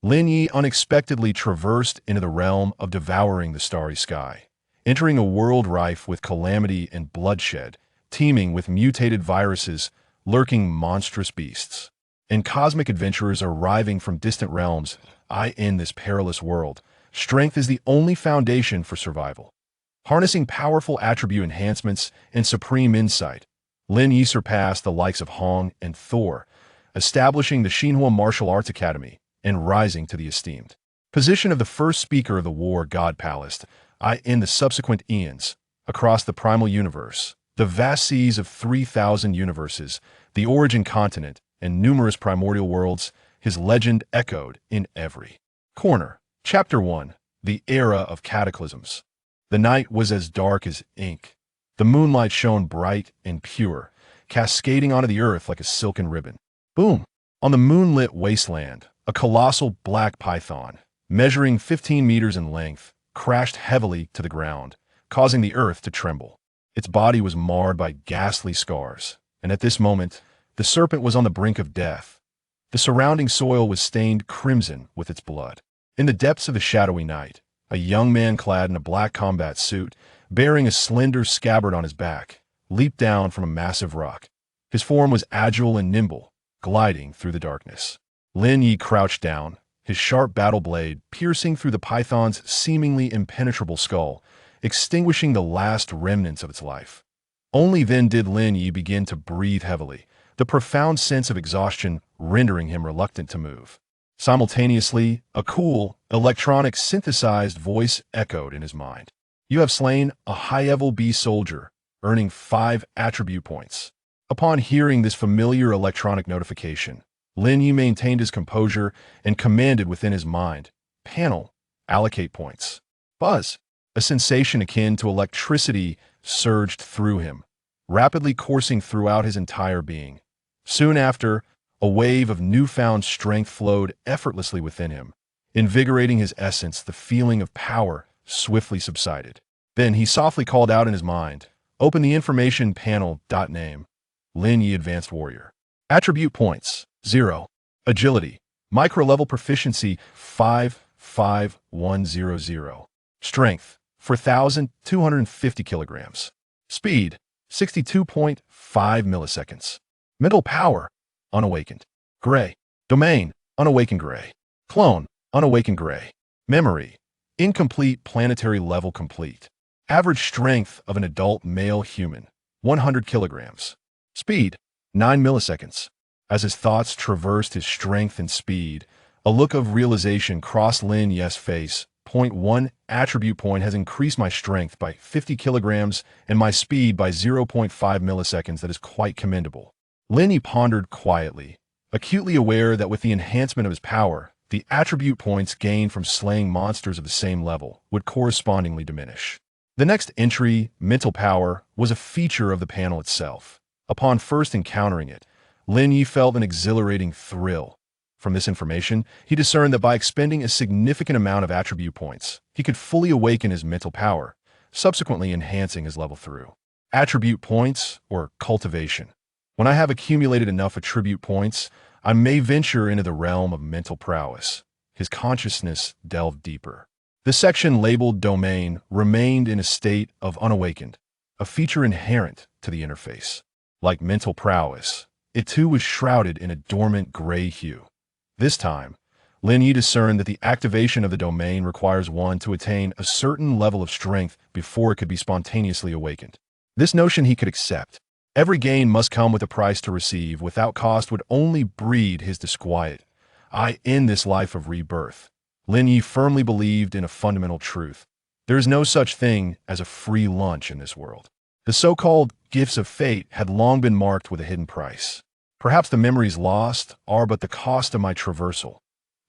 Lin Ye unexpectedly traversed into the realm of devouring the starry sky, entering a world rife with calamity and bloodshed, teeming with mutated viruses, lurking monstrous beasts, and cosmic adventurers arriving from distant realms. In this perilous world, strength is the only foundation for survival. Harnessing powerful attribute enhancements and supreme insight, Lin Ye surpassed the likes of Hong and Thor, establishing the Xinhui Martial Academy and rising to the esteemed position of the first speaker of the war god palace. In the subsequent eons, across the primal universe, the vast seas of 3,000 universes, the origin continent, and numerous primordial worlds, his legend echoed in every corner. Chapter 1. The Era of Cataclysms. The night was as dark as ink. The moonlight shone bright and pure, cascading onto the earth like a silken ribbon. Boom! On the moonlit wasteland, a colossal black python, measuring 15 meters in length, crashed heavily to the ground, causing the earth to tremble. Its body was marred by ghastly scars, and at this moment, the serpent was on the brink of death. The surrounding soil was stained crimson with its blood. In the depths of the shadowy night, a young man clad in a black combat suit, bearing a slender scabbard on his back, leaped down from a massive rock. His form was agile and nimble, gliding through the darkness. Lin Ye crouched down, his sharp battle blade piercing through the python's seemingly impenetrable skull, extinguishing the last remnants of its life. Only then did Lin Ye begin to breathe heavily, the profound sense of exhaustion rendering him reluctant to move. Simultaneously, a cool, electronic synthesized voice echoed in his mind. You have slain a high-level B soldier, earning 5 attribute points. Upon hearing this familiar electronic notification, Lin Ye maintained his composure and commanded within his mind, "Panel, allocate points." Buzz, a sensation akin to electricity, surged through him, rapidly coursing throughout his entire being. Soon after, a wave of newfound strength flowed effortlessly within him, invigorating his essence. The feeling of power swiftly subsided. Then he softly called out in his mind, "Open the information panel. Name, Lin Ye Advanced Warrior. Attribute points, 0. Agility, micro-level proficiency, 55100. Strength, 4,250 kilograms. Speed, 62.5 milliseconds. Mental power, unawakened. Gray. Domain, unawakened gray. Clone, unawakened gray. Memory, incomplete. Planetary level complete. Average strength of an adult male human, 100 kilograms. Speed, 9 milliseconds. As his thoughts traversed his strength and speed, a look of realization crossed Lin Ye's face. Point 1 attribute point has increased my strength by 50 kilograms and my speed by 0.5 milliseconds. That is quite commendable. Lin Ye pondered quietly, acutely aware that with the enhancement of his power, the attribute points gained from slaying monsters of the same level would correspondingly diminish. The next entry, mental power, was a feature of the panel itself. Upon first encountering it, Lin Ye felt an exhilarating thrill. From this information, he discerned that by expending a significant amount of attribute points, he could fully awaken his mental power, subsequently enhancing his level through attribute points or cultivation. When I have accumulated enough attribute points, I may venture into the realm of mental prowess. His consciousness delved deeper. The section labeled Domain remained in a state of unawakened, a feature inherent to the interface. Like mental prowess, it too was shrouded in a dormant gray hue. This time, Lin Ye discerned that the activation of the domain requires one to attain a certain level of strength before it could be spontaneously awakened. This notion he could accept. Every gain must come with a price to receive. Without cost would only breed his disquiet. In this life of rebirth, Lin Ye firmly believed in a fundamental truth. There is no such thing as a free lunch in this world. The so-called gifts of fate had long been marked with a hidden price. Perhaps the memories lost are but the cost of my traversal.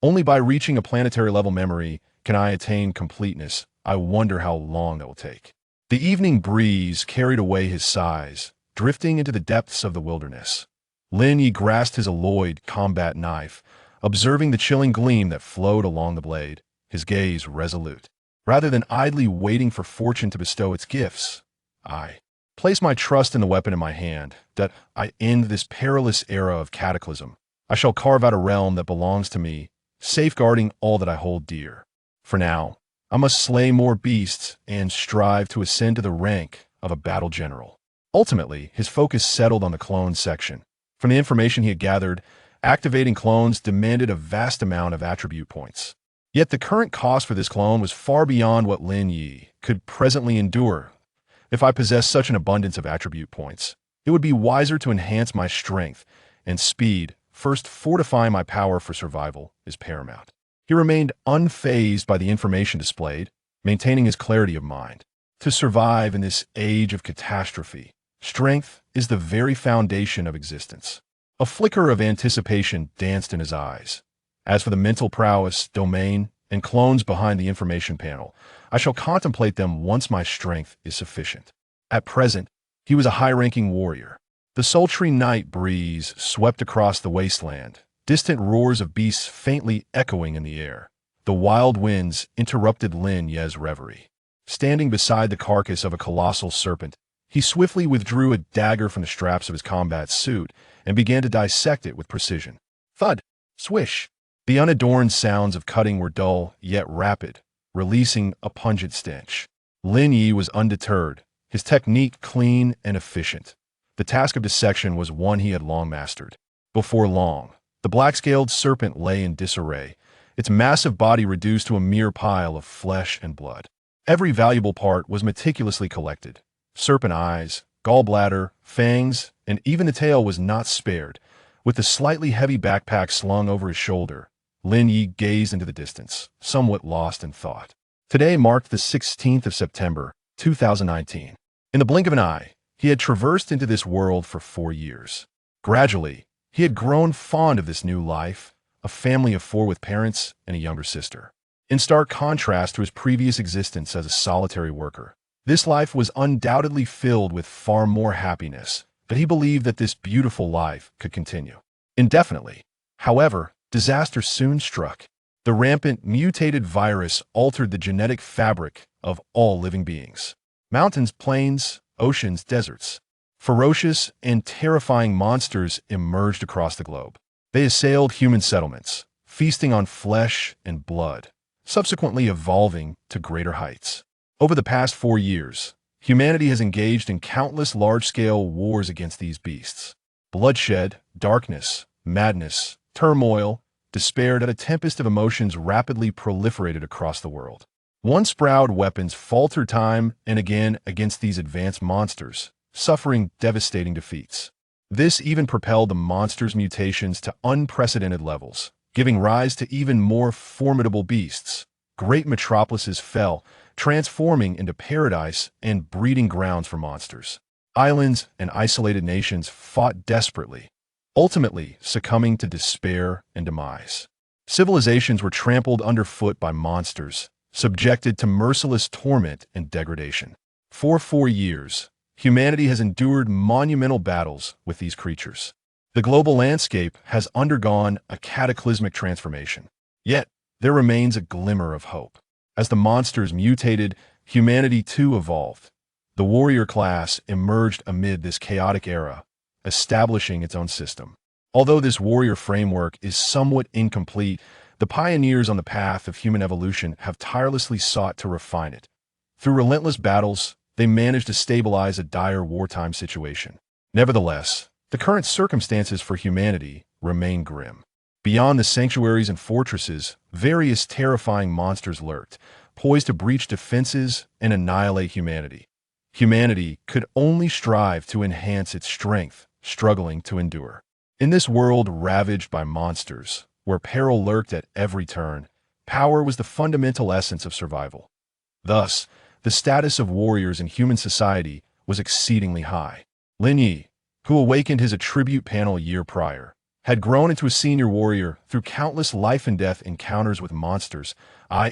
Only by reaching a planetary level memory can I attain completeness. I wonder how long that will take. The evening breeze carried away his sighs, drifting into the depths of the wilderness. Lin Ye grasped his alloyed combat knife, observing the chilling gleam that flowed along the blade, his gaze resolute. Rather than idly waiting for fortune to bestow its gifts, I place my trust in the weapon in my hand, that I end this perilous era of cataclysm. I shall carve out a realm that belongs to me, safeguarding all that I hold dear. For now, I must slay more beasts and strive to ascend to the rank of a battle general. Ultimately, his focus settled on the clone section. From the information he had gathered, activating clones demanded a vast amount of attribute points. Yet the current cost for this clone was far beyond what Lin Ye could presently endure. If I possessed such an abundance of attribute points, it would be wiser to enhance my strength and speed. First, fortifying my power for survival is paramount. He remained unfazed by the information displayed, maintaining his clarity of mind. To survive in this age of catastrophe, strength is the very foundation of existence. A flicker of anticipation danced in his eyes. As for the mental prowess, domain, and clones behind the information panel, I shall contemplate them once my strength is sufficient. At present, he was a high-ranking warrior. The sultry night breeze swept across the wasteland, distant roars of beasts faintly echoing in the air. The wild winds interrupted Lin Ye's reverie. Standing beside the carcass of a colossal serpent, he swiftly withdrew a dagger from the straps of his combat suit and began to dissect it with precision. Thud! Swish! The unadorned sounds of cutting were dull, yet rapid, releasing a pungent stench. Lin Ye was undeterred, his technique clean and efficient. The task of dissection was one he had long mastered. Before long, the black-scaled serpent lay in disarray, its massive body reduced to a mere pile of flesh and blood. Every valuable part was meticulously collected. Serpent eyes, gallbladder, fangs, and even the tail was not spared. With the slightly heavy backpack slung over his shoulder, Lin Ye gazed into the distance, somewhat lost in thought. Today marked the 16th of September, 2019. In the blink of an eye, he had traversed into this world for 4 years. Gradually, he had grown fond of this new life, a family of 4 with parents and a younger sister. In stark contrast to his previous existence as a solitary worker, this life was undoubtedly filled with far more happiness, but he believed that this beautiful life could continue indefinitely. However, disaster soon struck. The rampant, mutated virus altered the genetic fabric of all living beings. Mountains, plains, oceans, deserts. Ferocious and terrifying monsters emerged across the globe. They assailed human settlements, feasting on flesh and blood, subsequently evolving to greater heights. Over the past 4 years, humanity has engaged in countless large-scale wars against these beasts. Bloodshed, darkness, madness, turmoil, despair, and a tempest of emotions rapidly proliferated across the world. Once proud weapons faltered time and again against these advanced monsters, suffering devastating defeats. This even propelled the monsters' mutations to unprecedented levels, giving rise to even more formidable beasts. Great metropolises fell, transforming into paradise and breeding grounds for monsters. Islands and isolated nations fought desperately, ultimately succumbing to despair and demise. Civilizations were trampled underfoot by monsters, subjected to merciless torment and degradation. For 4 years, humanity has endured monumental battles with these creatures. The global landscape has undergone a cataclysmic transformation. Yet, there remains a glimmer of hope. As the monsters mutated, humanity too evolved. The warrior class emerged amid this chaotic era, establishing its own system. Although this warrior framework is somewhat incomplete, the pioneers on the path of human evolution have tirelessly sought to refine it. Through relentless battles, they managed to stabilize a dire wartime situation. Nevertheless, the current circumstances for humanity remain grim. Beyond the sanctuaries and fortresses, various terrifying monsters lurked, poised to breach defenses and annihilate humanity. Humanity could only strive to enhance its strength, struggling to endure. In this world ravaged by monsters, where peril lurked at every turn, power was the fundamental essence of survival. Thus, the status of warriors in human society was exceedingly high. Lin Ye, who awakened his attribute panel a year prior, had grown into a senior warrior through countless life-and-death encounters with monsters,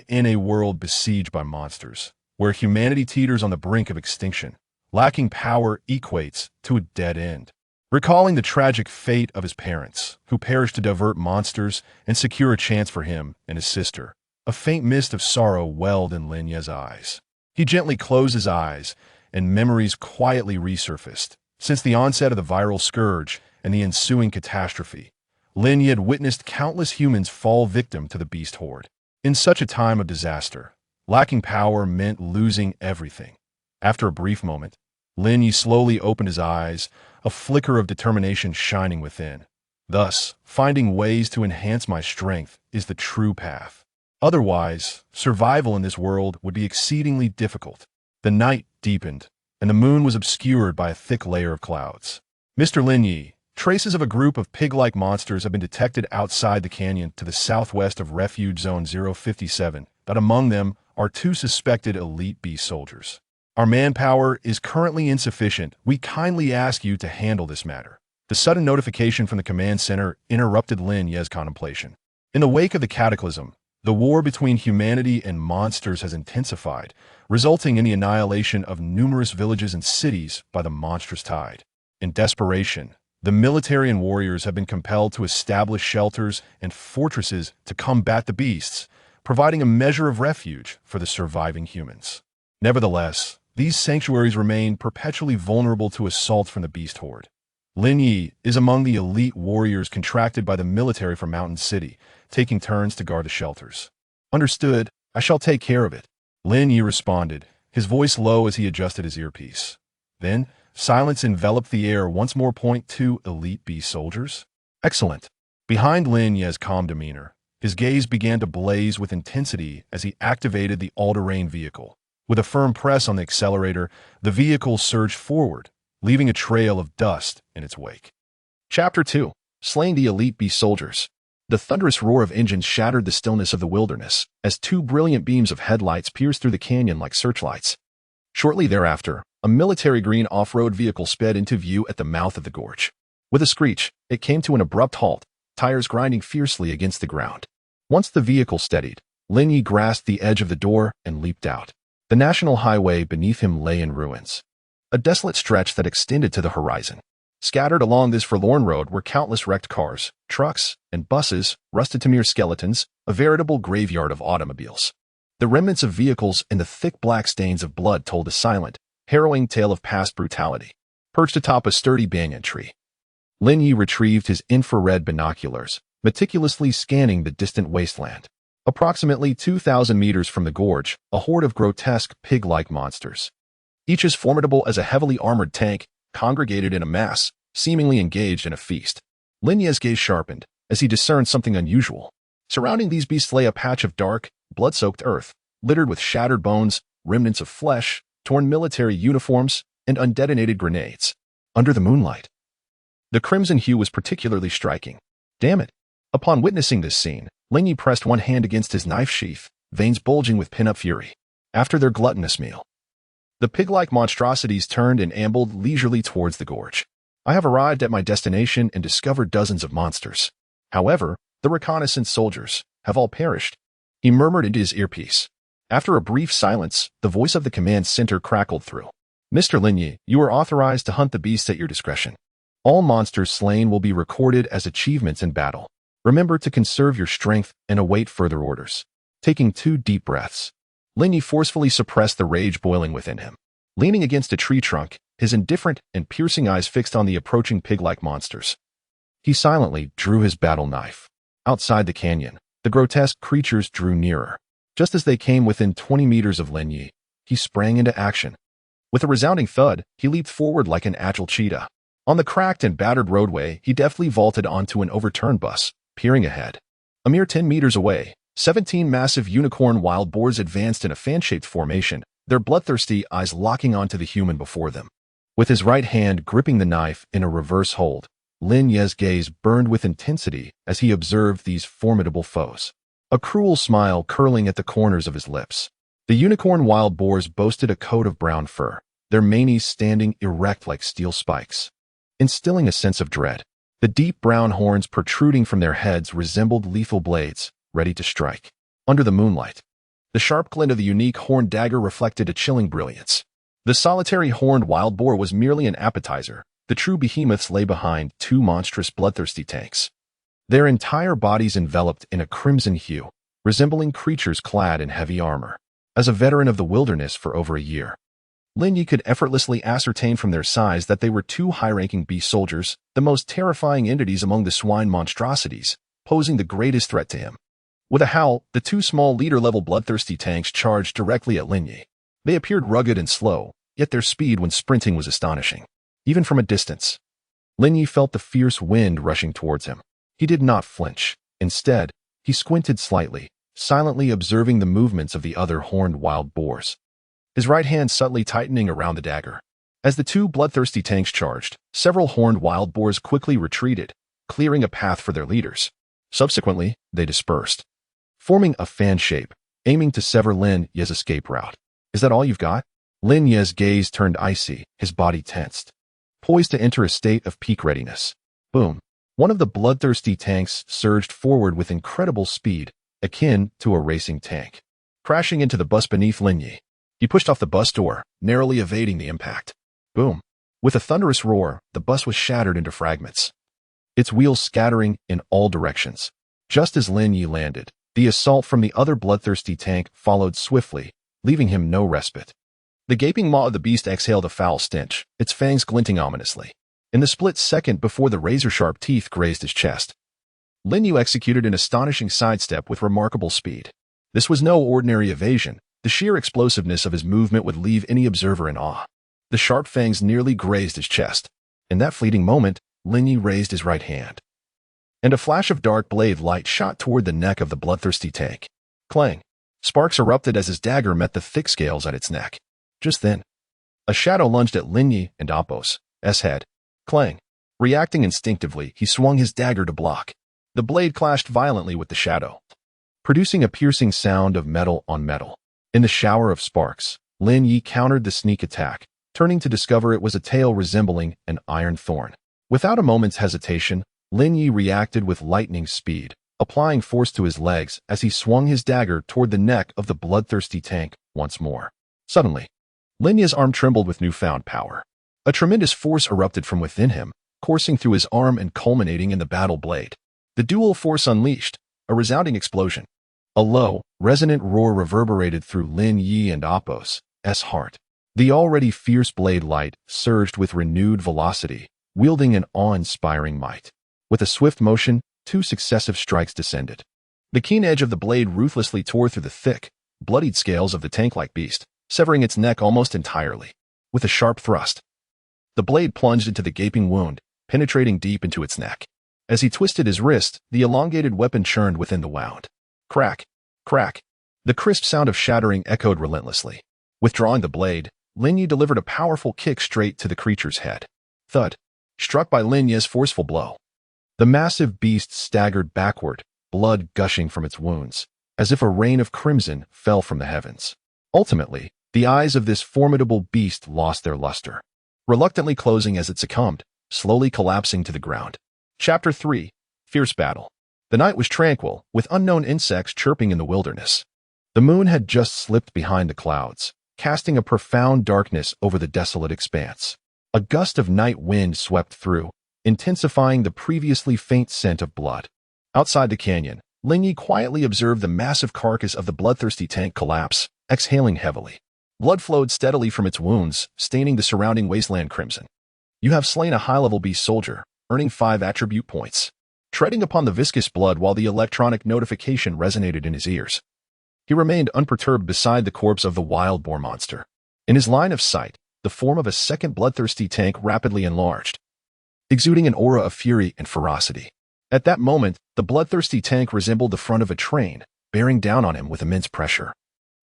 in a world besieged by monsters, where humanity teeters on the brink of extinction. Lacking power equates to a dead end. Recalling the tragic fate of his parents, who perished to divert monsters and secure a chance for him and his sister, a faint mist of sorrow welled in Lin Ye's eyes. He gently closed his eyes, and memories quietly resurfaced. Since the onset of the viral scourge and the ensuing catastrophe, Lin Ye had witnessed countless humans fall victim to the beast horde. In such a time of disaster, lacking power meant losing everything. After a brief moment, Lin Ye slowly opened his eyes, a flicker of determination shining within. Thus, finding ways to enhance my strength is the true path. Otherwise, survival in this world would be exceedingly difficult. The night deepened, and the moon was obscured by a thick layer of clouds. Mr. Lin Ye, traces of a group of pig-like monsters have been detected outside the canyon to the southwest of Refuge Zone 057, that among them are 2 suspected elite beast soldiers. Our manpower is currently insufficient. We kindly ask you to handle this matter. The sudden notification from the command center interrupted Lin Ye's contemplation. In the wake of the cataclysm, the war between humanity and monsters has intensified, resulting in the annihilation of numerous villages and cities by the monstrous tide. In desperation, the military and warriors have been compelled to establish shelters and fortresses to combat the beasts, providing a measure of refuge for the surviving humans. Nevertheless, these sanctuaries remain perpetually vulnerable to assault from the beast horde. Lin Ye is among the elite warriors contracted by the military from Mountain City, taking turns to guard the shelters. Understood, I shall take care of it. Lin Ye responded, his voice low as he adjusted his earpiece. Then, silence enveloped the air once more. .2 elite beast soldiers? Excellent. Behind Lin Ye's calm demeanor, his gaze began to blaze with intensity as he activated the all-terrain vehicle. With a firm press on the accelerator, the vehicle surged forward, leaving a trail of dust in its wake. Chapter 2. Slaying the elite beast soldiers. The thunderous roar of engines shattered the stillness of the wilderness as 2 brilliant beams of headlights pierced through the canyon like searchlights. Shortly thereafter, a military green off-road vehicle sped into view at the mouth of the gorge. With a screech, it came to an abrupt halt, tires grinding fiercely against the ground. Once the vehicle steadied, Lin Ye grasped the edge of the door and leaped out. The national highway beneath him lay in ruins, a desolate stretch that extended to the horizon. Scattered along this forlorn road were countless wrecked cars, trucks, and buses, rusted to mere skeletons, a veritable graveyard of automobiles. The remnants of vehicles and the thick black stains of blood told a silent, harrowing tale of past brutality. Perched atop a sturdy banyan tree, Lin Ye retrieved his infrared binoculars, meticulously scanning the distant wasteland. Approximately 2,000 meters from the gorge, a horde of grotesque, pig-like monsters, each as formidable as a heavily armored tank, congregated in a mass, seemingly engaged in a feast. Lin Ye's gaze sharpened as he discerned something unusual. Surrounding these beasts lay a patch of dark, blood-soaked earth, littered with shattered bones, remnants of flesh, torn military uniforms, and undetonated grenades. Under the moonlight, the crimson hue was particularly striking. Damn it! Upon witnessing this scene, Lin Ye pressed one hand against his knife sheath, veins bulging with pin-up fury. After their gluttonous meal, the pig-like monstrosities turned and ambled leisurely towards the gorge. I have arrived at my destination and discovered dozens of monsters. However, the reconnaissance soldiers have all perished, he murmured into his earpiece. After a brief silence, the voice of the command center crackled through. Mr. Lin Ye, you are authorized to hunt the beasts at your discretion. All monsters slain will be recorded as achievements in battle. Remember to conserve your strength and await further orders. Taking 2 deep breaths, Lin Ye forcefully suppressed the rage boiling within him. Leaning against a tree trunk, his indifferent and piercing eyes fixed on the approaching pig-like monsters, he silently drew his battle knife. Outside the canyon, the grotesque creatures drew nearer. Just as they came within 20 meters of Lin Ye, he sprang into action. With a resounding thud, he leaped forward like an agile cheetah. On the cracked and battered roadway, he deftly vaulted onto an overturned bus, peering ahead. A mere 10 meters away, 17 massive unicorn wild boars advanced in a fan-shaped formation, their bloodthirsty eyes locking onto the human before them. With his right hand gripping the knife in a reverse hold, Lin Ye's gaze burned with intensity as he observed these formidable foes, a cruel smile curling at the corners of his lips. The unicorn wild boars boasted a coat of brown fur, their manes standing erect like steel spikes, instilling a sense of dread. The deep brown horns protruding from their heads resembled lethal blades, ready to strike. Under the moonlight, the sharp glint of the unique horned dagger reflected a chilling brilliance. The solitary horned wild boar was merely an appetizer. The true behemoths lay behind 2 monstrous bloodthirsty tanks, their entire bodies enveloped in a crimson hue, resembling creatures clad in heavy armor. As a veteran of the wilderness for over a year, Lin Ye could effortlessly ascertain from their size that they were two high-ranking beast soldiers, the most terrifying entities among the swine monstrosities, posing the greatest threat to him. With a howl, the two small leader-level bloodthirsty tanks charged directly at Lin Ye. They appeared rugged and slow, yet their speed when sprinting was astonishing. Even from a distance, Lin Ye felt the fierce wind rushing towards him. He did not flinch. Instead, he squinted slightly, silently observing the movements of the other horned wild boars, his right hand subtly tightening around the dagger. As the two bloodthirsty tanks charged, several horned wild boars quickly retreated, clearing a path for their leaders. Subsequently, they dispersed, forming a fan shape, aiming to sever Lin Ye's escape route. Is that all you've got? Lin Ye's gaze turned icy, his body tensed, poised to enter a state of peak readiness. Boom. One of the bloodthirsty tanks surged forward with incredible speed, akin to a racing tank, crashing into the bus beneath Lin Ye. He pushed off the bus door, narrowly evading the impact. Boom. With a thunderous roar, the bus was shattered into fragments, its wheels scattering in all directions. Just as Lin Ye landed, the assault from the other bloodthirsty tank followed swiftly, leaving him no respite. The gaping maw of the beast exhaled a foul stench, its fangs glinting ominously. In the split second before the razor-sharp teeth grazed his chest, Lin Ye executed an astonishing sidestep with remarkable speed. This was no ordinary evasion. The sheer explosiveness of his movement would leave any observer in awe. The sharp fangs nearly grazed his chest. In that fleeting moment, Lin Ye raised his right hand, and a flash of dark blade light shot toward the neck of the bloodthirsty tank. Clang! Sparks erupted as his dagger met the thick scales at its neck. Just then, a shadow lunged at Lin Ye and Apos' head. Clang! Reacting instinctively, he swung his dagger to block. The blade clashed violently with the shadow, producing a piercing sound of metal on metal. In the shower of sparks, Lin Ye countered the sneak attack, turning to discover it was a tail resembling an iron thorn. Without a moment's hesitation, Lin Ye reacted with lightning speed, applying force to his legs as he swung his dagger toward the neck of the bloodthirsty tank once more. Suddenly, Lin Ye's arm trembled with newfound power. A tremendous force erupted from within him, coursing through his arm and culminating in the battle blade. The dual force unleashed, a resounding explosion. A low, resonant roar reverberated through Lin Ye and Apos' heart. The already fierce blade light surged with renewed velocity, wielding an awe-inspiring might. With a swift motion, two successive strikes descended. The keen edge of the blade ruthlessly tore through the thick, bloodied scales of the tank-like beast, severing its neck almost entirely. With a sharp thrust, the blade plunged into the gaping wound, penetrating deep into its neck. As he twisted his wrist, the elongated weapon churned within the wound. Crack! Crack! The crisp sound of shattering echoed relentlessly. Withdrawing the blade, Lin Ye delivered a powerful kick straight to the creature's head. Thud! Struck by Lin Ye's forceful blow, the massive beast staggered backward, blood gushing from its wounds, as if a rain of crimson fell from the heavens. Ultimately, the eyes of this formidable beast lost their luster, reluctantly closing as it succumbed, slowly collapsing to the ground. Chapter 3. Fierce Battle. The night was tranquil, with unknown insects chirping in the wilderness. The moon had just slipped behind the clouds, casting a profound darkness over the desolate expanse. A gust of night wind swept through, intensifying the previously faint scent of blood. Outside the canyon, Lin Ye quietly observed the massive carcass of the bloodthirsty tank collapse, exhaling heavily. Blood flowed steadily from its wounds, staining the surrounding wasteland crimson. You have slain a high-level beast soldier, earning 5 attribute points. Treading upon the viscous blood while the electronic notification resonated in his ears, he remained unperturbed beside the corpse of the wild boar monster. In his line of sight, the form of a second bloodthirsty tank rapidly enlarged, exuding an aura of fury and ferocity. At that moment, the bloodthirsty tank resembled the front of a train, bearing down on him with immense pressure,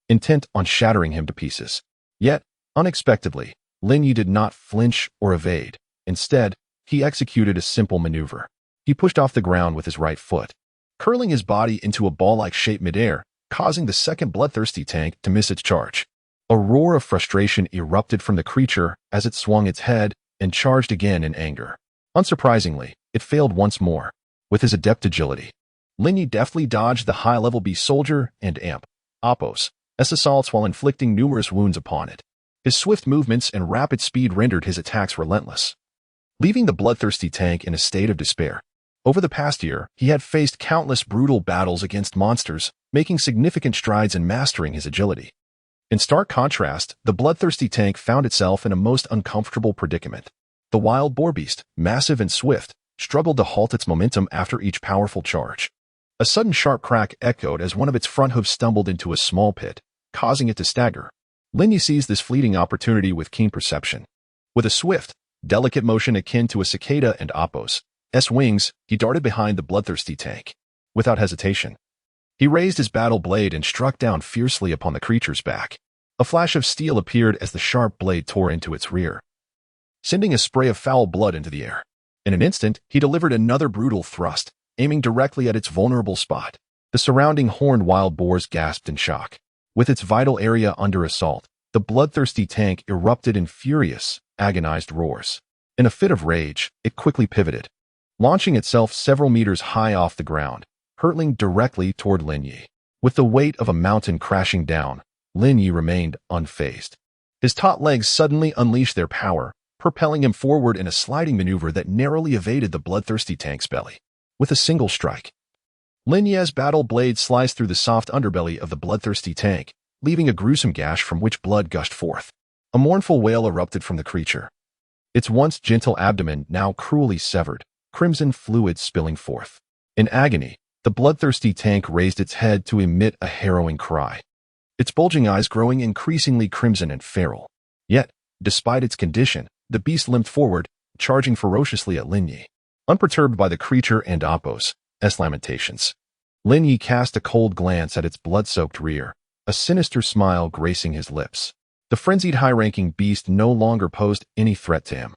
intent on shattering him to pieces. Yet, unexpectedly, Lin Ye did not flinch or evade. Instead, he executed a simple maneuver. He pushed off the ground with his right foot, curling his body into a ball-like shape midair, causing the second bloodthirsty tank to miss its charge. A roar of frustration erupted from the creature as it swung its head and charged again in anger. Unsurprisingly, it failed once more. With his adept agility, Lin Ye deftly dodged the high-level beast soldier and Apos' assaults while inflicting numerous wounds upon it. His swift movements and rapid speed rendered his attacks relentless, leaving the bloodthirsty tank in a state of despair. Over the past year, he had faced countless brutal battles against monsters, making significant strides in mastering his agility. In stark contrast, the bloodthirsty tank found itself in a most uncomfortable predicament. The wild boar beast, massive and swift, struggled to halt its momentum after each powerful charge. A sudden sharp crack echoed as one of its front hooves stumbled into a small pit, causing it to stagger. Lin Ye seized this fleeting opportunity with keen perception. With a swift, delicate motion akin to a cicada and Apos' wings, he darted behind the bloodthirsty tank. Without hesitation, he raised his battle blade and struck down fiercely upon the creature's back. A flash of steel appeared as the sharp blade tore into its rear, sending a spray of foul blood into the air. In an instant, he delivered another brutal thrust, aiming directly at its vulnerable spot. The surrounding horned wild boars gasped in shock. With its vital area under assault, the bloodthirsty tank erupted in furious, agonized roars. In a fit of rage, it quickly pivoted, launching itself several meters high off the ground, hurtling directly toward Lin Ye. With the weight of a mountain crashing down, Lin Ye remained unfazed. His taut legs suddenly unleashed their power, propelling him forward in a sliding maneuver that narrowly evaded the bloodthirsty tank's belly. With a single strike, Lin Ye's battle blade sliced through the soft underbelly of the bloodthirsty tank, leaving a gruesome gash from which blood gushed forth. A mournful wail erupted from the creature, its once gentle abdomen now cruelly severed, crimson fluid spilling forth. In agony, the bloodthirsty tank raised its head to emit a harrowing cry, its bulging eyes growing increasingly crimson and feral. Yet, despite its condition, the beast limped forward, charging ferociously at Lin Ye. Unperturbed by the creature and Apos' lamentations, Lin Ye cast a cold glance at its blood-soaked rear, a sinister smile gracing his lips. The frenzied high-ranking beast no longer posed any threat to him.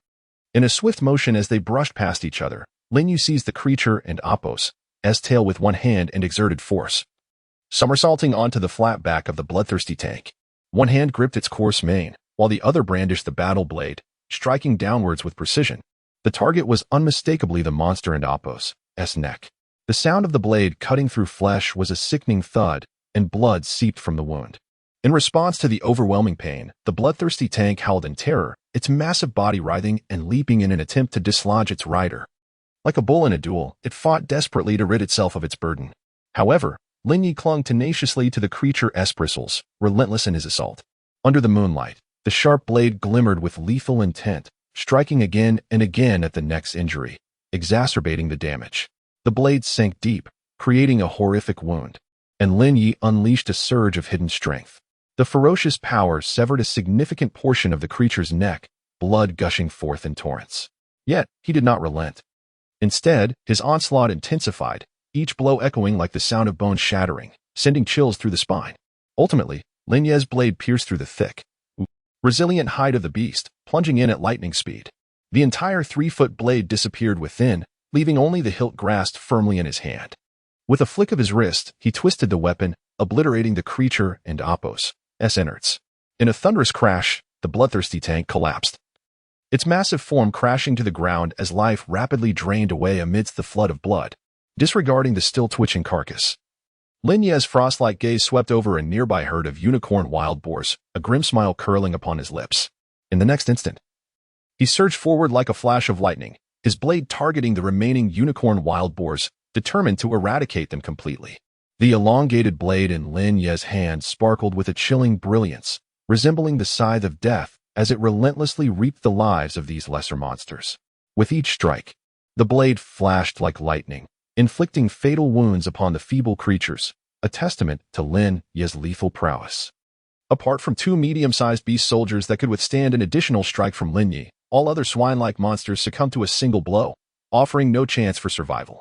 In a swift motion as they brushed past each other, Lin Ye seized the creature and Apos' tail with one hand and exerted force, somersaulting onto the flat back of the bloodthirsty tank. One hand gripped its coarse mane, while the other brandished the battle blade, striking downwards with precision. The target was unmistakably the monster and Apos' neck. The sound of the blade cutting through flesh was a sickening thud, and blood seeped from the wound. In response to the overwhelming pain, the bloodthirsty tank howled in terror, its massive body writhing and leaping in an attempt to dislodge its rider. Like a bull in a duel, it fought desperately to rid itself of its burden. However, Lin Ye clung tenaciously to the creature's bristles, relentless in his assault. Under the moonlight, the sharp blade glimmered with lethal intent, striking again and again at the neck's injury, exacerbating the damage. The blade sank deep, creating a horrific wound, and Lin Ye unleashed a surge of hidden strength. The ferocious power severed a significant portion of the creature's neck, blood gushing forth in torrents. Yet, he did not relent. Instead, his onslaught intensified, each blow echoing like the sound of bones shattering, sending chills through the spine. Ultimately, Lin Ye's blade pierced through the thick, resilient hide of the beast, plunging in at lightning speed. The entire 3-foot blade disappeared within, leaving only the hilt grasped firmly in his hand. With a flick of his wrist, he twisted the weapon, obliterating the creature and Apos' innards. In a thunderous crash, the bloodthirsty tank collapsed, its massive form crashing to the ground as life rapidly drained away amidst the flood of blood. Disregarding the still-twitching carcass, Lin Ye's frost-like gaze swept over a nearby herd of unicorn wild boars, a grim smile curling upon his lips. In the next instant, he surged forward like a flash of lightning, his blade targeting the remaining unicorn wild boars, determined to eradicate them completely. The elongated blade in Lin Ye's hand sparkled with a chilling brilliance, resembling the scythe of death as it relentlessly reaped the lives of these lesser monsters. With each strike, the blade flashed like lightning, inflicting fatal wounds upon the feeble creatures, a testament to Lin Ye's lethal prowess. Apart from 2 medium-sized beast soldiers that could withstand an additional strike from Lin Ye, all other swine-like monsters succumbed to a single blow, offering no chance for survival.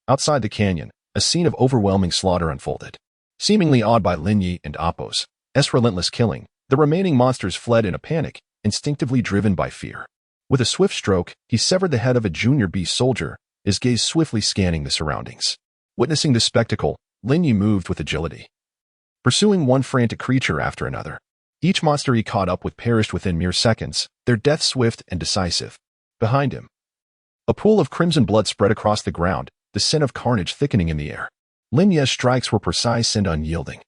Outside the canyon, a scene of overwhelming slaughter unfolded. Seemingly awed by Lin Ye and Apos' relentless killing, the remaining monsters fled in a panic, instinctively driven by fear. With a swift stroke, he severed the head of a junior beast soldier, his gaze swiftly scanning the surroundings. Witnessing this spectacle, Lin Ye moved with agility, pursuing one frantic creature after another. Each monster he caught up with perished within mere seconds, their death swift and decisive. Behind him, a pool of crimson blood spread across the ground, the scent of carnage thickening in the air. Lin Ye's strikes were precise and unyielding.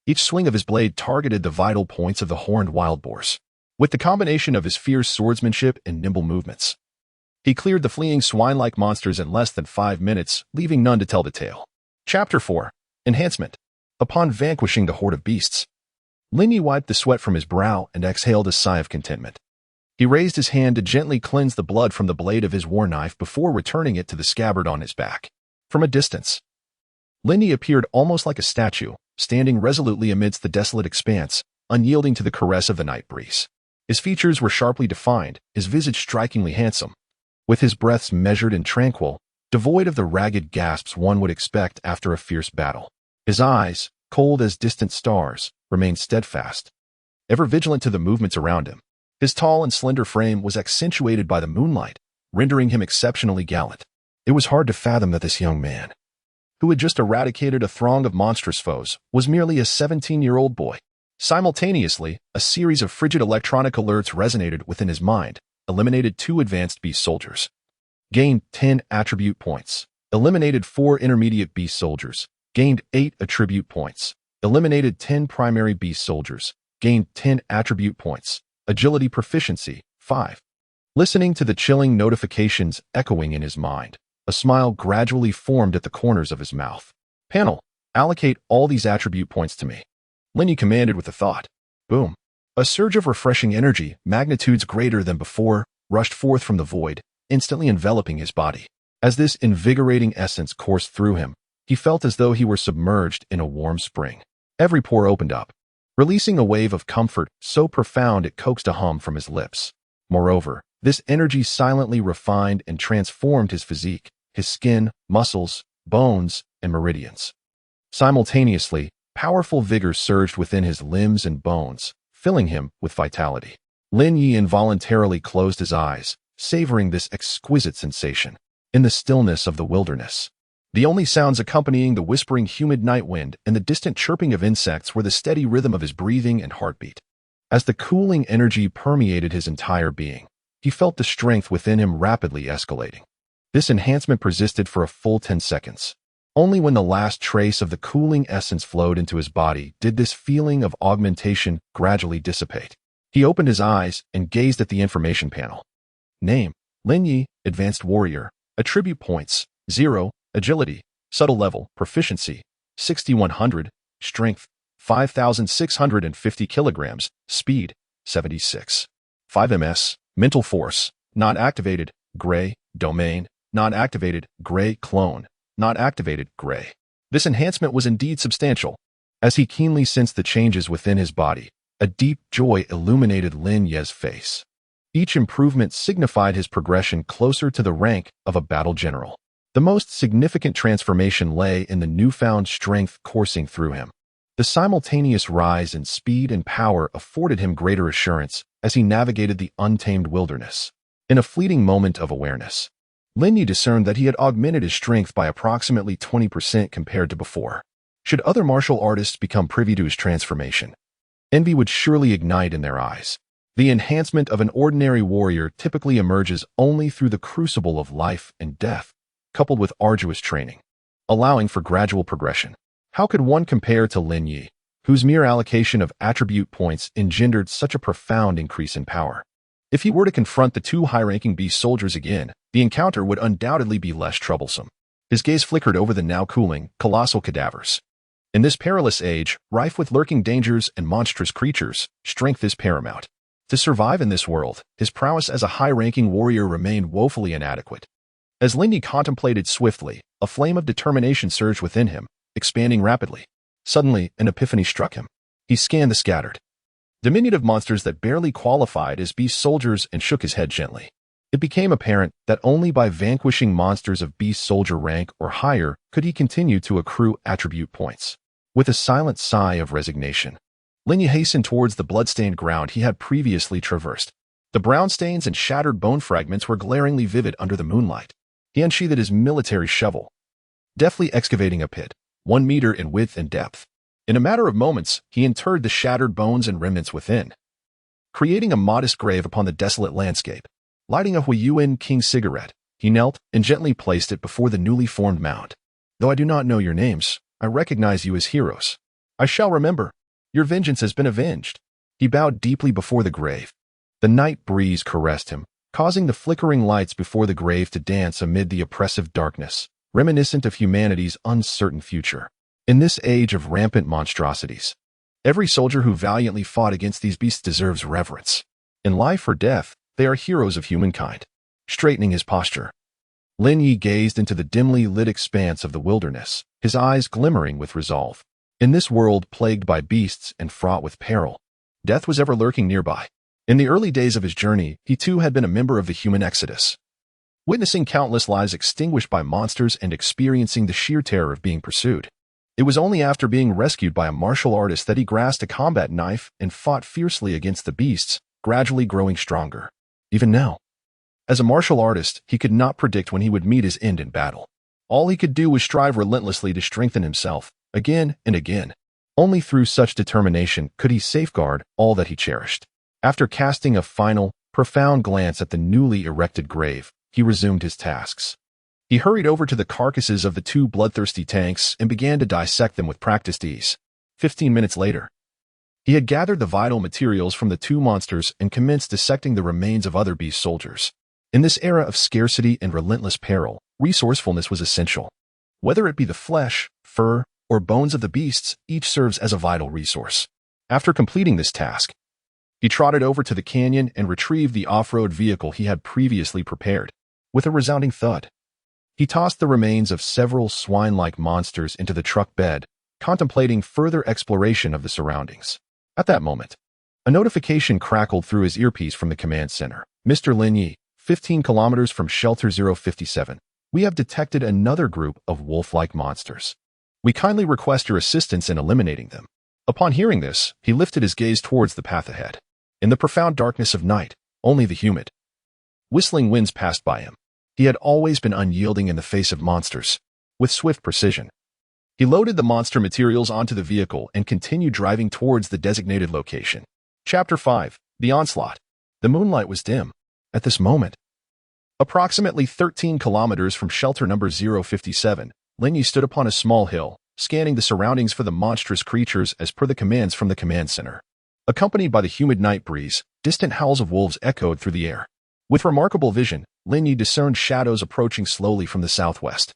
Each swing of his blade targeted the vital points of the horned wild boars. With the combination of his fierce swordsmanship and nimble movements, he cleared the fleeing swine-like monsters in less than 5 minutes, leaving none to tell the tale. Chapter 4. Enhancement. Upon vanquishing the horde of beasts, Lin Ye wiped the sweat from his brow and exhaled a sigh of contentment. He raised his hand to gently cleanse the blood from the blade of his war knife before returning it to the scabbard on his back. From a distance, Lin Ye appeared almost like a statue, standing resolutely amidst the desolate expanse, unyielding to the caress of the night breeze. His features were sharply defined, his visage strikingly handsome, with his breaths measured and tranquil, devoid of the ragged gasps one would expect after a fierce battle. His eyes, cold as distant stars, remained steadfast, ever vigilant to the movements around him. His tall and slender frame was accentuated by the moonlight, rendering him exceptionally gallant. It was hard to fathom that this young man, who had just eradicated a throng of monstrous foes, was merely a 17-year-old boy. Simultaneously, a series of frigid electronic alerts resonated within his mind. Eliminated 2 advanced beast soldiers. Gained 10 attribute points. Eliminated 4 intermediate beast soldiers. Gained 8 attribute points. Eliminated 10 primary beast soldiers. Gained 10 attribute points. Agility proficiency, 5. Listening to the chilling notifications echoing in his mind, a smile gradually formed at the corners of his mouth. Panel, allocate all these attribute points to me. Lin Ye commanded with a thought. Boom. A surge of refreshing energy, magnitudes greater than before, rushed forth from the void, instantly enveloping his body. As this invigorating essence coursed through him, he felt as though he were submerged in a warm spring. Every pore opened up, releasing a wave of comfort so profound it coaxed a hum from his lips. Moreover, this energy silently refined and transformed his physique, his skin, muscles, bones, and meridians. Simultaneously, powerful vigor surged within his limbs and bones, filling him with vitality. Lin Ye involuntarily closed his eyes, savoring this exquisite sensation. In the stillness of the wilderness, the only sounds accompanying the whispering humid night wind and the distant chirping of insects were the steady rhythm of his breathing and heartbeat. As the cooling energy permeated his entire being, he felt the strength within him rapidly escalating. This enhancement persisted for a full 10 seconds. Only when the last trace of the cooling essence flowed into his body did this feeling of augmentation gradually dissipate. He opened his eyes and gazed at the information panel. Name, Lin Ye, Advanced Warrior. Attribute points, 0. Agility, subtle level, proficiency, 6100, strength, 5650 kilograms, speed, 76. 5 ms, mental force, not activated, gray, domain, not activated, gray, clone, not activated, gray. This enhancement was indeed substantial. As he keenly sensed the changes within his body, a deep joy illuminated Lin Ye's face. Each improvement signified his progression closer to the rank of a battle general. The most significant transformation lay in the newfound strength coursing through him. The simultaneous rise in speed and power afforded him greater assurance as he navigated the untamed wilderness. In a fleeting moment of awareness, Lin Ye discerned that he had augmented his strength by approximately 20% compared to before. Should other martial artists become privy to his transformation, envy would surely ignite in their eyes. The enhancement of an ordinary warrior typically emerges only through the crucible of life and death, coupled with arduous training, allowing for gradual progression. How could one compare to Lin Ye, whose mere allocation of attribute points engendered such a profound increase in power? If he were to confront the 2 high-ranking beast soldiers again, the encounter would undoubtedly be less troublesome. His gaze flickered over the now cooling, colossal cadavers. In this perilous age, rife with lurking dangers and monstrous creatures, strength is paramount. To survive in this world, his prowess as a high-ranking warrior remained woefully inadequate. As Lin Ye contemplated swiftly, a flame of determination surged within him, expanding rapidly. Suddenly, an epiphany struck him. He scanned the scattered, diminutive monsters that barely qualified as beast soldiers and shook his head gently. It became apparent that only by vanquishing monsters of beast soldier rank or higher could he continue to accrue attribute points. With a silent sigh of resignation, Lin Ye hastened towards the blood-stained ground he had previously traversed. The brown stains and shattered bone fragments were glaringly vivid under the moonlight. He unsheathed his military shovel, deftly excavating a pit, 1 meter in width and depth. In a matter of moments, he interred the shattered bones and remnants within, creating a modest grave upon the desolate landscape. Lighting a Huiyuan King cigarette, he knelt and gently placed it before the newly formed mound. Though I do not know your names, I recognize you as heroes. I shall remember. Your vengeance has been avenged. He bowed deeply before the grave. The night breeze caressed him, causing the flickering lights before the grave to dance amid the oppressive darkness, reminiscent of humanity's uncertain future. In this age of rampant monstrosities, Every soldier who valiantly fought against these beasts deserves reverence. In life or death, they are heroes of humankind. Straightening his posture, Lin Ye gazed into the dimly lit expanse of the wilderness, his eyes glimmering with resolve. In this world plagued by beasts and fraught with peril, death was ever lurking nearby. In the early days of his journey, he too had been a member of the human exodus, witnessing countless lives extinguished by monsters and experiencing the sheer terror of being pursued. It was only after being rescued by a martial artist that he grasped a combat knife and fought fiercely against the beasts, gradually growing stronger. Even now, as a martial artist, he could not predict when he would meet his end in battle. All he could do was strive relentlessly to strengthen himself, again and again. Only through such determination could he safeguard all that he cherished. After casting a final, profound glance at the newly erected grave, he resumed his tasks. He hurried over to the carcasses of the two bloodthirsty tanks and began to dissect them with practiced ease. 15 minutes later, he had gathered the vital materials from the two monsters and commenced dissecting the remains of other beast soldiers. In this era of scarcity and relentless peril, resourcefulness was essential. Whether it be the flesh, fur, or bones of the beasts, each serves as a vital resource. After completing this task, he trotted over to the canyon and retrieved the off-road vehicle he had previously prepared. With a resounding thud, he tossed the remains of several swine-like monsters into the truck bed, contemplating further exploration of the surroundings. At that moment, a notification crackled through his earpiece from the command center. Mr. Lin Ye, 15 kilometers from Shelter 057, we have detected another group of wolf-like monsters. We kindly request your assistance in eliminating them. Upon hearing this, he lifted his gaze towards the path ahead. In the profound darkness of night, only the humid, whistling winds passed by him. He had always been unyielding in the face of monsters. With swift precision, he loaded the monster materials onto the vehicle and continued driving towards the designated location. Chapter 5. The Onslaught. The moonlight was dim. At this moment, approximately 13 kilometers from shelter number 057, Lin Ye stood upon a small hill, scanning the surroundings for the monstrous creatures as per the commands from the command center. Accompanied by the humid night breeze, distant howls of wolves echoed through the air. With remarkable vision, Lin Ye discerned shadows approaching slowly from the southwest.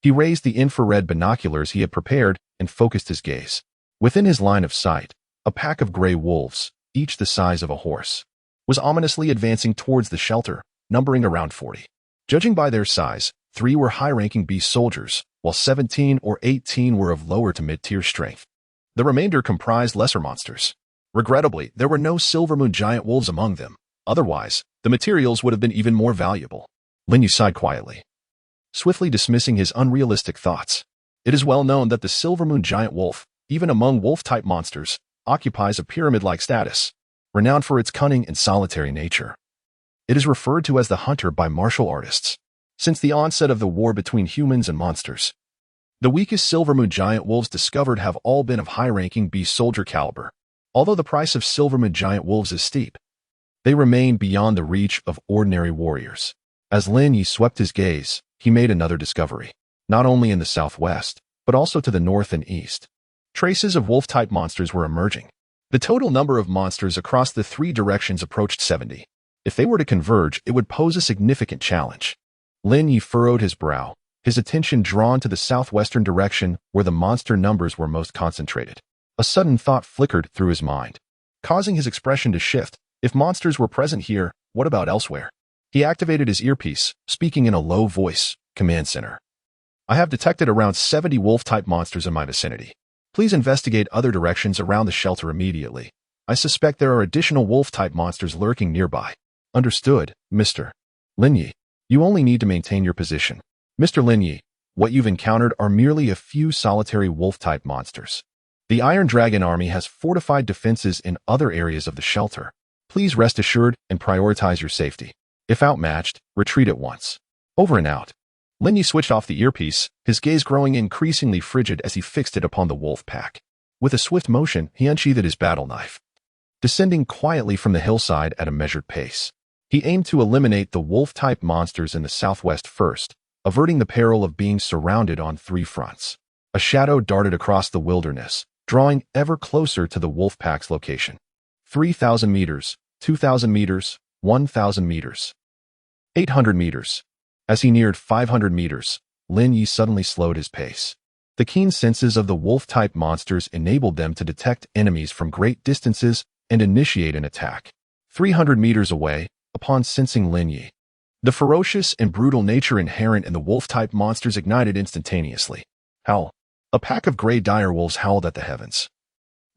He raised the infrared binoculars he had prepared and focused his gaze. Within his line of sight, a pack of gray wolves, each the size of a horse, was ominously advancing towards the shelter, numbering around 40. Judging by their size, 3 were high-ranking beast soldiers, while 17 or 18 were of lower to mid-tier strength. The remainder comprised lesser monsters. Regrettably, there were no silver moon giant wolves among them. Otherwise, the materials would have been even more valuable. Lin Ye sighed quietly, swiftly dismissing his unrealistic thoughts. It is well known that the silver moon giant wolf, even among wolf-type monsters, occupies a pyramid-like status, renowned for its cunning and solitary nature. It is referred to as the hunter by martial artists. Since the onset of the war between humans and monsters, the weakest silver moon giant wolves discovered have all been of high-ranking beast soldier caliber. Although the price of silver moon giant wolves is steep, they remain beyond the reach of ordinary warriors. As Lin Ye swept his gaze, he made another discovery. Not only in the southwest, but also to the north and east, traces of wolf-type monsters were emerging. The total number of monsters across the 3 directions approached 70. If they were to converge, it would pose a significant challenge. Lin Ye furrowed his brow, his attention drawn to the southwestern direction where the monster numbers were most concentrated. A sudden thought flickered through his mind, causing his expression to shift. If monsters were present here, what about elsewhere? He activated his earpiece, speaking in a low voice. Command center. I have detected around 70 wolf-type monsters in my vicinity. Please investigate other directions around the shelter immediately. I suspect there are additional wolf-type monsters lurking nearby. Understood, Mr. Lin Ye. You only need to maintain your position. Mr. Lin Ye, what you've encountered are merely a few solitary wolf-type monsters. The Iron Dragon Army has fortified defenses in other areas of the shelter. Please rest assured and prioritize your safety. If outmatched, retreat at once. Over and out. Lin Ye switched off the earpiece, his gaze growing increasingly frigid as he fixed it upon the wolf pack. With a swift motion, he unsheathed his battle knife. Descending quietly from the hillside at a measured pace, he aimed to eliminate the wolf-type monsters in the southwest first, averting the peril of being surrounded on 3 fronts. A shadow darted across the wilderness, drawing ever closer to the wolf pack's location. 3,000 meters, 2,000 meters, 1,000 meters, 800 meters. As he neared 500 meters, Lin Ye suddenly slowed his pace. The keen senses of the wolf-type monsters enabled them to detect enemies from great distances and initiate an attack. 300 meters away, upon sensing Lin Ye, the ferocious and brutal nature inherent in the wolf-type monsters ignited instantaneously. Howl. A pack of gray direwolves howled at the heavens,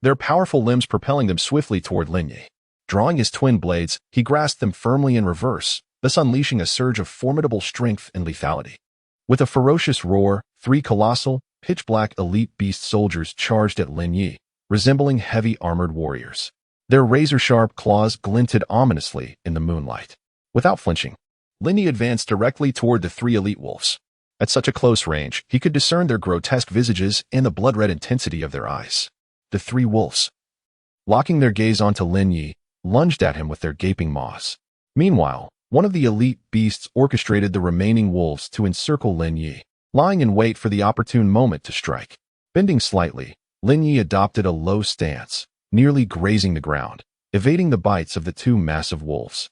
their powerful limbs propelling them swiftly toward Lin Ye. Drawing his twin blades, he grasped them firmly in reverse, thus unleashing a surge of formidable strength and lethality. With a ferocious roar, 3 colossal, pitch-black elite beast soldiers charged at Lin Ye, resembling heavy armored warriors. Their razor-sharp claws glinted ominously in the moonlight. Without flinching, Lin Ye advanced directly toward the 3 elite wolves. At such a close range, he could discern their grotesque visages and the blood-red intensity of their eyes. The 3 wolves, locking their gaze onto Lin Ye, lunged at him with their gaping maws. Meanwhile, one of the elite beasts orchestrated the remaining wolves to encircle Lin Ye, lying in wait for the opportune moment to strike. Bending slightly, Lin Ye adopted a low stance, nearly grazing the ground, evading the bites of the 2 massive wolves.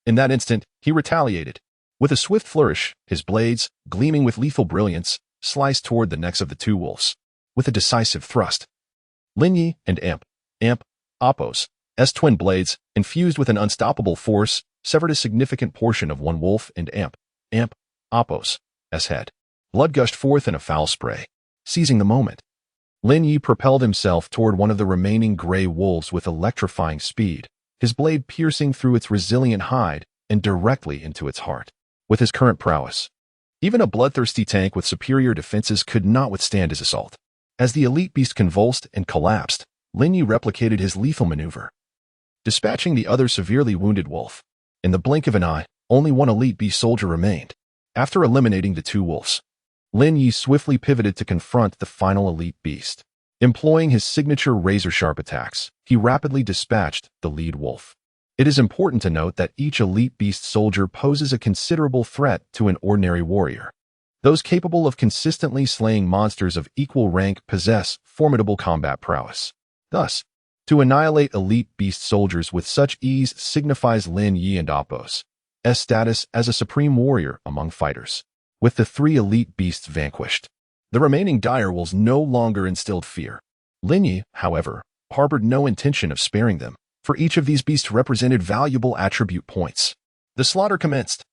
In that instant, he retaliated. With a swift flourish, his blades, gleaming with lethal brilliance, sliced toward the necks of the 2 wolves. With a decisive thrust, Lin Ye and Appo's twin blades, infused with an unstoppable force, severed a significant portion of one wolf and Appo's head. Blood gushed forth in a foul spray. Seizing the moment, Lin Ye propelled himself toward one of the remaining gray wolves with electrifying speed, his blade piercing through its resilient hide and directly into its heart. With his current prowess, even a bloodthirsty tank with superior defenses could not withstand his assault. As the elite beast convulsed and collapsed, Lin Ye replicated his lethal maneuver, dispatching the other severely wounded wolf. In the blink of an eye, only one elite beast soldier remained. After eliminating the 2 wolves, Lin Ye swiftly pivoted to confront the final elite beast. Employing his signature razor-sharp attacks, he rapidly dispatched the lead wolf. It is important to note that each elite beast soldier poses a considerable threat to an ordinary warrior. Those capable of consistently slaying monsters of equal rank possess formidable combat prowess. Thus, to annihilate elite beast soldiers with such ease signifies Lin Ye and Appo's status as a supreme warrior among fighters. With the 3 elite beasts vanquished, the remaining direwolves no longer instilled fear. Lin Ye, however, harbored no intention of sparing them, for each of these beasts represented valuable attribute points. The slaughter commenced.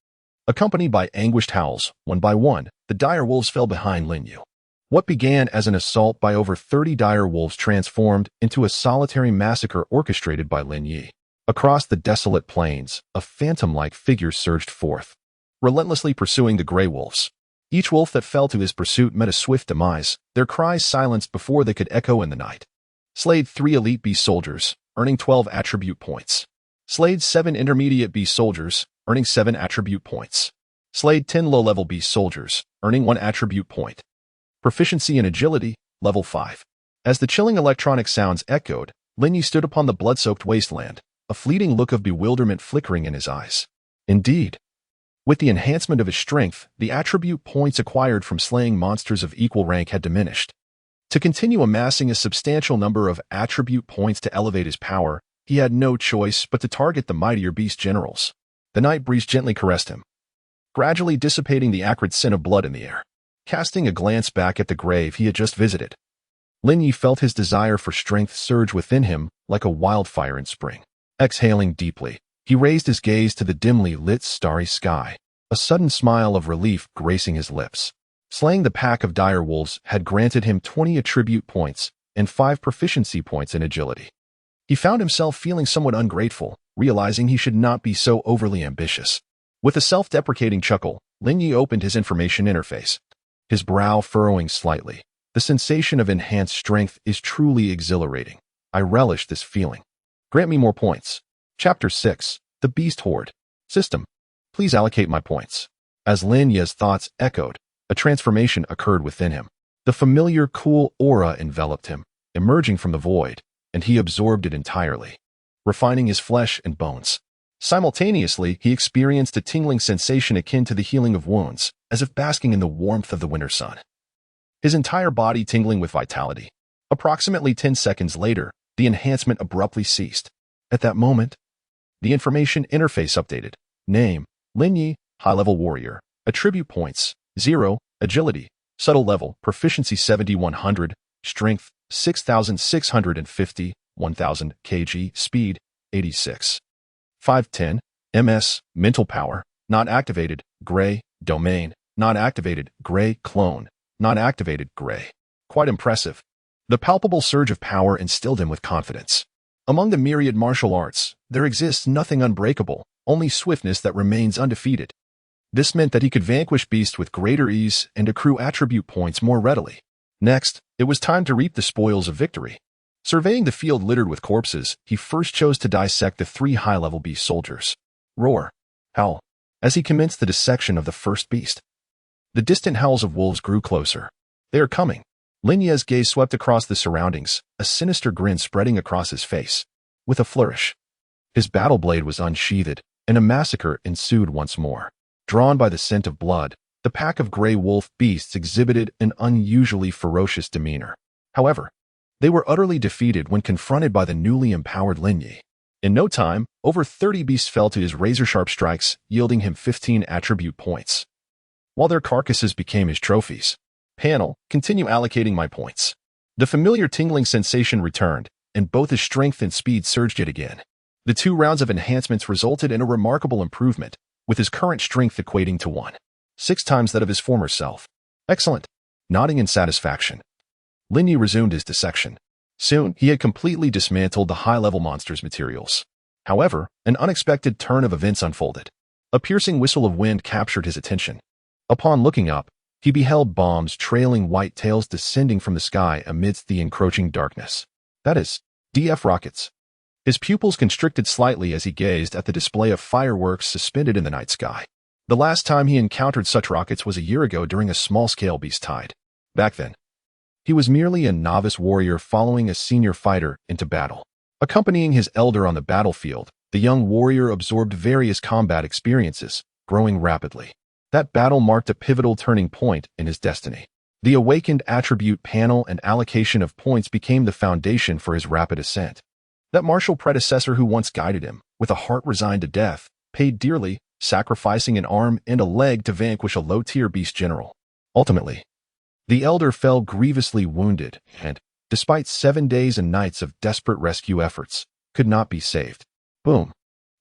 Accompanied by anguished howls, one by one, the direwolves fell behind Lin Ye. What began as an assault by over 30 direwolves transformed into a solitary massacre orchestrated by Lin Ye. Across the desolate plains, a phantom-like figure surged forth, relentlessly pursuing the gray wolves. Each wolf that fell to his pursuit met a swift demise, their cries silenced before they could echo in the night. Slayed 3 elite beast soldiers, earning 12 attribute points. Slayed 7 intermediate beast soldiers, earning 7 attribute points. Slayed 10 low-level beast soldiers, earning 1 attribute point. Proficiency in agility, level 5. As the chilling electronic sounds echoed, Lin Ye stood upon the blood-soaked wasteland, a fleeting look of bewilderment flickering in his eyes. Indeed, with the enhancement of his strength, the attribute points acquired from slaying monsters of equal rank had diminished. To continue amassing a substantial number of attribute points to elevate his power, he had no choice but to target the mightier beast generals. The night breeze gently caressed him, gradually dissipating the acrid scent of blood in the air. Casting a glance back at the grave he had just visited, Lin Ye felt his desire for strength surge within him like a wildfire in spring. Exhaling deeply, he raised his gaze to the dimly lit starry sky, a sudden smile of relief gracing his lips. Slaying the pack of direwolves had granted him 20 attribute points and 5 proficiency points in agility. He found himself feeling somewhat ungrateful, realizing he should not be so overly ambitious. With a self-deprecating chuckle, Lin Ye opened his information interface, his brow furrowing slightly. The sensation of enhanced strength is truly exhilarating. I relish this feeling. Grant me more points. Chapter 6. The Beast Horde. System. Please allocate my points. As Lin Ye's thoughts echoed, a transformation occurred within him. The familiar cool aura enveloped him, emerging from the void, and he absorbed it entirely, refining his flesh and bones. Simultaneously, he experienced a tingling sensation akin to the healing of wounds, as if basking in the warmth of the winter sun. His entire body tingling with vitality. Approximately 10 seconds later, the enhancement abruptly ceased. At that moment, the information interface updated. Name, Lin Ye, high-level warrior. Attribute points, 0, agility, Subtle level, proficiency 7100, strength 6650, 1000 kg, speed 86. 510, ms, mental power, not activated, gray, domain, not activated, gray, clone, not activated, gray. Quite impressive. The palpable surge of power instilled him with confidence. Among the myriad martial arts, there exists nothing unbreakable, only swiftness that remains undefeated. This meant that he could vanquish beasts with greater ease and accrue attribute points more readily. Next, it was time to reap the spoils of victory. Surveying the field littered with corpses, he first chose to dissect the 3 high-level beast soldiers. Roar, howl, as he commenced the dissection of the first beast. The distant howls of wolves grew closer. They are coming. Lin Ye's gaze swept across the surroundings, a sinister grin spreading across his face. With a flourish, his battle blade was unsheathed, and a massacre ensued once more. Drawn by the scent of blood, the pack of gray wolf beasts exhibited an unusually ferocious demeanor. However, they were utterly defeated when confronted by the newly empowered Lin Ye. In no time, over 30 beasts fell to his razor-sharp strikes, yielding him 15 attribute points. While their carcasses became his trophies. Panel, continue allocating my points. The familiar tingling sensation returned, and both his strength and speed surged yet again. The 2 rounds of enhancements resulted in a remarkable improvement, with his current strength equating to 1.6 times that of his former self. Excellent. Nodding in satisfaction, Lin Ye resumed his dissection. Soon, he had completely dismantled the high-level monster's materials. However, an unexpected turn of events unfolded. A piercing whistle of wind captured his attention. Upon looking up, he beheld bombs trailing white tails descending from the sky amidst the encroaching darkness. That is, DF rockets. His pupils constricted slightly as he gazed at the display of fireworks suspended in the night sky. The last time he encountered such rockets was a year ago during a small-scale beast tide. Back then, he was merely a novice warrior following a senior fighter into battle. Accompanying his elder on the battlefield, the young warrior absorbed various combat experiences, growing rapidly. That battle marked a pivotal turning point in his destiny. The awakened attribute panel and allocation of points became the foundation for his rapid ascent. That martial predecessor who once guided him, with a heart resigned to death, paid dearly, sacrificing an arm and a leg to vanquish a low-tier beast general. Ultimately, the elder fell grievously wounded and, despite 7 days and nights of desperate rescue efforts, could not be saved. Boom.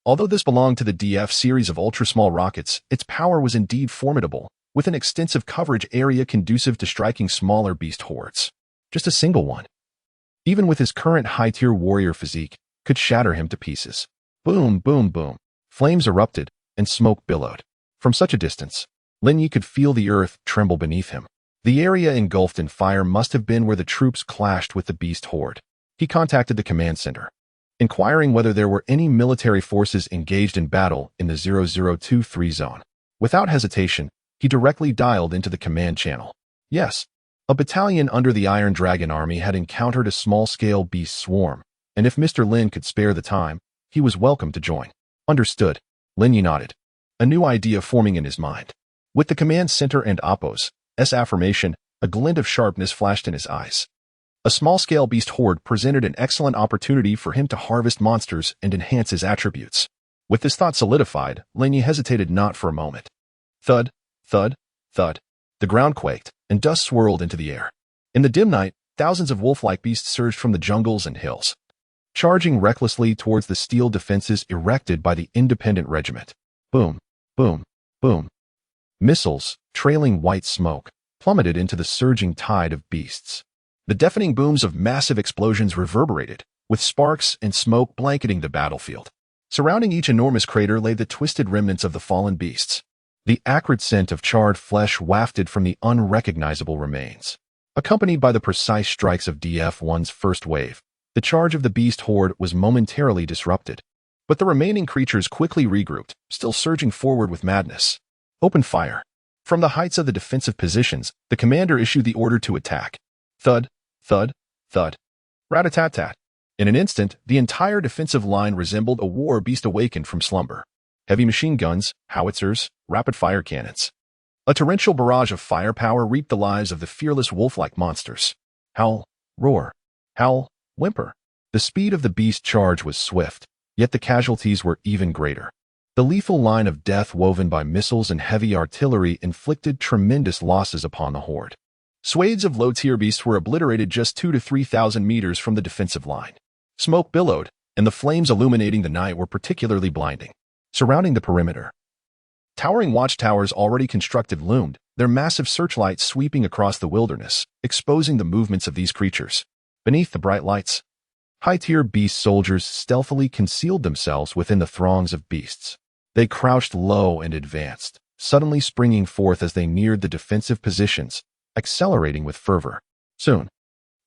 Although this belonged to the DF series of ultra-small rockets, its power was indeed formidable, with an extensive coverage area conducive to striking smaller beast hordes. Just a single one, even with his current high-tier warrior physique, could shatter him to pieces. Boom, boom, boom. Flames erupted, and smoke billowed. From such a distance, Lin Ye could feel the earth tremble beneath him. The area engulfed in fire must have been where the troops clashed with the beast horde. He contacted the command center, inquiring whether there were any military forces engaged in battle in the 0023 zone. Without hesitation, he directly dialed into the command channel. Yes, a battalion under the Iron Dragon Army had encountered a small-scale beast swarm, and if Mr. Lin could spare the time, he was welcome to join. Understood. Lin Ye nodded, a new idea forming in his mind. With the command center and Oppo's affirmation, a glint of sharpness flashed in his eyes. A small-scale beast horde presented an excellent opportunity for him to harvest monsters and enhance his attributes. With this thought solidified, Lin Ye hesitated not for a moment. Thud, thud, thud. The ground quaked, and dust swirled into the air. In the dim night, thousands of wolf-like beasts surged from the jungles and hills, charging recklessly towards the steel defenses erected by the independent regiment. Boom, boom, boom. Missiles, trailing white smoke, plummeted into the surging tide of beasts. The deafening booms of massive explosions reverberated, with sparks and smoke blanketing the battlefield. Surrounding each enormous crater lay the twisted remnants of the fallen beasts. The acrid scent of charred flesh wafted from the unrecognizable remains. Accompanied by the precise strikes of DF-1's first wave, the charge of the beast horde was momentarily disrupted. But the remaining creatures quickly regrouped, still surging forward with madness. Open fire. From the heights of the defensive positions, the commander issued the order to attack. Thud, thud, thud. Rat-a-tat-tat. In an instant, the entire defensive line resembled a war beast awakened from slumber. Heavy machine guns, howitzers, rapid-fire cannons. A torrential barrage of firepower reaped the lives of the fearless wolf-like monsters. Howl, roar, howl, whimper. The speed of the beast charge was swift, yet the casualties were even greater. The lethal line of death woven by missiles and heavy artillery inflicted tremendous losses upon the horde. Swathes of low-tier beasts were obliterated just 2 to 3,000 meters from the defensive line. Smoke billowed, and the flames illuminating the night were particularly blinding. Surrounding the perimeter, towering watchtowers already constructed loomed, their massive searchlights sweeping across the wilderness, exposing the movements of these creatures. Beneath the bright lights, high-tier beast soldiers stealthily concealed themselves within the throngs of beasts. They crouched low and advanced, suddenly springing forth as they neared the defensive positions, accelerating with fervor. Soon,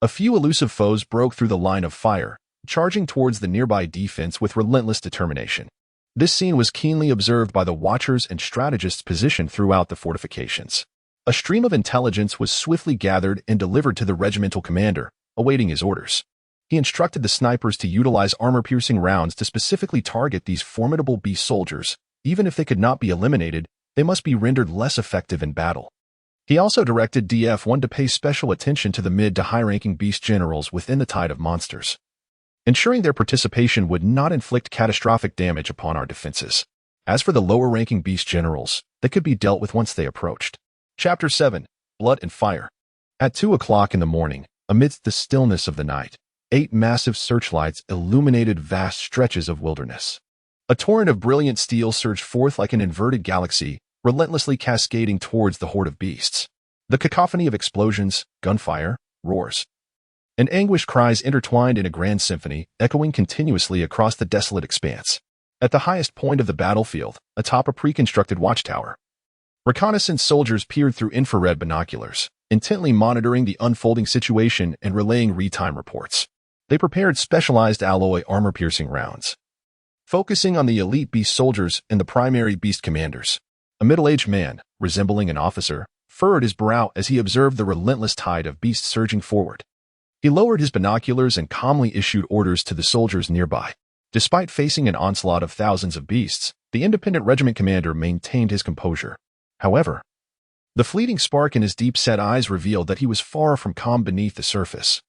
a few elusive foes broke through the line of fire, charging towards the nearby defense with relentless determination. This scene was keenly observed by the watchers and strategists positioned throughout the fortifications. A stream of intelligence was swiftly gathered and delivered to the regimental commander, awaiting his orders. He instructed the snipers to utilize armor-piercing rounds to specifically target these formidable beast soldiers. Even if they could not be eliminated, they must be rendered less effective in battle. He also directed DF-1 to pay special attention to the mid to high-ranking beast generals within the tide of monsters, ensuring their participation would not inflict catastrophic damage upon our defenses. As for the lower-ranking beast generals, they could be dealt with once they approached. Chapter 7. Blood and Fire. At 2 o'clock in the morning, amidst the stillness of the night, 8 massive searchlights illuminated vast stretches of wilderness. A torrent of brilliant steel surged forth like an inverted galaxy, relentlessly cascading towards the horde of beasts. The cacophony of explosions, gunfire, roars, and anguished cries intertwined in a grand symphony, echoing continuously across the desolate expanse. At the highest point of the battlefield, atop a pre-constructed watchtower, reconnaissance soldiers peered through infrared binoculars, intently monitoring the unfolding situation and relaying real-time reports. They prepared specialized alloy armor-piercing rounds, focusing on the elite beast soldiers and the primary beast commanders. A middle-aged man, resembling an officer, furrowed his brow as he observed the relentless tide of beasts surging forward. He lowered his binoculars and calmly issued orders to the soldiers nearby. Despite facing an onslaught of thousands of beasts, the independent regiment commander maintained his composure. However, the fleeting spark in his deep-set eyes revealed that he was far from calm beneath the surface.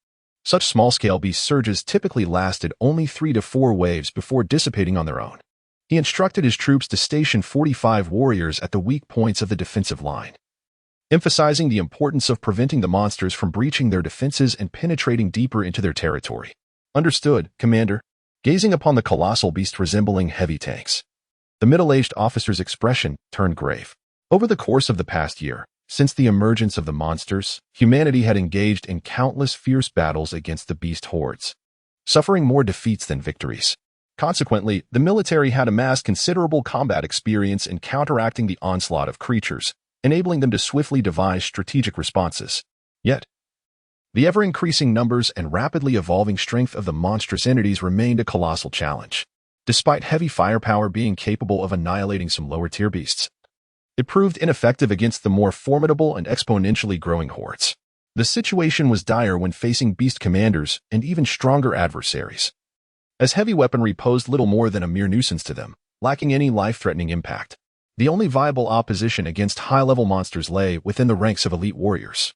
Such small-scale beast surges typically lasted only 3 to 4 waves before dissipating on their own. He instructed his troops to station 45 warriors at the weak points of the defensive line, emphasizing the importance of preventing the monsters from breaching their defenses and penetrating deeper into their territory. Understood, Commander. Gazing upon the colossal beast resembling heavy tanks, the middle-aged officer's expression turned grave. Over the course of the past year, since the emergence of the monsters, humanity had engaged in countless fierce battles against the beast hordes, suffering more defeats than victories. Consequently, the military had amassed considerable combat experience in counteracting the onslaught of creatures, enabling them to swiftly devise strategic responses. Yet, the ever-increasing numbers and rapidly evolving strength of the monstrous entities remained a colossal challenge. Despite heavy firepower being capable of annihilating some lower-tier beasts, it proved ineffective against the more formidable and exponentially growing hordes. The situation was dire when facing beast commanders and even stronger adversaries, as heavy weaponry posed little more than a mere nuisance to them, lacking any life-threatening impact. The only viable opposition against high-level monsters lay within the ranks of elite warriors.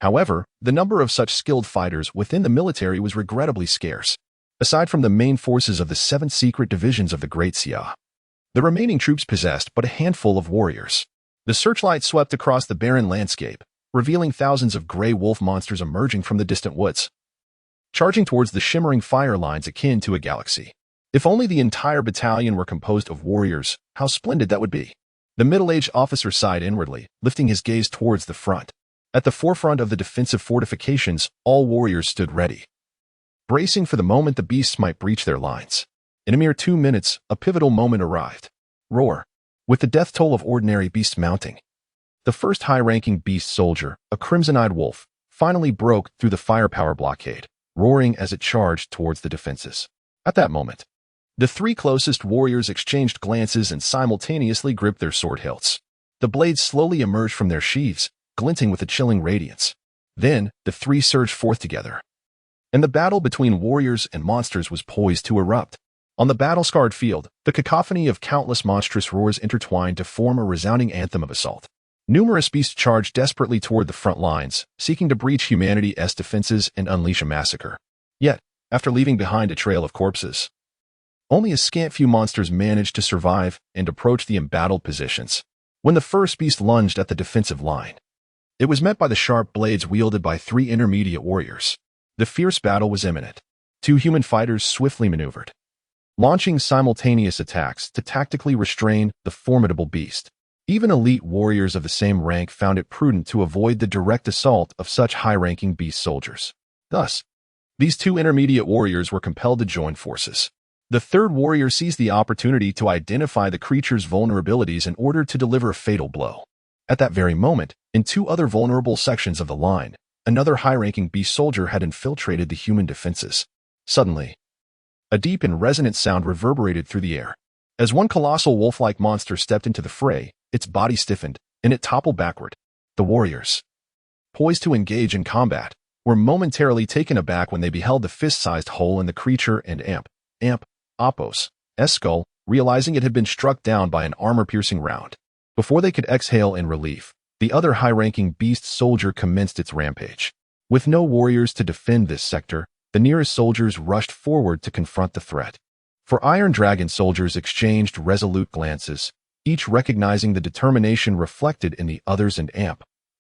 However, the number of such skilled fighters within the military was regrettably scarce. Aside from the main forces of the 7 secret divisions of the Great Xia, the remaining troops possessed but a handful of warriors. The searchlight swept across the barren landscape, revealing thousands of gray wolf monsters emerging from the distant woods, charging towards the shimmering fire lines akin to a galaxy. If only the entire battalion were composed of warriors, how splendid that would be. The middle-aged officer sighed inwardly, lifting his gaze towards the front. At the forefront of the defensive fortifications, all warriors stood ready, bracing for the moment the beasts might breach their lines. In a mere 2 minutes, a pivotal moment arrived. Roar. With the death toll of ordinary beasts mounting, the first high-ranking beast soldier, a crimson-eyed wolf, finally broke through the firepower blockade, roaring as it charged towards the defenses. At that moment, the 3 closest warriors exchanged glances and simultaneously gripped their sword hilts. The blades slowly emerged from their sheaths, glinting with a chilling radiance. Then, the 3 surged forth together, and the battle between warriors and monsters was poised to erupt. On the battle-scarred field, the cacophony of countless monstrous roars intertwined to form a resounding anthem of assault. Numerous beasts charged desperately toward the front lines, seeking to breach humanity's defenses and unleash a massacre. Yet, after leaving behind a trail of corpses, only a scant few monsters managed to survive and approach the embattled positions. When the first beast lunged at the defensive line, It was met by the sharp blades wielded by three intermediate warriors. The fierce battle was imminent. Two human fighters swiftly maneuvered, launching simultaneous attacks to tactically restrain the formidable beast. Even elite warriors of the same rank found it prudent to avoid the direct assault of such high-ranking beast soldiers. Thus, these two intermediate warriors were compelled to join forces. The third warrior seized the opportunity to identify the creature's vulnerabilities in order to deliver a fatal blow. At that very moment, in two other vulnerable sections of the line, another high-ranking beast soldier had infiltrated the human defenses. Suddenly, a deep and resonant sound reverberated through the air. As one colossal wolf-like monster stepped into the fray, its body stiffened, and it toppled backward. The warriors, poised to engage in combat, were momentarily taken aback when they beheld the fist-sized hole in the creature and Appos' skull, realizing it had been struck down by an armor-piercing round. Before they could exhale in relief, the other high-ranking beast soldier commenced its rampage. With no warriors to defend this sector, the nearest soldiers rushed forward to confront the threat. For Iron Dragon soldiers exchanged resolute glances, each recognizing the determination reflected in the others and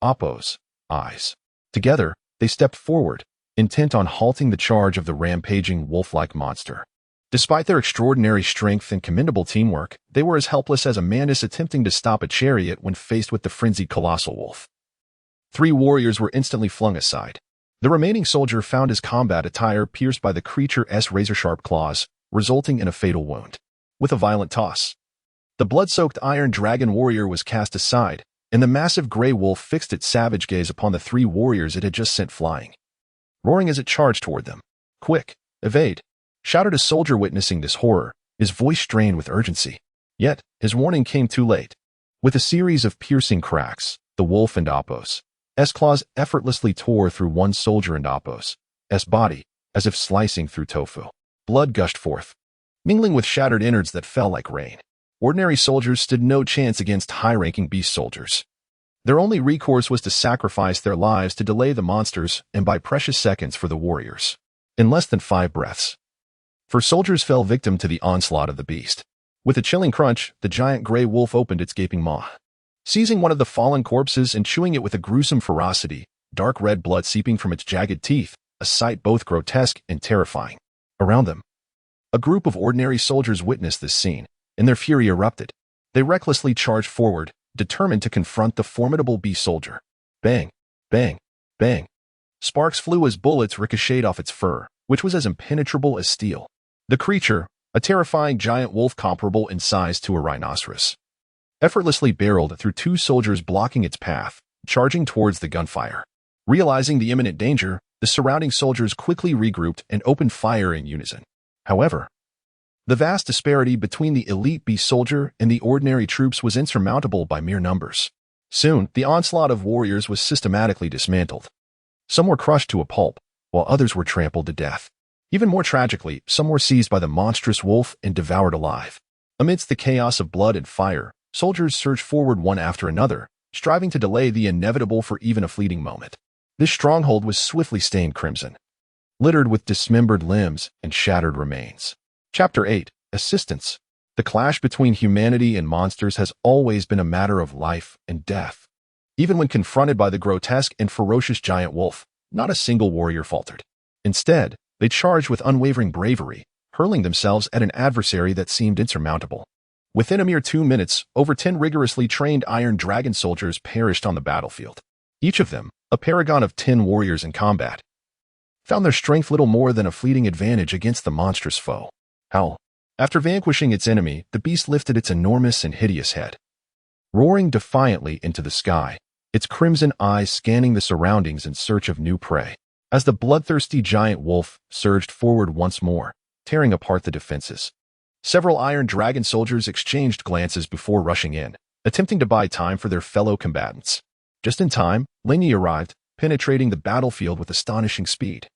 Appos' eyes. Together, they stepped forward, intent on halting the charge of the rampaging wolf-like monster. Despite their extraordinary strength and commendable teamwork, they were as helpless as a mantis attempting to stop a chariot when faced with the frenzied colossal wolf. Three warriors were instantly flung aside. The remaining soldier found his combat attire pierced by the creature's razor-sharp claws, resulting in a fatal wound. With a violent toss, the blood-soaked Iron Dragon warrior was cast aside, and the massive gray wolf fixed its savage gaze upon the three warriors it had just sent flying, roaring as it charged toward them. "Quick, evade!" shouted a soldier witnessing this horror, his voice strained with urgency. Yet, his warning came too late. With a series of piercing cracks, the wolf and Appos' claws effortlessly tore through one soldier and Appos' body, as if slicing through tofu. Blood gushed forth, mingling with shattered innards that fell like rain. Ordinary soldiers stood no chance against high-ranking beast soldiers. Their only recourse was to sacrifice their lives to delay the monsters and buy precious seconds for the warriors. In less than 5 breaths, four soldiers fell victim to the onslaught of the beast. With a chilling crunch, the giant gray wolf opened its gaping maw, seizing one of the fallen corpses and chewing it with a gruesome ferocity, dark red blood seeping from its jagged teeth, a sight both grotesque and terrifying. Around them, a group of ordinary soldiers witnessed this scene, and their fury erupted. They recklessly charged forward, determined to confront the formidable beast soldier. Bang, bang, bang. Sparks flew as bullets ricocheted off its fur, which was as impenetrable as steel. The creature, a terrifying giant wolf comparable in size to a rhinoceros, effortlessly barreled through two soldiers blocking its path, charging towards the gunfire. Realizing the imminent danger, the surrounding soldiers quickly regrouped and opened fire in unison. However, the vast disparity between the elite beast soldier and the ordinary troops was insurmountable by mere numbers. Soon, the onslaught of warriors was systematically dismantled. Some were crushed to a pulp, while others were trampled to death. Even more tragically, some were seized by the monstrous wolf and devoured alive. Amidst the chaos of blood and fire, soldiers surged forward one after another, striving to delay the inevitable for even a fleeting moment. This stronghold was swiftly stained crimson, littered with dismembered limbs and shattered remains. Chapter 8. Assistance. The clash between humanity and monsters has always been a matter of life and death. Even when confronted by the grotesque and ferocious giant wolf, not a single warrior faltered. Instead, they charged with unwavering bravery, hurling themselves at an adversary that seemed insurmountable. Within a mere 2 minutes, over 10 rigorously trained Iron Dragon soldiers perished on the battlefield. Each of them, a paragon of 10 warriors in combat, found their strength little more than a fleeting advantage against the monstrous foe. Howl. After vanquishing its enemy, the beast lifted its enormous and hideous head, roaring defiantly into the sky, its crimson eyes scanning the surroundings in search of new prey. As the bloodthirsty giant wolf surged forward once more, tearing apart the defenses, several Iron Dragon soldiers exchanged glances before rushing in, attempting to buy time for their fellow combatants. Just in time, Lin Ye arrived, penetrating the battlefield with astonishing speed,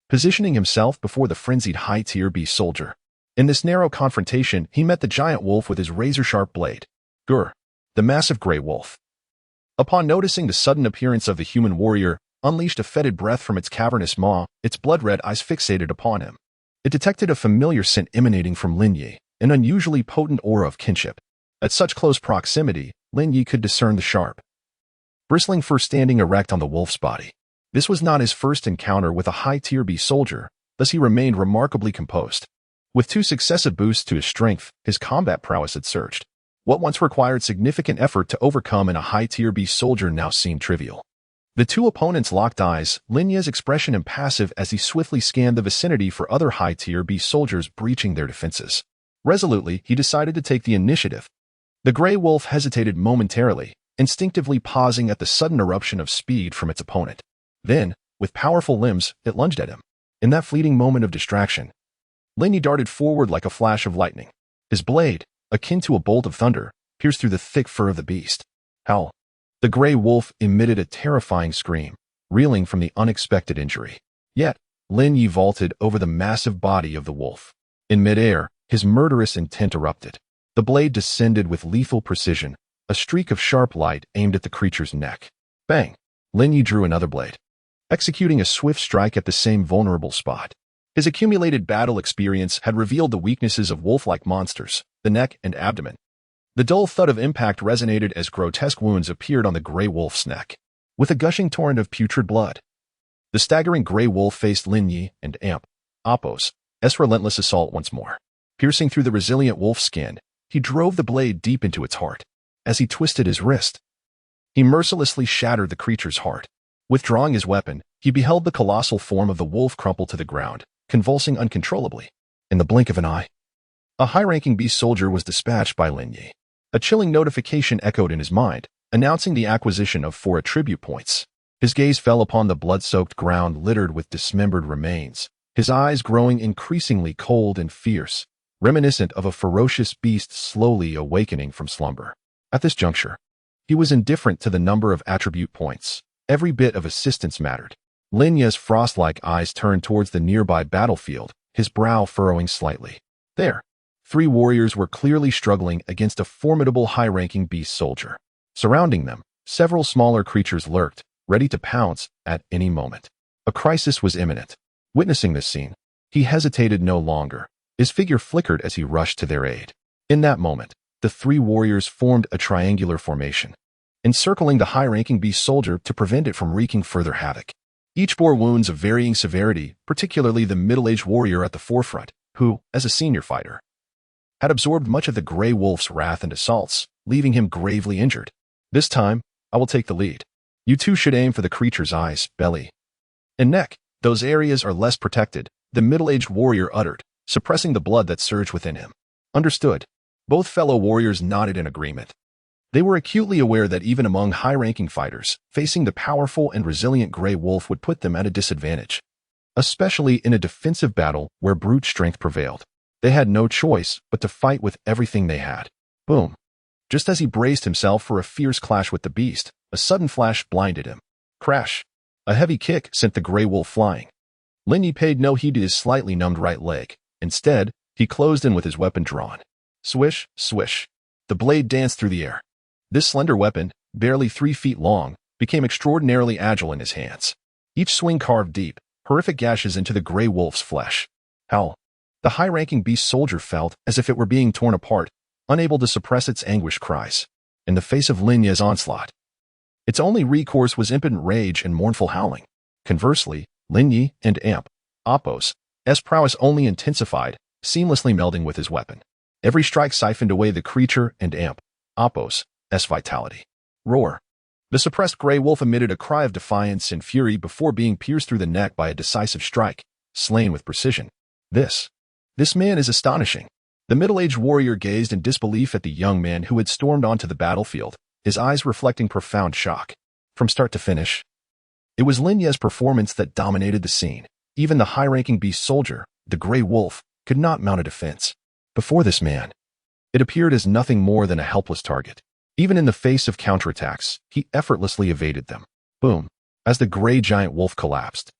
positioning himself before the frenzied high-tier beast soldier. In this narrow confrontation, he met the giant wolf with his razor-sharp blade. Gur, the massive gray wolf, upon noticing the sudden appearance of the human warrior, unleashed a fetid breath from its cavernous maw, its blood-red eyes fixated upon him. It detected a familiar scent emanating from Lin Ye, an unusually potent aura of kinship. At such close proximity, Lin Ye could discern the sharp, bristling fur standing erect on the wolf's body. This was not his first encounter with a high-tier beast soldier, thus he remained remarkably composed. With 2 successive boosts to his strength, his combat prowess had surged. What once required significant effort to overcome in a high-tier beast soldier now seemed trivial. The 2 opponents locked eyes, Lin Ye's expression impassive as he swiftly scanned the vicinity for other high-tier beast soldiers breaching their defenses. Resolutely, he decided to take the initiative. The gray wolf hesitated momentarily, instinctively pausing at the sudden eruption of speed from its opponent. Then, with powerful limbs, it lunged at him. In that fleeting moment of distraction, Lin Ye darted forward like a flash of lightning. His blade, akin to a bolt of thunder, pierced through the thick fur of the beast. Howl! The gray wolf emitted a terrifying scream, reeling from the unexpected injury. Yet, Lin Ye vaulted over the massive body of the wolf. In midair, his murderous intent erupted. The blade descended with lethal precision, a streak of sharp light aimed at the creature's neck. Bang! Lin Ye drew another blade, executing a swift strike at the same vulnerable spot. His accumulated battle experience had revealed the weaknesses of wolf-like monsters, the neck and abdomen. The dull thud of impact resonated as grotesque wounds appeared on the gray wolf's neck, with a gushing torrent of putrid blood. The staggering gray wolf faced Lin Ye and Appos' relentless assault once more. Piercing through the resilient wolf's skin, he drove the blade deep into its heart. As he twisted his wrist, he mercilessly shattered the creature's heart. Withdrawing his weapon, he beheld the colossal form of the wolf crumple to the ground, convulsing uncontrollably. In the blink of an eye, a high-ranking beast soldier was dispatched by Lin Ye. A chilling notification echoed in his mind, announcing the acquisition of 4 attribute points. His gaze fell upon the blood-soaked ground littered with dismembered remains, his eyes growing increasingly cold and fierce, reminiscent of a ferocious beast slowly awakening from slumber. At this juncture, he was indifferent to the number of attribute points. Every bit of assistance mattered. Lin Ye's frost-like eyes turned towards the nearby battlefield, his brow furrowing slightly. There, 3 warriors were clearly struggling against a formidable high-ranking beast soldier. Surrounding them, several smaller creatures lurked, ready to pounce at any moment. A crisis was imminent. Witnessing this scene, he hesitated no longer. His figure flickered as he rushed to their aid. In that moment, the 3 warriors formed a triangular formation, encircling the high-ranking beast soldier to prevent it from wreaking further havoc. Each bore wounds of varying severity, particularly the middle-aged warrior at the forefront, who, as a senior fighter, had absorbed much of the gray wolf's wrath and assaults, leaving him gravely injured. This time, I will take the lead. You 2 should aim for the creature's eyes, belly, and neck. Those areas are less protected, the middle-aged warrior uttered, suppressing the blood that surged within him. Understood. Both fellow warriors nodded in agreement. They were acutely aware that even among high-ranking fighters, facing the powerful and resilient gray wolf would put them at a disadvantage, especially in a defensive battle where brute strength prevailed. They had no choice but to fight with everything they had. Boom. Just as he braced himself for a fierce clash with the beast, a sudden flash blinded him. Crash. A heavy kick sent the gray wolf flying. Lin Ye paid no heed to his slightly numbed right leg. Instead, he closed in with his weapon drawn. Swish, swish. The blade danced through the air. This slender weapon, barely 3 feet long, became extraordinarily agile in his hands. Each swing carved deep, horrific gashes into the gray wolf's flesh. Howl. The high-ranking beast soldier felt as if it were being torn apart, unable to suppress its anguished cries. In the face of Lin Ye's onslaught, its only recourse was impotent rage and mournful howling. Conversely, Lin Ye and Appos' prowess only intensified, seamlessly melding with his weapon. Every strike siphoned away the creature and Appos' vitality. Roar. The suppressed gray wolf emitted a cry of defiance and fury before being pierced through the neck by a decisive strike, slain with precision. This man is astonishing. The middle-aged warrior gazed in disbelief at the young man who had stormed onto the battlefield, his eyes reflecting profound shock. From start to finish, it was Lin Ye's performance that dominated the scene. Even the high-ranking beast soldier, the gray wolf, could not mount a defense. Before this man, it appeared as nothing more than a helpless target. Even in the face of counterattacks, he effortlessly evaded them. Boom. As the gray giant wolf collapsed,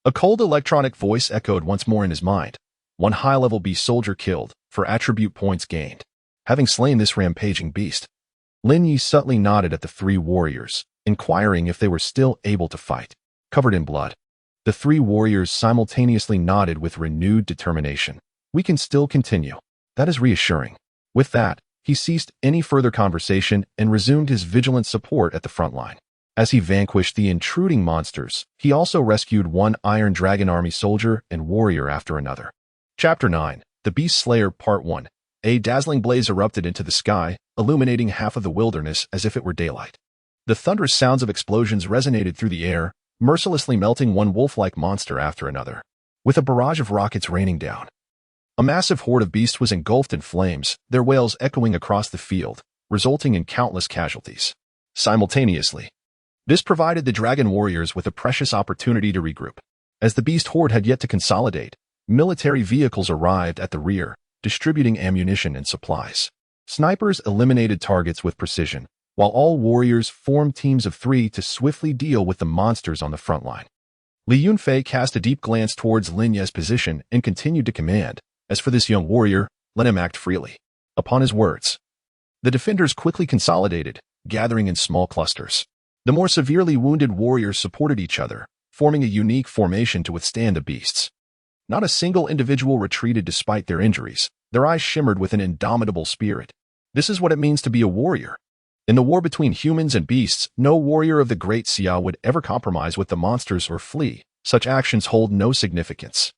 a cold electronic voice echoed once more in his mind. 1 high-level beast soldier killed, for attribute points gained. Having slain this rampaging beast, Lin Ye subtly nodded at the 3 warriors, inquiring if they were still able to fight. Covered in blood, the 3 warriors simultaneously nodded with renewed determination. We can still continue. That is reassuring. With that, he ceased any further conversation and resumed his vigilant support at the front line. As he vanquished the intruding monsters, he also rescued one Iron Dragon Army soldier and warrior after another. Chapter 9. The Beast Slayer Part 1. A dazzling blaze erupted into the sky, illuminating half of the wilderness as if it were daylight. The thunderous sounds of explosions resonated through the air, mercilessly melting one wolf-like monster after another, with a barrage of rockets raining down. A massive horde of beasts was engulfed in flames, their wails echoing across the field, resulting in countless casualties. Simultaneously, this provided the dragon warriors with a precious opportunity to regroup. As the beast horde had yet to consolidate, military vehicles arrived at the rear, distributing ammunition and supplies. Snipers eliminated targets with precision, while all warriors formed teams of 3 to swiftly deal with the monsters on the front line. Li Yunfei cast a deep glance towards Lin Ye's position and continued to command. As for this young warrior, let him act freely. Upon his words, the defenders quickly consolidated, gathering in small clusters. The more severely wounded warriors supported each other, forming a unique formation to withstand the beasts. Not a single individual retreated despite their injuries. Their eyes shimmered with an indomitable spirit. This is what it means to be a warrior. In the war between humans and beasts, no warrior of the Great Xia would ever compromise with the monsters or flee. Such actions hold no significance.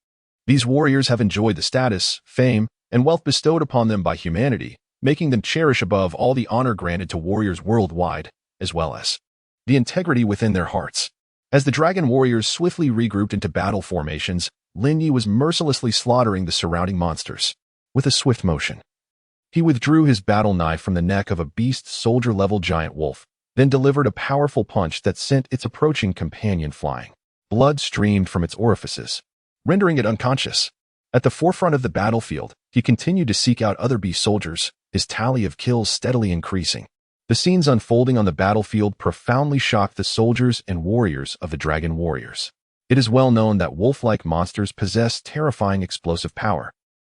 These warriors have enjoyed the status, fame, and wealth bestowed upon them by humanity, making them cherish above all the honor granted to warriors worldwide, as well as the integrity within their hearts. As the dragon warriors swiftly regrouped into battle formations, Lin Ye was mercilessly slaughtering the surrounding monsters. With a swift motion, he withdrew his battle knife from the neck of a beast soldier-level giant wolf, then delivered a powerful punch that sent its approaching companion flying. Blood streamed from its orifices, rendering it unconscious. At the forefront of the battlefield, he continued to seek out other beast soldiers, his tally of kills steadily increasing. The scenes unfolding on the battlefield profoundly shocked the soldiers and warriors of the Dragon Warriors. It is well known that wolf-like monsters possess terrifying explosive power,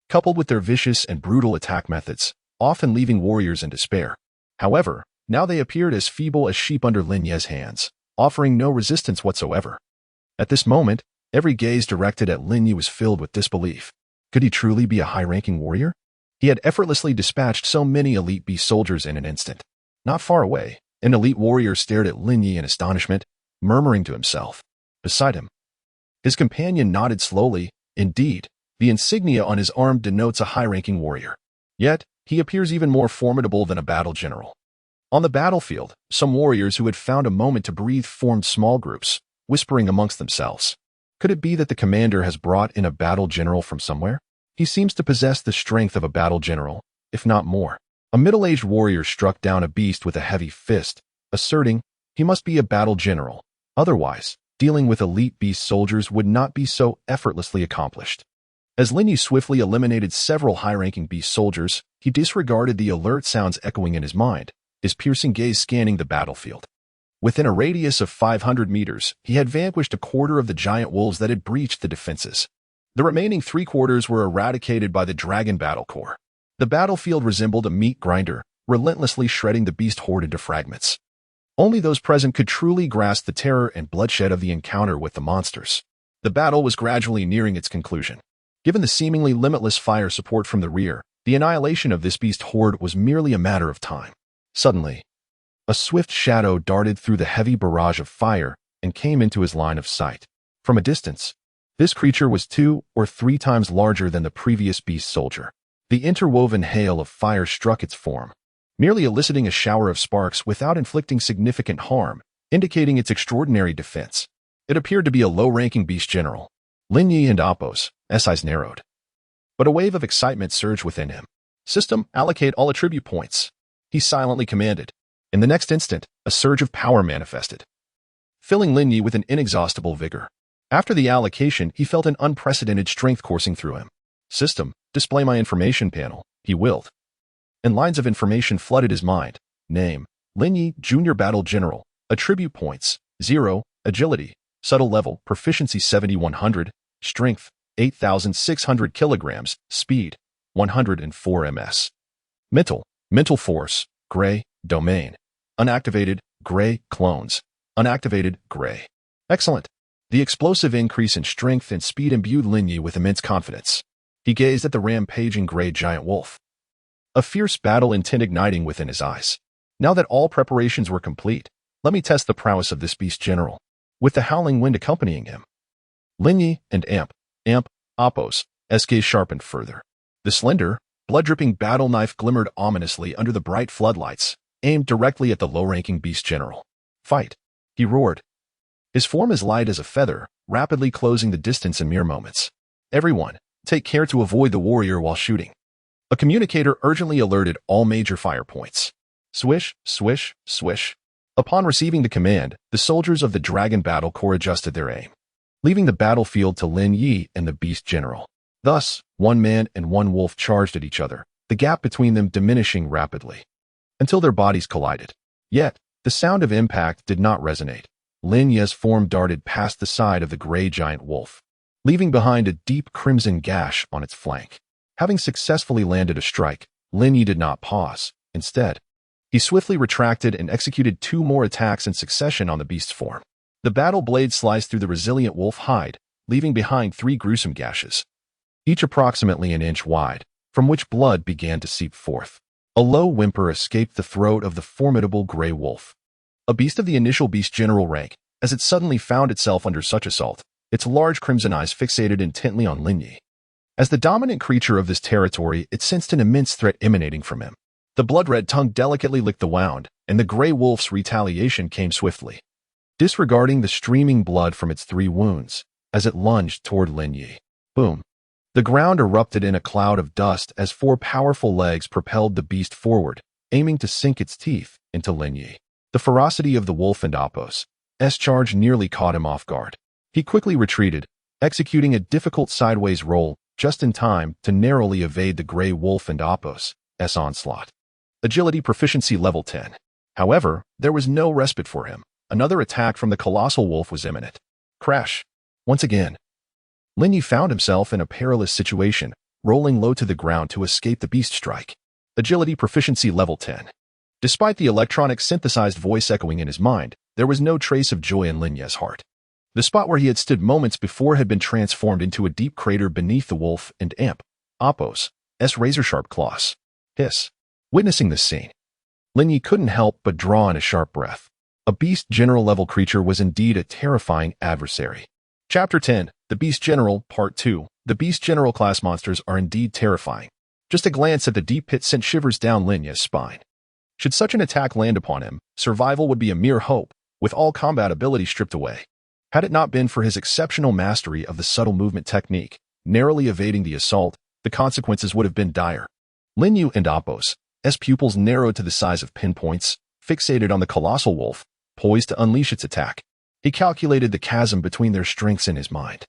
coupled with their vicious and brutal attack methods, often leaving warriors in despair. However, now they appeared as feeble as sheep under Lin Ye's hands, offering no resistance whatsoever. At this moment, every gaze directed at Lin Ye was filled with disbelief. Could he truly be a high-ranking warrior? He had effortlessly dispatched so many elite beast soldiers in an instant. Not far away, an elite warrior stared at Lin Ye in astonishment, murmuring to himself. Beside him, his companion nodded slowly. Indeed, the insignia on his arm denotes a high-ranking warrior. Yet, he appears even more formidable than a battle general. On the battlefield, some warriors who had found a moment to breathe formed small groups, whispering amongst themselves. Could it be that the commander has brought in a battle general from somewhere? He seems to possess the strength of a battle general, if not more. A middle-aged warrior struck down a beast with a heavy fist, asserting he must be a battle general. Otherwise, dealing with elite beast soldiers would not be so effortlessly accomplished. As Lin Ye swiftly eliminated several high-ranking beast soldiers, he disregarded the alert sounds echoing in his mind, his piercing gaze scanning the battlefield. Within a radius of 500 meters, he had vanquished a quarter of the giant wolves that had breached the defenses. The remaining 3/4 were eradicated by the Dragon Battle Corps. The battlefield resembled a meat grinder, relentlessly shredding the beast horde into fragments. Only those present could truly grasp the terror and bloodshed of the encounter with the monsters. The battle was gradually nearing its conclusion. Given the seemingly limitless fire support from the rear, the annihilation of this beast horde was merely a matter of time. Suddenly, a swift shadow darted through the heavy barrage of fire and came into his line of sight. From a distance, this creature was 2 or 3 times larger than the previous beast soldier. The interwoven hail of fire struck its form, merely eliciting a shower of sparks without inflicting significant harm, indicating its extraordinary defense. It appeared to be a low-ranking beast general. Lin Ye and Appo's eyes narrowed. But a wave of excitement surged within him. System, allocate all attribute points. He silently commanded. In the next instant, a surge of power manifested, filling Lin Ye with an inexhaustible vigor. After the allocation, he felt an unprecedented strength coursing through him. System, display my information panel, he willed. And lines of information flooded his mind. Name, Lin Ye, Junior Battle General. Attribute points, 0. Agility, subtle level, proficiency 7100. Strength, 8,600 kilograms. Speed, 104 ms. Mental force, gray, domain. Unactivated, gray, clones. Unactivated, gray. Excellent. The explosive increase in strength and speed imbued Lin Ye with immense confidence. He gazed at the rampaging gray giant wolf, a fierce battle intent igniting within his eyes. Now that all preparations were complete, Let me test the prowess of this beast general. With the howling wind accompanying him. Lin Ye and Amp, Oppos, gaze sharpened further. The slender, blood-dripping battle knife glimmered ominously under the bright floodlights, aimed directly at the low-ranking beast general. Fight! He roared. His form as light as a feather, rapidly closing the distance in mere moments. Everyone, take care to avoid the warrior while shooting. A communicator urgently alerted all major fire points. Swish, swish, swish. Upon receiving the command, the soldiers of the Dragon Battle Corps adjusted their aim, leaving the battlefield to Lin Ye and the beast general. Thus, one man and one wolf charged at each other, the gap between them diminishing rapidly, until their bodies collided. Yet, the sound of impact did not resonate. Lin Ye's form darted past the side of the gray giant wolf, leaving behind a deep crimson gash on its flank. Having successfully landed a strike, Lin Ye did not pause. Instead, he swiftly retracted and executed 2 more attacks in succession on the beast's form. The battle blade sliced through the resilient wolf hide, leaving behind 3 gruesome gashes, each approximately an inch wide, from which blood began to seep forth. A low whimper escaped the throat of the formidable gray wolf, a beast of the initial beast general rank. As it suddenly found itself under such assault, its large crimson eyes fixated intently on Lin Ye. As the dominant creature of this territory, it sensed an immense threat emanating from him. The blood-red tongue delicately licked the wound, and the gray wolf's retaliation came swiftly, disregarding the streaming blood from its 3 wounds, as it lunged toward Lin Ye. Boom! The ground erupted in a cloud of dust as 4 powerful legs propelled the beast forward, aiming to sink its teeth into Lin Ye. The ferocity of the wolf and Oppos' charge nearly caught him off guard. He quickly retreated, executing a difficult sideways roll just in time to narrowly evade the gray wolf and Oppos' onslaught. Agility proficiency level 10. However, there was no respite for him. Another attack from the colossal wolf was imminent. Crash! Once again, Lin Ye found himself in a perilous situation, rolling low to the ground to escape the beast strike. Agility proficiency level 10. Despite the electronic synthesized voice echoing in his mind, there was no trace of joy in Lin Ye's heart. The spot where he had stood moments before had been transformed into a deep crater beneath the wolf and Oppos' razor-sharp claws. Hiss. Witnessing this scene, Lin Ye couldn't help but draw in a sharp breath. A beast general-level creature was indeed a terrifying adversary. Chapter 10, The Beast General, Part 2. The Beast General class monsters are indeed terrifying. Just a glance at the deep pit sent shivers down Lin Ye's spine. Should such an attack land upon him, survival would be a mere hope, with all combat ability stripped away. Had it not been for his exceptional mastery of the subtle movement technique, narrowly evading the assault, the consequences would have been dire. Lin Ye and Oppos' pupils narrowed to the size of pinpoints, fixated on the colossal wolf, poised to unleash its attack. He calculated the chasm between their strengths in his mind.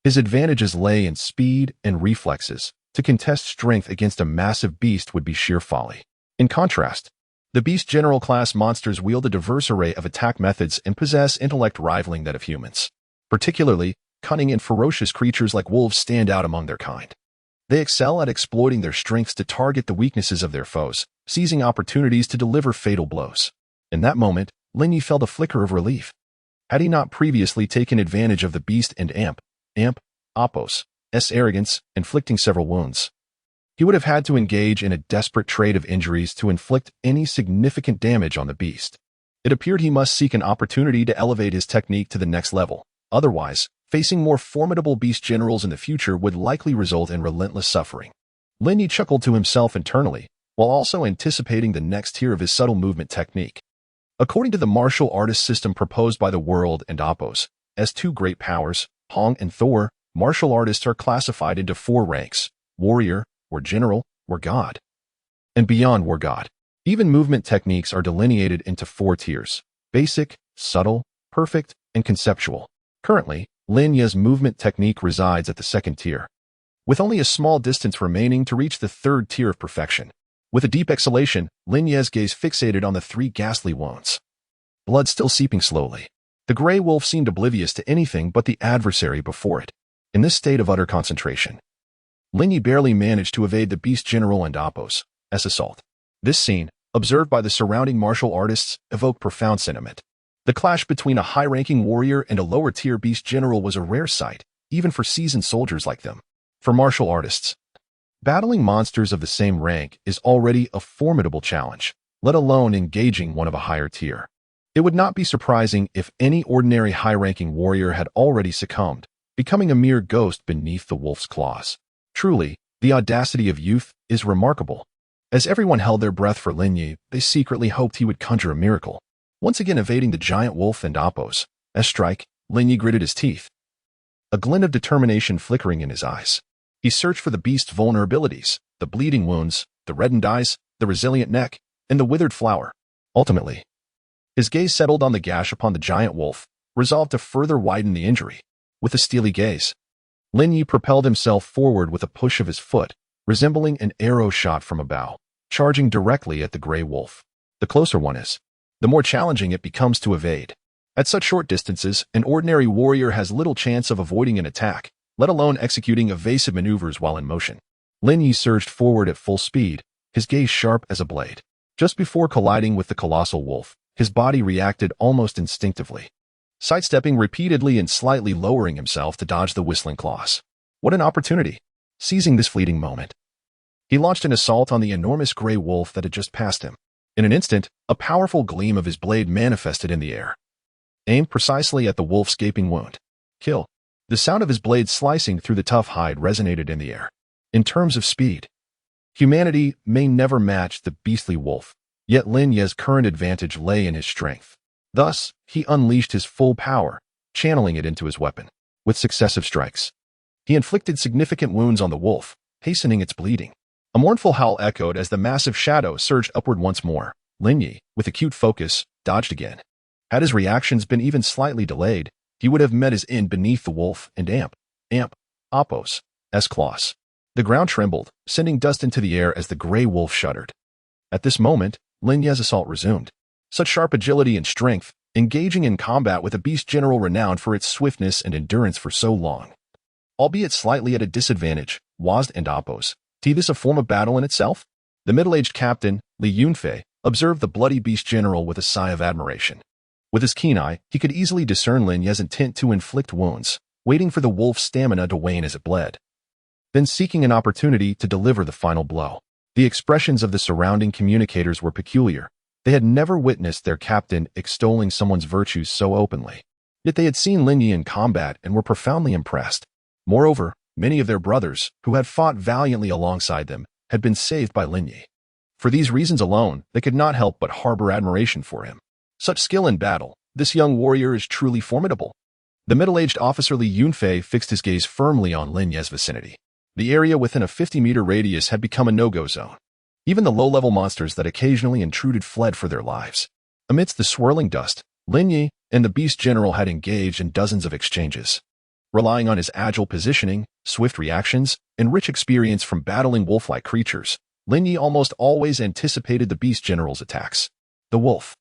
His advantages lay in speed and reflexes. To contest strength against a massive beast would be sheer folly. In contrast, the Beast General class monsters wield a diverse array of attack methods and possess intellect rivaling that of humans. Particularly, cunning and ferocious creatures like wolves stand out among their kind. They excel at exploiting their strengths to target the weaknesses of their foes, seizing opportunities to deliver fatal blows. In that moment, Lin Ye felt a flicker of relief. Had he not previously taken advantage of the beast and Oppos' arrogance, inflicting several wounds, he would have had to engage in a desperate trade of injuries to inflict any significant damage on the beast. It appeared he must seek an opportunity to elevate his technique to the next level. Otherwise, facing more formidable beast generals in the future would likely result in relentless suffering. Lin Ye chuckled to himself internally, while also anticipating the next tier of his subtle movement technique. According to the martial artist system proposed by the world and Oppos' 2 great powers, Hong and Thor, martial artists are classified into 4 ranks: warrior, war general, war god, and beyond war god. Even movement techniques are delineated into 4 tiers: basic, subtle, perfect, and conceptual. Currently, Lin Ye's movement technique resides at the 2nd tier, with only a small distance remaining to reach the 3rd tier of perfection. With a deep exhalation, Lin Ye's gaze fixated on the 3 ghastly wounds. Blood still seeping slowly. The gray wolf seemed oblivious to anything but the adversary before it. In this state of utter concentration, Lin Ye barely managed to evade the beast general and Oppos' assault. This scene, observed by the surrounding martial artists, evoked profound sentiment. The clash between a high-ranking warrior and a lower-tier beast general was a rare sight, even for seasoned soldiers like them. For martial artists, battling monsters of the same rank is already a formidable challenge, let alone engaging one of a higher tier. It would not be surprising if any ordinary high-ranking warrior had already succumbed, becoming a mere ghost beneath the wolf's claws. Truly, the audacity of youth is remarkable. As everyone held their breath for Lin Ye, they secretly hoped he would conjure a miracle, once again evading the giant wolf and Oppos. As strike, Lin Ye gritted his teeth, a glint of determination flickering in his eyes. He searched for the beast's vulnerabilities, the bleeding wounds, the reddened eyes, the resilient neck, and the withered flower. Ultimately, his gaze settled on the gash upon the giant wolf, resolved to further widen the injury. With a steely gaze, Lin Ye propelled himself forward with a push of his foot, resembling an arrow shot from a bow, charging directly at the gray wolf. The closer one is, the more challenging it becomes to evade. At such short distances, an ordinary warrior has little chance of avoiding an attack, let alone executing evasive maneuvers while in motion. Lin Ye surged forward at full speed, his gaze sharp as a blade. Just before colliding with the colossal wolf, his body reacted almost instinctively, sidestepping repeatedly and slightly lowering himself to dodge the whistling claws. What an opportunity! Seizing this fleeting moment, he launched an assault on the enormous gray wolf that had just passed him. In an instant, a powerful gleam of his blade manifested in the air, aimed precisely at the wolf's gaping wound. Kill. The sound of his blade slicing through the tough hide resonated in the air. In terms of speed, humanity may never match the beastly wolf, yet Lin Ye's current advantage lay in his strength. Thus, he unleashed his full power, channeling it into his weapon. With successive strikes, he inflicted significant wounds on the wolf, hastening its bleeding. A mournful howl echoed as the massive shadow surged upward once more. Lin Ye, with acute focus, dodged again. Had his reactions been even slightly delayed, he would have met his end beneath the wolf and Oppos' claws. The ground trembled, sending dust into the air as the gray wolf shuddered. At this moment, Lin Ye's assault resumed. Such sharp agility and strength, engaging in combat with a beast general renowned for its swiftness and endurance for so long. Albeit slightly at a disadvantage, was and Oppos. This a form of battle in itself? The middle-aged captain, Li Yunfei, observed the bloody beast general with a sigh of admiration. With his keen eye, he could easily discern Lin Ye's intent to inflict wounds, waiting for the wolf's stamina to wane as it bled, then seeking an opportunity to deliver the final blow. The expressions of the surrounding communicators were peculiar. They had never witnessed their captain extolling someone's virtues so openly. Yet they had seen Lin Ye in combat and were profoundly impressed. Moreover, many of their brothers, who had fought valiantly alongside them, had been saved by Lin Ye. For these reasons alone, they could not help but harbor admiration for him. Such skill in battle, this young warrior is truly formidable. The middle-aged officer Li Yunfei fixed his gaze firmly on Lin Ye's vicinity. The area within a 50-meter radius had become a no-go zone. Even the low-level monsters that occasionally intruded fled for their lives. Amidst the swirling dust, Lin Ye and the beast general had engaged in dozens of exchanges. Relying on his agile positioning, swift reactions, and rich experience from battling wolf-like creatures, Lin Ye almost always anticipated the beast general's attacks. The wolf,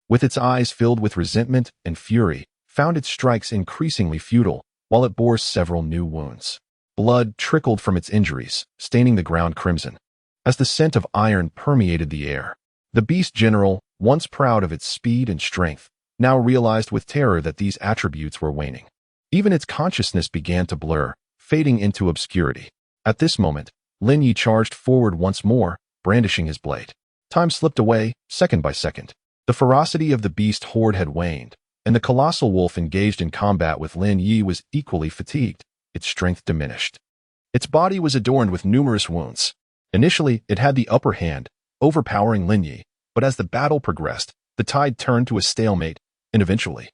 with its eyes filled with resentment and fury, found its strikes increasingly futile, while it bore several new wounds. Blood trickled from its injuries, staining the ground crimson. As the scent of iron permeated the air, the beast general, once proud of its speed and strength, now realized with terror that these attributes were waning. Even its consciousness began to blur, fading into obscurity. At this moment, Lin Ye charged forward once more, brandishing his blade. Time slipped away, second by second. The ferocity of the beast horde had waned, and the colossal wolf engaged in combat with Lin Ye was equally fatigued, its strength diminished. Its body was adorned with numerous wounds. Initially, it had the upper hand, overpowering Lin Ye, but as the battle progressed, the tide turned to a stalemate, and eventually,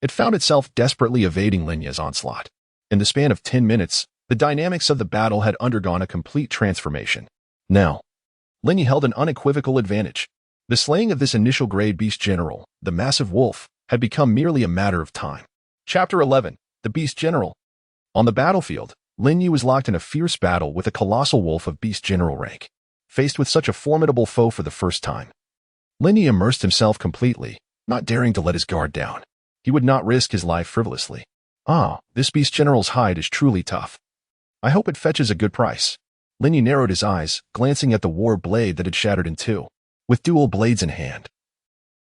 it found itself desperately evading Lin Ye's onslaught. In the span of 10 minutes, the dynamics of the battle had undergone a complete transformation. Now, Lin Ye held an unequivocal advantage. The slaying of this initial grade beast general, the massive wolf, had become merely a matter of time. Chapter 11. The Beast General. On the battlefield, Lin Ye was locked in a fierce battle with a colossal wolf of beast general rank. Faced with such a formidable foe for the first time, Lin Ye immersed himself completely, not daring to let his guard down. He would not risk his life frivolously. This beast general's hide is truly tough. I hope it fetches a good price. Lin Ye narrowed his eyes, glancing at the war blade that had shattered in two. With dual blades in hand,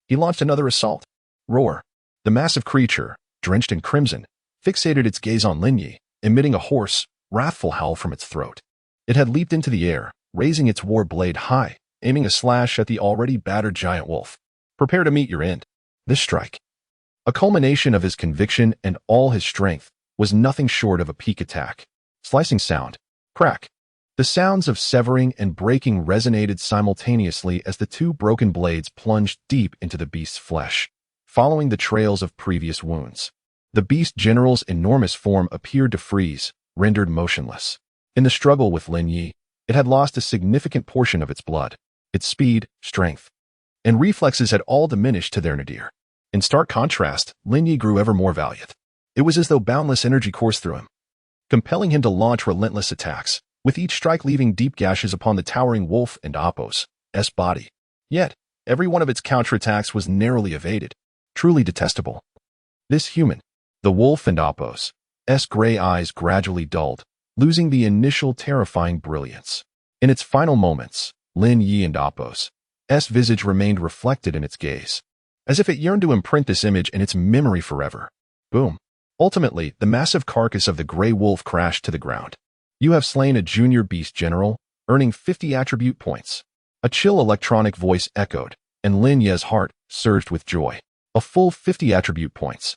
he launched another assault. Roar. The massive creature, drenched in crimson, fixated its gaze on Lin Ye, emitting a hoarse, wrathful howl from its throat. It had leaped into the air, raising its war blade high, aiming a slash at the already battered giant wolf. Prepare to meet your end. This strike, a culmination of his conviction and all his strength, was nothing short of a peak attack. Slicing sound. Crack. The sounds of severing and breaking resonated simultaneously as the two broken blades plunged deep into the beast's flesh, following the trails of previous wounds. The beast general's enormous form appeared to freeze, rendered motionless. In the struggle with Lin Ye, it had lost a significant portion of its blood. Its speed, strength, and reflexes had all diminished to their nadir. In stark contrast, Lin Ye grew ever more valiant. It was as though boundless energy coursed through him, compelling him to launch relentless attacks, with each strike leaving deep gashes upon the towering wolf and Apos' body. Yet, every one of its counterattacks was narrowly evaded. Truly detestable. This human, the wolf and Apos' gray eyes gradually dulled, losing the initial terrifying brilliance. In its final moments, Lin Ye and Apos' visage remained reflected in its gaze, as if it yearned to imprint this image in its memory forever. Boom. Ultimately, the massive carcass of the gray wolf crashed to the ground. You have slain a junior beast general, earning 50 attribute points. A chill electronic voice echoed, and Lin Ye's heart surged with joy. A full 50 attribute points.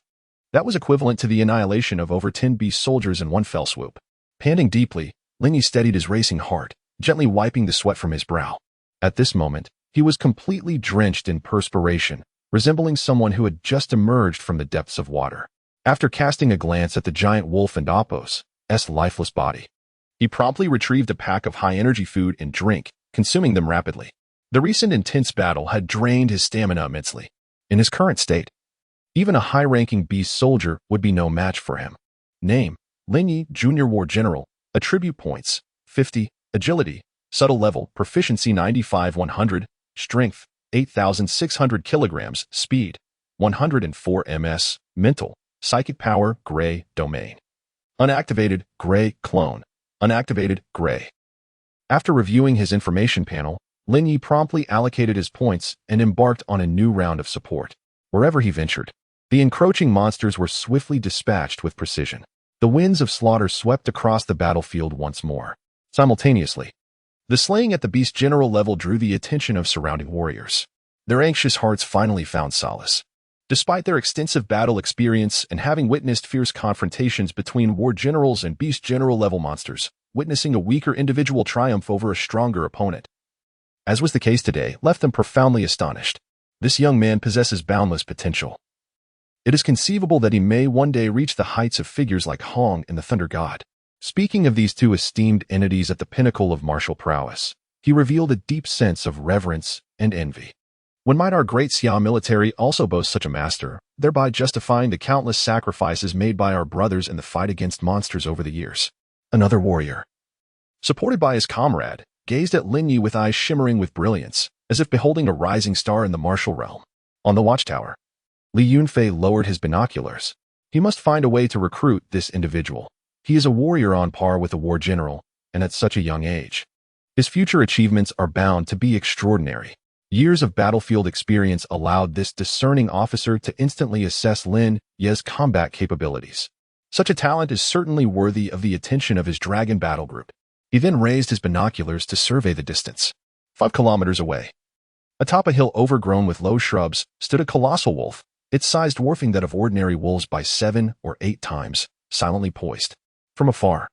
That was equivalent to the annihilation of over 10 beast soldiers in one fell swoop. Panting deeply, Lin Ye steadied his racing heart, gently wiping the sweat from his brow. At this moment, he was completely drenched in perspiration, resembling someone who had just emerged from the depths of water. After casting a glance at the giant wolf and Apos' lifeless body, he promptly retrieved a pack of high-energy food and drink, consuming them rapidly. The recent intense battle had drained his stamina immensely. In his current state, even a high-ranking beast soldier would be no match for him. Name: Lin Ye, Junior War General. Attribute points: 50. Agility, subtle level, proficiency 95-100, strength 8,600 kilograms, speed 104 ms, mental, psychic power, gray, domain. Unactivated, gray, clone. Unactivated, gray. After reviewing his information panel, Lin Ye promptly allocated his points and embarked on a new round of support. Wherever he ventured, the encroaching monsters were swiftly dispatched with precision. The winds of slaughter swept across the battlefield once more. Simultaneously, the slaying at the beast general level drew the attention of surrounding warriors. Their anxious hearts finally found solace. Despite their extensive battle experience and having witnessed fierce confrontations between war generals and beast general level monsters, witnessing a weaker individual triumph over a stronger opponent, as was the case today, left them profoundly astonished. This young man possesses boundless potential. It is conceivable that he may one day reach the heights of figures like Hong and the Thunder God. Speaking of these two esteemed entities at the pinnacle of martial prowess, he revealed a deep sense of reverence and envy. When might our great Xia military also boast such a master, thereby justifying the countless sacrifices made by our brothers in the fight against monsters over the years? Another warrior, supported by his comrade, gazed at Lin Ye with eyes shimmering with brilliance, as if beholding a rising star in the martial realm. On the watchtower, Li Yunfei lowered his binoculars. He must find a way to recruit this individual. He is a warrior on par with a war general, and at such a young age. His future achievements are bound to be extraordinary. Years of battlefield experience allowed this discerning officer to instantly assess Lin Ye's combat capabilities. Such a talent is certainly worthy of the attention of his dragon battle group. He then raised his binoculars to survey the distance. 5 kilometers away, atop a hill overgrown with low shrubs, stood a colossal wolf, its size dwarfing that of ordinary wolves by 7 or 8 times, silently poised. From afar,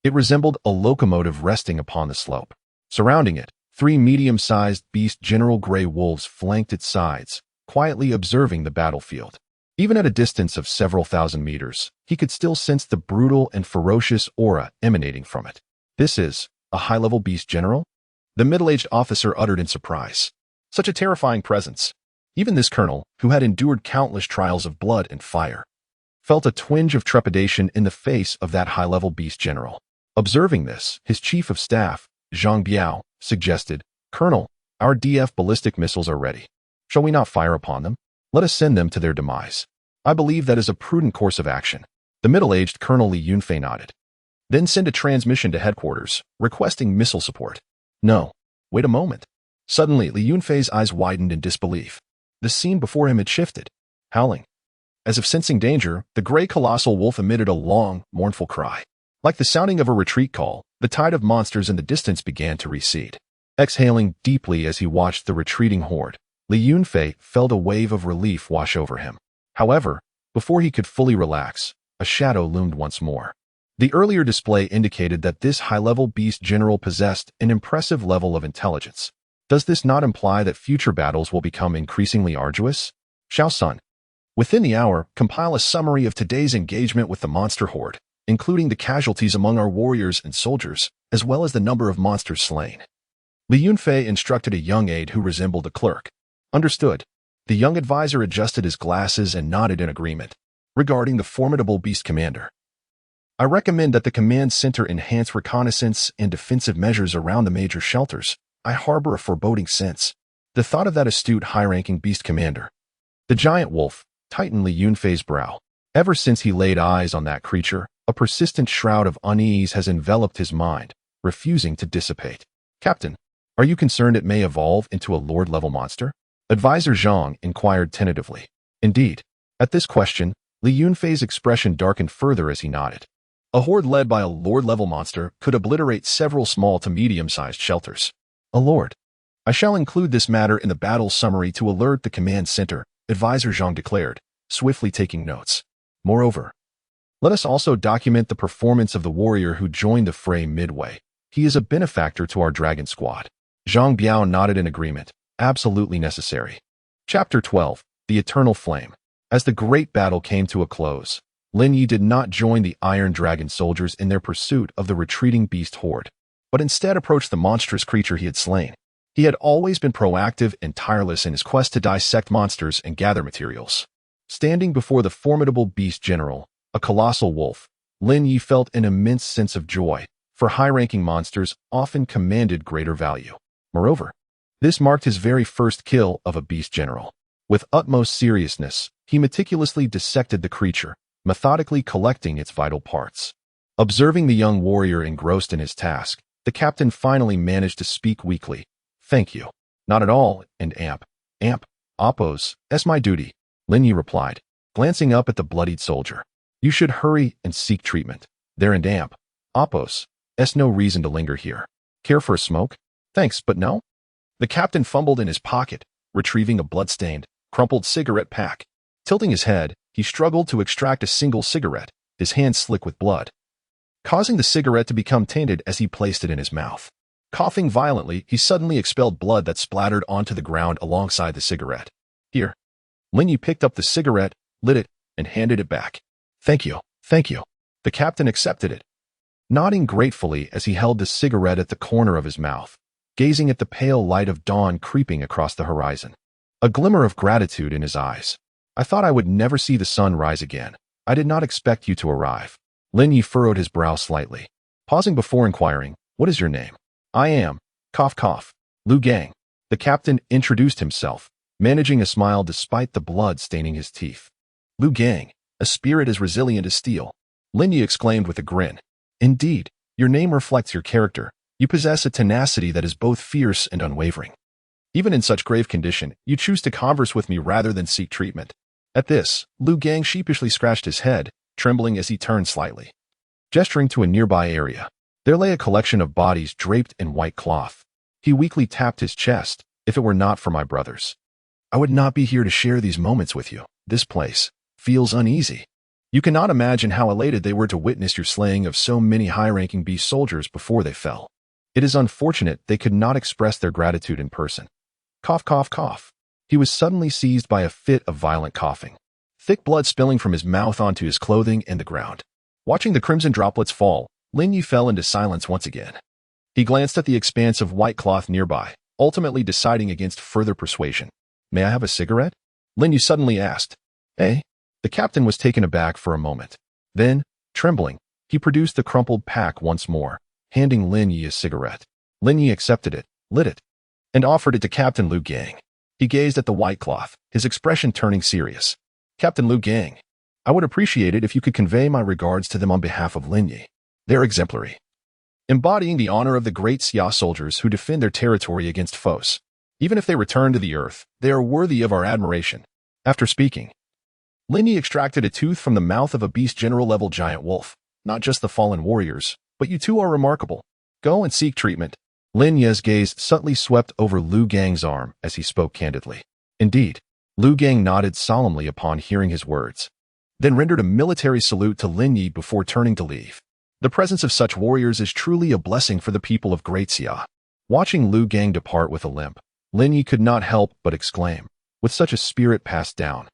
it resembled a locomotive resting upon the slope. Surrounding it, 3 medium-sized beast general gray wolves flanked its sides, quietly observing the battlefield. Even at a distance of several thousand meters, he could still sense the brutal and ferocious aura emanating from it. This is a high-level beast general? The middle-aged officer uttered in surprise. Such a terrifying presence. Even this colonel, who had endured countless trials of blood and fire, felt a twinge of trepidation in the face of that high-level beast general. Observing this, his chief of staff, Zhang Biao, suggested, "Colonel, our DF ballistic missiles are ready. Shall we not fire upon them? Let us send them to their demise. I believe that is a prudent course of action." The middle-aged Colonel Li Yunfei nodded. "Then send a transmission to headquarters, requesting missile support." "No. Wait a moment." Suddenly, Li Yunfei's eyes widened in disbelief. The scene before him had shifted. Howling. As if sensing danger, the gray colossal wolf emitted a long, mournful cry. Like the sounding of a retreat call, the tide of monsters in the distance began to recede. Exhaling deeply as he watched the retreating horde, Li Yunfei felt a wave of relief wash over him. However, before he could fully relax, a shadow loomed once more. The earlier display indicated that this high-level beast general possessed an impressive level of intelligence. Does this not imply that future battles will become increasingly arduous? Xiao Sun. Within the hour, compile a summary of today's engagement with the monster horde, including the casualties among our warriors and soldiers, as well as the number of monsters slain. Li Yunfei instructed a young aide who resembled a clerk. Understood. The young advisor adjusted his glasses and nodded in agreement. Regarding the formidable beast commander, I recommend that the command center enhance reconnaissance and defensive measures around the major shelters. I harbor a foreboding sense. The thought of that astute high-ranking beast commander. The giant wolf tightened Li Yunfei's brow. Ever since he laid eyes on that creature, a persistent shroud of unease has enveloped his mind, refusing to dissipate. Captain, are you concerned it may evolve into a lord-level monster? Advisor Zhang inquired tentatively. Indeed. At this question, Li Yunfei's expression darkened further as he nodded. A horde led by a lord-level monster could obliterate several small to medium-sized shelters. A lord. I shall include this matter in the battle summary to alert the command center, Advisor Zhang declared, swiftly taking notes. Moreover, let us also document the performance of the warrior who joined the fray midway. He is a benefactor to our dragon squad. Zhang Biao nodded in agreement. Absolutely necessary. Chapter 12. The Eternal Flame. As the great battle came to a close, Lin Ye did not join the Iron Dragon soldiers in their pursuit of the retreating beast horde, but instead approached the monstrous creature he had slain. He had always been proactive and tireless in his quest to dissect monsters and gather materials. Standing before the formidable beast general, a colossal wolf, Lin Ye felt an immense sense of joy, for high-ranking monsters often commanded greater value. Moreover, this marked his very first kill of a beast general. With utmost seriousness, he meticulously dissected the creature, methodically collecting its vital parts. Observing the young warrior engrossed in his task, the captain finally managed to speak weakly. Thank you. Not at all, and Oppos, that's my duty, Lin Ye replied, glancing up at the bloodied soldier. You should hurry and seek treatment. There and Oppos, that's no reason to linger here. Care for a smoke? Thanks, but no? The captain fumbled in his pocket, retrieving a blood-stained, crumpled cigarette pack. Tilting his head, he struggled to extract a single cigarette, his hand slick with blood, causing the cigarette to become tainted as he placed it in his mouth. Coughing violently, he suddenly expelled blood that splattered onto the ground alongside the cigarette. Here. Lin Ye picked up the cigarette, lit it, and handed it back. Thank you. The captain accepted it, nodding gratefully as he held the cigarette at the corner of his mouth, gazing at the pale light of dawn creeping across the horizon. A glimmer of gratitude in his eyes. I thought I would never see the sun rise again. I did not expect you to arrive. Lin Ye furrowed his brow slightly, pausing before inquiring, what is your name? I am, Lu Gang. The captain introduced himself, managing a smile despite the blood staining his teeth. Lu Gang, a spirit as resilient as steel. Lin Ye exclaimed with a grin. Indeed, your name reflects your character. You possess a tenacity that is both fierce and unwavering. Even in such grave condition, you choose to converse with me rather than seek treatment. At this, Lu Gang sheepishly scratched his head, trembling as he turned slightly. Gesturing to a nearby area, there lay a collection of bodies draped in white cloth. He weakly tapped his chest. If it were not for my brothers, I would not be here to share these moments with you. This place feels uneasy. You cannot imagine how elated they were to witness your slaying of so many high-ranking beast soldiers before they fell. It is unfortunate they could not express their gratitude in person. Cough. He was suddenly seized by a fit of violent coughing, thick blood spilling from his mouth onto his clothing and the ground. Watching the crimson droplets fall, Lin Ye fell into silence once again. He glanced at the expanse of white cloth nearby, ultimately deciding against further persuasion. May I have a cigarette? Lin Ye suddenly asked. Eh? The captain was taken aback for a moment. Then, trembling, he produced the crumpled pack once more, handing Lin Ye a cigarette. Lin Ye accepted it, lit it, and offered it to Captain Lu Gang. He gazed at the white cloth, his expression turning serious. Captain Lu Gang, I would appreciate it if you could convey my regards to them on behalf of Lin Ye. They're exemplary, embodying the honor of the great Xia soldiers who defend their territory against foes. Even if they return to the earth, they are worthy of our admiration. After speaking, Lin Ye extracted a tooth from the mouth of a beast general-level giant wolf. Not just the fallen warriors, but you too are remarkable. Go and seek treatment. Lin Ye's gaze subtly swept over Lu Gang's arm as he spoke candidly. Indeed. Lu Gang nodded solemnly upon hearing his words, then rendered a military salute to Lin Ye before turning to leave. The presence of such warriors is truly a blessing for the people of Great Xia. Watching Lu Gang depart with a limp, Lin Ye could not help but exclaim, with such a spirit passed down.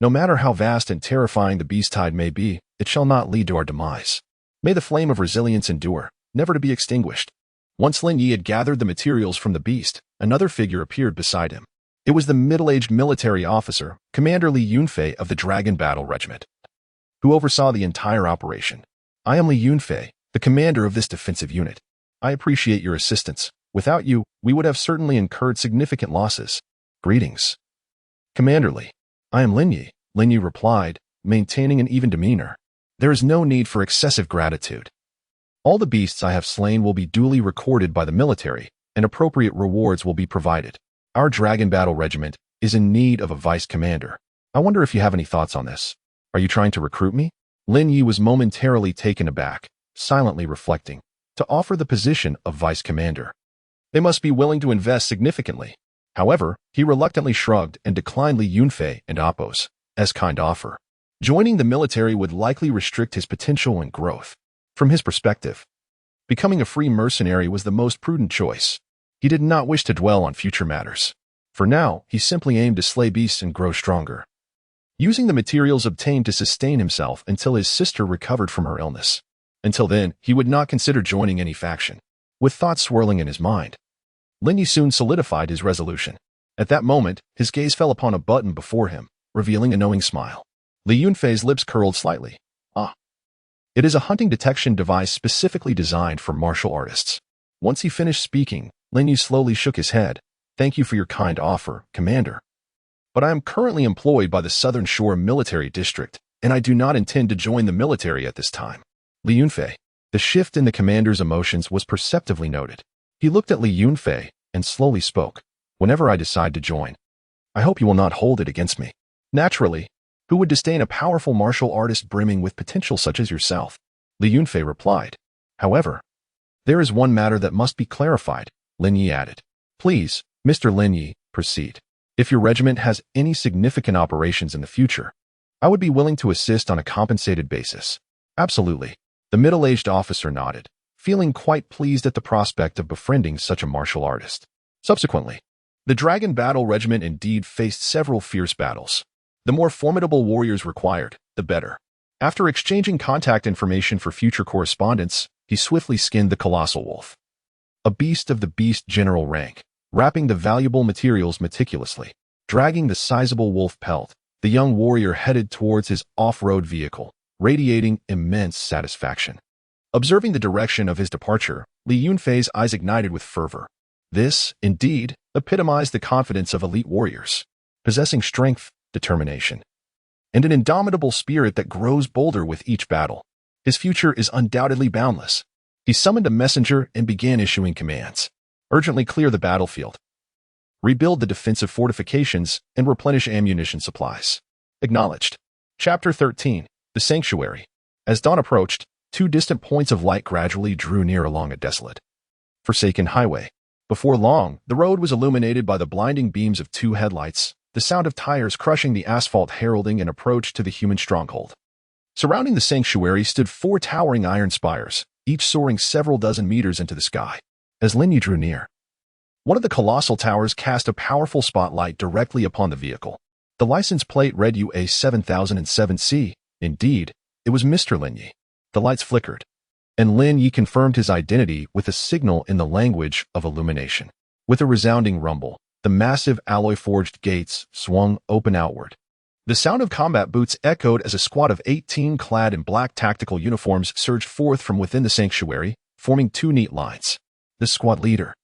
No matter how vast and terrifying the beast tide may be, it shall not lead to our demise. May the flame of resilience endure, never to be extinguished. Once Lin Ye had gathered the materials from the beast, another figure appeared beside him. It was the middle-aged military officer, Commander Li Yunfei of the Dragon Battle Regiment, who oversaw the entire operation. I am Li Yunfei, the commander of this defensive unit. I appreciate your assistance. Without you, we would have certainly incurred significant losses. Greetings. Commander Li. I am Lin Ye, Lin Ye replied, maintaining an even demeanor. There is no need for excessive gratitude. All the beasts I have slain will be duly recorded by the military, and appropriate rewards will be provided. Our Dragon Battle Regiment is in need of a vice commander. I wonder if you have any thoughts on this. Are you trying to recruit me? Lin Ye was momentarily taken aback, silently reflecting. To offer the position of vice commander, they must be willing to invest significantly. However, he reluctantly shrugged and declined Li Yunfei and Appo's as kind offer. Joining the military would likely restrict his potential and growth. From his perspective, becoming a free mercenary was the most prudent choice. He did not wish to dwell on future matters. For now, he simply aimed to slay beasts and grow stronger, using the materials obtained to sustain himself until his sister recovered from her illness. Until then, he would not consider joining any faction. With thoughts swirling in his mind, Lin Ye soon solidified his resolution. At that moment, his gaze fell upon a button before him, revealing a knowing smile. Li Yunfei's lips curled slightly. Ah. It is a hunting detection device specifically designed for martial artists. Once he finished speaking, Lin Ye slowly shook his head. Thank you for your kind offer, Commander. But I am currently employed by the Southern Shore Military District, and I do not intend to join the military at this time. Li Yunfei. The shift in the commander's emotions was perceptibly noted. He looked at Li Yunfei and slowly spoke. Whenever I decide to join, I hope you will not hold it against me. Naturally, who would disdain a powerful martial artist brimming with potential such as yourself? Li Yunfei replied. However, there is one matter that must be clarified, Lin Ye added. Please, Mr. Lin Ye, proceed. If your regiment has any significant operations in the future, I would be willing to assist on a compensated basis. Absolutely. The middle-aged officer nodded, feeling quite pleased at the prospect of befriending such a martial artist. Subsequently, the Dragon Battle Regiment indeed faced several fierce battles. The more formidable warriors required, the better. After exchanging contact information for future correspondence, he swiftly skinned the colossal wolf, a beast of the beast general rank, wrapping the valuable materials meticulously. Dragging the sizable wolf pelt, the young warrior headed towards his off-road vehicle, radiating immense satisfaction. Observing the direction of his departure, Li Yunfei's eyes ignited with fervor. This, indeed, epitomized the confidence of elite warriors, possessing strength, determination, and an indomitable spirit that grows bolder with each battle. His future is undoubtedly boundless. He summoned a messenger and began issuing commands. Urgently clear the battlefield, rebuild the defensive fortifications, and replenish ammunition supplies. Acknowledged. Chapter 13. The Sanctuary. As dawn approached, two distant points of light gradually drew near along a desolate, forsaken highway. Before long, the road was illuminated by the blinding beams of two headlights, the sound of tires crushing the asphalt heralding an approach to the human stronghold. Surrounding the sanctuary stood four towering iron spires, each soaring several dozen meters into the sky. As Lin Ye drew near, one of the colossal towers cast a powerful spotlight directly upon the vehicle. The license plate read UA 7007C. Indeed, it was Mr. Lin Ye. The lights flickered, and Lin Ye confirmed his identity with a signal in the language of illumination. With a resounding rumble, the massive alloy-forged gates swung open outward. The sound of combat boots echoed as a squad of 18 clad in black tactical uniforms surged forth from within the sanctuary, forming two neat lines. The squad leader,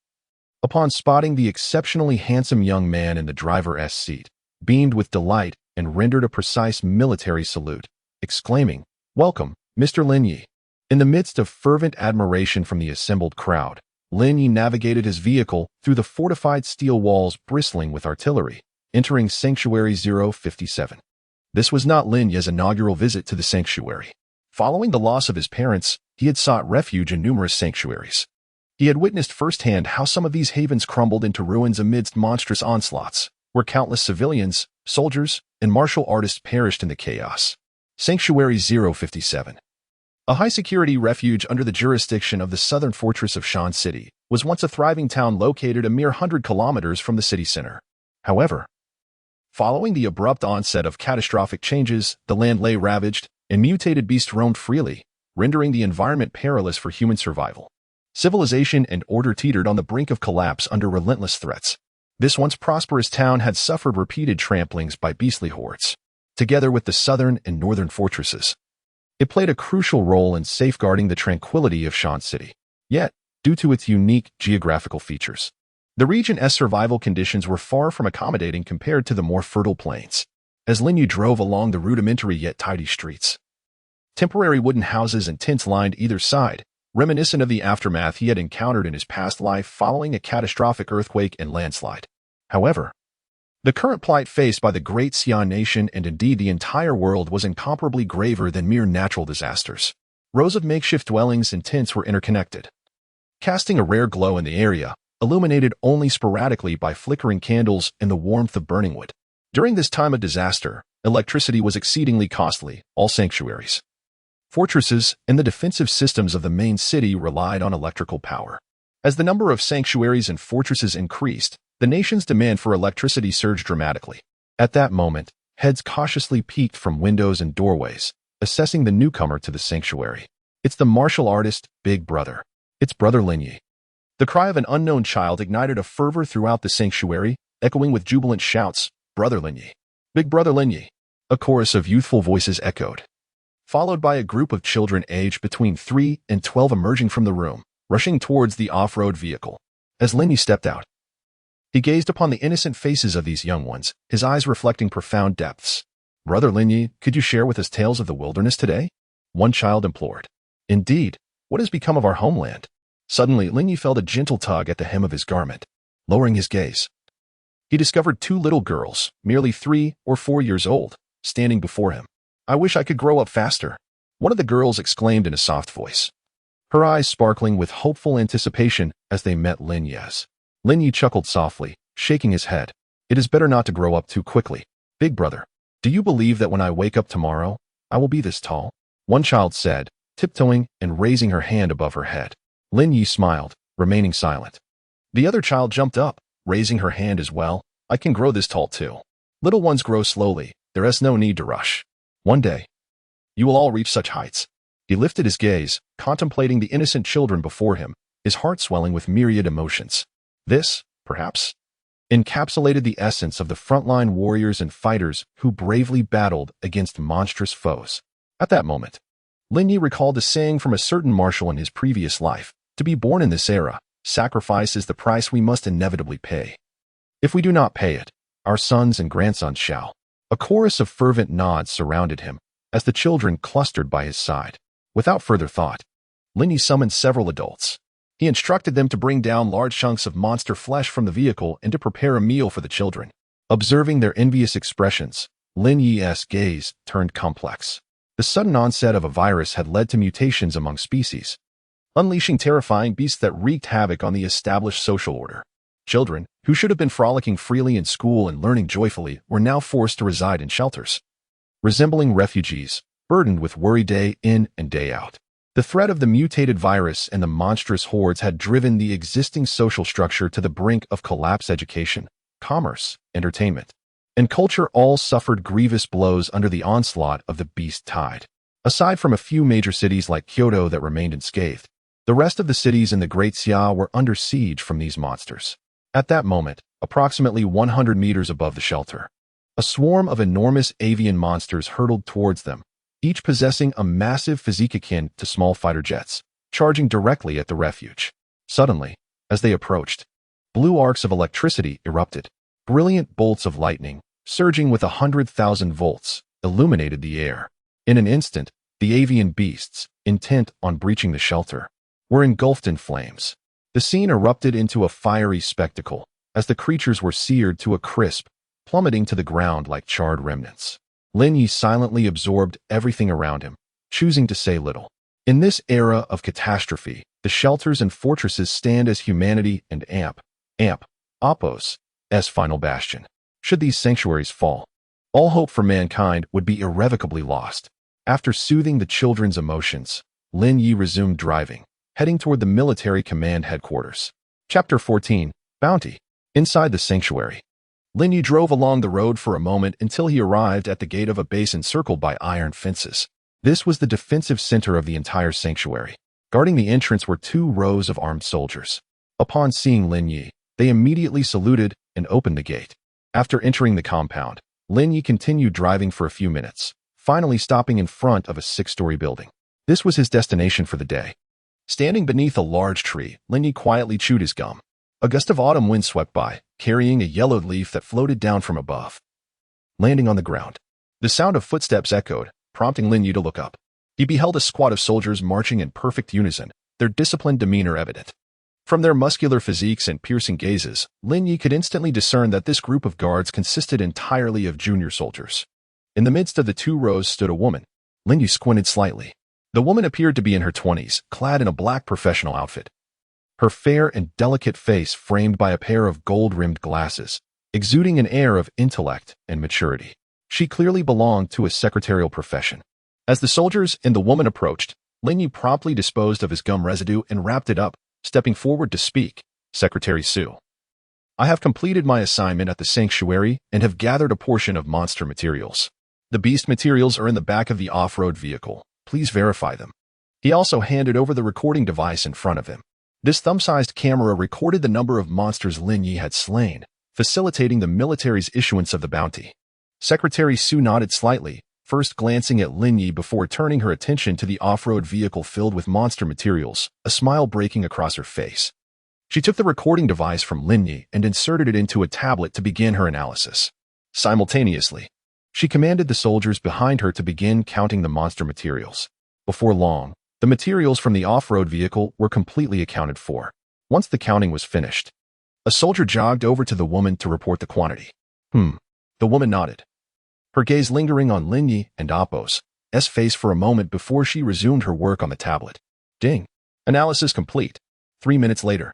upon spotting the exceptionally handsome young man in the driver's seat, beamed with delight and rendered a precise military salute, exclaiming, "Welcome, Mr. Lin Ye." In the midst of fervent admiration from the assembled crowd, Lin Ye navigated his vehicle through the fortified steel walls bristling with artillery, entering Sanctuary 057. This was not Lin Ye's inaugural visit to the sanctuary. Following the loss of his parents, he had sought refuge in numerous sanctuaries. He had witnessed firsthand how some of these havens crumbled into ruins amidst monstrous onslaughts, where countless civilians, soldiers, and martial artists perished in the chaos. Sanctuary 057. A high-security refuge under the jurisdiction of the southern fortress of Shan City was once a thriving town located a mere 100 kilometers from the city center. However, following the abrupt onset of catastrophic changes, the land lay ravaged, and mutated beasts roamed freely, rendering the environment perilous for human survival. Civilization and order teetered on the brink of collapse under relentless threats. This once prosperous town had suffered repeated tramplings by beastly hordes. Together with the southern and northern fortresses, it played a crucial role in safeguarding the tranquility of Shan City. Yet, due to its unique geographical features, the region's survival conditions were far from accommodating compared to the more fertile plains. As Lin Ye drove along the rudimentary yet tidy streets, temporary wooden houses and tents lined either side, reminiscent of the aftermath he had encountered in his past life following a catastrophic earthquake and landslide. However, the current plight faced by the Great Xian nation and indeed the entire world was incomparably graver than mere natural disasters. Rows of makeshift dwellings and tents were interconnected, casting a rare glow in the area, illuminated only sporadically by flickering candles and the warmth of burning wood. During this time of disaster, electricity was exceedingly costly. All sanctuaries, fortresses, and the defensive systems of the main city relied on electrical power. As the number of sanctuaries and fortresses increased, the nation's demand for electricity surged dramatically. At that moment, heads cautiously peeked from windows and doorways, assessing the newcomer to the sanctuary. It's the martial artist, Big Brother. It's Brother Lin Ye. The cry of an unknown child ignited a fervor throughout the sanctuary, echoing with jubilant shouts, "Brother Lin Ye! Big Brother Lin Ye!" A chorus of youthful voices echoed, followed by a group of children aged between 3 and 12 emerging from the room, rushing towards the off-road vehicle. As Lin Ye stepped out, he gazed upon the innocent faces of these young ones, his eyes reflecting profound depths. "Brother Lin Ye, could you share with us tales of the wilderness today?" One child implored. "Indeed, what has become of our homeland?" Suddenly, Lin Ye felt a gentle tug at the hem of his garment. Lowering his gaze, he discovered 2 little girls, merely 3 or 4 years old, standing before him. "I wish I could grow up faster," one of the girls exclaimed in a soft voice, her eyes sparkling with hopeful anticipation as they met Lin Ye's. Lin Ye chuckled softly, shaking his head. "It is better not to grow up too quickly. Big Brother, do you believe that when I wake up tomorrow, I will be this tall?" One child said, tiptoeing and raising her hand above her head. Lin Ye smiled, remaining silent. The other child jumped up, raising her hand as well. "I can grow this tall too. Little ones grow slowly. There is no need to rush. One day, you will all reach such heights." He lifted his gaze, contemplating the innocent children before him, his heart swelling with myriad emotions. This, perhaps, encapsulated the essence of the frontline warriors and fighters who bravely battled against monstrous foes. At that moment, Lin Ye recalled a saying from a certain marshal in his previous life: "To be born in this era, sacrifice is the price we must inevitably pay. If we do not pay it, our sons and grandsons shall." A chorus of fervent nods surrounded him as the children clustered by his side. Without further thought, Lin Ye summoned several adults. He instructed them to bring down large chunks of monster flesh from the vehicle and to prepare a meal for the children. Observing their envious expressions, Lin Ye's gaze turned complex. The sudden onset of a virus had led to mutations among species, unleashing terrifying beasts that wreaked havoc on the established social order. Children, who should have been frolicking freely in school and learning joyfully, were now forced to reside in shelters, resembling refugees, burdened with worry day in and day out. The threat of the mutated virus and the monstrous hordes had driven the existing social structure to the brink of collapse. Education, commerce, entertainment, and culture all suffered grievous blows under the onslaught of the beast tide. Aside from a few major cities like Kyoto that remained unscathed, the rest of the cities in the Great Xia were under siege from these monsters. At that moment, approximately 100 meters above the shelter, a swarm of enormous avian monsters hurtled towards them, each possessing a massive physique akin to small fighter jets, charging directly at the refuge. Suddenly, as they approached, blue arcs of electricity erupted. Brilliant bolts of lightning, surging with 100,000 volts, illuminated the air. In an instant, the avian beasts, intent on breaching the shelter, were engulfed in flames. The scene erupted into a fiery spectacle, as the creatures were seared to a crisp, plummeting to the ground like charred remnants. Lin Ye silently absorbed everything around him, choosing to say little. In this era of catastrophe, the shelters and fortresses stand as humanity and Oppos' final bastion. Should these sanctuaries fall, all hope for mankind would be irrevocably lost. After soothing the children's emotions, Lin Ye resumed driving, heading toward the military command headquarters. Chapter 14, Bounty. Inside the sanctuary, Lin Ye drove along the road for a moment until he arrived at the gate of a base encircled by iron fences. This was the defensive center of the entire sanctuary. Guarding the entrance were 2 rows of armed soldiers. Upon seeing Lin Ye, they immediately saluted and opened the gate. After entering the compound, Lin Ye continued driving for a few minutes, finally stopping in front of a 6-story building. This was his destination for the day. Standing beneath a large tree, Lin Ye quietly chewed his gum. A gust of autumn wind swept by, carrying a yellowed leaf that floated down from above. Landing on the ground, the sound of footsteps echoed, prompting Lin Ye to look up. He beheld a squad of soldiers marching in perfect unison, their disciplined demeanor evident. From their muscular physiques and piercing gazes, Lin Ye could instantly discern that this group of guards consisted entirely of junior soldiers. In the midst of the 2 rows stood a woman. Lin Ye squinted slightly. The woman appeared to be in her 20s, clad in a black professional outfit. Her fair and delicate face framed by a pair of gold-rimmed glasses, exuding an air of intellect and maturity. She clearly belonged to a secretarial profession. As the soldiers and the woman approached, Lin Ye promptly disposed of his gum residue and wrapped it up, stepping forward to speak. Secretary Su, I have completed my assignment at the sanctuary and have gathered a portion of monster materials. The beast materials are in the back of the off-road vehicle. Please verify them. He also handed over the recording device in front of him. This thumb-sized camera recorded the number of monsters Lin Ye had slain, facilitating the military's issuance of the bounty. Secretary Su nodded slightly, first glancing at Lin Ye before turning her attention to the off-road vehicle filled with monster materials, a smile breaking across her face. She took the recording device from Lin Ye and inserted it into a tablet to begin her analysis. Simultaneously, she commanded the soldiers behind her to begin counting the monster materials. Before long, the materials from the off-road vehicle were completely accounted for. Once the counting was finished, a soldier jogged over to the woman to report the quantity. The woman nodded, her gaze lingering on Lin Ye and Appo's face for a moment before she resumed her work on the tablet. Ding. Analysis complete. 3 minutes later,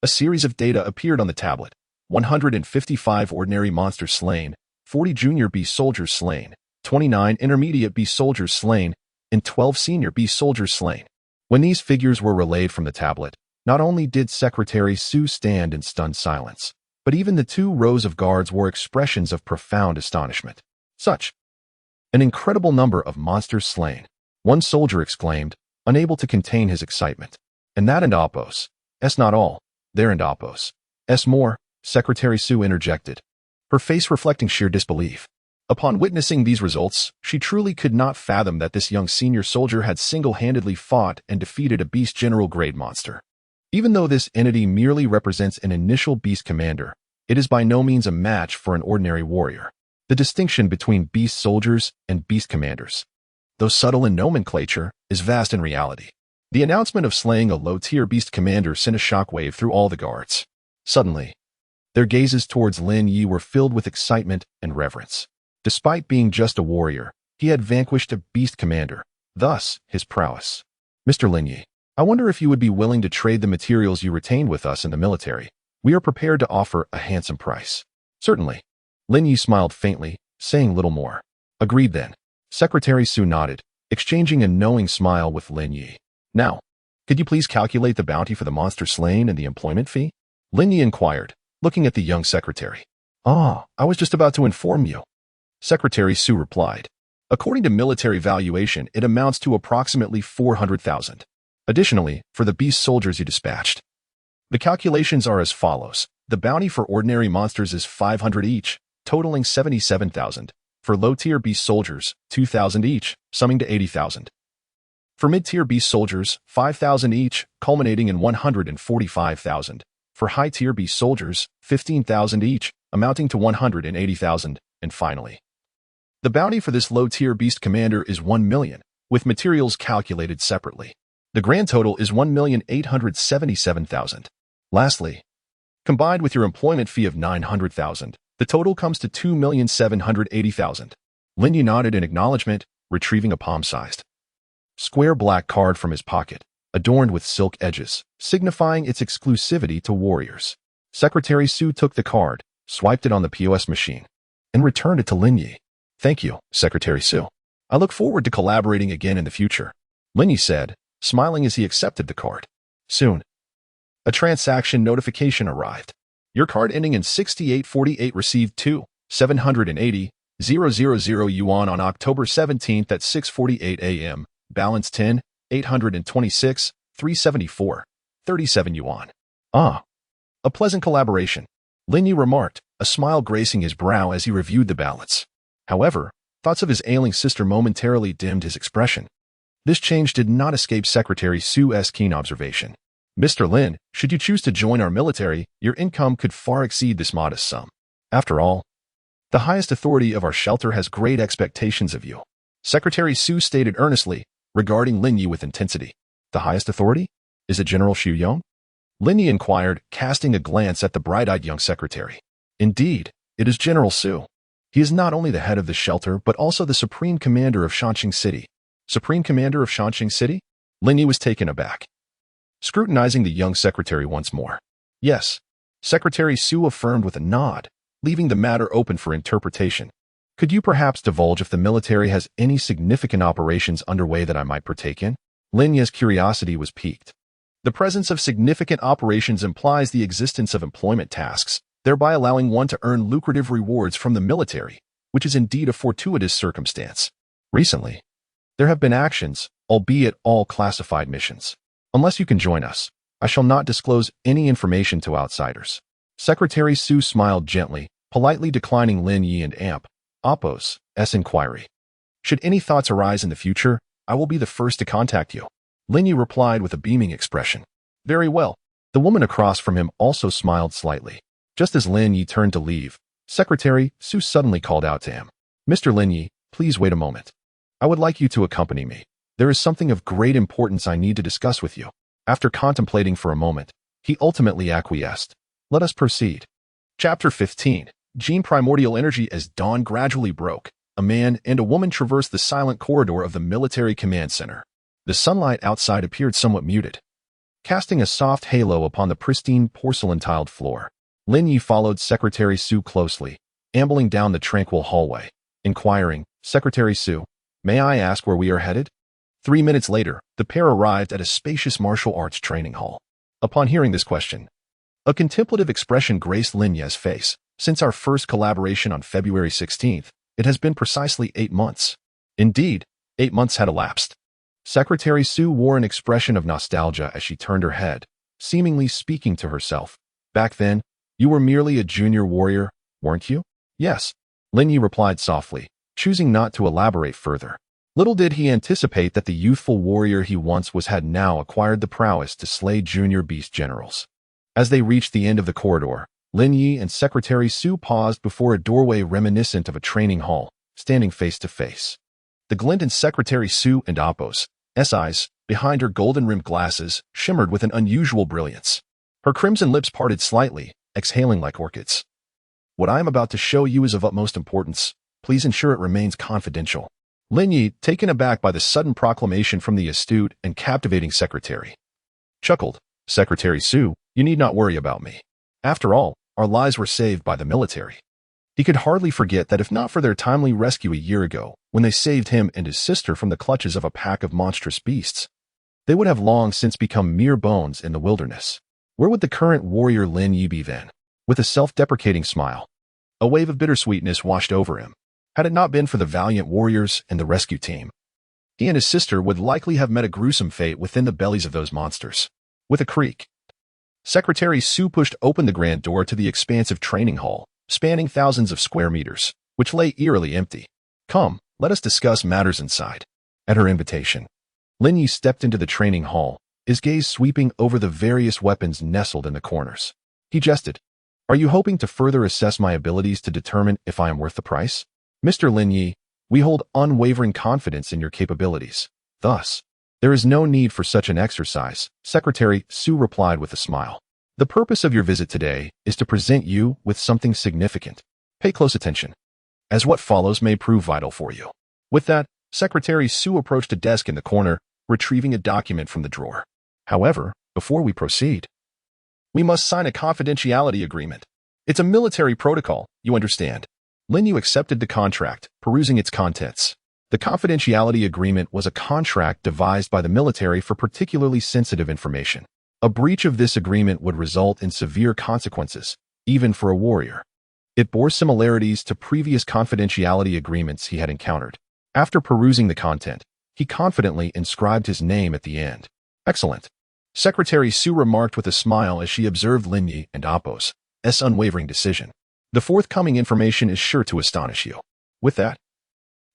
a series of data appeared on the tablet. 155 ordinary monsters slain, 40 junior beast soldiers slain, 29 intermediate beast soldiers slain, and 12 senior beast soldiers slain. When these figures were relayed from the tablet, not only did Secretary Su stand in stunned silence, but even the 2 rows of guards wore expressions of profound astonishment. Such an incredible number of monsters slain, one soldier exclaimed, unable to contain his excitement. And that and Appo's. Not all. There and Appo's. More, Secretary Su interjected, her face reflecting sheer disbelief. Upon witnessing these results, she truly could not fathom that this young senior soldier had single-handedly fought and defeated a beast general-grade monster. Even though this entity merely represents an initial beast commander, it is by no means a match for an ordinary warrior. The distinction between beast soldiers and beast commanders, though subtle in nomenclature, is vast in reality. The announcement of slaying a low-tier beast commander sent a shockwave through all the guards. Suddenly, their gazes towards Lin Ye were filled with excitement and reverence. Despite being just a warrior, he had vanquished a beast commander, thus his prowess. Mr. Lin Ye, I wonder if you would be willing to trade the materials you retained with us in the military. We are prepared to offer a handsome price. Certainly. Lin Ye smiled faintly, saying little more. Agreed then. Secretary Su nodded, exchanging a knowing smile with Lin Ye. Now, could you please calculate the bounty for the monster slain and the employment fee? Lin Ye inquired, looking at the young secretary. I was just about to inform you. Secretary Su replied. According to military valuation, it amounts to approximately 400,000. Additionally, for the beast soldiers you dispatched. The calculations are as follows. The bounty for ordinary monsters is 500 each, totaling 77,000. For low-tier beast soldiers, 2,000 each, summing to 80,000. For mid-tier beast soldiers, 5,000 each, culminating in 145,000. For high-tier beast soldiers, 15,000 each, amounting to 180,000. And finally, the bounty for this low-tier beast commander is 1 million, with materials calculated separately. The grand total is 1,877,000. Lastly, combined with your employment fee of 900,000, the total comes to 2,780,000. Lin Ye nodded in acknowledgement, retrieving a palm-sized square black card from his pocket, adorned with silk edges, signifying its exclusivity to warriors. Secretary Su took the card, swiped it on the POS machine, and returned it to Lin Ye. Thank you, Secretary Su. I look forward to collaborating again in the future, Lin Ye said, smiling as he accepted the card. Soon, a transaction notification arrived. Your card ending in 6848 received 2,780,000 yuan on October 17th at 6:48 a.m. Balance 10,826,374.37 yuan. Ah, a pleasant collaboration, Lin Ye remarked, a smile gracing his brow as he reviewed the balance. However, thoughts of his ailing sister momentarily dimmed his expression. This change did not escape Secretary Su's keen observation. Mr. Lin, should you choose to join our military, your income could far exceed this modest sum. After all, the highest authority of our shelter has great expectations of you, Secretary Su stated earnestly, regarding Lin Ye with intensity. The highest authority? Is it General Xu Yong? Lin Ye inquired, casting a glance at the bright-eyed young secretary. Indeed, it is General Su. He is not only the head of the shelter, but also the Supreme Commander of Shanxing City. Supreme Commander of Shanxing City? Lin Ye was taken aback, scrutinizing the young secretary once more. Yes, Secretary Su affirmed with a nod, leaving the matter open for interpretation. Could you perhaps divulge if the military has any significant operations underway that I might partake in? Lin Ye's curiosity was piqued. The presence of significant operations implies the existence of employment tasks, thereby allowing one to earn lucrative rewards from the military, which is indeed a fortuitous circumstance. Recently, there have been actions, albeit all classified missions. Unless you can join us, I shall not disclose any information to outsiders. Secretary Su smiled gently, politely declining Lin Ye and Oppo's inquiry. Should any thoughts arise in the future, I will be the first to contact you. Lin Ye replied with a beaming expression. Very well. The woman across from him also smiled slightly. Just as Lin Ye turned to leave, Secretary Su suddenly called out to him. Mr. Lin Ye, please wait a moment. I would like you to accompany me. There is something of great importance I need to discuss with you. After contemplating for a moment, he ultimately acquiesced. Let us proceed. Chapter 15. Gene Primordial Energy. As dawn gradually broke, a man and a woman traversed the silent corridor of the military command center. The sunlight outside appeared somewhat muted, casting a soft halo upon the pristine porcelain-tiled floor. Lin Ye followed Secretary Su closely, ambling down the tranquil hallway, inquiring, Secretary Su, may I ask where we are headed? 3 minutes later, the pair arrived at a spacious martial arts training hall. Upon hearing this question, a contemplative expression graced Lin Ye's face. Since our first collaboration on February 16th, it has been precisely 8 months. Indeed, 8 months had elapsed. Secretary Su wore an expression of nostalgia as she turned her head, seemingly speaking to herself. Back then, you were merely a junior warrior, weren't you? Yes, Lin Ye replied softly, choosing not to elaborate further. Little did he anticipate that the youthful warrior he once was had now acquired the prowess to slay junior beast generals. As they reached the end of the corridor, Lin Ye and Secretary Su paused before a doorway reminiscent of a training hall, standing face to face. The glint in Secretary Su and Oppo's eyes, behind her golden-rimmed glasses, shimmered with an unusual brilliance. Her crimson lips parted slightly, exhaling like orchids. What I am about to show you is of utmost importance. Please ensure it remains confidential. Lin Ye, taken aback by the sudden proclamation from the astute and captivating secretary, chuckled. Secretary Su, you need not worry about me. After all, our lives were saved by the military. He could hardly forget that if not for their timely rescue a year ago, when they saved him and his sister from the clutches of a pack of monstrous beasts, they would have long since become mere bones in the wilderness. Where would the current warrior Lin Ye be then? With a self-deprecating smile, a wave of bittersweetness washed over him. Had it not been for the valiant warriors and the rescue team, he and his sister would likely have met a gruesome fate within the bellies of those monsters. With a creak, Secretary Su pushed open the grand door to the expansive training hall, spanning thousands of square meters, which lay eerily empty. Come, let us discuss matters inside. At her invitation, Lin Ye stepped into the training hall, his gaze sweeping over the various weapons nestled in the corners. He jested. Are you hoping to further assess my abilities to determine if I am worth the price? Mr. Lin Ye, we hold unwavering confidence in your capabilities. Thus, there is no need for such an exercise, Secretary Su replied with a smile. The purpose of your visit today is to present you with something significant. Pay close attention, as what follows may prove vital for you. With that, Secretary Su approached a desk in the corner, retrieving a document from the drawer. However, before we proceed, we must sign a confidentiality agreement. It's a military protocol, you understand. Lin Ye accepted the contract, perusing its contents. The confidentiality agreement was a contract devised by the military for particularly sensitive information. A breach of this agreement would result in severe consequences, even for a warrior. It bore similarities to previous confidentiality agreements he had encountered. After perusing the content, he confidently inscribed his name at the end. Excellent. Secretary Su remarked with a smile as she observed Lin Ye and Appo's unwavering decision. The forthcoming information is sure to astonish you. With that,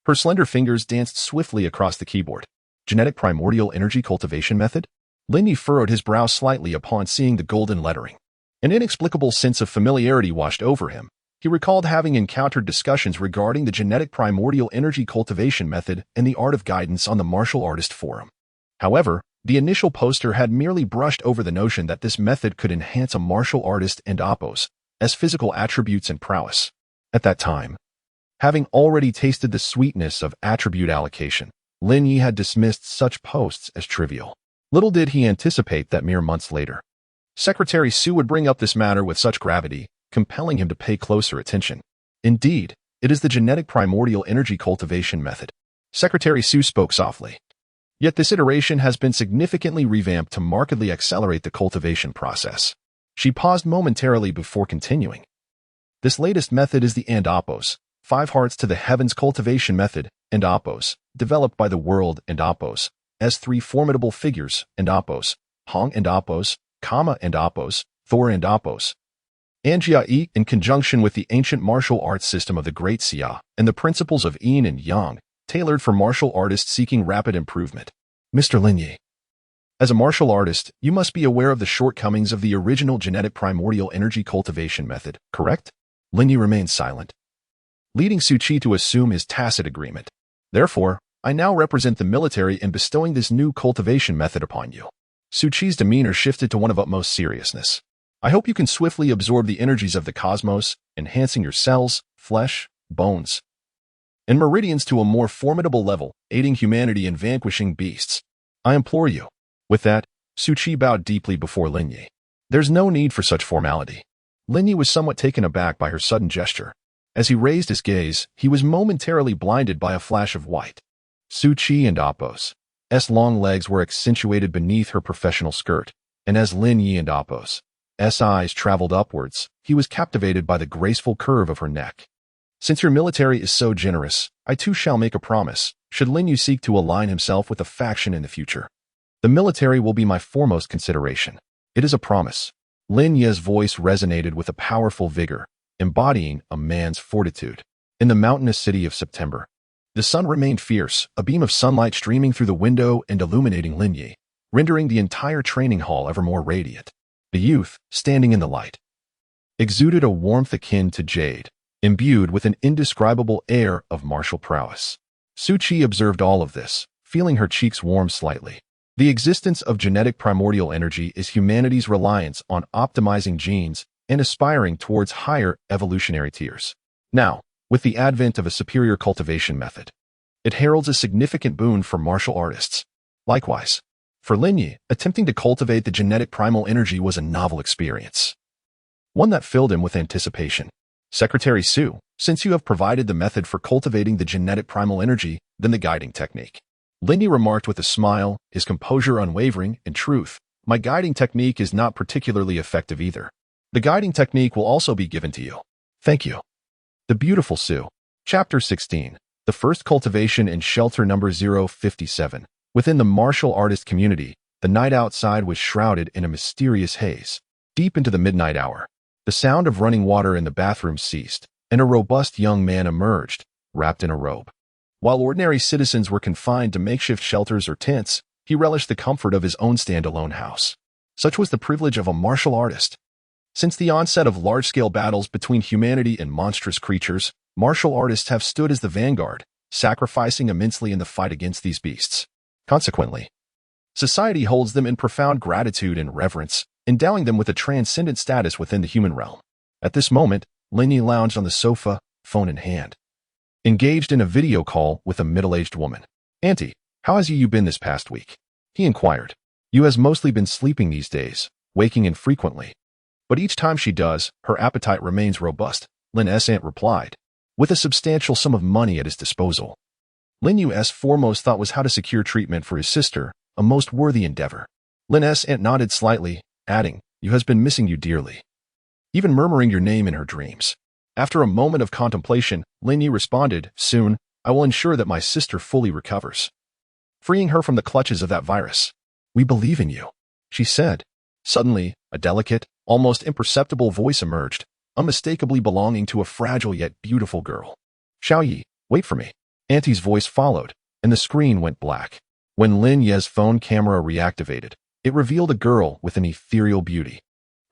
her slender fingers danced swiftly across the keyboard. Genetic primordial energy cultivation method? Lin Ye furrowed his brow slightly upon seeing the golden lettering. An inexplicable sense of familiarity washed over him. He recalled having encountered discussions regarding the genetic primordial energy cultivation method and the art of guidance on the martial artist forum. However, the initial poster had merely brushed over the notion that this method could enhance a martial artist and Appo's physical attributes and prowess. At that time, having already tasted the sweetness of attribute allocation, Lin Ye had dismissed such posts as trivial. Little did he anticipate that mere months later, Secretary Su would bring up this matter with such gravity, compelling him to pay closer attention. Indeed, it is the genetic primordial energy cultivation method. Secretary Su spoke softly. Yet this iteration has been significantly revamped to markedly accelerate the cultivation process. She paused momentarily before continuing. This latest method is the Appo's 5 Hearts to the Heavens cultivation method, and Appo's, developed by the world and Appo's, as 3 formidable figures, and Appo's, Hong and Appo's, and Appo's, Thor and Appo's. Anjia in conjunction with the ancient martial arts system of the Great Xia and the principles of yin and yang, tailored for martial artists seeking rapid improvement. Mr. Lin Ye, as a martial artist, you must be aware of the shortcomings of the original genetic primordial energy cultivation method, correct? Lin Ye remained silent, leading Su Qi to assume his tacit agreement. Therefore, I now represent the military in bestowing this new cultivation method upon you. Su Qi's demeanor shifted to one of utmost seriousness. I hope you can swiftly absorb the energies of the cosmos, enhancing your cells, flesh, bones, and meridians to a more formidable level, aiding humanity in vanquishing beasts. I implore you. With that, Su Qi bowed deeply before Lin Ye. There's no need for such formality. Lin Ye was somewhat taken aback by her sudden gesture. As he raised his gaze, he was momentarily blinded by a flash of white. Su Qi and Appo's long legs were accentuated beneath her professional skirt, and as Lin Ye and Appo's eyes traveled upwards, he was captivated by the graceful curve of her neck. Since your military is so generous, I too shall make a promise, should Lin Ye seek to align himself with a faction in the future. The military will be my foremost consideration. It is a promise. Lin Ye's voice resonated with a powerful vigor, embodying a man's fortitude. In the mountainous city of September, the sun remained fierce, a beam of sunlight streaming through the window and illuminating Lin Ye, rendering the entire training hall ever more radiant. The youth, standing in the light, exuded a warmth akin to jade, imbued with an indescribable air of martial prowess. Su Qi observed all of this, feeling her cheeks warm slightly. The existence of genetic primordial energy is humanity's reliance on optimizing genes and aspiring towards higher evolutionary tiers. Now, with the advent of a superior cultivation method, it heralds a significant boon for martial artists. Likewise, for Lin Ye, attempting to cultivate the genetic primal energy was a novel experience, one that filled him with anticipation. Secretary Su, since you have provided the method for cultivating the genetic primal energy, then the guiding technique. Lin Ye remarked with a smile, his composure unwavering. In truth, my guiding technique is not particularly effective either. The guiding technique will also be given to you. Thank you. The Beautiful Su. Chapter 16. The First Cultivation in Shelter Number 057. Within the martial artist community, the night outside was shrouded in a mysterious haze. Deep into the midnight hour, the sound of running water in the bathroom ceased, and a robust young man emerged, wrapped in a robe. While ordinary citizens were confined to makeshift shelters or tents, he relished the comfort of his own standalone house. Such was the privilege of a martial artist. Since the onset of large-scale battles between humanity and monstrous creatures, martial artists have stood as the vanguard, sacrificing immensely in the fight against these beasts. Consequently, society holds them in profound gratitude and reverence, endowing them with a transcendent status within the human realm. At this moment, Lin Ye lounged on the sofa, phone in hand, engaged in a video call with a middle-aged woman. "Auntie, how has you been this past week?" he inquired. "You has mostly been sleeping these days, waking infrequently." But each time she does, her appetite remains robust, Lin Ye's aunt replied, with a substantial sum of money at his disposal. Lin Ye's foremost thought was how to secure treatment for his sister, a most worthy endeavor. Lin Ye's aunt nodded slightly, adding, "You has been missing you dearly," even murmuring your name in her dreams. After a moment of contemplation, Lin Ye responded, "Soon, I will ensure that my sister fully recovers, freeing her from the clutches of that virus." "We believe in you," she said. Suddenly, a delicate, almost imperceptible voice emerged, unmistakably belonging to a fragile yet beautiful girl. "Xiaoyi, wait for me." Auntie's voice followed, and the screen went black. When Lin Ye's phone camera reactivated, it revealed a girl with an ethereal beauty.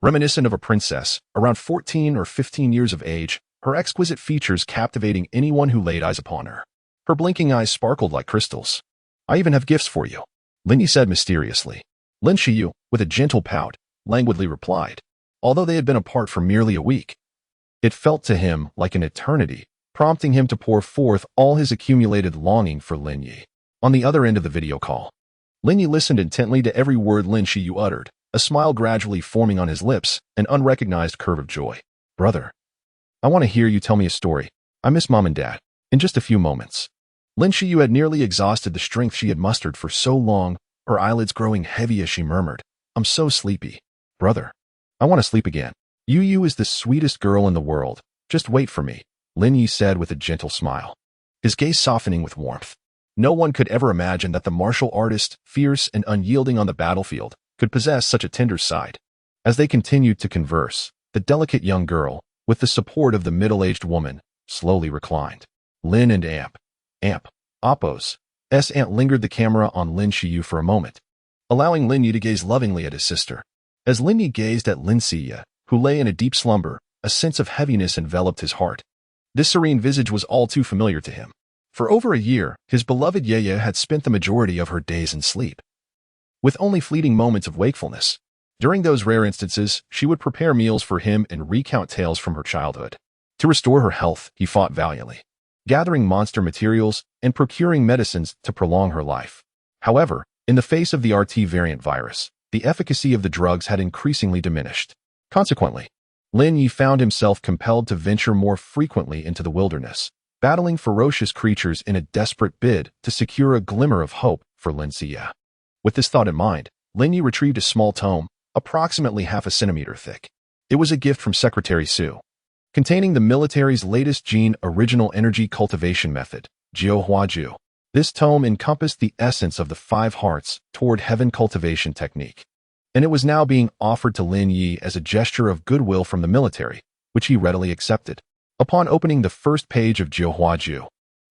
Reminiscent of a princess, around 14 or 15 years of age, her exquisite features captivating anyone who laid eyes upon her. Her blinking eyes sparkled like crystals. "I even have gifts for you," Lin Ye said mysteriously. Lin Xiyu, with a gentle pout, languidly replied, although they had been apart for merely a week. It felt to him like an eternity, prompting him to pour forth all his accumulated longing for Lin Ye. On the other end of the video call, Lin Ye listened intently to every word Lin Xiyu uttered, a smile gradually forming on his lips, an unrecognized curve of joy. "Brother, I want to hear you tell me a story. I miss Mom and Dad." In just a few moments, Lin Xiyu had nearly exhausted the strength she had mustered for so long, her eyelids growing heavy as she murmured, "I'm so sleepy. Brother, I want to sleep again." "Yu is the sweetest girl in the world. Just wait for me," Lin Ye said with a gentle smile, his gaze softening with warmth. No one could ever imagine that the martial artist, fierce and unyielding on the battlefield, could possess such a tender side. As they continued to converse, the delicate young girl, with the support of the middle-aged woman, slowly reclined. Lin and Appo's aunt lingered the camera on Lin Xiyu for a moment, allowing Lin Ye to gaze lovingly at his sister. As Lin Ye gazed at Lin Ye, who lay in a deep slumber, a sense of heaviness enveloped his heart. This serene visage was all too familiar to him. For over a year, his beloved Ye had spent the majority of her days in sleep, with only fleeting moments of wakefulness. During those rare instances, she would prepare meals for him and recount tales from her childhood. To restore her health, he fought valiantly, gathering monster materials and procuring medicines to prolong her life. However, in the face of the RT variant virus, the efficacy of the drugs had increasingly diminished. Consequently, Lin Ye found himself compelled to venture more frequently into the wilderness, battling ferocious creatures in a desperate bid to secure a glimmer of hope for Lin Ye. With this thought in mind, Lin Ye retrieved a small tome, approximately half a centimeter thick. It was a gift from Secretary Su, containing the military's latest gene original energy cultivation method, Jiuhuaju. This tome encompassed the essence of the 5 hearts toward heaven cultivation technique, and it was now being offered to Lin Ye as a gesture of goodwill from the military, which he readily accepted. Upon opening the first page of Jiuhuaju,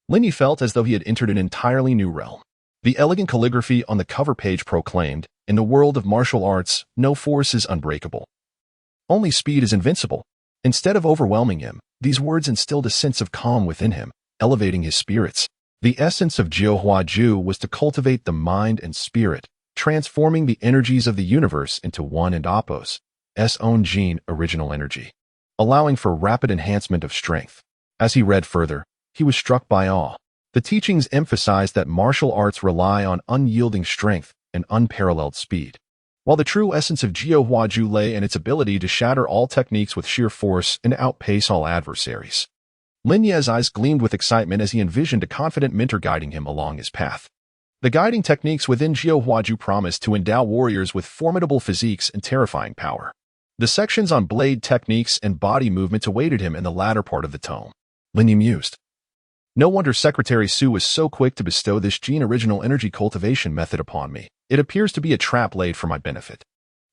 Lin Ye felt as though he had entered an entirely new realm. The elegant calligraphy on the cover page proclaimed, "In the world of martial arts, no force is unbreakable. Only speed is invincible." Instead of overwhelming him, these words instilled a sense of calm within him, elevating his spirits. The essence of Jiuhuaju was to cultivate the mind and spirit, transforming the energies of the universe into one and Appo's own gene original energy, allowing for rapid enhancement of strength. As he read further, he was struck by awe. The teachings emphasized that martial arts rely on unyielding strength and unparalleled speed, while the true essence of Jiuhuaju lay in its ability to shatter all techniques with sheer force and outpace all adversaries. Lin Ye's eyes gleamed with excitement as he envisioned a confident mentor guiding him along his path. The guiding techniques within Jiuhuaju promised to endow warriors with formidable physiques and terrifying power. The sections on blade techniques and body movements awaited him in the latter part of the tome. Lin Ye mused. No wonder Secretary Su was so quick to bestow this gene original energy cultivation method upon me. It appears to be a trap laid for my benefit.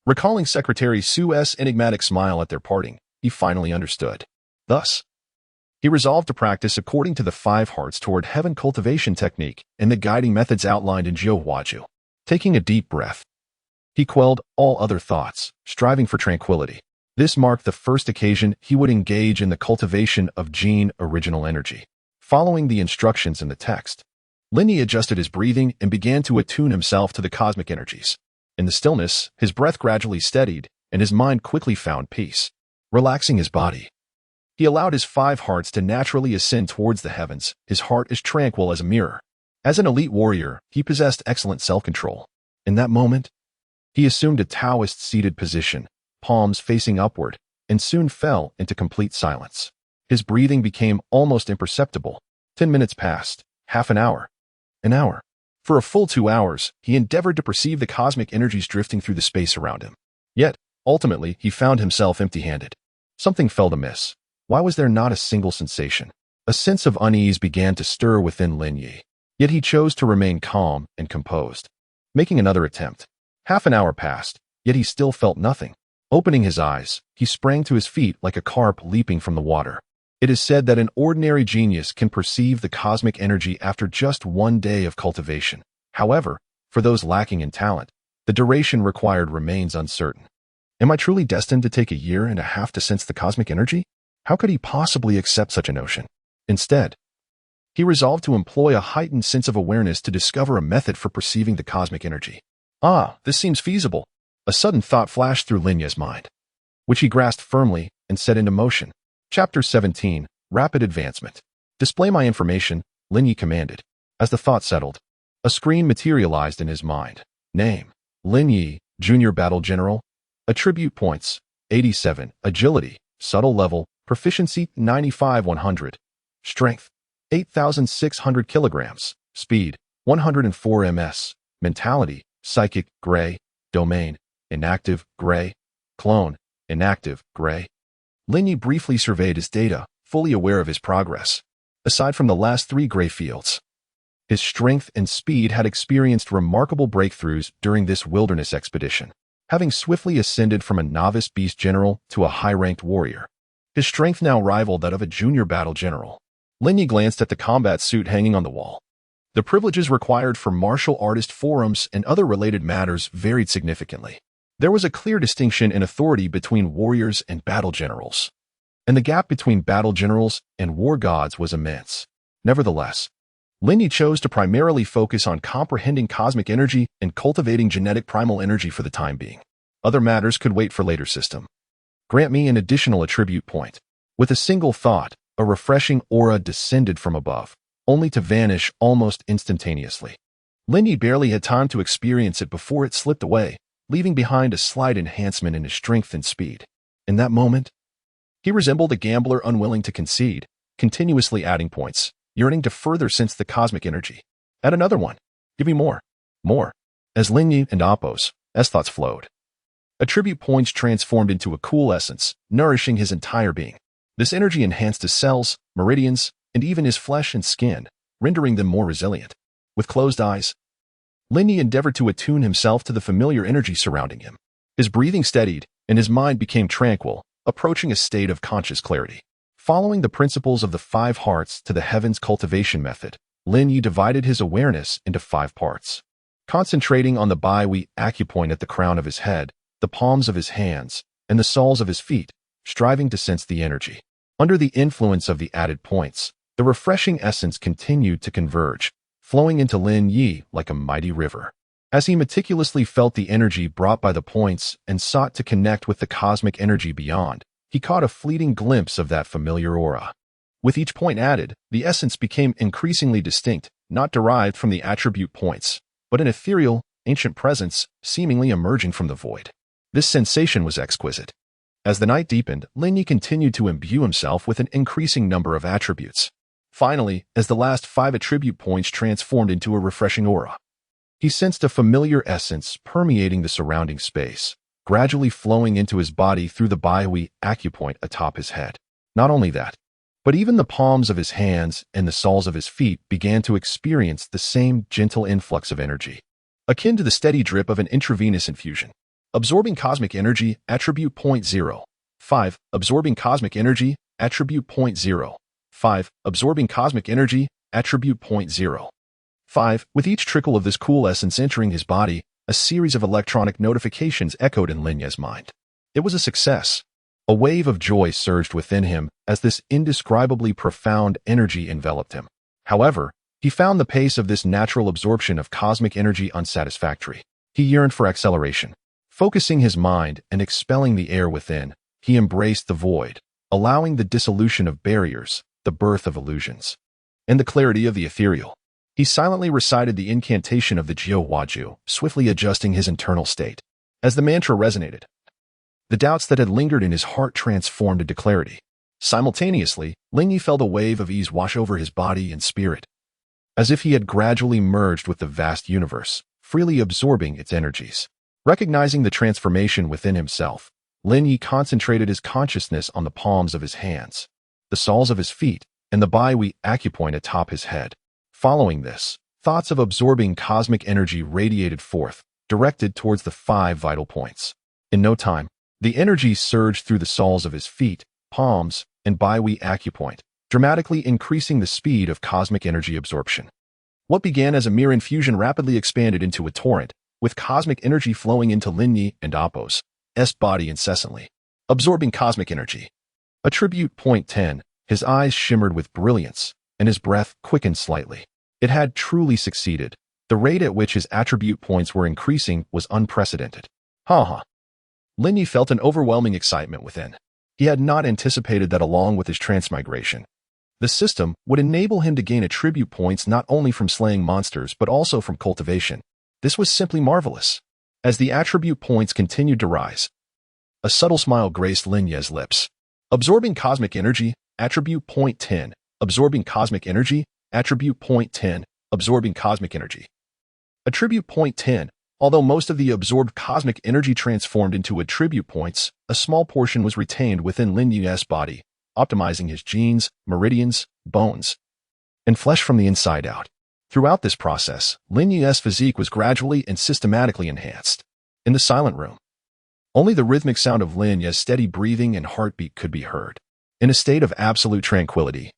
Recalling Secretary Su's enigmatic smile at their parting, he finally understood. Thus, he resolved to practice according to the 5 hearts toward heaven cultivation technique and the guiding methods outlined in Jiuhuaju. Taking a deep breath, he quelled all other thoughts, striving for tranquility. This marked the first occasion he would engage in the cultivation of gene original energy. Following the instructions in the text, Lin Ye adjusted his breathing and began to attune himself to the cosmic energies. In the stillness, his breath gradually steadied, and his mind quickly found peace. Relaxing his body, he allowed his 5 hearts to naturally ascend towards the heavens, his heart as tranquil as a mirror. As an elite warrior, he possessed excellent self-control. In that moment, he assumed a Taoist-seated position, palms facing upward, and soon fell into complete silence. His breathing became almost imperceptible. 10 minutes passed, half an hour, an hour. For a full 2 hours, he endeavored to perceive the cosmic energies drifting through the space around him. Yet, ultimately, he found himself empty-handed. Something felt amiss. Why was there not a single sensation? A sense of unease began to stir within Lin Ye. Yet he chose to remain calm and composed. Making another attempt. Half an hour passed, yet he still felt nothing. Opening his eyes, he sprang to his feet like a carp leaping from the water. It is said that an ordinary genius can perceive the cosmic energy after just 1 day of cultivation. However, for those lacking in talent, the duration required remains uncertain. Am I truly destined to take 1.5 years to sense the cosmic energy? How could he possibly accept such a notion? Instead, he resolved to employ a heightened sense of awareness to discover a method for perceiving the cosmic energy. This seems feasible. A sudden thought flashed through Lin Ye's mind, which he grasped firmly and set into motion. Chapter 17, Rapid Advancement. Display my information, Lin Ye commanded. As the thought settled, a screen materialized in his mind. Name: Lin Ye, Junior Battle General. Attribute points: 87. Agility, subtle level, proficiency 95-100. Strength, 8,600 kilograms. Speed, 104 ms. Mentality, psychic, gray. Domain, inactive, gray. Clone, inactive, gray. Lin Ye briefly surveyed his data, fully aware of his progress. Aside from the last 3 gray fields, his strength and speed had experienced remarkable breakthroughs during this wilderness expedition, having swiftly ascended from a novice beast general to a high-ranked warrior. His strength now rivaled that of a junior battle general. Lin Ye glanced at the combat suit hanging on the wall. The privileges required for martial artist forums and other related matters varied significantly. There was a clear distinction in authority between warriors and battle generals, and the gap between battle generals and war gods was immense. Nevertheless, Lin Ye chose to primarily focus on comprehending cosmic energy and cultivating genetic primal energy for the time being. Other matters could wait for later system. Grant me an additional attribute point. With a single thought, a refreshing aura descended from above, only to vanish almost instantaneously. Lin Ye barely had time to experience it before it slipped away, leaving behind a slight enhancement in his strength and speed. In that moment, he resembled a gambler unwilling to concede, continuously adding points, yearning to further sense the cosmic energy. Add another one. Give me more. More. As Lin Ye and Appos, as thoughts flowed. Attribute points transformed into a cool essence, nourishing his entire being. This energy enhanced his cells, meridians, and even his flesh and skin, rendering them more resilient. With closed eyes, Lin Ye endeavored to attune himself to the familiar energy surrounding him. His breathing steadied, and his mind became tranquil, approaching a state of conscious clarity. Following the principles of the 5 hearts to the heavens cultivation method, Lin Ye divided his awareness into 5 parts. Concentrating on the Bai acupoint at the crown of his head, the palms of his hands, and the soles of his feet, striving to sense the energy. Under the influence of the added points, the refreshing essence continued to converge, flowing into Lin Ye like a mighty river. As he meticulously felt the energy brought by the points and sought to connect with the cosmic energy beyond, he caught a fleeting glimpse of that familiar aura. With each point added, the essence became increasingly distinct, not derived from the attribute points, but an ethereal, ancient presence seemingly emerging from the void. This sensation was exquisite. As the night deepened, Lin Ye continued to imbue himself with an increasing number of attributes. Finally, as the last 5 attribute points transformed into a refreshing aura, he sensed a familiar essence permeating the surrounding space, gradually flowing into his body through the Bai acupoint atop his head. Not only that, but even the palms of his hands and the soles of his feet began to experience the same gentle influx of energy, akin to the steady drip of an intravenous infusion. Absorbing cosmic energy, attribute point 0. 5. Absorbing cosmic energy, attribute point 0. 5. Absorbing cosmic energy, attribute point 0. 5. With each trickle of this cool essence entering his body, a series of electronic notifications echoed in Lin Ye's mind. It was a success. A wave of joy surged within him as this indescribably profound energy enveloped him. However, he found the pace of this natural absorption of cosmic energy unsatisfactory. He yearned for acceleration. Focusing his mind and expelling the air within, he embraced the void, allowing the dissolution of barriers, the birth of illusions, and the clarity of the ethereal. He silently recited the incantation of the Jiu Huaju, swiftly adjusting his internal state. As the mantra resonated, The doubts that had lingered in his heart transformed into clarity. Simultaneously, Lin Ye felt a wave of ease wash over his body and spirit, as if he had gradually merged with the vast universe, freely absorbing its energies. Recognizing the transformation within himself, Lin Ye concentrated his consciousness on the palms of his hands, the soles of his feet, and the Baihui acupoint atop his head. Following this, thoughts of absorbing cosmic energy radiated forth, directed towards the 5 vital points. In no time, the energy surged through the soles of his feet, palms, and Baihui acupoint, dramatically increasing the speed of cosmic energy absorption. What began as a mere infusion rapidly expanded into a torrent, with cosmic energy flowing into Lin Ye and Appo's body incessantly, absorbing cosmic energy. Attribute point 10, his eyes shimmered with brilliance, and his breath quickened slightly. It had truly succeeded. The rate at which his attribute points were increasing was unprecedented. Lin Ye felt an overwhelming excitement within. He had not anticipated that along with his transmigration, the system would enable him to gain attribute points not only from slaying monsters but also from cultivation. This was simply marvelous. As the attribute points continued to rise, a subtle smile graced Lin Ye's lips. Absorbing cosmic energy, attribute point 10. Absorbing cosmic energy, attribute point 10. Absorbing cosmic energy. Attribute point 10. Although most of the absorbed cosmic energy transformed into attribute points, a small portion was retained within Lin Ye's body, optimizing his genes, meridians, bones, and flesh from the inside out. Throughout this process, Lin Ye's physique was gradually and systematically enhanced. In the silent room, only the rhythmic sound of Lin Ye's steady breathing and heartbeat could be heard. In a state of absolute tranquility,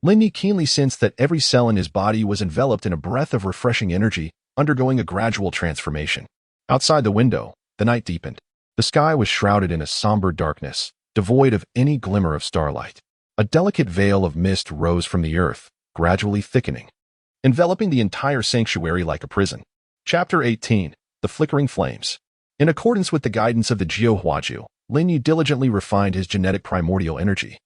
Lin Ye keenly sensed that every cell in his body was enveloped in a breath of refreshing energy, undergoing a gradual transformation. Outside the window, the night deepened. The sky was shrouded in a somber darkness, devoid of any glimmer of starlight. A delicate veil of mist rose from the earth, gradually thickening, enveloping the entire sanctuary like a prison. Chapter 18. The Flickering Flames. In accordance with the guidance of the Jiuhuaju, Lin Ye diligently refined his genetic primordial energy,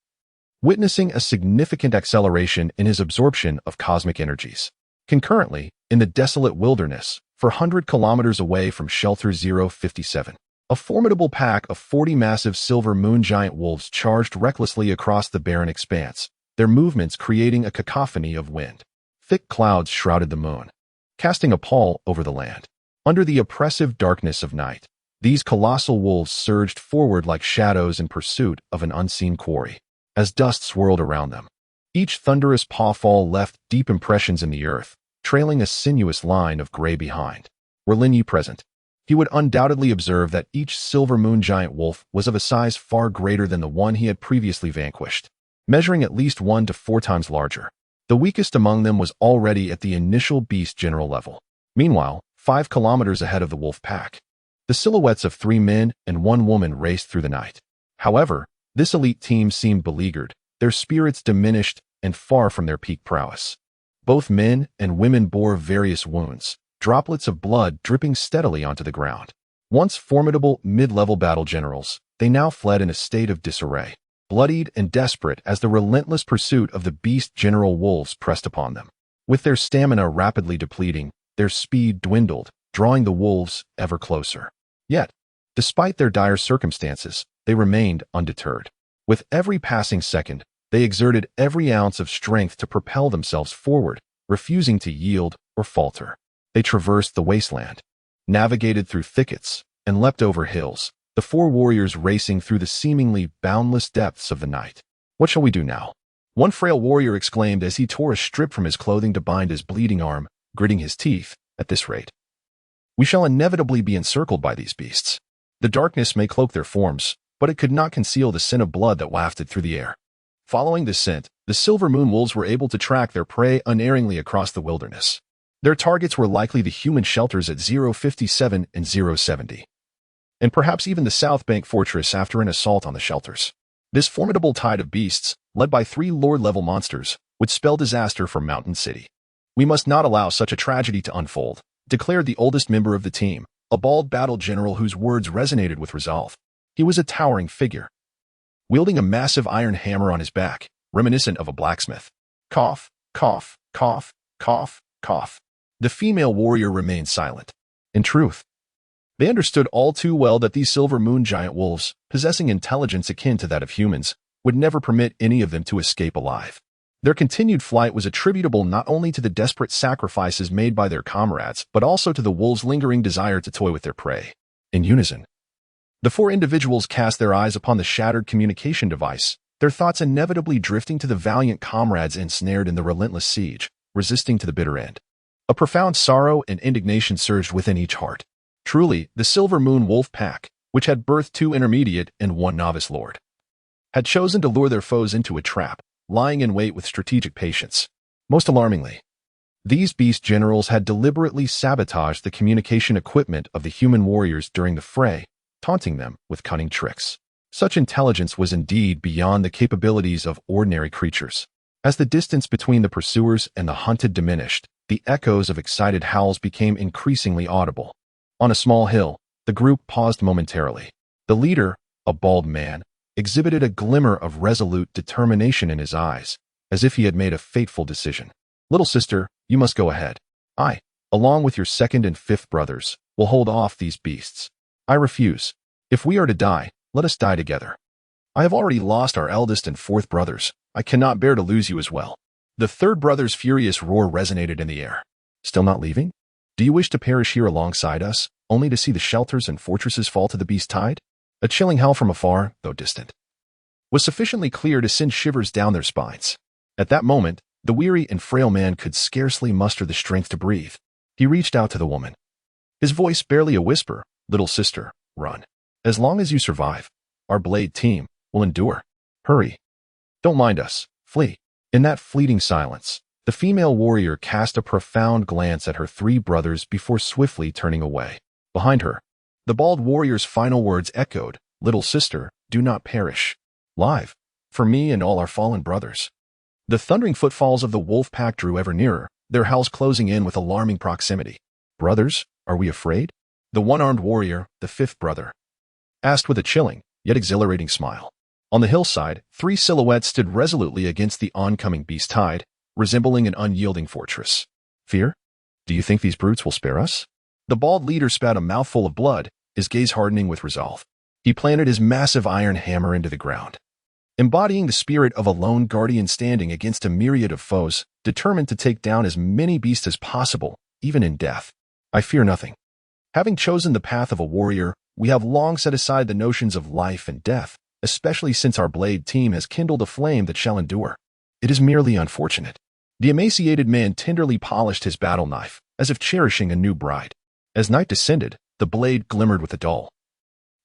witnessing a significant acceleration in his absorption of cosmic energies. Concurrently, in the desolate wilderness, 400 kilometers away from Shelter 057, a formidable pack of 40 massive silver moon giant wolves charged recklessly across the barren expanse, their movements creating a cacophony of wind. Thick clouds shrouded the moon, casting a pall over the land. Under the oppressive darkness of night, these colossal wolves surged forward like shadows in pursuit of an unseen quarry. As dust swirled around them, each thunderous pawfall left deep impressions in the earth, trailing a sinuous line of gray behind. Were Lin Ye present, he would undoubtedly observe that each silver moon giant wolf was of a size far greater than the one he had previously vanquished, measuring at least 1 to 4 times larger. The weakest among them was already at the initial beast general level. Meanwhile, 5 kilometers ahead of the wolf pack, the silhouettes of 3 men and 1 woman raced through the night. However, this elite team seemed beleaguered, their spirits diminished and far from their peak prowess. Both men and women bore various wounds, droplets of blood dripping steadily onto the ground. Once formidable mid-level battle generals, they now fled in a state of disarray, bloodied and desperate as the relentless pursuit of the beast general wolves pressed upon them. With their stamina rapidly depleting, their speed dwindled, drawing the wolves ever closer. Yet, despite their dire circumstances, they remained undeterred. With every passing second, they exerted every ounce of strength to propel themselves forward, refusing to yield or falter. They traversed the wasteland, navigated through thickets, and leapt over hills, the 4 warriors racing through the seemingly boundless depths of the night. "What shall we do now?" one frail warrior exclaimed as he tore a strip from his clothing to bind his bleeding arm, gritting his teeth. "At this rate, we shall inevitably be encircled by these beasts. The darkness may cloak their forms, but it could not conceal the scent of blood that wafted through the air." Following this scent, the silver moon wolves were able to track their prey unerringly across the wilderness. Their targets were likely the human shelters at 057 and 070, and perhaps even the South Bank Fortress after an assault on the shelters. This formidable tide of beasts, led by 3 Lord-level monsters, would spell disaster for Mountain City. "We must not allow such a tragedy to unfold," declared the oldest member of the team, a bald battle general whose words resonated with resolve. He was a towering figure, wielding a massive iron hammer on his back, reminiscent of a blacksmith. Cough, cough, cough, cough, cough. The female warrior remained silent. In truth, They understood all too well that these silver moon giant wolves, possessing intelligence akin to that of humans, would never permit any of them to escape alive. Their continued flight was attributable not only to the desperate sacrifices made by their comrades, but also to the wolves' lingering desire to toy with their prey. In unison, the four individuals cast their eyes upon the shattered communication device, their thoughts inevitably drifting to the valiant comrades ensnared in the relentless siege, resisting to the bitter end. A profound sorrow and indignation surged within each heart. Truly, the Silver Moon Wolf Pack, which had birthed 2 intermediate and 1 novice lord, had chosen to lure their foes into a trap, lying in wait with strategic patience. Most alarmingly, these beast generals had deliberately sabotaged the communication equipment of the human warriors during the fray, taunting them with cunning tricks. Such intelligence was indeed beyond the capabilities of ordinary creatures. As the distance between the pursuers and the hunted diminished, the echoes of excited howls became increasingly audible. On a small hill, the group paused momentarily. The leader, a bald man, exhibited a glimmer of resolute determination in his eyes, as if he had made a fateful decision. "Little sister, you must go ahead. I, along with your 2nd and 5th brothers, will hold off these beasts. I refuse. If we are to die, let us die together. I have already lost our eldest and 4th brothers. I cannot bear to lose you as well." The 3rd brother's furious roar resonated in the air. "Still not leaving? Do you wish to perish here alongside us, only to see the shelters and fortresses fall to the beast tide?" A chilling howl from afar, though distant, was sufficiently clear to send shivers down their spines. At that moment, the weary and frail man could scarcely muster the strength to breathe. He reached out to the woman, his voice barely a whisper. "Little sister, run. As long as you survive, our blade team will endure. Hurry. Don't mind us. Flee." In that fleeting silence, the female warrior cast a profound glance at her 3 brothers before swiftly turning away. Behind her, the bald warrior's final words echoed, "Little sister, do not perish. Live, for me and all our fallen brothers." The thundering footfalls of the wolf pack drew ever nearer, their howls closing in with alarming proximity. "Brothers, are we afraid?" The one-armed warrior, the 5th brother, asked with a chilling, yet exhilarating smile. On the hillside, 3 silhouettes stood resolutely against the oncoming beast tide, resembling an unyielding fortress. "Fear? Do you think these brutes will spare us?" The bald leader spat a mouthful of blood, his gaze hardening with resolve. He planted his massive iron hammer into the ground, embodying the spirit of a lone guardian standing against a myriad of foes, determined to take down as many beasts as possible, even in death. "I fear nothing. Having chosen the path of a warrior, we have long set aside the notions of life and death, especially since our blade team has kindled a flame that shall endure. It is merely unfortunate." The emaciated man tenderly polished his battle knife, as if cherishing a new bride. As night descended, the blade glimmered with a dull,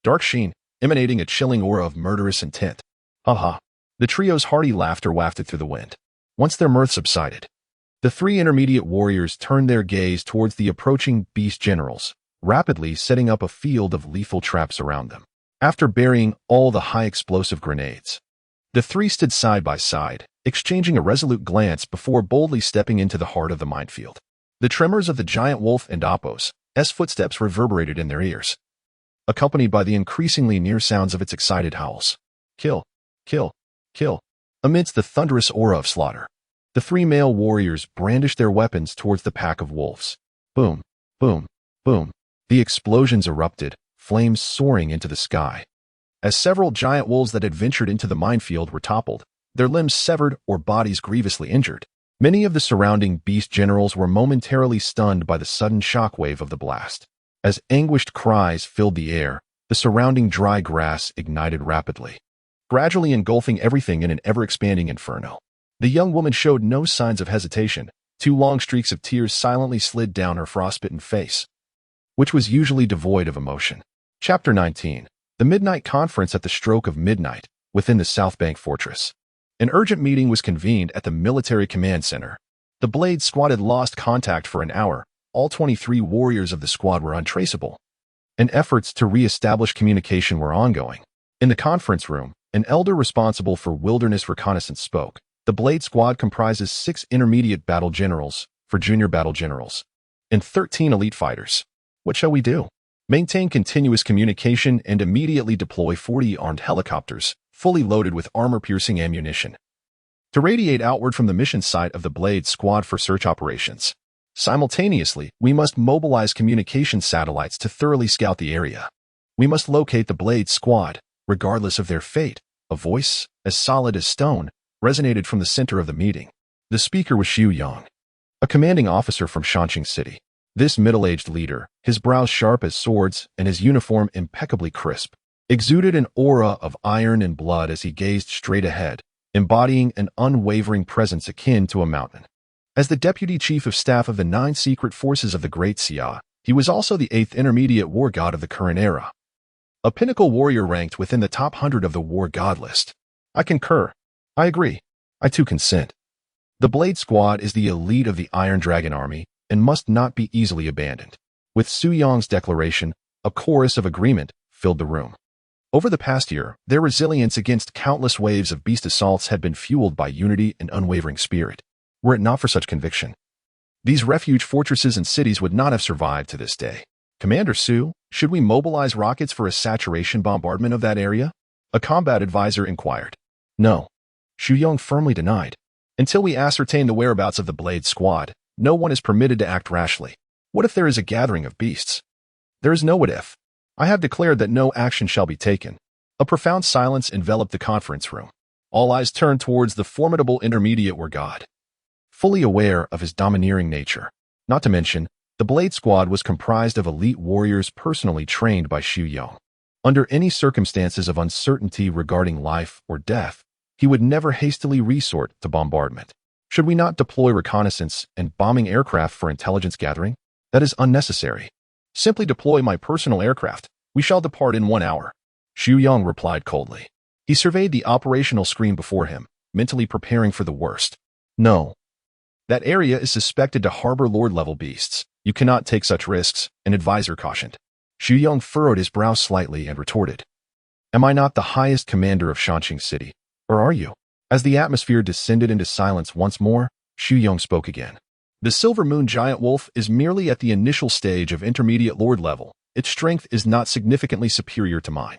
dark sheen, emanating a chilling aura of murderous intent. "Ha ha." The trio's hearty laughter wafted through the wind. Once their mirth subsided, the 3 intermediate warriors turned their gaze towards the approaching beast generals, rapidly setting up a field of lethal traps around them. After burying all the high-explosive grenades, the 3 stood side by side, exchanging a resolute glance before boldly stepping into the heart of the minefield. The tremors of the giant wolf and Appo's footsteps reverberated in their ears, accompanied by the increasingly near sounds of its excited howls. "Kill! Kill! Kill!" Amidst the thunderous aura of slaughter, the 3 male warriors brandished their weapons towards the pack of wolves. Boom! Boom! Boom! The explosions erupted, flames soaring into the sky. As several giant wolves that had ventured into the minefield were toppled, their limbs severed or bodies grievously injured, many of the surrounding beast generals were momentarily stunned by the sudden shockwave of the blast. As anguished cries filled the air, the surrounding dry grass ignited rapidly, gradually engulfing everything in an ever-expanding inferno. The young woman showed no signs of hesitation. 2 long streaks of tears silently slid down her frostbitten face, which was usually devoid of emotion. Chapter 19. The Midnight Conference at the stroke of midnight, within the South Bank Fortress. An urgent meeting was convened at the Military Command Center. The Blade Squad had lost contact for an hour. All 23 warriors of the squad were untraceable, and efforts to re-establish communication were ongoing. In the conference room, an elder responsible for wilderness reconnaissance spoke. The Blade Squad comprises 6 intermediate battle generals, 4 junior battle generals, and 13 elite fighters. What shall we do? Maintain continuous communication and immediately deploy 40 armed helicopters, fully loaded with armor-piercing ammunition, to radiate outward from the mission site of the Blade Squad for search operations. Simultaneously, we must mobilize communication satellites to thoroughly scout the area. We must locate the Blade Squad, regardless of their fate. A voice, as solid as stone, resonated from the center of the meeting. The speaker was Xu Yang, a commanding officer from Shanxing City. This middle-aged leader, his brows sharp as swords and his uniform impeccably crisp, exuded an aura of iron and blood as he gazed straight ahead, embodying an unwavering presence akin to a mountain. As the deputy chief of staff of the 9 secret forces of the Great Xia, he was also the 8th intermediate war god of the current era. A pinnacle warrior ranked within the top 100 of the war god list. I concur. I agree. I too consent. The Blade Squad is the elite of the Iron Dragon Army and must not be easily abandoned. With Xu Yang's declaration, a chorus of agreement filled the room. Over the past year, their resilience against countless waves of beast assaults had been fueled by unity and unwavering spirit. Were it not for such conviction, these refuge fortresses and cities would not have survived to this day. Commander Su, should we mobilize rockets for a saturation bombardment of that area? A combat advisor inquired. No. Xu Yang firmly denied. Until we ascertain the whereabouts of the Blade Squad, no one is permitted to act rashly. What if there is a gathering of beasts? There is no what if. I have declared that no action shall be taken. A profound silence enveloped the conference room. All eyes turned towards the formidable intermediate war god. Fully aware of his domineering nature. Not to mention, the Blade Squad was comprised of elite warriors personally trained by Xu Yang. Under any circumstances of uncertainty regarding life or death, he would never hastily resort to bombardment. Should we not deploy reconnaissance and bombing aircraft for intelligence gathering? That is unnecessary. Simply deploy my personal aircraft. We shall depart in 1 hour. Xu Yang replied coldly. He surveyed the operational screen before him, mentally preparing for the worst. No. That area is suspected to harbor Lord-level beasts. You cannot take such risks, an advisor cautioned. Xu Yang furrowed his brow slightly and retorted. Am I not the highest commander of Shanxing City? Or are you? As the atmosphere descended into silence once more, Xu Yang spoke again. The Silver Moon Giant Wolf is merely at the initial stage of intermediate Lord level. Its strength is not significantly superior to mine.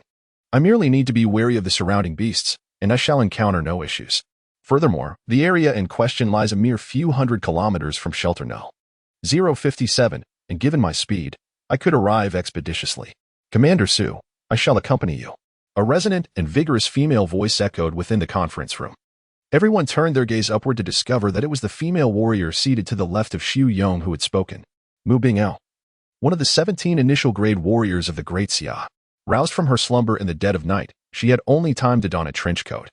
I merely need to be wary of the surrounding beasts, and I shall encounter no issues. Furthermore, the area in question lies a mere few hundred kilometers from Shelter Null. 057, and given my speed, I could arrive expeditiously. Commander Su, I shall accompany you. A resonant and vigorous female voice echoed within the conference room. Everyone turned their gaze upward to discover that it was the female warrior seated to the left of Xu Yang who had spoken. Mu Bingao, one of the 17 initial grade warriors of the Great Xia. Roused from her slumber in the dead of night, she had only time to don a trench coat,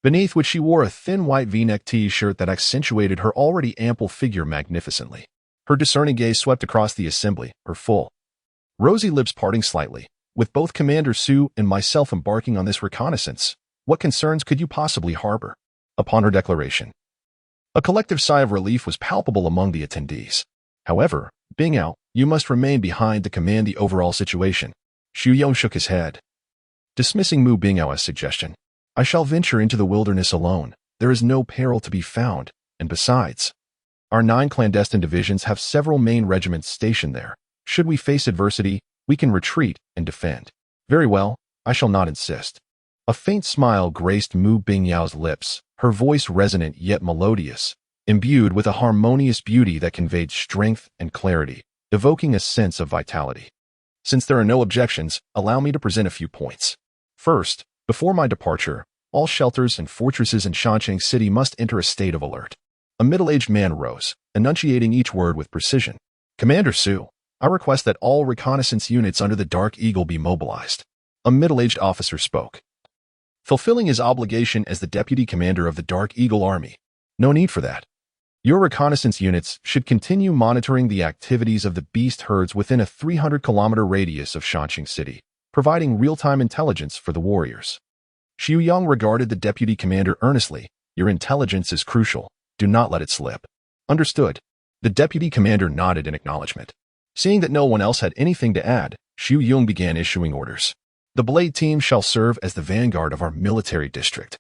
beneath which she wore a thin white V-neck t-shirt that accentuated her already ample figure magnificently. Her discerning gaze swept across the assembly, her full, rosy lips parting slightly. With both Commander Su and myself embarking on this reconnaissance, what concerns could you possibly harbor? Upon her declaration, a collective sigh of relief was palpable among the attendees. However, Bingao, you must remain behind to command the overall situation. Xu Yang shook his head, dismissing Mu Bingao's suggestion. I shall venture into the wilderness alone. There is no peril to be found, and besides, our 9 clandestine divisions have several main regiments stationed there. Should we face adversity, we can retreat and defend. Very well, I shall not insist. A faint smile graced Mu Bingyao's lips, her voice resonant yet melodious, imbued with a harmonious beauty that conveyed strength and clarity, evoking a sense of vitality. Since there are no objections, allow me to present a few points. First, before my departure, all shelters and fortresses in Shanxing City must enter a state of alert. A middle-aged man rose, enunciating each word with precision. Commander Su, I request that all reconnaissance units under the Dark Eagle be mobilized. A middle-aged officer spoke, fulfilling his obligation as the deputy commander of the Dark Eagle Army. No need for that. Your reconnaissance units should continue monitoring the activities of the beast herds within a 300-kilometer radius of Shanxing City, providing real-time intelligence for the warriors. Xu Yang regarded the deputy commander earnestly. Your intelligence is crucial. Do not let it slip. Understood. The deputy commander nodded in acknowledgement. Seeing that no one else had anything to add, Xu Yang began issuing orders. The Blade team shall serve as the vanguard of our military district,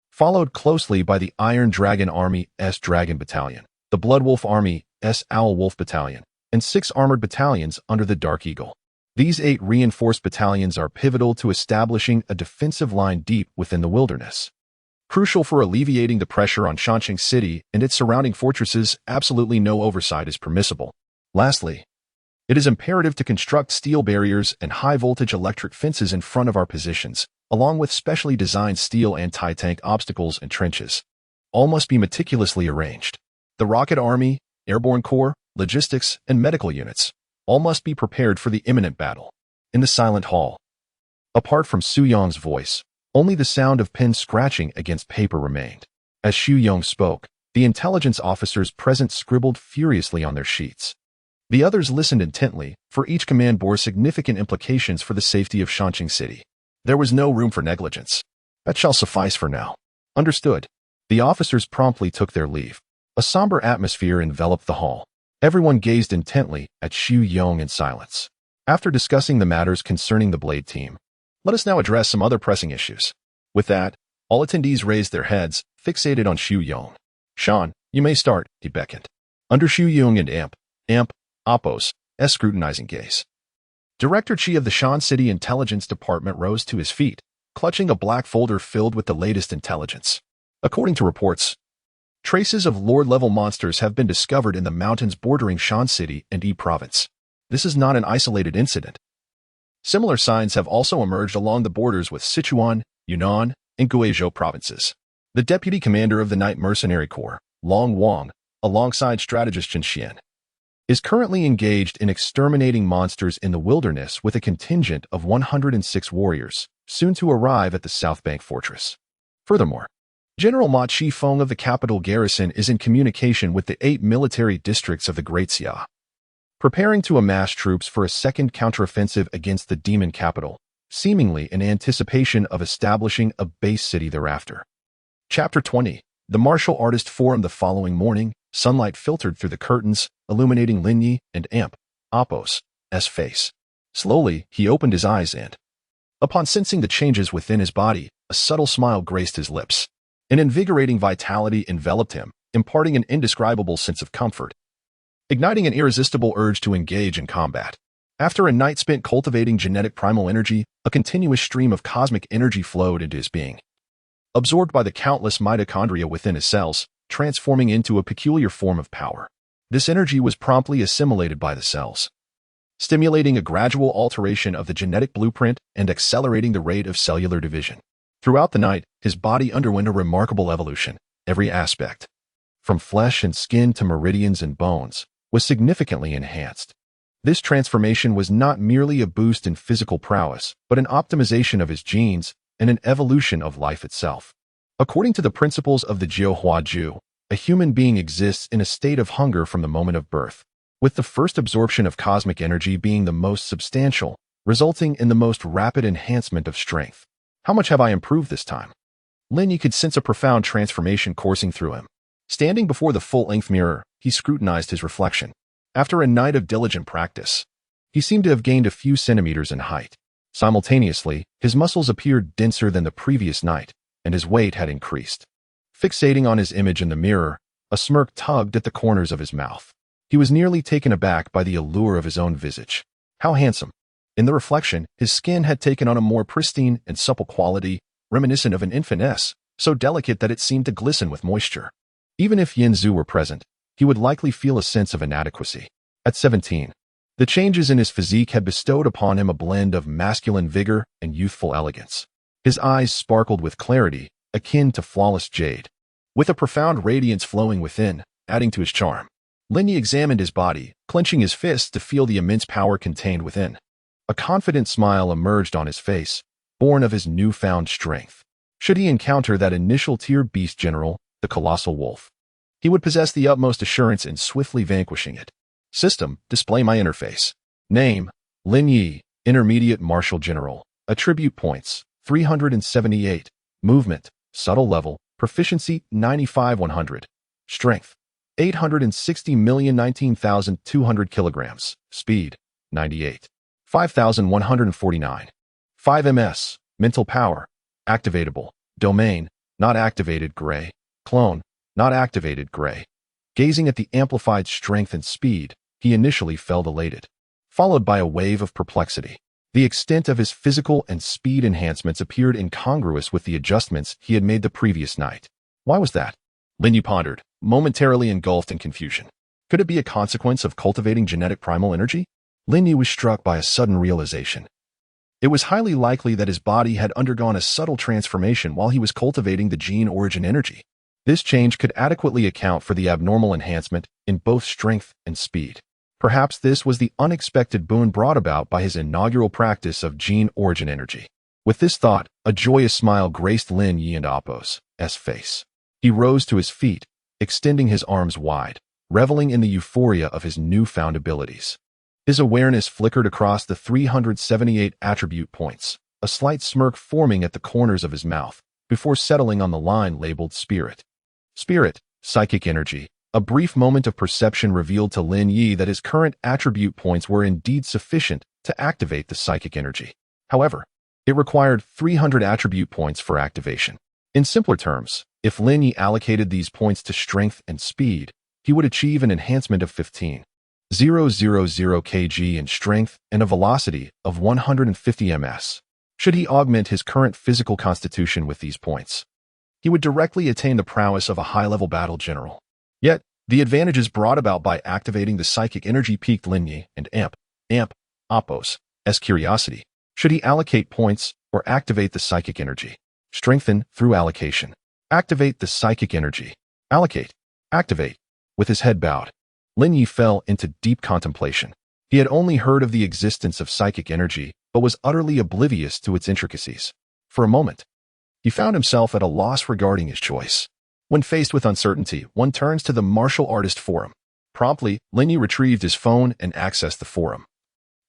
followed closely by the Iron Dragon Army S Dragon Battalion, the Blood Wolf Army S Owl Wolf Battalion, and 6 armored battalions under the Dark Eagle. These 8 reinforced battalions are pivotal to establishing a defensive line deep within the wilderness, Crucial for alleviating the pressure on Shanxing City and its surrounding fortresses, absolutely no oversight is permissible. Lastly, it is imperative to construct steel barriers and high-voltage electric fences in front of our positions, along with specially designed steel anti-tank obstacles and trenches. All must be meticulously arranged. The rocket army, airborne corps, logistics, and medical units, all must be prepared for the imminent battle. In the silent hall, apart from Su Yong's voice, only the sound of pen scratching against paper remained. As Xu Yong spoke, the intelligence officers present scribbled furiously on their sheets. The others listened intently, for each command bore significant implications for the safety of Shanxing City. There was no room for negligence. That shall suffice for now. Understood. The officers promptly took their leave. A somber atmosphere enveloped the hall. Everyone gazed intently at Xu Yong in silence. After discussing the matters concerning the Blade team, let us now address some other pressing issues. With that, all attendees raised their heads, fixated on Xu Yong. Shan, you may start, he beckoned. Under Xu Yong and Appo's scrutinizing gaze, Director Chi of the Shan City Intelligence Department rose to his feet, clutching a black folder filled with the latest intelligence. According to reports, traces of Lord-level monsters have been discovered in the mountains bordering Shan City and Yi Province. This is not an isolated incident. Similar signs have also emerged along the borders with Sichuan, Yunnan, and Guizhou provinces. The deputy commander of the Night Mercenary Corps, Long Wang, alongside strategist Chen Xian, is currently engaged in exterminating monsters in the wilderness with a contingent of 106 warriors, soon to arrive at the South Bank Fortress. Furthermore, General Ma Qifeng of the capital garrison is in communication with the 8 military districts of the Great Xia, preparing to amass troops for a second counteroffensive against the demon capital, seemingly in anticipation of establishing a base city thereafter. Chapter 20. The martial artist forum. The following morning, sunlight filtered through the curtains, illuminating Lin Ye and Appo's face. Slowly, he opened his eyes and, upon sensing the changes within his body, a subtle smile graced his lips. An invigorating vitality enveloped him, imparting an indescribable sense of comfort, igniting an irresistible urge to engage in combat. After a night spent cultivating genetic primal energy, a continuous stream of cosmic energy flowed into his being, absorbed by the countless mitochondria within his cells, transforming into a peculiar form of power. This energy was promptly assimilated by the cells, stimulating a gradual alteration of the genetic blueprint and accelerating the rate of cellular division. Throughout the night, his body underwent a remarkable evolution. Every aspect, from flesh and skin to meridians and bones, was significantly enhanced. This transformation was not merely a boost in physical prowess, but an optimization of his genes and an evolution of life itself. According to the principles of the Jiuhua Ju, a human being exists in a state of hunger from the moment of birth, with the first absorption of cosmic energy being the most substantial, resulting in the most rapid enhancement of strength. How much have I improved this time? Lin Ye could sense a profound transformation coursing through him. Standing before the full-length mirror, he scrutinized his reflection. After a night of diligent practice, he seemed to have gained a few centimeters in height. Simultaneously, his muscles appeared denser than the previous night, and his weight had increased. Fixating on his image in the mirror, a smirk tugged at the corners of his mouth. He was nearly taken aback by the allure of his own visage. How handsome! In the reflection, his skin had taken on a more pristine and supple quality, reminiscent of an infant's, so delicate that it seemed to glisten with moisture. Even if Yin Zhu were present, he would likely feel a sense of inadequacy. At 17, the changes in his physique had bestowed upon him a blend of masculine vigor and youthful elegance. His eyes sparkled with clarity, akin to flawless jade, with a profound radiance flowing within, adding to his charm. Lin Ye examined his body, clenching his fists to feel the immense power contained within. A confident smile emerged on his face, born of his newfound strength. Should he encounter that initial tier beast general, the colossal wolf, he would possess the utmost assurance in swiftly vanquishing it. System, display my interface. Name, Lin Ye, Intermediate Martial General. Attribute points, 378. Movement, subtle level, proficiency, 95-100. Strength, 860,019,200 kilograms. Speed, 98. 5,149. 5 ms. Mental power. Activatable. Domain. Not activated gray. Clone. Not activated gray. Gazing at the amplified strength and speed, he initially felt elated, followed by a wave of perplexity. The extent of his physical and speed enhancements appeared incongruous with the adjustments he had made the previous night. Why was that? Lin Ye pondered, momentarily engulfed in confusion. Could it be a consequence of cultivating genetic primal energy? Lin Ye was struck by a sudden realization. It was highly likely that his body had undergone a subtle transformation while he was cultivating the gene origin energy. This change could adequately account for the abnormal enhancement in both strength and speed. Perhaps this was the unexpected boon brought about by his inaugural practice of gene origin energy. With this thought, a joyous smile graced Lin Ye and Appo's face. He rose to his feet, extending his arms wide, reveling in the euphoria of his newfound abilities. His awareness flickered across the 378 attribute points, a slight smirk forming at the corners of his mouth, before settling on the line labeled Spirit. Spirit, psychic energy. A brief moment of perception revealed to Lin Ye that his current attribute points were indeed sufficient to activate the psychic energy. However, it required 300 attribute points for activation. In simpler terms, if Lin Ye allocated these points to strength and speed, he would achieve an enhancement of 15,000 kg in strength and a velocity of 150 ms. Should he augment his current physical constitution with these points, he would directly attain the prowess of a high-level battle general. Yet, the advantages brought about by activating the psychic energy piqued Lin Ye and Appo's curiosity. Should he allocate points or activate the psychic energy? Strengthen through allocation. Activate the psychic energy. Allocate. Activate. With his head bowed, Lin Ye fell into deep contemplation. He had only heard of the existence of psychic energy, but was utterly oblivious to its intricacies. For a moment, he found himself at a loss regarding his choice. When faced with uncertainty, one turns to the martial artist forum. Promptly, Lin Ye retrieved his phone and accessed the forum,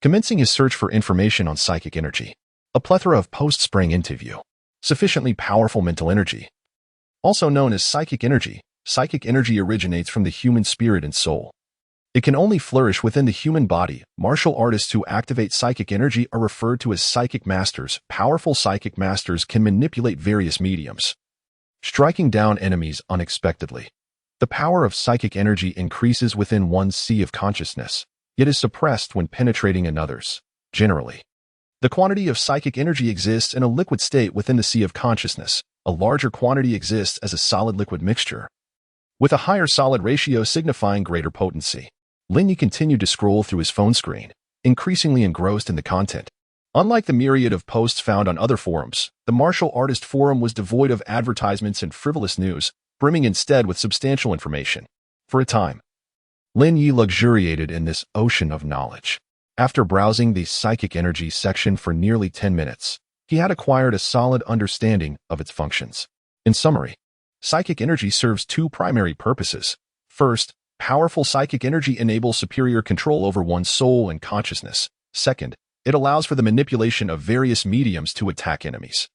commencing his search for information on psychic energy. A plethora of posts sprang into view. Sufficiently powerful mental energy. Also known as psychic energy originates from the human spirit and soul. It can only flourish within the human body. Martial artists who activate psychic energy are referred to as psychic masters. Powerful psychic masters can manipulate various mediums, striking down enemies unexpectedly. The power of psychic energy increases within one's sea of consciousness, yet is suppressed when penetrating another's. Generally, the quantity of psychic energy exists in a liquid state within the sea of consciousness. A larger quantity exists as a solid-liquid mixture, with a higher solid ratio signifying greater potency. Lin Ye continued to scroll through his phone screen, increasingly engrossed in the content. Unlike the myriad of posts found on other forums, the martial artist forum was devoid of advertisements and frivolous news, brimming instead with substantial information. For a time, Lin Ye luxuriated in this ocean of knowledge. After browsing the psychic energy section for nearly 10 minutes, he had acquired a solid understanding of its functions. In summary, psychic energy serves two primary purposes. First, powerful psychic energy enables superior control over one's soul and consciousness. Second, it allows for the manipulation of various mediums to attack enemies.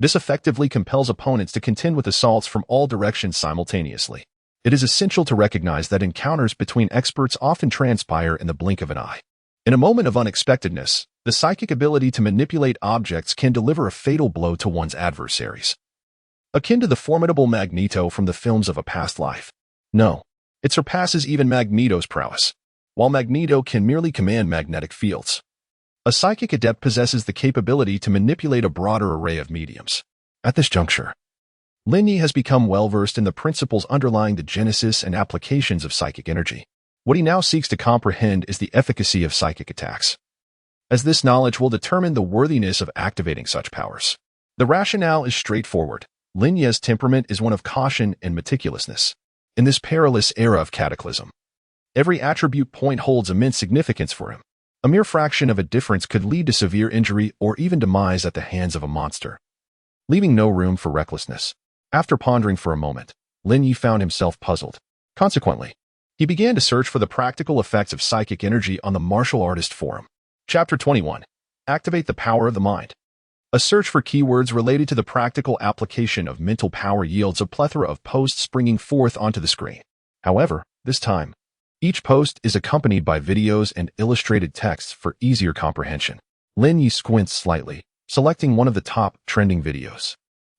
This effectively compels opponents to contend with assaults from all directions simultaneously. It is essential to recognize that encounters between experts often transpire in the blink of an eye. In a moment of unexpectedness, the psychic ability to manipulate objects can deliver a fatal blow to one's adversaries. Akin to the formidable Magneto from the films of a past life. No, it surpasses even Magneto's prowess. While Magneto can merely command magnetic fields, a psychic adept possesses the capability to manipulate a broader array of mediums. At this juncture, Lin Ye has become well-versed in the principles underlying the genesis and applications of psychic energy. What he now seeks to comprehend is the efficacy of psychic attacks, as this knowledge will determine the worthiness of activating such powers. The rationale is straightforward. Lin Ye's temperament is one of caution and meticulousness. In this perilous era of cataclysm, every attribute point holds immense significance for him. A mere fraction of a difference could lead to severe injury or even demise at the hands of a monster, leaving no room for recklessness. After pondering for a moment, Lin Ye found himself puzzled. Consequently, he began to search for the practical effects of psychic energy on the martial artist forum. Chapter 21. Activate the power of the mind. A search for keywords related to the practical application of mental power yields a plethora of posts springing forth onto the screen. However, this time, each post is accompanied by videos and illustrated texts for easier comprehension. Lin Ye squints slightly, selecting one of the top trending videos.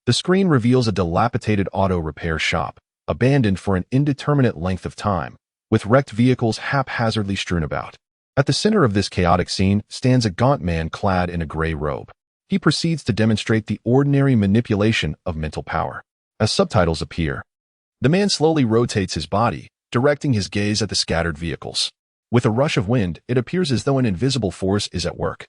The screen reveals a dilapidated auto repair shop, abandoned for an indeterminate length of time, with wrecked vehicles haphazardly strewn about. At the center of this chaotic scene stands a gaunt man clad in a gray robe. He proceeds to demonstrate the ordinary manipulation of mental power. As subtitles appear, the man slowly rotates his body, directing his gaze at the scattered vehicles. With a rush of wind, it appears as though an invisible force is at work,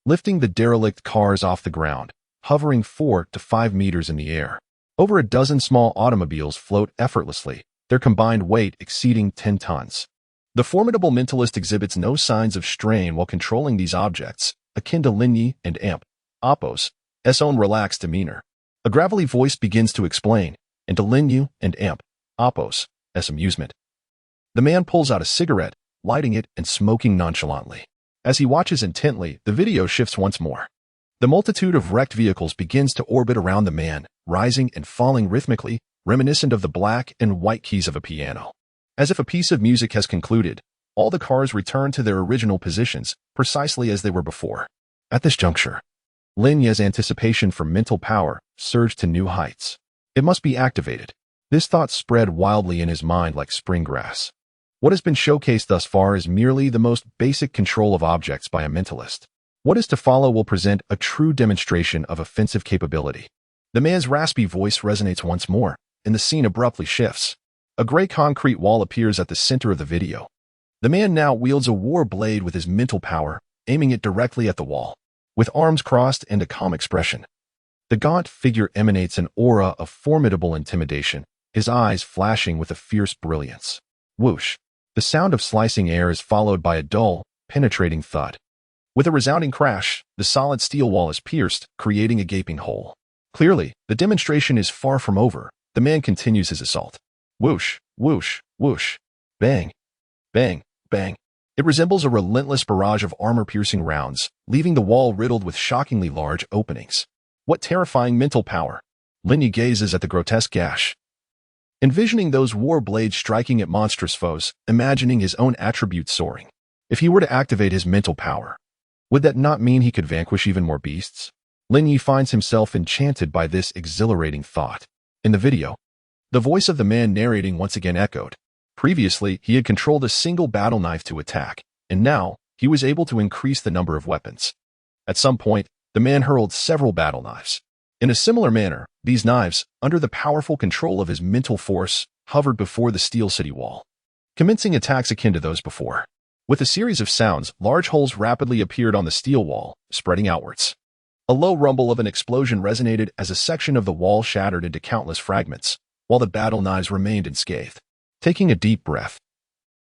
lifting the derelict cars off the ground, hovering 4 to 5 meters in the air. Over a dozen small automobiles float effortlessly, their combined weight exceeding 10 tons. The formidable mentalist exhibits no signs of strain while controlling these objects, akin to Lin Ye and Oppo's own relaxed demeanor. A gravelly voice begins to explain, and to Lin Ye and Oppo's amusement. The man pulls out a cigarette, lighting it and smoking nonchalantly. As he watches intently, the video shifts once more. The multitude of wrecked vehicles begins to orbit around the man, rising and falling rhythmically, reminiscent of the black and white keys of a piano. As if a piece of music has concluded, all the cars return to their original positions, precisely as they were before. At this juncture, Lin Ye's anticipation for mental power surged to new heights. It must be activated. This thought spread wildly in his mind like spring grass. What has been showcased thus far is merely the most basic control of objects by a mentalist. What is to follow will present a true demonstration of offensive capability. The man's raspy voice resonates once more, and the scene abruptly shifts. A gray concrete wall appears at the center of the video. The man now wields a war blade with his mental power, aiming it directly at the wall. With arms crossed and a calm expression, the gaunt figure emanates an aura of formidable intimidation, his eyes flashing with a fierce brilliance. Whoosh! The sound of slicing air is followed by a dull, penetrating thud. With a resounding crash, the solid steel wall is pierced, creating a gaping hole. Clearly, the demonstration is far from over. The man continues his assault. Whoosh, whoosh, whoosh. Bang, bang, bang. It resembles a relentless barrage of armor-piercing rounds, leaving the wall riddled with shockingly large openings. What terrifying mental power! Lin Ye gazes at the grotesque gash, envisioning those war blades striking at monstrous foes, imagining his own attributes soaring. If he were to activate his mental power, would that not mean he could vanquish even more beasts? Lin Ye finds himself enchanted by this exhilarating thought. In the video, the voice of the man narrating once again echoed. Previously, he had controlled a single battle knife to attack, and now he was able to increase the number of weapons. At some point, the man hurled several battle knives. In a similar manner, these knives, under the powerful control of his mental force, hovered before the steel city wall, commencing attacks akin to those before. With a series of sounds, large holes rapidly appeared on the steel wall, spreading outwards. A low rumble of an explosion resonated as a section of the wall shattered into countless fragments, while the battle knives remained unscathed. Taking a deep breath,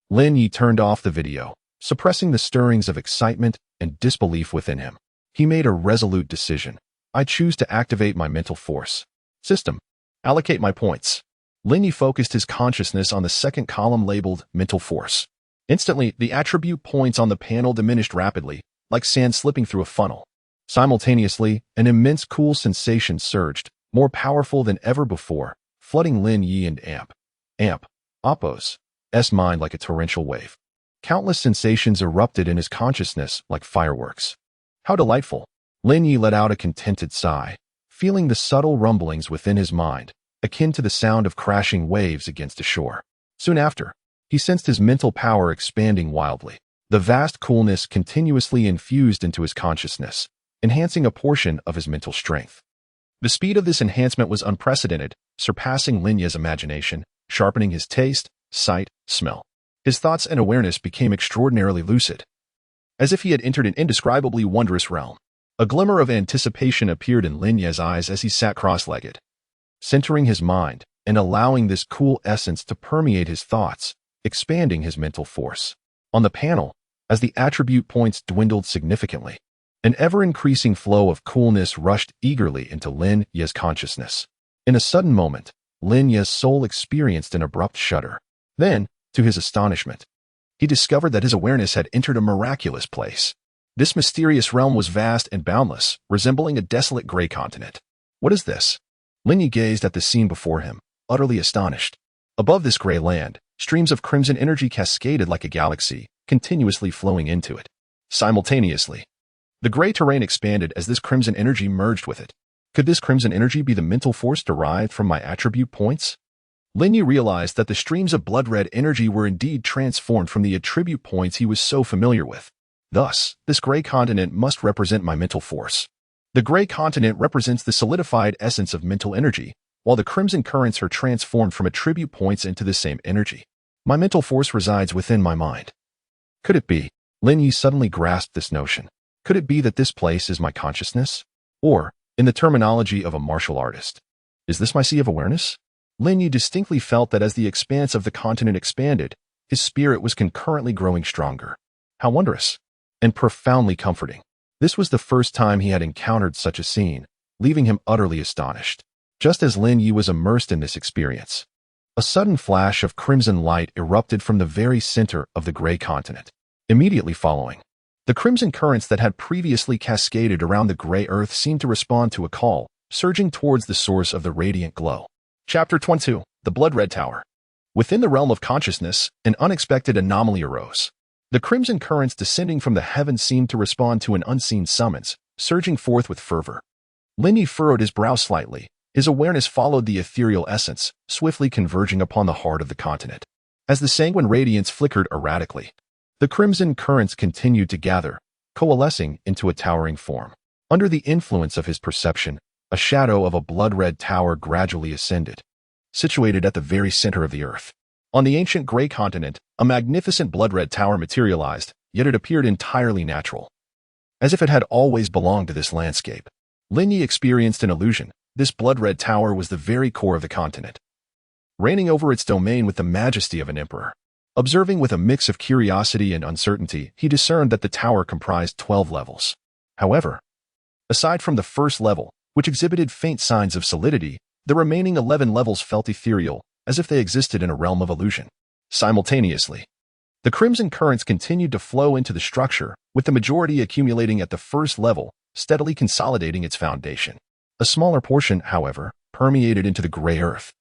Lin Ye turned off the video, suppressing the stirrings of excitement and disbelief within him. He made a resolute decision. I choose to activate my mental force. System. Allocate my points. Lin Ye focused his consciousness on the second column labeled mental force. Instantly, the attribute points on the panel diminished rapidly, like sand slipping through a funnel. Simultaneously, an immense cool sensation surged, more powerful than ever before, flooding Lin Ye and Oppo's mind like a torrential wave. Countless sensations erupted in his consciousness like fireworks. How delightful! Lin Ye let out a contented sigh, feeling the subtle rumblings within his mind, akin to the sound of crashing waves against a shore. Soon after, he sensed his mental power expanding wildly. The vast coolness continuously infused into his consciousness, enhancing a portion of his mental strength. The speed of this enhancement was unprecedented, surpassing Lin Ye's imagination, sharpening his taste, sight, smell. His thoughts and awareness became extraordinarily lucid, as if he had entered an indescribably wondrous realm. A glimmer of anticipation appeared in Lin Ye's eyes as he sat cross-legged, centering his mind and allowing this cool essence to permeate his thoughts, expanding his mental force. On the panel, as the attribute points dwindled significantly, an ever-increasing flow of coolness rushed eagerly into Lin Ye's consciousness. In a sudden moment, Lin Ye's soul experienced an abrupt shudder. Then, to his astonishment, he discovered that his awareness had entered a miraculous place. This mysterious realm was vast and boundless, resembling a desolate gray continent. What is this? Lin Ye gazed at the scene before him, utterly astonished. Above this gray land, streams of crimson energy cascaded like a galaxy, continuously flowing into it. Simultaneously, the gray terrain expanded as this crimson energy merged with it. Could this crimson energy be the mental force derived from my attribute points? Lin Ye realized that the streams of blood-red energy were indeed transformed from the attribute points he was so familiar with. Thus, this gray continent must represent my mental force. The gray continent represents the solidified essence of mental energy, while the crimson currents are transformed from attribute points into the same energy. My mental force resides within my mind. Could it be? Lin Ye suddenly grasped this notion. Could it be that this place is my consciousness? Or, in the terminology of a martial artist, is this my sea of awareness? Lin Ye distinctly felt that as the expanse of the continent expanded, his spirit was concurrently growing stronger. How wondrous and profoundly comforting. This was the first time he had encountered such a scene, leaving him utterly astonished. Just as Lin Ye was immersed in this experience, a sudden flash of crimson light erupted from the very center of the gray continent. Immediately following, the crimson currents that had previously cascaded around the gray earth seemed to respond to a call, surging towards the source of the radiant glow. Chapter 22. The Blood Red Tower. Within the realm of consciousness, an unexpected anomaly arose. The crimson currents descending from the heavens seemed to respond to an unseen summons, surging forth with fervor. Lin Ye furrowed his brow slightly. His awareness followed the ethereal essence, swiftly converging upon the heart of the continent. As the sanguine radiance flickered erratically, the crimson currents continued to gather, coalescing into a towering form. Under the influence of his perception, a shadow of a blood-red tower gradually ascended, situated at the very center of the earth. On the ancient gray continent, a magnificent blood-red tower materialized, yet it appeared entirely natural, as if it had always belonged to this landscape. Lin Ye experienced an illusion. This blood-red tower was the very core of the continent, reigning over its domain with the majesty of an emperor. Observing with a mix of curiosity and uncertainty, he discerned that the tower comprised 12 levels. However, aside from the first level, which exhibited faint signs of solidity, the remaining 11 levels felt ethereal, as if they existed in a realm of illusion. Simultaneously, the crimson currents continued to flow into the structure, with the majority accumulating at the first level, steadily consolidating its foundation. A smaller portion, however, permeated into the gray earth,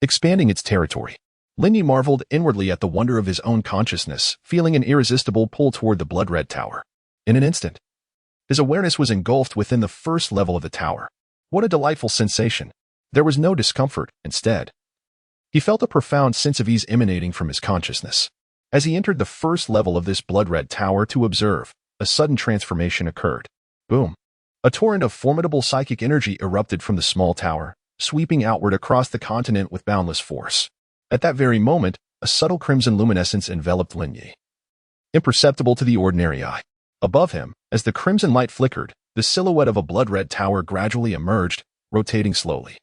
expanding its territory. Lin Ye marveled inwardly at the wonder of his own consciousness, feeling an irresistible pull toward the blood-red tower. In an instant, his awareness was engulfed within the first level of the tower. What a delightful sensation! There was no discomfort. Instead, he felt a profound sense of ease emanating from his consciousness. As he entered the first level of this blood-red tower to observe, a sudden transformation occurred. Boom! A torrent of formidable psychic energy erupted from the small tower, sweeping outward across the continent with boundless force. At that very moment, a subtle crimson luminescence enveloped Lin Ye, imperceptible to the ordinary eye. Above him, as the crimson light flickered, the silhouette of a blood-red tower gradually emerged, rotating slowly.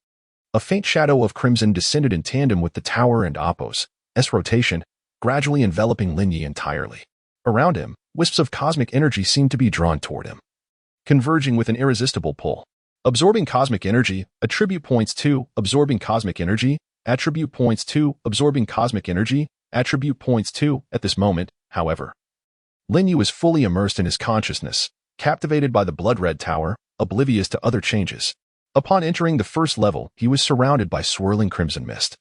A faint shadow of crimson descended in tandem with the tower and Appo's rotation, gradually enveloping Lin Ye entirely. Around him, wisps of cosmic energy seemed to be drawn toward him, converging with an irresistible pull. Absorbing cosmic energy, attribute points 2, absorbing cosmic energy, attribute points 2, absorbing cosmic energy, attribute points 2. At this moment, however, Lin Ye was fully immersed in his consciousness, captivated by the blood-red tower, oblivious to other changes. Upon entering the first level, he was surrounded by swirling crimson mist,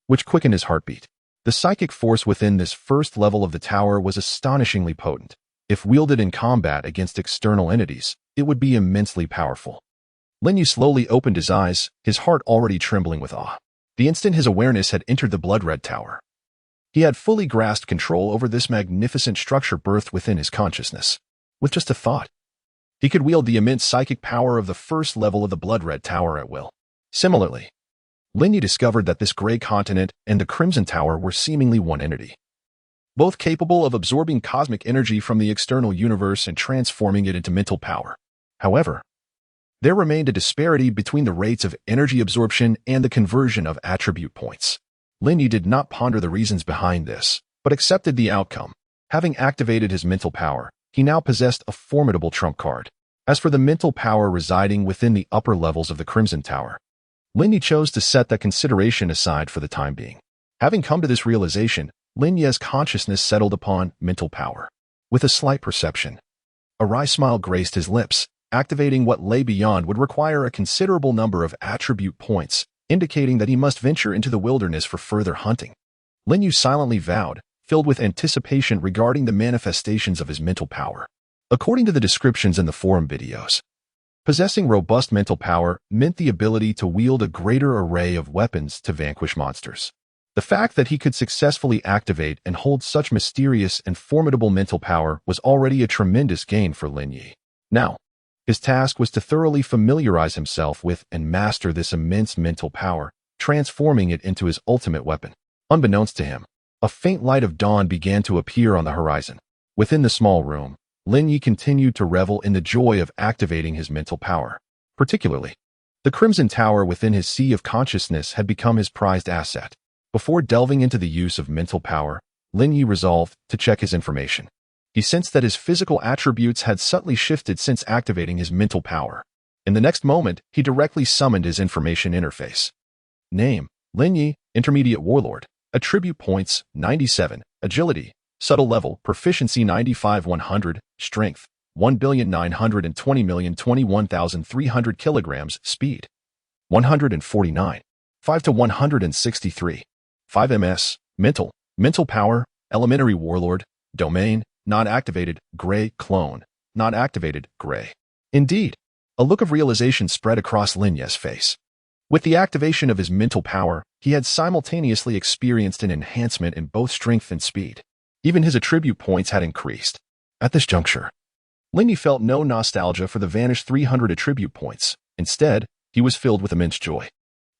which quickened his heartbeat. The psychic force within this first level of the tower was astonishingly potent. If wielded in combat against external entities, it would be immensely powerful. Lin Ye slowly opened his eyes, his heart already trembling with awe. The instant his awareness had entered the blood-red tower, he had fully grasped control over this magnificent structure birthed within his consciousness. With just a thought, he could wield the immense psychic power of the first level of the blood-red tower at will. Similarly, Lin Ye discovered that this gray continent and the crimson tower were seemingly one entity, both capable of absorbing cosmic energy from the external universe and transforming it into mental power. However, there remained a disparity between the rates of energy absorption and the conversion of attribute points. Lin Ye did not ponder the reasons behind this, but accepted the outcome. Having activated his mental power, he now possessed a formidable trump card. As for the mental power residing within the upper levels of the Crimson Tower, Lin Ye chose to set that consideration aside for the time being. Having come to this realization, Lin Ye's consciousness settled upon mental power. With a slight perception, a wry smile graced his lips. Activating what lay beyond would require a considerable number of attribute points, indicating that he must venture into the wilderness for further hunting. Lin Ye silently vowed, filled with anticipation regarding the manifestations of his mental power. According to the descriptions in the forum videos, Possessing robust mental power meant the ability to wield a greater array of weapons to vanquish monsters. The fact that he could successfully activate and hold such mysterious and formidable mental power was already a tremendous gain for Lin Ye. Now, his task was to thoroughly familiarize himself with and master this immense mental power, transforming it into his ultimate weapon. Unbeknownst to him, a faint light of dawn began to appear on the horizon. Within the small room, Lin Ye continued to revel in the joy of activating his mental power. Particularly, the Crimson Tower within his sea of consciousness had become his prized asset. Before delving into the use of mental power, Lin Ye resolved to check his information. He sensed that his physical attributes had subtly shifted since activating his mental power. In the next moment, he directly summoned his information interface. Name: Lin Ye, Intermediate Warlord. Attribute points: 97. Agility. Subtle level: Proficiency 95-100. Strength: 1,920,021,300 kilograms. Speed: 149. 5 to 163. 5 ms. Mental power: Elementary Warlord. Domain: Not activated, gray. Clone: Not activated, gray. Indeed, a look of realization spread across Lin Ye's face. With the activation of his mental power, he had simultaneously experienced an enhancement in both strength and speed. Even his attribute points had increased. At this juncture, Lin Ye felt no nostalgia for the vanished 300 attribute points. Instead, he was filled with immense joy.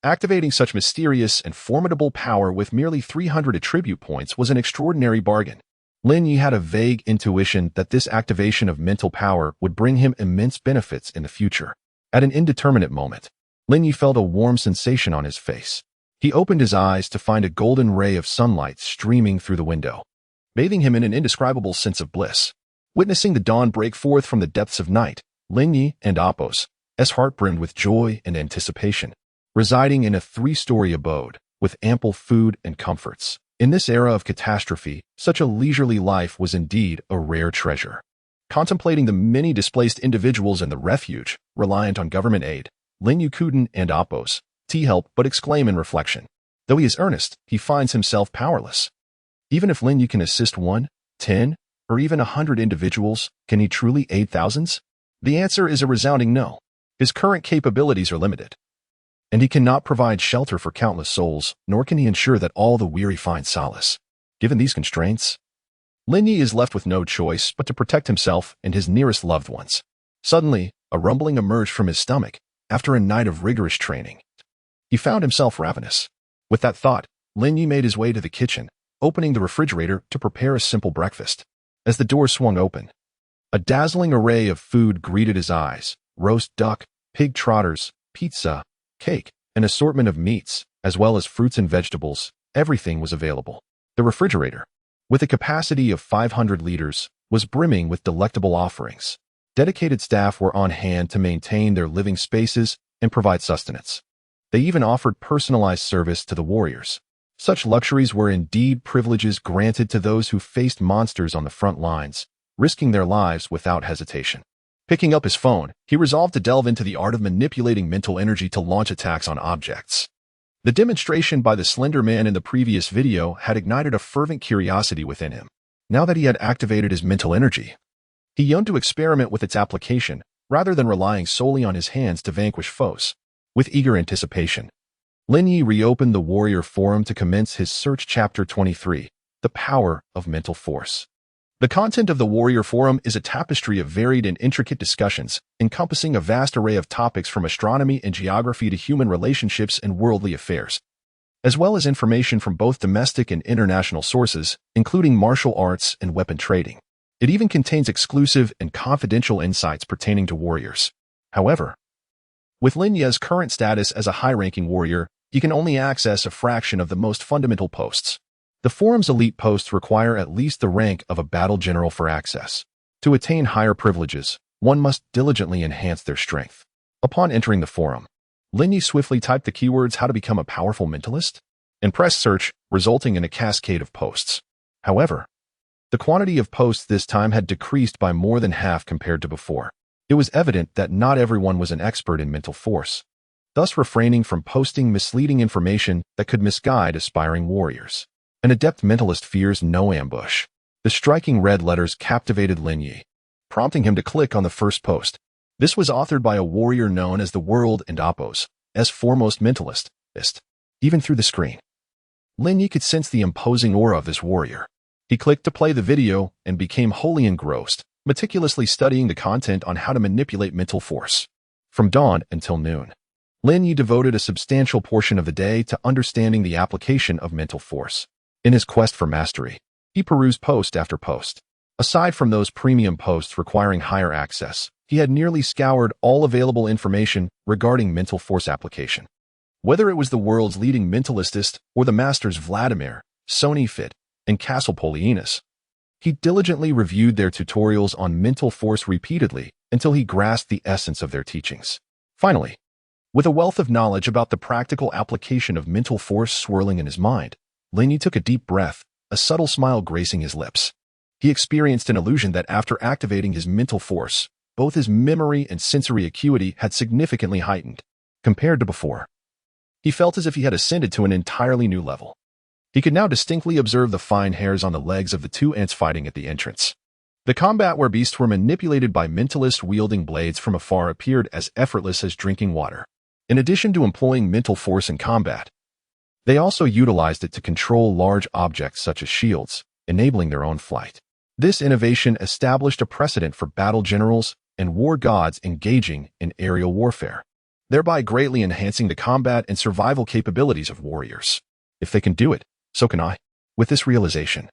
Activating such mysterious and formidable power with merely 300 attribute points was an extraordinary bargain. Lin Ye had a vague intuition that this activation of mental power would bring him immense benefits in the future. At an indeterminate moment, Lin Ye felt a warm sensation on his face. He opened his eyes to find a golden ray of sunlight streaming through the window, bathing him in an indescribable sense of bliss. Witnessing the dawn break forth from the depths of night, Lin Ye and Apos' heart brimmed with joy and anticipation. Residing in a 3-story abode, with ample food and comforts, in this era of catastrophe, such a leisurely life was indeed a rare treasure. Contemplating the many displaced individuals in the refuge, reliant on government aid, Lin Ye couldn't and Apos' help but exclaim in reflection. Though he is earnest, he finds himself powerless. Even if Lin Ye can assist 1, 10, or even 100 individuals, can he truly aid thousands? The answer is a resounding no. His current capabilities are limited, and he cannot provide shelter for countless souls, nor can he ensure that all the weary find solace. Given these constraints, Lin Ye is left with no choice but to protect himself and his nearest loved ones. Suddenly, a rumbling emerged from his stomach. After a night of rigorous training, he found himself ravenous. With that thought, Lin Ye made his way to the kitchen, opening the refrigerator to prepare a simple breakfast. As the door swung open, a dazzling array of food greeted his eyes: roast duck, pig trotters, pizza, cake, an assortment of meats, as well as fruits and vegetables. Everything was available. The refrigerator, with a capacity of 500 liters, was brimming with delectable offerings. Dedicated staff were on hand to maintain their living spaces and provide sustenance. They even offered personalized service to the warriors. Such luxuries were indeed privileges granted to those who faced monsters on the front lines, risking their lives without hesitation. Picking up his phone, he resolved to delve into the art of manipulating mental energy to launch attacks on objects. The demonstration by the Slender Man in the previous video had ignited a fervent curiosity within him. Now that he had activated his mental energy, he yearned to experiment with its application, rather than relying solely on his hands to vanquish foes. With eager anticipation, Lin Ye reopened the Warrior Forum to commence his search. Chapter 23, The Power of Mental Force. The content of the Warrior Forum is a tapestry of varied and intricate discussions, encompassing a vast array of topics from astronomy and geography to human relationships and worldly affairs, as well as information from both domestic and international sources, including martial arts and weapon trading. It even contains exclusive and confidential insights pertaining to warriors. However, with Lin Ye's current status as a high-ranking warrior, he can only access a fraction of the most fundamental posts. The forum's elite posts require at least the rank of a battle general for access. To attain higher privileges, one must diligently enhance their strength. Upon entering the forum, Lin Ye swiftly typed the keywords "how to become a powerful mentalist" and pressed search, resulting in a cascade of posts. However, the quantity of posts this time had decreased by more than half compared to before. It was evident that not everyone was an expert in mental force, thus refraining from posting misleading information that could misguide aspiring warriors. An adept mentalist fears no ambush. The striking red letters captivated Lin Ye, prompting him to click on the first post. This was authored by a warrior known as the World and Appos, as foremost mentalist. Even through the screen, Lin Ye could sense the imposing aura of this warrior. He clicked to play the video and became wholly engrossed, meticulously studying the content on how to manipulate mental force. From dawn until noon, Lin Ye devoted a substantial portion of the day to understanding the application of mental force. In his quest for mastery, he perused post after post. Aside from those premium posts requiring higher access, he had nearly scoured all available information regarding mental force application. Whether it was the world's leading mentalist or the masters Vladimir, Sonifit, and Castle Polienus, he diligently reviewed their tutorials on mental force repeatedly until he grasped the essence of their teachings. Finally, with a wealth of knowledge about the practical application of mental force swirling in his mind, Lin Ye took a deep breath, a subtle smile gracing his lips. He experienced an illusion that after activating his mental force, both his memory and sensory acuity had significantly heightened, compared to before. He felt as if he had ascended to an entirely new level. He could now distinctly observe the fine hairs on the legs of the two ants fighting at the entrance. The combat where beasts were manipulated by mentalists wielding blades from afar appeared as effortless as drinking water. In addition to employing mental force in combat, they also utilized it to control large objects such as shields, enabling their own flight. This innovation established a precedent for battle generals and war gods engaging in aerial warfare, thereby greatly enhancing the combat and survival capabilities of warriors. If they can do it, so can I. With this realization,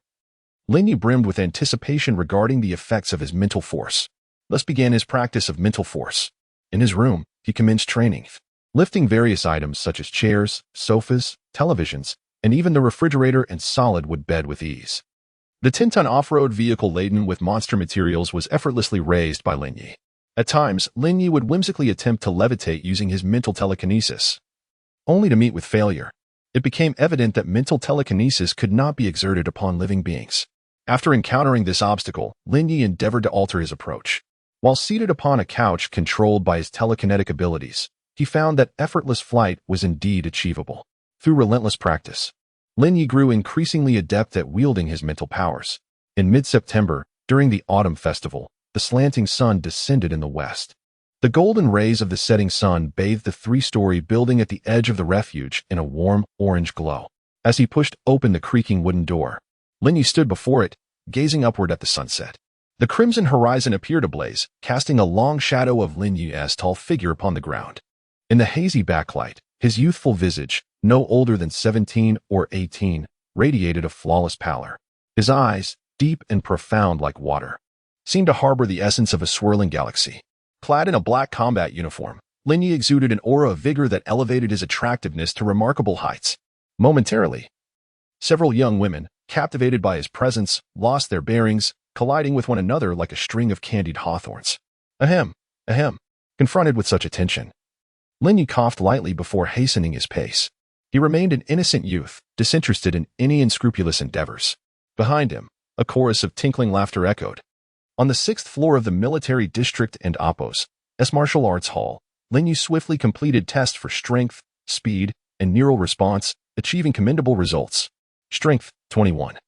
Lin Ye brimmed with anticipation regarding the effects of his mental force. Thus began his practice of mental force. In his room, he commenced training, lifting various items such as chairs, sofas, televisions, and even the refrigerator and solid wood bed with ease. The 10-ton off-road vehicle laden with monster materials was effortlessly raised by Lin Ye. At times, Lin Ye would whimsically attempt to levitate using his mental telekinesis, only to meet with failure. It became evident that mental telekinesis could not be exerted upon living beings. After encountering this obstacle, Lin Ye endeavored to alter his approach. While seated upon a couch controlled by his telekinetic abilities, he found that effortless flight was indeed achievable. Through relentless practice, Lin Ye grew increasingly adept at wielding his mental powers. In mid-September, during the autumn festival, the slanting sun descended in the west. The golden rays of the setting sun bathed the three-story building at the edge of the refuge in a warm, orange glow. As he pushed open the creaking wooden door, Lin Ye stood before it, gazing upward at the sunset. The crimson horizon appeared ablaze, casting a long shadow of Lin Ye's tall figure upon the ground. In the hazy backlight, his youthful visage, no older than 17 or 18, radiated a flawless pallor. His eyes, deep and profound like water, seemed to harbor the essence of a swirling galaxy. Clad in a black combat uniform, Lin Ye exuded an aura of vigor that elevated his attractiveness to remarkable heights. Momentarily, several young women, captivated by his presence, lost their bearings, colliding with one another like a string of candied hawthorns. Ahem, ahem. Confronted with such attention, Lin Ye coughed lightly before hastening his pace. He remained an innocent youth, disinterested in any unscrupulous endeavors. Behind him, a chorus of tinkling laughter echoed. On the 6th floor of the military district and Appos, martial arts hall, Lin Ye swiftly completed tests for strength, speed, and neural response, achieving commendable results. Strength, 21.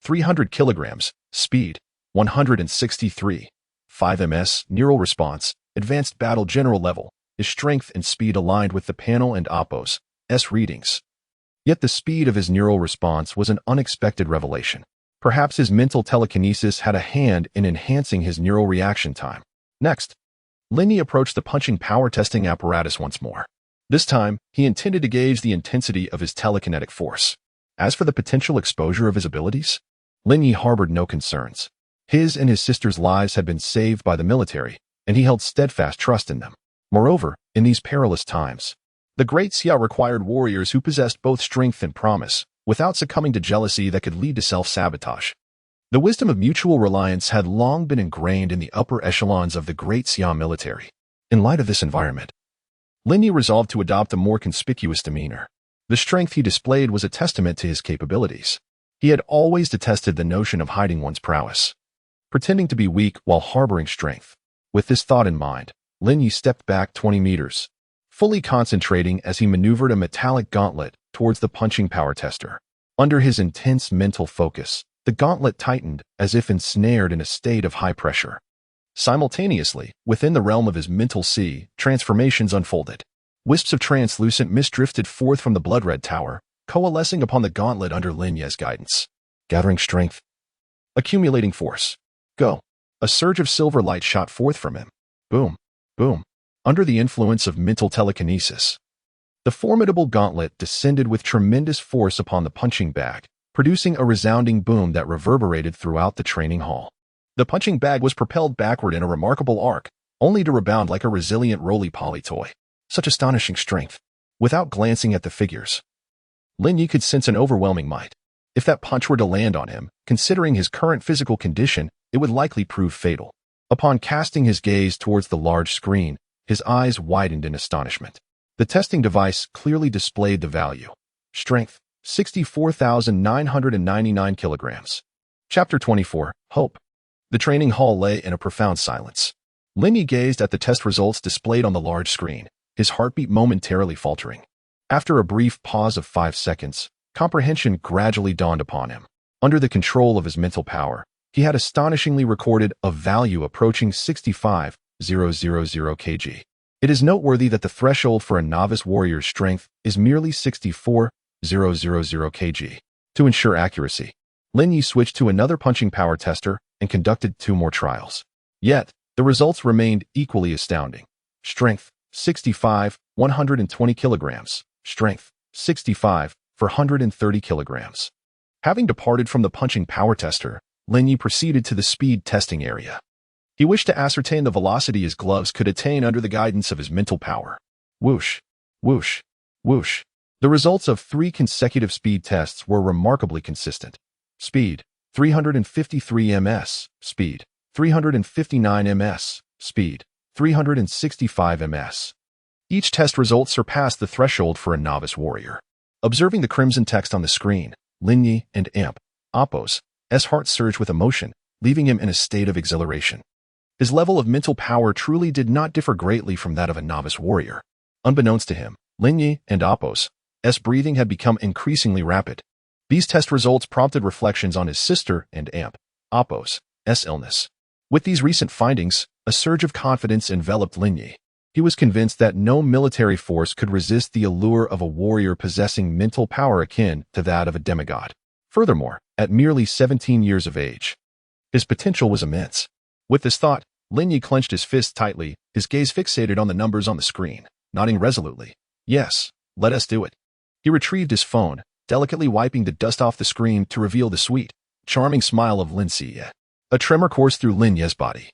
300 kilograms. Speed, 163. 5 ms. Neural response, advanced battle general level. His strength and speed aligned with the panel and Appos' readings. Yet the speed of his neural response was an unexpected revelation. Perhaps his mental telekinesis had a hand in enhancing his neural reaction time. Next, Lin Ye approached the punching power testing apparatus once more. This time, he intended to gauge the intensity of his telekinetic force. As for the potential exposure of his abilities, Lin Ye harbored no concerns. His and his sister's lives had been saved by the military, and he held steadfast trust in them. Moreover, in these perilous times, the Great Xia required warriors who possessed both strength and promise, without succumbing to jealousy that could lead to self-sabotage. The wisdom of mutual reliance had long been ingrained in the upper echelons of the Great Xia military. In light of this environment, Lin Ye resolved to adopt a more conspicuous demeanor. The strength he displayed was a testament to his capabilities. He had always detested the notion of hiding one's prowess, pretending to be weak while harboring strength. With this thought in mind, Lin Ye stepped back 20 meters, fully concentrating as he maneuvered a metallic gauntlet towards the punching power tester. Under his intense mental focus, the gauntlet tightened as if ensnared in a state of high pressure. Simultaneously, within the realm of his mental sea, transformations unfolded. Wisps of translucent mist drifted forth from the blood-red tower, coalescing upon the gauntlet under Lin Ye's guidance. Gathering strength. Accumulating force. Go. A surge of silver light shot forth from him. Boom. Boom. Under the influence of mental telekinesis, the formidable gauntlet descended with tremendous force upon the punching bag, producing a resounding boom that reverberated throughout the training hall. The punching bag was propelled backward in a remarkable arc, only to rebound like a resilient roly-poly toy. Such astonishing strength. Without glancing at the figures, Lin Ye could sense an overwhelming might. If that punch were to land on him, considering his current physical condition, it would likely prove fatal. Upon casting his gaze towards the large screen, his eyes widened in astonishment. The testing device clearly displayed the value. Strength, 64,999 kilograms. Chapter 24, Hope. The training hall lay in a profound silence. Lin Ye gazed at the test results displayed on the large screen, his heartbeat momentarily faltering. After a brief pause of 5 seconds, comprehension gradually dawned upon him. Under the control of his mental power, he had astonishingly recorded a value approaching 65,000 kg. It is noteworthy that the threshold for a novice warrior's strength is merely 64,000 kg. To ensure accuracy, Lin Ye switched to another punching power tester and conducted 2 more trials. Yet, the results remained equally astounding. Strength, 65,120 kilograms. Strength, 65,430 kilograms. Having departed from the punching power tester, Lin Ye proceeded to the speed testing area. He wished to ascertain the velocity his gloves could attain under the guidance of his mental power. Whoosh, whoosh, whoosh. The results of 3 consecutive speed tests were remarkably consistent. Speed, 353 ms. Speed, 359 ms. Speed, 365 ms. Each test result surpassed the threshold for a novice warrior. Observing the crimson text on the screen, Lin Ye and Appo's heart surged with emotion, leaving him in a state of exhilaration. His level of mental power truly did not differ greatly from that of a novice warrior. Unbeknownst to him, Lin Ye and Appo's breathing had become increasingly rapid. These test results prompted reflections on his sister and Appo's illness. With these recent findings, a surge of confidence enveloped Lin Ye. He was convinced that no military force could resist the allure of a warrior possessing mental power akin to that of a demigod. Furthermore, at merely 17 years of age, his potential was immense. With this thought, Lin Ye clenched his fist tightly, his gaze fixated on the numbers on the screen, nodding resolutely. Yes, let us do it. He retrieved his phone, delicately wiping the dust off the screen to reveal the sweet, charming smile of Lin Ye. A tremor coursed through Lin Ye's body,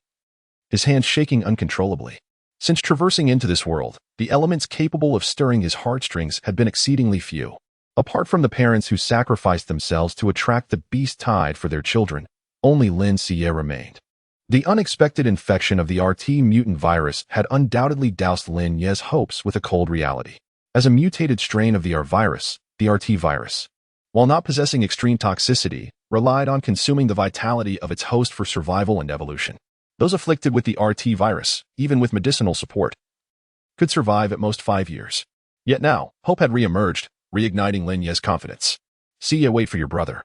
his hands shaking uncontrollably. Since traversing into this world, the elements capable of stirring his heartstrings had been exceedingly few. Apart from the parents who sacrificed themselves to attract the beast tide for their children, only Lin Ye remained. The unexpected infection of the RT mutant virus had undoubtedly doused Lin Ye's hopes with a cold reality. As a mutated strain of the virus, the RT virus, while not possessing extreme toxicity, relied on consuming the vitality of its host for survival and evolution. Those afflicted with the RT virus, even with medicinal support, could survive at most 5 years. Yet now, hope had re-emerged, reigniting Lin Ye's confidence. See ya, wait for your brother.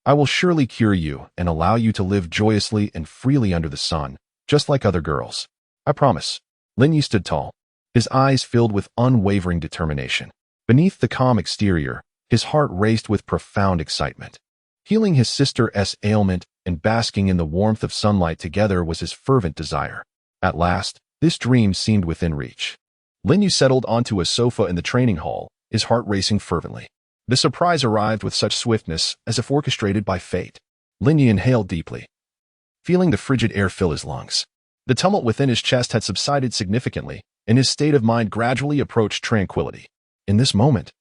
I will surely cure you and allow you to live joyously and freely under the sun, just like other girls. I promise. Lin Ye stood tall, his eyes filled with unwavering determination. Beneath the calm exterior, his heart raced with profound excitement. Healing his sister's ailment and basking in the warmth of sunlight together was his fervent desire. At last, this dream seemed within reach. Lin Ye settled onto a sofa in the training hall, his heart racing fervently. The surprise arrived with such swiftness as if orchestrated by fate. Lin Ye inhaled deeply, feeling the frigid air fill his lungs. The tumult within his chest had subsided significantly, and his state of mind gradually approached tranquility. In this moment,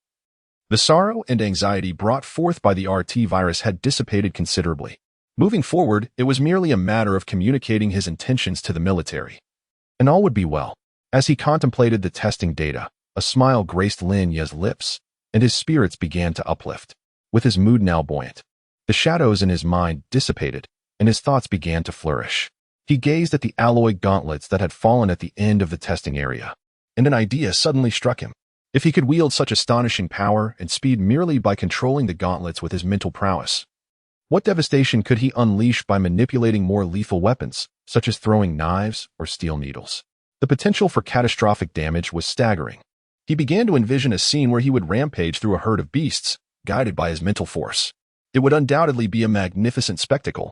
the sorrow and anxiety brought forth by the RT virus had dissipated considerably. Moving forward, it was merely a matter of communicating his intentions to the military, and all would be well. As he contemplated the testing data, a smile graced Lin Ye's lips, and his spirits began to uplift. With his mood now buoyant, the shadows in his mind dissipated, and his thoughts began to flourish. He gazed at the alloy gauntlets that had fallen at the end of the testing area, and an idea suddenly struck him. If he could wield such astonishing power and speed merely by controlling the gauntlets with his mental prowess, What devastation could he unleash by manipulating more lethal weapons, such as throwing knives or steel needles? The potential for catastrophic damage was staggering. He began to envision a scene where he would rampage through a herd of beasts, guided by his mental force. It would undoubtedly be a magnificent spectacle.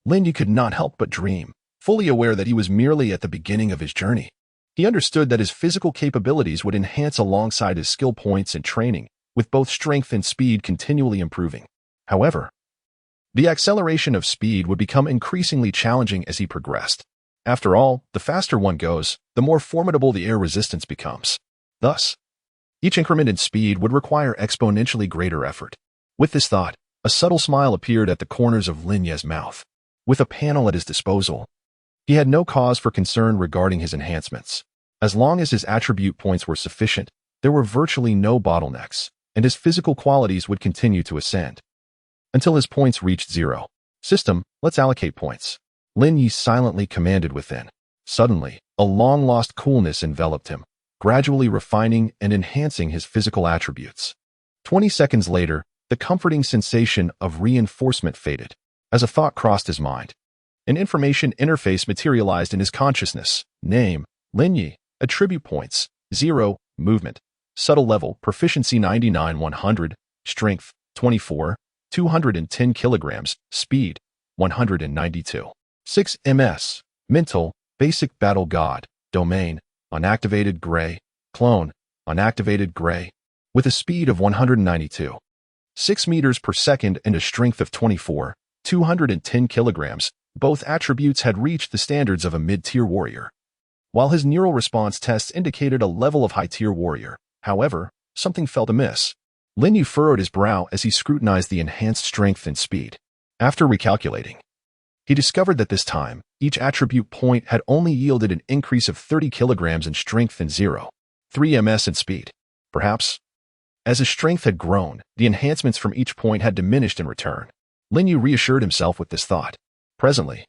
Lin Ye could not help but dream, fully aware that he was merely at the beginning of his journey. He understood that his physical capabilities would enhance alongside his skill points and training, with both strength and speed continually improving. However, the acceleration of speed would become increasingly challenging as he progressed. After all, the faster one goes, the more formidable the air resistance becomes. Thus, each increment in speed would require exponentially greater effort. With this thought, a subtle smile appeared at the corners of Lin Ye's mouth. With a panel at his disposal, he had no cause for concern regarding his enhancements. As long as his attribute points were sufficient, there were virtually no bottlenecks, and his physical qualities would continue to ascend until his points reached 0. System, let's allocate points. Lin Ye silently commanded within. Suddenly, a long-lost coolness enveloped him, gradually refining and enhancing his physical attributes. 20 seconds later, the comforting sensation of reinforcement faded, as a thought crossed his mind. An information interface materialized in his consciousness. Name, Lin Ye. Attribute points, 0. Movement, subtle level, proficiency 99 100, strength, 24, 210 kilograms, speed, 192. 6 ms, mental, basic battle god, domain, unactivated gray, clone, unactivated gray, with a speed of 192. 6 meters per second and a strength of 24, 210 kilograms, both attributes had reached the standards of a mid-tier warrior. While his neural response tests indicated a level of high-tier warrior, however, something felt amiss. Lin Ye furrowed his brow as he scrutinized the enhanced strength and speed. After recalculating, he discovered that this time, each attribute point had only yielded an increase of 30 kilograms in strength and 0.3 ms in speed. Perhaps, as his strength had grown, the enhancements from each point had diminished in return. Lin Ye reassured himself with this thought. Presently,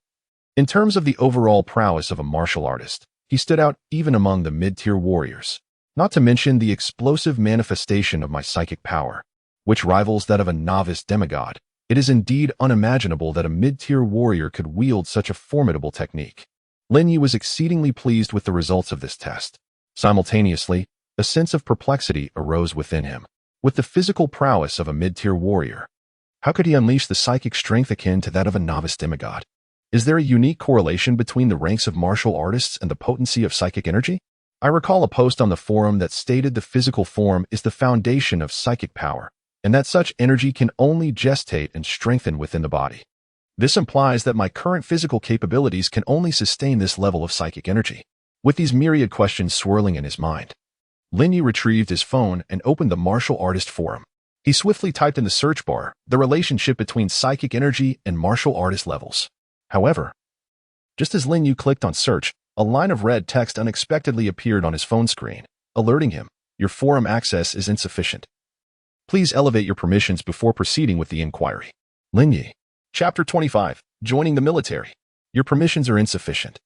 in terms of the overall prowess of a martial artist, he stood out even among the mid-tier warriors. Not to mention the explosive manifestation of my psychic power, which rivals that of a novice demigod. It is indeed unimaginable that a mid-tier warrior could wield such a formidable technique. Lin Ye was exceedingly pleased with the results of this test. Simultaneously, a sense of perplexity arose within him. With the physical prowess of a mid-tier warrior, how could he unleash the psychic strength akin to that of a novice demigod? Is there a unique correlation between the ranks of martial artists and the potency of psychic energy? I recall a post on the forum that stated the physical form is the foundation of psychic power, and that such energy can only gestate and strengthen within the body. This implies that my current physical capabilities can only sustain this level of psychic energy. With these myriad questions swirling in his mind, Lin Ye retrieved his phone and opened the martial artist forum. He swiftly typed in the search bar the relationship between psychic energy and martial artist levels. However, just as Lin Ye clicked on search, a line of red text unexpectedly appeared on his phone screen, alerting him, "Your forum access is insufficient. Please elevate your permissions before proceeding with the inquiry." Lin Ye. Chapter 25. Joining the military. Your permissions are insufficient.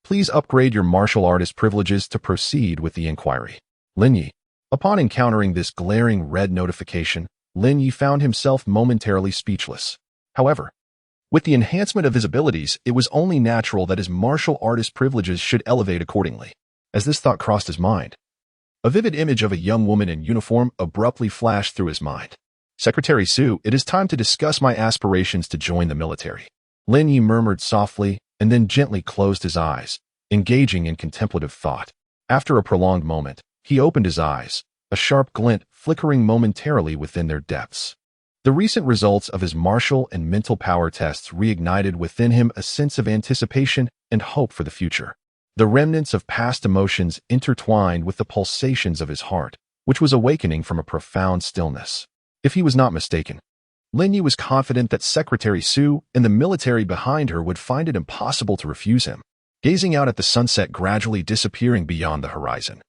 Please upgrade your martial artist privileges to proceed with the inquiry. Lin Ye. Upon encountering this glaring red notification, Lin Ye found himself momentarily speechless. However, with the enhancement of his abilities, it was only natural that his martial artist privileges should elevate accordingly. As this thought crossed his mind, a vivid image of a young woman in uniform abruptly flashed through his mind. "Secretary Su, it is time to discuss my aspirations to join the military." Lin Ye murmured softly and then gently closed his eyes, engaging in contemplative thought. After a prolonged moment, he opened his eyes, a sharp glint flickering momentarily within their depths. The recent results of his martial and mental power tests reignited within him a sense of anticipation and hope for the future. The remnants of past emotions intertwined with the pulsations of his heart, which was awakening from a profound stillness. If he was not mistaken, Lin Ye was confident that Secretary Su and the military behind her would find it impossible to refuse him. Gazing out at the sunset gradually disappearing beyond the horizon,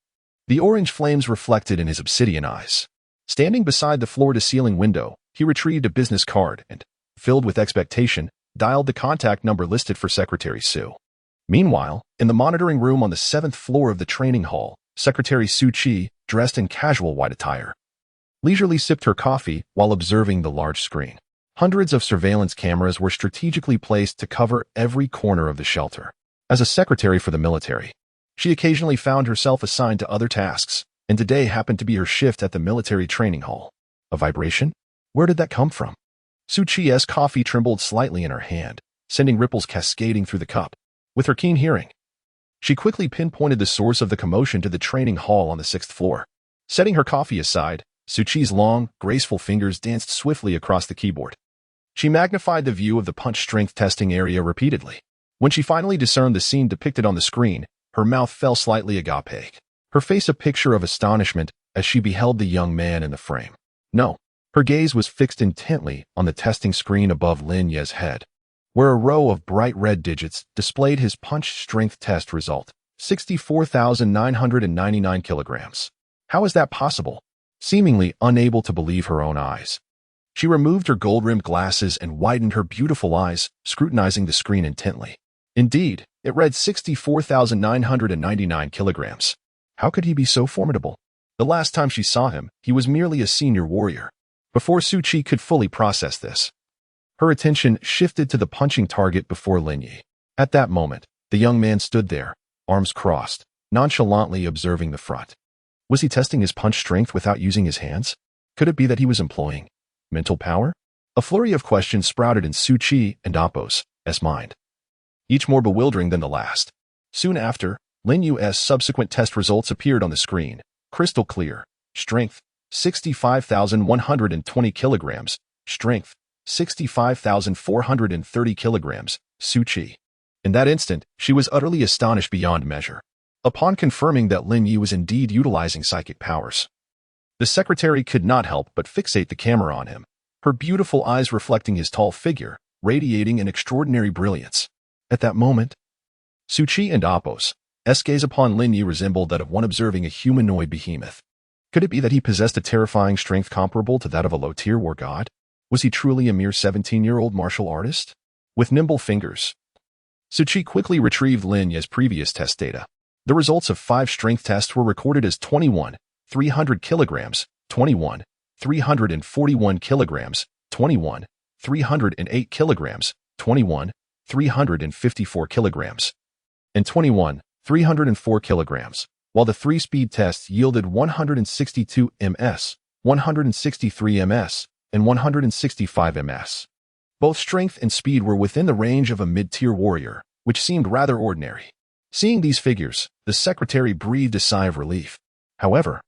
the orange flames reflected in his obsidian eyes. Standing beside the floor-to-ceiling window, he retrieved a business card and, filled with expectation, dialed the contact number listed for Secretary Su. Meanwhile, in the monitoring room on the 7th floor of the training hall, Secretary Su Qi, dressed in casual white attire, leisurely sipped her coffee while observing the large screen. Hundreds of surveillance cameras were strategically placed to cover every corner of the shelter. As a secretary for the military, she occasionally found herself assigned to other tasks, and today happened to be her shift at the military training hall. A vibration? Where did that come from? Su Chi's coffee trembled slightly in her hand, sending ripples cascading through the cup. With her keen hearing, she quickly pinpointed the source of the commotion to the training hall on the 6th floor. Setting her coffee aside, Su Chi's long, graceful fingers danced swiftly across the keyboard. She magnified the view of the punch strength testing area repeatedly. When she finally discerned the scene depicted on the screen, her mouth fell slightly agape, her face a picture of astonishment as she beheld the young man in the frame. No, her gaze was fixed intently on the testing screen above Lin Ye's head, where a row of bright red digits displayed his punch strength test result, 64,999 kilograms. How is that possible? Seemingly unable to believe her own eyes, she removed her gold-rimmed glasses and widened her beautiful eyes, scrutinizing the screen intently. Indeed, it read 64,999 kilograms. How could he be so formidable? The last time she saw him, he was merely a senior warrior. Before Su Chi could fully process this, her attention shifted to the punching target before Lin Ye. At that moment, the young man stood there, arms crossed, nonchalantly observing the front. Was he testing his punch strength without using his hands? Could it be that he was employing mental power? A flurry of questions sprouted in Su Chi and Appo's mind, each more bewildering than the last. Soon after, Lin Yu's subsequent test results appeared on the screen, crystal clear. Strength, 65,120 kilograms. Strength, 65,430 kilograms. Su Chi. In that instant, she was utterly astonished beyond measure. Upon confirming that Lin Ye was indeed utilizing psychic powers, the secretary could not help but fixate the camera on him, her beautiful eyes reflecting his tall figure, radiating an extraordinary brilliance. At that moment, Su Chi and Appo's gaze upon Lin Ye resembled that of one observing a humanoid behemoth. Could it be that he possessed a terrifying strength comparable to that of a low-tier war god? Was he truly a mere 17-year-old martial artist? With nimble fingers, Su Chi quickly retrieved Lin Ye's previous test data. The results of 5 strength tests were recorded as 21,300 kilograms, 21,341 kilograms, 21,308 kilograms, 21,354 kilograms, and 21,304 kilograms, while the 3 speed tests yielded 162 ms, 163 ms, and 165 ms. Both strength and speed were within the range of a mid-tier warrior, which seemed rather ordinary. Seeing these figures, the secretary breathed a sigh of relief. However,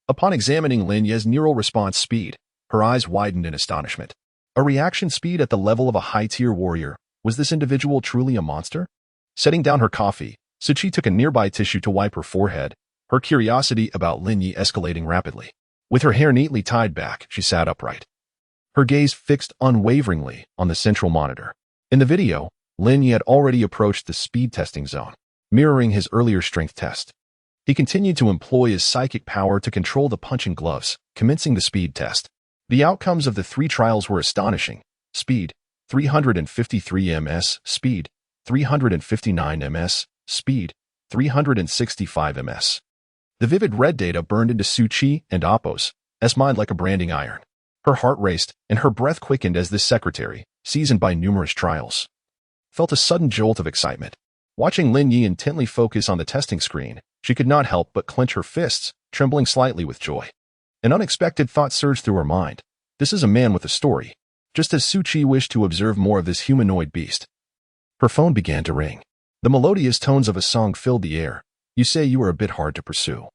upon examining Lin Ye's neural response speed, her eyes widened in astonishment. A reaction speed at the level of a high-tier warrior. Was this individual truly a monster? Setting down her coffee, Su Chi took a nearby tissue to wipe her forehead, her curiosity about Lin Ye escalating rapidly. With her hair neatly tied back, she sat upright, her gaze fixed unwaveringly on the central monitor. In the video, Lin Ye had already approached the speed testing zone, mirroring his earlier strength test. He continued to employ his psychic power to control the punching gloves, commencing the speed test. The outcomes of the 3 trials were astonishing. Speed, 353 ms. Speed, 359 ms. Speed, 365 ms. The vivid red data burned into Su Chi and Appo's mind like a branding iron. Her heart raced, and her breath quickened as this secretary, seasoned by numerous trials, felt a sudden jolt of excitement. Watching Lin Ye intently focus on the testing screen, she could not help but clench her fists, trembling slightly with joy. An unexpected thought surged through her mind. This is a man with a story. Just as Su Chi wished to observe more of this humanoid beast, her phone began to ring. The melodious tones of a song filled the air. You say you are a bit hard to pursue,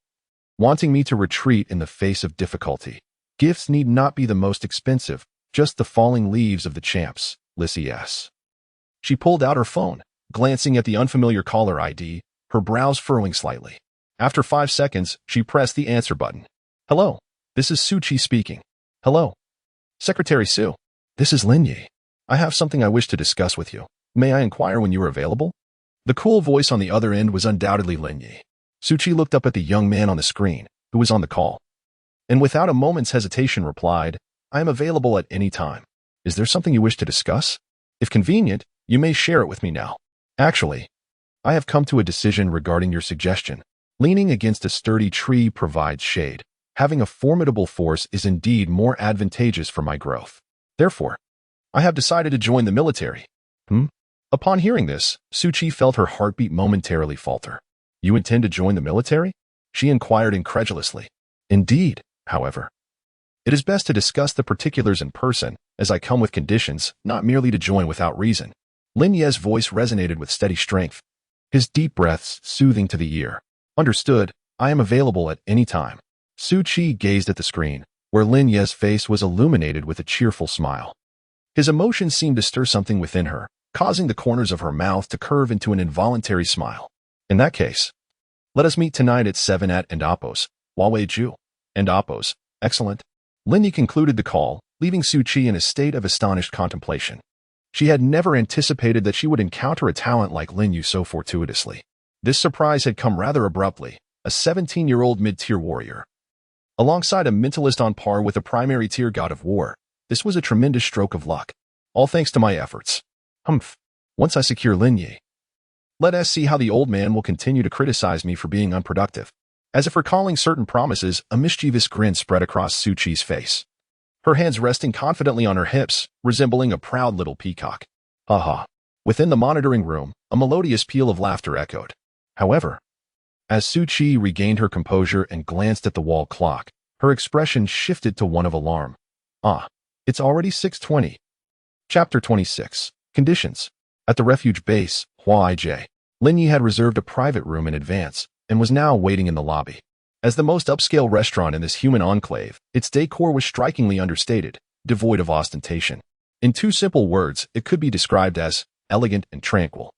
wanting me to retreat in the face of difficulty. Gifts need not be the most expensive, just the falling leaves of the champs, Lysias. She pulled out her phone, glancing at the unfamiliar caller ID, her brows furrowing slightly. After 5 seconds, she pressed the answer button. Hello, this is Su Chi speaking. Hello. Secretary Su. This is Lin Ye. I have something I wish to discuss with you. May I inquire when you are available? The cool voice on the other end was undoubtedly Lin Ye. Su Chi looked up at the young man on the screen, who was on the call, and without a moment's hesitation replied, I am available at any time. Is there something you wish to discuss? If convenient, you may share it with me now. Actually, I have come to a decision regarding your suggestion. Leaning against a sturdy tree provides shade. Having a formidable force is indeed more advantageous for my growth. Therefore, I have decided to join the military. Upon hearing this, Suchi felt her heartbeat momentarily falter. You intend to join the military? She inquired incredulously. Indeed, however. It is best to discuss the particulars in person, as I come with conditions, not merely to join without reason. Lin Ye's voice resonated with steady strength, his deep breaths soothing to the ear. Understood, I am available at any time. Suchi gazed at the screen, where Lin Ye's face was illuminated with a cheerful smile. His emotions seemed to stir something within her, causing the corners of her mouth to curve into an involuntary smile. In that case, let us meet tonight at 7 at Endapos, Huawei-ju. Endapos, excellent. Lin Ye concluded the call, leaving Suchi in a state of astonished contemplation. She had never anticipated that she would encounter a talent like Lin Ye so fortuitously. This surprise had come rather abruptly, a 17-year-old mid-tier warrior. Alongside a mentalist on par with a primary tier god of war, this was a tremendous stroke of luck. All thanks to my efforts. Once I secure Lin Ye, let us see how the old man will continue to criticize me for being unproductive. As if recalling certain promises, a mischievous grin spread across Suchi's face. Her hands resting confidently on her hips, resembling a proud little peacock. Ha. Within the monitoring room, a melodious peal of laughter echoed. However, as Suchi regained her composure and glanced at the wall clock, her expression shifted to one of alarm. It's already 6:20. Chapter 26. Conditions. At the refuge base, Huai-J, Lin Ye had reserved a private room in advance and was now waiting in the lobby. As the most upscale restaurant in this human enclave, its decor was strikingly understated, devoid of ostentation. In two simple words, it could be described as elegant and tranquil.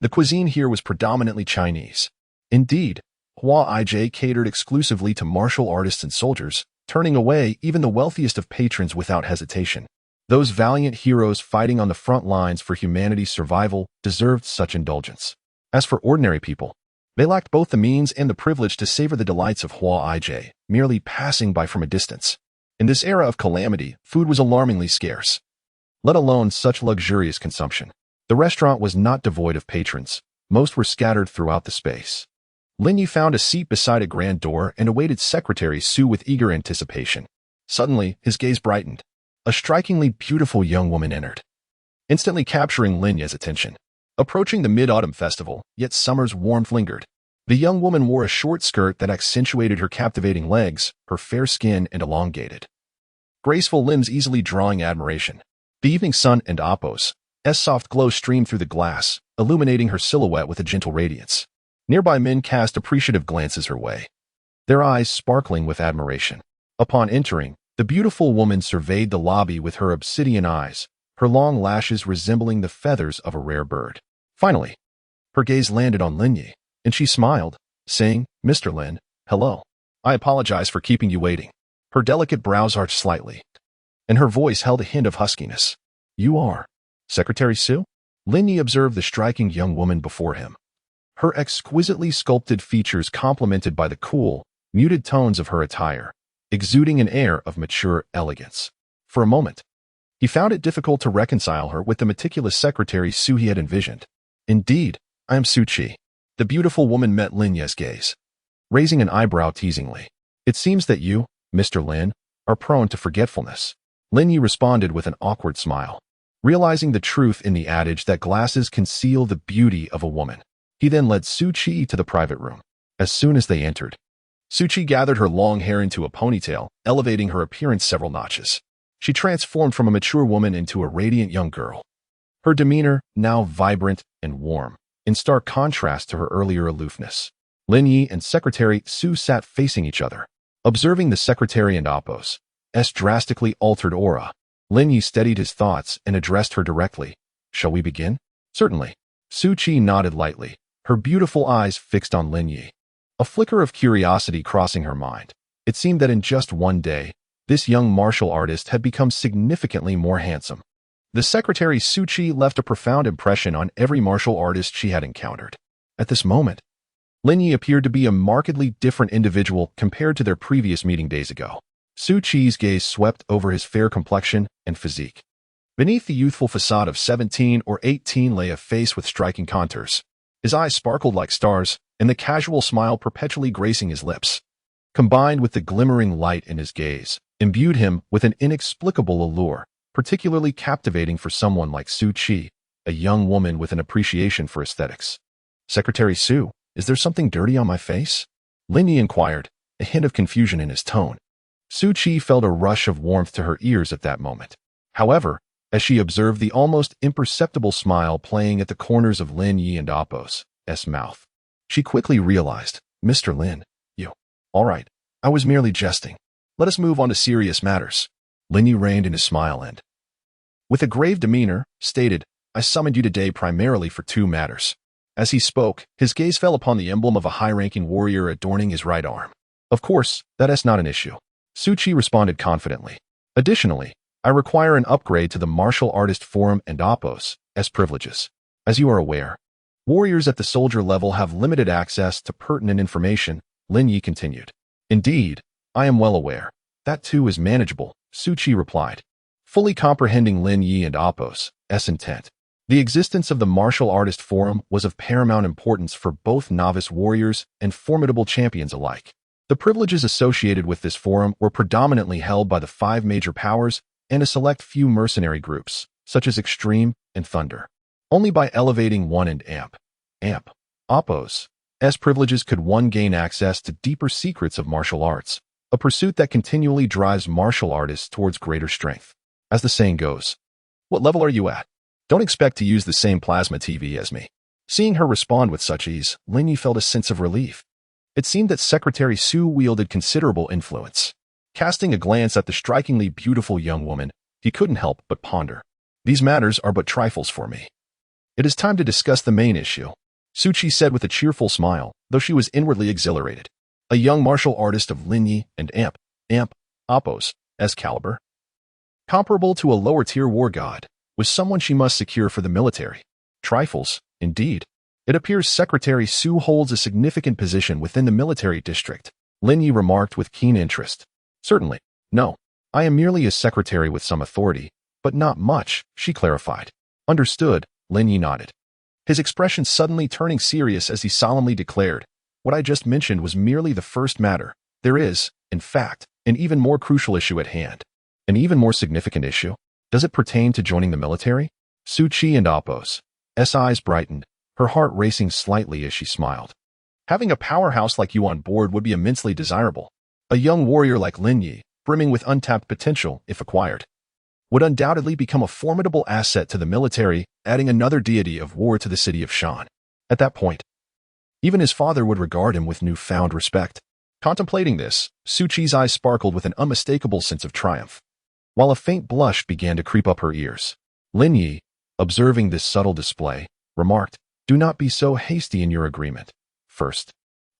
The cuisine here was predominantly Chinese. Indeed, Huai-J catered exclusively to martial artists and soldiers, turning away even the wealthiest of patrons without hesitation. Those valiant heroes fighting on the front lines for humanity's survival deserved such indulgence. As for ordinary people, they lacked both the means and the privilege to savor the delights of Huai-J, merely passing by from a distance. In this era of calamity, food was alarmingly scarce, let alone such luxurious consumption. The restaurant was not devoid of patrons. Most were scattered throughout the space. Lin Ye found a seat beside a grand door and awaited Secretary Su with eager anticipation. Suddenly, his gaze brightened. A strikingly beautiful young woman entered, instantly capturing Lin Ye's attention. Approaching the Mid-Autumn Festival, yet summer's warmth lingered. The young woman wore a short skirt that accentuated her captivating legs, her fair skin and elongated, graceful limbs easily drawing admiration. The evening sun and Apos' soft glow streamed through the glass, illuminating her silhouette with a gentle radiance. Nearby men cast appreciative glances her way, their eyes sparkling with admiration. Upon entering, the beautiful woman surveyed the lobby with her obsidian eyes, her long lashes resembling the feathers of a rare bird. Finally, her gaze landed on Lin Ye, and she smiled, saying, "Mr. Lin, hello. I apologize for keeping you waiting." Her delicate brows arched slightly, and her voice held a hint of huskiness. "You are Secretary Su?" Lin Ye observed the striking young woman before him. Her exquisitely sculpted features complemented by the cool, muted tones of her attire, exuding an air of mature elegance. For a moment, he found it difficult to reconcile her with the meticulous Secretary Su he had envisioned. "Indeed, I am Suchi." The beautiful woman met Lin Ye's gaze, raising an eyebrow teasingly. "It seems that you, Mr. Lin, are prone to forgetfulness." Lin Ye responded with an awkward smile, realizing the truth in the adage that glasses conceal the beauty of a woman. He then led Suchi to the private room. As soon as they entered, Suchi gathered her long hair into a ponytail, elevating her appearance several notches. She transformed from a mature woman into a radiant young girl, her demeanor now vibrant and warm, in stark contrast to her earlier aloofness. Lin Ye and Secretary Su sat facing each other, observing the Secretary and Apos' drastically altered aura. Lin Ye steadied his thoughts and addressed her directly. "Shall we begin?" "Certainly." Suchi nodded lightly, her beautiful eyes fixed on Lin Ye, a flicker of curiosity crossing her mind. It seemed that in just one day, this young martial artist had become significantly more handsome. The Secretary Suchi left a profound impression on every martial artist she had encountered. At this moment, Lin Ye appeared to be a markedly different individual compared to their previous meeting days ago. Suchi's gaze swept over his fair complexion and physique. Beneath the youthful facade of 17 or 18 lay a face with striking contours. His eyes sparkled like stars, and the casual smile perpetually gracing his lips, combined with the glimmering light in his gaze, imbued him with an inexplicable allure. particularly captivating for someone like Su Qi, a young woman with an appreciation for aesthetics. Secretary Su, is there something dirty on my face? Lin Ye inquired, a hint of confusion in his tone. Su Qi felt a rush of warmth to her ears at that moment. However, as she observed the almost imperceptible smile playing at the corners of Lin Ye and Appo's mouth, she quickly realized, Mr. Lin, you. All right, I was merely jesting. Let us move on to serious matters. Lin Ye reined in his smile and, with a grave demeanor, stated, I summoned you today primarily for two matters. As he spoke, his gaze fell upon the emblem of a high-ranking warrior adorning his right arm. Of course, that is not an issue. Su Qi responded confidently. Additionally, I require an upgrade to the martial artist forum and Appo's privileges. As you are aware, warriors at the soldier level have limited access to pertinent information, Lin Ye continued. Indeed, I am well aware. That too is manageable, Su Qi replied, fully comprehending Lin Ye and Appo's intent. The existence of the martial artist forum was of paramount importance for both novice warriors and formidable champions alike. The privileges associated with this forum were predominantly held by the 5 major powers and a select few mercenary groups, such as Extreme and Thunder. Only by elevating 1 and Appo's privileges could one gain access to deeper secrets of martial arts, a pursuit that continually drives martial artists towards greater strength. As the saying goes, what level are you at? Don't expect to use the same plasma TV as me. Seeing her respond with such ease, Lin Ye felt a sense of relief. It seemed that Secretary Su wielded considerable influence. Casting a glance at the strikingly beautiful young woman, he couldn't help but ponder. These matters are but trifles for me. It is time to discuss the main issue, Su Qi said with a cheerful smile, though she was inwardly exhilarated. A young martial artist of Lin Ye and Appo's caliber, comparable to a lower-tier war god, was someone she must secure for the military. Trifles, indeed. It appears Secretary Su holds a significant position within the military district, Lin Ye remarked with keen interest. Certainly. No. I am merely a secretary with some authority, but not much, she clarified. Understood, Lin Ye nodded. His expression suddenly turning serious as he solemnly declared, what I just mentioned was merely the first matter. There is, in fact, an even more crucial issue at hand. An even more significant issue? Does it pertain to joining the military? Su Qi and Appo's eyes brightened, her heart racing slightly as she smiled. Having a powerhouse like you on board would be immensely desirable. A young warrior like Lin Ye, brimming with untapped potential, if acquired, would undoubtedly become a formidable asset to the military, adding another deity of war to the city of Shan. At that point, even his father would regard him with newfound respect. Contemplating this, Su Qi's eyes sparkled with an unmistakable sense of triumph, while a faint blush began to creep up her ears. Lin Ye, observing this subtle display, remarked, do not be so hasty in your agreement. First,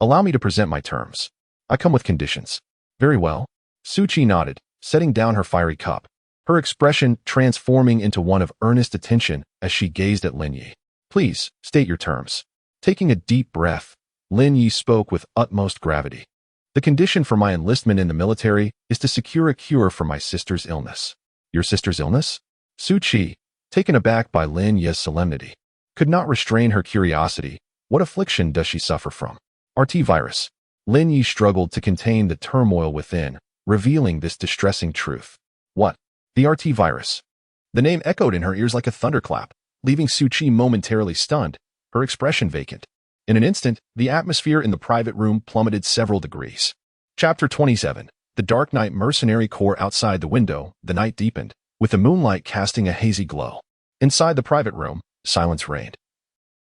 allow me to present my terms. I come with conditions. Very well. Su Qi nodded, setting down her fiery cup, her expression transforming into one of earnest attention as she gazed at Lin Ye. Please, state your terms. Taking a deep breath, Lin Ye spoke with utmost gravity. The condition for my enlistment in the military is to secure a cure for my sister's illness. Your sister's illness? Su Qi, taken aback by Lin Ye's solemnity, could not restrain her curiosity. What affliction does she suffer from? RT virus. Lin Ye struggled to contain the turmoil within, revealing this distressing truth. What? The RT virus. The name echoed in her ears like a thunderclap, leaving Su Qi momentarily stunned, her expression vacant. In an instant, the atmosphere in the private room plummeted several degrees. Chapter 27. The dark night mercenary corps outside the window, the night deepened, with the moonlight casting a hazy glow. Inside the private room, silence reigned,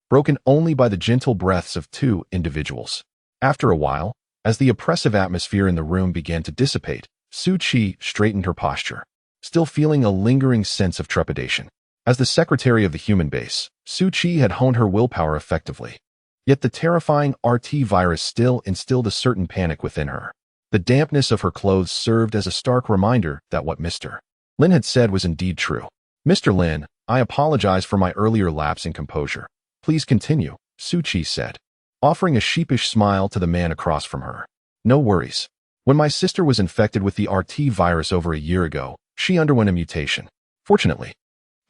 broken only by the gentle breaths of 2 individuals. After a while, as the oppressive atmosphere in the room began to dissipate, Su Qi straightened her posture, still feeling a lingering sense of trepidation. As the secretary of the human base, Su Qi had honed her willpower effectively. Yet the terrifying RT virus still instilled a certain panic within her. The dampness of her clothes served as a stark reminder that what Mr. Lin had said was indeed true. Mr. Lin, I apologize for my earlier lapse in composure. Please continue, Su Qi said, offering a sheepish smile to the man across from her. No worries. When my sister was infected with the RT virus over a year ago, she underwent a mutation. Fortunately,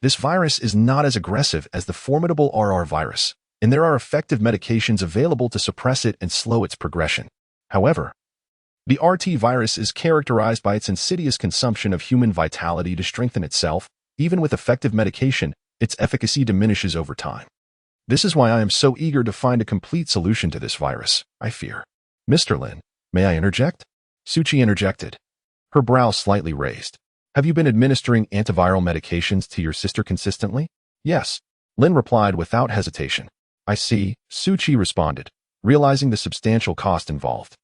this virus is not as aggressive as the formidable RR virus, and there are effective medications available to suppress it and slow its progression. However, The RT virus is characterized by its insidious consumption of human vitality to strengthen itself. Even with effective medication, its efficacy diminishes over time. This is why I am so eager to find a complete solution to this virus, I fear. Mr. Lin, may I interject? Suchi interjected, her brow slightly raised. Have you been administering antiviral medications to your sister consistently? Yes, Lin replied without hesitation. I see, Suchi responded, realizing the substantial cost involved.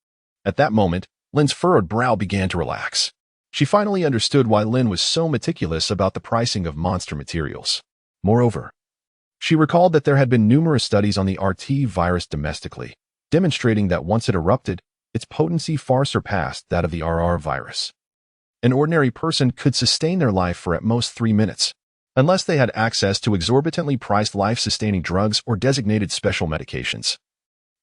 At that moment, Lin's furrowed brow began to relax. She finally understood why Lin was so meticulous about the pricing of monster materials. Moreover, she recalled that there had been numerous studies on the RT virus domestically, demonstrating that once it erupted, its potency far surpassed that of the RR virus. An ordinary person could sustain their life for at most 3 minutes, unless they had access to exorbitantly priced life-sustaining drugs or designated special medications.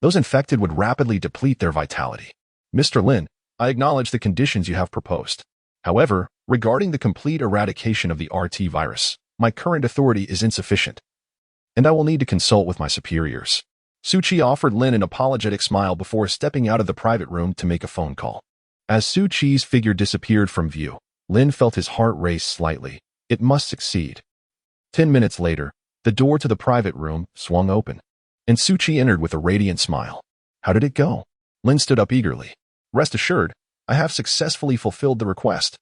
Those infected would rapidly deplete their vitality. Mr. Lin, I acknowledge the conditions you have proposed. However, regarding the complete eradication of the RT virus, my current authority is insufficient, and I will need to consult with my superiors. Suchi offered Lin an apologetic smile before stepping out of the private room to make a phone call. As Suchi's figure disappeared from view, Lin felt his heart race slightly. It must succeed. 10 minutes later, the door to the private room swung open, and Suchi entered with a radiant smile. How did it go? Lin stood up eagerly. Rest assured, I have successfully fulfilled the request.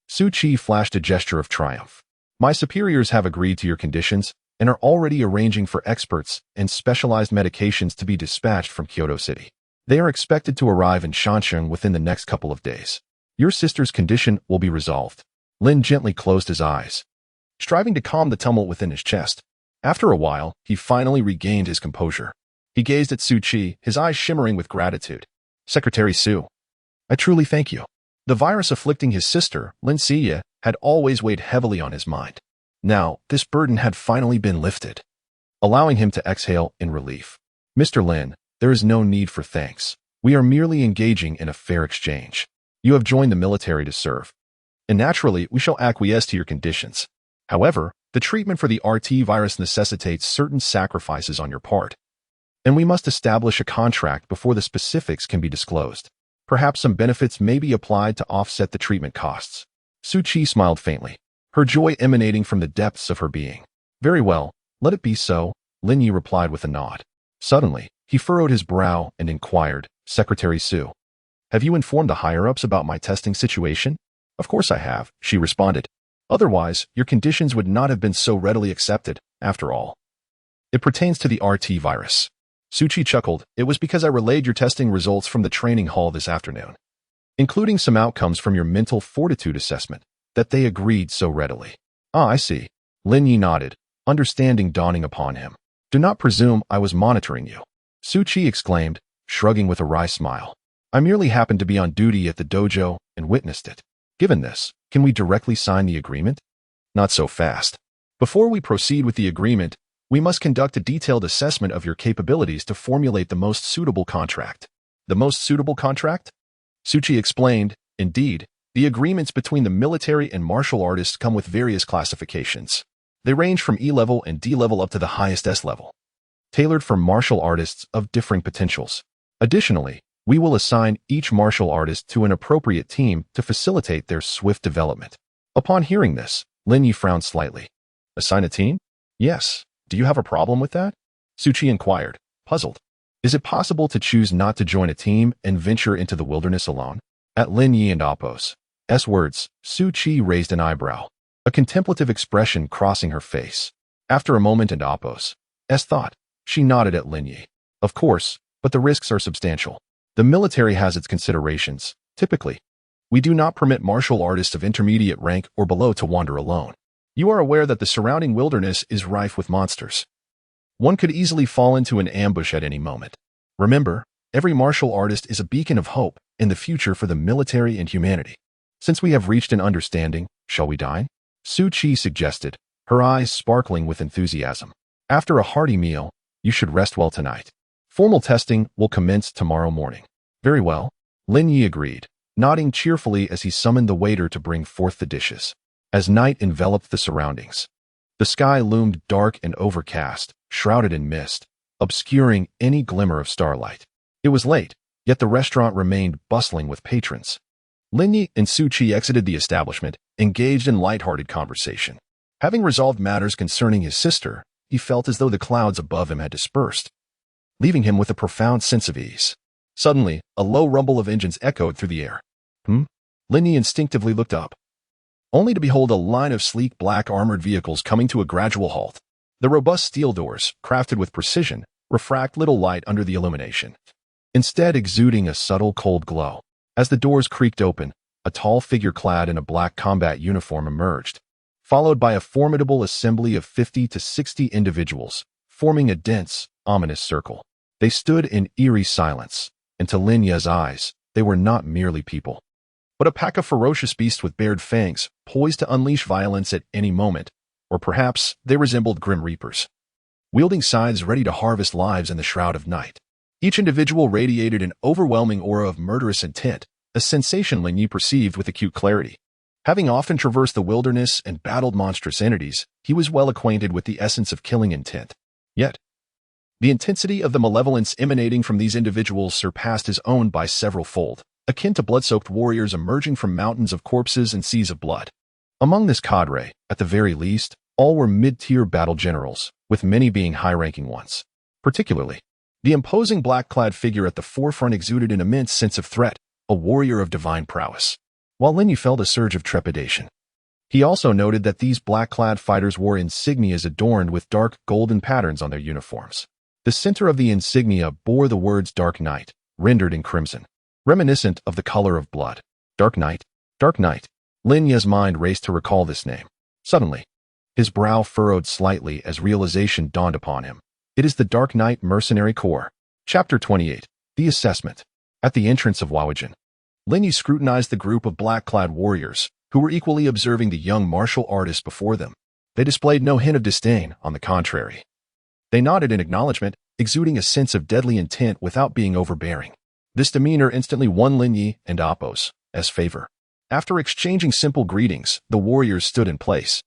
Suchi flashed a gesture of triumph. My superiors have agreed to your conditions and are already arranging for experts and specialized medications to be dispatched from Kyoto City. They are expected to arrive in Shansheng within the next couple of days. Your sister's condition will be resolved. Lin gently closed his eyes, striving to calm the tumult within his chest. After a while, he finally regained his composure. He gazed at Suchi, his eyes shimmering with gratitude. Secretary Su, I truly thank you. The virus afflicting his sister, Lin Ye, had always weighed heavily on his mind. Now, this burden had finally been lifted, allowing him to exhale in relief. Mr. Lin, there is no need for thanks. We are merely engaging in a fair exchange. You have joined the military to serve, and naturally, we shall acquiesce to your conditions. However, the treatment for the RT virus necessitates certain sacrifices on your part, and we must establish a contract before the specifics can be disclosed. Perhaps some benefits may be applied to offset the treatment costs. Suchi smiled faintly, her joy emanating from the depths of her being. Very well, let it be so, Lin Ye replied with a nod. Suddenly, he furrowed his brow and inquired, Secretary Su, have you informed the higher-ups about my testing situation? Of course I have, she responded. Otherwise, your conditions would not have been so readily accepted, after all. It pertains to the RT virus. Suchi chuckled. It was because I relayed your testing results from the training hall this afternoon, including some outcomes from your mental fortitude assessment, that they agreed so readily. Ah, I see. Lin Ye nodded, understanding dawning upon him. Do not presume I was monitoring you, Suchi exclaimed, shrugging with a wry smile. I merely happened to be on duty at the dojo and witnessed it. Given this, can we directly sign the agreement? Not so fast. Before we proceed with the agreement, we must conduct a detailed assessment of your capabilities to formulate the most suitable contract. The most suitable contract? Suchi explained. Indeed, the agreements between the military and martial artists come with various classifications. They range from E-level and D-level up to the highest S-level, tailored for martial artists of differing potentials. Additionally, we will assign each martial artist to an appropriate team to facilitate their swift development. Upon hearing this, Lin Ye frowned slightly. Assign a team? Yes. Do you have a problem with that? Suchi inquired, puzzled. Is it possible to choose not to join a team and venture into the wilderness alone? At Lin Ye and Appo's words, Suchi raised an eyebrow, a contemplative expression crossing her face. After a moment and Appo's thought, she nodded at Lin Ye. Of course, but the risks are substantial. The military has its considerations. Typically, we do not permit martial artists of intermediate rank or below to wander alone. You are aware that the surrounding wilderness is rife with monsters. One could easily fall into an ambush at any moment. Remember, every martial artist is a beacon of hope in the future for the military and humanity. Since we have reached an understanding, shall we dine? Suchi suggested, her eyes sparkling with enthusiasm. After a hearty meal, you should rest well tonight. Formal testing will commence tomorrow morning. Very well, Lin Ye agreed, nodding cheerfully as he summoned the waiter to bring forth the dishes. As night enveloped the surroundings, the sky loomed dark and overcast, shrouded in mist, obscuring any glimmer of starlight. It was late, Yet the restaurant remained bustling with patrons. Lin Ye and Su Qi exited the establishment, engaged in light-hearted conversation. Having resolved matters concerning his sister, he felt as though the clouds above him had dispersed, leaving him with a profound sense of ease. Suddenly, a low rumble of engines echoed through the air. Lin Ye instinctively looked up, only to behold a line of sleek black armored vehicles coming to a gradual halt. The robust steel doors, crafted with precision, refract little light under the illumination, instead exuding a subtle cold glow. As the doors creaked open, a tall figure clad in a black combat uniform emerged, followed by a formidable assembly of 50 to 60 individuals, forming a dense, ominous circle. They stood in eerie silence, and to Lin Ye's eyes, they were not merely people, but a pack of ferocious beasts with bared fangs, poised to unleash violence at any moment, or perhaps they resembled grim reapers, wielding scythes ready to harvest lives in the shroud of night. Each individual radiated an overwhelming aura of murderous intent, a sensation Lin Ye perceived with acute clarity. Having often traversed the wilderness and battled monstrous entities, he was well acquainted with the essence of killing intent. Yet, the intensity of the malevolence emanating from these individuals surpassed his own by several-fold, akin to blood-soaked warriors emerging from mountains of corpses and seas of blood. Among this cadre, at the very least, all were mid-tier battle generals, with many being high-ranking ones. Particularly, the imposing black-clad figure at the forefront exuded an immense sense of threat, a warrior of divine prowess. While Lin Ye felt a surge of trepidation, he also noted that these black-clad fighters wore insignias adorned with dark golden patterns on their uniforms. The center of the insignia bore the words Dark Knight, rendered in crimson, reminiscent of the color of blood. Dark Knight, Dark Knight. Lin Ye's mind raced to recall this name. Suddenly, his brow furrowed slightly as realization dawned upon him. It is the Dark Knight Mercenary Corps. Chapter 28. The Assessment. At the entrance of Wawajan, Lin Ye scrutinized the group of black-clad warriors, who were equally observing the young martial artist before them. They displayed no hint of disdain, on the contrary. They nodded in acknowledgement, exuding a sense of deadly intent without being overbearing. This demeanor instantly won Lin Ye and Appos as favor. After exchanging simple greetings, the warriors stood in place,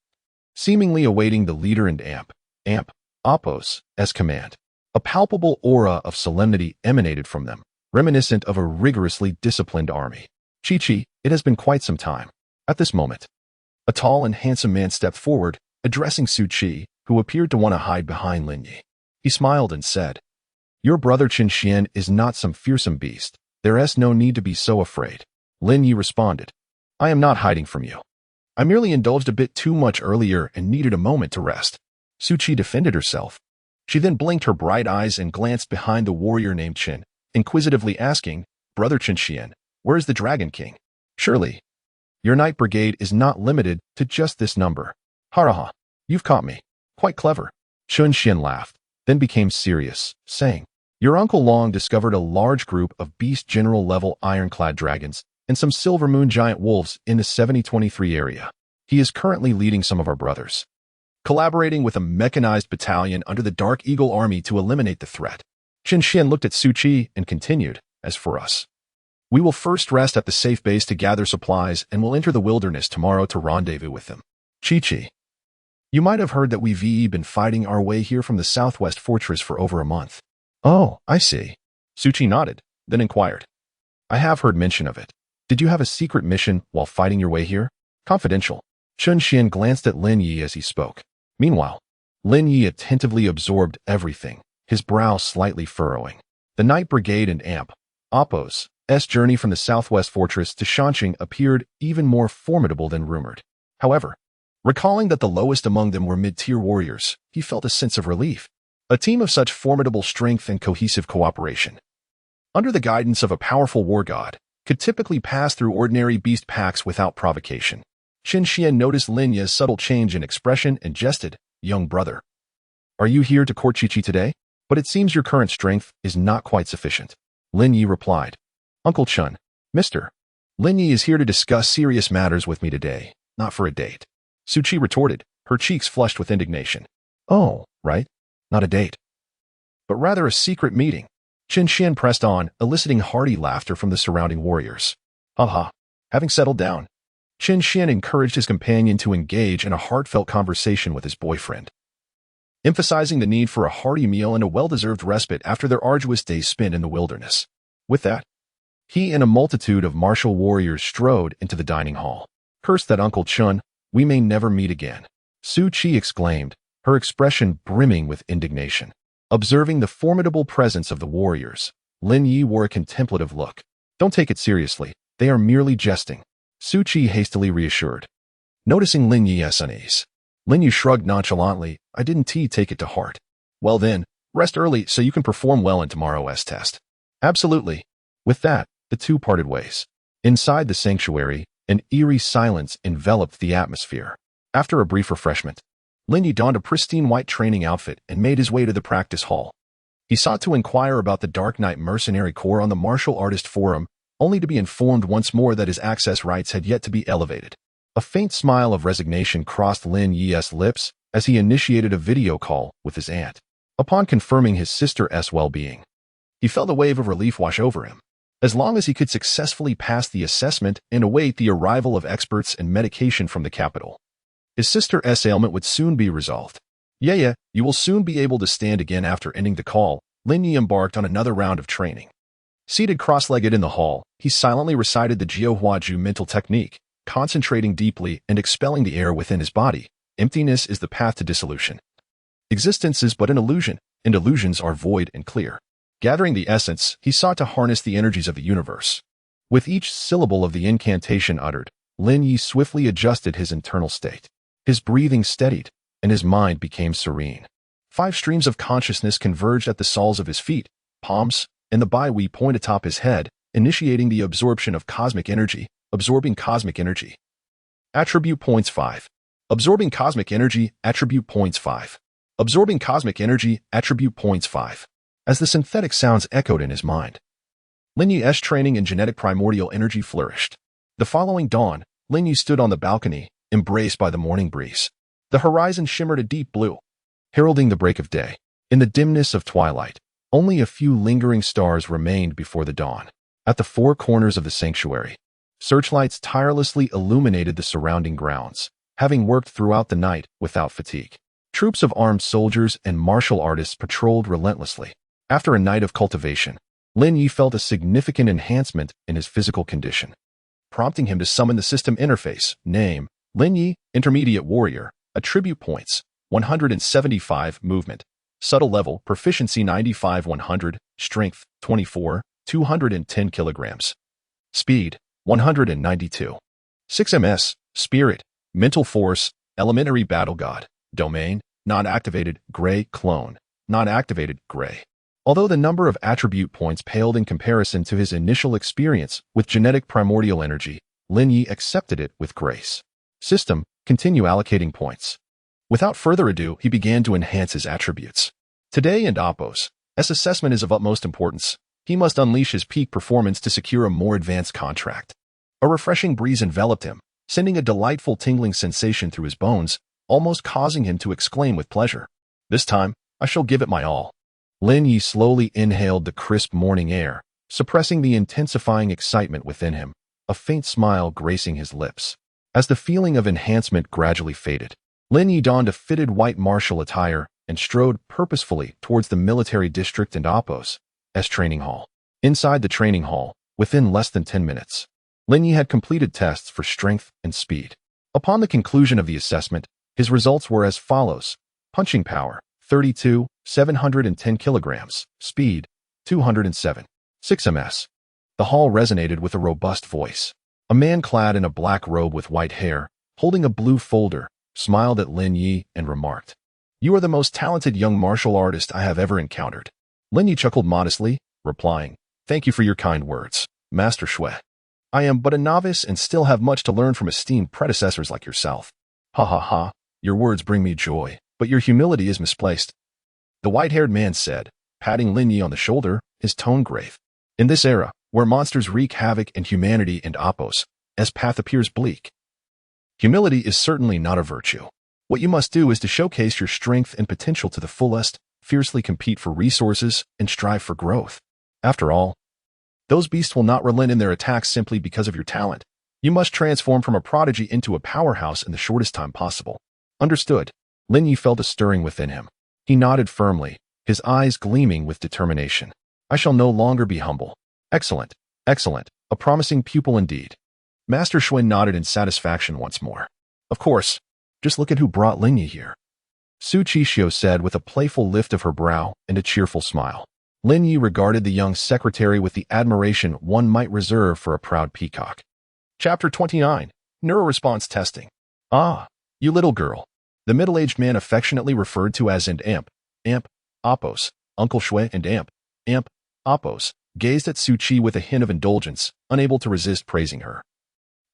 seemingly awaiting the leader and Appos, as command. A palpable aura of solemnity emanated from them, reminiscent of a rigorously disciplined army. Chi, it has been quite some time. At this moment, a tall and handsome man stepped forward, addressing Su Qi, who appeared to want to hide behind Lin Ye. He smiled and said, "Your brother Qin Xian is not some fearsome beast. There is no need to be so afraid." Lin Ye responded, "I am not hiding from you. I merely indulged a bit too much earlier and needed a moment to rest." Su Qi defended herself. She then blinked her bright eyes and glanced behind the warrior named Qin, inquisitively asking, "Brother Qin Xian, where is the Dragon King? Surely, your knight brigade is not limited to just this number." "Haraha, you've caught me. Quite clever." Qin Xian laughed, then became serious, saying, "Your uncle Long discovered a large group of beast general-level ironclad dragons and some silver moon giant wolves in the 7023 area. He is currently leading some of our brothers, collaborating with a mechanized battalion under the Dark Eagle Army to eliminate the threat." Qin Xian looked at Su Qi and continued, "As for us, we will first rest at the safe base to gather supplies and will enter the wilderness tomorrow to rendezvous with them. Chi, you might have heard that we've been fighting our way here from the southwest fortress for over a month." "Oh, I see." Su Qi nodded, then inquired, "I have heard mention of it. Did you have a secret mission while fighting your way here?" "Confidential." Qin Xian glanced at Lin Ye as he spoke. Meanwhile, Lin Ye attentively absorbed everything, his brow slightly furrowing. The Knight Brigade and Appos' journey from the southwest fortress to Shanxing appeared even more formidable than rumored. However, recalling that the lowest among them were mid-tier warriors, he felt a sense of relief. A team of such formidable strength and cohesive cooperation, under the guidance of a powerful war god, could typically pass through ordinary beast packs without provocation. Qin Xian noticed Lin Ye's subtle change in expression and jested, "Young brother, are you here to court Chi today? But it seems your current strength is not quite sufficient." Lin Ye replied, "Uncle Chun, Mr. Lin Ye is here to discuss serious matters with me today, not for a date." Su Qi retorted, her cheeks flushed with indignation. "Oh, right. Not a date, but rather a secret meeting." Qin Xian pressed on, eliciting hearty laughter from the surrounding warriors. "Ha." Having settled down, Qin Xian encouraged his companion to engage in a heartfelt conversation with his boyfriend, emphasizing the need for a hearty meal and a well-deserved respite after their arduous days spent in the wilderness. With that, he and a multitude of martial warriors strode into the dining hall. "Curse that Uncle Chun, we may never meet again," Su Chi exclaimed, her expression brimming with indignation. Observing the formidable presence of the warriors, Lin Ye wore a contemplative look. "Don't take it seriously, they are merely jesting," Su Chi hastily reassured. Noticing Lin Ye's unease, Lin Ye shrugged nonchalantly. "I didn't take it to heart." "Well then, rest early so you can perform well in tomorrow's test." "Absolutely." With that, the two parted ways. Inside the sanctuary, an eerie silence enveloped the atmosphere. After a brief refreshment, Lin Ye donned a pristine white training outfit and made his way to the practice hall. He sought to inquire about the Dark Knight Mercenary Corps on the Martial Artist Forum, only to be informed once more that his access rights had yet to be elevated. A faint smile of resignation crossed Lin Ye's lips as he initiated a video call with his aunt. Upon confirming his sister's well-being, he felt a wave of relief wash over him. As long as he could successfully pass the assessment and await the arrival of experts and medication from the capital, his sister's ailment would soon be resolved. "Yeah, you will soon be able to stand again." After ending the call, Lin Ye embarked on another round of training. Seated cross-legged in the hall, he silently recited the Jiuhuaju mental technique, concentrating deeply and expelling the air within his body. Emptiness is the path to dissolution. Existence is but an illusion, and illusions are void and clear. Gathering the essence, he sought to harness the energies of the universe. With each syllable of the incantation uttered, Lin Ye swiftly adjusted his internal state. His breathing steadied, and his mind became serene. 5 streams of consciousness converged at the soles of his feet, palms, and the Bai point atop his head, initiating the absorption of cosmic energy. Absorbing cosmic energy. Attribute points 5. Absorbing cosmic energy, attribute points 5. Absorbing cosmic energy, attribute points 5. As the synthetic sounds echoed in his mind, Lin Ye's training in genetic primordial energy flourished. The following dawn, Lin Ye stood on the balcony, embraced by the morning breeze. The horizon shimmered a deep blue, heralding the break of day. In the dimness of twilight, only a few lingering stars remained before the dawn. At the 4 corners of the sanctuary, searchlights tirelessly illuminated the surrounding grounds, having worked throughout the night without fatigue. Troops of armed soldiers and martial artists patrolled relentlessly. After a night of cultivation, Lin Ye felt a significant enhancement in his physical condition, prompting him to summon the system interface. Name: Lin Ye, Intermediate Warrior. Attribute points: 175. Movement, subtle level, proficiency 95. 100. Strength, 24. 210 kilograms. Speed, 192. 6 ms. Spirit, mental force, elementary battle god. Domain, non-activated, gray, clone, non-activated, gray. Although the number of attribute points paled in comparison to his initial experience with genetic primordial energy, Lin Ye accepted it with grace. System, continue allocating points. Without further ado, he began to enhance his attributes. Today and Appo's assessment is of utmost importance. He must unleash his peak performance to secure a more advanced contract. A refreshing breeze enveloped him, sending a delightful tingling sensation through his bones, almost causing him to exclaim with pleasure, "This time, I shall give it my all." Lin Ye slowly inhaled the crisp morning air, suppressing the intensifying excitement within him, a faint smile gracing his lips. As the feeling of enhancement gradually faded, Lin Ye donned a fitted white martial attire and strode purposefully towards the military district and Appo's training hall. Inside the training hall, within less than 10 minutes, Lin Ye had completed tests for strength and speed. Upon the conclusion of the assessment, his results were as follows: punching power, 32, 710 kilograms, speed, 207, 6 ms. The hall resonated with a robust voice. A man clad in a black robe with white hair, holding a blue folder, smiled at Lin Ye and remarked, "You are the most talented young martial artist I have ever encountered." Lin Ye chuckled modestly, replying, "Thank you for your kind words, Master Shui. I am but a novice and still have much to learn from esteemed predecessors like yourself." "Ha ha ha, your words bring me joy, but your humility is misplaced," the white-haired man said, patting Lin Ye on the shoulder, his tone grave. "In this era, where monsters wreak havoc in humanity and Appo's path appears bleak, humility is certainly not a virtue. What you must do is to showcase your strength and potential to the fullest, fiercely compete for resources, and strive for growth. After all, those beasts will not relent in their attacks simply because of your talent. You must transform from a prodigy into a powerhouse in the shortest time possible." Understood. Lin Ye felt a stirring within him. He nodded firmly, his eyes gleaming with determination. "I shall no longer be humble. Excellent, excellent, a promising pupil indeed. Master Xuan nodded in satisfaction once more. Of course, just look at who brought Lin Ye here. Su Qixio said with a playful lift of her brow and a cheerful smile. Lin Ye regarded the young secretary with the admiration one might reserve for a proud peacock. Chapter 29. Neuroresponse Testing. Ah, you little girl. The middle-aged man affectionately referred to as Amp, Appos, Uncle Shui and Amp, Appos, gazed at Su Qi with a hint of indulgence, unable to resist praising her.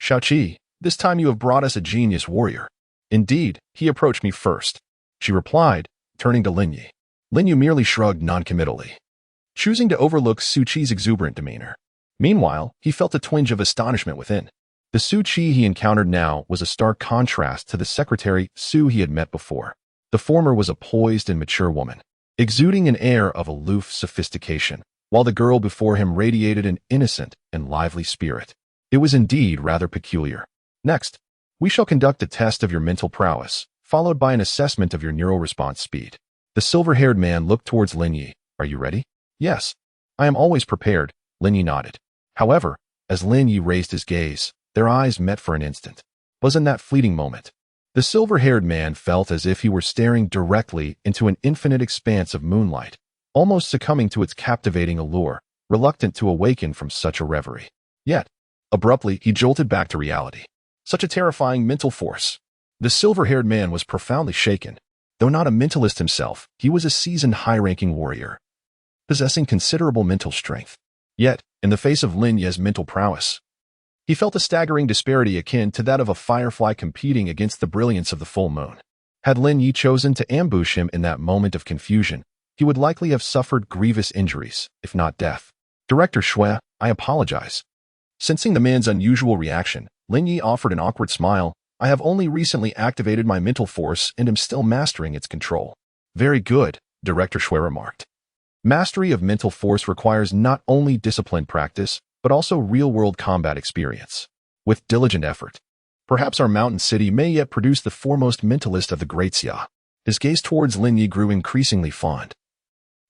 Xiaoqi, this time you have brought us a genius warrior. Indeed, he approached me first, she replied, turning to Lin Ye. Lin Ye merely shrugged noncommittally, choosing to overlook Su Qi's exuberant demeanor. Meanwhile, he felt a twinge of astonishment within. The Su Qi he encountered now was a stark contrast to the secretary Su he had met before. The former was a poised and mature woman, exuding an air of aloof sophistication, while the girl before him radiated an innocent and lively spirit. It was indeed rather peculiar. Next, we shall conduct a test of your mental prowess, followed by an assessment of your neural response speed. The silver-haired man looked towards Lin Ye. Are you ready? Yes. I am always prepared, Lin Ye nodded. However, as Lin Ye raised his gaze, their eyes met for an instant. But in that fleeting moment, the silver-haired man felt as if he were staring directly into an infinite expanse of moonlight, almost succumbing to its captivating allure, reluctant to awaken from such a reverie. Yet, abruptly, he jolted back to reality. Such a terrifying mental force. The silver-haired man was profoundly shaken. Though not a mentalist himself, he was a seasoned high-ranking warrior, possessing considerable mental strength. Yet, in the face of Lin Ye's mental prowess, he felt a staggering disparity akin to that of a firefly competing against the brilliance of the full moon. Had Lin Ye chosen to ambush him in that moment of confusion, he would likely have suffered grievous injuries, if not death. Director Shui, I apologize. Sensing the man's unusual reaction, Lin Ye offered an awkward smile. I have only recently activated my mental force and am still mastering its control. Very good, Director Shui remarked. Mastery of mental force requires not only disciplined practice, but also real-world combat experience. With diligent effort, perhaps our mountain city may yet produce the foremost mentalist of the Great Xia. His gaze towards Lin Ye grew increasingly fond.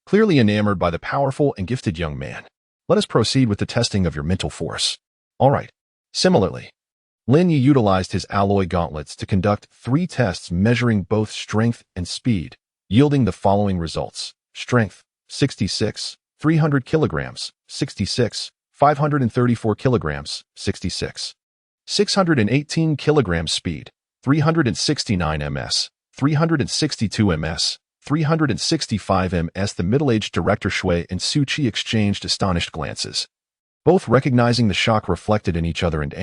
Clearly enamored by the powerful and gifted young man, let us proceed with the testing of your mental force. All right. Similarly, Lin Ye utilized his alloy gauntlets to conduct 3 tests measuring both strength and speed, yielding the following results. Strength, 66, 300 kilograms, 66, 534 kilograms, 66. 618 kilograms speed, 369 ms, 362 ms, 365 ms. The middle-aged Director Shui and Su Qi exchanged astonished glances, both recognizing the shock reflected in each other and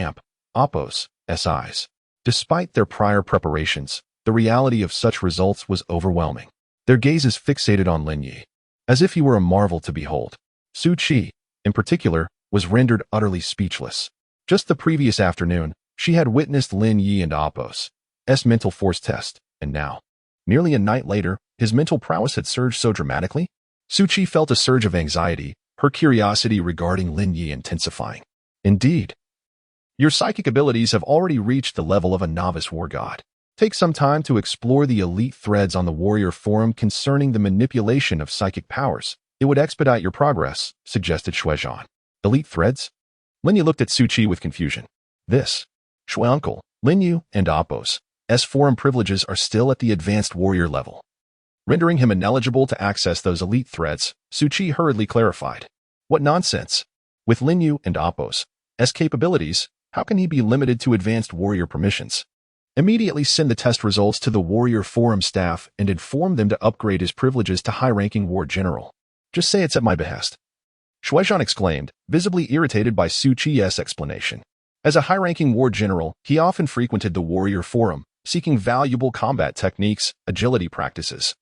Appos' eyes. Despite their prior preparations, the reality of such results was overwhelming. Their gazes fixated on Lin Ye, as if he were a marvel to behold. Su Qi, in particular, was rendered utterly speechless. Just the previous afternoon, she had witnessed Lin Ye and Appos' mental force test, and now, nearly a night later, his mental prowess had surged so dramatically. Su Qi felt a surge of anxiety, her curiosity regarding Lin Ye intensifying. Indeed, your psychic abilities have already reached the level of a novice war god. Take some time to explore the elite threads on the Warrior Forum concerning the manipulation of psychic powers. It would expedite your progress, suggested Shuizhan. Elite threads? Lin Ye looked at Su Qi with confusion. This, Shui uncle, Lin Ye and Appos' forum privileges are still at the advanced warrior level, rendering him ineligible to access those elite threads. Su Qi hurriedly clarified. What nonsense! With Lin Ye and Appos' capabilities, how can he be limited to advanced warrior permissions? Immediately send the test results to the Warrior Forum staff and inform them to upgrade his privileges to high-ranking war general. Just say it's at my behest. Shuizhan exclaimed, visibly irritated by Su Qi's explanation. As a high-ranking war general, he often frequented the Warrior Forum, seeking valuable combat techniques, agility practices,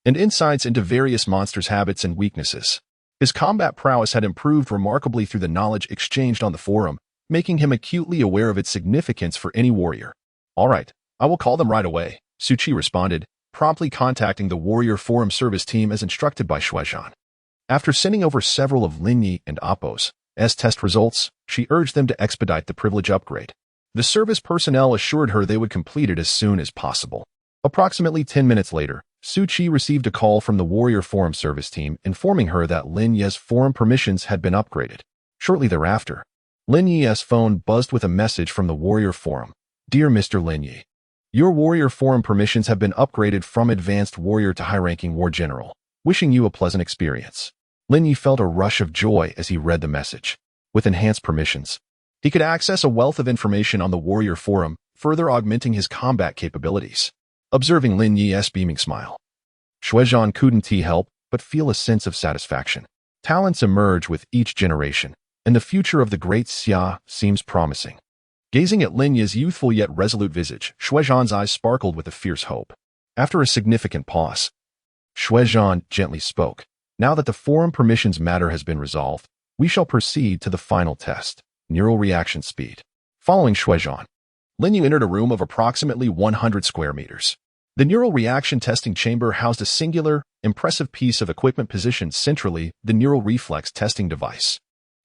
and insights into various monsters' habits and weaknesses. His combat prowess had improved remarkably through the knowledge exchanged on the forum, making him acutely aware of its significance for any warrior. All right, I will call them right away, Su Qi responded, promptly contacting the Warrior Forum service team as instructed by Shuizhan. After sending over several of Lin Ye and Appos' test results, she urged them to expedite the privilege upgrade. The service personnel assured her they would complete it as soon as possible. Approximately 10 minutes later, Su Qi received a call from the Warrior Forum service team informing her that Lin Ye's forum permissions had been upgraded. Shortly thereafter, Lin Ye's phone buzzed with a message from the Warrior Forum. Dear Mr. Lin Ye, your Warrior Forum permissions have been upgraded from Advanced Warrior to High-Ranking War General. Wishing you a pleasant experience. Lin Ye felt a rush of joy as he read the message. With enhanced permissions, he could access a wealth of information on the Warrior Forum, further augmenting his combat capabilities. Observing Lin Ye's beaming smile, Shuizhan couldn't help but feel a sense of satisfaction. Talents emerge with each generation, and the future of the great Xia seems promising. Gazing at Lin Ye's youthful yet resolute visage, Shuizhan's eyes sparkled with a fierce hope. After a significant pause, Shuizhan gently spoke. Now that the forum permissions matter has been resolved, we shall proceed to the final test, neural reaction speed. Following Shuizhan, Lin Ye entered a room of approximately 100 square meters. The neural reaction testing chamber housed a singular, impressive piece of equipment positioned centrally, the neural reflex testing device.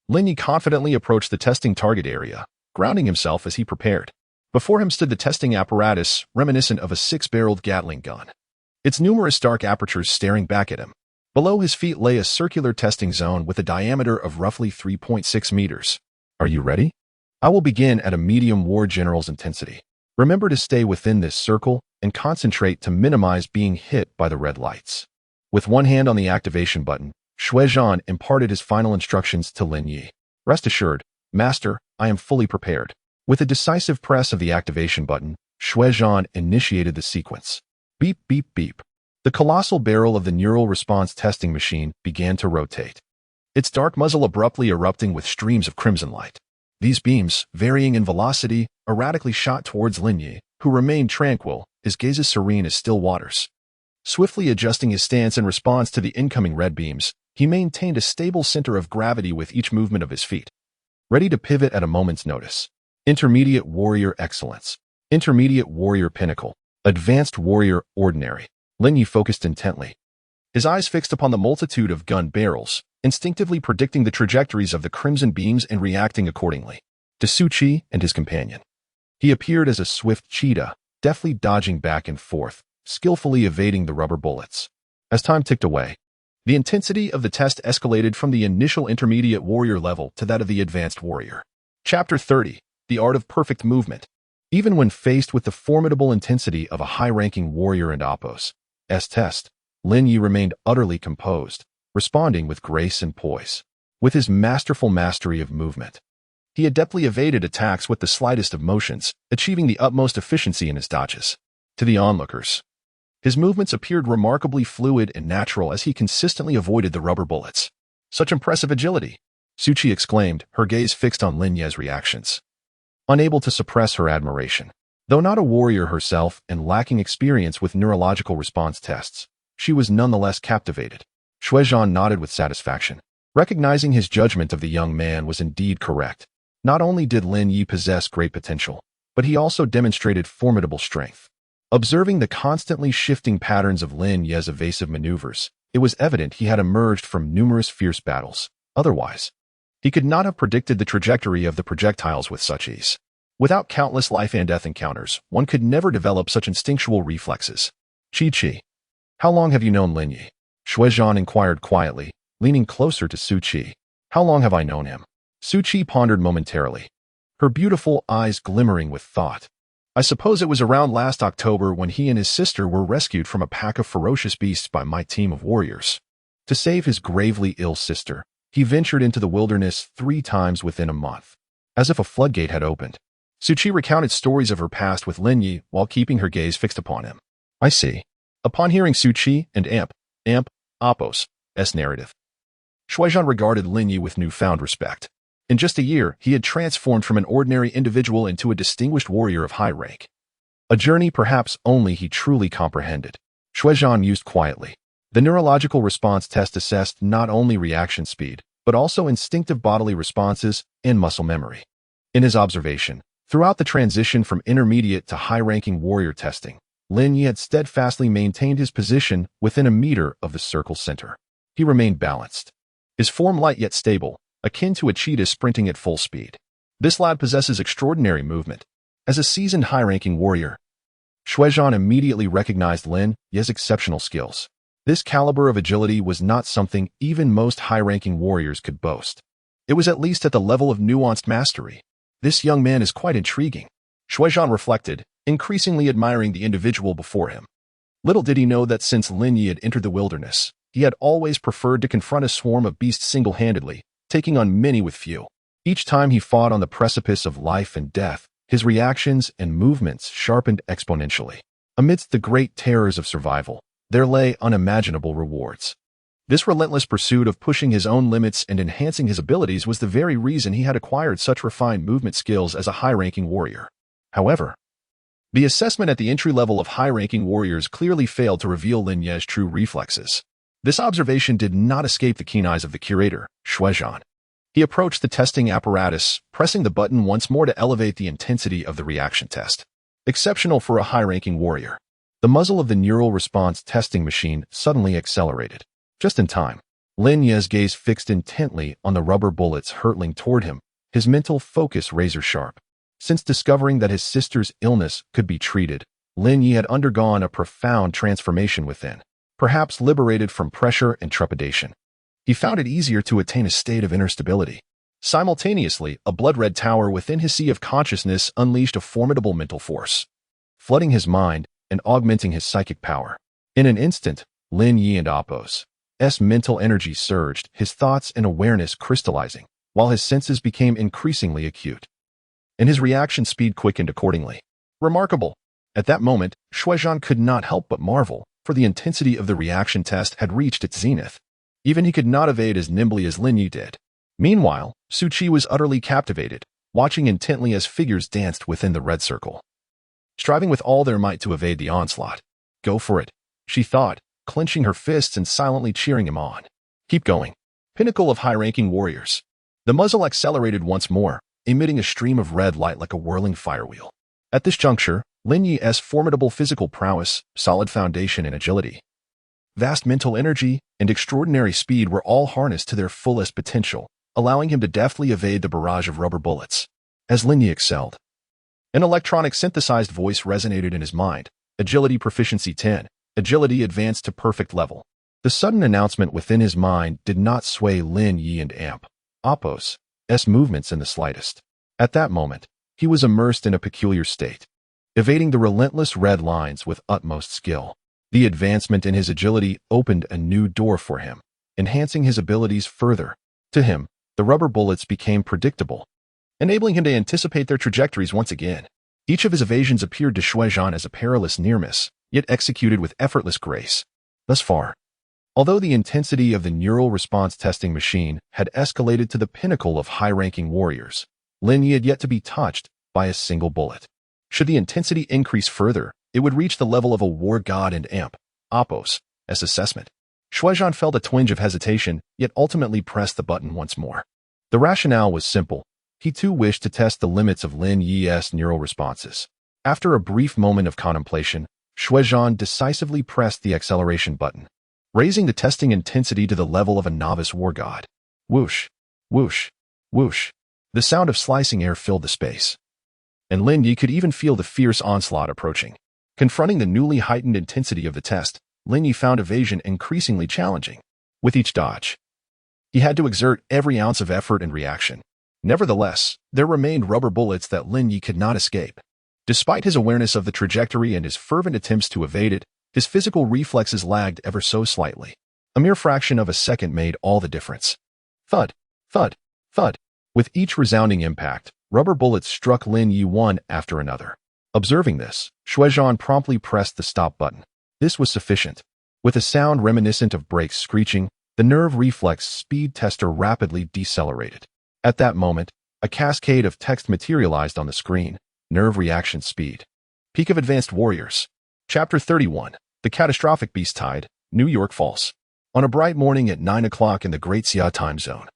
Lin Ye confidently approached the testing target area, grounding himself as he prepared. Before him stood the testing apparatus, reminiscent of a six-barreled Gatling gun, its numerous dark apertures staring back at him. Below his feet lay a circular testing zone with a diameter of roughly 3.6 meters. Are you ready? I will begin at a medium war general's intensity. Remember to stay within this circle and concentrate to minimize being hit by the red lights. With one hand on the activation button, Shuizhan imparted his final instructions to Lin Ye. Rest assured, Master, I am fully prepared. With a decisive press of the activation button, Shuizhan initiated the sequence. Beep, beep, beep. The colossal barrel of the neural response testing machine began to rotate, its dark muzzle abruptly erupting with streams of crimson light. These beams, varying in velocity, erratically shot towards Lin Ye, who remained tranquil, his gaze as serene as still waters. Swiftly adjusting his stance in response to the incoming red beams, he maintained a stable center of gravity with each movement of his feet, ready to pivot at a moment's notice. Intermediate Warrior Excellence. Intermediate Warrior Pinnacle. Advanced Warrior Ordinary. Lin Ye focused intently, his eyes fixed upon the multitude of gun barrels, instinctively predicting the trajectories of the crimson beams and reacting accordingly. To Su Qi and his companion, he appeared as a swift cheetah, deftly dodging back and forth, skillfully evading the rubber bullets. As time ticked away, the intensity of the test escalated from the initial intermediate warrior level to that of the advanced warrior. Chapter 30. The Art of Perfect Movement. Even when faced with the formidable intensity of a high-ranking warrior and Oppo's test, Lin Ye remained utterly composed, responding with grace and poise. With his masterful mastery of movement, he adeptly evaded attacks with the slightest of motions, achieving the utmost efficiency in his dodges. To the onlookers, his movements appeared remarkably fluid and natural as he consistently avoided the rubber bullets. Such impressive agility! Su Qi exclaimed, her gaze fixed on Lin Ye's reactions, unable to suppress her admiration. Though not a warrior herself and lacking experience with neurological response tests, she was nonetheless captivated. Shuizhan nodded with satisfaction, recognizing his judgment of the young man was indeed correct. Not only did Lin Ye possess great potential, but he also demonstrated formidable strength. Observing the constantly shifting patterns of Lin Ye's evasive maneuvers, it was evident he had emerged from numerous fierce battles. Otherwise, he could not have predicted the trajectory of the projectiles with such ease. Without countless life-and-death encounters, one could never develop such instinctual reflexes. Qi, how long have you known Lin Ye? Shuizhan inquired quietly, leaning closer to Su Qi. How long have I known him? Su Qi pondered momentarily, her beautiful eyes glimmering with thought. I suppose it was around last October when he and his sister were rescued from a pack of ferocious beasts by my team of warriors. To save his gravely ill sister, he ventured into the wilderness 3 times within a month. As if a floodgate had opened, Su Qi recounted stories of her past with Lin Ye while keeping her gaze fixed upon him. I see. Upon hearing Su Qi and Oppo's narrative, Shuizhan regarded Lin Ye with newfound respect. In just a year, he had transformed from an ordinary individual into a distinguished warrior of high rank. A journey perhaps only he truly comprehended. Shuizhan mused quietly. The neurological response test assessed not only reaction speed, but also instinctive bodily responses and muscle memory. In his observation, throughout the transition from intermediate to high-ranking warrior testing, Lin Ye had steadfastly maintained his position within a meter of the circle center. He remained balanced, his form light yet stable, akin to a cheetah sprinting at full speed. This lad possesses extraordinary movement. As a seasoned high-ranking warrior, Xuezhan immediately recognized Lin Ye's exceptional skills. This caliber of agility was not something even most high-ranking warriors could boast. It was at least at the level of nuanced mastery. This young man is quite intriguing, Xuezhan reflected, increasingly admiring the individual before him. Little did he know that since Lin Ye had entered the wilderness, he had always preferred to confront a swarm of beasts single-handedly, taking on many with few. Each time he fought on the precipice of life and death, his reactions and movements sharpened exponentially. Amidst the great terrors of survival, there lay unimaginable rewards. This relentless pursuit of pushing his own limits and enhancing his abilities was the very reason he had acquired such refined movement skills as a high-ranking warrior. However, the assessment at the entry level of high-ranking warriors clearly failed to reveal Lin Ye's true reflexes. This observation did not escape the keen eyes of the curator, Xuezhan. He approached the testing apparatus, pressing the button once more to elevate the intensity of the reaction test. Exceptional for a high-ranking warrior. The muzzle of the neural response testing machine suddenly accelerated. Just in time, Lin Ye's gaze fixed intently on the rubber bullets hurtling toward him, his mental focus razor-sharp. Since discovering that his sister's illness could be treated, Lin Ye had undergone a profound transformation within, perhaps liberated from pressure and trepidation. He found it easier to attain a state of inner stability. Simultaneously, a blood-red tower within his sea of consciousness unleashed a formidable mental force, flooding his mind and augmenting his psychic power. In an instant, Lin Ye and Appo's mental energy surged, his thoughts and awareness crystallizing, while his senses became increasingly acute. And his reaction speed quickened accordingly. Remarkable! At that moment, Xuezhan could not help but marvel, for the intensity of the reaction test had reached its zenith. Even he could not evade as nimbly as Lin Ye did. Meanwhile, Su Qi was utterly captivated, watching intently as figures danced within the red circle, striving with all their might to evade the onslaught. Go for it, she thought, clenching her fists and silently cheering him on. Keep going. Pinnacle of high-ranking warriors. The muzzle accelerated once more, emitting a stream of red light like a whirling firewheel. At this juncture, Lin Ye's formidable physical prowess, solid foundation and agility, vast mental energy, and extraordinary speed were all harnessed to their fullest potential, allowing him to deftly evade the barrage of rubber bullets. As Lin Ye excelled, an electronic synthesized voice resonated in his mind. Agility proficiency 10. Agility advanced to perfect level. The sudden announcement within his mind did not sway Lin Ye and Appo's movements in the slightest. At that moment, he was immersed in a peculiar state, evading the relentless red lines with utmost skill. The advancement in his agility opened a new door for him, enhancing his abilities further. To him, the rubber bullets became predictable, enabling him to anticipate their trajectories once again. Each of his evasions appeared to Xuezhan as a perilous near-miss, yet executed with effortless grace. Thus far, although the intensity of the neural response testing machine had escalated to the pinnacle of high-ranking warriors, Lin Ye had yet to be touched by a single bullet. Should the intensity increase further, it would reach the level of a war god and Appo's assessment. Xuezhan felt a twinge of hesitation, yet ultimately pressed the button once more. The rationale was simple. He too wished to test the limits of Lin Ye's neural responses. After a brief moment of contemplation, Xuezhan decisively pressed the acceleration button, raising the testing intensity to the level of a novice war god. Whoosh, whoosh, whoosh. The sound of slicing air filled the space, and Lin Ye could even feel the fierce onslaught approaching. Confronting the newly heightened intensity of the test, Lin Ye found evasion increasingly challenging. With each dodge, he had to exert every ounce of effort and reaction. Nevertheless, there remained rubber bullets that Lin Ye could not escape. Despite his awareness of the trajectory and his fervent attempts to evade it, his physical reflexes lagged ever so slightly. A mere fraction of a second made all the difference. Thud, thud, thud. With each resounding impact, rubber bullets struck Lin Ye one after another. Observing this, Xuezhan promptly pressed the stop button. This was sufficient. With a sound reminiscent of brakes screeching, the nerve reflex speed tester rapidly decelerated. At that moment, a cascade of text materialized on the screen. Nerve reaction speed. Peak of Advanced Warriors. Chapter 31. The Catastrophic Beast Tide, New York Falls. On a bright morning at 9 o'clock in the Great Xia time zone,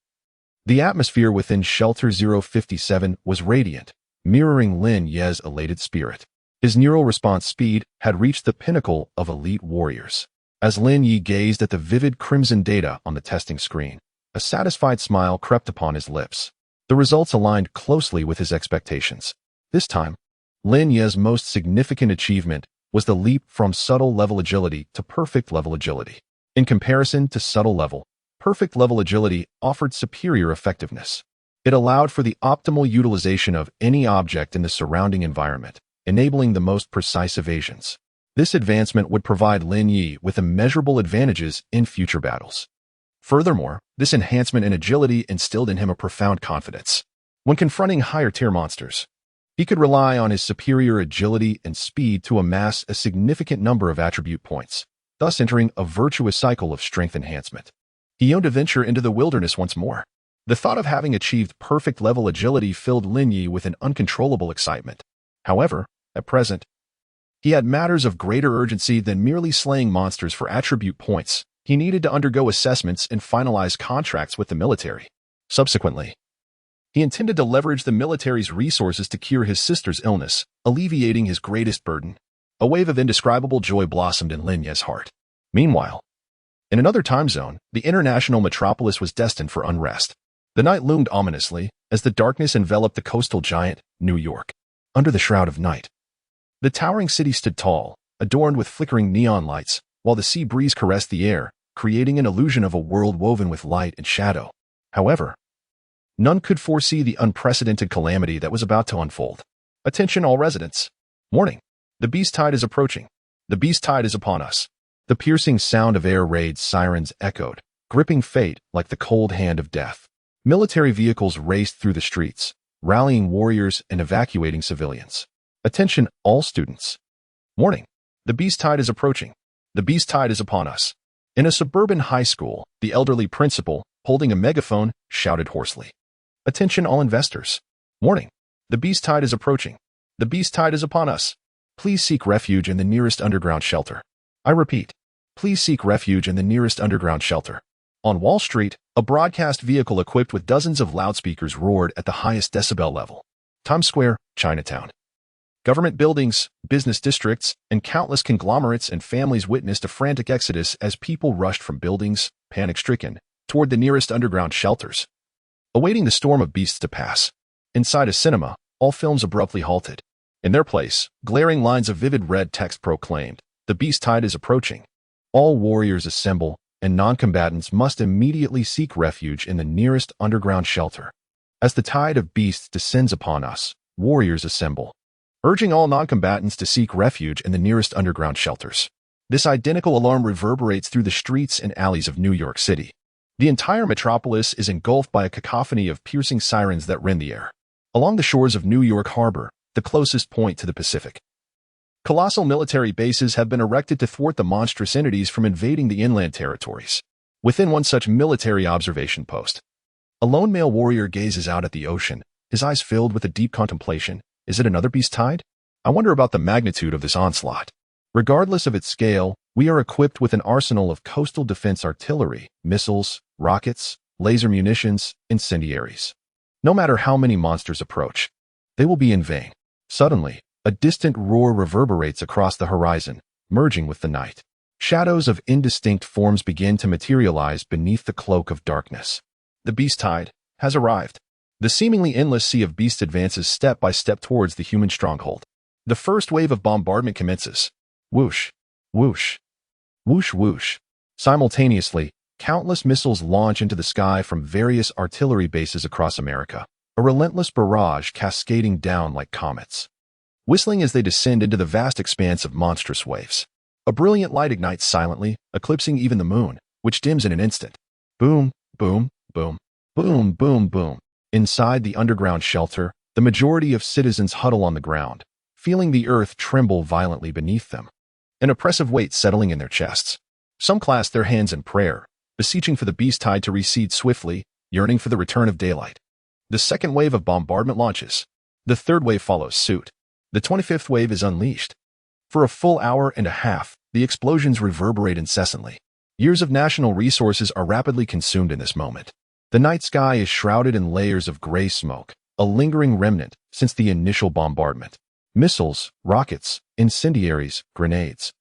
the atmosphere within Shelter 057 was radiant, mirroring Lin Ye's elated spirit. His neural response speed had reached the pinnacle of elite warriors. As Lin Ye gazed at the vivid crimson data on the testing screen, a satisfied smile crept upon his lips. The results aligned closely with his expectations. This time, Lin Ye's most significant achievement was the leap from subtle level agility to perfect level agility. In comparison to subtle level, perfect level agility offered superior effectiveness. It allowed for the optimal utilization of any object in the surrounding environment, enabling the most precise evasions. This advancement would provide Lin Ye with immeasurable advantages in future battles. Furthermore, this enhancement in agility instilled in him a profound confidence. When confronting higher-tier monsters, he could rely on his superior agility and speed to amass a significant number of attribute points, thus entering a virtuous cycle of strength enhancement. He yearned to venture into the wilderness once more. The thought of having achieved perfect level agility filled Lin Ye with an uncontrollable excitement. However, at present, he had matters of greater urgency than merely slaying monsters for attribute points. He needed to undergo assessments and finalize contracts with the military. Subsequently, he intended to leverage the military's resources to cure his sister's illness, alleviating his greatest burden. A wave of indescribable joy blossomed in Lin Ye's heart. Meanwhile, in another time zone, the international metropolis was destined for unrest. The night loomed ominously as the darkness enveloped the coastal giant, New York. Under the shroud of night, the towering city stood tall, adorned with flickering neon lights, while the sea breeze caressed the air, creating an illusion of a world woven with light and shadow. However, none could foresee the unprecedented calamity that was about to unfold. Attention all residents. Warning. The beast tide is approaching. The beast tide is upon us. The piercing sound of air raid sirens echoed, gripping fate like the cold hand of death. Military vehicles raced through the streets, rallying warriors and evacuating civilians. Attention all students. Warning. The beast tide is approaching. The beast tide is upon us. In a suburban high school, the elderly principal, holding a megaphone, shouted hoarsely. Attention all investors. Warning. The beast tide is approaching. The beast tide is upon us. Please seek refuge in the nearest underground shelter. I repeat, please seek refuge in the nearest underground shelter. On Wall Street, a broadcast vehicle equipped with dozens of loudspeakers roared at the highest decibel level. Times Square, Chinatown. Government buildings, business districts, and countless conglomerates and families witnessed a frantic exodus as people rushed from buildings, panic-stricken, toward the nearest underground shelters, awaiting the storm of beasts to pass. Inside a cinema, all films abruptly halted. In their place, glaring lines of vivid red text proclaimed, "The beast tide is approaching. All warriors assemble, and non-combatants must immediately seek refuge in the nearest underground shelter. As the tide of beasts descends upon us, warriors assemble, urging all non-combatants to seek refuge in the nearest underground shelters." This identical alarm reverberates through the streets and alleys of New York City. The entire metropolis is engulfed by a cacophony of piercing sirens that rend the air. Along the shores of New York Harbor, the closest point to the Pacific, colossal military bases have been erected to thwart the monstrous entities from invading the inland territories. Within one such military observation post, a lone male warrior gazes out at the ocean, his eyes filled with a deep contemplation. Is it another beast tide? I wonder about the magnitude of this onslaught. Regardless of its scale, we are equipped with an arsenal of coastal defense artillery, missiles, rockets, laser munitions, incendiaries. No matter how many monsters approach, they will be in vain. Suddenly, a distant roar reverberates across the horizon, merging with the night. Shadows of indistinct forms begin to materialize beneath the cloak of darkness. The beast tide has arrived. The seemingly endless sea of beasts advances step by step towards the human stronghold. The first wave of bombardment commences. Whoosh, whoosh, whoosh, whoosh. Simultaneously, countless missiles launch into the sky from various artillery bases across America, a relentless barrage cascading down like comets, whistling as they descend into the vast expanse of monstrous waves. A brilliant light ignites silently, eclipsing even the moon, which dims in an instant. Boom, boom, boom, boom, boom, boom. Inside the underground shelter, the majority of citizens huddle on the ground, feeling the earth tremble violently beneath them, an oppressive weight settling in their chests. Some clasp their hands in prayer, beseeching for the beast tide to recede swiftly, yearning for the return of daylight. The second wave of bombardment launches. The third wave follows suit. The 25th wave is unleashed. For a full hour and a half, the explosions reverberate incessantly. Years of national resources are rapidly consumed in this moment. The night sky is shrouded in layers of gray smoke, a lingering remnant since the initial bombardment. Missiles, rockets, incendiaries, grenades,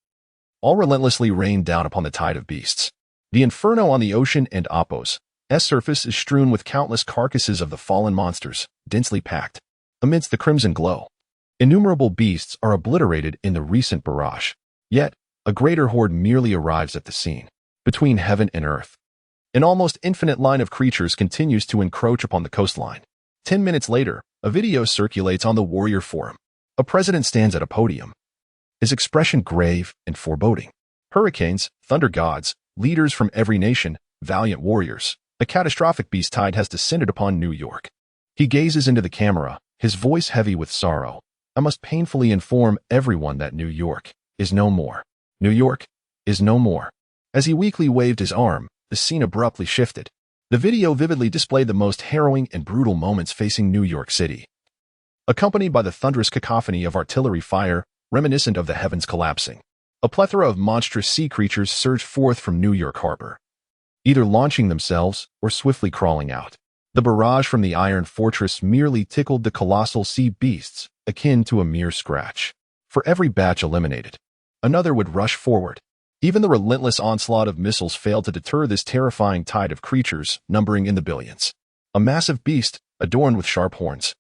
all relentlessly rain down upon the tide of beasts. The inferno on the ocean and Apos' surface is strewn with countless carcasses of the fallen monsters, densely packed. Amidst the crimson glow, Innumerable beasts are obliterated in the recent barrage. Yet, a greater horde merely arrives at the scene. Between heaven and earth, an almost infinite line of creatures continues to encroach upon the coastline. 10 minutes later, a video circulates on the Warrior Forum. A president stands at a podium, his expression grave and foreboding. Hurricanes, thunder gods, leaders from every nation, valiant warriors. A catastrophic beast tide has descended upon New York. He gazes into the camera, his voice heavy with sorrow. I must painfully inform everyone that New York is no more. New York is no more. As he weakly waved his arm, the scene abruptly shifted. The video vividly displayed the most harrowing and brutal moments facing New York City, accompanied by the thunderous cacophony of artillery fire, reminiscent of the heavens collapsing. A plethora of monstrous sea creatures surged forth from New York Harbor, either launching themselves or swiftly crawling out. The barrage from the Iron Fortress merely tickled the colossal sea beasts, akin to a mere scratch. For every batch eliminated, another would rush forward. Even the relentless onslaught of missiles failed to deter this terrifying tide of creatures, numbering in the billions. A massive beast, adorned with sharp horns,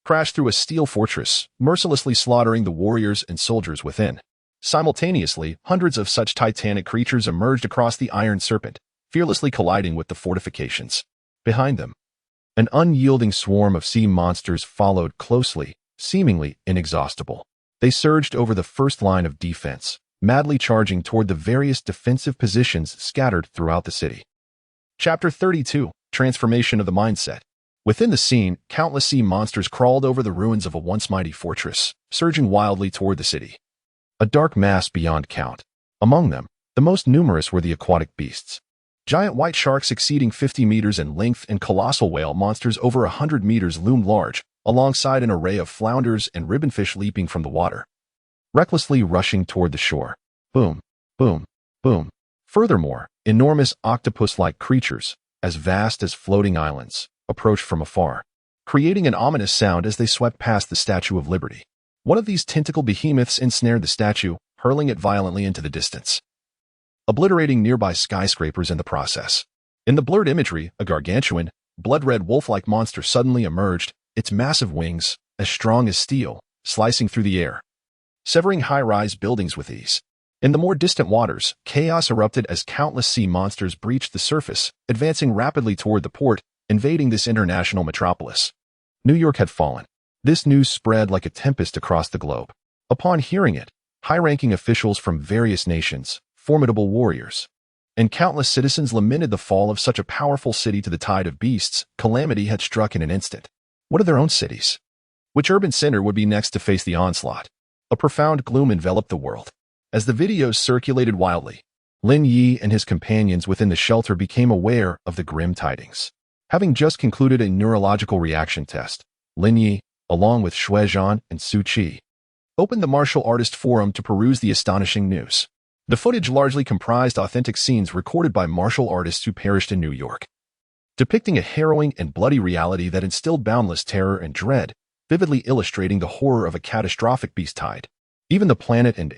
crashed through a steel fortress, mercilessly slaughtering the warriors and soldiers within. Simultaneously, hundreds of such titanic creatures emerged across the Iron Serpent, fearlessly colliding with the fortifications. Behind them, an unyielding swarm of sea monsters followed closely, seemingly inexhaustible. They surged over the first line of defense, madly charging toward the various defensive positions scattered throughout the city. Chapter 32, Transformation of the Mindset. Within the scene, countless sea monsters crawled over the ruins of a once mighty fortress, surging wildly toward the city. A dark mass beyond count. Among them, the most numerous were the aquatic beasts. Giant white sharks exceeding 50 meters in length and colossal whale monsters over 100 meters loomed large, alongside an array of flounders and ribbonfish leaping from the water, recklessly rushing toward the shore. Boom, boom, boom. Furthermore, enormous octopus-like creatures, as vast as floating islands, approached from afar, creating an ominous sound as they swept past the Statue of Liberty. One of these tentacle behemoths ensnared the statue, hurling it violently into the distance, obliterating nearby skyscrapers in the process. In the blurred imagery, a gargantuan, blood-red wolf-like monster suddenly emerged, its massive wings, as strong as steel, slicing through the air, severing high-rise buildings with ease. In the more distant waters, chaos erupted as countless sea monsters breached the surface, advancing rapidly toward the port, invading this international metropolis. New York had fallen. This news spread like a tempest across the globe. Upon hearing it, high-ranking officials from various nations, formidable warriors, and countless citizens lamented the fall of such a powerful city to the tide of beasts. Calamity had struck in an instant. What of their own cities? Which urban center would be next to face the onslaught? A profound gloom enveloped the world. As the videos circulated wildly, Lin Ye and his companions within the shelter became aware of the grim tidings. Having just concluded a neurological reaction test, Lin Ye, along with Shui Zhan and Su Qi, opened the martial artist forum to peruse the astonishing news. The footage largely comprised authentic scenes recorded by martial artists who perished in New York, depicting a harrowing and bloody reality that instilled boundless terror and dread, vividly illustrating the horror of a catastrophic beast tide. Even the planet and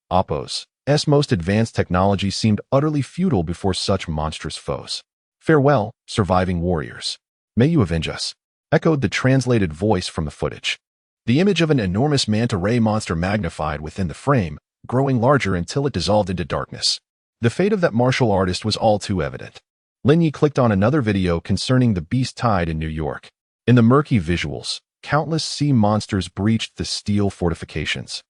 Oppo's most advanced technology seemed utterly futile before such monstrous foes. Farewell, surviving warriors. May you avenge us, echoed the translated voice from the footage. The image of an enormous manta ray monster magnified within the frame, growing larger until it dissolved into darkness. The fate of that martial artist was all too evident. Lin Ye clicked on another video concerning the beast tide in New York. In the murky visuals, countless sea monsters breached the steel fortifications,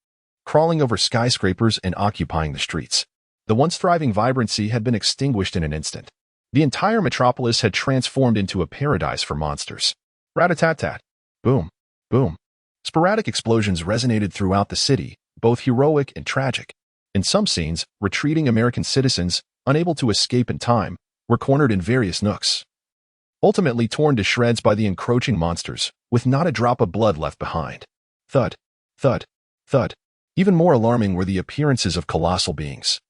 crawling over skyscrapers and occupying the streets. The once thriving vibrancy had been extinguished in an instant. The entire metropolis had transformed into a paradise for monsters. Rat-a-tat-tat. Boom. Boom. Sporadic explosions resonated throughout the city, both heroic and tragic. In some scenes, retreating American citizens, unable to escape in time, were cornered in various nooks, ultimately torn to shreds by the encroaching monsters, with not a drop of blood left behind. Thud. Thud. Thud. Even more alarming were the appearances of colossal beings,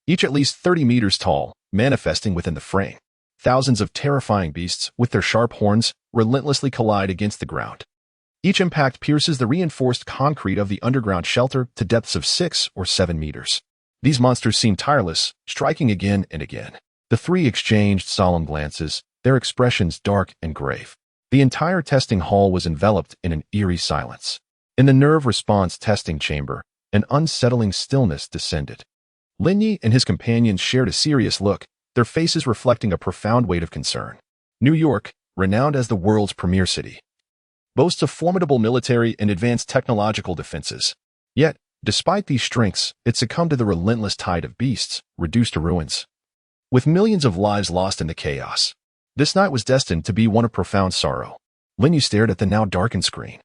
each at least 30 meters tall, manifesting within the frame. Thousands of terrifying beasts, with their sharp horns, relentlessly collide against the ground. Each impact pierces the reinforced concrete of the underground shelter to depths of 6 or 7 meters. These monsters seemed tireless, striking again and again. The three exchanged solemn glances, their expressions dark and grave. The entire testing hall was enveloped in an eerie silence. In the nerve response testing chamber, an unsettling stillness descended. Lin Ye and his companions shared a serious look, their faces reflecting a profound weight of concern. New York, renowned as the world's premier city, boasts of formidable military and advanced technological defenses. Yet, despite these strengths, it succumbed to the relentless tide of beasts, reduced to ruins. With millions of lives lost in the chaos, this night was destined to be one of profound sorrow. Lin Ye stared at the now darkened screen,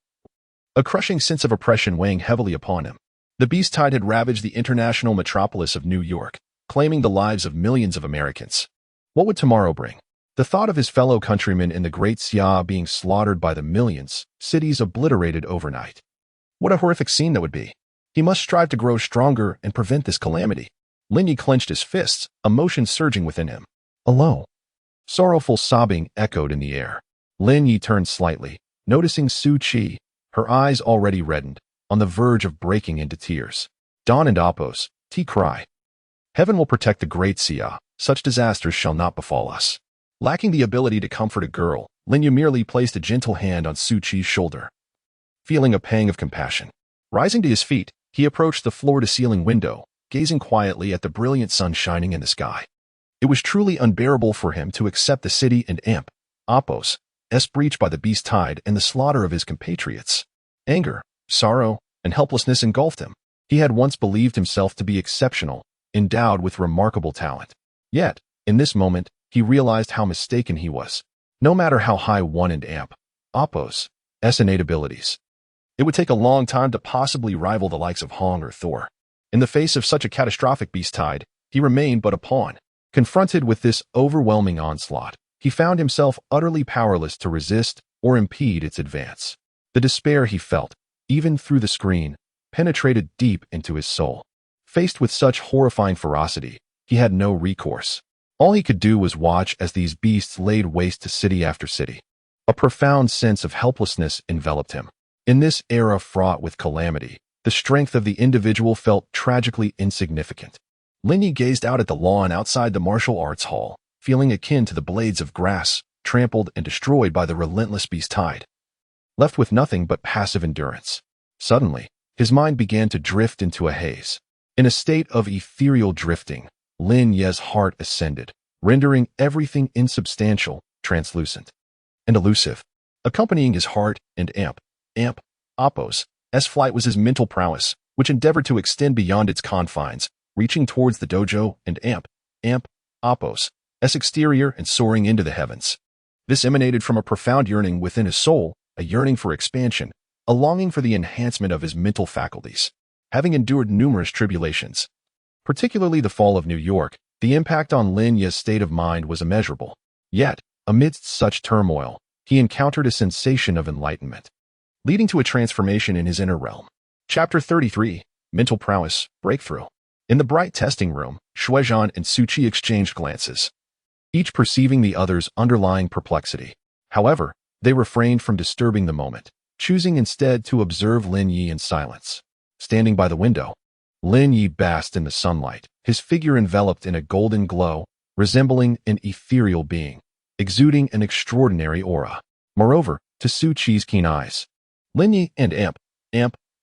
a crushing sense of oppression weighing heavily upon him. The beast tide had ravaged the international metropolis of New York, claiming the lives of millions of Americans. What would tomorrow bring? The thought of his fellow countrymen in the Great Xia being slaughtered by the millions, cities obliterated overnight. What a horrific scene that would be. He must strive to grow stronger and prevent this calamity. Lin Ye clenched his fists, emotion surging within him. A low, sorrowful sobbing echoed in the air. Lin Ye turned slightly, noticing Su Qi, her eyes already reddened, on the verge of breaking into tears. Dawn and Appos, Ti cry. Heaven will protect the Great Xia. Such disasters shall not befall us. Lacking the ability to comfort a girl, Lin Ye merely placed a gentle hand on Su Qi's shoulder. Feeling a pang of compassion, rising to his feet, he approached the floor-to-ceiling window, gazing quietly at the brilliant sun shining in the sky. It was truly unbearable for him to accept the city and Appos' breach by the beast tide and the slaughter of his compatriots. Anger, sorrow, and helplessness engulfed him. He had once believed himself to be exceptional, endowed with remarkable talent. Yet, in this moment, he realized how mistaken he was. No matter how high one and Appos' innate abilities, it would take a long time to possibly rival the likes of Hong or Thor. In the face of such a catastrophic beast tide, he remained but a pawn. Confronted with this overwhelming onslaught, he found himself utterly powerless to resist or impede its advance. The despair he felt, even through the screen, penetrated deep into his soul. Faced with such horrifying ferocity, he had no recourse. All he could do was watch as these beasts laid waste to city after city. A profound sense of helplessness enveloped him. In this era fraught with calamity, the strength of the individual felt tragically insignificant. Lin Ye gazed out at the lawn outside the martial arts hall, feeling akin to the blades of grass, trampled and destroyed by the relentless beast tide. Left with nothing but passive endurance. Suddenly, his mind began to drift into a haze. In a state of ethereal drifting, Lin Ye's heart ascended, rendering everything insubstantial, translucent, and elusive. Accompanying his heart and Appos' flight was his mental prowess, which endeavored to extend beyond its confines, reaching towards the dojo and Appos' exterior and soaring into the heavens. This emanated from a profound yearning within his soul, a yearning for expansion, a longing for the enhancement of his mental faculties. Having endured numerous tribulations, particularly the fall of New York, the impact on Lin Ye's state of mind was immeasurable. Yet, amidst such turmoil, he encountered a sensation of enlightenment, leading to a transformation in his inner realm. Chapter 33, Mental Prowess, Breakthrough. In the bright testing room, Shuizhan and Su Qi exchanged glances, each perceiving the other's underlying perplexity. However, they refrained from disturbing the moment, choosing instead to observe Lin Ye in silence. Standing by the window, Lin Ye basked in the sunlight, his figure enveloped in a golden glow, resembling an ethereal being, exuding an extraordinary aura. Moreover, to Su Qi's keen eyes, Lin Ye and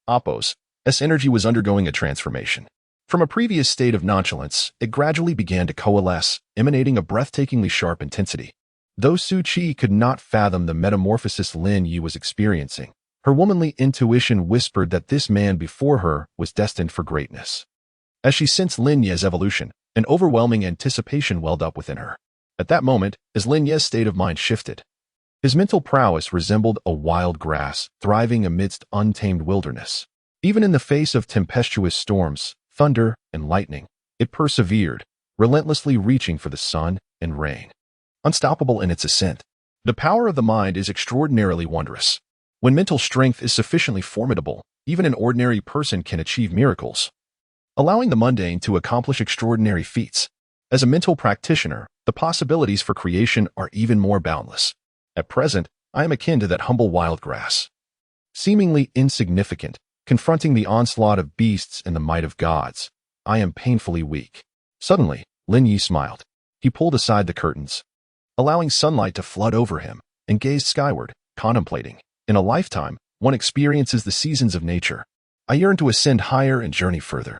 Appos' energy was undergoing a transformation. From a previous state of nonchalance, it gradually began to coalesce, emanating a breathtakingly sharp intensity. Though Su Qi could not fathom the metamorphosis Lin Ye was experiencing, her womanly intuition whispered that this man before her was destined for greatness. As she sensed Lin Ye's evolution, an overwhelming anticipation welled up within her. At that moment, as Lin Ye's state of mind shifted, his mental prowess resembled a wild grass thriving amidst untamed wilderness. Even in the face of tempestuous storms, thunder, and lightning, it persevered, relentlessly reaching for the sun and rain. Unstoppable in its ascent, the power of the mind is extraordinarily wondrous. When mental strength is sufficiently formidable, even an ordinary person can achieve miracles, allowing the mundane to accomplish extraordinary feats. As a mental practitioner, the possibilities for creation are even more boundless. At present, I am akin to that humble wild grass, seemingly insignificant, confronting the onslaught of beasts and the might of gods. I am painfully weak. Suddenly, Lin Ye smiled. He pulled aside the curtains, allowing sunlight to flood over him, and gazed skyward, contemplating. In a lifetime, one experiences the seasons of nature. I yearn to ascend higher and journey further.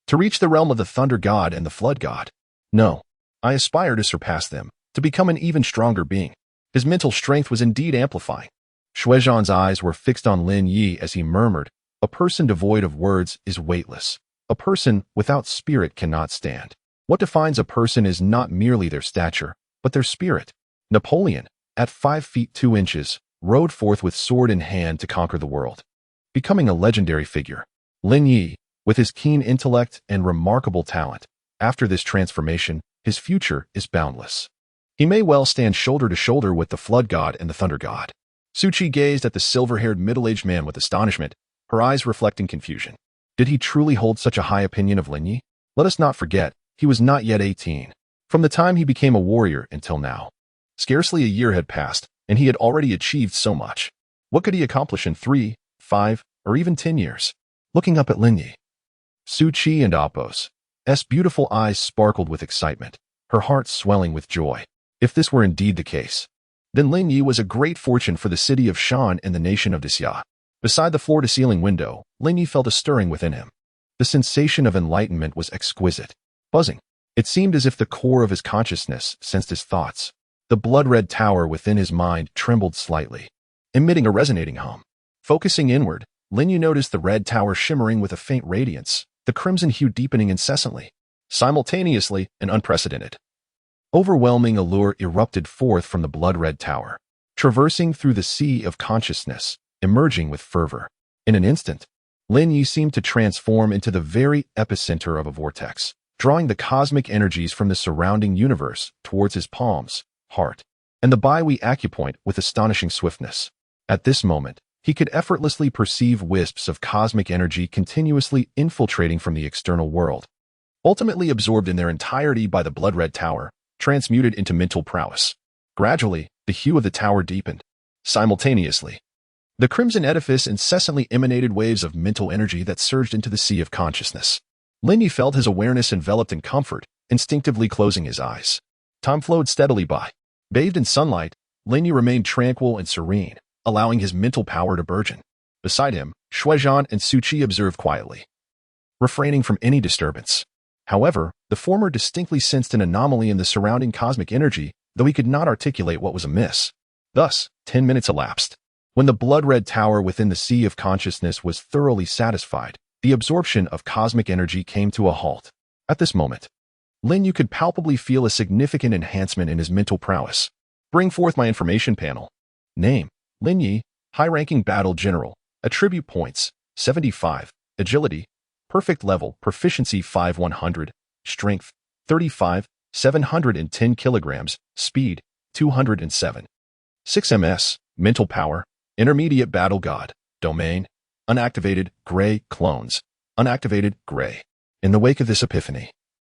To reach the realm of the thunder god and the flood god. No, I aspire to surpass them, to become an even stronger being. His mental strength was indeed amplifying. Shuizhan's eyes were fixed on Lin Ye as he murmured, "A person devoid of words is weightless. A person without spirit cannot stand. What defines a person is not merely their stature, but their spirit." Napoleon, at 5 feet 2 inches, rode forth with sword in hand to conquer the world. Becoming a legendary figure, Lin Ye, with his keen intellect and remarkable talent, after this transformation, his future is boundless. He may well stand shoulder to shoulder with the flood god and the thunder god. Su Qi gazed at the silver-haired middle-aged man with astonishment, her eyes reflecting confusion. Did he truly hold such a high opinion of Lin Ye? Let us not forget, he was not yet 18. From the time he became a warrior until now. Scarcely a year had passed, and he had already achieved so much. What could he accomplish in 3, 5, or even 10 years? Looking up at Lin Ye, Su Qi and Appo's beautiful eyes sparkled with excitement, her heart swelling with joy. If this were indeed the case, then Lin Ye was a great fortune for the city of Shan and the nation of Xia. Beside the floor-to-ceiling window, Lin Ye felt a stirring within him. The sensation of enlightenment was exquisite, buzzing. It seemed as if the core of his consciousness sensed his thoughts. The blood-red tower within his mind trembled slightly, emitting a resonating hum. Focusing inward, Lin Ye noticed the red tower shimmering with a faint radiance, the crimson hue deepening incessantly. Simultaneously, an unprecedented, overwhelming allure erupted forth from the blood-red tower, traversing through the sea of consciousness, emerging with fervor. In an instant, Lin Ye seemed to transform into the very epicenter of a vortex, drawing the cosmic energies from the surrounding universe towards his palms, heart, and the Baihui acupoint with astonishing swiftness. At this moment, he could effortlessly perceive wisps of cosmic energy continuously infiltrating from the external world, ultimately absorbed in their entirety by the blood-red tower, transmuted into mental prowess. Gradually, the hue of the tower deepened. Simultaneously, the crimson edifice incessantly emanated waves of mental energy that surged into the sea of consciousness. Lin Ye felt his awareness enveloped in comfort, instinctively closing his eyes. Time flowed steadily by. Bathed in sunlight, Lin Ye remained tranquil and serene, allowing his mental power to burgeon. Beside him, Shuizhan and Su Qi observed quietly, refraining from any disturbance. However, the former distinctly sensed an anomaly in the surrounding cosmic energy, though he could not articulate what was amiss. Thus, 10 minutes elapsed. When the blood-red tower within the sea of consciousness was thoroughly satisfied, the absorption of cosmic energy came to a halt. At this moment, Lin Ye could palpably feel a significant enhancement in his mental prowess. Bring forth my information panel. Name, Lin Ye, high-ranking battle general. Attribute points, 75. Agility, perfect level, proficiency 5/100, strength, 35, 710 kilograms, speed, 207. 6 ms, mental power, intermediate battle god, domain, unactivated, gray, clones, unactivated, gray. In the wake of this epiphany,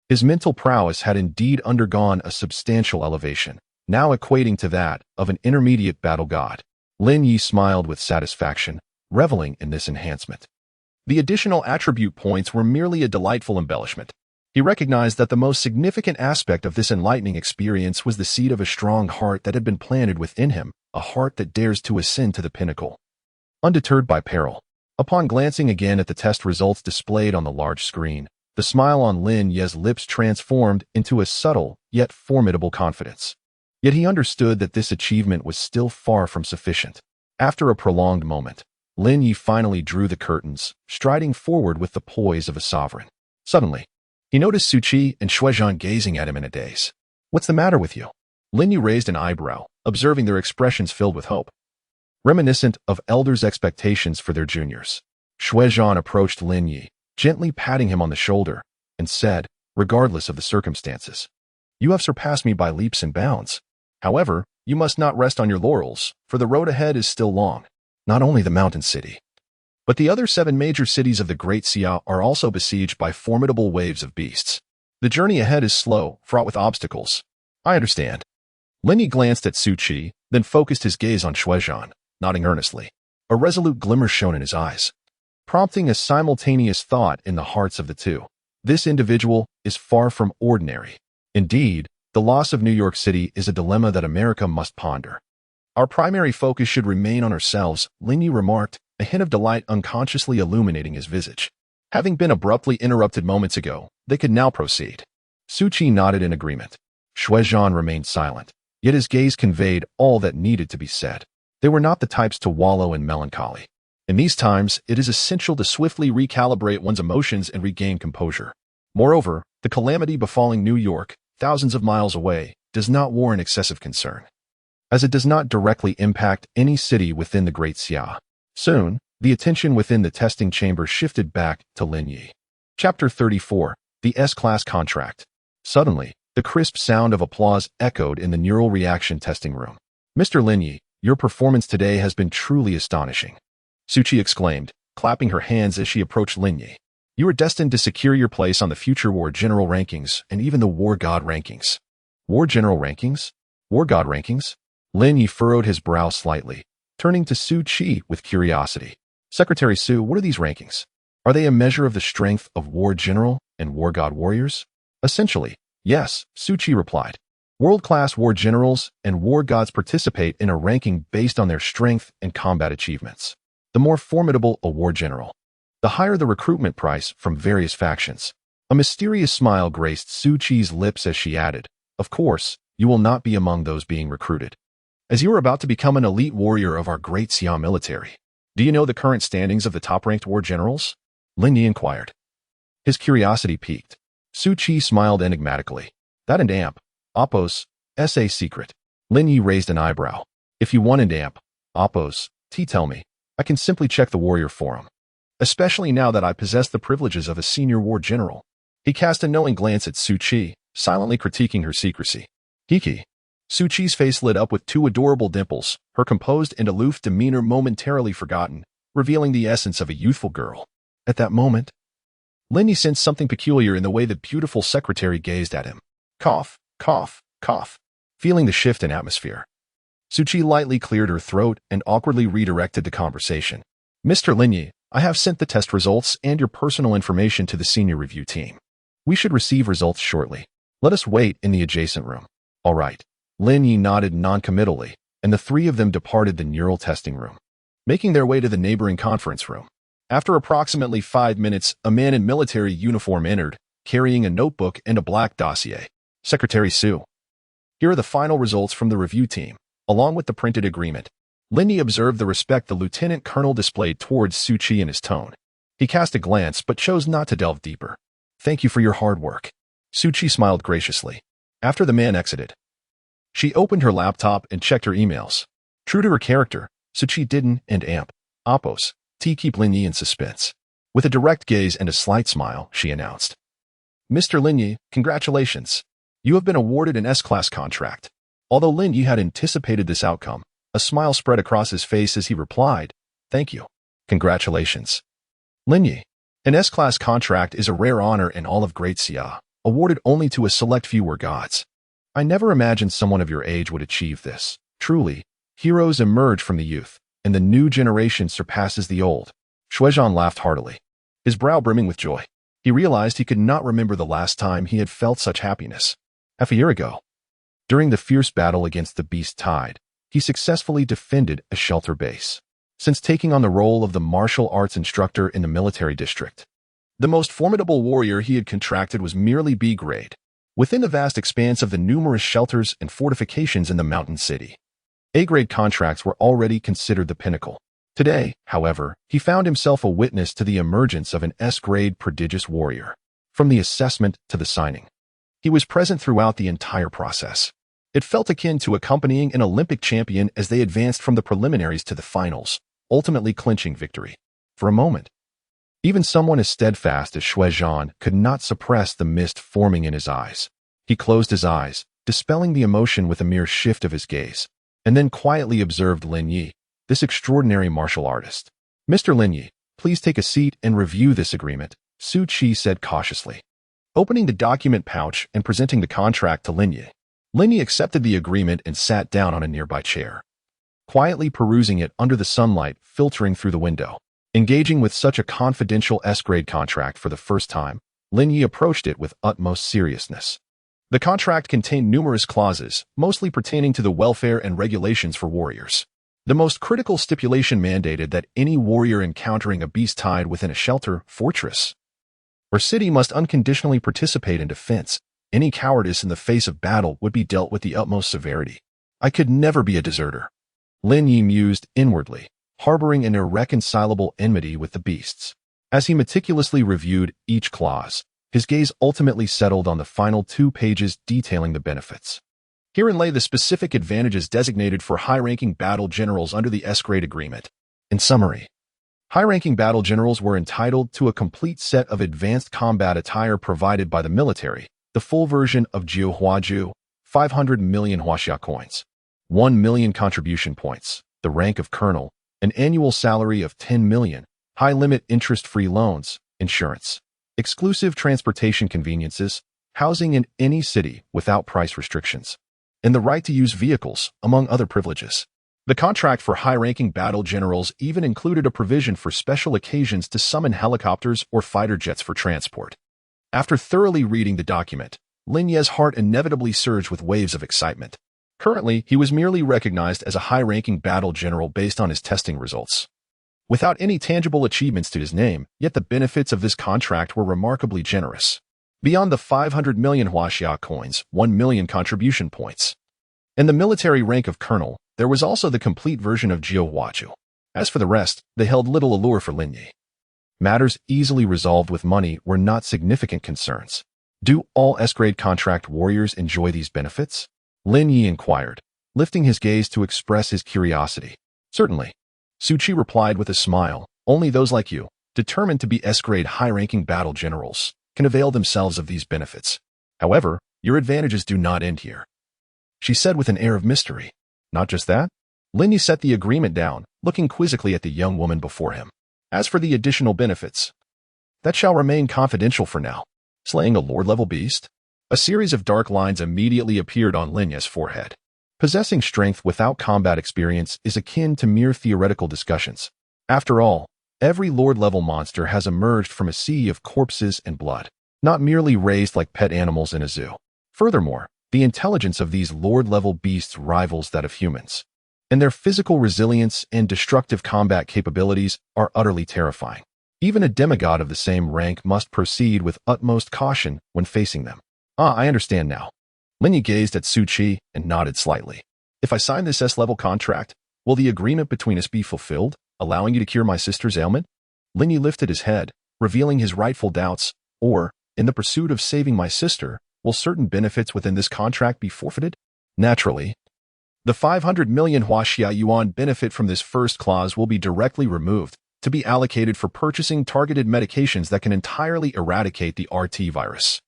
his mental prowess had indeed undergone a substantial elevation, now equating to that of an intermediate battle god. Lin Ye smiled with satisfaction, reveling in this enhancement. The additional attribute points were merely a delightful embellishment. He recognized that the most significant aspect of this enlightening experience was the seed of a strong heart that had been planted within him, a heart that dares to ascend to the pinnacle, undeterred by peril. Upon glancing again at the test results displayed on the large screen, the smile on Lin Ye's lips transformed into a subtle yet formidable confidence. Yet he understood that this achievement was still far from sufficient. After a prolonged moment, Lin Ye finally drew the curtains, striding forward with the poise of a sovereign. Suddenly, he noticed Su Qi and Shuizhan gazing at him in a daze. "What's the matter with you?" Lin Ye raised an eyebrow, observing their expressions filled with hope, reminiscent of elders' expectations for their juniors. Shuizhan approached Lin Ye, gently patting him on the shoulder, and said, regardless of the circumstances, "You have surpassed me by leaps and bounds. However, you must not rest on your laurels, for the road ahead is still long. Not only the mountain city, but the other 7 major cities of the Great Xia are also besieged by formidable waves of beasts. The journey ahead is slow, fraught with obstacles." "I understand." Lin Ye glanced at Su Qi, then focused his gaze on Shuizhan, nodding earnestly. A resolute glimmer shone in his eyes, prompting a simultaneous thought in the hearts of the two. This individual is far from ordinary. Indeed, the loss of New York City is a dilemma that America must ponder. Our primary focus should remain on ourselves, Lin Ye remarked, a hint of delight unconsciously illuminating his visage. Having been abruptly interrupted moments ago, they could now proceed. Su Qi nodded in agreement. Xue Zhan remained silent, yet his gaze conveyed all that needed to be said. They were not the types to wallow in melancholy. In these times, it is essential to swiftly recalibrate one's emotions and regain composure. Moreover, the calamity befalling New York, thousands of miles away, does not warrant excessive concern, as it does not directly impact any city within the Great Xia. Soon, the attention within the testing chamber shifted back to Lin Ye. Chapter 34, The S-Class Contract. Suddenly, the crisp sound of applause echoed in the neural reaction testing room. Mr. Lin Ye, your performance today has been truly astonishing. Su Qi exclaimed, clapping her hands as she approached Lin Ye. You are destined to secure your place on the future War General rankings and even the War God rankings. War General rankings? War God rankings? Lin Ye furrowed his brow slightly, turning to Su Qi with curiosity. Secretary Su, what are these rankings? Are they a measure of the strength of War General and War God warriors? Essentially, yes, Su Qi replied. World-class war generals and war gods participate in a ranking based on their strength and combat achievements. The more formidable a war general, the higher the recruitment price from various factions. A mysterious smile graced Su Qi's lips as she added, of course, you will not be among those being recruited, as you are about to become an elite warrior of our great Xia military. Do you know the current standings of the top-ranked war generals? Lin Ye inquired. His curiosity piqued. Su Qi smiled enigmatically. That and AMP, Oppos, SA secret. Lin Ye raised an eyebrow. If you want an AMP, Oppos, tell me. I can simply check the warrior forum. Especially now that I possess the privileges of a senior war general. He cast a knowing glance at Su Qi, silently critiquing her secrecy. Hiki. Su Qi's face lit up with two adorable dimples, her composed and aloof demeanor momentarily forgotten, revealing the essence of a youthful girl. At that moment, Lin Ye sensed something peculiar in the way the beautiful secretary gazed at him. Cough, cough, cough. Feeling the shift in atmosphere, Su Qi lightly cleared her throat and awkwardly redirected the conversation. Mr. Lin Ye, I have sent the test results and your personal information to the senior review team. We should receive results shortly. Let us wait in the adjacent room. All right. Lin Ye nodded non-committally, and the three of them departed the neural testing room, making their way to the neighboring conference room. After approximately 5 minutes, a man in military uniform entered, carrying a notebook and a black dossier. Secretary Su. Here are the final results from the review team, along with the printed agreement. Lin Ye observed the respect the lieutenant colonel displayed towards Su Qi in his tone. He cast a glance but chose not to delve deeper. Thank you for your hard work. Su Qi smiled graciously. After the man exited, she opened her laptop and checked her emails. True to her character, Su Qi didn't and AMP, Oppos, keep Lin Ye in suspense. With a direct gaze and a slight smile, she announced. Mr. Lin Ye, congratulations. You have been awarded an S-Class contract. Although Lin Ye had anticipated this outcome, a smile spread across his face as he replied, Thank you. Congratulations. Lin Ye, an S-Class contract is a rare honor in all of Great Xia, awarded only to a select few war gods. I never imagined someone of your age would achieve this. Truly, heroes emerge from the youth, and the new generation surpasses the old. Xue Zhan laughed heartily, his brow brimming with joy. He realized he could not remember the last time he had felt such happiness. Half a year ago, during the fierce battle against the Beast Tide, he successfully defended a shelter base. Since taking on the role of the martial arts instructor in the military district, the most formidable warrior he had contracted was merely B grade, within the vast expanse of the numerous shelters and fortifications in the mountain city. A-grade contracts were already considered the pinnacle. Today, however, he found himself a witness to the emergence of an S-grade prodigious warrior. From the assessment to the signing, he was present throughout the entire process. It felt akin to accompanying an Olympic champion as they advanced from the preliminaries to the finals, ultimately clinching victory. For a moment, even someone as steadfast as Xue Zhan could not suppress the mist forming in his eyes. He closed his eyes, dispelling the emotion with a mere shift of his gaze, and then quietly observed Lin Ye, this extraordinary martial artist. Mr. Lin Ye, please take a seat and review this agreement, Su Qi said cautiously. Opening the document pouch and presenting the contract to Lin Ye accepted the agreement and sat down on a nearby chair, quietly perusing it under the sunlight filtering through the window. Engaging with such a confidential S-grade contract for the first time, Lin Ye approached it with utmost seriousness. The contract contained numerous clauses, mostly pertaining to the welfare and regulations for warriors. The most critical stipulation mandated that any warrior encountering a beast tied within a shelter, fortress, or city must unconditionally participate in defense. Any cowardice in the face of battle would be dealt with the utmost severity. I could never be a deserter. Lin Ye mused inwardly, harboring an irreconcilable enmity with the beasts. As he meticulously reviewed each clause, his gaze ultimately settled on the final 2 pages detailing the benefits. Herein lay the specific advantages designated for high-ranking battle generals under the S-grade agreement. In summary, high-ranking battle generals were entitled to a complete set of advanced combat attire provided by the military, the full version of Jiuhuaju, 500 million huaxia coins, 1 million contribution points, the rank of colonel, an annual salary of 10 million, high-limit interest-free loans, insurance, exclusive transportation conveniences, housing in any city without price restrictions, and the right to use vehicles, among other privileges. The contract for high-ranking battle generals even included a provision for special occasions to summon helicopters or fighter jets for transport. After thoroughly reading the document, Lin Ye's heart inevitably surged with waves of excitement. Currently, he was merely recognized as a high-ranking battle general based on his testing results, without any tangible achievements to his name, yet the benefits of this contract were remarkably generous. Beyond the 500 million huaxia coins, 1 million contribution points, and the military rank of colonel, there was also the complete version of Jiuhuaju. As for the rest, they held little allure for Lin Ye. Matters easily resolved with money were not significant concerns. Do all S-grade contract warriors enjoy these benefits? Lin Ye inquired, lifting his gaze to express his curiosity. Certainly. Su Qi replied with a smile. Only those like you, determined to be S-grade high-ranking battle generals, can avail themselves of these benefits. However, your advantages do not end here, she said with an air of mystery. Not just that? Lin Ye set the agreement down, looking quizzically at the young woman before him. As for the additional benefits, that shall remain confidential for now. Slaying a lord-level beast? A series of dark lines immediately appeared on Lin Ye's forehead. Possessing strength without combat experience is akin to mere theoretical discussions. After all, every lord-level monster has emerged from a sea of corpses and blood, not merely raised like pet animals in a zoo. Furthermore, the intelligence of these lord-level beasts rivals that of humans, and their physical resilience and destructive combat capabilities are utterly terrifying. Even a demigod of the same rank must proceed with utmost caution when facing them. I understand now. Lin Ye gazed at Su Qi and nodded slightly. If I sign this S-level contract, will the agreement between us be fulfilled, allowing you to cure my sister's ailment? Lin Ye lifted his head, revealing his rightful doubts. Or, in the pursuit of saving my sister, will certain benefits within this contract be forfeited? Naturally. The 500 million huaxia yuan benefit from this first clause will be directly removed, to be allocated for purchasing targeted medications that can entirely eradicate the RT virus.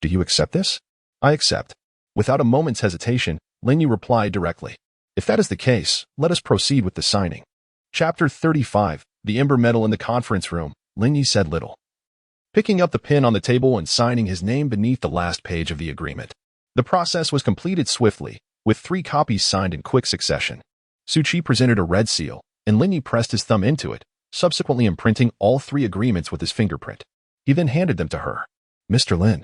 Do you accept this? I accept. Without a moment's hesitation, Lin Ye replied directly. If that is the case, let us proceed with the signing. Chapter 35, The Ember Medal in the Conference Room. Lin Ye said little, picking up the pen on the table and signing his name beneath the last page of the agreement. The process was completed swiftly, with 3 copies signed in quick succession. Su Qi presented a red seal, and Lin Ye pressed his thumb into it, subsequently imprinting all 3 agreements with his fingerprint. He then handed them to her. Mr. Lin,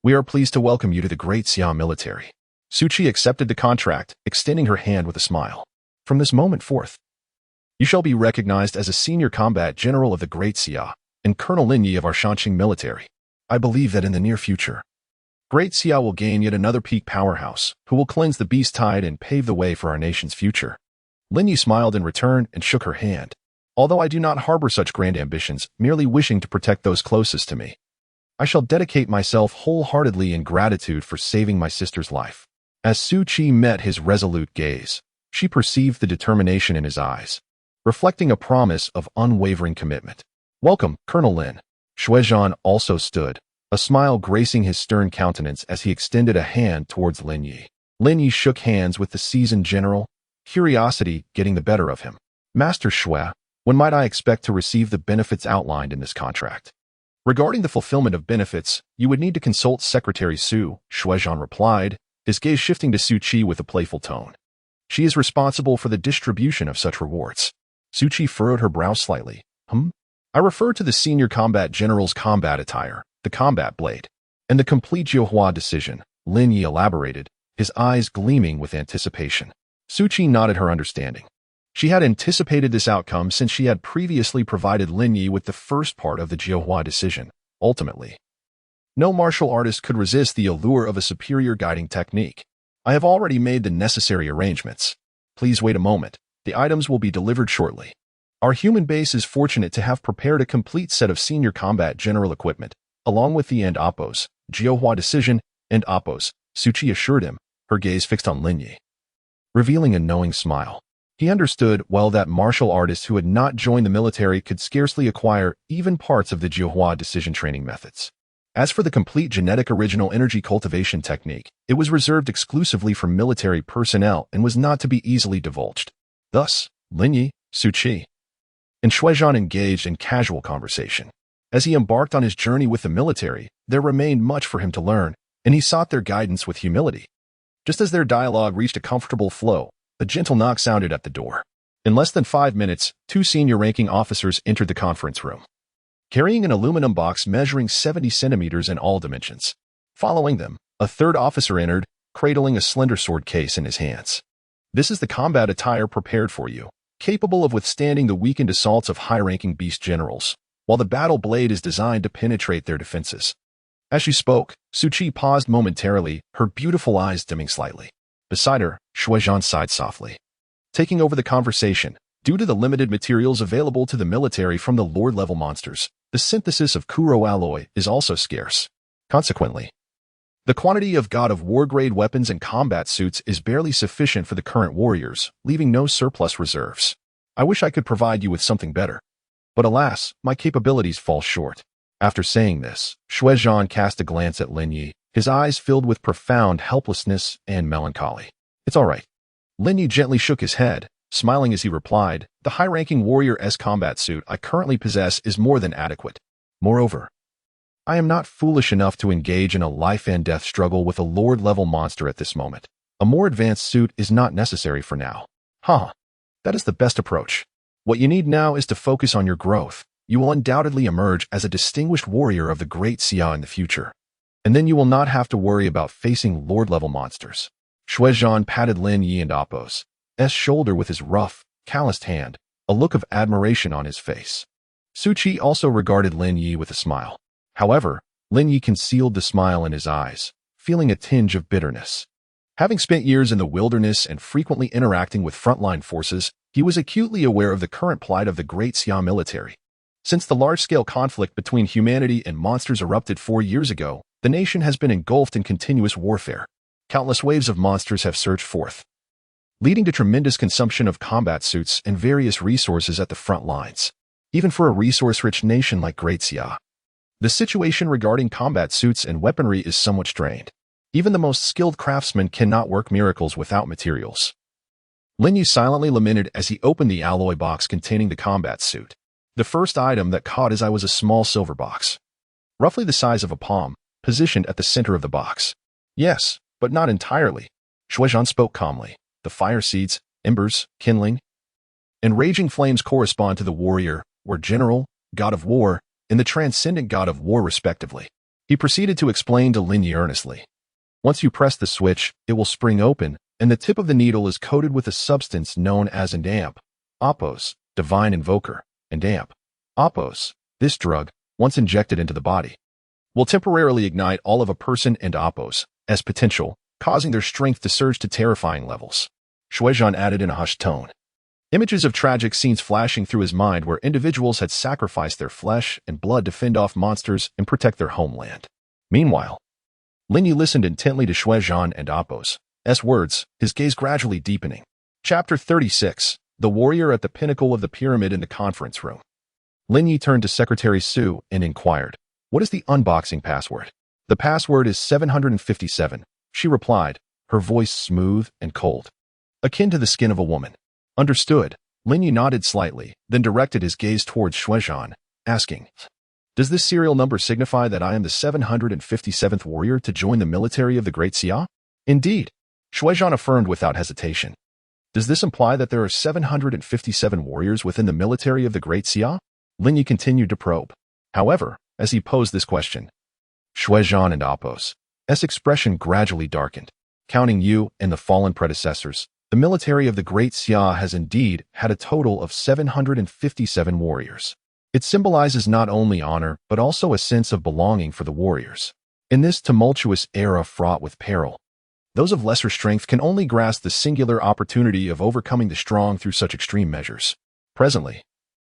we are pleased to welcome you to the Great Xia military. Su Qi accepted the contract, extending her hand with a smile. From this moment forth, you shall be recognized as a senior combat general of the Great Xia and Colonel Lin Ye of our Shanxing military. I believe that in the near future, Great Xia will gain yet another peak powerhouse, who will cleanse the beast tide and pave the way for our nation's future. Lin Ye smiled in return and shook her hand. Although I do not harbor such grand ambitions, merely wishing to protect those closest to me, I shall dedicate myself wholeheartedly in gratitude for saving my sister's life. As Su Qi met his resolute gaze, she perceived the determination in his eyes, reflecting a promise of unwavering commitment. Welcome, Colonel Lin. Shuizhan also stood, a smile gracing his stern countenance as he extended a hand towards Lin Ye. Lin Ye shook hands with the seasoned general, curiosity getting the better of him. Master Shui, when might I expect to receive the benefits outlined in this contract? Regarding the fulfillment of benefits, you would need to consult Secretary Su, Shuizhan replied, his gaze shifting to Su Qi with a playful tone. She is responsible for the distribution of such rewards. Su Qi furrowed her brow slightly. I refer to the senior combat general's combat attire, the combat blade, and the complete Jiuhua decision, Lin Ye elaborated, his eyes gleaming with anticipation. Suchi nodded her understanding. She had anticipated this outcome since she had previously provided Lin Ye with the first part of the Xinhui decision. Ultimately, no martial artist could resist the allure of a superior guiding technique. I have already made the necessary arrangements. Please wait a moment. The items will be delivered shortly. Our human base is fortunate to have prepared a complete set of senior combat general equipment, along with the and Oppos, Xinhui decision, and Oppos, Suchi assured him, her gaze fixed on Lin Ye, revealing a knowing smile. He understood well that martial artists who had not joined the military could scarcely acquire even parts of the Xinhui decision training methods. As for the complete genetic original energy cultivation technique, it was reserved exclusively for military personnel and was not to be easily divulged. Thus, Lin Ye, Suchi, and Shuizhan engaged in casual conversation. As he embarked on his journey with the military, there remained much for him to learn, and he sought their guidance with humility. Just as their dialogue reached a comfortable flow, a gentle knock sounded at the door. In less than 5 minutes, 2 senior-ranking officers entered the conference room, carrying an aluminum box measuring 70 centimeters in all dimensions. Following them, a third officer entered, cradling a slender sword case in his hands. This is the combat attire prepared for you, capable of withstanding the weakened assaults of high-ranking beast generals, while the battle blade is designed to penetrate their defenses. As she spoke, Suchi paused momentarily, her beautiful eyes dimming slightly. Beside her, Shuizhan sighed softly. Taking over the conversation, due to the limited materials available to the military from the Lord-level monsters, the synthesis of Kuro alloy is also scarce. Consequently, the quantity of God of War-grade weapons and combat suits is barely sufficient for the current warriors, leaving no surplus reserves. I wish I could provide you with something better. But alas, my capabilities fall short. After saying this, Shuizhan cast a glance at Lin Ye, his eyes filled with profound helplessness and melancholy. It's all right. Lin Ye gently shook his head, smiling as he replied, the high-ranking warrior-esque combat suit I currently possess is more than adequate. Moreover, I am not foolish enough to engage in a life-and-death struggle with a Lord-level monster at this moment. A more advanced suit is not necessary for now. That is the best approach. What you need now is to focus on your growth. You will undoubtedly emerge as a distinguished warrior of the Great Xia in the future. And then you will not have to worry about facing Lord-level monsters. Shuizhan patted Lin Ye and Oppos' shoulder with his rough, calloused hand, a look of admiration on his face. Suchi also regarded Lin Ye with a smile. However, Lin Ye concealed the smile in his eyes, feeling a tinge of bitterness. Having spent years in the wilderness and frequently interacting with frontline forces, he was acutely aware of the current plight of the Great Xia military. Since the large-scale conflict between humanity and monsters erupted 4 years ago, the nation has been engulfed in continuous warfare. Countless waves of monsters have surged forth, leading to tremendous consumption of combat suits and various resources at the front lines. Even for a resource-rich nation like Great Xia, the situation regarding combat suits and weaponry is somewhat strained. Even the most skilled craftsmen cannot work miracles without materials. Lin Ye silently lamented as he opened the alloy box containing the combat suit. The first item that caught his eye was a small silver box, roughly the size of a palm, positioned at the center of the box. Yes, but not entirely. Shuizhan spoke calmly. The fire seeds, embers, kindling, and raging flames correspond to the warrior, or general, god of war, and the transcendent god of war respectively. He proceeded to explain to Lin Ye earnestly. Once you press the switch, it will spring open, and the tip of the needle is coated with a substance known as Endamp, Oppos, divine invoker, Endamp, Oppos. This drug, once injected into the body, will temporarily ignite all of a person and Oppos as potential, causing their strength to surge to terrifying levels. Shuizhan added in a hushed tone. Images of tragic scenes flashing through his mind where individuals had sacrificed their flesh and blood to fend off monsters and protect their homeland. Meanwhile, Lin Ye listened intently to Shuizhan and Oppos' words, his gaze gradually deepening. Chapter 36. The Warrior at the Pinnacle of the Pyramid in the Conference Room. Lin Ye turned to Secretary Su and inquired, what is the unboxing password? The password is 757, she replied, her voice smooth and cold, akin to the skin of a woman. Understood. Lin Ye nodded slightly, then directed his gaze towards Shuizhan, asking, does this serial number signify that I am the 757th warrior to join the military of the Great Xia? Indeed. Shuizhan affirmed without hesitation. Does this imply that there are 757 warriors within the military of the Great Xia? Lin Ye continued to probe. However, as he posed this question, Shuizhan and Oppos' expression gradually darkened. Counting you and the fallen predecessors, the military of the Great Xia has indeed had a total of 757 warriors. It symbolizes not only honor, but also a sense of belonging for the warriors. In this tumultuous era fraught with peril, those of lesser strength can only grasp the singular opportunity of overcoming the strong through such extreme measures. Presently,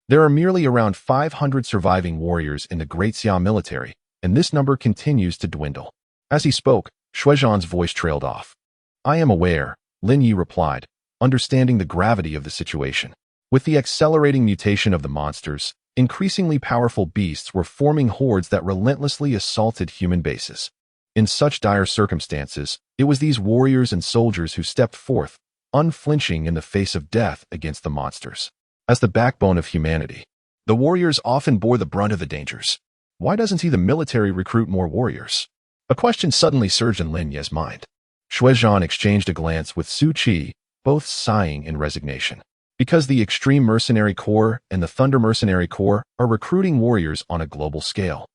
there are merely around 500 surviving warriors in the Great Xia military, and this number continues to dwindle. As he spoke, Shuizhan's voice trailed off. I am aware, Lin Ye replied, understanding the gravity of the situation. With the accelerating mutation of the monsters, increasingly powerful beasts were forming hordes that relentlessly assaulted human bases. In such dire circumstances, it was these warriors and soldiers who stepped forth, unflinching in the face of death against the monsters. As the backbone of humanity, the warriors often bore the brunt of the dangers. Why doesn't the military recruit more warriors? A question suddenly surged in Lin Ye's mind. Shuizhan exchanged a glance with Su Qi, both sighing in resignation. Because the Extreme Mercenary Corps and the Thunder Mercenary Corps are recruiting warriors on a global scale,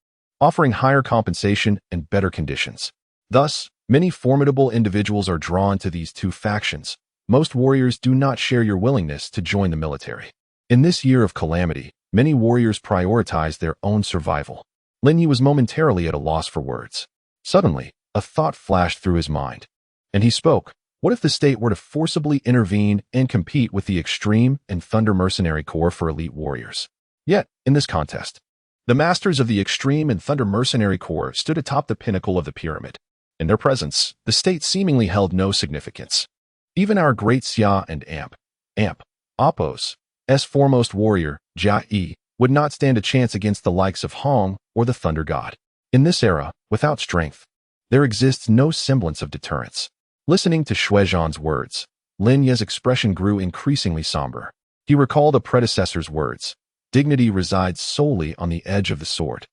offering higher compensation and better conditions. Thus, many formidable individuals are drawn to these two factions. Most warriors do not share your willingness to join the military. In this year of calamity, many warriors prioritize their own survival. Lin Ye was momentarily at a loss for words. Suddenly, a thought flashed through his mind, and he spoke. What if the state were to forcibly intervene and compete with the Extreme and Thunder Mercenary Corps for elite warriors? Yet, in this contest, the masters of the Extreme and Thunder Mercenary Corps stood atop the pinnacle of the pyramid. In their presence, the state seemingly held no significance. Even our Great Xia and Appo's foremost warrior, Jia Yi, would not stand a chance against the likes of Hong or the Thunder God. In this era, without strength, there exists no semblance of deterrence. Listening to Shuizhan's words, Lin Ye's expression grew increasingly somber. He recalled a predecessor's words, dignity resides solely on the edge of the sword.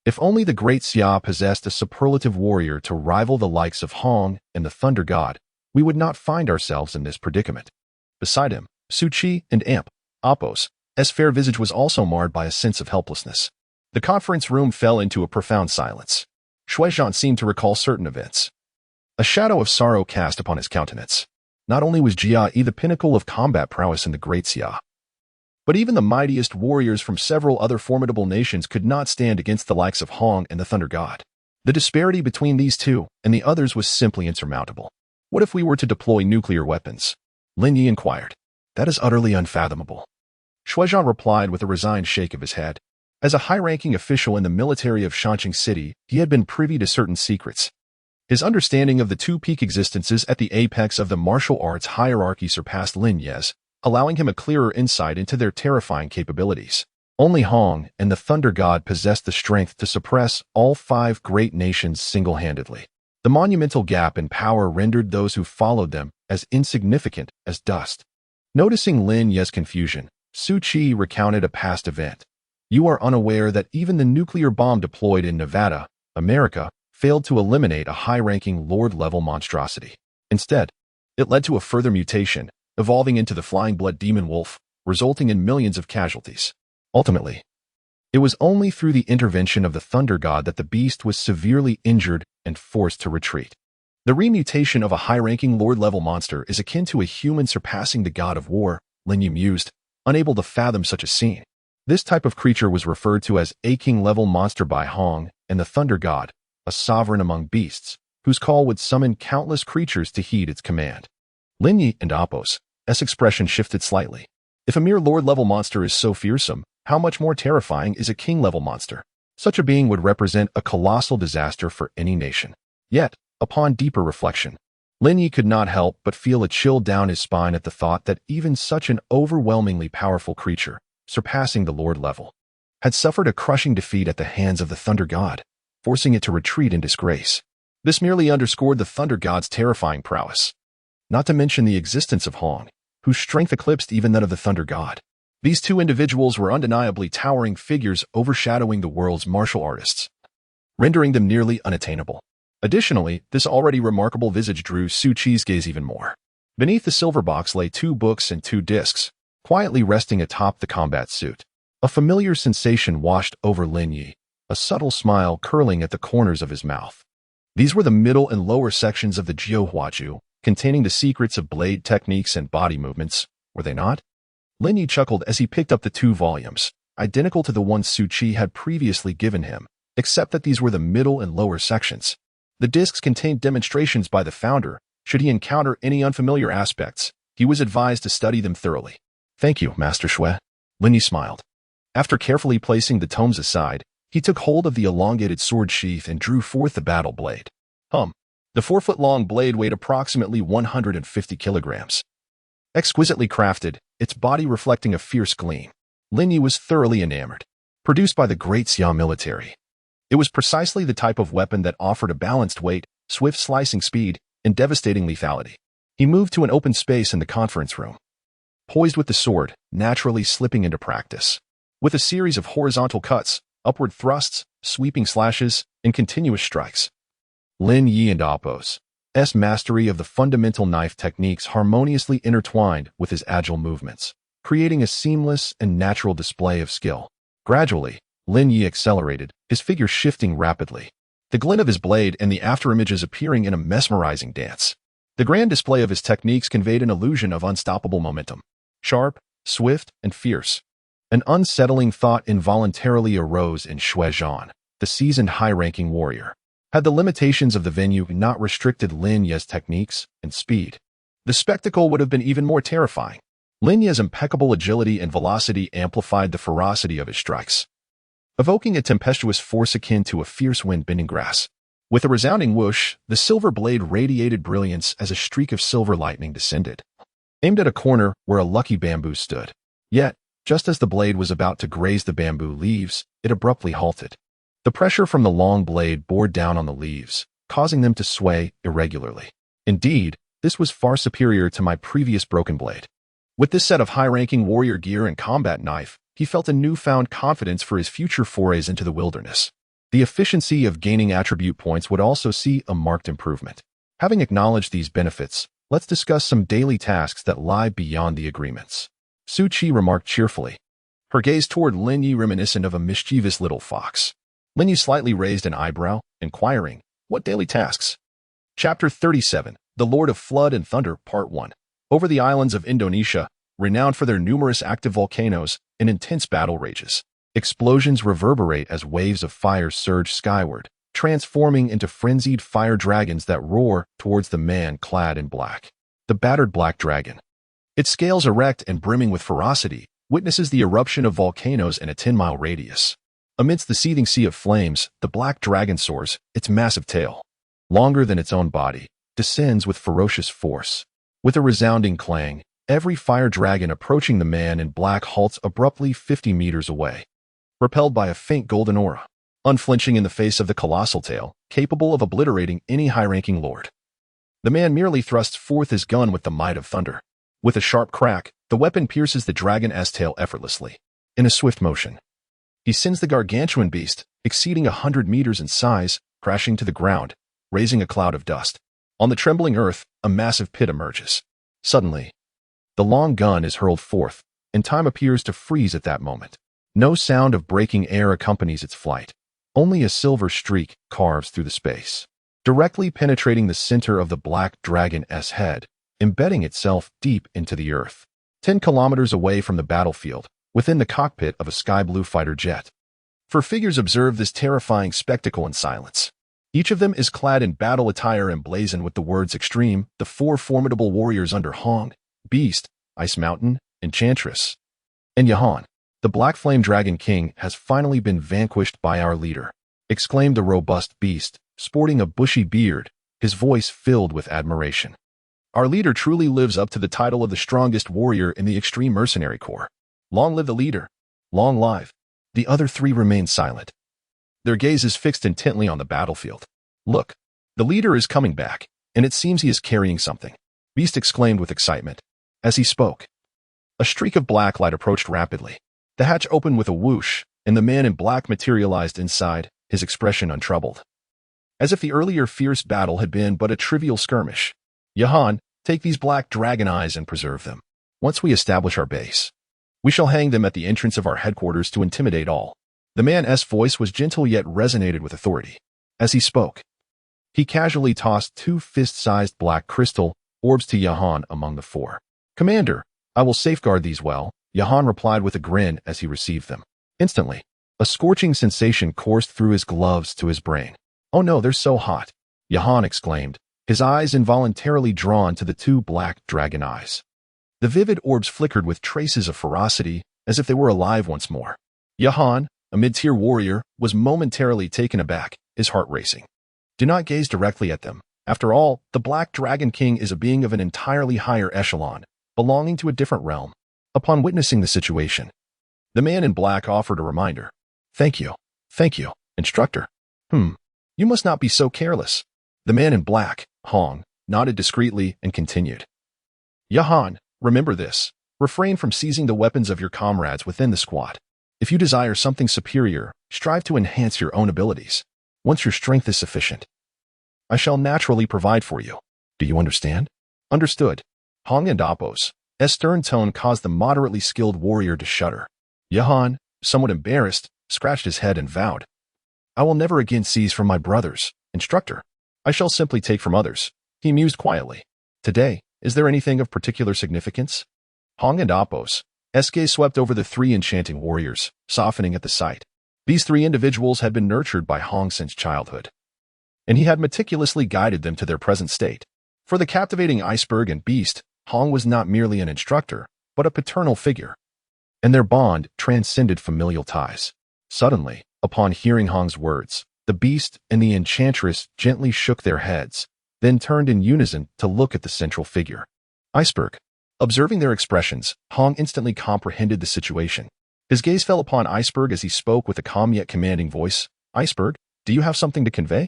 If only the Great Xia possessed a superlative warrior to rival the likes of Hong and the Thunder God, we would not find ourselves in this predicament. Beside him, Su Qi and Appo's fair visage was also marred by a sense of helplessness. The conference room fell into a profound silence. Shuizhan seemed to recall certain events. A shadow of sorrow cast upon his countenance. Not only was Jia Yi the pinnacle of combat prowess in the Great Xia, but even the mightiest warriors from several other formidable nations could not stand against the likes of Hong and the Thunder God. The disparity between these two and the others was simply insurmountable. What if we were to deploy nuclear weapons? Lin Ye inquired. That is utterly unfathomable. Shuizhan replied with a resigned shake of his head. As a high-ranking official in the military of Shanqing City, he had been privy to certain secrets. His understanding of the two peak existences at the apex of the martial arts hierarchy surpassed Lin Ye's, allowing him a clearer insight into their terrifying capabilities. Only Hong and the Thunder God possessed the strength to suppress all 5 great nations single-handedly. The monumental gap in power rendered those who followed them as insignificant as dust. Noticing Lin Ye's confusion, Su Qi recounted a past event. You are unaware that even the nuclear bomb deployed in Nevada, America, failed to eliminate a high-ranking Lord-level monstrosity. Instead, it led to a further mutation, evolving into the flying blood demon wolf, resulting in millions of casualties. Ultimately, it was only through the intervention of the Thunder God that the beast was severely injured and forced to retreat. The remutation of a high-ranking Lord-level monster is akin to a human surpassing the god of war, Lin Ye mused, unable to fathom such a scene. This type of creature was referred to as a king-level monster by Hong and the Thunder God, a sovereign among beasts, whose call would summon countless creatures to heed its command. Lin Ye and Appo's expression shifted slightly. If a mere Lord-level monster is so fearsome, how much more terrifying is a king-level monster? Such a being would represent a colossal disaster for any nation. Yet, upon deeper reflection, Lin Ye could not help but feel a chill down his spine at the thought that even such an overwhelmingly powerful creature, surpassing the Lord level, had suffered a crushing defeat at the hands of the Thunder God, forcing it to retreat in disgrace. This merely underscored the Thunder God's terrifying prowess. Not to mention the existence of Hong, whose strength eclipsed even that of the Thunder God. These two individuals were undeniably towering figures overshadowing the world's martial artists, rendering them nearly unattainable. Additionally, this already remarkable visage drew Su Qi's gaze even more. Beneath the silver box lay 2 books and 2 discs, quietly resting atop the combat suit. A familiar sensation washed over Lin Ye, a subtle smile curling at the corners of his mouth. These were the middle and lower sections of the Jiuhuaju, containing the secrets of blade techniques and body movements, were they not? Lin Ye chuckled as he picked up the 2 volumes, identical to the ones Su Qi had previously given him, except that these were the middle and lower sections. The discs contained demonstrations by the founder. Should he encounter any unfamiliar aspects, he was advised to study them thoroughly. Thank you, Master Xue. Lin Ye smiled. After carefully placing the tomes aside, he took hold of the elongated sword sheath and drew forth the battle blade. The 4-foot-long blade weighed approximately 150 kilograms. Exquisitely crafted, its body reflecting a fierce gleam, Lin Ye was thoroughly enamored. Produced by the Great Xia military, it was precisely the type of weapon that offered a balanced weight, swift slicing speed, and devastating lethality. He moved to an open space in the conference room, poised with the sword, naturally slipping into practice. With a series of horizontal cuts, upward thrusts, sweeping slashes, and continuous strikes, Lin Ye and Appo's mastery of the fundamental knife techniques harmoniously intertwined with his agile movements, creating a seamless and natural display of skill. Gradually, Lin Ye accelerated, his figure shifting rapidly, the glint of his blade and the afterimages appearing in a mesmerizing dance. The grand display of his techniques conveyed an illusion of unstoppable momentum. Sharp, swift, and fierce. An unsettling thought involuntarily arose in Xue Zhan, the seasoned high-ranking warrior. Had the limitations of the venue not restricted Lin Ye's techniques and speed, the spectacle would have been even more terrifying. Lin Ye's impeccable agility and velocity amplified the ferocity of his strikes, evoking a tempestuous force akin to a fierce wind bending grass. With a resounding whoosh, the silver blade radiated brilliance as a streak of silver lightning descended, aimed at a corner where a lucky bamboo stood. Yet, just as the blade was about to graze the bamboo leaves, it abruptly halted. The pressure from the long blade bore down on the leaves, causing them to sway irregularly. Indeed, this was far superior to my previous broken blade. With this set of high-ranking warrior gear and combat knife, he felt a newfound confidence for his future forays into the wilderness. The efficiency of gaining attribute points would also see a marked improvement. Having acknowledged these benefits, let's discuss some daily tasks that lie beyond the agreements. Su Qi remarked cheerfully, her gaze toward Lin Ye reminiscent of a mischievous little fox. Lin Ye slightly raised an eyebrow, inquiring, what daily tasks? Chapter 37, The Lord of Flood and Thunder, Part 1. Over the islands of Indonesia, renowned for their numerous active volcanoes and intense battle rages, explosions reverberate as waves of fire surge skyward, transforming into frenzied fire dragons that roar towards the man clad in black. The battered black dragon, its scales erect and brimming with ferocity, witnesses the eruption of volcanoes in a 10-mile radius. Amidst the seething sea of flames, the black dragon soars, its massive tail, longer than its own body, descends with ferocious force. With a resounding clang, every fire dragon approaching the man in black halts abruptly 50 meters away, repelled by a faint golden aura, unflinching in the face of the colossal tail, capable of obliterating any high-ranking lord. The man merely thrusts forth his gun with the might of thunder. With a sharp crack, the weapon pierces the dragon's tail effortlessly. In a swift motion, he sends the gargantuan beast, exceeding 100 meters in size, crashing to the ground, raising a cloud of dust. On the trembling earth, a massive pit emerges. Suddenly, the long gun is hurled forth, and time appears to freeze at that moment. No sound of breaking air accompanies its flight. Only a silver streak carves through the space, directly penetrating the center of the black dragon's head, embedding itself deep into the earth. 10 kilometers away from the battlefield, within the cockpit of a sky-blue fighter jet. Four figures observe this terrifying spectacle in silence. Each of them is clad in battle attire emblazoned with the words Extreme, the 4 formidable warriors under Hong, Beast, Ice Mountain, Enchantress, and Yahan. The Black Flame Dragon King has finally been vanquished by our leader, exclaimed the robust beast, sporting a bushy beard, his voice filled with admiration. Our leader truly lives up to the title of the strongest warrior in the Extreme Mercenary Corps. Long live the leader. Long live. The other 3 remain silent, their gazes fixed intently on the battlefield. Look, the leader is coming back, and it seems he is carrying something, Beast exclaimed with excitement. As he spoke, a streak of black light approached rapidly. The hatch opened with a whoosh, and the man in black materialized inside, his expression untroubled, as if the earlier fierce battle had been but a trivial skirmish. Yahan, take these black dragon eyes and preserve them. Once we establish our base, we shall hang them at the entrance of our headquarters to intimidate all. The man's voice was gentle yet resonated with authority. As he spoke, He casually tossed 2 fist-sized black crystal orbs to Jahan among the 4. "Commander, I will safeguard these well," Jahan replied with a grin as he received them. Instantly, a scorching sensation coursed through his gloves to his brain. "Oh no, they're so hot," Jahan exclaimed, his eyes involuntarily drawn to the 2 black dragon eyes. The vivid orbs flickered with traces of ferocity, as if they were alive once more. Jahan, a mid-tier warrior, was momentarily taken aback, his heart racing. Do not gaze directly at them. After all, the Black Dragon King is a being of an entirely higher echelon, belonging to a different realm. Upon witnessing the situation, the man in black offered a reminder. Thank you, instructor." You must not be so careless." The man in black, Hong, nodded discreetly and continued. "Jahan, remember this. Refrain from seizing the weapons of your comrades within the squad. If you desire something superior, strive to enhance your own abilities. Once your strength is sufficient, I shall naturally provide for you. Do you understand?" "Understood." Hong and Appo's stern tone caused the moderately skilled warrior to shudder. Jahan, somewhat embarrassed, scratched his head and vowed, "I will never again seize from my brothers, instructor. I shall simply take from others." He mused quietly. "Today, is there anything of particular significance?" Hong and Appo's gaze swept over the 3 enchanting warriors, softening at the sight. These 3 individuals had been nurtured by Hong since childhood, and he had meticulously guided them to their present state. For the captivating iceberg and beast, Hong was not merely an instructor, but a paternal figure, and their bond transcended familial ties. Suddenly, upon hearing Hong's words, the beast and the enchantress gently shook their heads, then turned in unison to look at the central figure. Iceberg. Observing their expressions, Hong instantly comprehended the situation. His gaze fell upon Iceberg as he spoke with a calm yet commanding voice. "Iceberg, do you have something to convey?"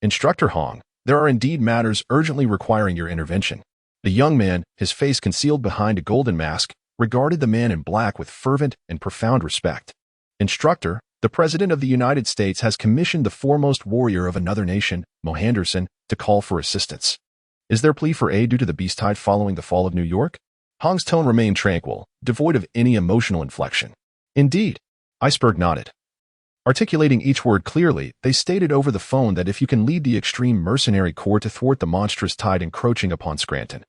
"Instructor Hong, there are indeed matters urgently requiring your intervention." The young man, his face concealed behind a golden mask, regarded the man in black with fervent and profound respect. "Instructor, the President of the United States has commissioned the foremost warrior of another nation, Mohanderson, to call for assistance. Is their plea for aid due to the beast tide following the fall of New York?" Hong's tone remained tranquil, devoid of any emotional inflection. "Indeed." Iceberg nodded. Articulating each word clearly, they stated over the phone that if you can lead the extreme mercenary corps to thwart the monstrous tide encroaching upon Scranton,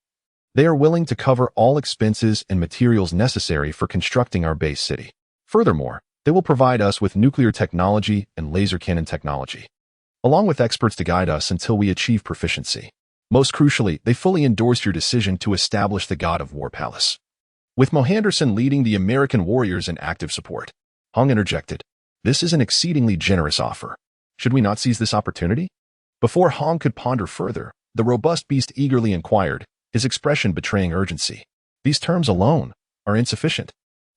they are willing to cover all expenses and materials necessary for constructing our base city. Furthermore, they will provide us with nuclear technology and laser cannon technology, along with experts to guide us until we achieve proficiency. Most crucially, they fully endorse your decision to establish the God of War Palace, with Mohanderson leading the American warriors in active support. Hong interjected. "This is an exceedingly generous offer. Should we not seize this opportunity?" Before Hong could ponder further, the robust beast eagerly inquired, his expression betraying urgency. "These terms alone are insufficient."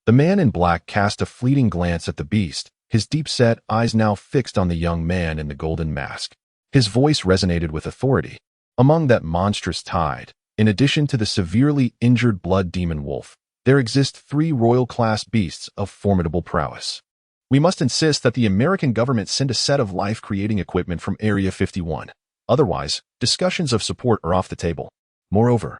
The man in black cast a fleeting glance at the beast, his deep-set eyes now fixed on the young man in the golden mask. His voice resonated with authority. "Among that monstrous tide, in addition to the severely injured blood demon wolf, there exist 3 royal-class beasts of formidable prowess. We must insist that the American government send a set of life-creating equipment from Area 51. Otherwise, discussions of support are off the table. Moreover,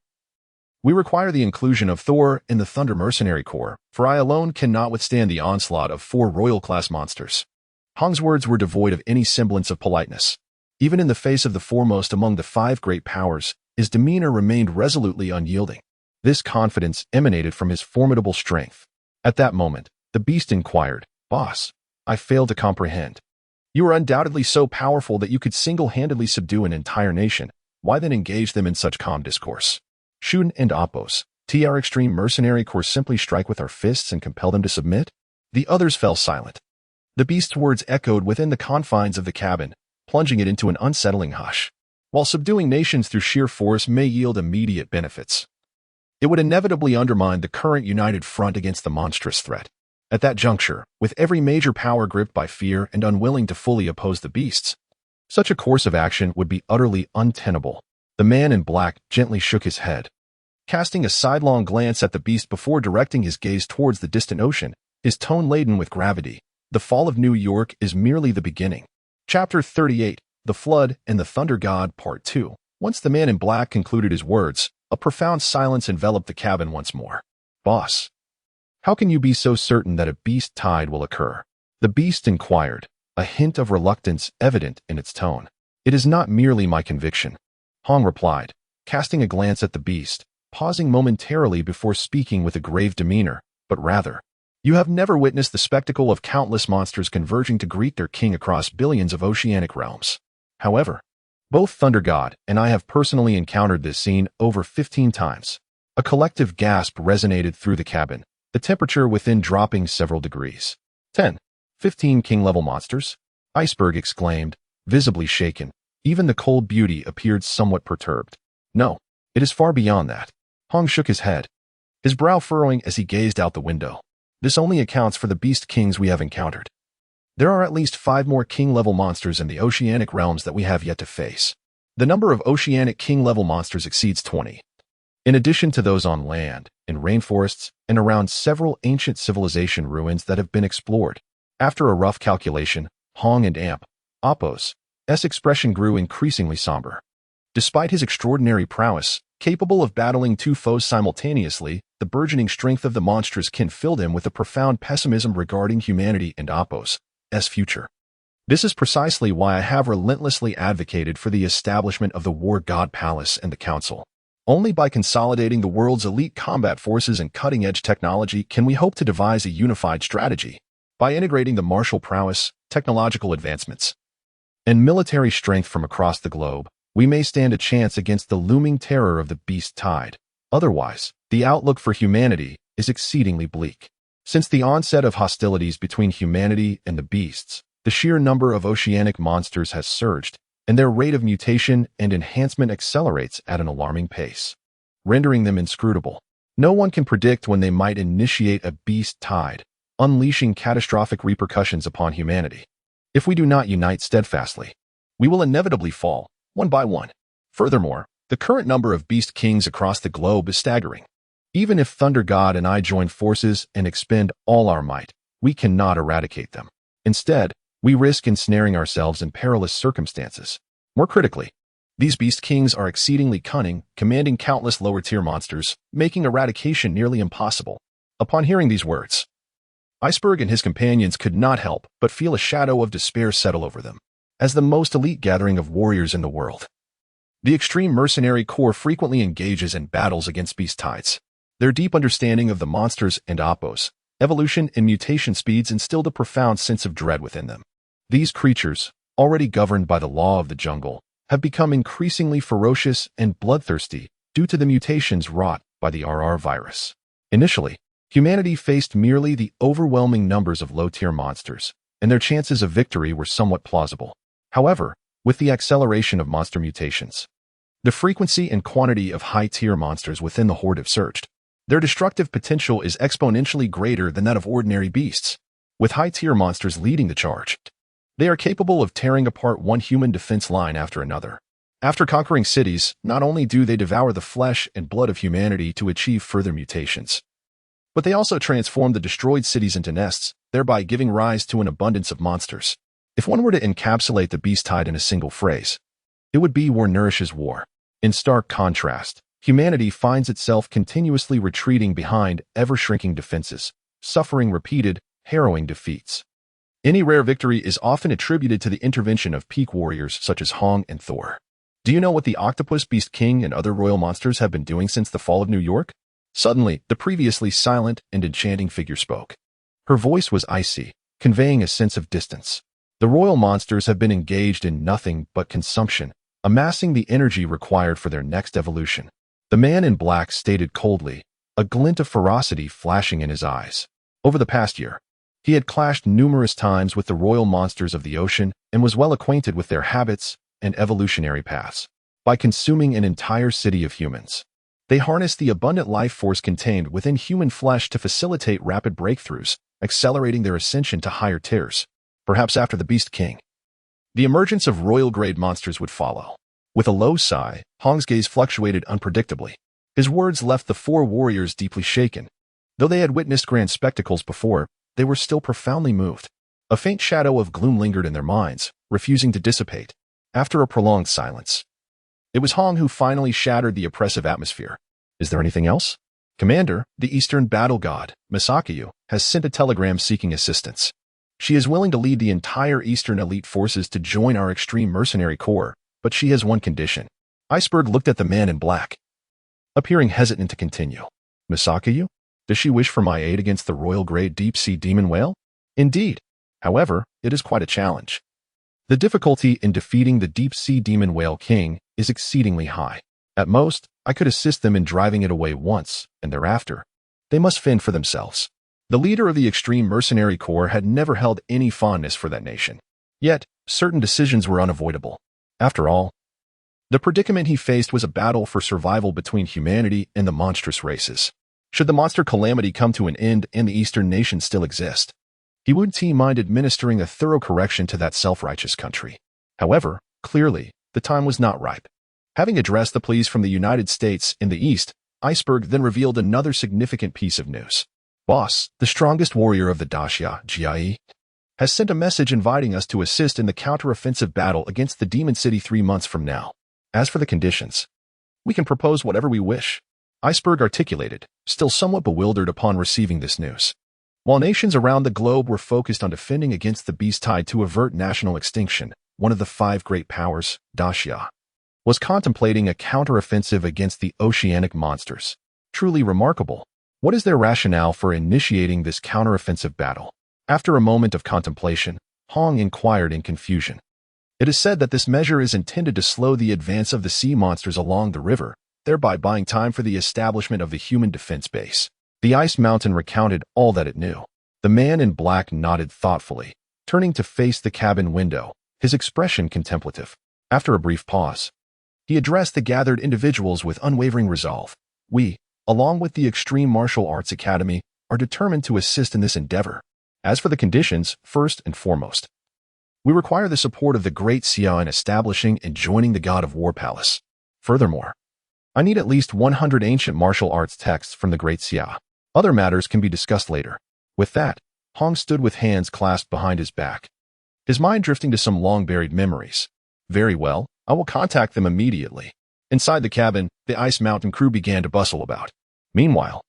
we require the inclusion of Thor in the Thunder Mercenary Corps, for I alone cannot withstand the onslaught of 4 royal-class monsters." Hong's words were devoid of any semblance of politeness. Even in the face of the foremost among the 5 great powers, his demeanor remained resolutely unyielding. This confidence emanated from his formidable strength. At that moment, the beast inquired, "Boss, I fail to comprehend. You are undoubtedly so powerful that you could single-handedly subdue an entire nation. Why then engage them in such calm discourse? Shun and Appo's TR Extreme Mercenary Corps simply strike with our fists and compel them to submit?" The others fell silent. The beast's words echoed within the confines of the cabin, plunging it into an unsettling hush. While subduing nations through sheer force may yield immediate benefits, it would inevitably undermine the current united front against the monstrous threat. At that juncture, with every major power gripped by fear and unwilling to fully oppose the beasts, such a course of action would be utterly untenable. The man in black gently shook his head, casting a sidelong glance at the beast before directing his gaze towards the distant ocean, his tone laden with gravity. "The fall of New York is merely the beginning." Chapter 38, The Flood and the Thunder God, Part 2. Once the man in black concluded his words, a profound silence enveloped the cabin once more. "Boss, how can you be so certain that a beast tide will occur?" The beast inquired, a hint of reluctance evident in its tone. It is not merely my conviction, Hong replied, casting a glance at the beast, pausing momentarily before speaking with a grave demeanor, but rather, you have never witnessed the spectacle of countless monsters converging to greet their king across billions of oceanic realms. However, both Thunder God and I have personally encountered this scene over 15 times. A collective gasp resonated through the cabin, the temperature within dropping several degrees. 10, 15 king-level monsters? Iceberg exclaimed, visibly shaken. Even the cold beauty appeared somewhat perturbed. No, it is far beyond that. Hong shook his head, his brow furrowing as he gazed out the window. This only accounts for the beast kings we have encountered. There are at least 5 more king-level monsters in the oceanic realms that we have yet to face. The number of oceanic king-level monsters exceeds 20. In addition to those on land, in rainforests, and around several ancient civilization ruins that have been explored. After a rough calculation, Hong and Appo's expression grew increasingly somber. Despite his extraordinary prowess, capable of battling 2 foes simultaneously, the burgeoning strength of the monstrous kin filled him with a profound pessimism regarding humanity and Appo's future. This is precisely why I have relentlessly advocated for the establishment of the War God Palace and the Council. Only by consolidating the world's elite combat forces and cutting-edge technology can we hope to devise a unified strategy. By integrating the martial prowess, technological advancements, and military strength from across the globe, we may stand a chance against the looming terror of the beast tide. Otherwise, the outlook for humanity is exceedingly bleak. Since the onset of hostilities between humanity and the beasts, the sheer number of oceanic monsters has surged, and their rate of mutation and enhancement accelerates at an alarming pace, rendering them inscrutable. No one can predict when they might initiate a beast tide, unleashing catastrophic repercussions upon humanity. If we do not unite steadfastly, we will inevitably fall, one by one. Furthermore, the current number of beast kings across the globe is staggering. Even if Thunder God and I join forces and expend all our might, we cannot eradicate them. Instead, we risk ensnaring ourselves in perilous circumstances. More critically, these beast kings are exceedingly cunning, commanding countless lower-tier monsters, making eradication nearly impossible. Upon hearing these words, Iceberg and his companions could not help but feel a shadow of despair settle over them. As the most elite gathering of warriors in the world, the Extreme Mercenary Corps frequently engages in battles against beast tides. Their deep understanding of the monsters and Appo's evolution and mutation speeds instilled a profound sense of dread within them. These creatures, already governed by the law of the jungle, have become increasingly ferocious and bloodthirsty due to the mutations wrought by the RR virus. Initially, humanity faced merely the overwhelming numbers of low-tier monsters, and their chances of victory were somewhat plausible. However, with the acceleration of monster mutations, the frequency and quantity of high-tier monsters within the horde have surged. Their destructive potential is exponentially greater than that of ordinary beasts, with high-tier monsters leading the charge. They are capable of tearing apart one human defense line after another. After conquering cities, not only do they devour the flesh and blood of humanity to achieve further mutations, but they also transform the destroyed cities into nests, thereby giving rise to an abundance of monsters. If one were to encapsulate the beast tide in a single phrase, it would be war nourishes war. In stark contrast, humanity finds itself continuously retreating behind ever-shrinking defenses, suffering repeated, harrowing defeats. Any rare victory is often attributed to the intervention of peak warriors such as Hong and Thor. Do you know what the Octopus Beast King and other royal monsters have been doing since the fall of New York? Suddenly, the previously silent and enchanting figure spoke. Her voice was icy, conveying a sense of distance. The royal monsters have been engaged in nothing but consumption, amassing the energy required for their next evolution. The man in black stated coldly, a glint of ferocity flashing in his eyes. Over the past year, he had clashed numerous times with the royal monsters of the ocean and was well acquainted with their habits and evolutionary paths. By consuming an entire city of humans, they harness the abundant life force contained within human flesh to facilitate rapid breakthroughs, accelerating their ascension to higher tiers. Perhaps after the Beast King, the emergence of royal-grade monsters would follow. With a low sigh, Hong's gaze fluctuated unpredictably. His words left the 4 warriors deeply shaken. Though they had witnessed grand spectacles before, they were still profoundly moved. A faint shadow of gloom lingered in their minds, refusing to dissipate. After a prolonged silence, it was Hong who finally shattered the oppressive atmosphere. Is there anything else? Commander, the Eastern Battle God, Masakayu, has sent a telegram seeking assistance. She is willing to lead the entire Eastern elite forces to join our extreme mercenary corps, but she has one condition. Iceberg looked at the man in black, appearing hesitant to continue. Misakayu? Does she wish for my aid against the royal grade deep-sea demon whale? Indeed. However, it is quite a challenge. The difficulty in defeating the deep-sea demon whale king is exceedingly high. At most, I could assist them in driving it away once, and thereafter, they must fend for themselves. The leader of the extreme mercenary corps had never held any fondness for that nation. Yet, certain decisions were unavoidable. After all, the predicament he faced was a battle for survival between humanity and the monstrous races. Should the monster calamity come to an end and the Eastern nations still exist, he would mind administering a thorough correction to that self-righteous country. However, clearly, the time was not ripe. Having addressed the pleas from the United States in the East, Iceberg then revealed another significant piece of news. Boss, the strongest warrior of the Daxia, Xinhui, has sent a message inviting us to assist in the counter-offensive battle against the Demon City 3 months from now. As for the conditions, we can propose whatever we wish, Iceberg articulated, still somewhat bewildered upon receiving this news. While nations around the globe were focused on defending against the beast tide to avert national extinction, one of the 5 great powers, Daxia, was contemplating a counter-offensive against the oceanic monsters. Truly remarkable. What is their rationale for initiating this counter-offensive battle? After a moment of contemplation, Hong inquired in confusion. It is said that this measure is intended to slow the advance of the sea monsters along the river, thereby buying time for the establishment of the human defense base. The Ice Mountain recounted all that it knew. The man in black nodded thoughtfully, turning to face the cabin window, his expression contemplative. After a brief pause, he addressed the gathered individuals with unwavering resolve. We, along with the Xinhui Martial Academy, are determined to assist in this endeavor. As for the conditions, first and foremost, we require the support of the Great Xia in establishing and joining the God of War Palace. Furthermore, I need at least 100 ancient martial arts texts from the Great Xia. Other matters can be discussed later. With that, Hong stood with hands clasped behind his back, his mind drifting to some long-buried memories. Very well, I will contact them immediately. Inside the cabin, the Ice Mountain crew began to bustle about. Meanwhile,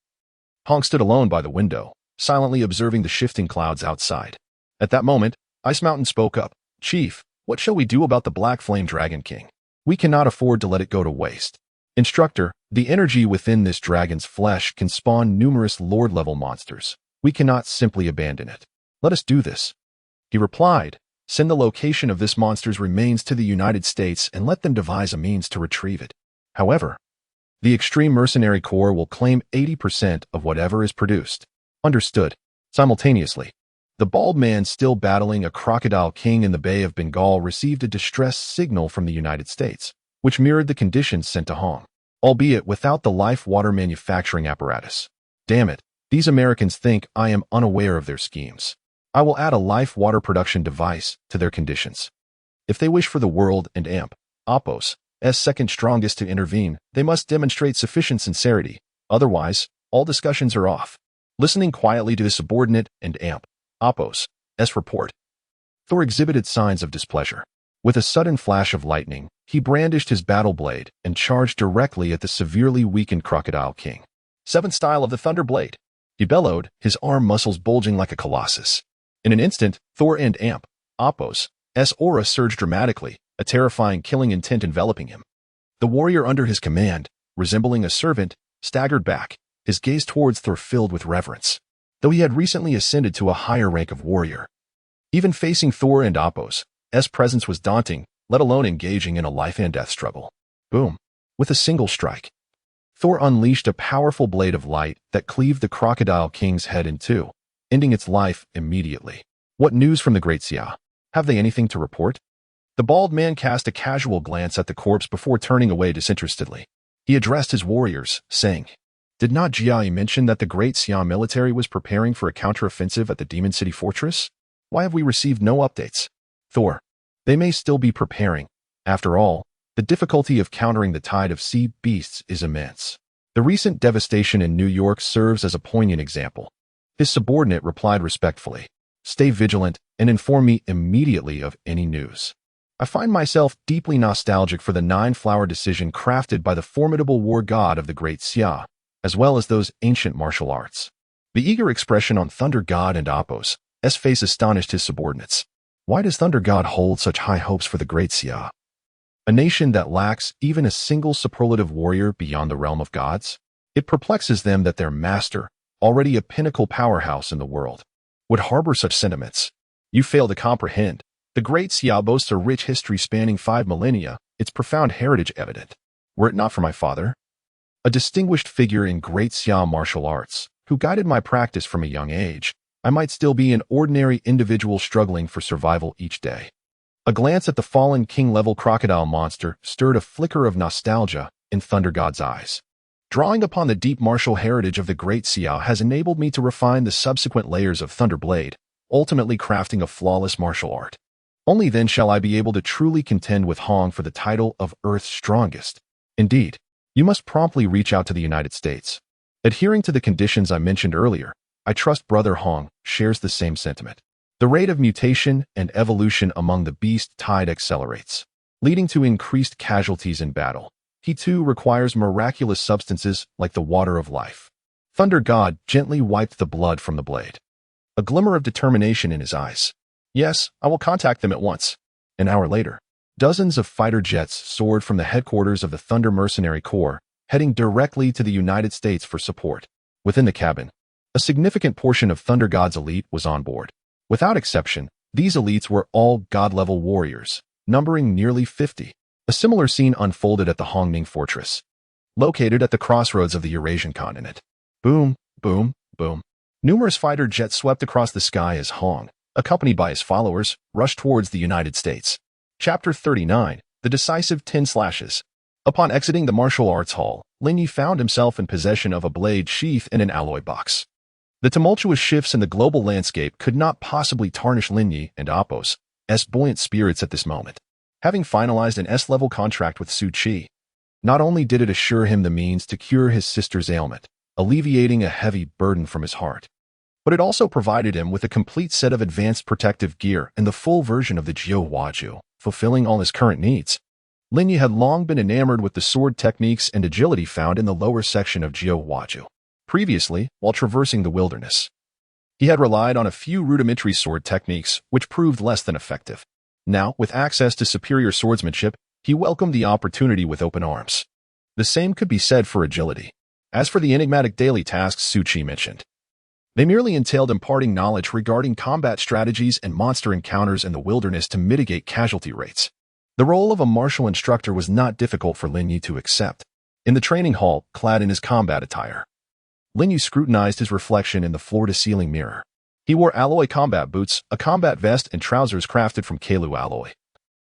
Hong stood alone by the window, silently observing the shifting clouds outside. At that moment, Ice Mountain spoke up. Chief, what shall we do about the Black Flame Dragon King? We cannot afford to let it go to waste. Instructor, the energy within this dragon's flesh can spawn numerous Lord-level monsters. We cannot simply abandon it. Let us do this. He replied, send the location of this monster's remains to the United States and let them devise a means to retrieve it. However, the Extreme Mercenary Corps will claim 80% of whatever is produced. Understood. Simultaneously, the bald man still battling a crocodile king in the Bay of Bengal received a distress signal from the United States, which mirrored the conditions sent to Hong, albeit without the life water manufacturing apparatus. Damn it, these Americans think I am unaware of their schemes. I will add a life water production device to their conditions. If they wish for the world and AMP, Oppos, as second strongest to intervene, they must demonstrate sufficient sincerity. Otherwise, all discussions are off. Listening quietly to his subordinate and AMP, Oppos, S report, Thor exhibited signs of displeasure. With a sudden flash of lightning, he brandished his battle blade and charged directly at the severely weakened Crocodile King. 7th style of the Thunder Blade. He bellowed, his arm muscles bulging like a colossus. In an instant, Thor and AMP, Oppos, S aura surged dramatically, a terrifying killing intent enveloping him. The warrior under his command, resembling a servant, staggered back, his gaze towards Thor filled with reverence. Though he had recently ascended to a higher rank of warrior, even facing Thor and Oppos, S presence was daunting, let alone engaging in a life and death struggle. Boom. With a single strike, Thor unleashed a powerful blade of light that cleaved the Crocodile King's head in two, ending its life immediately. What news from the Great Xia? Have they anything to report? The bald man cast a casual glance at the corpse before turning away disinterestedly. He addressed his warriors, saying, Did not Jia mention that the Great Xia military was preparing for a counteroffensive at the Demon City Fortress? Why have we received no updates? Thor, they may still be preparing. After all, the difficulty of countering the tide of sea beasts is immense. The recent devastation in New York serves as a poignant example. His subordinate replied respectfully, Stay vigilant and inform me immediately of any news. I find myself deeply nostalgic for the 9-flower decision crafted by the formidable war god of the Great Xia, as well as those ancient martial arts. The eager expression on Thunder God and Oppos, face astonished his subordinates. Why does Thunder God hold such high hopes for the great Xia? A nation that lacks even a single superlative warrior beyond the realm of gods? It perplexes them that their master, already a pinnacle powerhouse in the world, would harbor such sentiments. You fail to comprehend. The great Xia boasts a rich history spanning 5 millennia, its profound heritage evident. Were it not for my father, a distinguished figure in great Xia martial arts, who guided my practice from a young age, I might still be an ordinary individual struggling for survival each day. A glance at the fallen king-level crocodile monster stirred a flicker of nostalgia in Thunder God's eyes. Drawing upon the deep martial heritage of the great Xia has enabled me to refine the subsequent layers of Thunder Blade, ultimately crafting a flawless martial art. Only then shall I be able to truly contend with Hong for the title of Earth's strongest. Indeed, you must promptly reach out to the United States. Adhering to the conditions I mentioned earlier, I trust Brother Hong shares the same sentiment. The rate of mutation and evolution among the beast tide accelerates, leading to increased casualties in battle. He too requires miraculous substances like the water of life. Thunder God gently wiped the blood from the blade. A glimmer of determination in his eyes. Yes, I will contact them at once. An hour later, dozens of fighter jets soared from the headquarters of the Thunder Mercenary Corps, heading directly to the United States for support. Within the cabin, a significant portion of Thunder God's elite was on board. Without exception, these elites were all god-level warriors, numbering nearly 50. A similar scene unfolded at the Hongning Fortress, located at the crossroads of the Eurasian continent. Boom, boom, boom. Numerous fighter jets swept across the sky as Hong, accompanied by his followers, rushed towards the United States. Chapter 39, The Decisive 10 Slashes. Upon exiting the martial arts hall, Lin Ye found himself in possession of a blade sheath and an alloy box. The tumultuous shifts in the global landscape could not possibly tarnish Lin Ye and Appo's buoyant spirits at this moment. Having finalized an S-level contract with Su Qi, not only did it assure him the means to cure his sister's ailment, alleviating a heavy burden from his heart, but it also provided him with a complete set of advanced protective gear and the full version of the Jiu Huaju, fulfilling all his current needs. Lin Ye had long been enamored with the sword techniques and agility found in the lower section of Jiu Huaju. Previously, while traversing the wilderness, he had relied on a few rudimentary sword techniques which proved less than effective. Now, with access to superior swordsmanship, he welcomed the opportunity with open arms. The same could be said for agility. As for the enigmatic daily tasks Su Qi mentioned, they merely entailed imparting knowledge regarding combat strategies and monster encounters in the wilderness to mitigate casualty rates. The role of a martial instructor was not difficult for Lin Ye to accept. In the training hall, clad in his combat attire, Lin Ye scrutinized his reflection in the floor-to-ceiling mirror. He wore alloy combat boots, a combat vest, and trousers crafted from Kalu alloy,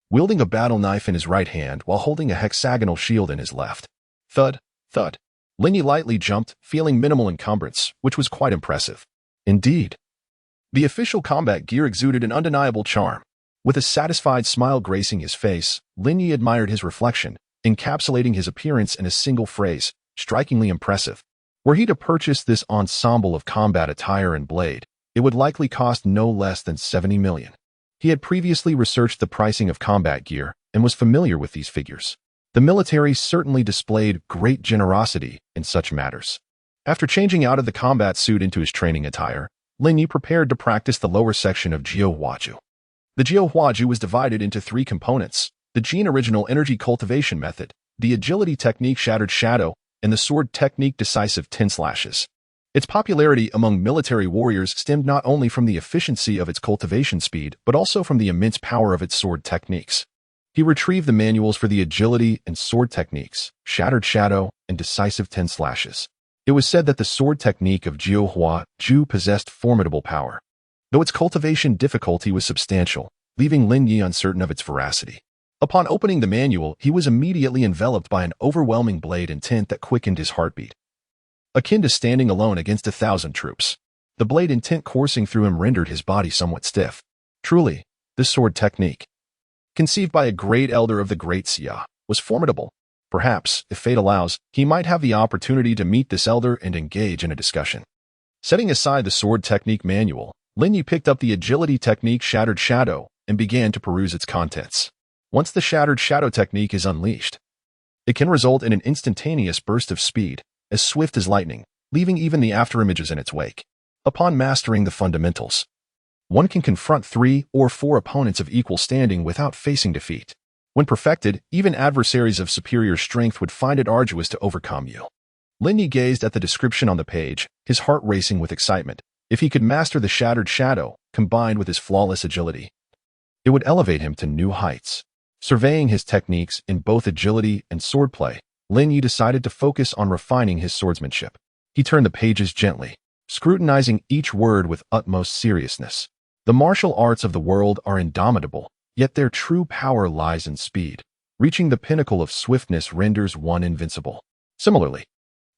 wielding a battle knife in his right hand while holding a hexagonal shield in his left. Thud, thud. Lin Ye lightly jumped, feeling minimal encumbrance, which was quite impressive. Indeed, the official combat gear exuded an undeniable charm. With a satisfied smile gracing his face, Lin Ye admired his reflection, encapsulating his appearance in a single phrase, strikingly impressive. Were he to purchase this ensemble of combat attire and blade, it would likely cost no less than 70 million. He had previously researched the pricing of combat gear and was familiar with these figures. The military certainly displayed great generosity in such matters. After changing out of the combat suit into his training attire, Lin Ye prepared to practice the lower section of Jiu Huaju. The Jiu Huaju was divided into 3 components: the Jin original energy cultivation method, the agility technique Shattered Shadow, and the sword technique Decisive 10 Slashes. Its popularity among military warriors stemmed not only from the efficiency of its cultivation speed, but also from the immense power of its sword techniques. He retrieved the manuals for the agility and sword techniques, Shattered Shadow and Decisive 10 Slashes. It was said that the sword technique of Jiu Huaju possessed formidable power, though its cultivation difficulty was substantial, leaving Lin Ye uncertain of its veracity. Upon opening the manual, he was immediately enveloped by an overwhelming blade intent that quickened his heartbeat, akin to standing alone against 1,000 troops. The blade intent coursing through him rendered his body somewhat stiff. Truly, this sword technique, conceived by a great elder of the great Xia, was formidable. Perhaps, if fate allows, he might have the opportunity to meet this elder and engage in a discussion. Setting aside the sword technique manual, Lin Ye picked up the agility technique Shattered Shadow and began to peruse its contents. Once the Shattered Shadow technique is unleashed, it can result in an instantaneous burst of speed, as swift as lightning, leaving even the afterimages in its wake. Upon mastering the fundamentals, One can confront 3 or 4 opponents of equal standing without facing defeat. When perfected, even adversaries of superior strength would find it arduous to overcome you. Lin Ye gazed at the description on the page, his heart racing with excitement. If he could master the Shattered Shadow, combined with his flawless agility, it would elevate him to new heights. Surveying his techniques in both agility and swordplay, Lin Ye decided to focus on refining his swordsmanship. He turned the pages gently, scrutinizing each word with utmost seriousness. The martial arts of the world are indomitable, yet their true power lies in speed. Reaching the pinnacle of swiftness renders one invincible. Similarly,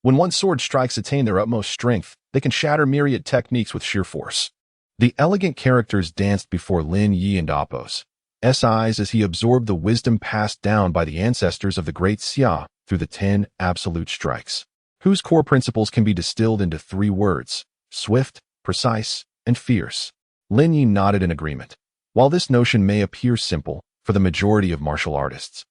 when one's sword strikes attain their utmost strength, they can shatter myriad techniques with sheer force. The elegant characters danced before Lin Ye and Appo's eyes as he absorbed the wisdom passed down by the ancestors of the great Xia through the 10 absolute strikes, whose core principles can be distilled into 3 words: swift, precise, and fierce. Lin Ye nodded in agreement. While this notion may appear simple for the majority of martial artists,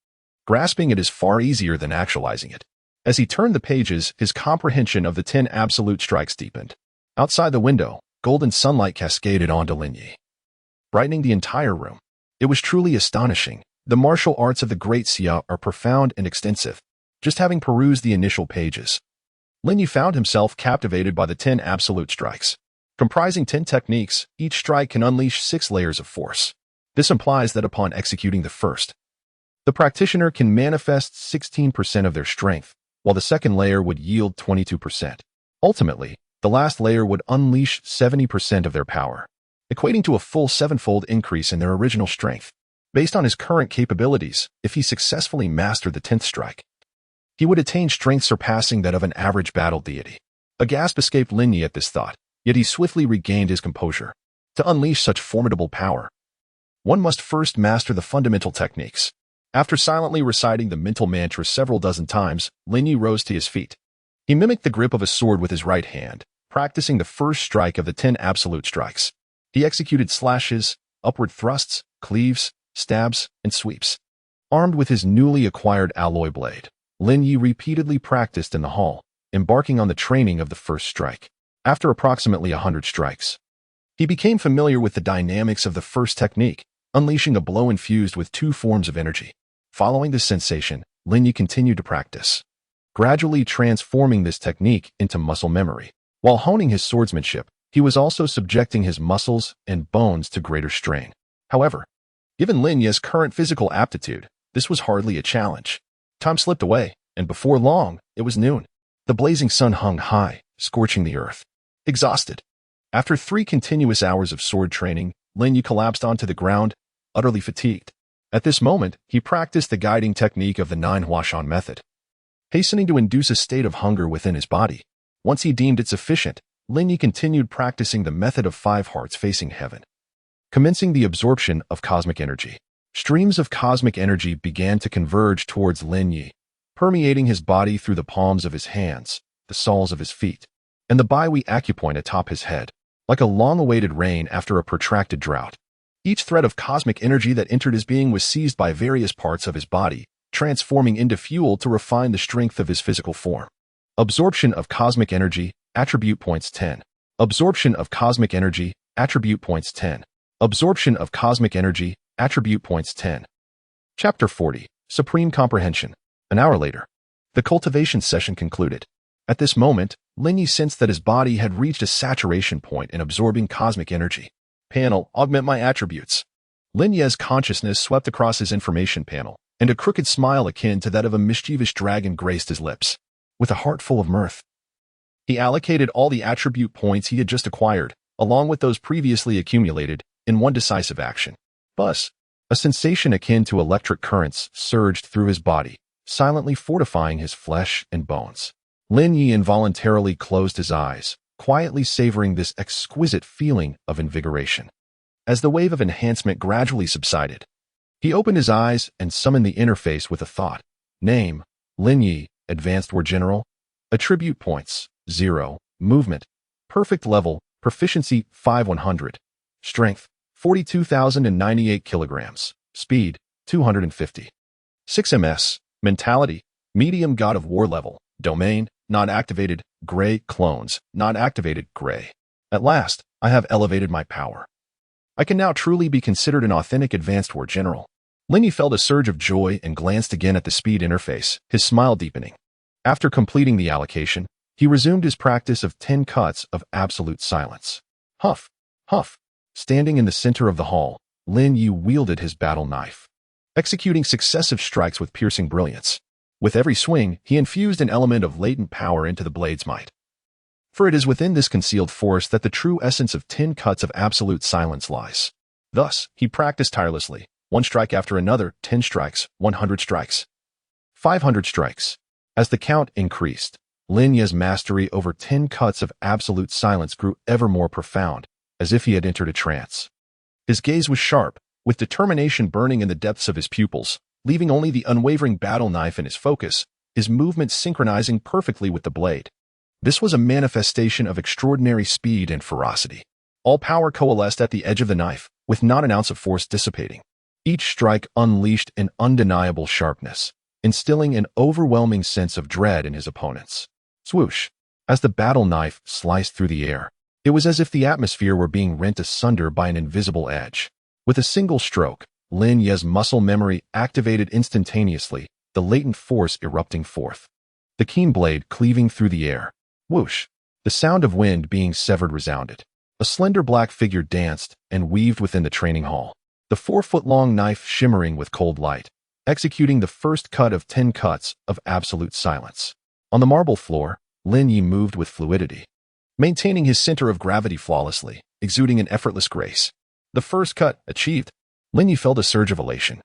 grasping it is far easier than actualizing it. As he turned the pages, his comprehension of the 10 absolute strikes deepened. Outside the window, golden sunlight cascaded onto Lin Ye, brightening the entire room. It was truly astonishing. The martial arts of the great Xia are profound and extensive. Just having perused the initial pages, Lin Ye found himself captivated by the 10 absolute strikes. Comprising 10 techniques, each strike can unleash 6 layers of force. This implies that upon executing the first, the practitioner can manifest 16% of their strength, while the second layer would yield 22%. Ultimately, the last layer would unleash 70% of their power, equating to a full 7-fold increase in their original strength. Based on his current capabilities, if he successfully mastered the 10th strike, he would attain strength surpassing that of an average battle deity. A gasp escaped Lin Ye at this thought, yet he swiftly regained his composure. To unleash such formidable power, one must first master the fundamental techniques. After silently reciting the mental mantra several dozen times, Lin Ye rose to his feet. He mimicked the grip of a sword with his right hand, practicing the first strike of the 10 absolute strikes. He executed slashes, upward thrusts, cleaves, stabs, and sweeps. Armed with his newly acquired alloy blade, Lin Ye repeatedly practiced in the hall, embarking on the training of the first strike. After approximately 100 strikes, he became familiar with the dynamics of the first technique, unleashing a blow infused with 2 forms of energy. Following this sensation, Lin Ye continued to practice, gradually transforming this technique into muscle memory. While honing his swordsmanship, he was also subjecting his muscles and bones to greater strain. However, given Lin Ye's current physical aptitude, this was hardly a challenge. Time slipped away, and before long, it was noon. The blazing sun hung high, scorching the earth. Exhausted, after 3 continuous hours of sword training, Lin Ye collapsed onto the ground, utterly fatigued. At this moment, he practiced the guiding technique of the 9 Huashan method, hastening to induce a state of hunger within his body. Once he deemed it sufficient, Lin Ye continued practicing the method of 5 hearts facing heaven, commencing the absorption of cosmic energy. Streams of cosmic energy began to converge towards Lin Ye, permeating his body through the palms of his hands, the soles of his feet, and the Baihui acupoint atop his head. Like a long-awaited rain after a protracted drought, each thread of cosmic energy that entered his being was seized by various parts of his body, transforming into fuel to refine the strength of his physical form. Absorption of cosmic energy, attribute points 10. Absorption of cosmic energy, attribute points 10. Absorption of cosmic energy, attribute points 10. Chapter 40. Supreme Comprehension. An hour later, the cultivation session concluded. At this moment, Lin Ye sensed that his body had reached a saturation point in absorbing cosmic energy. Panel, augment my attributes. Lin Ye's consciousness swept across his information panel, and a crooked smile akin to that of a mischievous dragon graced his lips. With a heart full of mirth, he allocated all the attribute points he had just acquired, along with those previously accumulated, in one decisive action. Buzz. A sensation akin to electric currents surged through his body, silently fortifying his flesh and bones. Lin Ye involuntarily closed his eyes, quietly savoring this exquisite feeling of invigoration. As the wave of enhancement gradually subsided, he opened his eyes and summoned the interface with a thought. Name, Lin Ye, Advanced War General. Attribute points, 0. Movement, perfect level, proficiency 5100. Strength, 42,098 kilograms. Speed, 250. 6 ms. Mentality, medium God of War level. Domain, not activated, gray. Clones, not activated, gray. At last, I have elevated my power. I can now truly be considered an authentic advanced war general. Lin Ye felt a surge of joy and glanced again at the speed interface, his smile deepening. After completing the allocation, he resumed his practice of 10 cuts of absolute silence. Huff, huff. Standing in the center of the hall, Lin Ye wielded his battle knife, executing successive strikes with piercing brilliance. With every swing, he infused an element of latent power into the blade's might. For it is within this concealed force that the true essence of 10 cuts of absolute silence lies. Thus, he practiced tirelessly, one strike after another, 10 strikes, 100 strikes, 500 strikes. As the count increased, Lin Ye's mastery over 10 cuts of absolute silence grew ever more profound, as if he had entered a trance. His gaze was sharp, with determination burning in the depths of his pupils, leaving only the unwavering battle knife in his focus, his movements synchronizing perfectly with the blade. This was a manifestation of extraordinary speed and ferocity. All power coalesced at the edge of the knife, with not an ounce of force dissipating. Each strike unleashed an undeniable sharpness, instilling an overwhelming sense of dread in his opponents. Swoosh! As the battle knife sliced through the air, it was as if the atmosphere were being rent asunder by an invisible edge. With a single stroke, Lin Ye's muscle memory activated instantaneously, the latent force erupting forth. The keen blade cleaving through the air. Whoosh! The sound of wind being severed resounded. A slender black figure danced and weaved within the training hall, the 4-foot-long knife shimmering with cold light, executing the first cut of 10 cuts of absolute silence. On the marble floor, Lin Ye moved with fluidity, maintaining his center of gravity flawlessly, exuding an effortless grace. The first cut achieved, Lin Ye felt a surge of elation,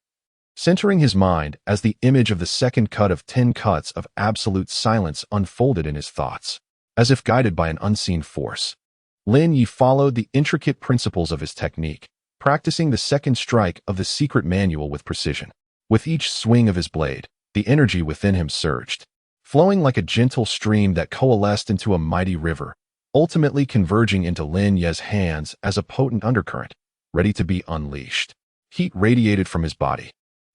centering his mind as the image of the second cut of 10 cuts of absolute silence unfolded in his thoughts. As if guided by an unseen force, Lin Ye followed the intricate principles of his technique, practicing the second strike of the secret manual with precision. With each swing of his blade, the energy within him surged, flowing like a gentle stream that coalesced into a mighty river, ultimately converging into Lin Ye's hands as a potent undercurrent, ready to be unleashed. Heat radiated from his body,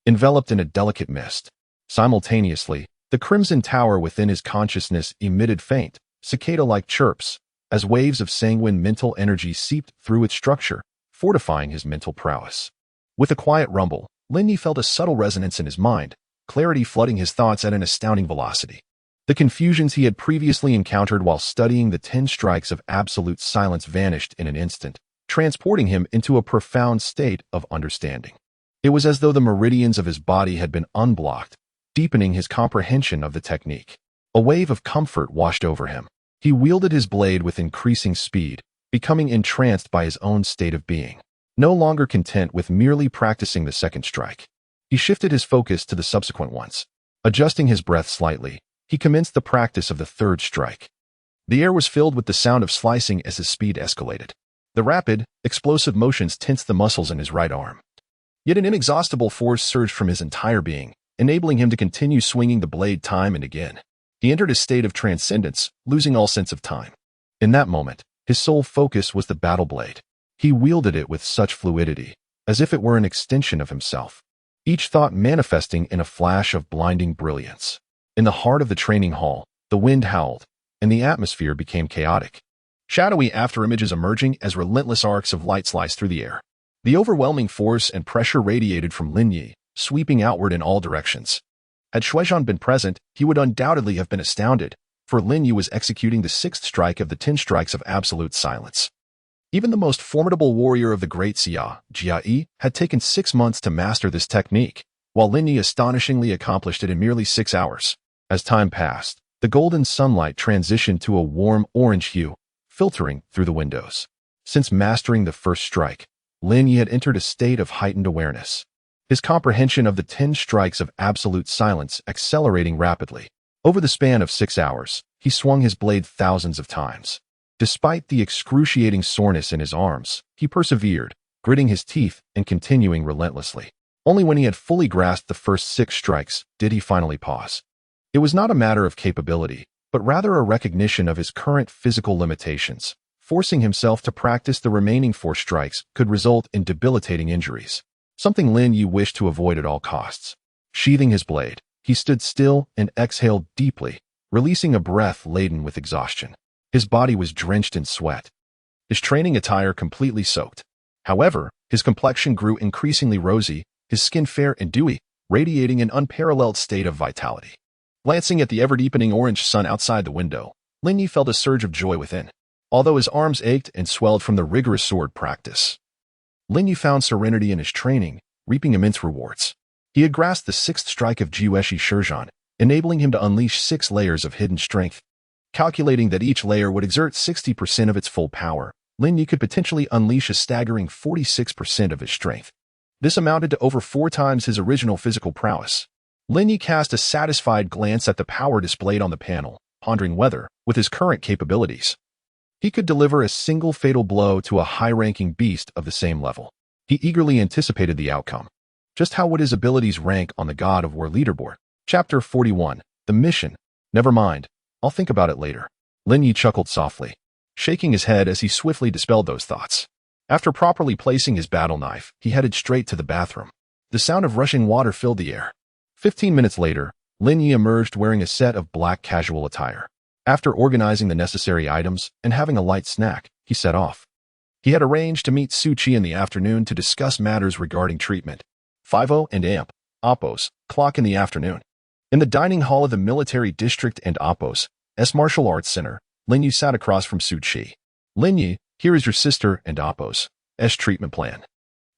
enveloped in a delicate mist. Simultaneously, the crimson tower within his consciousness emitted faint, cicada-like chirps, as waves of sanguine mental energy seeped through its structure, fortifying his mental prowess. With a quiet rumble, Lin Ye felt a subtle resonance in his mind, clarity flooding his thoughts at an astounding velocity. The confusions he had previously encountered while studying the 10 strikes of absolute silence vanished in an instant, transporting him into a profound state of understanding. It was as though the meridians of his body had been unblocked, deepening his comprehension of the technique. A wave of comfort washed over him. He wielded his blade with increasing speed, becoming entranced by his own state of being. No longer content with merely practicing the second strike, he shifted his focus to the subsequent ones. Adjusting his breath slightly, he commenced the practice of the third strike. The air was filled with the sound of slicing as his speed escalated. The rapid, explosive motions tensed the muscles in his right arm. Yet an inexhaustible force surged from his entire being, enabling him to continue swinging the blade time and again. He entered a state of transcendence, losing all sense of time. In that moment, his sole focus was the battle blade. He wielded it with such fluidity, as if it were an extension of himself, each thought manifesting in a flash of blinding brilliance. In the heart of the training hall, the wind howled, and the atmosphere became chaotic. Shadowy afterimages emerging as relentless arcs of light sliced through the air. The overwhelming force and pressure radiated from Lin Ye, sweeping outward in all directions. Had Shuizhan been present, he would undoubtedly have been astounded, for Lin Ye was executing the 6th strike of the 10 strikes of absolute silence. Even the most formidable warrior of the great Jia Yi, had taken 6 months to master this technique, while Lin Ye astonishingly accomplished it in merely 6 hours. As time passed, the golden sunlight transitioned to a warm orange hue, filtering through the windows. Since mastering the first strike, Lin Ye had entered a state of heightened awareness, his comprehension of the 10 strikes of absolute silence accelerating rapidly. Over the span of 6 hours, he swung his blade thousands of times. Despite the excruciating soreness in his arms, he persevered, gritting his teeth and continuing relentlessly. Only when he had fully grasped the first 6 strikes did he finally pause. It was not a matter of capability, but rather a recognition of his current physical limitations. Forcing himself to practice the remaining 4 strikes could result in debilitating injuries, something Lin Ye wished to avoid at all costs. Sheathing his blade, he stood still and exhaled deeply, releasing a breath laden with exhaustion. His body was drenched in sweat, his training attire completely soaked. However, his complexion grew increasingly rosy, his skin fair and dewy, radiating an unparalleled state of vitality. Glancing at the ever-deepening orange sun outside the window, Lin Ye felt a surge of joy within. Although his arms ached and swelled from the rigorous sword practice, Lin Ye found serenity in his training, reaping immense rewards. He had grasped the sixth strike of Jiueshi Shizhan, enabling him to unleash 6 layers of hidden strength. Calculating that each layer would exert 60% of its full power, Lin Ye could potentially unleash a staggering 46% of his strength. This amounted to over 4 times his original physical prowess. Lin Ye cast a satisfied glance at the power displayed on the panel, pondering whether, with his current capabilities, he could deliver a single fatal blow to a high-ranking beast of the same level. He eagerly anticipated the outcome. Just how would his abilities rank on the God of War leaderboard? Chapter 41. The Mission. Never mind. I'll think about it later. Lin Ye chuckled softly, shaking his head as he swiftly dispelled those thoughts. After properly placing his battle knife, he headed straight to the bathroom. The sound of rushing water filled the air. 15 minutes later, Lin Ye emerged wearing a set of black casual attire. After organizing the necessary items and having a light snack, he set off. He had arranged to meet Su Qi in the afternoon to discuss matters regarding treatment. 50 and AMP, Oppos, clock in the afternoon. In the dining hall of the Military District and Oppos, S Martial Arts Center, Lin Ye sat across from Su Qi. Lin Ye, here is your sister and Oppos' treatment plan.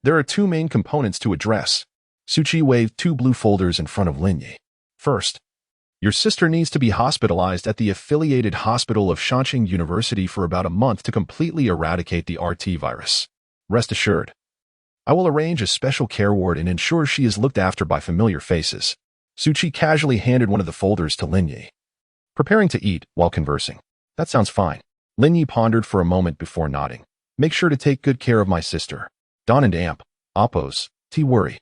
There are 2 main components to address. Su Qi waved 2 blue folders in front of Lin Ye. First, your sister needs to be hospitalized at the affiliated hospital of Shanqing University for about a month to completely eradicate the RT virus. Rest assured, I will arrange a special care ward and ensure she is looked after by familiar faces. Su Qi casually handed one of the folders to Lin Ye. Preparing to eat while conversing. That sounds fine. Lin Ye pondered for a moment before nodding. Make sure to take good care of my sister. Don and Amp, Oppos, worry.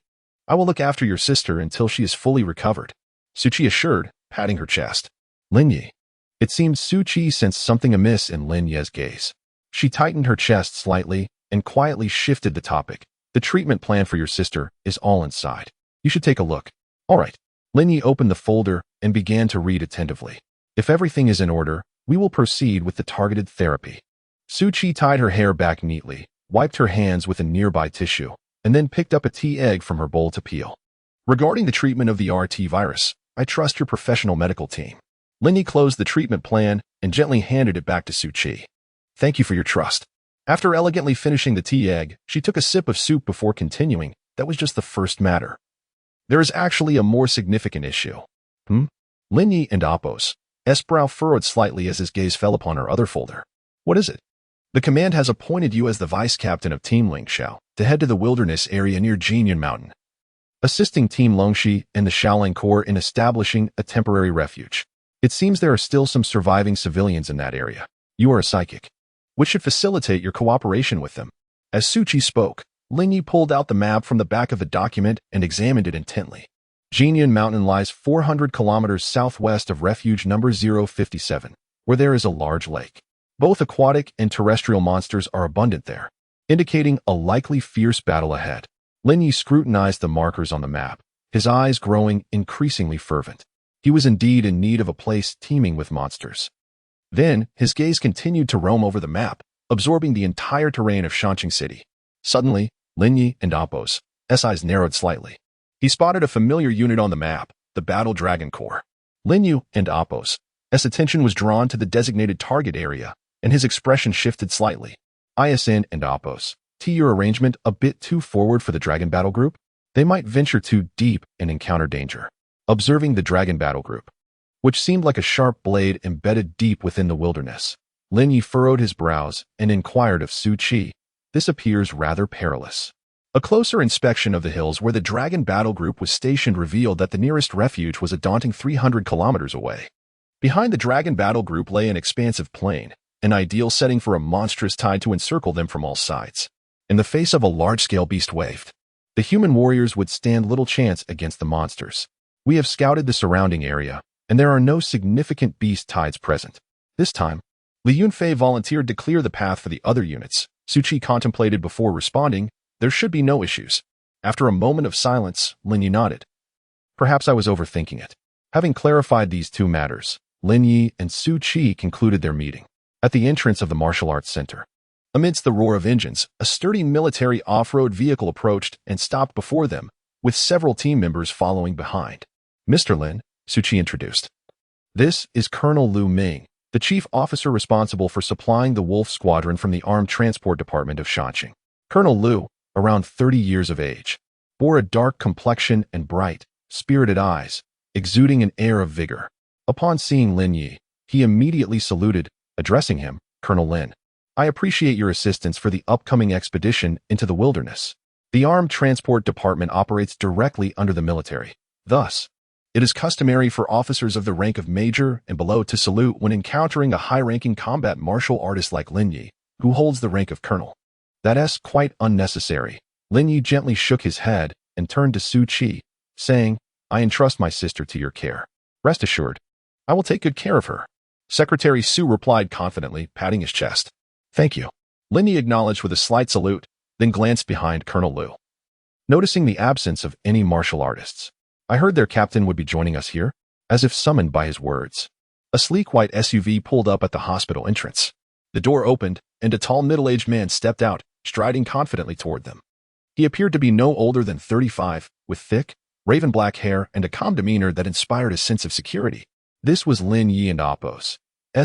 I will look after your sister until she is fully recovered. Su Qi assured, patting her chest. Lin Ye. It seemed Su Qi sensed something amiss in Lin Ye's gaze. She tightened her chest slightly and quietly shifted the topic. The treatment plan for your sister is all inside. You should take a look. All right. Lin Ye opened the folder and began to read attentively. If everything is in order, we will proceed with the targeted therapy. Su Qi tied her hair back neatly, wiped her hands with a nearby tissue, and then picked up a tea egg from her bowl to peel. Regarding the treatment of the RT virus, I trust your professional medical team. Lin Ye closed the treatment plan and gently handed it back to Su Qi. Thank you for your trust. After elegantly finishing the tea egg, she took a sip of soup before continuing. That was just the first matter. There is actually a more significant issue. Lin Ye and Oppos' brow furrowed slightly as his gaze fell upon her other folder. What is it? The command has appointed you as the vice captain of Team Lingxiao to head to the wilderness area near Jinyan Mountain, assisting Team Longxi and the Shaolin Corps in establishing a temporary refuge. It seems there are still some surviving civilians in that area. You are a psychic, which should facilitate your cooperation with them. As Su Qi spoke, Lin Ye pulled out the map from the back of the document and examined it intently. Jinyan Mountain lies 400 kilometers southwest of refuge number 057, where there is a large lake. Both aquatic and terrestrial monsters are abundant there, indicating a likely fierce battle ahead. Lin Ye scrutinized the markers on the map, his eyes growing increasingly fervent. He was indeed in need of a place teeming with monsters. Then, his gaze continued to roam over the map, absorbing the entire terrain of Shanqing City. Suddenly, Lin Ye and Oppos' eyes narrowed slightly. He spotted a familiar unit on the map, the Battle Dragon Corps. Lin Ye and Oppos' attention was drawn to the designated target area, and his expression shifted slightly. ISN and Oppos, your arrangement a bit too forward for the Dragon Battle Group? They might venture too deep and encounter danger. Observing the Dragon Battle Group, which seemed like a sharp blade embedded deep within the wilderness, Lin Ye furrowed his brows and inquired of Su Qi. This appears rather perilous. A closer inspection of the hills where the Dragon Battle Group was stationed revealed that the nearest refuge was a daunting 300 kilometers away. Behind the Dragon Battle Group lay an expansive plain, an ideal setting for a monstrous tide to encircle them from all sides. In the face of a large-scale beast wave, the human warriors would stand little chance against the monsters. We have scouted the surrounding area, and there are no significant beast tides present. This time, Li Yunfei volunteered to clear the path for the other units. Su Qi contemplated before responding. There should be no issues. After a moment of silence, Lin Ye nodded. Perhaps I was overthinking it. Having clarified these 2 matters, Lin Ye and Su Qi concluded their meeting. At the entrance of the Martial Arts Center, Amidst the roar of engines, a sturdy military off-road vehicle approached and stopped before them, with several team members following behind. Mr. Lin, Suchi introduced. This is Colonel Lu Ming, the chief officer responsible for supplying the Wolf Squadron from the Armed Transport Department of Shanxing. Colonel Lu, around 30 years of age, bore a dark complexion and bright, spirited eyes, exuding an air of vigor. Upon seeing Lin Ye, he immediately saluted, addressing him, Colonel Lin. I appreciate your assistance for the upcoming expedition into the wilderness. The Armed Transport Department operates directly under the military. Thus, it is customary for officers of the rank of major and below to salute when encountering a high-ranking combat martial artist like Lin Ye, who holds the rank of colonel. That's quite unnecessary. Lin Ye gently shook his head and turned to Su Qi, saying, I entrust my sister to your care. Rest assured, I will take good care of her. Secretary Su replied confidently, patting his chest. Thank you. Lin Ye acknowledged with a slight salute, then glanced behind Colonel Lu. Noticing the absence of any martial artists, I heard their captain would be joining us here, as if summoned by his words. A sleek white SUV pulled up at the hospital entrance. The door opened, and a tall middle-aged man stepped out, striding confidently toward them. He appeared to be no older than 35, with thick, raven-black hair and a calm demeanor that inspired a sense of security. This was Lin Ye and Appo's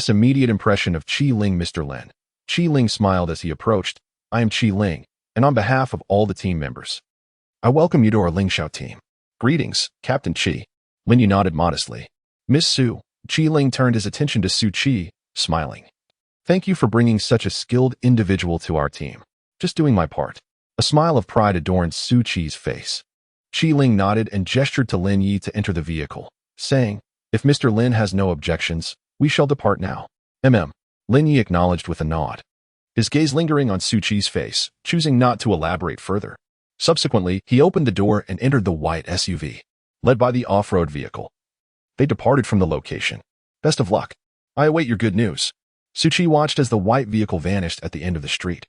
immediate impression of Qi Ling. Mr. Lin. Qi Ling smiled as he approached. I am Qi Ling, and on behalf of all the team members, I welcome you to our Lingxiao team. Greetings, Captain Qi. Lin Ye nodded modestly. Miss Su, Qi Ling turned his attention to Su Qi, smiling. Thank you for bringing such a skilled individual to our team. Just doing my part. A smile of pride adorned Su Qi's face. Qi Ling nodded and gestured to Lin Ye to enter the vehicle, saying, If Mr. Lin has no objections, we shall depart now. Lin Ye acknowledged with a nod, his gaze lingering on Su Qi's face, choosing not to elaborate further. Subsequently, he opened the door and entered the white SUV, led by the off-road vehicle. They departed from the location. Best of luck. I await your good news. Su Qi watched as the white vehicle vanished at the end of the street,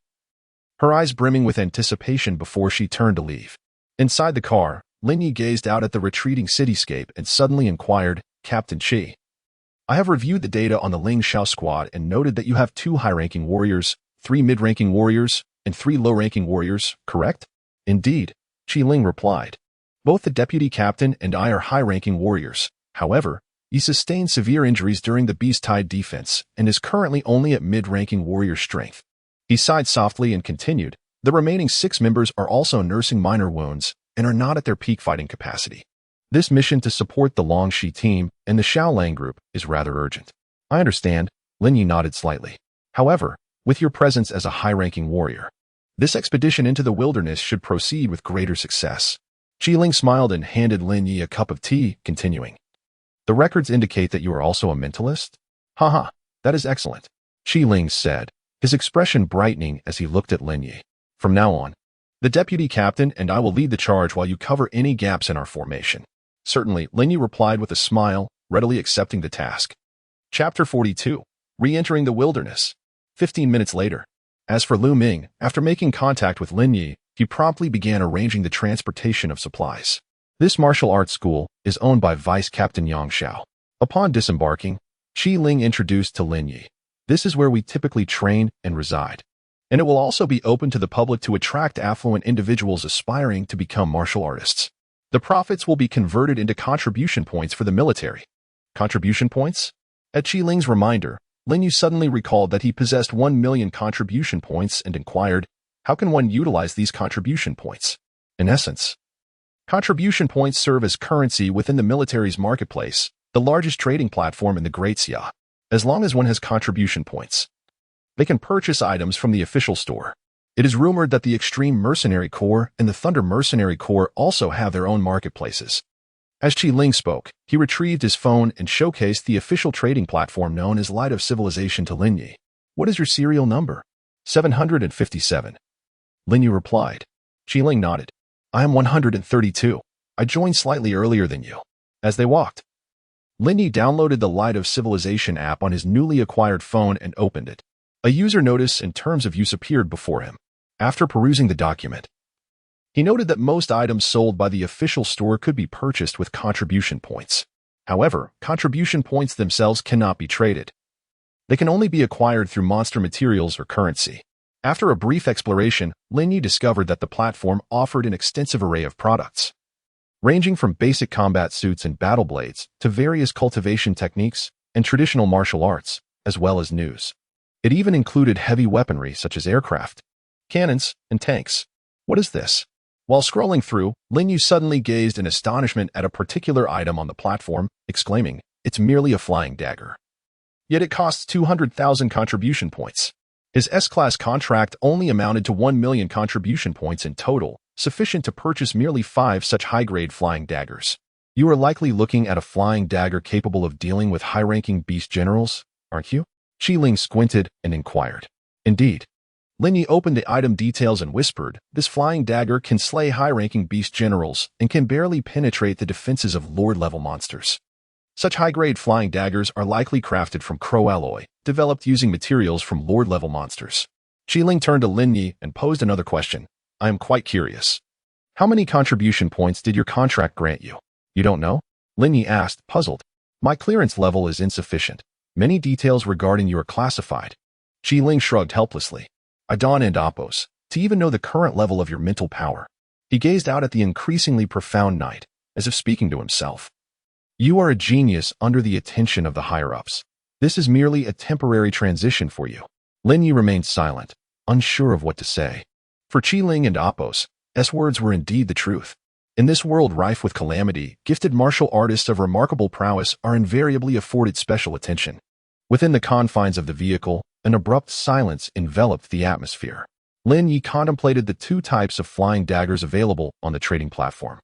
her eyes brimming with anticipation before she turned to leave. Inside the car, Lin Ye gazed out at the retreating cityscape and suddenly inquired, Captain Qi, I have reviewed the data on the Lingxiao squad and noted that you have 2 high-ranking warriors, 3 mid-ranking warriors, and 3 low-ranking warriors, correct? Indeed, Qi Ling replied. Both the deputy captain and I are high-ranking warriors. However, he sustained severe injuries during the Beast-Tide defense and is currently only at mid-ranking warrior strength. He sighed softly and continued, the remaining 6 members are also nursing minor wounds and are not at their peak fighting capacity. This mission to support the Longxi team and the Xiaolang group is rather urgent. I understand, Lin Ye nodded slightly. However, with your presence as a high-ranking warrior, this expedition into the wilderness should proceed with greater success. Qi Ling smiled and handed Lin Ye a cup of tea, continuing. The records indicate that you are also a mentalist? Haha, that is excellent, Qi Ling said, his expression brightening as he looked at Lin Ye. From now on, the deputy captain and I will lead the charge while you cover any gaps in our formation. Certainly, Lin Ye replied with a smile, readily accepting the task. Chapter 42. Re-entering the wilderness. 15 minutes later. As for Lu Ming, after making contact with Lin Ye, he promptly began arranging the transportation of supplies. This martial arts school is owned by Vice Captain Yang Xiao. Upon disembarking, Qi Ling introduced to Lin Ye. This is where we typically train and reside, and it will also be open to the public to attract affluent individuals aspiring to become martial artists. The profits will be converted into contribution points for the military. Contribution points? At Qi Ling's reminder, Lin Ye suddenly recalled that he possessed 1 million contribution points and inquired, how can one utilize these contribution points? In essence, contribution points serve as currency within the military's marketplace, the largest trading platform in the Great Xia. As long as one has contribution points, they can purchase items from the official store. It is rumored that the Extreme Mercenary Corps and the Thunder Mercenary Corps also have their own marketplaces. As Qi Ling spoke, he retrieved his phone and showcased the official trading platform known as Light of Civilization to Lin Ye. What is your serial number? 757. Lin Ye replied. Qi Ling nodded. I am 132. I joined slightly earlier than you. As they walked, Lin Ye downloaded the Light of Civilization app on his newly acquired phone and opened it. A user notice and terms of use appeared before him. After perusing the document, he noted that most items sold by the official store could be purchased with contribution points. However, contribution points themselves cannot be traded. They can only be acquired through monster materials or currency. After a brief exploration, Lin Ye discovered that the platform offered an extensive array of products, ranging from basic combat suits and battle blades to various cultivation techniques and traditional martial arts, as well as news. It even included heavy weaponry such as aircraft, cannons, and tanks. What is this? While scrolling through, Lin Ye suddenly gazed in astonishment at a particular item on the platform, exclaiming, "It's merely a flying dagger." Yet it costs 200,000 contribution points. His S-Class contract only amounted to 1 million contribution points in total, sufficient to purchase merely 5 such high-grade flying daggers. You are likely looking at a flying dagger capable of dealing with high-ranking beast generals, aren't you? Qiling squinted and inquired. Indeed. Lin Ye opened the item details and whispered, "This flying dagger can slay high-ranking beast generals and can barely penetrate the defenses of lord-level monsters. Such high-grade flying daggers are likely crafted from crow alloy, developed using materials from lord-level monsters." Qiling turned to Lin Ye and posed another question. "I am quite curious. How many contribution points did your contract grant you?" "You don't know?" Lin Ye asked, puzzled. "My clearance level is insufficient. Many details regarding you are classified." Qiling shrugged helplessly. "I don't and oppose to even know the current level of your mental power." He gazed out at the increasingly profound night, as if speaking to himself. "You are a genius under the attention of the higher-ups. This is merely a temporary transition for you." Lin Ye remained silent, unsure of what to say. For Qiling and Oppos, S words were indeed the truth. In this world rife with calamity, gifted martial artists of remarkable prowess are invariably afforded special attention. Within the confines of the vehicle, an abrupt silence enveloped the atmosphere. Lin Ye contemplated the 2 types of flying daggers available on the trading platform,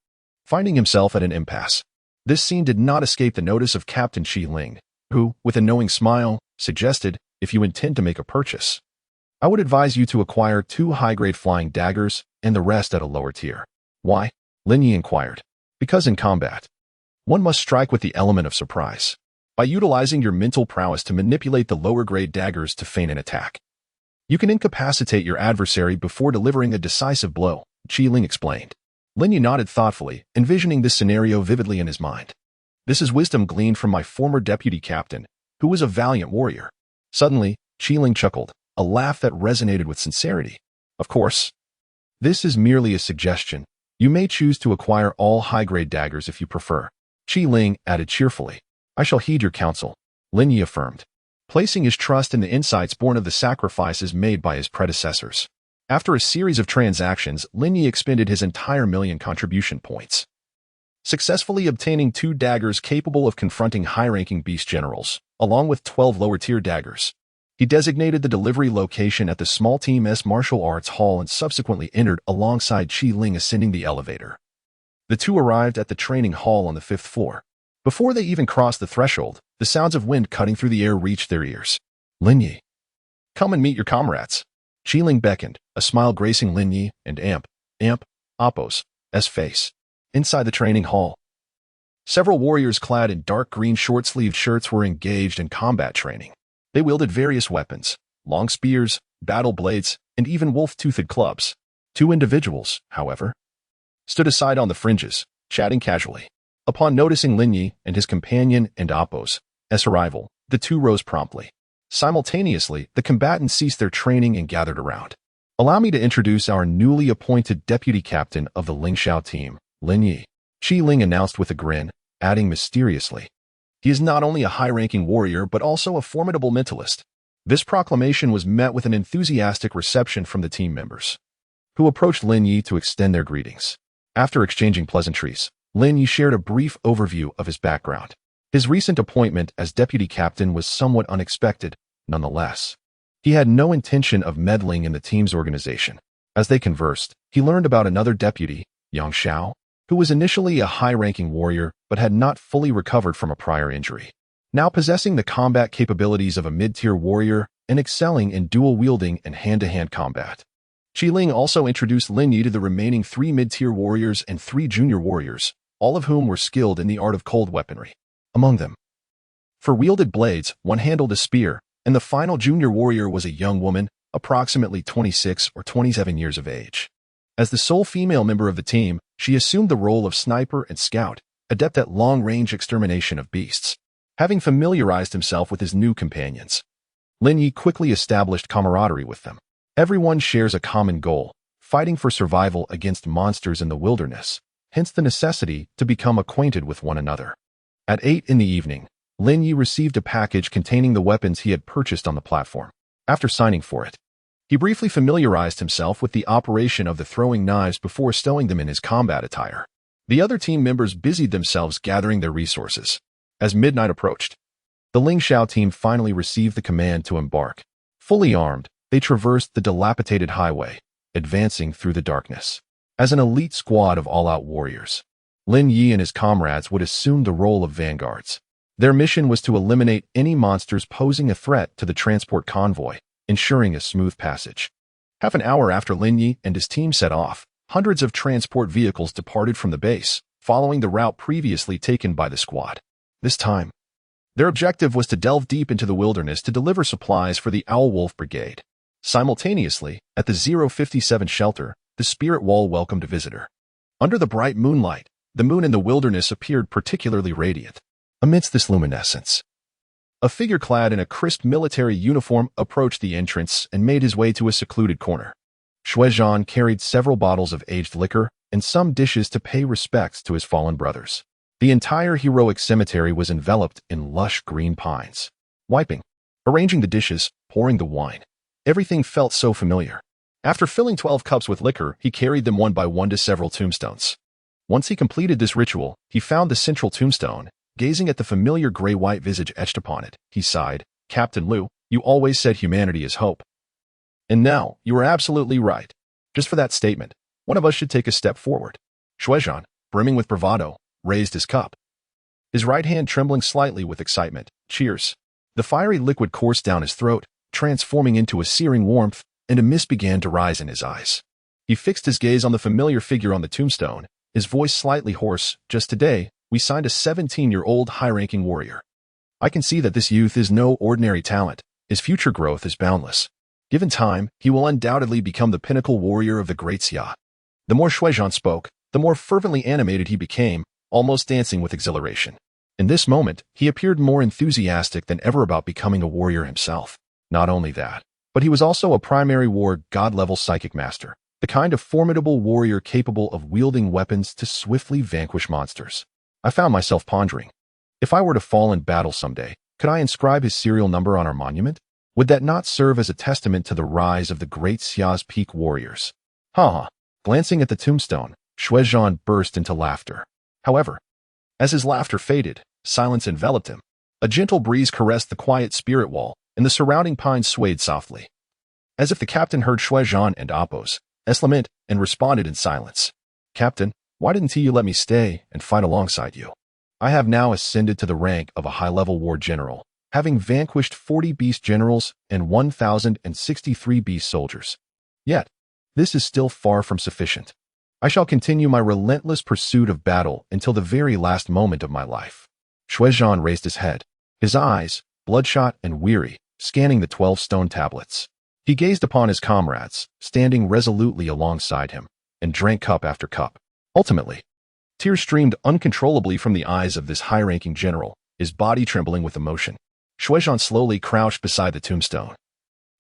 finding himself at an impasse. This scene did not escape the notice of Captain Qiling, who, with a knowing smile, suggested, "If you intend to make a purchase, I would advise you to acquire 2 high-grade flying daggers and the rest at a lower tier." "Why?" Lin Ye inquired. "Because in combat, one must strike with the element of surprise, by utilizing your mental prowess to manipulate the lower-grade daggers to feign an attack. You can incapacitate your adversary before delivering a decisive blow," Qiling explained. Lin Ye nodded thoughtfully, envisioning this scenario vividly in his mind. "This is wisdom gleaned from my former deputy captain, who was a valiant warrior." Suddenly, Qiling chuckled, a laugh that resonated with sincerity. "Of course. This is merely a suggestion. You may choose to acquire all high-grade daggers if you prefer." Qiling added cheerfully. "I shall heed your counsel," Lin Ye affirmed, placing his trust in the insights born of the sacrifices made by his predecessors. After a series of transactions, Lin Ye expended his entire million contribution points, successfully obtaining 2 daggers capable of confronting high-ranking beast generals, along with 12 lower-tier daggers. He designated the delivery location at the small Team S Martial Arts Hall and subsequently entered alongside Qiling ascending the elevator. The 2 arrived at the training hall on the 5th floor. Before they even crossed the threshold, the sounds of wind cutting through the air reached their ears. "Lin Ye, come and meet your comrades." Qiling beckoned, a smile gracing Lin Ye and Oppos' face. Inside the training hall, several warriors clad in dark green short-sleeved shirts were engaged in combat training. They wielded various weapons, long spears, battle blades, and even wolf-toothed clubs. 2 individuals, however, stood aside on the fringes, chatting casually. Upon noticing Lin Ye and his companion and Oppos' arrival, the 2 rose promptly. Simultaneously, the combatants ceased their training and gathered around. "Allow me to introduce our newly appointed deputy captain of the Lingxiao team, Lin Ye," Qiling announced with a grin, adding mysteriously, "He is not only a high-ranking warrior but also a formidable mentalist." This proclamation was met with an enthusiastic reception from the team members, who approached Lin Ye to extend their greetings. After exchanging pleasantries, Lin Ye shared a brief overview of his background. His recent appointment as deputy captain was somewhat unexpected, nonetheless. He had no intention of meddling in the team's organization. As they conversed, he learned about another deputy, Yang Xiao, who was initially a high-ranking warrior but had not fully recovered from a prior injury. Now possessing the combat capabilities of a mid-tier warrior and excelling in dual-wielding and hand-to-hand combat. Qiling also introduced Lin Ye to the remaining 3 mid-tier warriors and 3 junior warriors, all of whom were skilled in the art of cold weaponry. Among them, for wielded blades, one handled a spear, and the final junior warrior was a young woman, approximately 26 or 27 years of age. As the sole female member of the team, she assumed the role of sniper and scout, adept at long-range extermination of beasts. Having familiarized himself with his new companions, Lin Ye quickly established camaraderie with them. Everyone shares a common goal, fighting for survival against monsters in the wilderness, hence the necessity to become acquainted with one another. At 8 in the evening, Lin Ye received a package containing the weapons he had purchased on the platform. After signing for it, he briefly familiarized himself with the operation of the throwing knives before stowing them in his combat attire. The other team members busied themselves gathering their resources. As midnight approached, the Ling Xiao team finally received the command to embark. Fully armed, they traversed the dilapidated highway, advancing through the darkness. As an elite squad of all-out warriors, Lin Ye and his comrades would assume the role of vanguards. Their mission was to eliminate any monsters posing a threat to the transport convoy, ensuring a smooth passage. Half an hour after Lin Ye and his team set off, hundreds of transport vehicles departed from the base, following the route previously taken by the squad. This time, their objective was to delve deep into the wilderness to deliver supplies for the Owl Wolf Brigade. Simultaneously, at the 057 shelter, the spirit wall welcomed a visitor. Under the bright moonlight, the moon in the wilderness appeared particularly radiant. Amidst this luminescence, a figure clad in a crisp military uniform approached the entrance and made his way to a secluded corner. Shuizhan carried several bottles of aged liquor and some dishes to pay respects to his fallen brothers. The entire heroic cemetery was enveloped in lush green pines. Wiping, arranging the dishes, pouring the wine. Everything felt so familiar. After filling 12 cups with liquor, he carried them one by one to several tombstones. Once he completed this ritual, he found the central tombstone. Gazing at the familiar gray-white visage etched upon it, he sighed, "Captain Liu, you always said humanity is hope. And now, you are absolutely right. Just for that statement, one of us should take a step forward." Shuizhan, brimming with bravado, raised his cup. His right hand trembling slightly with excitement. Cheers. The fiery liquid coursed down his throat, transforming into a searing warmth, and a mist began to rise in his eyes. He fixed his gaze on the familiar figure on the tombstone, his voice slightly hoarse. "Just today, we signed a 17-year-old high-ranking warrior. I can see that this youth is no ordinary talent. His future growth is boundless. Given time, he will undoubtedly become the pinnacle warrior of the Great Xia." The more Shuizhan spoke, the more fervently animated he became, almost dancing with exhilaration. In this moment, he appeared more enthusiastic than ever about becoming a warrior himself. Not only that, but he was also a primary war god-level psychic master, the kind of formidable warrior capable of wielding weapons to swiftly vanquish monsters. I found myself pondering. If I were to fall in battle someday, could I inscribe his serial number on our monument? Would that not serve as a testament to the rise of the Great Xia's peak warriors? Ha! Glancing at the tombstone, Shuizhan burst into laughter. However, as his laughter faded, silence enveloped him. A gentle breeze caressed the quiet spirit wall, and the surrounding pines swayed softly. As if the captain heard Shuizhan and Appo's lament and responded in silence. "Captain, why didn't you let me stay and fight alongside you? I have now ascended to the rank of a high-level war general, having vanquished 40 beast generals and 1,063 beast soldiers. Yet, this is still far from sufficient. I shall continue my relentless pursuit of battle until the very last moment of my life." Shuizhan raised his head, his eyes, bloodshot and weary, scanning the 12 stone tablets. He gazed upon his comrades, standing resolutely alongside him, and drank cup after cup. Ultimately, tears streamed uncontrollably from the eyes of this high-ranking general, his body trembling with emotion. Shuizhan slowly crouched beside the tombstone.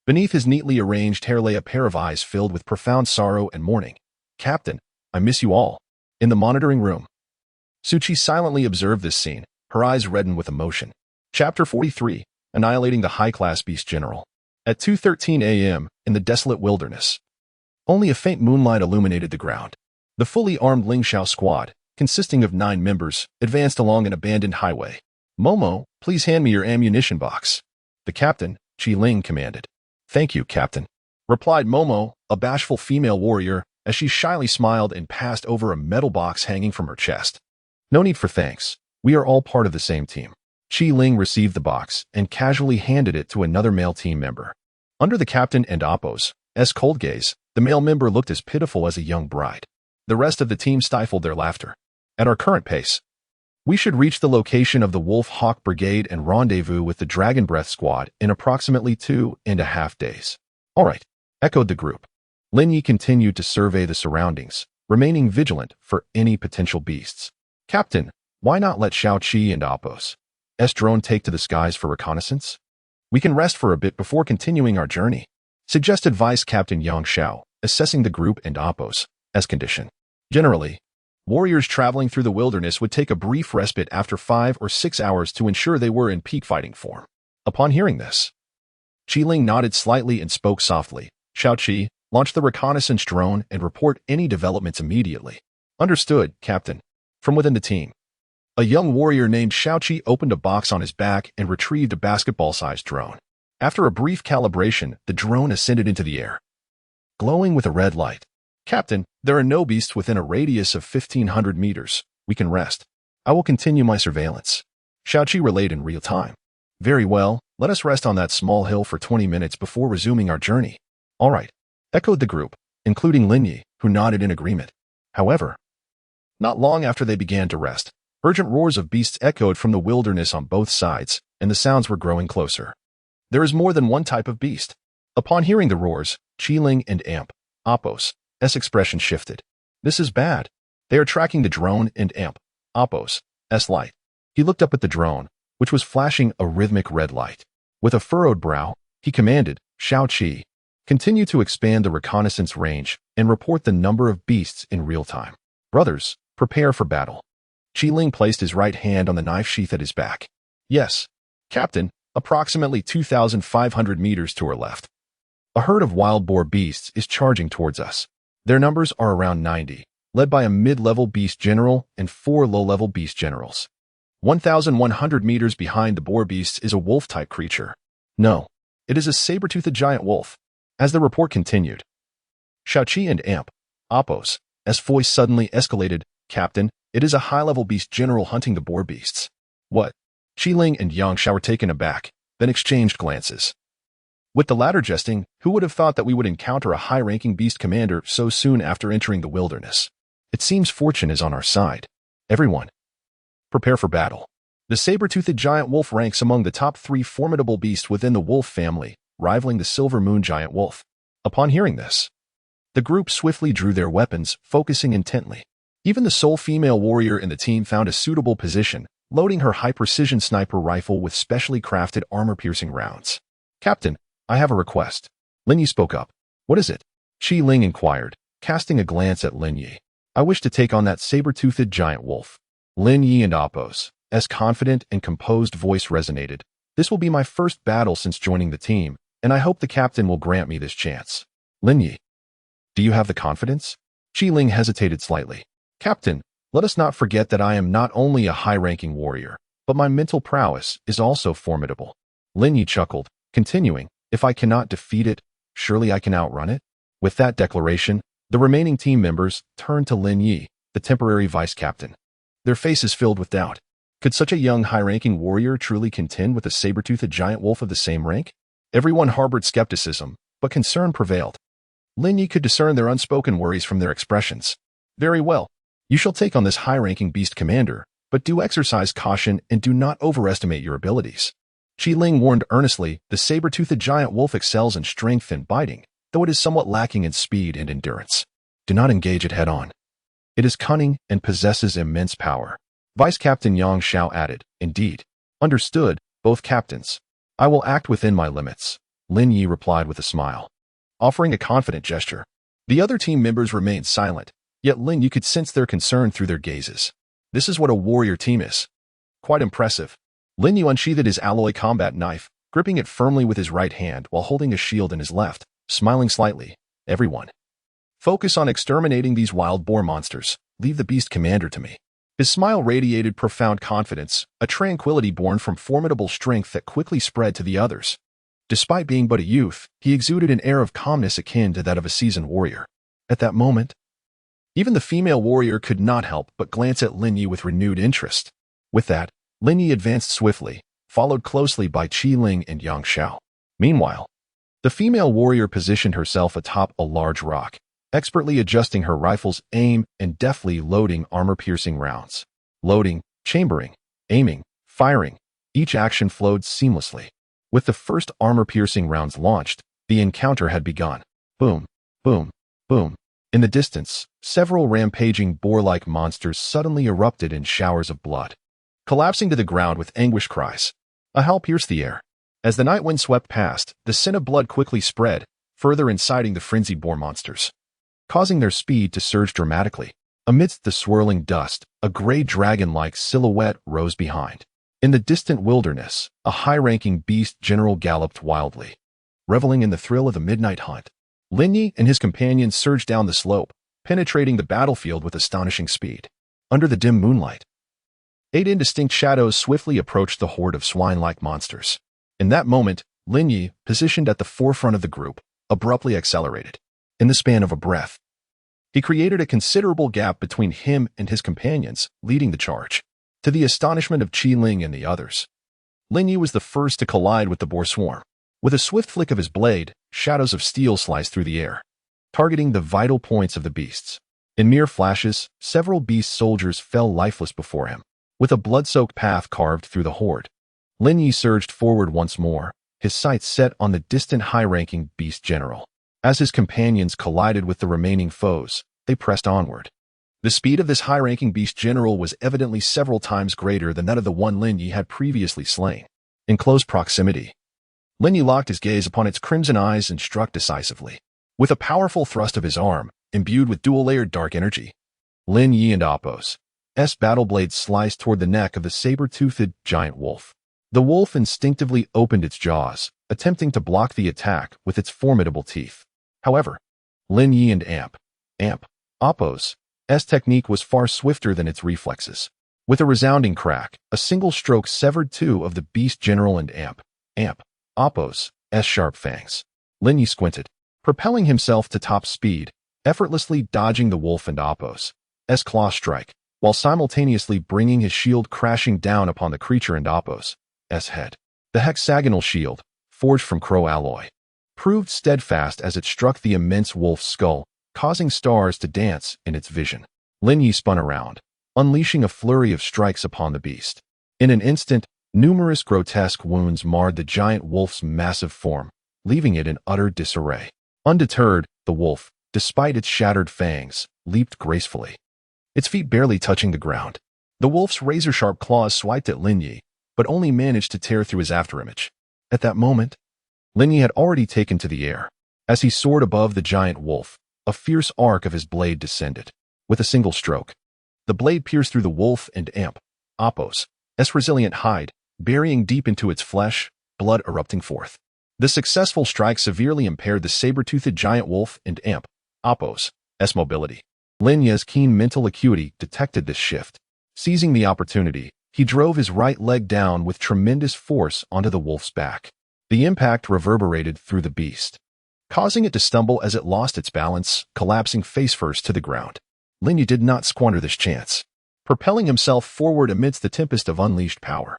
Beneath his neatly arranged hair lay a pair of eyes filled with profound sorrow and mourning. "Captain, I miss you all." In the monitoring room, Suchi silently observed this scene, her eyes reddened with emotion. Chapter 43, Annihilating the High-Class Beast General. At 2:13 a.m., in the desolate wilderness, only a faint moonlight illuminated the ground. The fully armed Ling Xiao squad, consisting of 9 members, advanced along an abandoned highway. "Momo, please hand me your ammunition box," the captain, Qi Ling, commanded. "Thank you, Captain," replied Momo, a bashful female warrior, as she shyly smiled and passed over a metal box hanging from her chest. "No need for thanks. We are all part of the same team." Qi Ling received the box and casually handed it to another male team member. Under the captain and Appo's cold gaze, the male member looked as pitiful as a young bride. The rest of the team stifled their laughter. "At our current pace, we should reach the location of the Wolf Hawk Brigade and rendezvous with the Dragon Breath Squad in approximately 2.5 days. "All right," echoed the group. Lin Ye continued to survey the surroundings, remaining vigilant for any potential beasts. "Captain, why not let Xiao Qi and Appo's drone take to the skies for reconnaissance? We can rest for a bit before continuing our journey." suggested Vice Captain Yang Xiao, assessing the group and Oppos as condition. Generally, warriors traveling through the wilderness would take a brief respite after 5 or 6 hours to ensure they were in peak fighting form. Upon hearing this, Qiling nodded slightly and spoke softly. Xiao Qi, launch the reconnaissance drone and report any developments immediately. Understood, Captain. From within the team, a young warrior named Xiao Qi opened a box on his back and retrieved a basketball-sized drone. After a brief calibration, the drone ascended into the air, glowing with a red light. Captain, there are no beasts within a radius of 1,500 meters. We can rest. I will continue my surveillance. Xiao Qi relayed in real time. Very well, let us rest on that small hill for 20 minutes before resuming our journey. All right, echoed the group, including Lin Ye, who nodded in agreement. However, not long after they began to rest, urgent roars of beasts echoed from the wilderness on both sides, and the sounds were growing closer. There is more than one type of beast. Upon hearing the roars, Qiling and Oppos' expression shifted. This is bad. They are tracking the drone and Oppos' light. He looked up at the drone, which was flashing a rhythmic red light. With a furrowed brow, he commanded, Xiao Qi, continue to expand the reconnaissance range and report the number of beasts in real time. Brothers, prepare for battle. Qiling placed his right hand on the knife sheath at his back. Yes, Captain, approximately 2,500 meters to our left. A herd of wild boar beasts is charging towards us. Their numbers are around 90, led by a mid-level beast general and 4 low-level beast generals. 1,100 meters behind the boar beasts is a wolf-type creature. No, it is a saber-toothed giant wolf. As the report continued, Xiao Qi and Oppos' voice suddenly escalated. Captain, it is a high-level beast general hunting the boar beasts. What? Qiling and Yang Xiao were taken aback, then exchanged glances. With the latter jesting, who would have thought that we would encounter a high-ranking beast commander so soon after entering the wilderness? It seems fortune is on our side. Everyone, prepare for battle. The saber-toothed giant wolf ranks among the top 3 formidable beasts within the wolf family, rivaling the silver moon giant wolf. Upon hearing this, the group swiftly drew their weapons, focusing intently. Even the sole female warrior in the team found a suitable position, loading her high-precision sniper rifle with specially crafted armor-piercing rounds. Captain, I have a request. Lin Ye spoke up. What is it? Qiling inquired, casting a glance at Lin Ye. I wish to take on that saber-toothed giant wolf. Lin Ye and Oppos' confident and composed voice resonated. This will be my first battle since joining the team, and I hope the captain will grant me this chance. Lin Ye, do you have the confidence? Qiling hesitated slightly. Captain, let us not forget that I am not only a high-ranking warrior, but my mental prowess is also formidable. Lin Ye chuckled, continuing, if I cannot defeat it, surely I can outrun it? With that declaration, the remaining team members turned to Lin Ye, the temporary vice-captain. Their faces filled with doubt. Could such a young high-ranking warrior truly contend with a saber-toothed giant wolf of the same rank? Everyone harbored skepticism, but concern prevailed. Lin Ye could discern their unspoken worries from their expressions. Very well. You shall take on this high-ranking beast commander, but do exercise caution and do not overestimate your abilities. Qiling warned earnestly, the saber-toothed giant wolf excels in strength and biting, though it is somewhat lacking in speed and endurance. Do not engage it head-on. It is cunning and possesses immense power. Vice Captain Yang Xiao added, indeed. Understood, both captains. I will act within my limits, Lin Ye replied with a smile, offering a confident gesture. The other team members remained silent, yet Lin Ye could sense their concern through their gazes. This is what a warrior team is. Quite impressive. Lin Ye unsheathed his alloy combat knife, gripping it firmly with his right hand while holding a shield in his left, smiling slightly. Everyone, focus on exterminating these wild boar monsters. Leave the beast commander to me. His smile radiated profound confidence, a tranquility born from formidable strength that quickly spread to the others. Despite being but a youth, he exuded an air of calmness akin to that of a seasoned warrior. At that moment, even the female warrior could not help but glance at Lin Ye with renewed interest. With that, Lin Ye advanced swiftly, followed closely by Qiling and Yang Xiao. Meanwhile, the female warrior positioned herself atop a large rock, expertly adjusting her rifle's aim and deftly loading armor-piercing rounds. Loading, chambering, aiming, firing, each action flowed seamlessly. With the first armor-piercing rounds launched, the encounter had begun. Boom, boom, boom. In the distance, several rampaging boar-like monsters suddenly erupted in showers of blood, collapsing to the ground with anguished cries. A howl pierced the air. As the night wind swept past, the scent of blood quickly spread, further inciting the frenzied boar monsters, causing their speed to surge dramatically. Amidst the swirling dust, a gray dragon-like silhouette rose behind. In the distant wilderness, a high-ranking beast general galloped wildly. Reveling in the thrill of the midnight hunt, Lin Ye and his companions surged down the slope, penetrating the battlefield with astonishing speed. Under the dim moonlight, 8 indistinct shadows swiftly approached the horde of swine-like monsters. In that moment, Lin Ye, positioned at the forefront of the group, abruptly accelerated. In the span of a breath, he created a considerable gap between him and his companions, leading the charge. To the astonishment of Qi Ling and the others, Lin Ye was the first to collide with the boar swarm. With a swift flick of his blade, shadows of steel sliced through the air, targeting the vital points of the beasts. In mere flashes, several beast soldiers fell lifeless before him. With a blood-soaked path carved through the horde, Lin Ye surged forward once more, his sights set on the distant high-ranking beast general. As his companions collided with the remaining foes, they pressed onward. The speed of this high-ranking beast general was evidently several times greater than that of the one Lin Ye had previously slain. In close proximity, Lin Ye locked his gaze upon its crimson eyes and struck decisively. With a powerful thrust of his arm, imbued with dual-layered dark energy, Lin Ye and Apos' battle blade sliced toward the neck of the saber-toothed giant wolf. The wolf instinctively opened its jaws, attempting to block the attack with its formidable teeth. However, Lin Ye and Apos' technique was far swifter than its reflexes. With a resounding crack, a single stroke severed 2 of the beast general and Apos' sharp fangs. Lin Ye squinted, propelling himself to top speed, effortlessly dodging the wolf and Apos' claw strike, while simultaneously bringing his shield crashing down upon the creature and Apos' head. The hexagonal shield, forged from crow alloy, proved steadfast as it struck the immense wolf's skull, causing stars to dance in its vision. Lin Ye spun around, unleashing a flurry of strikes upon the beast. In an instant, numerous grotesque wounds marred the giant wolf's massive form, leaving it in utter disarray. Undeterred, the wolf, despite its shattered fangs, leaped gracefully, its feet barely touching the ground. The wolf's razor-sharp claws swiped at Lin Ye, but only managed to tear through his afterimage. At that moment, Lin Ye had already taken to the air. As he soared above the giant wolf, a fierce arc of his blade descended. With a single stroke, the blade pierced through the wolf and Apos' resilient hide, burying deep into its flesh, blood erupting forth. The successful strike severely impaired the saber-toothed giant wolf and Apos' mobility. Lin Ye's keen mental acuity detected this shift. Seizing the opportunity, he drove his right leg down with tremendous force onto the wolf's back. The impact reverberated through the beast, causing it to stumble as it lost its balance, collapsing face-first to the ground. Lin Ye did not squander this chance. Propelling himself forward amidst the tempest of unleashed power,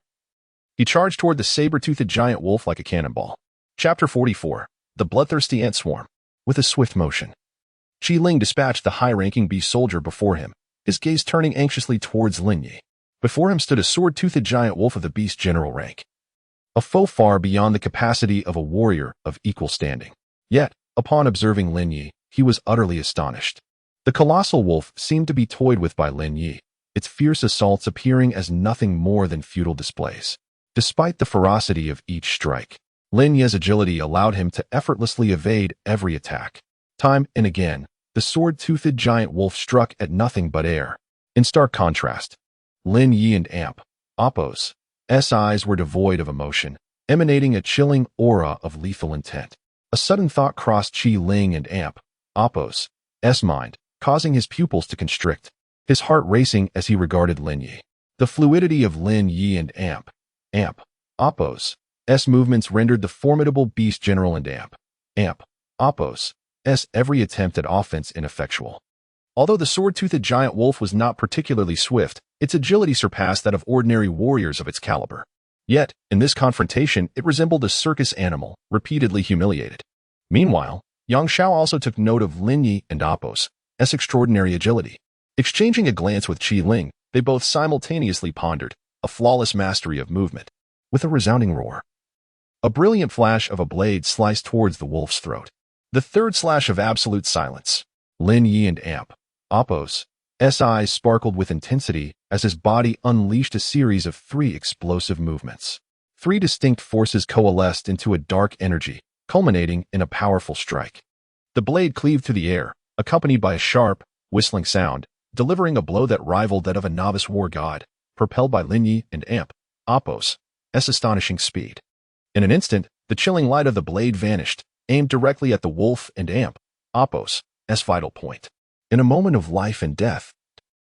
he charged toward the saber-toothed giant wolf like a cannonball. Chapter 44. The Bloodthirsty Ant Swarm. With a swift motion, Qi Ling dispatched the high-ranking beast soldier before him, his gaze turning anxiously towards Lin Ye. Before him stood a sword-toothed giant wolf of the beast general rank, a foe far beyond the capacity of a warrior of equal standing. Yet, upon observing Lin Ye, he was utterly astonished. The colossal wolf seemed to be toyed with by Lin Ye, its fierce assaults appearing as nothing more than futile displays. Despite the ferocity of each strike, Lin Ye's agility allowed him to effortlessly evade every attack. Time and again, the sword-toothed giant wolf struck at nothing but air. In stark contrast, Lin Ye and Apos' eyes were devoid of emotion, emanating a chilling aura of lethal intent. A sudden thought crossed Qi Ling and Apos' mind, causing his pupils to constrict, his heart racing as he regarded Lin Ye. The fluidity of Lin Ye and Apos' movements rendered the formidable beast general and Apos' every attempt at offense ineffectual. Although the sword-toothed giant wolf was not particularly swift, its agility surpassed that of ordinary warriors of its caliber. Yet, in this confrontation, it resembled a circus animal, repeatedly humiliated. Meanwhile, Yang Xiao also took note of Lin Ye and Apos' extraordinary agility. Exchanging a glance with Qi Ling, they both simultaneously pondered, a flawless mastery of movement. With a resounding roar, a brilliant flash of a blade sliced towards the wolf's throat. The third slash of absolute silence. Lin Ye and Apos' eyes sparkled with intensity as his body unleashed a series of 3 explosive movements. 3 distinct forces coalesced into a dark energy, culminating in a powerful strike. The blade cleaved through the air, accompanied by a sharp, whistling sound, delivering a blow that rivaled that of a novice war god, propelled by Lin Ye and Apos' astonishing speed. In an instant, the chilling light of the blade vanished, aimed directly at the wolf and Apos' vital point. In a moment of life and death,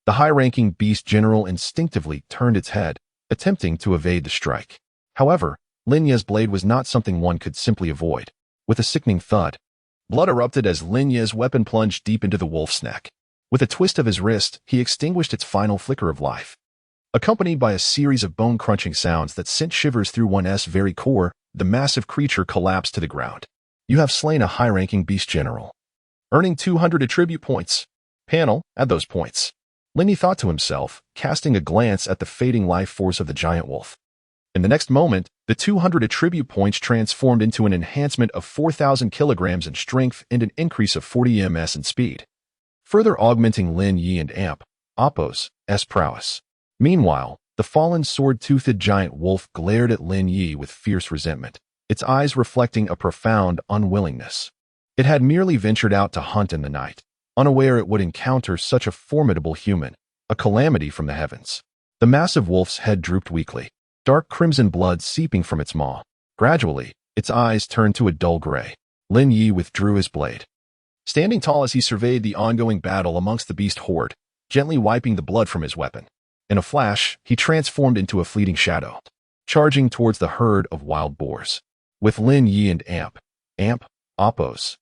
the high-ranking beast general instinctively turned its head, attempting to evade the strike. However, Lin Ye's blade was not something one could simply avoid. With a sickening thud, blood erupted as Lin Ye's weapon plunged deep into the wolf's neck. With a twist of his wrist, he extinguished its final flicker of life. Accompanied by a series of bone-crunching sounds that sent shivers through one's very core, the massive creature collapsed to the ground. You have slain a high-ranking beast general, earning 200 attribute points. Panel, add those points. Lin Ye thought to himself, casting a glance at the fading life force of the giant wolf. In the next moment, the 200 attribute points transformed into an enhancement of 4,000 kilograms in strength and an increase of 40 ms in speed, further augmenting Lin Ye and Apos' prowess. Meanwhile, the fallen sword-toothed giant wolf glared at Lin Ye with fierce resentment, its eyes reflecting a profound unwillingness. It had merely ventured out to hunt in the night, unaware it would encounter such a formidable human, a calamity from the heavens. The massive wolf's head drooped weakly, dark crimson blood seeping from its maw. Gradually, its eyes turned to a dull gray. Lin Ye withdrew his blade, standing tall as he surveyed the ongoing battle amongst the beast horde, gently wiping the blood from his weapon. In a flash, he transformed into a fleeting shadow, charging towards the herd of wild boars. With Lin Ye and Apos'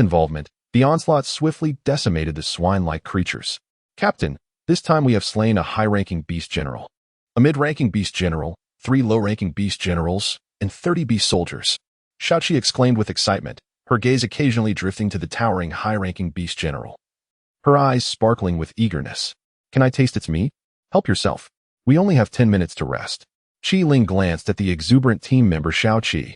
involvement, the onslaught swiftly decimated the swine-like creatures. Captain, this time we have slain a high-ranking beast general, a mid-ranking beast general, 3 low-ranking beast generals, and 30 beast soldiers. Shaoqi exclaimed with excitement, her gaze occasionally drifting to the towering high-ranking beast general, her eyes sparkling with eagerness. Can I taste its meat? Help yourself. We only have 10 minutes to rest. Qi Ling glanced at the exuberant team member Shaoqi,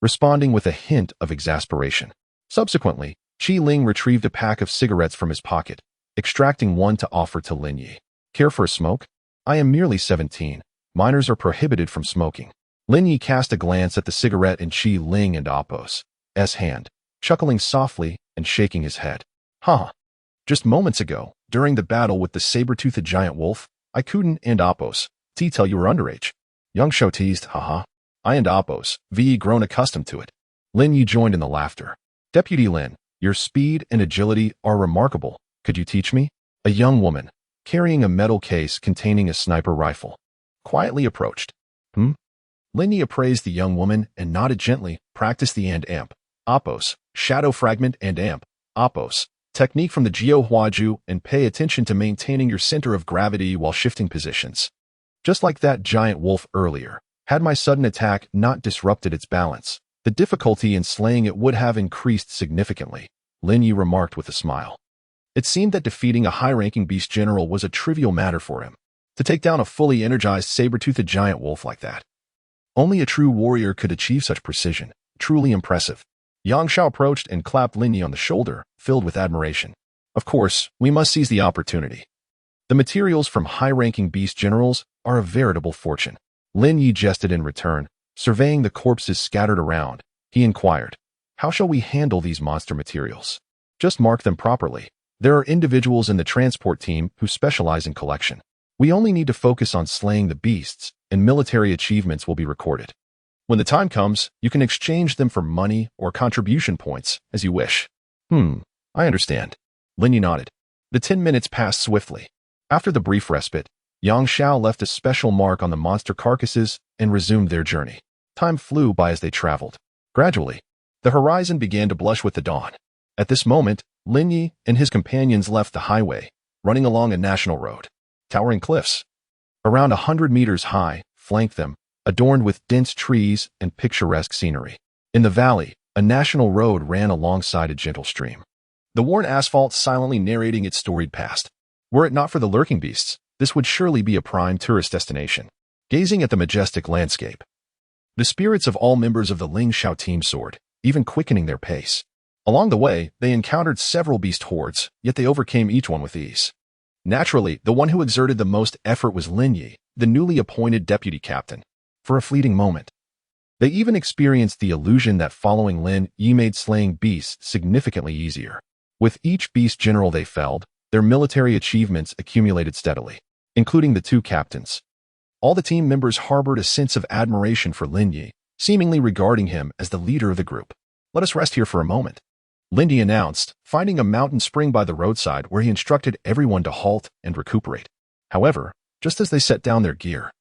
responding with a hint of exasperation. Subsequently, Qi Ling retrieved a pack of cigarettes from his pocket, extracting one to offer to Lin Ye. Care for a smoke? I am merely 17. Minors are prohibited from smoking. Lin Ye cast a glance at the cigarette in Qi Ling and Apos' hand, chuckling softly and shaking his head. Just moments ago, during the battle with the saber-toothed giant wolf, I couldn't and Apos' tell you were underage. Young Shou teased, I and Apos' grown accustomed to it. Lin Ye joined in the laughter. Deputy Lin, your speed and agility are remarkable. Could you teach me? A young woman, carrying a metal case containing a sniper rifle, quietly approached. Lin Ye appraised the young woman and nodded gently. Practice the Apos' shadow fragment and Apos' technique from the Jiu Huaju and pay attention to maintaining your center of gravity while shifting positions. Just like that giant wolf earlier, had my sudden attack not disrupted its balance, the difficulty in slaying it would have increased significantly, Lin Ye remarked with a smile. It seemed that defeating a high-ranking beast general was a trivial matter for him. To take down a fully energized saber-toothed giant wolf like that, only a true warrior could achieve such precision. Truly impressive. Yang Shao approached and clapped Lin Ye on the shoulder, filled with admiration. Of course, we must seize the opportunity. The materials from high-ranking beast generals are a veritable fortune. Lin Ye jested in return, surveying the corpses scattered around. He inquired, how shall we handle these monster materials? Just mark them properly. There are individuals in the transport team who specialize in collection. We only need to focus on slaying the beasts, and military achievements will be recorded. When the time comes, you can exchange them for money or contribution points, as you wish. I understand. Lin Ye nodded. The 10 minutes passed swiftly. After the brief respite, Yang Shao left a special mark on the monster carcasses and resumed their journey. Time flew by as they traveled. Gradually, the horizon began to blush with the dawn. At this moment, Lin Ye and his companions left the highway, running along a national road. Towering cliffs, around 100 meters high, flanked them, adorned with dense trees and picturesque scenery. In the valley, a national road ran alongside a gentle stream, the worn asphalt silently narrating its storied past. Were it not for the lurking beasts, this would surely be a prime tourist destination. Gazing at the majestic landscape, the spirits of all members of the Ling Shao team soared, even quickening their pace. Along the way, they encountered several beast hordes, yet they overcame each one with ease. Naturally, the one who exerted the most effort was Lin Ye, the newly appointed deputy captain. For a fleeting moment, They even experienced the illusion that following Lin Ye made slaying beasts significantly easier. With each beast general they felled, their military achievements accumulated steadily, including the two captains. All the team members harbored a sense of admiration for Lin Ye, seemingly regarding him as the leader of the group. "Let us rest here for a moment," Lin Ye announced, finding a mountain spring by the roadside where he instructed everyone to halt and recuperate. However, just as they set down their gear,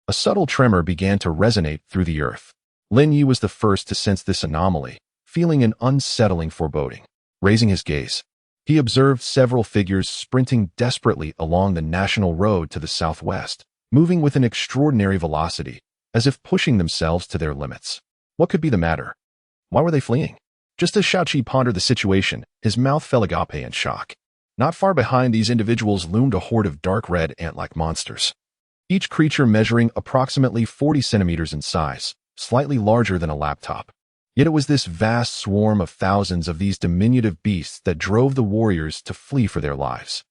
a subtle tremor began to resonate through the earth. Lin Ye was the first to sense this anomaly, feeling an unsettling foreboding. Raising his gaze, he observed several figures sprinting desperately along the national road to the southwest, moving with an extraordinary velocity, as if pushing themselves to their limits. What could be the matter? Why were they fleeing? Just as Shaoqi pondered the situation, his mouth fell agape in shock. Not far behind these individuals loomed a horde of dark red ant-like monsters. Each creature measuring approximately 40 centimeters in size, slightly larger than a laptop. Yet it was this vast swarm of thousands of these diminutive beasts that drove the warriors to flee for their lives.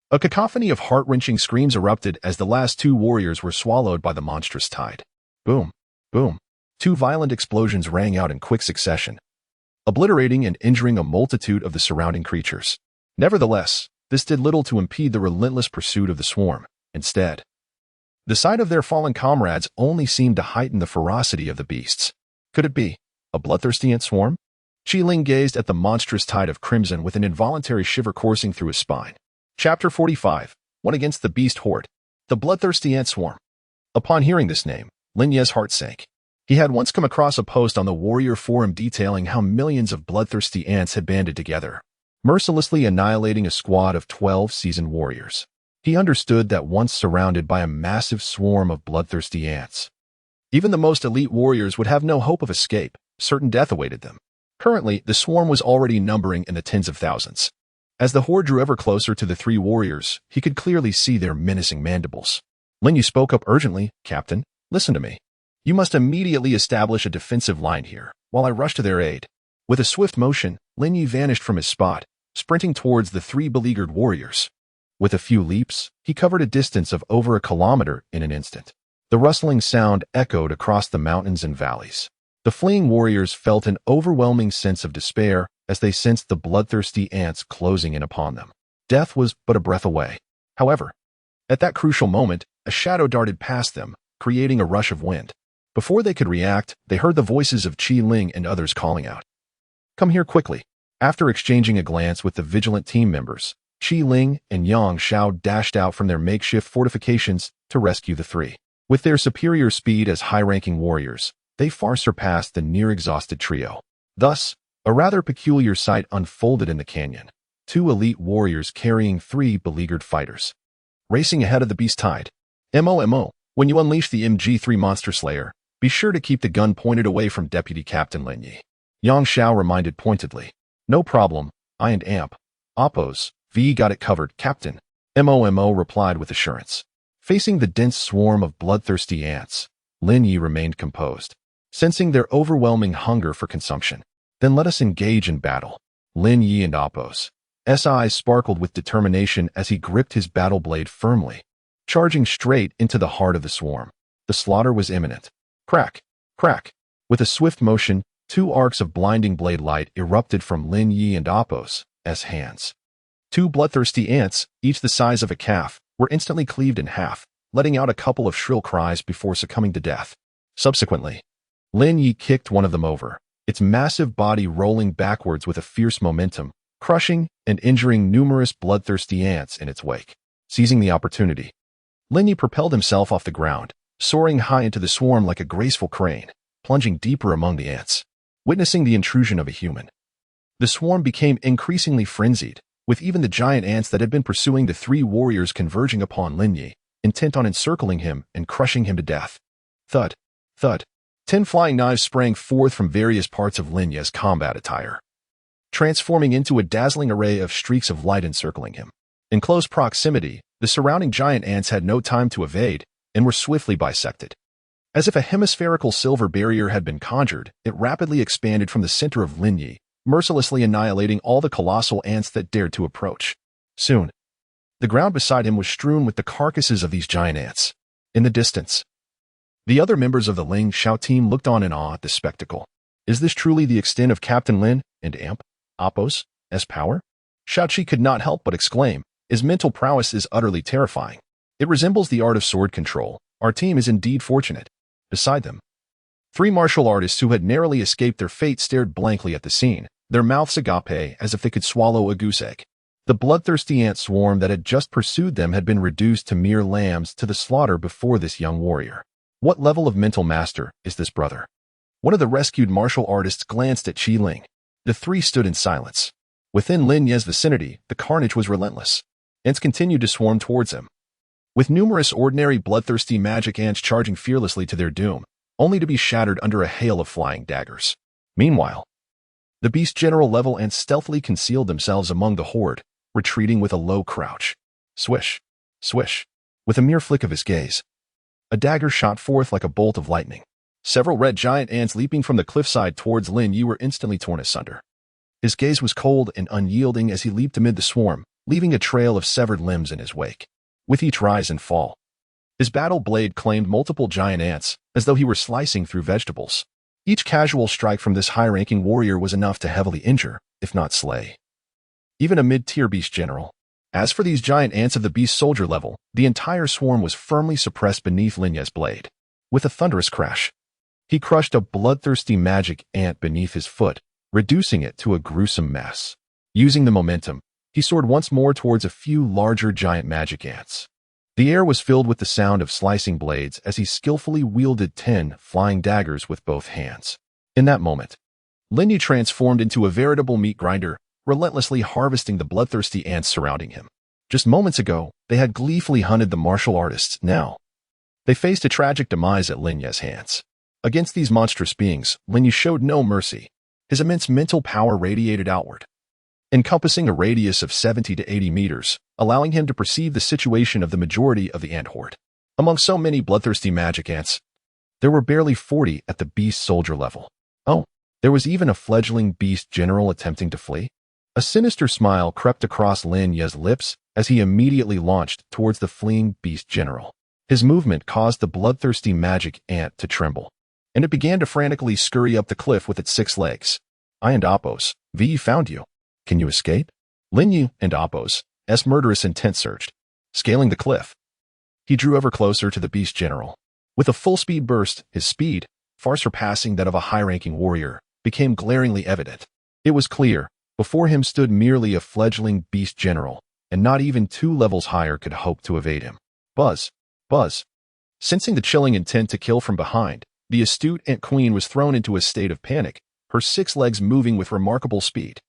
A cacophony of heart-wrenching screams erupted as the last two warriors were swallowed by the monstrous tide. Boom, boom. Two violent explosions rang out in quick succession, obliterating and injuring a multitude of the surrounding creatures. Nevertheless, this did little to impede the relentless pursuit of the swarm. Instead, the sight of their fallen comrades only seemed to heighten the ferocity of the beasts. Could it be a bloodthirsty ant swarm? Qi Ling gazed at the monstrous tide of crimson with an involuntary shiver coursing through his spine. Chapter 45. One against the beast horde. The bloodthirsty ant swarm. Upon hearing this name, Lin Ye's heart sank. He had once come across a post on the warrior forum detailing how millions of bloodthirsty ants had banded together, mercilessly annihilating a squad of 12 seasoned warriors. He understood that once surrounded by a massive swarm of bloodthirsty ants, even the most elite warriors would have no hope of escape. Certain death awaited them. Currently, the swarm was already numbering in the tens of thousands. As the horde drew ever closer to the three warriors, he could clearly see their menacing mandibles. Lin Ye spoke up urgently. "Captain, listen to me. You must immediately establish a defensive line here, while I rush to their aid." With a swift motion, Lin Ye vanished from his spot, sprinting towards the three beleaguered warriors. With a few leaps, he covered a distance of over a kilometer in an instant. The rustling sound echoed across the mountains and valleys. The fleeing warriors felt an overwhelming sense of despair as they sensed the bloodthirsty ants closing in upon them. Death was but a breath away. However, at that crucial moment, a shadow darted past them, creating a rush of wind. Before they could react, they heard the voices of Qi Ling and others calling out, "Come here quickly." After exchanging a glance with the vigilant team members, Qi Ling and Yang Xiao dashed out from their makeshift fortifications to rescue the three. With their superior speed as high-ranking warriors, they far surpassed the near-exhausted trio. Thus, a rather peculiar sight unfolded in the canyon. Two elite warriors carrying three beleaguered fighters, racing ahead of the beast tide. MOMO, when you unleash the MG3 Monster Slayer, be sure to keep the gun pointed away from Deputy Captain Lin Ye. Yang Xiao reminded pointedly. "No problem, I and Oppos, V got it covered, Captain," MOMO replied with assurance. Facing the dense swarm of bloodthirsty ants, Lin Ye remained composed, sensing their overwhelming hunger for consumption. "Then let us engage in battle." Lin Ye and Oppos' eyes sparkled with determination as he gripped his battle blade firmly, charging straight into the heart of the swarm. The slaughter was imminent. Crack, crack. With a swift motion, two arcs of blinding blade light erupted from Lin Ye and Oppos' hands. Two bloodthirsty ants, each the size of a calf, were instantly cleaved in half, letting out a couple of shrill cries before succumbing to death. Subsequently, Lin Ye kicked one of them over, its massive body rolling backwards with a fierce momentum, crushing and injuring numerous bloodthirsty ants in its wake. Seizing the opportunity, Lin Ye propelled himself off the ground, soaring high into the swarm like a graceful crane, plunging deeper among the ants. Witnessing the intrusion of a human, the swarm became increasingly frenzied, with even the giant ants that had been pursuing the three warriors converging upon Lin Ye, intent on encircling him and crushing him to death. Thud, thud. 10 flying knives sprang forth from various parts of Lin Ye's combat attire, transforming into a dazzling array of streaks of light encircling him. In close proximity, the surrounding giant ants had no time to evade and were swiftly bisected. As if a hemispherical silver barrier had been conjured, it rapidly expanded from the center of Lin Ye, mercilessly annihilating all the colossal ants that dared to approach. Soon, the ground beside him was strewn with the carcasses of these giant ants. In the distance, The other members of the Ling Xiao team looked on in awe at the spectacle. Is this truly the extent of Captain Lin and Apos' power? Xiaoqi could not help but exclaim, his mental prowess is utterly terrifying. It resembles the art of sword control. Our team is indeed fortunate. Beside them, 3 martial artists who had narrowly escaped their fate stared blankly at the scene, their mouths agape as if they could swallow a goose egg. The bloodthirsty ant swarm that had just pursued them had been reduced to mere lambs to the slaughter before this young warrior. What level of mental master is this brother? One of the rescued martial artists glanced at Qi Ling. The 3 stood in silence. Within Lin Ye's vicinity, the carnage was relentless. Ants continued to swarm towards him, with numerous ordinary bloodthirsty magic ants charging fearlessly to their doom, only to be shattered under a hail of flying daggers. Meanwhile, the beast general level ants stealthily concealed themselves among the horde, retreating with a low crouch. Swish, swish. With a mere flick of his gaze, a dagger shot forth like a bolt of lightning. Several red giant ants leaping from the cliffside towards Lin Ye were instantly torn asunder. His gaze was cold and unyielding as he leaped amid the swarm, leaving a trail of severed limbs in his wake. With each rise and fall, his battle blade claimed multiple giant ants, as though he were slicing through vegetables. Each casual strike from this high-ranking warrior was enough to heavily injure, if not slay, even a mid-tier beast general. As for these giant ants of the beast soldier level, the entire swarm was firmly suppressed beneath Lin Ye's blade. With a thunderous crash, he crushed a bloodthirsty magic ant beneath his foot, reducing it to a gruesome mess. Using the momentum, he soared once more towards a few larger giant magic ants. The air was filled with the sound of slicing blades as he skillfully wielded 10 flying daggers with both hands. In that moment, Lin Ye transformed into a veritable meat grinder, relentlessly harvesting the bloodthirsty ants surrounding him. Just moments ago, they had gleefully hunted the martial artists. Now, they faced a tragic demise at Lin Ye's hands. Against these monstrous beings, Lin Ye showed no mercy. His immense mental power radiated outward, encompassing a radius of 70 to 80 meters, allowing him to perceive the situation of the majority of the ant horde. Among so many bloodthirsty magic ants, there were barely 40 at the beast soldier level. Oh, there was even a fledgling beast general attempting to flee. A sinister smile crept across Lin Ye's lips as he immediately launched towards the fleeing beast general. His movement caused the bloodthirsty magic ant to tremble, and it began to frantically scurry up the cliff with its 6 legs. I and Apos, V found you. Can you escape? Lin Ye and Apos' murderous intent surged. Scaling the cliff, he drew ever closer to the beast general. With a full-speed burst, his speed, far surpassing that of a high-ranking warrior, became glaringly evident. It was clear, before him stood merely a fledgling beast general, and not even 2 levels higher could hope to evade him. Buzz, buzz. Sensing the chilling intent to kill from behind, the astute ant queen was thrown into a state of panic, her 6 legs moving with remarkable speed.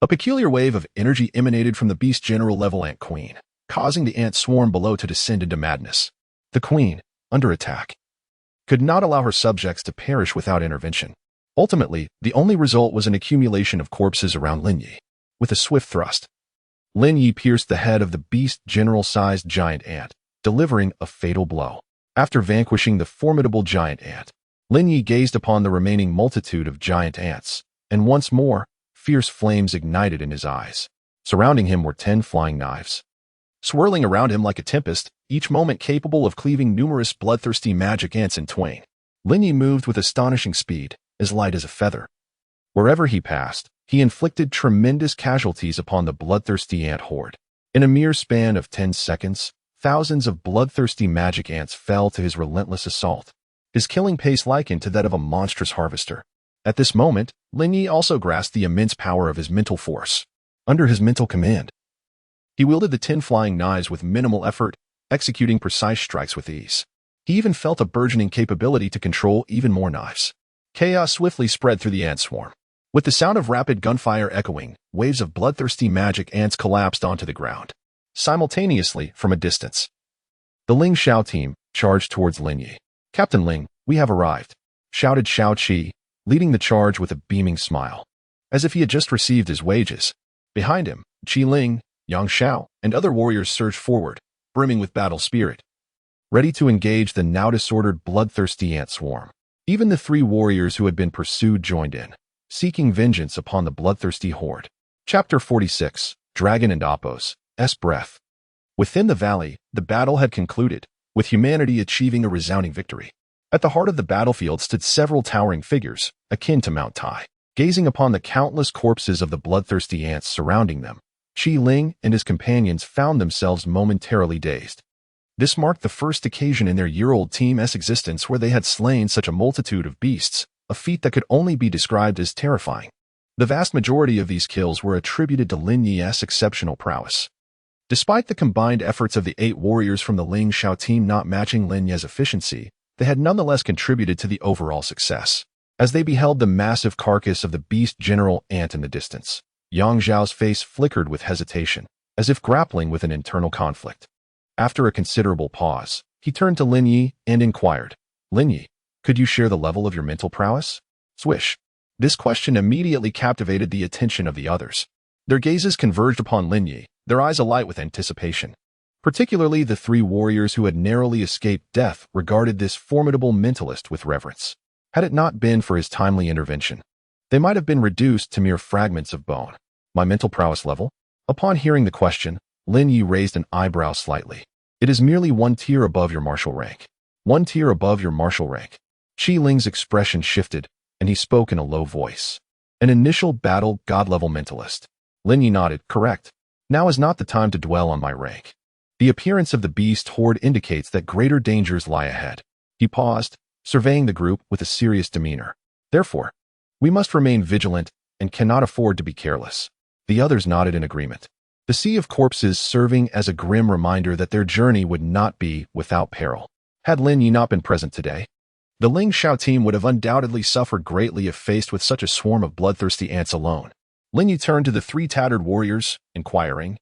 A peculiar wave of energy emanated from the beast general level ant queen, causing the ant swarm below to descend into madness. The queen, under attack, could not allow her subjects to perish without intervention. Ultimately, the only result was an accumulation of corpses around Lin Ye. With a swift thrust, Lin Ye pierced the head of the beast general-sized giant ant, delivering a fatal blow. After vanquishing the formidable giant ant, Lin Ye gazed upon the remaining multitude of giant ants, and once more, fierce flames ignited in his eyes. Surrounding him were 10 flying knives, swirling around him like a tempest, each moment capable of cleaving numerous bloodthirsty magic ants in twain. Lin Ye moved with astonishing speed, as light as a feather. Wherever he passed, he inflicted tremendous casualties upon the bloodthirsty ant horde. In a mere span of 10 seconds, thousands of bloodthirsty magic ants fell to his relentless assault, his killing pace likened to that of a monstrous harvester. At this moment, Lin Ye also grasped the immense power of his mental force. Under his mental command, he wielded the 10 flying knives with minimal effort, executing precise strikes with ease. He even felt a burgeoning capability to control even more knives. Chaos swiftly spread through the ant swarm. With the sound of rapid gunfire echoing, waves of bloodthirsty magic ants collapsed onto the ground. Simultaneously, from a distance, the Ling Xiao team charged towards Lin Ye. Captain Ling, we have arrived, shouted Xiaoqi, leading the charge with a beaming smile, as if he had just received his wages. Behind him, Qi Ling, Yang Xiao, and other warriors surged forward, brimming with battle spirit, ready to engage the now disordered bloodthirsty ant swarm. Even the 3 warriors who had been pursued joined in, seeking vengeance upon the bloodthirsty horde. Chapter 46, Dragon and Apos' Breath. Within the valley, the battle had concluded, with humanity achieving a resounding victory. At the heart of the battlefield stood several towering figures, akin to Mount Tai. Gazing upon the countless corpses of the bloodthirsty ants surrounding them, Qi Ling and his companions found themselves momentarily dazed. This marked the first occasion in their year-old team's existence where they had slain such a multitude of beasts, a feat that could only be described as terrifying. The vast majority of these kills were attributed to Lin Ye's exceptional prowess. Despite the combined efforts of the 8 warriors from the Ling Xiao team not matching Lin Ye's efficiency, they had nonetheless contributed to the overall success. As they beheld the massive carcass of the beast general ant in the distance, Yang Zhao's face flickered with hesitation, as if grappling with an internal conflict. After a considerable pause, he turned to Lin Ye and inquired, "Lin Ye, could you share the level of your mental prowess?" Swish. This question immediately captivated the attention of the others. Their gazes converged upon Lin Ye, their eyes alight with anticipation. Particularly the 3 warriors who had narrowly escaped death regarded this formidable mentalist with reverence. Had it not been for his timely intervention, they might have been reduced to mere fragments of bone. My mental prowess level? Upon hearing the question, Lin Ye raised an eyebrow slightly. It is merely 1 tier above your martial rank. 1 tier above your martial rank. Qi Ling's expression shifted, and he spoke in a low voice. An initial battle god-level mentalist. Lin Ye nodded, correct. Now is not the time to dwell on my rank. The appearance of the beast horde indicates that greater dangers lie ahead. He paused, surveying the group with a serious demeanor. Therefore, we must remain vigilant and cannot afford to be careless. The others nodded in agreement. The sea of corpses serving as a grim reminder that their journey would not be without peril. Had Lin Ye not been present today, the Ling Xiao team would have undoubtedly suffered greatly if faced with such a swarm of bloodthirsty ants alone. Lin Ye turned to the 3 tattered warriors, inquiring,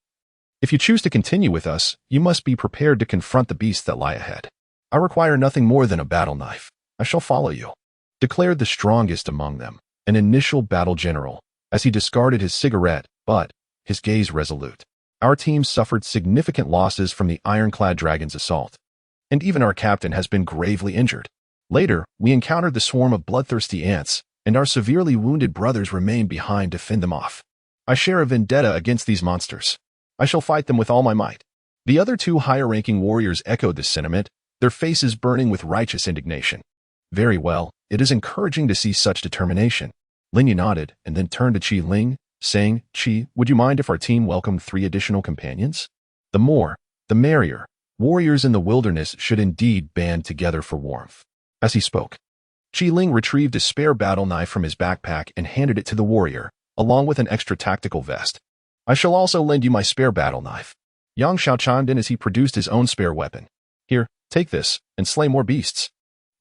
"If you choose to continue with us, you must be prepared to confront the beasts that lie ahead. I require nothing more than a battle knife. I shall follow you," declared the strongest among them, an initial battle general, as he discarded his cigarette, but, his gaze resolute. Our team suffered significant losses from the ironclad dragon's assault, and even our captain has been gravely injured. Later, we encountered the swarm of bloodthirsty ants, and our severely wounded brothers remained behind to fend them off. I share a vendetta against these monsters. I shall fight them with all my might. The other 2 higher-ranking warriors echoed this sentiment, their faces burning with righteous indignation. Very well, it is encouraging to see such determination. Lin Ye nodded and then turned to Qi Ling, saying, "Qi, would you mind if our team welcomed 3 additional companions? The more, the merrier. Warriors in the wilderness should indeed band together for warmth." As he spoke, Qi Ling retrieved a spare battle knife from his backpack and handed it to the warrior, along with an extra tactical vest. "I shall also lend you my spare battle knife." Yang Xiao chimed in as he produced his own spare weapon. "Here, take this, and slay more beasts."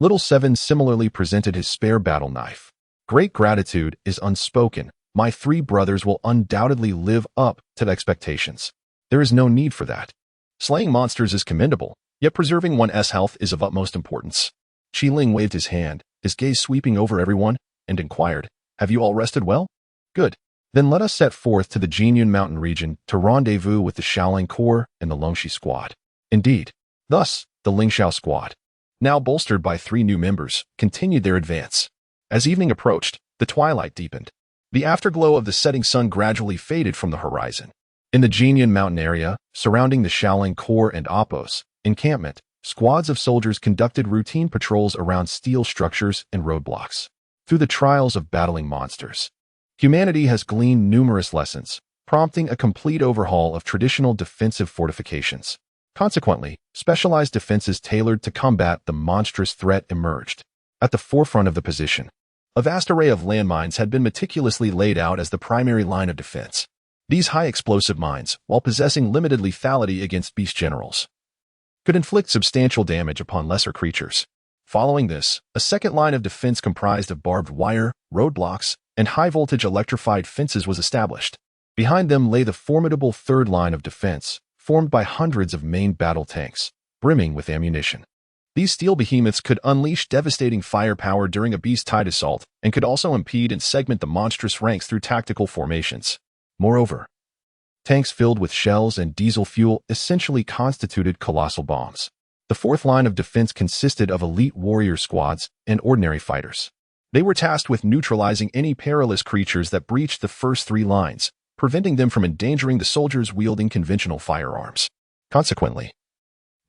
Little Seven similarly presented his spare battle knife. "Great gratitude is unspoken. My 3 brothers will undoubtedly live up to the expectations. There is no need for that. Slaying monsters is commendable, yet preserving one's health is of utmost importance." Qi Ling waved his hand, his gaze sweeping over everyone, and inquired, "Have you all rested well? Good. Then let us set forth to the Jinyun mountain region to rendezvous with the Shaolin Corps and the Longxi squad." Indeed. Thus, the Lingxiao squad, now bolstered by 3 new members, continued their advance. As evening approached, the twilight deepened. The afterglow of the setting sun gradually faded from the horizon. In the Jinyun mountain area, surrounding the Shaolin Corps and Appo's encampment, squads of soldiers conducted routine patrols around steel structures and roadblocks. Through the trials of battling monsters, humanity has gleaned numerous lessons, prompting a complete overhaul of traditional defensive fortifications. Consequently, specialized defenses tailored to combat the monstrous threat emerged. At the forefront of the position, a vast array of landmines had been meticulously laid out as the primary line of defense. These high-explosive mines, while possessing limited lethality against beast generals, could inflict substantial damage upon lesser creatures. Following this, a second line of defense comprised of barbed wire, roadblocks, and high-voltage electrified fences was established. Behind them lay the formidable third line of defense, formed by hundreds of main battle tanks, brimming with ammunition. These steel behemoths could unleash devastating firepower during a beast-tide assault and could also impede and segment the monstrous ranks through tactical formations. Moreover, tanks filled with shells and diesel fuel essentially constituted colossal bombs. The fourth line of defense consisted of elite warrior squads and ordinary fighters. They were tasked with neutralizing any perilous creatures that breached the first 3 lines, preventing them from endangering the soldiers wielding conventional firearms. Consequently,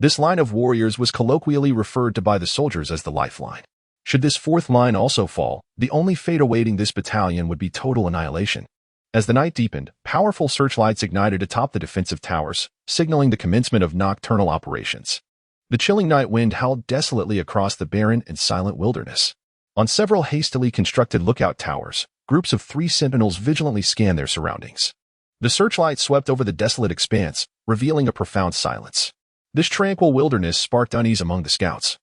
This line of warriors was colloquially referred to by the soldiers as the lifeline. Should this fourth line also fall, the only fate awaiting this battalion would be total annihilation. As the night deepened, powerful searchlights ignited atop the defensive towers, signaling the commencement of nocturnal operations. The chilling night wind howled desolately across the barren and silent wilderness. On several hastily constructed lookout towers, groups of 3 sentinels vigilantly scanned their surroundings. The searchlight swept over the desolate expanse, revealing a profound silence. This tranquil wilderness sparked unease among the scouts,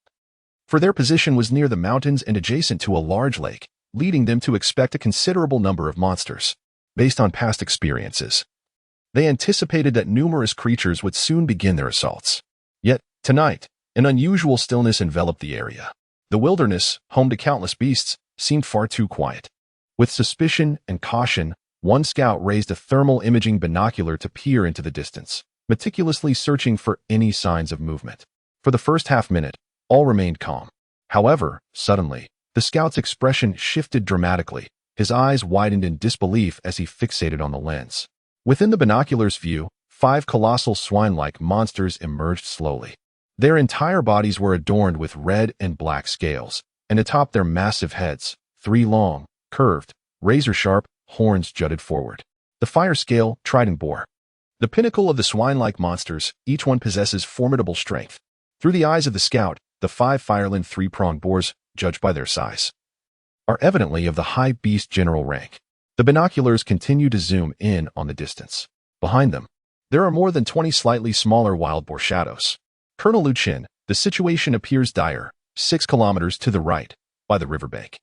for their position was near the mountains and adjacent to a large lake, leading them to expect a considerable number of monsters. Based on past experiences, they anticipated that numerous creatures would soon begin their assaults. Yet, tonight, an unusual stillness enveloped the area. The wilderness, home to countless beasts, seemed far too quiet. With suspicion and caution, one scout raised a thermal imaging binocular to peer into the distance, meticulously searching for any signs of movement. For the first half-minute, all remained calm. However, suddenly, the scout's expression shifted dramatically. His eyes widened in disbelief as he fixated on the lens. Within the binocular's view, 5 colossal swine-like monsters emerged slowly. Their entire bodies were adorned with red and black scales, and atop their massive heads, 3 long, curved, razor-sharp horns jutted forward. The fire scale, trident bore. The pinnacle of the swine-like monsters, each one possesses formidable strength. Through the eyes of the scout, the 5 fireland 3-pronged boars, judged by their size, are evidently of the high beast general rank. The binoculars continue to zoom in on the distance. Behind them, there are more than 20 slightly smaller wild boar shadows. Colonel Lu Qin, the situation appears dire, 6 kilometers to the right, by the riverbank.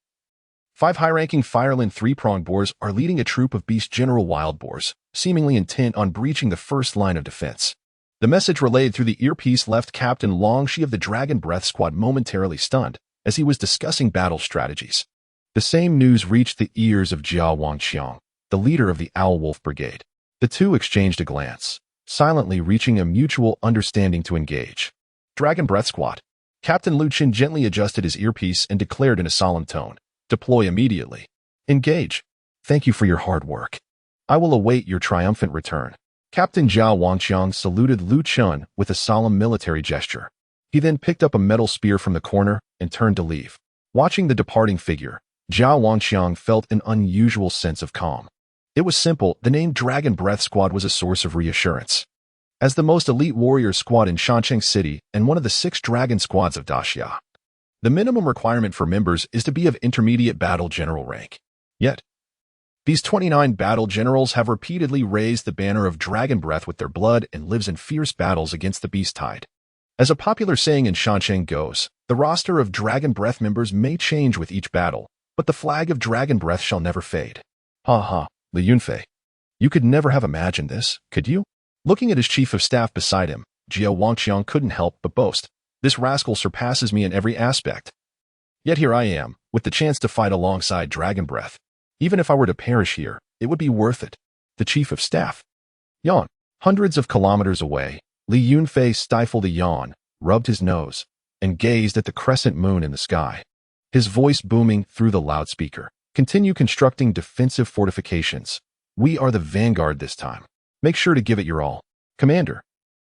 5 high-ranking fireland 3-pronged boars are leading a troop of beast general wild boars, seemingly intent on breaching the first line of defense. The message relayed through the earpiece left Captain Longshi of the Dragon Breath Squad momentarily stunned, as he was discussing battle strategies. The same news reached the ears of Jia Wangqiang, the leader of the Owl Wolf Brigade. The two exchanged a glance, silently reaching a mutual understanding to engage. Dragon Breath Squad. Captain Lu Qin gently adjusted his earpiece and declared in a solemn tone, "Deploy immediately. Engage. Thank you for your hard work. I will await your triumphant return." Captain Jia Wangqiang saluted Lu Qin with a solemn military gesture. He then picked up a metal spear from the corner and turned to leave. Watching the departing figure, Jia Wangqiang felt an unusual sense of calm. It was simple. The name Dragon Breath Squad was a source of reassurance. As the most elite warrior squad in Shancheng City and one of the 6 dragon squads of Daxia, the minimum requirement for members is to be of intermediate battle general rank. Yet, these 29 battle generals have repeatedly raised the banner of Dragon Breath with their blood and lives in fierce battles against the beast tide. As a popular saying in Shancheng goes, the roster of Dragon Breath members may change with each battle, but the flag of Dragon Breath shall never fade. Ha ha, Li Yunfei. You could never have imagined this, could you? Looking at his chief of staff beside him, Jia Wangqiang couldn't help but boast. This rascal surpasses me in every aspect. Yet here I am, with the chance to fight alongside Dragon Breath. Even if I were to perish here, it would be worth it. The chief of staff yawned. Hundreds of kilometers away, Li Yunfei stifled a yawn, rubbed his nose, and gazed at the crescent moon in the sky. His voice booming through the loudspeaker. Continue constructing defensive fortifications. We are the vanguard this time. Make sure to give it your all. Commander,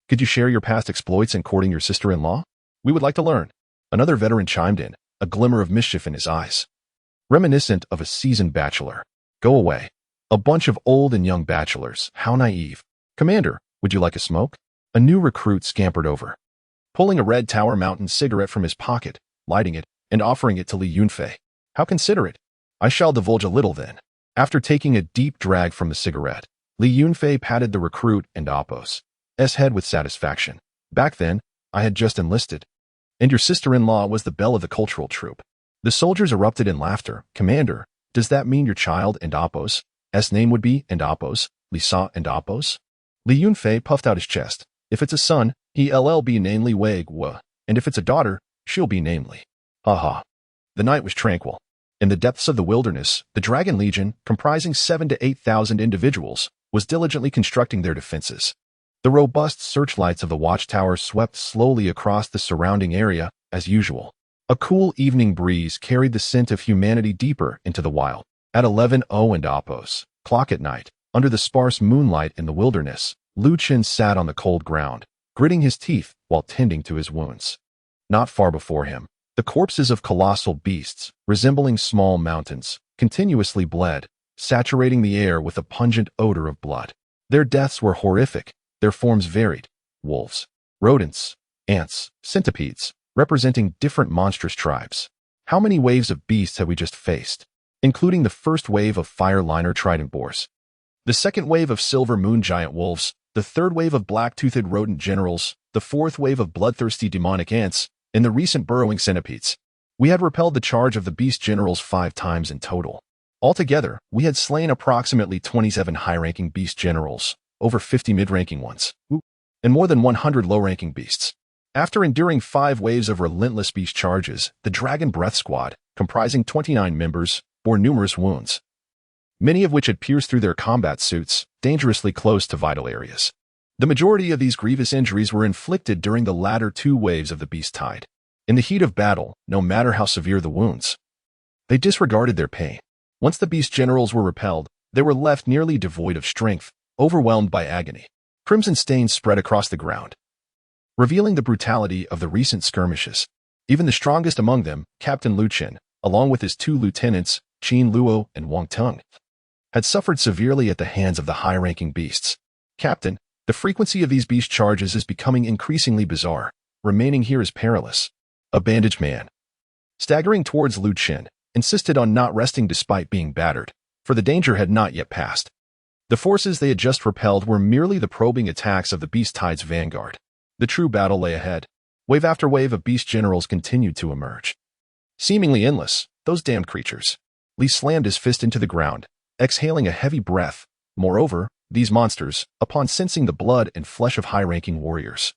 could you share your past exploits in courting your sister-in-law? We would like to learn. Another veteran chimed in, a glimmer of mischief in his eyes. Reminiscent of a seasoned bachelor. Go away. A bunch of old and young bachelors. How naive. Commander, would you like a smoke? A new recruit scampered over, pulling a Red Tower Mountain cigarette from his pocket, lighting it, and offering it to Li Yunfei. How considerate. I shall divulge a little then. After taking a deep drag from the cigarette, Li Yunfei patted the recruit and Appo's head with satisfaction. Back then, I had just enlisted. And your sister-in-law was the belle of the cultural troupe. The soldiers erupted in laughter. Commander, does that mean your child and Appo's name would be and Appo's, Lisa and Appo's? Li Yunfei puffed out his chest. If it's a son, he'll be named Li Wei Guo, and if it's a daughter, she'll be named Li. Ha ha. The night was tranquil. In the depths of the wilderness, the Dragon Legion, comprising 7,000 to 8,000 individuals, was diligently constructing their defenses. The robust searchlights of the watchtower swept slowly across the surrounding area, as usual. A cool evening breeze carried the scent of humanity deeper into the wild. At 11:00 and Appo's clock at night, under the sparse moonlight in the wilderness, Lu Qin sat on the cold ground, gritting his teeth while tending to his wounds. Not far before him, the corpses of colossal beasts, resembling small mountains, continuously bled, saturating the air with a pungent odor of blood. Their deaths were horrific, their forms varied: wolves, rodents, ants, centipedes, representing different monstrous tribes. How many waves of beasts have we just faced? Including the first wave of fire-liner trident boars, the second wave of silver moon giant wolves, the third wave of black-toothed rodent generals, the fourth wave of bloodthirsty demonic ants, and the recent burrowing centipedes. We had repelled the charge of the beast generals 5 times in total. Altogether, we had slain approximately 27 high-ranking beast generals, over 50 mid-ranking ones, and more than 100 low-ranking beasts. After enduring 5 waves of relentless beast charges, the Dragon Breath Squad, comprising 29 members, bore numerous wounds, many of which had pierced through their combat suits, dangerously close to vital areas. The majority of these grievous injuries were inflicted during the latter 2 waves of the beast tide. In the heat of battle, no matter how severe the wounds, they disregarded their pain. Once the beast generals were repelled, they were left nearly devoid of strength, overwhelmed by agony. Crimson stains spread across the ground, revealing the brutality of the recent skirmishes. Even the strongest among them, Captain Lu Chen, along with his 2 lieutenants, Qin Luo and Wang Teng, had suffered severely at the hands of the high-ranking beasts. Captain, the frequency of these beast charges is becoming increasingly bizarre. Remaining here is perilous. A bandaged man, staggering towards Lu Chen, insisted on not resting despite being battered, for the danger had not yet passed. The forces they had just repelled were merely the probing attacks of the beast tide's vanguard. The true battle lay ahead. Wave after wave of beast generals continued to emerge. Seemingly endless, those damned creatures. Li slammed his fist into the ground, exhaling a heavy breath. Moreover, these monsters, upon sensing the blood and flesh of high-ranking warriors,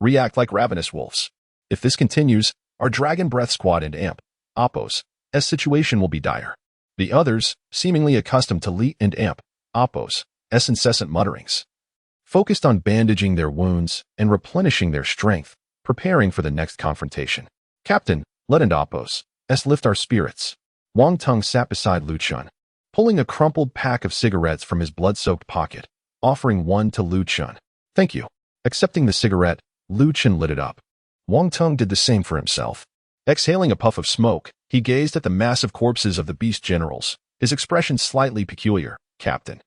react like ravenous wolves. If this continues, our Dragon Breath Squad and Amp, Appo's situation will be dire. The others, seemingly accustomed to Li and Amp, Appo's incessant mutterings, focused on bandaging their wounds and replenishing their strength, preparing for the next confrontation. Captain, let and Appo's lift our spirits. Wang Teng sat beside Lu Chen, pulling a crumpled pack of cigarettes from his blood-soaked pocket, offering one to Lu Chen. Thank you. Accepting the cigarette, Lu Chen lit it up. Wang Teng did the same for himself. Exhaling a puff of smoke, he gazed at the massive corpses of the beast generals, his expression slightly peculiar. Captain,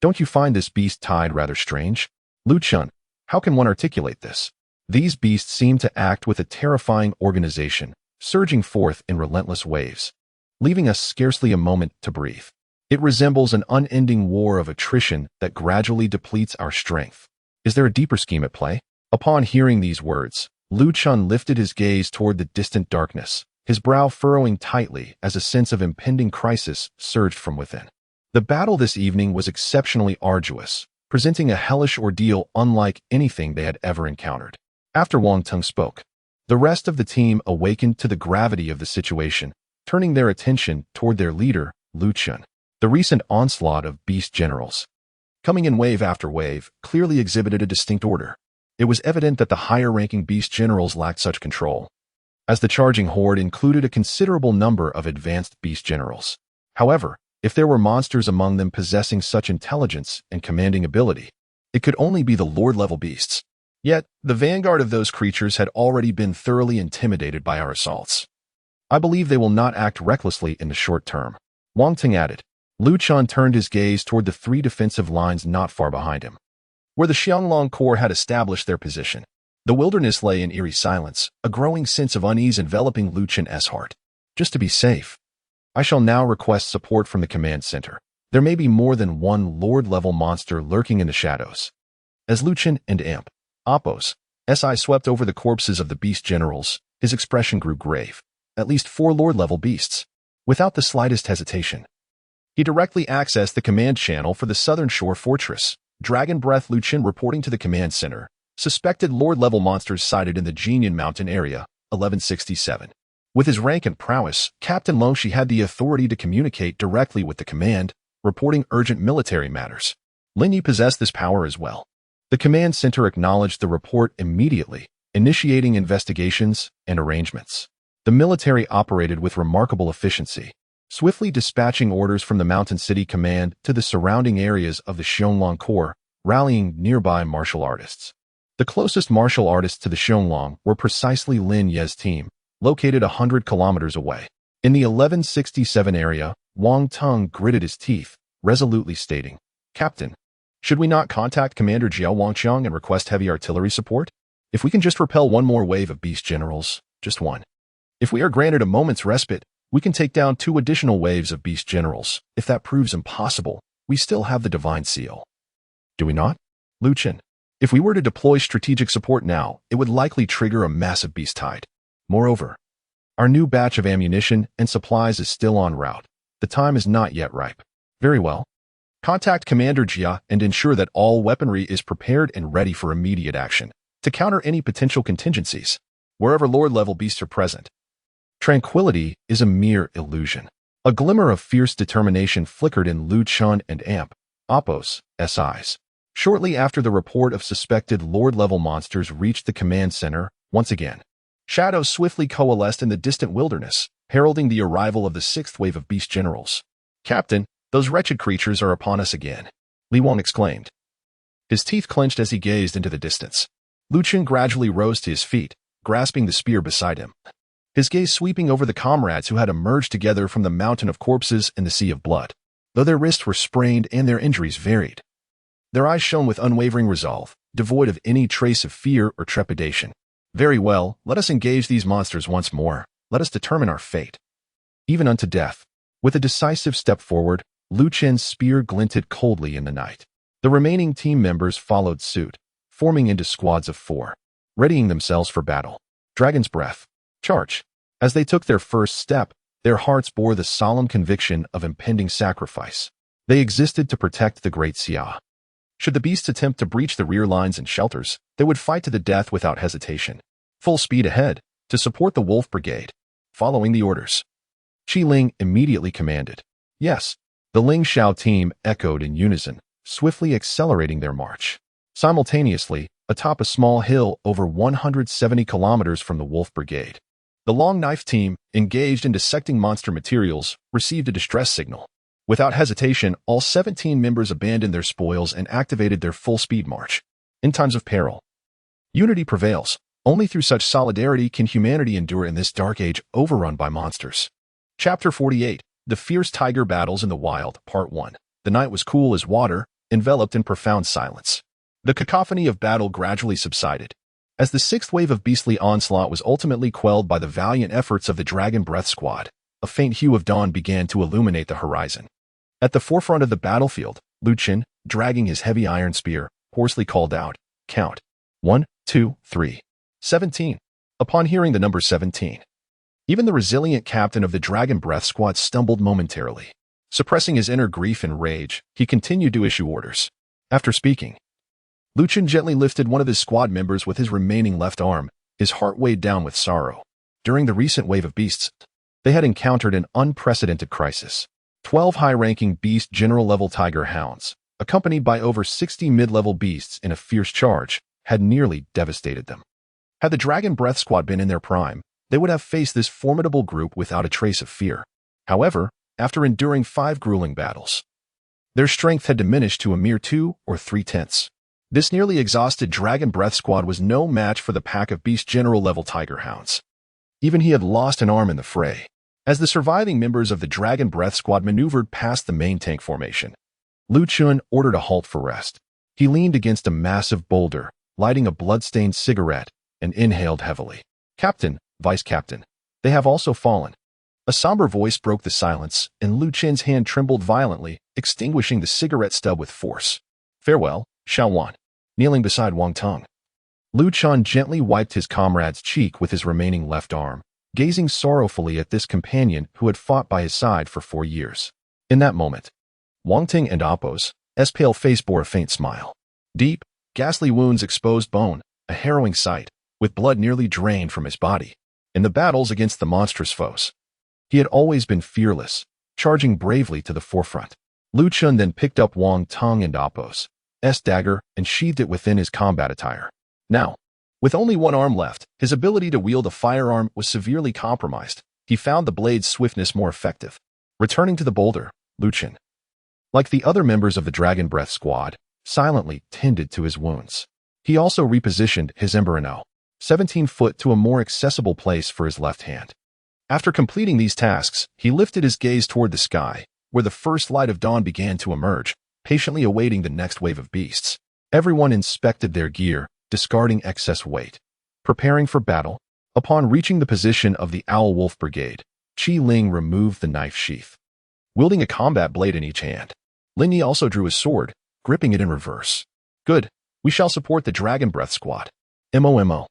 don't you find this beast tide rather strange? Lu Chen, how can one articulate this? These beasts seem to act with a terrifying organization, surging forth in relentless waves, leaving us scarcely a moment to breathe. It resembles an unending war of attrition that gradually depletes our strength. Is there a deeper scheme at play? Upon hearing these words, Lu Chen lifted his gaze toward the distant darkness, his brow furrowing tightly as a sense of impending crisis surged from within. The battle this evening was exceptionally arduous, presenting a hellish ordeal unlike anything they had ever encountered. After Wang Teng spoke, the rest of the team awakened to the gravity of the situation, turning their attention toward their leader, Lu Chen. The recent onslaught of beast generals, coming in wave after wave, clearly exhibited a distinct order. It was evident that the higher-ranking beast generals lacked such control, as the charging horde included a considerable number of advanced beast generals. However, if there were monsters among them possessing such intelligence and commanding ability, it could only be the Lord-level beasts. Yet, the vanguard of those creatures had already been thoroughly intimidated by our assaults. I believe they will not act recklessly in the short term. Wang Teng added. Lu Chen turned his gaze toward the 3 defensive lines not far behind him, where the Xianglong Corps had established their position. The wilderness lay in eerie silence, a growing sense of unease enveloping Lu Chen's heart. Just to be safe, I shall now request support from the command center. There may be more than one Lord-level monster lurking in the shadows. As Lu Chen and Amp, Appo's swept over the corpses of the beast generals, his expression grew grave. At least 4 Lord-level beasts. Without the slightest hesitation, he directly accessed the command channel for the Southern Shore Fortress. Dragon Breath Lu Chen reporting to the command center. Suspected Lord-level monsters sighted in the Jinyan Mountain area, 1167. With his rank and prowess, Captain Longshi had the authority to communicate directly with the command, reporting urgent military matters. Lin Ye possessed this power as well. The command center acknowledged the report immediately, initiating investigations and arrangements. The military operated with remarkable efficiency, swiftly dispatching orders from the Mountain City Command to the surrounding areas of the Xianglong Corps, rallying nearby martial artists. The closest martial artists to the Xionglang were precisely Lin Ye's team, located 100 kilometers away. In the 1167 area, Wang Teng gritted his teeth, resolutely stating, "Captain, should we not contact Commander Jiao Wangqiang and request heavy artillery support? If we can just repel one more wave of beast generals, just one. If we are granted a moment's respite, we can take down 2 additional waves of beast generals. If that proves impossible, we still have the divine seal. Do we not? Lu Qin, if we were to deploy strategic support now, it would likely trigger a massive beast tide. Moreover, our new batch of ammunition and supplies is still en route. The time is not yet ripe." "Very well. Contact Commander Jia and ensure that all weaponry is prepared and ready for immediate action to counter any potential contingencies, wherever Lord-level beasts are present." Tranquility is a mere illusion. A glimmer of fierce determination flickered in Lu Chun and Apos' eyes. Shortly after the report of suspected Lord-level monsters reached the command center, once again, shadows swiftly coalesced in the distant wilderness, heralding the arrival of the 6th wave of beast generals. "Captain, those wretched creatures are upon us again," Li Wang exclaimed. His teeth clenched as he gazed into the distance. Lu Qin gradually rose to his feet, grasping the spear beside him, his gaze sweeping over the comrades who had emerged together from the mountain of corpses and the sea of blood. Though their wrists were sprained and their injuries varied, their eyes shone with unwavering resolve, devoid of any trace of fear or trepidation. "Very well, let us engage these monsters once more. Let us determine our fate, even unto death." With a decisive step forward, Lu Qin's spear glinted coldly in the night. The remaining team members followed suit, forming into squads of 4, readying themselves for battle. Dragon's breath. Charge. As they took their first step, their hearts bore the solemn conviction of impending sacrifice. They existed to protect the great Xia. Should the beasts attempt to breach the rear lines and shelters, they would fight to the death without hesitation. Full speed ahead, to support the Wolf Brigade. Following the orders, Qi Ling immediately commanded. Yes, the Ling Xiao team echoed in unison, swiftly accelerating their march. Simultaneously, atop a small hill over 170 kilometers from the Wolf Brigade, the Long Knife team, engaged in dissecting monster materials, received a distress signal. Without hesitation, all 17 members abandoned their spoils and activated their full-speed march. In times of peril, unity prevails. Only through such solidarity can humanity endure in this dark age overrun by monsters. Chapter 48, The Fierce Tiger Battles in the Wild, Part 1. The night was cool as water, enveloped in profound silence. The cacophony of battle gradually subsided, as the 6th wave of beastly onslaught was ultimately quelled by the valiant efforts of the Dragon Breath Squad. A faint hue of dawn began to illuminate the horizon. At the forefront of the battlefield, Lu Qin, dragging his heavy iron spear, hoarsely called out, "Count. 1, 2, 3. 17. Upon hearing the number 17, even the resilient captain of the Dragon Breath Squad stumbled momentarily. Suppressing his inner grief and rage, he continued to issue orders. After speaking, Lu Qin gently lifted one of his squad members with his remaining left arm, his heart weighed down with sorrow. During the recent wave of beasts, they had encountered an unprecedented crisis. 12 high-ranking beast general-level tiger hounds, accompanied by over 60 mid-level beasts in a fierce charge, had nearly devastated them. Had the Dragon Breath Squad been in their prime, they would have faced this formidable group without a trace of fear. However, after enduring 5 grueling battles, their strength had diminished to a mere 2 or 3/10. This nearly exhausted Dragon Breath Squad was no match for the pack of beast general-level tiger hounds. Even he had lost an arm in the fray. As the surviving members of the Dragon Breath Squad maneuvered past the main tank formation, Lu Qin ordered a halt for rest. He leaned against a massive boulder, lighting a blood-stained cigarette, and inhaled heavily. "Captain, Vice Captain, they have also fallen." A somber voice broke the silence, and Lu Qin's hand trembled violently, extinguishing the cigarette stub with force. "Farewell, Xiao Wan." Kneeling beside Wang Teng, Lu Qin gently wiped his comrade's cheek with his remaining left arm, gazing sorrowfully at this companion who had fought by his side for 4 years. In that moment, Wang Ting and Apos' pale face bore a faint smile. Deep, ghastly wounds exposed bone, a harrowing sight, with blood nearly drained from his body. In the battles against the monstrous foes, he had always been fearless, charging bravely to the forefront. Lu Qin then picked up Wang Teng and Apos' dagger and sheathed it within his combat attire. Now, with only one arm left, his ability to wield a firearm was severely compromised. He found the blade's swiftness more effective. Returning to the boulder, Lu Qin, like the other members of the Dragon Breath Squad, silently tended to his wounds. He also repositioned his Emberino, 17 foot, to a more accessible place for his left hand. After completing these tasks, he lifted his gaze toward the sky, where the first light of dawn began to emerge, patiently awaiting the next wave of beasts. Everyone inspected their gear, discarding excess weight, preparing for battle. Upon reaching the position of the Owl Wolf Brigade, Qi Ling removed the knife sheath. Wielding a combat blade in each hand, Lin Ye also drew his sword, gripping it in reverse. Good. We shall support the Dragon Breath Squad. MOMO.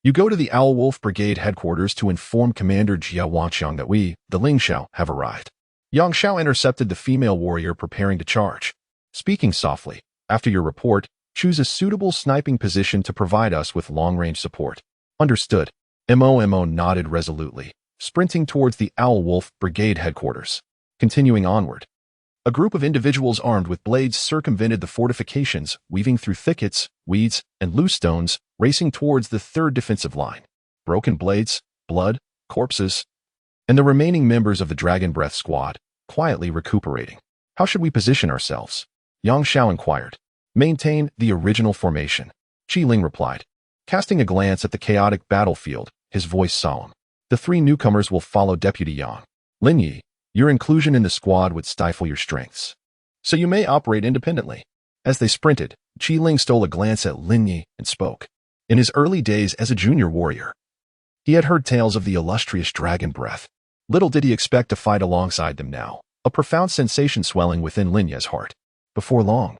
You go to the Owl Wolf Brigade headquarters to inform Commander Jia Wangxiang that we, the Ling Xiao, have arrived. Yang Xiao intercepted the female warrior preparing to charge. Speaking softly, after your report, choose a suitable sniping position to provide us with long-range support. Understood. MOMO nodded resolutely, sprinting towards the Owl Wolf Brigade headquarters. Continuing onward, a group of individuals armed with blades circumvented the fortifications, weaving through thickets, weeds, and loose stones, racing towards the third defensive line. Broken blades, blood, corpses, and the remaining members of the Dragon Breath Squad, quietly recuperating. How should we position ourselves? Yang Xiao inquired. Maintain the original formation, Qi Ling replied. Casting a glance at the chaotic battlefield, his voice solemn. The three newcomers will follow Deputy Yang. Lin Ye, your inclusion in the squad would stifle your strengths, so you may operate independently. As they sprinted, Qi Ling stole a glance at Lin Ye and spoke. In his early days as a junior warrior, he had heard tales of the illustrious Dragon Breath. Little did he expect to fight alongside them now, a profound sensation swelling within Lin Ye's heart. Before long,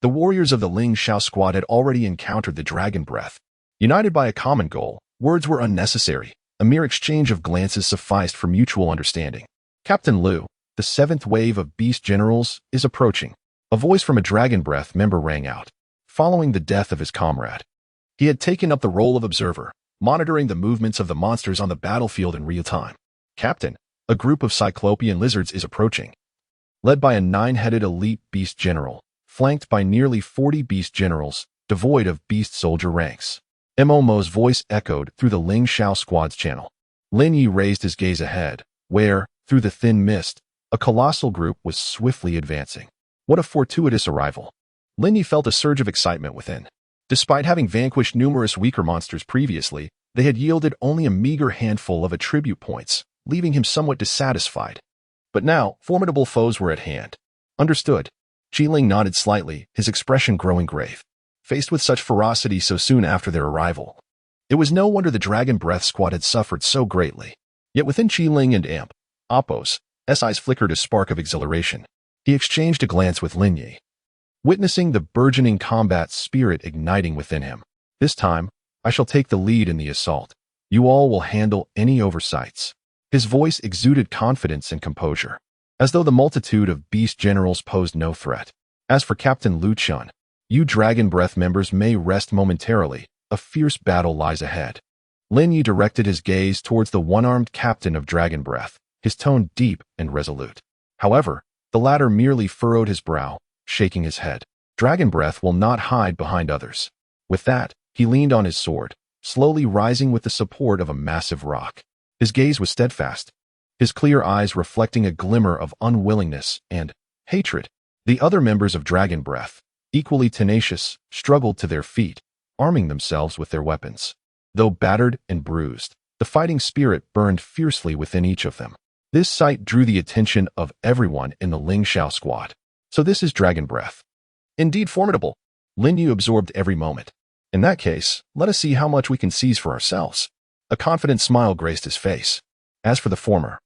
the warriors of the Ling Xiao squad had already encountered the Dragon Breath. United by a common goal, words were unnecessary. A mere exchange of glances sufficed for mutual understanding. Captain Liu, the 7th wave of beast generals, is approaching. A voice from a Dragon Breath member rang out. Following the death of his comrade, he had taken up the role of observer, monitoring the movements of the monsters on the battlefield in real time. Captain, a group of Cyclopean lizards is approaching. Led by a 9-headed elite beast general, flanked by nearly 40 beast generals, devoid of beast soldier ranks. MOMO's voice echoed through the Ling Xiao squad's channel. Lin Ye raised his gaze ahead, where, through the thin mist, a colossal group was swiftly advancing. What a fortuitous arrival. Lin Ye felt a surge of excitement within. Despite having vanquished numerous weaker monsters previously, they had yielded only a meager handful of attribute points, leaving him somewhat dissatisfied. But now, formidable foes were at hand. Understood. Qi Ling nodded slightly, his expression growing grave. Faced with such ferocity so soon after their arrival, it was no wonder the Dragon Breath Squad had suffered so greatly. Yet within Qi Ling and Appo's eyes flickered a spark of exhilaration. He exchanged a glance with Lin Ye, witnessing the burgeoning combat spirit igniting within him. This time, I shall take the lead in the assault. You all will handle any oversights. His voice exuded confidence and composure, as though the multitude of beast generals posed no threat. As for Captain Lu Chun, you Dragon Breath members may rest momentarily. A fierce battle lies ahead. Lin Ye directed his gaze towards the one-armed captain of Dragon Breath, his tone deep and resolute. However, the latter merely furrowed his brow, shaking his head. Dragon Breath will not hide behind others. With that, he leaned on his sword, slowly rising with the support of a massive rock. His gaze was steadfast, his clear eyes reflecting a glimmer of unwillingness and hatred. The other members of Dragon Breath, equally tenacious, struggled to their feet, arming themselves with their weapons. Though battered and bruised, the fighting spirit burned fiercely within each of them. This sight drew the attention of everyone in the Ling Xiao squad. So this is Dragon Breath. Indeed formidable. Lin Ye absorbed every moment. In that case, let us see how much we can seize for ourselves. A confident smile graced his face. As for the former,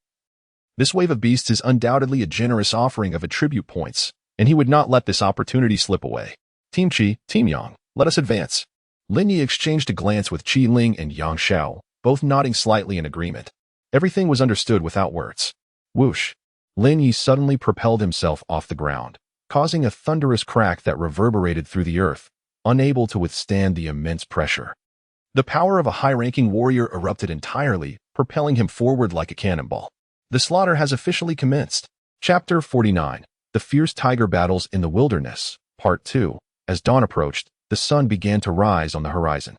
this wave of beasts is undoubtedly a generous offering of attribute points, and he would not let this opportunity slip away. Team Qi, Team Yang, let us advance. Lin Ye exchanged a glance with Qi Ling and Yang Xiao, both nodding slightly in agreement. Everything was understood without words. Whoosh! Lin Ye suddenly propelled himself off the ground, causing a thunderous crack that reverberated through the earth, unable to withstand the immense pressure. The power of a high-ranking warrior erupted entirely, propelling him forward like a cannonball. The slaughter has officially commenced. Chapter 49. The Fierce Tiger Battles in the Wilderness, Part 2. As dawn approached, the sun began to rise on the horizon.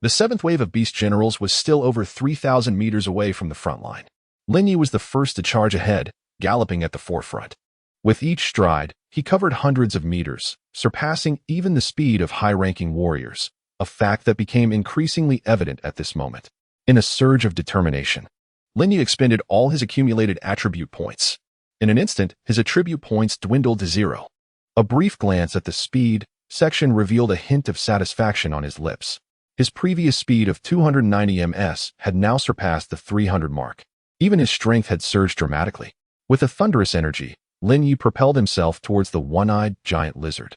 The 7th wave of beast generals was still over 3,000 meters away from the front line. Lin Ye was the first to charge ahead, galloping at the forefront. With each stride, he covered hundreds of meters, surpassing even the speed of high-ranking warriors. a fact that became increasingly evident at this moment. In a surge of determination, Lin Ye expended all his accumulated attribute points. In an instant, his attribute points dwindled to 0. A brief glance at the speed section revealed a hint of satisfaction on his lips. His previous speed of 290 ms had now surpassed the 300 mark. Even his strength had surged dramatically. With a thunderous energy, Lin Ye propelled himself towards the one-eyed giant lizard.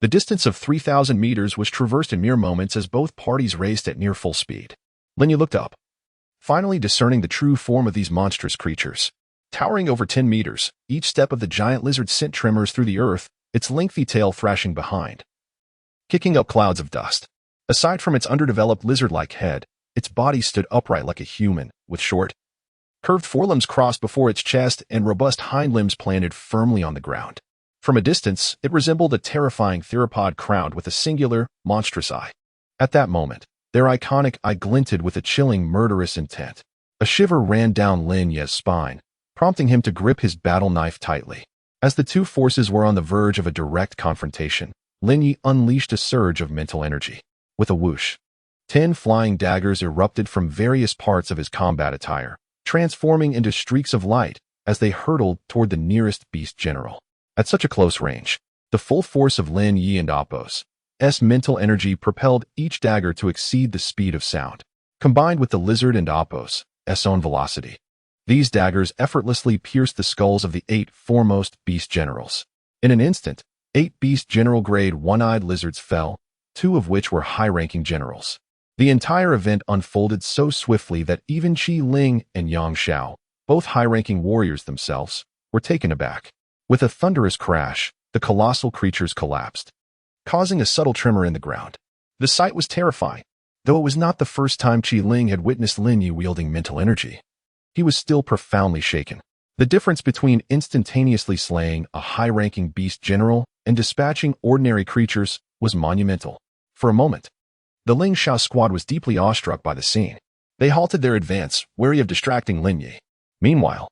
The distance of 3,000 meters was traversed in mere moments as both parties raced at near full speed. Lin Ye looked up, finally discerning the true form of these monstrous creatures. Towering over 10 meters, each step of the giant lizard sent tremors through the earth, its lengthy tail thrashing behind, kicking up clouds of dust. Aside from its underdeveloped lizard-like head, its body stood upright like a human, with short, curved forelimbs crossed before its chest and robust hind limbs planted firmly on the ground. From a distance, it resembled a terrifying theropod crowned with a singular, monstrous eye. At that moment, their iconic eye glinted with a chilling, murderous intent. A shiver ran down Lin Ye's spine, prompting him to grip his battle knife tightly. As the two forces were on the verge of a direct confrontation, Lin Ye unleashed a surge of mental energy. With a whoosh, 10 flying daggers erupted from various parts of his combat attire, transforming into streaks of light as they hurtled toward the nearest beast general. At such a close range, the full force of Lin Ye and Apos' mental energy propelled each dagger to exceed the speed of sound. Combined with the lizard and Apos' own velocity, these daggers effortlessly pierced the skulls of the 8 foremost beast generals. In an instant, 8 beast general grade one-eyed lizards fell, 2 of which were high-ranking generals. The entire event unfolded so swiftly that even Qi Ling and Yang Xiao, both high-ranking warriors themselves, were taken aback. With a thunderous crash, the colossal creatures collapsed, causing a subtle tremor in the ground. The sight was terrifying. Though it was not the first time Qi Ling had witnessed Lin Ye wielding mental energy, he was still profoundly shaken. The difference between instantaneously slaying a high-ranking beast general and dispatching ordinary creatures was monumental. For a moment, the Ling Xiao squad was deeply awestruck by the scene. They halted their advance, wary of distracting Lin Ye. Meanwhile,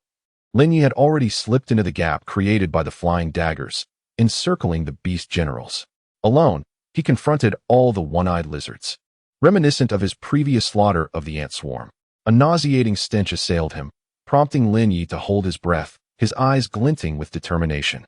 Lin Ye had already slipped into the gap created by the flying daggers, encircling the beast generals. Alone, he confronted all the one-eyed lizards. Reminiscent of his previous slaughter of the ant swarm, a nauseating stench assailed him, prompting Lin Ye to hold his breath, his eyes glinting with determination.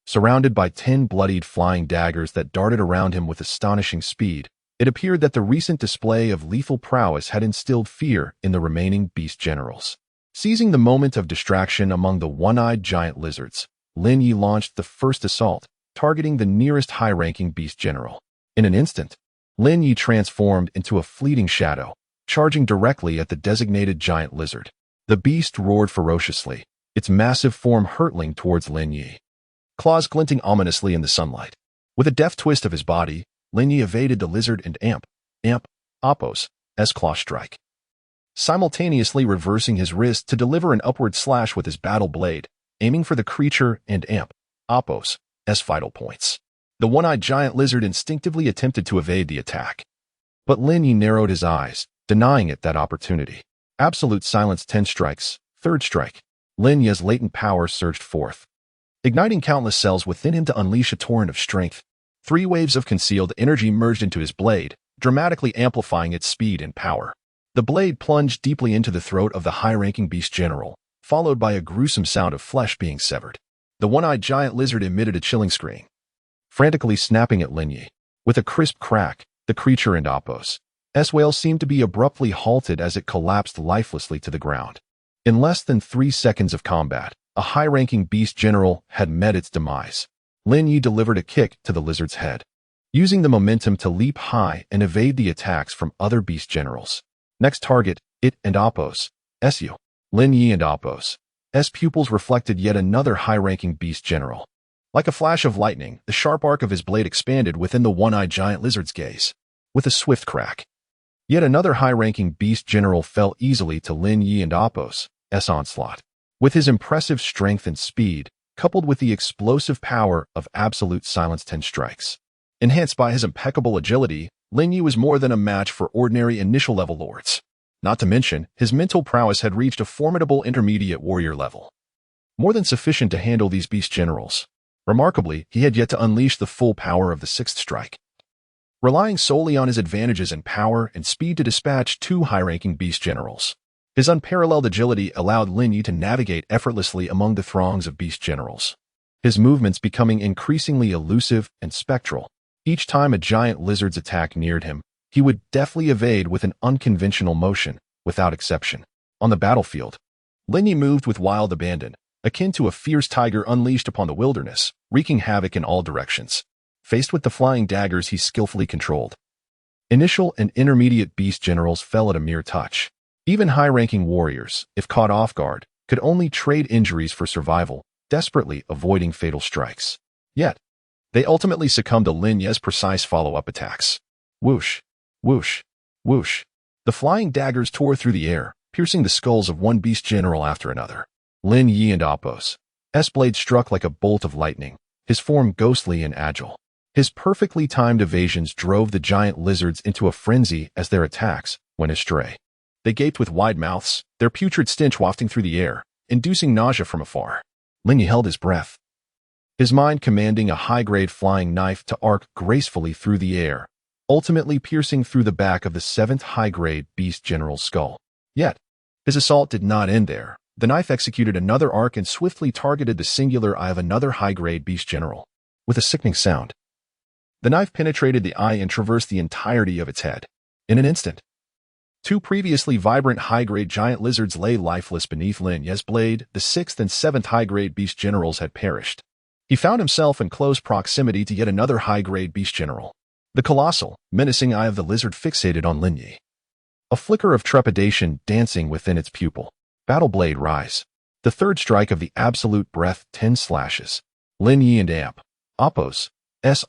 Surrounded by 10 bloodied flying daggers that darted around him with astonishing speed, it appeared that the recent display of lethal prowess had instilled fear in the remaining beast generals. Seizing the moment of distraction among the one-eyed giant lizards, Lin Ye launched the first assault, targeting the nearest high-ranking beast general. In an instant, Lin Ye transformed into a fleeting shadow, charging directly at the designated giant lizard. The beast roared ferociously, its massive form hurtling towards Lin Ye, claws glinting ominously in the sunlight. With a deft twist of his body, Lin Ye evaded the lizard and Apos' claw strike, simultaneously reversing his wrist to deliver an upward slash with his battle blade, aiming for the creature and Apos' vital points. The one-eyed giant lizard instinctively attempted to evade the attack, but Lin Ye narrowed his eyes, denying it that opportunity. Absolute silence 10 strikes, third strike. Lin Ye's latent power surged forth, igniting countless cells within him to unleash a torrent of strength. 3 waves of concealed energy merged into his blade, dramatically amplifying its speed and power. The blade plunged deeply into the throat of the high-ranking beast general, followed by a gruesome sound of flesh being severed. The one-eyed giant lizard emitted a chilling scream, frantically snapping at Lin Ye. With a crisp crack, the creature and Apos' wail seemed to be abruptly halted as it collapsed lifelessly to the ground. In less than 3 seconds of combat, a high-ranking beast general had met its demise. Lin Ye delivered a kick to the lizard's head, using the momentum to leap high and evade the attacks from other beast generals. Next target, it and Apos' Lin Ye and Apos' pupils reflected yet another high-ranking beast general. Like a flash of lightning, the sharp arc of his blade expanded within the one-eyed giant lizard's gaze. With a swift crack, yet another high-ranking beast general fell easily to Lin Ye and Apos' onslaught. With his impressive strength and speed, coupled with the explosive power of absolute silence 10 strikes, enhanced by his impeccable agility, Lin Ye was more than a match for ordinary initial-level lords. Not to mention, his mental prowess had reached a formidable intermediate warrior level, more than sufficient to handle these beast generals. Remarkably, he had yet to unleash the full power of the 6th strike. relying solely on his advantages in power and speed to dispatch two high-ranking beast generals. His unparalleled agility allowed Lin Ye to navigate effortlessly among the throngs of beast generals, his movements becoming increasingly elusive and spectral. Each time a giant lizard's attack neared him, he would deftly evade with an unconventional motion, without exception. On the battlefield, Lin Ye moved with wild abandon, akin to a fierce tiger unleashed upon the wilderness, wreaking havoc in all directions. Faced with the flying daggers he skillfully controlled, initial and intermediate beast generals fell at a mere touch. Even high-ranking warriors, if caught off guard, could only trade injuries for survival, desperately avoiding fatal strikes. Yet, they ultimately succumbed to Lin Ye's precise follow-up attacks. Whoosh, whoosh, whoosh. The flying daggers tore through the air, piercing the skulls of one beast general after another. Lin Ye and Apos' blade struck like a bolt of lightning, his form ghostly and agile. His perfectly timed evasions drove the giant lizards into a frenzy as their attacks went astray. They gaped with wide mouths, their putrid stench wafting through the air, inducing nausea from afar. Lin Ye held his breath, his mind commanding a high-grade flying knife to arc gracefully through the air, ultimately piercing through the back of the 7th high-grade beast general's skull. Yet, his assault did not end there. The knife executed another arc and swiftly targeted the singular eye of another high-grade beast general. With a sickening sound, the knife penetrated the eye and traversed the entirety of its head. In an instant, two previously vibrant high-grade giant lizards lay lifeless beneath Lin Ye's blade. The 6th and 7th high-grade beast generals had perished. He found himself in close proximity to yet another high-grade beast general. The colossal, menacing eye of the lizard fixated on Lin Ye, a flicker of trepidation dancing within its pupil. Battle blade rise. The third strike of the absolute breath, 10 slashes. Lin Ye and Apos'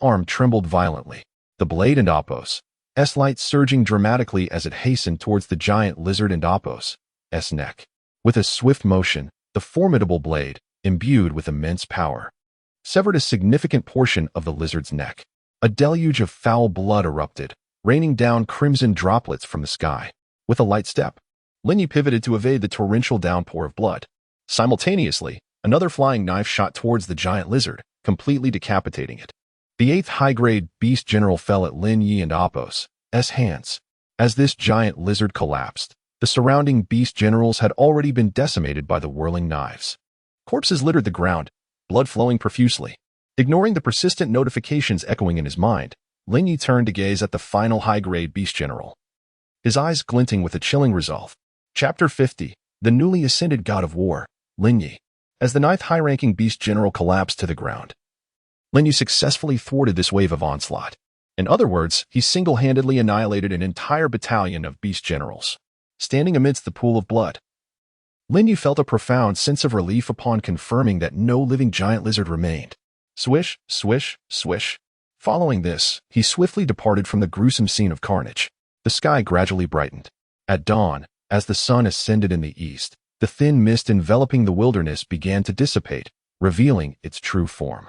arm trembled violently. The blade and Apos' light surging dramatically as it hastened towards the giant lizard and Apos' neck. With a swift motion, the formidable blade, imbued with immense power, severed a significant portion of the lizard's neck. A deluge of foul blood erupted, raining down crimson droplets from the sky. With a light step, Lin Ye pivoted to evade the torrential downpour of blood. Simultaneously, another flying knife shot towards the giant lizard, completely decapitating it. The 8th high-grade beast general fell at Lin Ye and Apos' hands. As this giant lizard collapsed, the surrounding beast generals had already been decimated by the whirling knives. Corpses littered the ground, blood flowing profusely. Ignoring the persistent notifications echoing in his mind, Lin Ye turned to gaze at the final high-grade beast general, his eyes glinting with a chilling resolve. Chapter 50, The Newly Ascended God of War, Lin Ye. As the 9th high-ranking beast general collapsed to the ground, Lin Ye successfully thwarted this wave of onslaught. In other words, he single-handedly annihilated an entire battalion of beast generals. Standing amidst the pool of blood, Lin Ye felt a profound sense of relief upon confirming that no living giant lizard remained. Swish, swish, swish. Following this, he swiftly departed from the gruesome scene of carnage. The sky gradually brightened. At dawn, as the sun ascended in the east, the thin mist enveloping the wilderness began to dissipate, revealing its true form.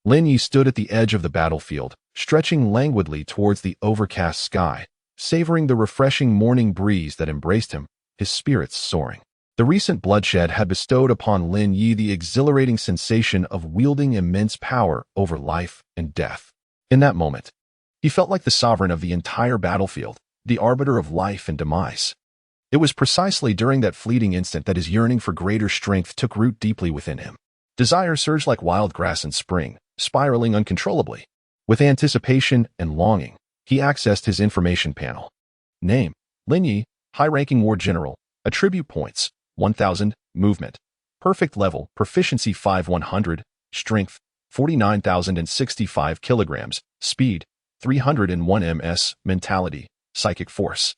Lin Ye stood at the edge of the battlefield, stretching languidly towards the overcast sky, savoring the refreshing morning breeze that embraced him, his spirits soaring. The recent bloodshed had bestowed upon Lin Ye the exhilarating sensation of wielding immense power over life and death. In that moment, he felt like the sovereign of the entire battlefield, the arbiter of life and demise. It was precisely during that fleeting instant that his yearning for greater strength took root deeply within him. Desire surged like wild grass in spring, spiraling uncontrollably. With anticipation and longing, he accessed his information panel. Name: Lin Ye, high-ranking war general. Attribute points: 1000, movement, perfect level, proficiency 5100, strength 49,065 kilograms, speed 301 ms, mentality, psychic force.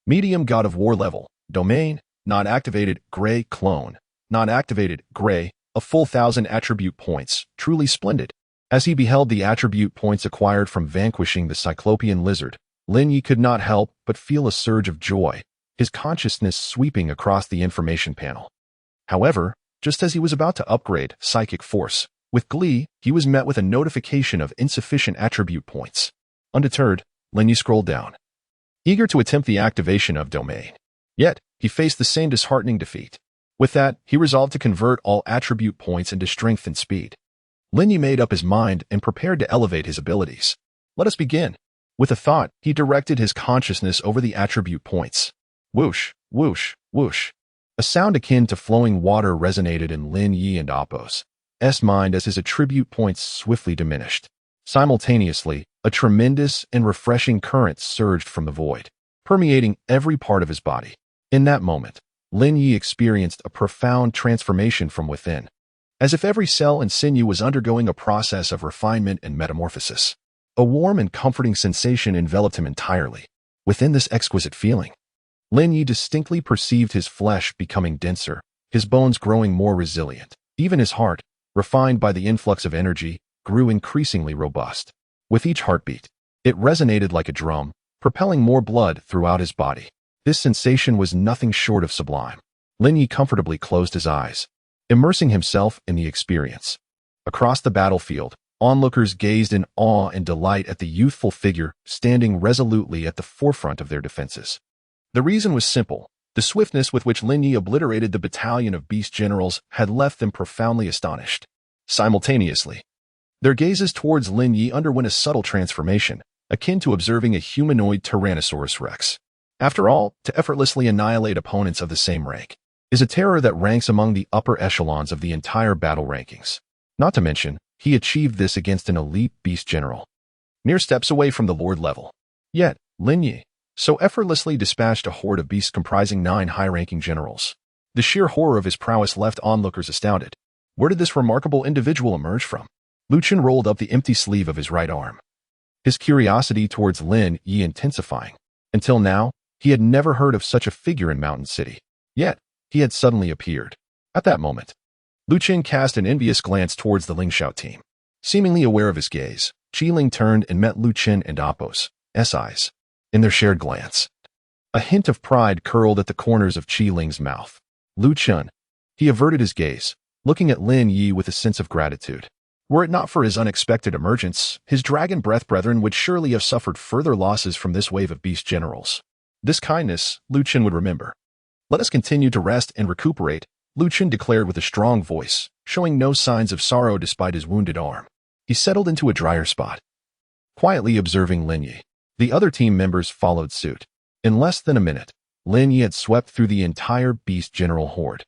Medium God of War level, domain, not activated, gray, clone, not activated, gray, a full 1000 attribute points, truly splendid. As he beheld the attribute points acquired from vanquishing the Cyclopean lizard, Lin Ye could not help but feel a surge of joy, his consciousness sweeping across the information panel. However, just as he was about to upgrade psychic force, with glee, he was met with a notification of insufficient attribute points. Undeterred, Lin Ye scrolled down, eager to attempt the activation of domain. Yet, he faced the same disheartening defeat. With that, he resolved to convert all attribute points into strength and speed. Lin Ye made up his mind and prepared to elevate his abilities. Let us begin. With a thought, he directed his consciousness over the attribute points. Whoosh, whoosh, whoosh. A sound akin to flowing water resonated in Lin Ye and Appo's mind as his attribute points swiftly diminished. Simultaneously, a tremendous and refreshing current surged from the void, permeating every part of his body. In that moment, Lin Ye experienced a profound transformation from within, as if every cell and sinew was undergoing a process of refinement and metamorphosis. A warm and comforting sensation enveloped him entirely. Within this exquisite feeling, Lin Ye distinctly perceived his flesh becoming denser, his bones growing more resilient. Even his heart, refined by the influx of energy, grew increasingly robust. With each heartbeat, it resonated like a drum, propelling more blood throughout his body. This sensation was nothing short of sublime. Lin Ye comfortably closed his eyes, immersing himself in the experience. Across the battlefield, onlookers gazed in awe and delight at the youthful figure standing resolutely at the forefront of their defenses. The reason was simple. The swiftness with which Lin Ye obliterated the battalion of beast generals had left them profoundly astonished. Simultaneously, their gazes towards Lin Ye underwent a subtle transformation, akin to observing a humanoid Tyrannosaurus Rex. After all, to effortlessly annihilate opponents of the same rank is a terror that ranks among the upper echelons of the entire battle rankings. Not to mention, he achieved this against an elite beast general, mere steps away from the lord level. Yet, Lin Ye so effortlessly dispatched a horde of beasts comprising 9 high-ranking generals. The sheer horror of his prowess left onlookers astounded. Where did this remarkable individual emerge from? Lu Chen rolled up the empty sleeve of his right arm, his curiosity towards Lin Ye intensifying. Until now, he had never heard of such a figure in Mountain City. Yet, he had suddenly appeared. At that moment, Lu Chen cast an envious glance towards the Lingxiao team. Seemingly aware of his gaze, Qi Ling turned and met Lu Chen and Appo's eyes. In their shared glance, a hint of pride curled at the corners of Qi Ling's mouth. Lu Chen, he averted his gaze, looking at Lin Ye with a sense of gratitude. Were it not for his unexpected emergence, his dragon breath brethren would surely have suffered further losses from this wave of beast generals. This kindness, Lu Chen would remember. Let us continue to rest and recuperate, Lu Chen declared with a strong voice, showing no signs of sorrow despite his wounded arm. He settled into a drier spot, quietly observing Lin Ye. The other team members followed suit. In less than a minute, Lin Ye had swept through the entire beast general horde,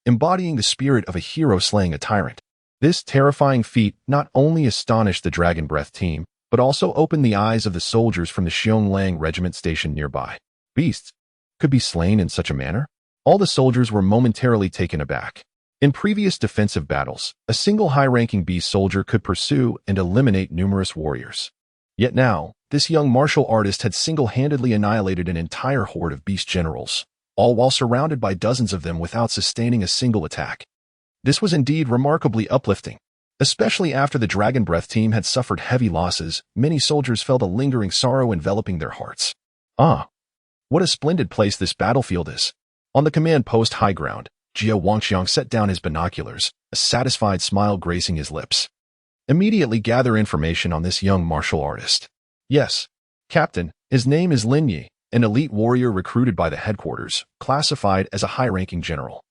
embodying the spirit of a hero slaying a tyrant. This terrifying feat not only astonished the Dragon Breath team, but also opened the eyes of the soldiers from the Xionglang regiment stationed nearby. Beasts could be slain in such a manner? All the soldiers were momentarily taken aback. In previous defensive battles, a single high-ranking beast soldier could pursue and eliminate numerous warriors. Yet now, this young martial artist had single-handedly annihilated an entire horde of beast generals, all while surrounded by dozens of them without sustaining a single attack. This was indeed remarkably uplifting. Especially after the Dragon Breath team had suffered heavy losses, many soldiers felt a lingering sorrow enveloping their hearts. Ah, what a splendid place this battlefield is. On the command post high ground, Jia Wangxiang set down his binoculars, a satisfied smile gracing his lips. Immediately gather information on this young martial artist. Yes, Captain, his name is Lin Ye, an elite warrior recruited by the headquarters, classified as a high-ranking general.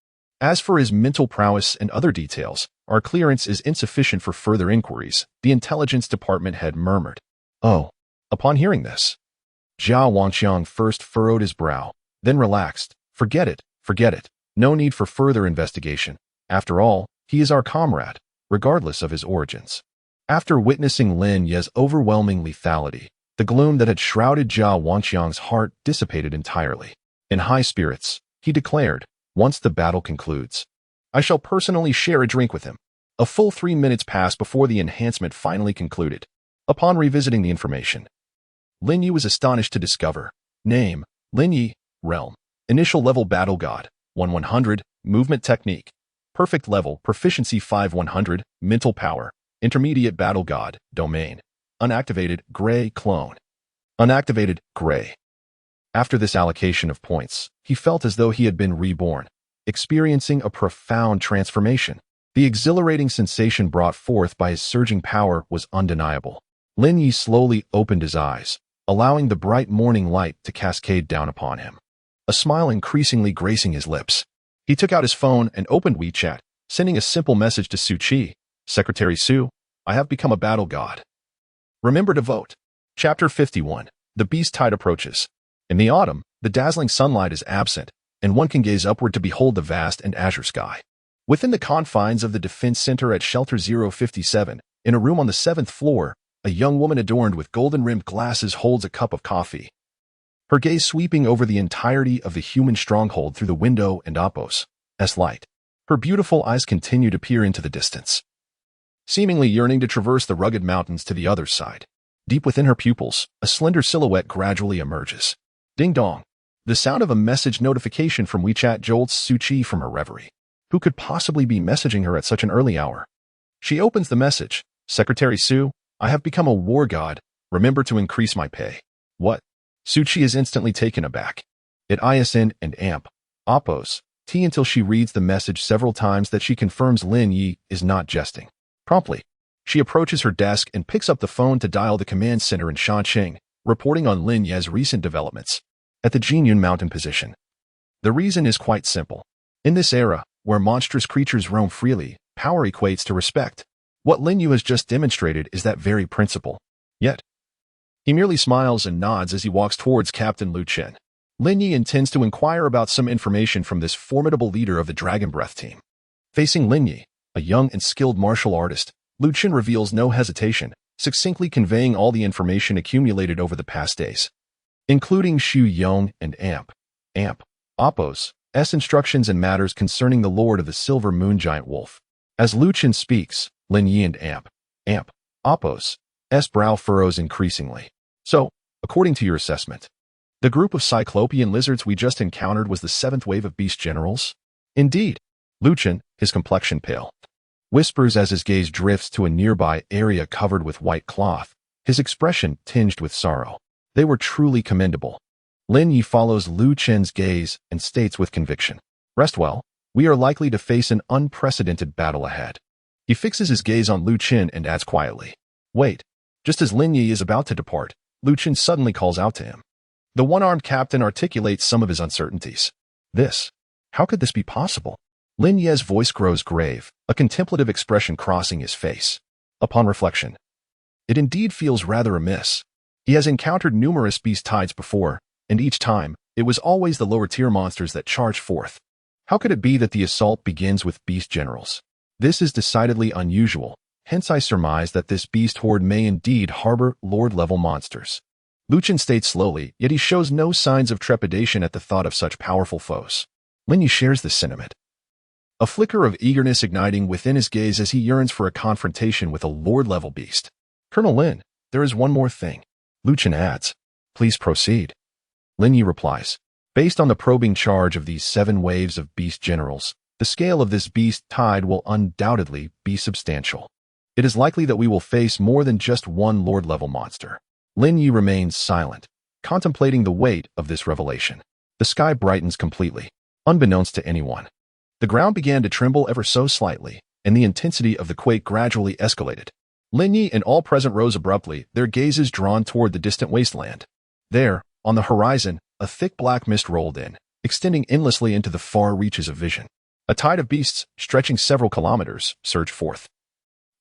As for his mental prowess and other details, our clearance is insufficient for further inquiries, the intelligence department head murmured. Oh. Upon hearing this, Jia Wangxiang first furrowed his brow, then relaxed. Forget it. No need for further investigation. After all, he is our comrade, regardless of his origins. After witnessing Lin Ye's overwhelming lethality, the gloom that had shrouded Jia Wangxiang's heart dissipated entirely. In high spirits, he declared, once the battle concludes, I shall personally share a drink with him. A full 3 minutes passed before the enhancement finally concluded. Upon revisiting the information, Lin Ye was astonished to discover, name, Lin Ye, realm, initial level battle god, 1-100, movement technique, perfect level, proficiency 5-100, mental power, intermediate battle god, domain, unactivated, gray, clone, unactivated, gray. After this allocation of points, he felt as though he had been reborn, experiencing a profound transformation. The exhilarating sensation brought forth by his surging power was undeniable. Lin Ye slowly opened his eyes, allowing the bright morning light to cascade down upon him, a smile increasingly gracing his lips. He took out his phone and opened WeChat, sending a simple message to Su Qi. Secretary Su, I have become a battle god. Remember to vote. Chapter 51. The Beast Tide approaches. In the autumn, the dazzling sunlight is absent, and one can gaze upward to behold the vast and azure sky. Within the confines of the Defense Center at Shelter 057, in a room on the 7th floor, a young woman adorned with golden-rimmed glasses holds a cup of coffee. Her gaze sweeping over the entirety of the human stronghold through the window and Oppos's light. Her beautiful eyes continue to peer into the distance, seemingly yearning to traverse the rugged mountains to the other side. Deep within her pupils, a slender silhouette gradually emerges. Ding dong. The sound of a message notification from WeChat jolts Suchi from her reverie. Who could possibly be messaging her at such an early hour? She opens the message. Secretary Su, I have become a war god. Remember to increase my pay. What? Suchi is instantly taken aback. It ISN and AMP. Oppos. T until she reads the message several times that she confirms Lin Ye is not jesting. Promptly, she approaches her desk and picks up the phone to dial the command center in Shanqing, reporting on Lin Ye's recent developments at the Jinyun Mountain position. The reason is quite simple. In this era, where monstrous creatures roam freely, power equates to respect. What Lin Ye has just demonstrated is that very principle. Yet, he merely smiles and nods as he walks towards Captain Lu Chen. Lin Ye intends to inquire about some information from this formidable leader of the Dragon Breath team. Facing Lin Ye, a young and skilled martial artist, Lu Chen reveals no hesitation, succinctly conveying all the information accumulated over the past days, including Xu Yong and AMP. Oppos, instructions and matters concerning the Lord of the Silver Moon Giant Wolf. As Lu Chen speaks, Lin Ye and AMP. Oppos, brow furrows increasingly. So, according to your assessment, the group of cyclopean lizards we just encountered was the 7th wave of beast generals? Indeed. Lu Chen, his complexion pale, whispers as his gaze drifts to a nearby area covered with white cloth, his expression tinged with sorrow. They were truly commendable. Lin Ye follows Lu Chen's gaze and states with conviction, Rest well, we are likely to face an unprecedented battle ahead. He fixes his gaze on Lu Chen and adds quietly, Wait. Just as Lin Ye is about to depart, Lu Chen suddenly calls out to him. The one-armed captain articulates some of his uncertainties. How could this be possible? Lin Ye's voice grows grave, a contemplative expression crossing his face. Upon reflection, it indeed feels rather amiss. He has encountered numerous beast tides before, and each time, it was always the lower-tier monsters that charged forth. How could it be that the assault begins with beast generals? This is decidedly unusual, hence I surmise that this beast horde may indeed harbor lord-level monsters. Lu Chen states slowly, yet he shows no signs of trepidation at the thought of such powerful foes. Lin Ye shares this sentiment, a flicker of eagerness igniting within his gaze as he yearns for a confrontation with a lord-level beast. Colonel Lin, there is one more thing. Lu Chen adds, Please proceed. Lin Ye replies, Based on the probing charge of these 7 waves of beast generals, the scale of this beast tide will undoubtedly be substantial. It is likely that we will face more than just one lord-level monster. Lin Ye remains silent, contemplating the weight of this revelation. The sky brightens completely, unbeknownst to anyone. The ground began to tremble ever so slightly, and the intensity of the quake gradually escalated. Lin Ye and all present rose abruptly, their gazes drawn toward the distant wasteland. There, on the horizon, a thick black mist rolled in, extending endlessly into the far reaches of vision. A tide of beasts, stretching several kilometers, surged forth,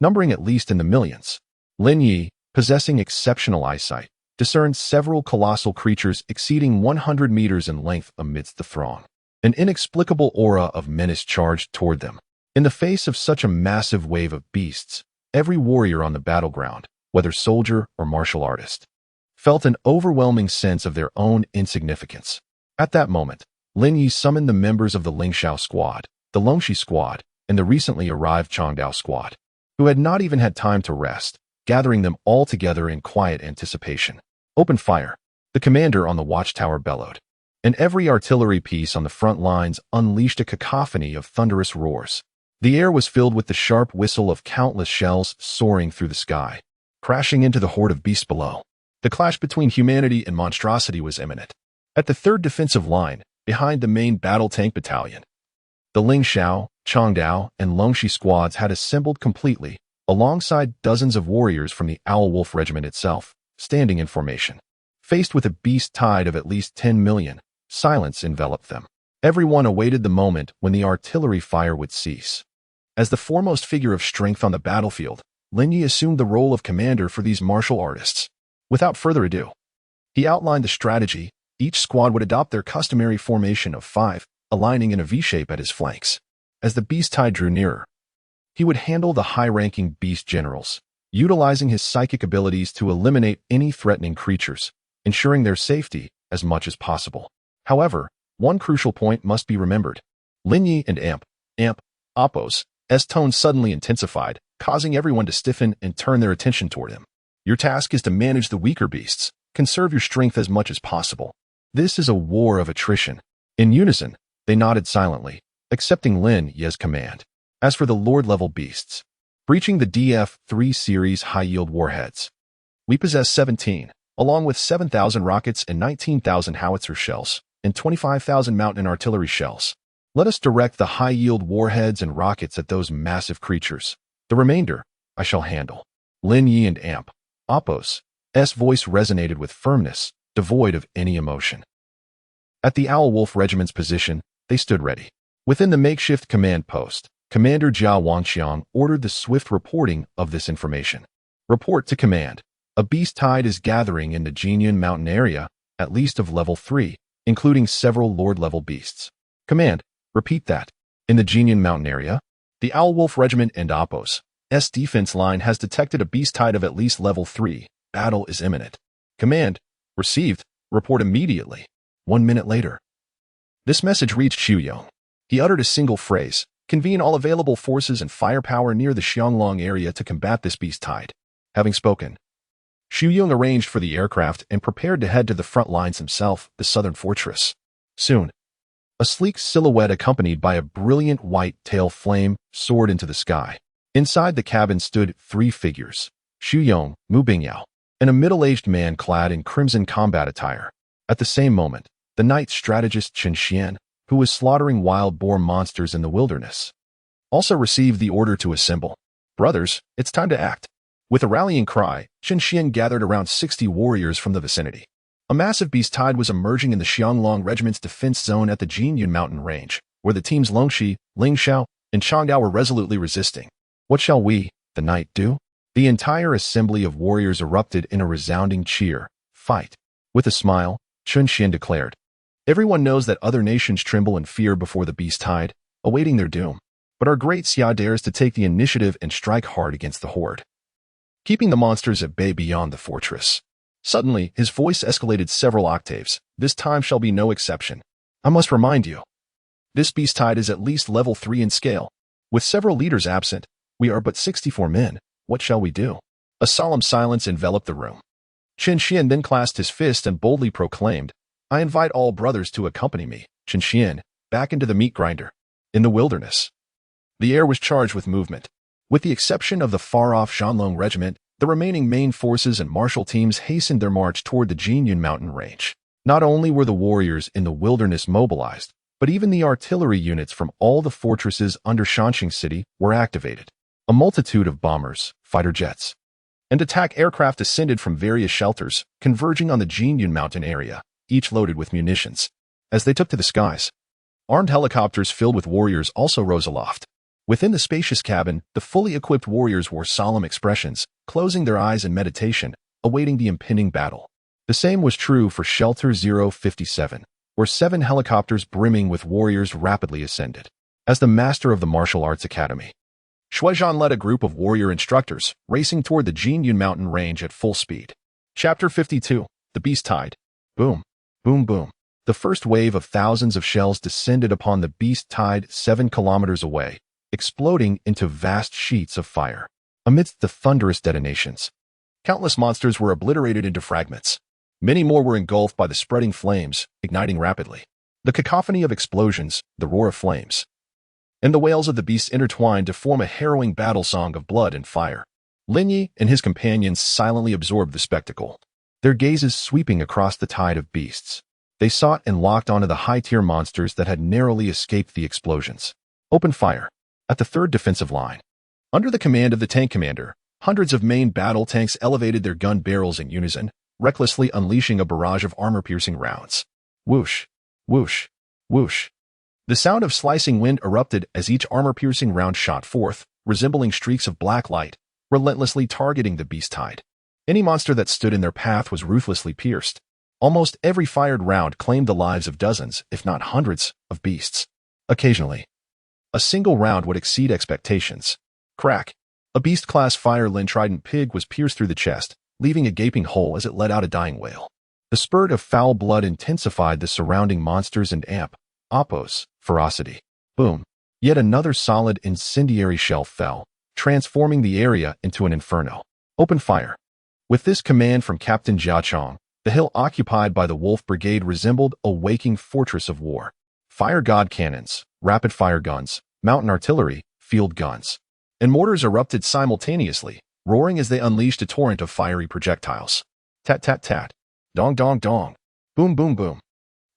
numbering at least in the millions. Lin Ye, possessing exceptional eyesight, discerned several colossal creatures exceeding 100 meters in length amidst the throng. An inexplicable aura of menace charged toward them. In the face of such a massive wave of beasts, every warrior on the battleground, whether soldier or martial artist, felt an overwhelming sense of their own insignificance. At that moment, Lin Ye summoned the members of the Lingxiao squad, the Longxi squad, and the recently arrived Changdao squad, who had not even had time to rest, gathering them all together in quiet anticipation. Open fire, the commander on the watchtower bellowed, and every artillery piece on the front lines unleashed a cacophony of thunderous roars. The air was filled with the sharp whistle of countless shells soaring through the sky, crashing into the horde of beasts below. The clash between humanity and monstrosity was imminent. At the 3rd defensive line, behind the main battle tank battalion, the Lingxiao, Changdao, and Longxi squads had assembled completely, alongside dozens of warriors from the Owl Wolf Regiment itself, standing in formation. Faced with a beast tide of at least 10 million, silence enveloped them. Everyone awaited the moment when the artillery fire would cease. As the foremost figure of strength on the battlefield, Lin Ye assumed the role of commander for these martial artists. Without further ado, he outlined the strategy. Each squad would adopt their customary formation of 5, aligning in a V-shape at his flanks. As the beast tide drew nearer, he would handle the high-ranking beast generals, utilizing his psychic abilities to eliminate any threatening creatures, ensuring their safety as much as possible. However, one crucial point must be remembered. Lin Ye and Appo's tone suddenly intensified, causing everyone to stiffen and turn their attention toward him. Your task is to manage the weaker beasts. Conserve your strength as much as possible. This is a war of attrition. In unison, they nodded silently, accepting Lin Ye's command. As for the Lord-level beasts, breaching the DF-3 series high-yield warheads, we possess 17, along with 7,000 rockets and 19,000 howitzer shells, and 25,000 mountain artillery shells. Let us direct the high-yield warheads and rockets at those massive creatures. The remainder, I shall handle. Lin Ye and Appo's voice resonated with firmness, devoid of any emotion. At the Owl Wolf Regiment's position, they stood ready. Within the makeshift command post, Commander Jia Wangxiang ordered the swift reporting of this information. Report to command. A beast tide is gathering in the Xinhui Mountain area, at least of level 3, including several Lord-level beasts. Command, repeat that. In the Xinhui Mountain area, the Owl Wolf Regiment and Appo's defense line has detected a beast tide of at least level 3. Battle is imminent. Command, received. Report immediately. 1 minute later. This message reached Xu Yong. He uttered a single phrase: convene all available forces and firepower near the Xianglong area to combat this beast tide. Having spoken, Xu Yong arranged for the aircraft and prepared to head to the front lines himself, the southern fortress. Soon, a sleek silhouette accompanied by a brilliant white tail flame soared into the sky. Inside the cabin stood 3 figures: Xu Yong, Mu Bingyao, and a middle-aged man clad in crimson combat attire. At the same moment, the night strategist Chen Xian, who was slaughtering wild boar monsters in the wilderness, also received the order to assemble. Brothers, it's time to act. With a rallying cry, Chen Xian gathered around 60 warriors from the vicinity. A massive beast tide was emerging in the Xianglong Regiment's defense zone at the Xinhui Mountain Range, where the teams Longxi, Lingxiao, and Changdao were resolutely resisting. What shall we, the knight, do? The entire assembly of warriors erupted in a resounding cheer. Fight. With a smile, Chen Xian declared. Everyone knows that other nations tremble in fear before the beast tide, awaiting their doom. But our great Xia dares to take the initiative and strike hard against the horde, keeping the monsters at bay beyond the fortress. Suddenly, his voice escalated several octaves. This time shall be no exception. I must remind you, this beast tide is at least level 3 in scale. With several leaders absent, we are but 64 men. What shall we do? A solemn silence enveloped the room. Chen Xian then clasped his fist and boldly proclaimed, I invite all brothers to accompany me, Chen Xian, back into the meat grinder. In the wilderness, the air was charged with movement. With the exception of the far-off Xianglong Regiment, the remaining main forces and martial teams hastened their march toward the Xinhui Mountain Range. Not only were the warriors in the wilderness mobilized, but even the artillery units from all the fortresses under Shanxing City were activated. A multitude of bombers, fighter jets, and attack aircraft descended from various shelters, converging on the Xinhui Mountain area, each loaded with munitions. As they took to the skies, armed helicopters filled with warriors also rose aloft. Within the spacious cabin, the fully equipped warriors wore solemn expressions, closing their eyes in meditation, awaiting the impending battle. The same was true for Shelter 057, where 7 helicopters brimming with warriors rapidly ascended. As the master of the Martial Arts Academy, Shuizhan led a group of warrior instructors, racing toward the Xinhui Mountain Range at full speed. Chapter 52. The Beast Tide. Boom, boom, boom. The first wave of thousands of shells descended upon the beast tide 7 kilometers away, exploding into vast sheets of fire. Amidst the thunderous detonations, countless monsters were obliterated into fragments. Many more were engulfed by the spreading flames, igniting rapidly. The cacophony of explosions, the roar of flames, and the wails of the beasts intertwined to form a harrowing battle song of blood and fire. Lin Ye and his companions silently absorbed the spectacle, their gazes sweeping across the tide of beasts. They sought and locked onto the high-tier monsters that had narrowly escaped the explosions. Open fire. At the 3rd defensive line, under the command of the tank commander, hundreds of main battle tanks elevated their gun barrels in unison, recklessly unleashing a barrage of armor-piercing rounds. Whoosh, whoosh, whoosh. The sound of slicing wind erupted as each armor-piercing round shot forth, resembling streaks of black light, relentlessly targeting the beast tide. Any monster that stood in their path was ruthlessly pierced. Almost every fired round claimed the lives of dozens, if not hundreds, of beasts. Occasionally, a single round would exceed expectations. Crack! A beast-class fire Lin trident pig was pierced through the chest, leaving a gaping hole as it let out a dying wail. The spurt of foul blood intensified the surrounding monsters and Appo's ferocity. Boom! Yet another solid incendiary shell fell, transforming the area into an inferno. Open fire! With this command from Captain Jiachong, the hill occupied by the Wolf Brigade resembled a waking fortress of war. Fire god cannons, rapid-fire guns, mountain artillery, field guns, and mortars erupted simultaneously, roaring as they unleashed a torrent of fiery projectiles. Tat-tat-tat. Dong-dong-dong. Boom-boom-boom.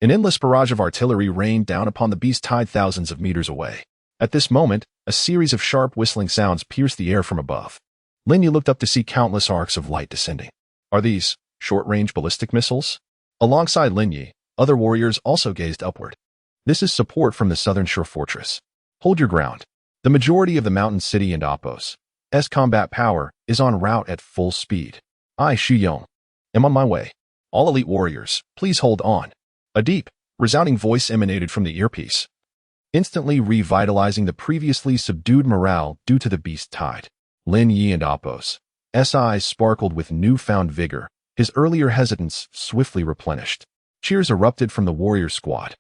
An endless barrage of artillery rained down upon the beast tied thousands of meters away. At this moment, a series of sharp whistling sounds pierced the air from above. Lin Ye looked up to see countless arcs of light descending. Are these short-range ballistic missiles? Alongside Lin Ye, other warriors also gazed upward. This is support from the southern shore fortress. Hold your ground. The majority of the mountain city and Appo's combat power is en route at full speed. I, Xu Yong, am on my way. All elite warriors, please hold on. A deep, resounding voice emanated from the earpiece, instantly revitalizing the previously subdued morale due to the beast tide. Lin Ye and Appo's eyes sparkled with newfound vigor, his earlier hesitance swiftly replenished. Cheers erupted from the warrior squad.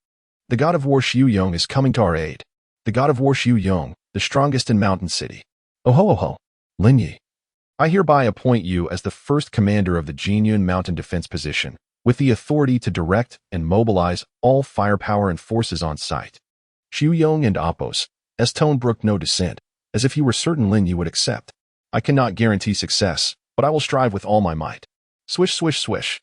The god of war Xu Yong is coming to our aid. The god of war Xu Yong, the strongest in Mountain City. Oh ho ho ho. Lin Ye, I hereby appoint you as the first commander of the Jinyun Mountain Defense Position, with the authority to direct and mobilize all firepower and forces on site. Xu Yong and Appo's tone brooked no dissent, as if he were certain Lin Ye would accept. I cannot guarantee success, but I will strive with all my might. Swish, swish, swish.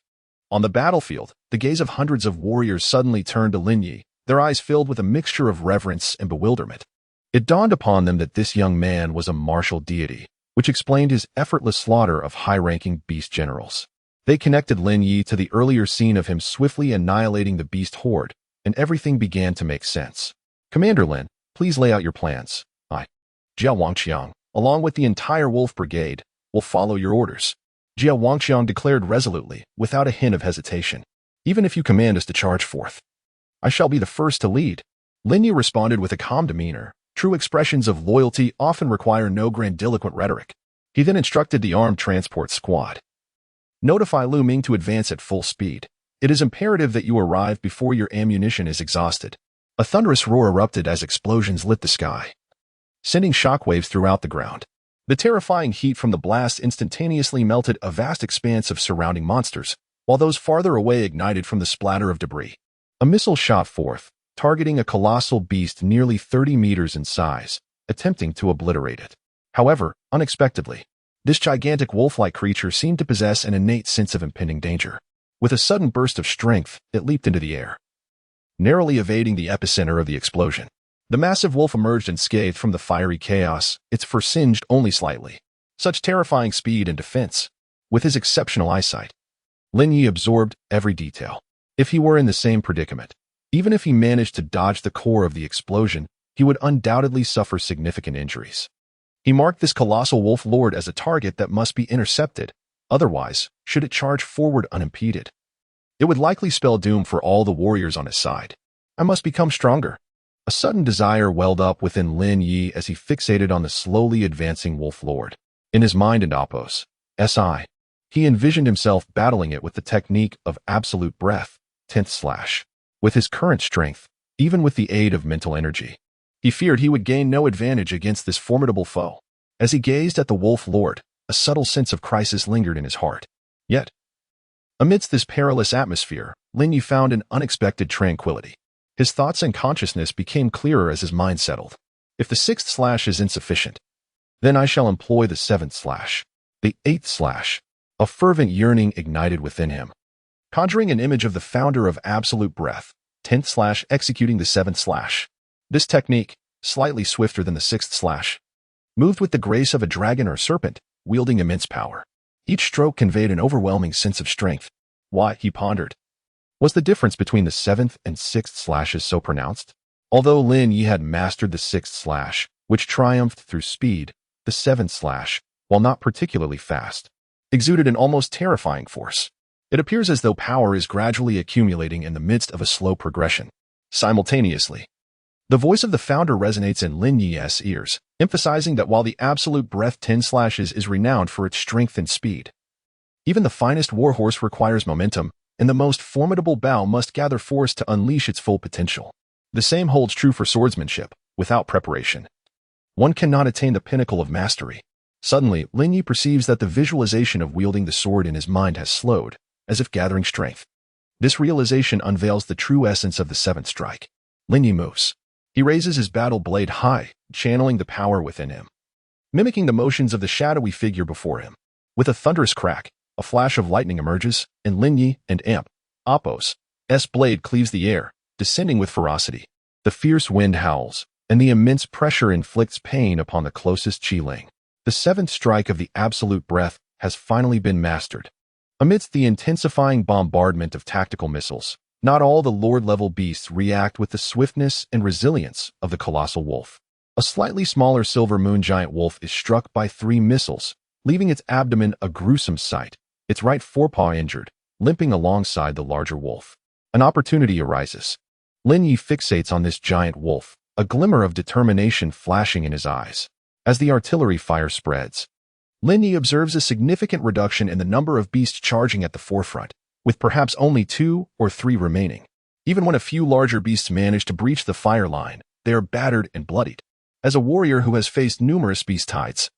On the battlefield, the gaze of hundreds of warriors suddenly turned to Lin Ye, their eyes filled with a mixture of reverence and bewilderment. It dawned upon them that this young man was a martial deity, which explained his effortless slaughter of high-ranking beast generals. They connected Lin Ye to the earlier scene of him swiftly annihilating the beast horde, and everything began to make sense. Commander Lin, please lay out your plans. I, Jia Wangqiang, along with the entire Wolf Brigade, will follow your orders. Jia Wangqiang declared resolutely, without a hint of hesitation. Even if you command us to charge forth, I shall be the first to lead. Lin Ye responded with a calm demeanor. True expressions of loyalty often require no grandiloquent rhetoric. He then instructed the armed transport squad. Notify Lu Ming to advance at full speed. It is imperative that you arrive before your ammunition is exhausted. A thunderous roar erupted as explosions lit the sky, sending shockwaves throughout the ground. The terrifying heat from the blast instantaneously melted a vast expanse of surrounding monsters, while those farther away ignited from the splatter of debris. A missile shot forth, targeting a colossal beast nearly 30 meters in size, attempting to obliterate it. However, unexpectedly, this gigantic wolf-like creature seemed to possess an innate sense of impending danger. With a sudden burst of strength, it leaped into the air, narrowly evading the epicenter of the explosion. The massive wolf emerged unscathed from the fiery chaos, its fur singed only slightly. Such terrifying speed and defense. With his exceptional eyesight, Lin Ye absorbed every detail. If he were in the same predicament, even if he managed to dodge the core of the explosion, he would undoubtedly suffer significant injuries. He marked this colossal wolf lord as a target that must be intercepted. Otherwise, should it charge forward unimpeded, it would likely spell doom for all the warriors on his side. I must become stronger. A sudden desire welled up within Lin Ye as he fixated on the slowly advancing wolf lord. In his mind and Appo's he envisioned himself battling it with the technique of absolute breath, 10th slash. With his current strength, even with the aid of mental energy, he feared he would gain no advantage against this formidable foe. As he gazed at the wolf lord, a subtle sense of crisis lingered in his heart. Yet, amidst this perilous atmosphere, Lin Ye found an unexpected tranquility. His thoughts and consciousness became clearer as his mind settled. If the 6th slash is insufficient, then I shall employ the 7th slash, the 8th slash. A fervent yearning ignited within him, conjuring an image of the founder of absolute breath, 10th slash executing the 7th slash. This technique, slightly swifter than the 6th slash, moved with the grace of a dragon or serpent, wielding immense power. Each stroke conveyed an overwhelming sense of strength. Why, he pondered, was the difference between the 7th and 6th slashes so pronounced? Although Lin Ye had mastered the 6th slash, which triumphed through speed, the 7th slash, while not particularly fast, exuded an almost terrifying force. It appears as though power is gradually accumulating in the midst of a slow progression. Simultaneously, the voice of the founder resonates in Lin Ye's ears, emphasizing that while the absolute breath 10 slashes is renowned for its strength and speed, even the finest warhorse requires momentum, and the most formidable bow must gather force to unleash its full potential. The same holds true for swordsmanship. Without preparation, one cannot attain the pinnacle of mastery. Suddenly, Lin Ye perceives that the visualization of wielding the sword in his mind has slowed, as if gathering strength. This realization unveils the true essence of the seventh strike. Lin Ye moves. He raises his battle blade high, channeling the power within him, mimicking the motions of the shadowy figure before him. With a thunderous crack, a flash of lightning emerges, and Lin Ye and Apos' blade cleaves the air, descending with ferocity. The fierce wind howls, and the immense pressure inflicts pain upon the closest Qiling. The seventh strike of the absolute breath has finally been mastered. Amidst the intensifying bombardment of tactical missiles, not all the Lord-level beasts react with the swiftness and resilience of the colossal wolf. A slightly smaller silver moon giant wolf is struck by 3 missiles, leaving its abdomen a gruesome sight, its right forepaw injured, limping alongside the larger wolf. An opportunity arises. Lin Ye fixates on this giant wolf, a glimmer of determination flashing in his eyes. As the artillery fire spreads, Lin Ye observes a significant reduction in the number of beasts charging at the forefront, with perhaps only 2 or 3 remaining. Even when a few larger beasts manage to breach the fire line, they are battered and bloodied. As a warrior who has faced numerous beast tides,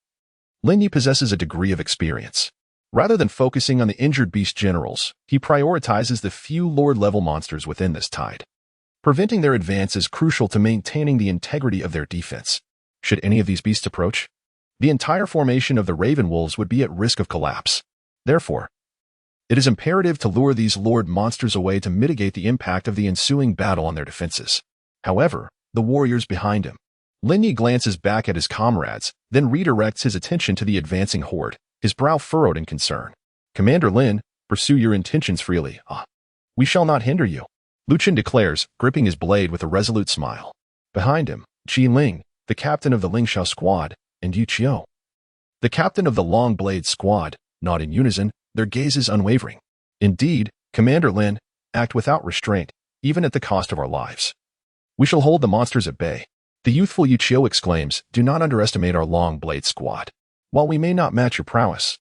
Lin Ye possesses a degree of experience. Rather than focusing on the injured beast generals, he prioritizes the few Lord-level monsters within this tide. Preventing their advance is crucial to maintaining the integrity of their defense. Should any of these beasts approach, the entire formation of the Raven Wolves would be at risk of collapse. Therefore, it is imperative to lure these Lord monsters away to mitigate the impact of the ensuing battle on their defenses. However, the warriors behind him. Lin Ye glances back at his comrades, then redirects his attention to the advancing horde, his brow furrowed in concern. Commander Lin, pursue your intentions freely. We shall not hinder you, Luchin declares, gripping his blade with a resolute smile. Behind him, Qi Ling, the captain of the Lingxiao squad, and Yu Qiu, the captain of the Long Blade squad, nod in unison, their gazes unwavering. Indeed, Commander Lin, act without restraint, even at the cost of our lives. We shall hold the monsters at bay. The youthful Yu Qiu exclaims, do not underestimate our Long Blade squad. While we may not match your prowess,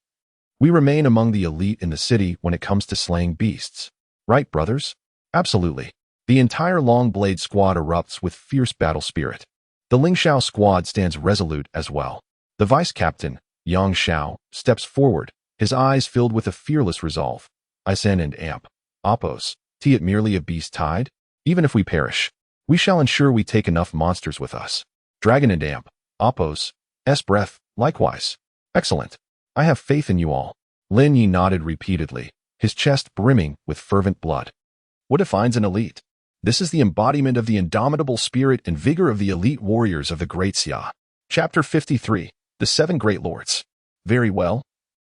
we remain among the elite in the city when it comes to slaying beasts. Right, brothers? Absolutely. The entire Long Blade squad erupts with fierce battle spirit. The Lingxiao squad stands resolute as well. The vice captain, Yang Xiao, steps forward, his eyes filled with a fearless resolve. Isen and Apos, it merely a beast tide? Even if we perish, we shall ensure we take enough monsters with us. Dragon and Apos, breath, likewise. Excellent. I have faith in you all. Lin Ye nodded repeatedly, his chest brimming with fervent blood. What defines an elite? This is the embodiment of the indomitable spirit and vigor of the elite warriors of the Great Xia. Chapter 53, The 7 Great Lords. Very well.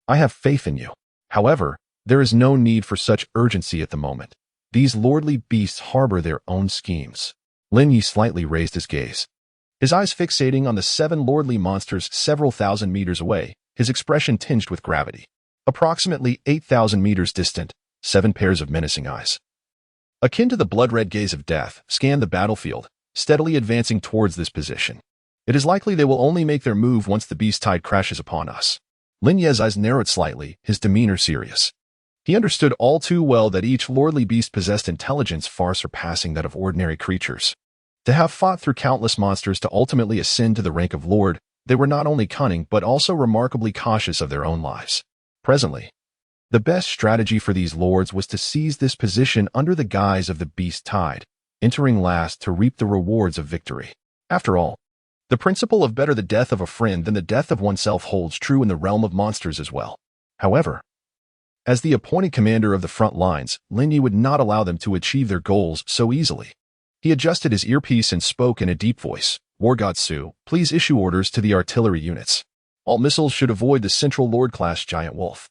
I have faith in you. However, there is no need for such urgency at the moment. These lordly beasts harbor their own schemes. Lin Ye slightly raised his gaze, his eyes fixating on the 7 lordly monsters several thousand meters away, his expression tinged with gravity. Approximately 8,000 meters distant, 7 pairs of menacing eyes, akin to the blood-red gaze of death, scan the battlefield, steadily advancing towards this position. It is likely they will only make their move once the beast tide crashes upon us. Lin Ye's eyes narrowed slightly, his demeanor serious. He understood all too well that each lordly beast possessed intelligence far surpassing that of ordinary creatures. To have fought through countless monsters to ultimately ascend to the rank of lord, they were not only cunning but also remarkably cautious of their own lives. Presently, the best strategy for these lords was to seize this position under the guise of the beast tide, entering last to reap the rewards of victory. After all, the principle of better the death of a friend than the death of oneself holds true in the realm of monsters as well. However, as the appointed commander of the front lines, Lin Ye would not allow them to achieve their goals so easily. He adjusted his earpiece and spoke in a deep voice. War God Su, please issue orders to the artillery units. All missiles should avoid the central lord-class giant wolf,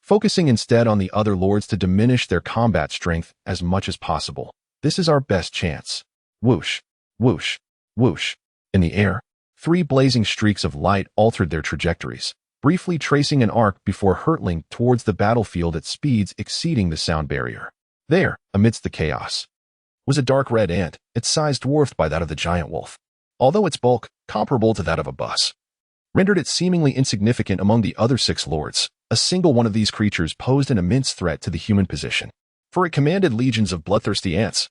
focusing instead on the other lords to diminish their combat strength as much as possible. This is our best chance. Whoosh, whoosh, whoosh. In the air, 3 blazing streaks of light altered their trajectories, briefly tracing an arc before hurtling towards the battlefield at speeds exceeding the sound barrier. There, amidst the chaos, was a dark red ant, its size dwarfed by that of the giant wolf, although its bulk comparable to that of a bus rendered it seemingly insignificant among the other 6 lords. A single one of these creatures posed an immense threat to the human position, for it commanded legions of bloodthirsty ants,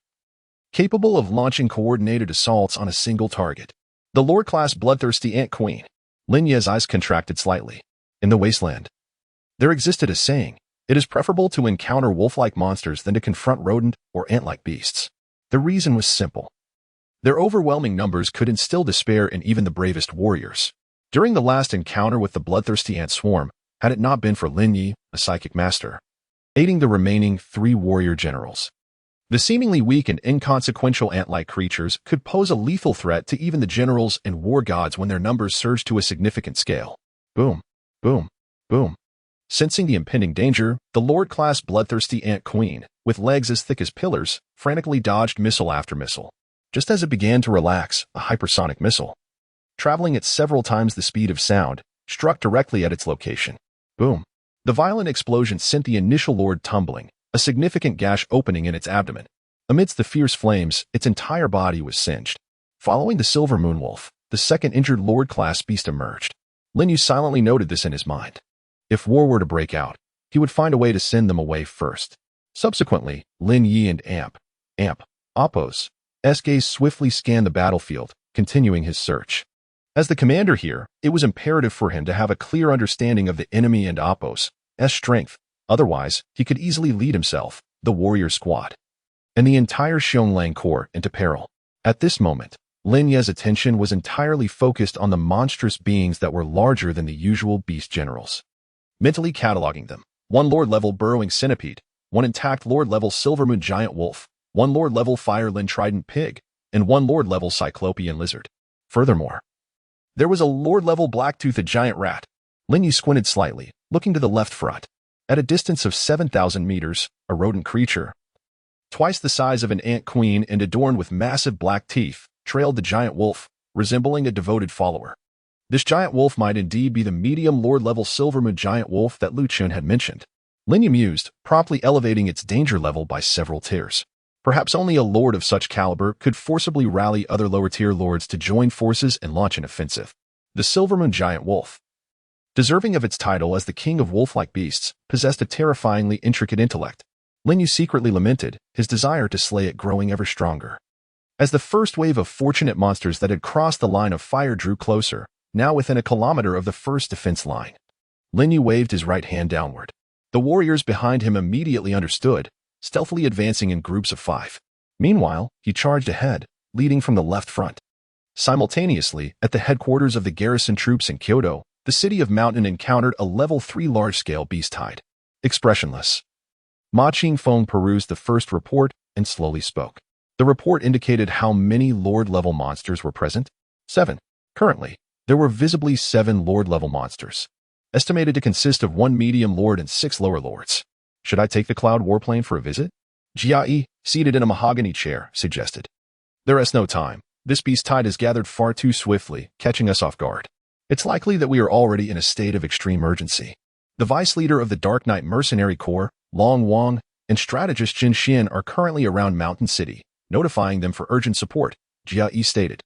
capable of launching coordinated assaults on a single target. The lord-class bloodthirsty ant queen. Lin Ye's eyes contracted slightly. In the wasteland, there existed a saying: it is preferable to encounter wolf-like monsters than to confront rodent or ant-like beasts. The reason was simple. Their overwhelming numbers could instill despair in even the bravest warriors. During the last encounter with the bloodthirsty ant swarm, had it not been for Lin Ye, a psychic master, aiding the remaining 3 warrior generals, the seemingly weak and inconsequential ant-like creatures could pose a lethal threat to even the generals and war gods when their numbers surged to a significant scale. Boom, boom, boom. Sensing the impending danger, the lord-class bloodthirsty ant queen, with legs as thick as pillars, frantically dodged missile after missile. Just as it began to relax, a hypersonic missile, traveling at several times the speed of sound, struck directly at its location. Boom. The violent explosion sent the initial lord tumbling, a significant gash opening in its abdomen. Amidst the fierce flames, its entire body was singed. Following the silver moonwolf, the second injured lord-class beast emerged. Lin Ye silently noted this in his mind. If war were to break out, he would find a way to send them away first. Subsequently, Lin Ye and Appos' gaze swiftly scanned the battlefield, continuing his search. As the commander here, it was imperative for him to have a clear understanding of the enemy and Appos' strength. Otherwise, he could easily lead himself, the warrior squad, and the entire Xinhui Corps into peril. At this moment, Lin Ye's attention was entirely focused on the monstrous beings that were larger than the usual beast generals. Mentally cataloging them: 1 lord-level burrowing centipede, 1 intact lord-level silvermoon giant wolf, 1 lord-level fireland trident pig, and 1 lord-level cyclopean lizard. Furthermore, there was a lord-level black-toothed giant rat. Lin Ye squinted slightly, looking to the left front. At a distance of 7,000 meters, a rodent creature, twice the size of an ant queen and adorned with massive black teeth, trailed the giant wolf, resembling a devoted follower. This giant wolf might indeed be the medium lord-level silvermoon giant wolf that Lu Chun had mentioned. Lin Ye mused, promptly elevating its danger level by several tiers. Perhaps only a lord of such caliber could forcibly rally other lower-tier lords to join forces and launch an offensive. The silvermoon giant wolf, deserving of its title as the king of wolf-like beasts, possessed a terrifyingly intricate intellect. Lin Ye secretly lamented, his desire to slay it growing ever stronger. As the first wave of fortunate monsters that had crossed the line of fire drew closer, now within a kilometer of the first defense line, Lin Ye waved his right hand downward. The warriors behind him immediately understood, stealthily advancing in groups of 5. Meanwhile, he charged ahead, leading from the left front. Simultaneously, at the headquarters of the garrison troops in Kyoto, the city of Mountain encountered a level 3 large-scale beast tide. Expressionless, Ma Qingfeng perused the first report and slowly spoke. The report indicated how many lord-level monsters were present. 7. Currently, there were visibly 7 lord-level monsters, estimated to consist of 1 medium lord and 6 lower lords. Should I take the cloud warplane for a visit? Jia, seated in a mahogany chair, suggested. There is no time. This beast tide has gathered far too swiftly, catching us off guard. It's likely that we are already in a state of extreme urgency. The vice leader of the Dark Knight Mercenary Corps, Long Wang, and strategist Jin Xian are currently around Mountain City, notifying them for urgent support, Jia stated.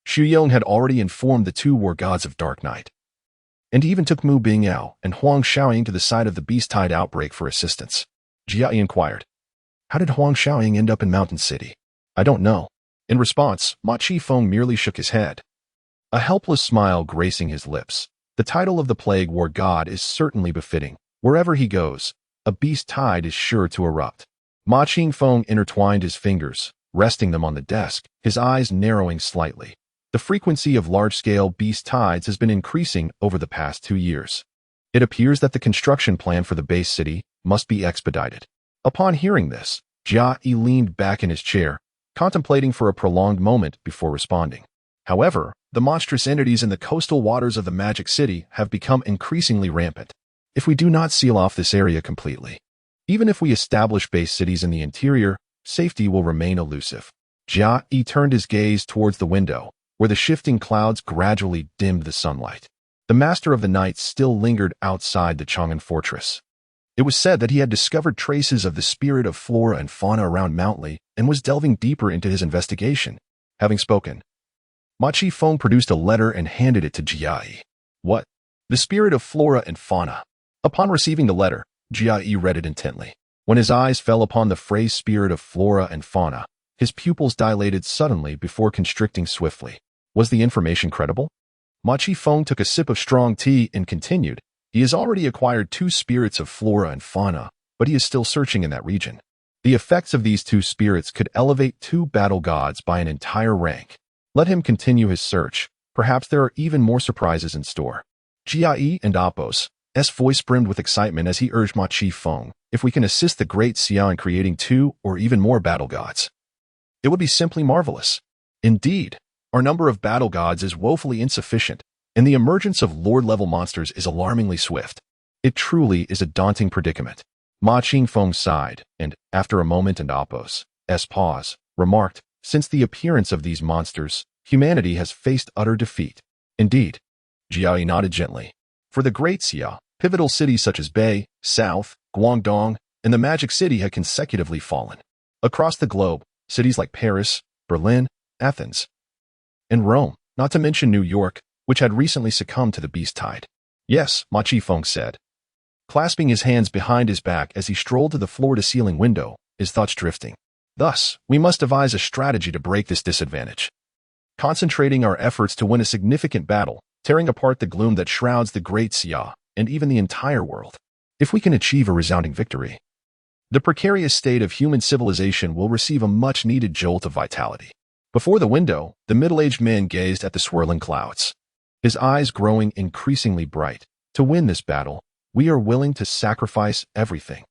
Xu Yong had already informed the 2 war gods of Dark Knight, and even took Mu Bingyao and Huang Xiaoying to the site of the beast tide outbreak for assistance. Jia inquired, "How did Huang Xiaoying end up in Mountain City?" "I don't know." In response, Ma Qifeng merely shook his head, a helpless smile gracing his lips. The title of the plague war god is certainly befitting. Wherever he goes, a beast tide is sure to erupt. Ma Qingfeng intertwined his fingers, resting them on the desk, his eyes narrowing slightly. The frequency of large-scale beast tides has been increasing over the past 2 years. It appears that the construction plan for the base city must be expedited. Upon hearing this, Jia leaned back in his chair, contemplating for a prolonged moment before responding. However, the monstrous entities in the coastal waters of the Magic City have become increasingly rampant. If we do not seal off this area completely, even if we establish base cities in the interior, safety will remain elusive. Jia turned his gaze towards the window, where the shifting clouds gradually dimmed the sunlight. The Master of the Night still lingered outside the Chang'an fortress. It was said that he had discovered traces of the spirit of flora and fauna around Mount Li and was delving deeper into his investigation. Having spoken, Ma Qifeng produced a letter and handed it to Jia. What? The spirit of flora and fauna. Upon receiving the letter, Jia read it intently. When his eyes fell upon the phrase spirit of flora and fauna, his pupils dilated suddenly before constricting swiftly. Was the information credible? Ma Qifeng took a sip of strong tea and continued. He has already acquired 2 spirits of flora and fauna, but he is still searching in that region. The effects of these 2 spirits could elevate 2 battle gods by an entire rank. Let him continue his search. Perhaps there are even more surprises in store. Jia and Apos' voice brimmed with excitement as he urged Ma Qifeng, if we can assist the great Xia in creating 2 or even more battle gods, it would be simply marvelous. Indeed, our number of battle gods is woefully insufficient, and the emergence of lord-level monsters is alarmingly swift. It truly is a daunting predicament. Ma Qifeng sighed, and, after a moment and Apos' pause, remarked, since the appearance of these monsters, humanity has faced utter defeat. Indeed. Jia nodded gently. For the Great Xia, pivotal cities such as Bei, South, Guangdong, and the Magic City had consecutively fallen. Across the globe, cities like Paris, Berlin, Athens, and Rome, not to mention New York, which had recently succumbed to the beast tide. Yes, Ma Qifeng said, clasping his hands behind his back as he strolled to the floor-to-ceiling window, his thoughts drifting. Thus, we must devise a strategy to break this disadvantage. Concentrating our efforts to win a significant battle, tearing apart the gloom that shrouds the Great Xia and even the entire world. If we can achieve a resounding victory, the precarious state of human civilization will receive a much-needed jolt of vitality. Before the window, the middle-aged man gazed at the swirling clouds, his eyes growing increasingly bright. To win this battle, we are willing to sacrifice everything.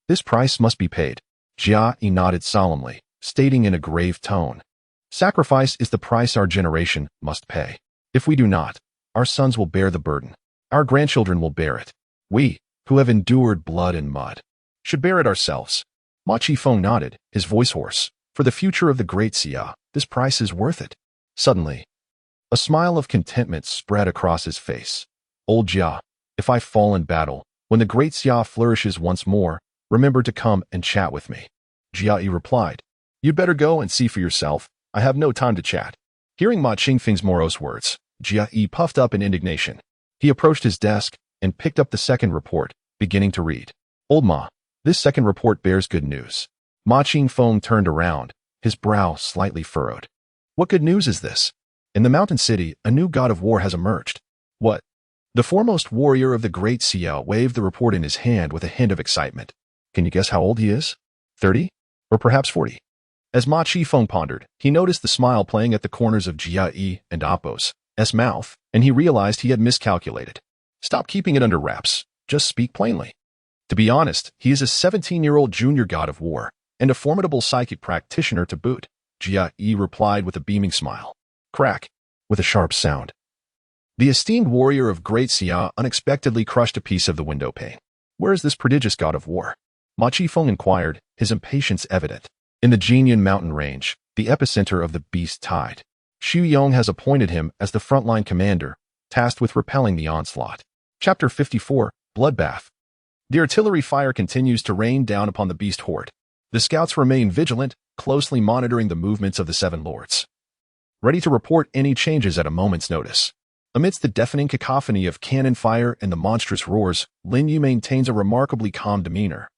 This price must be paid. Jia nodded solemnly, stating in a grave tone, sacrifice is the price our generation must pay. If we do not, our sons will bear the burden. Our grandchildren will bear it. We, who have endured blood and mud, should bear it ourselves. Ma Qifeng nodded, his voice hoarse. For the future of the Great Xia, this price is worth it. Suddenly, a smile of contentment spread across his face. Old Jia, if I fall in battle, when the Great Xia flourishes once more, remember to come and chat with me. Jia replied, you'd better go and see for yourself. I have no time to chat. Hearing Ma Qifeng's morose words, Jia puffed up in indignation. He approached his desk and picked up the second report, beginning to read. Old Ma, this second report bears good news. Ma Qifeng turned around, his brow slightly furrowed. What good news is this? In the mountain city, a new god of war has emerged. What? The foremost warrior of the Great Xia waved the report in his hand with a hint of excitement. Can you guess how old he is? 30? Or perhaps 40? As Ma Qifeng pondered, he noticed the smile playing at the corners of Jia and Apos' mouth, and he realized he had miscalculated. Stop keeping it under wraps. Just speak plainly. To be honest, he is a 17-year-old junior god of war, and a formidable psychic practitioner to boot. Jia replied with a beaming smile. Crack, with a sharp sound. The esteemed warrior of Great Xia unexpectedly crushed a piece of the window pane. Where is this prodigious god of war? Ma Qifeng inquired, his impatience evident. In the Jinyan mountain range, the epicenter of the beast tide. Xu Yong has appointed him as the frontline commander, tasked with repelling the onslaught. Chapter 54, Bloodbath. The artillery fire continues to rain down upon the beast horde. The scouts remain vigilant, closely monitoring the movements of the 7 lords, ready to report any changes at a moment's notice. Amidst the deafening cacophony of cannon fire and the monstrous roars, Lin Ye maintains a remarkably calm demeanor,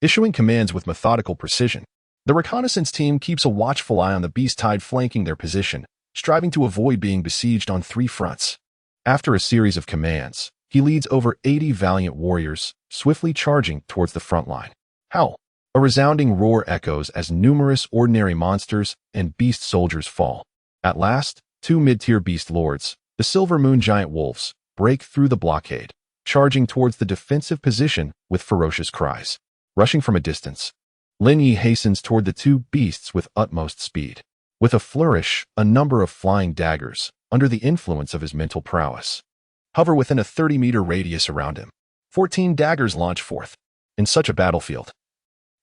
issuing commands with methodical precision. The reconnaissance team keeps a watchful eye on the beast tide flanking their position, striving to avoid being besieged on 3 fronts. After a series of commands, he leads over 80 valiant warriors, swiftly charging towards the front line. Howl! A resounding roar echoes as numerous ordinary monsters and beast soldiers fall. At last, 2 mid-tier beast lords, the Silver Moon giant wolves, break through the blockade, charging towards the defensive position with ferocious cries. Rushing from a distance, Lin Ye hastens toward the 2 beasts with utmost speed. With a flourish, a number of flying daggers, under the influence of his mental prowess, hover within a 30-meter radius around him. 14 daggers launch forth. In such a battlefield,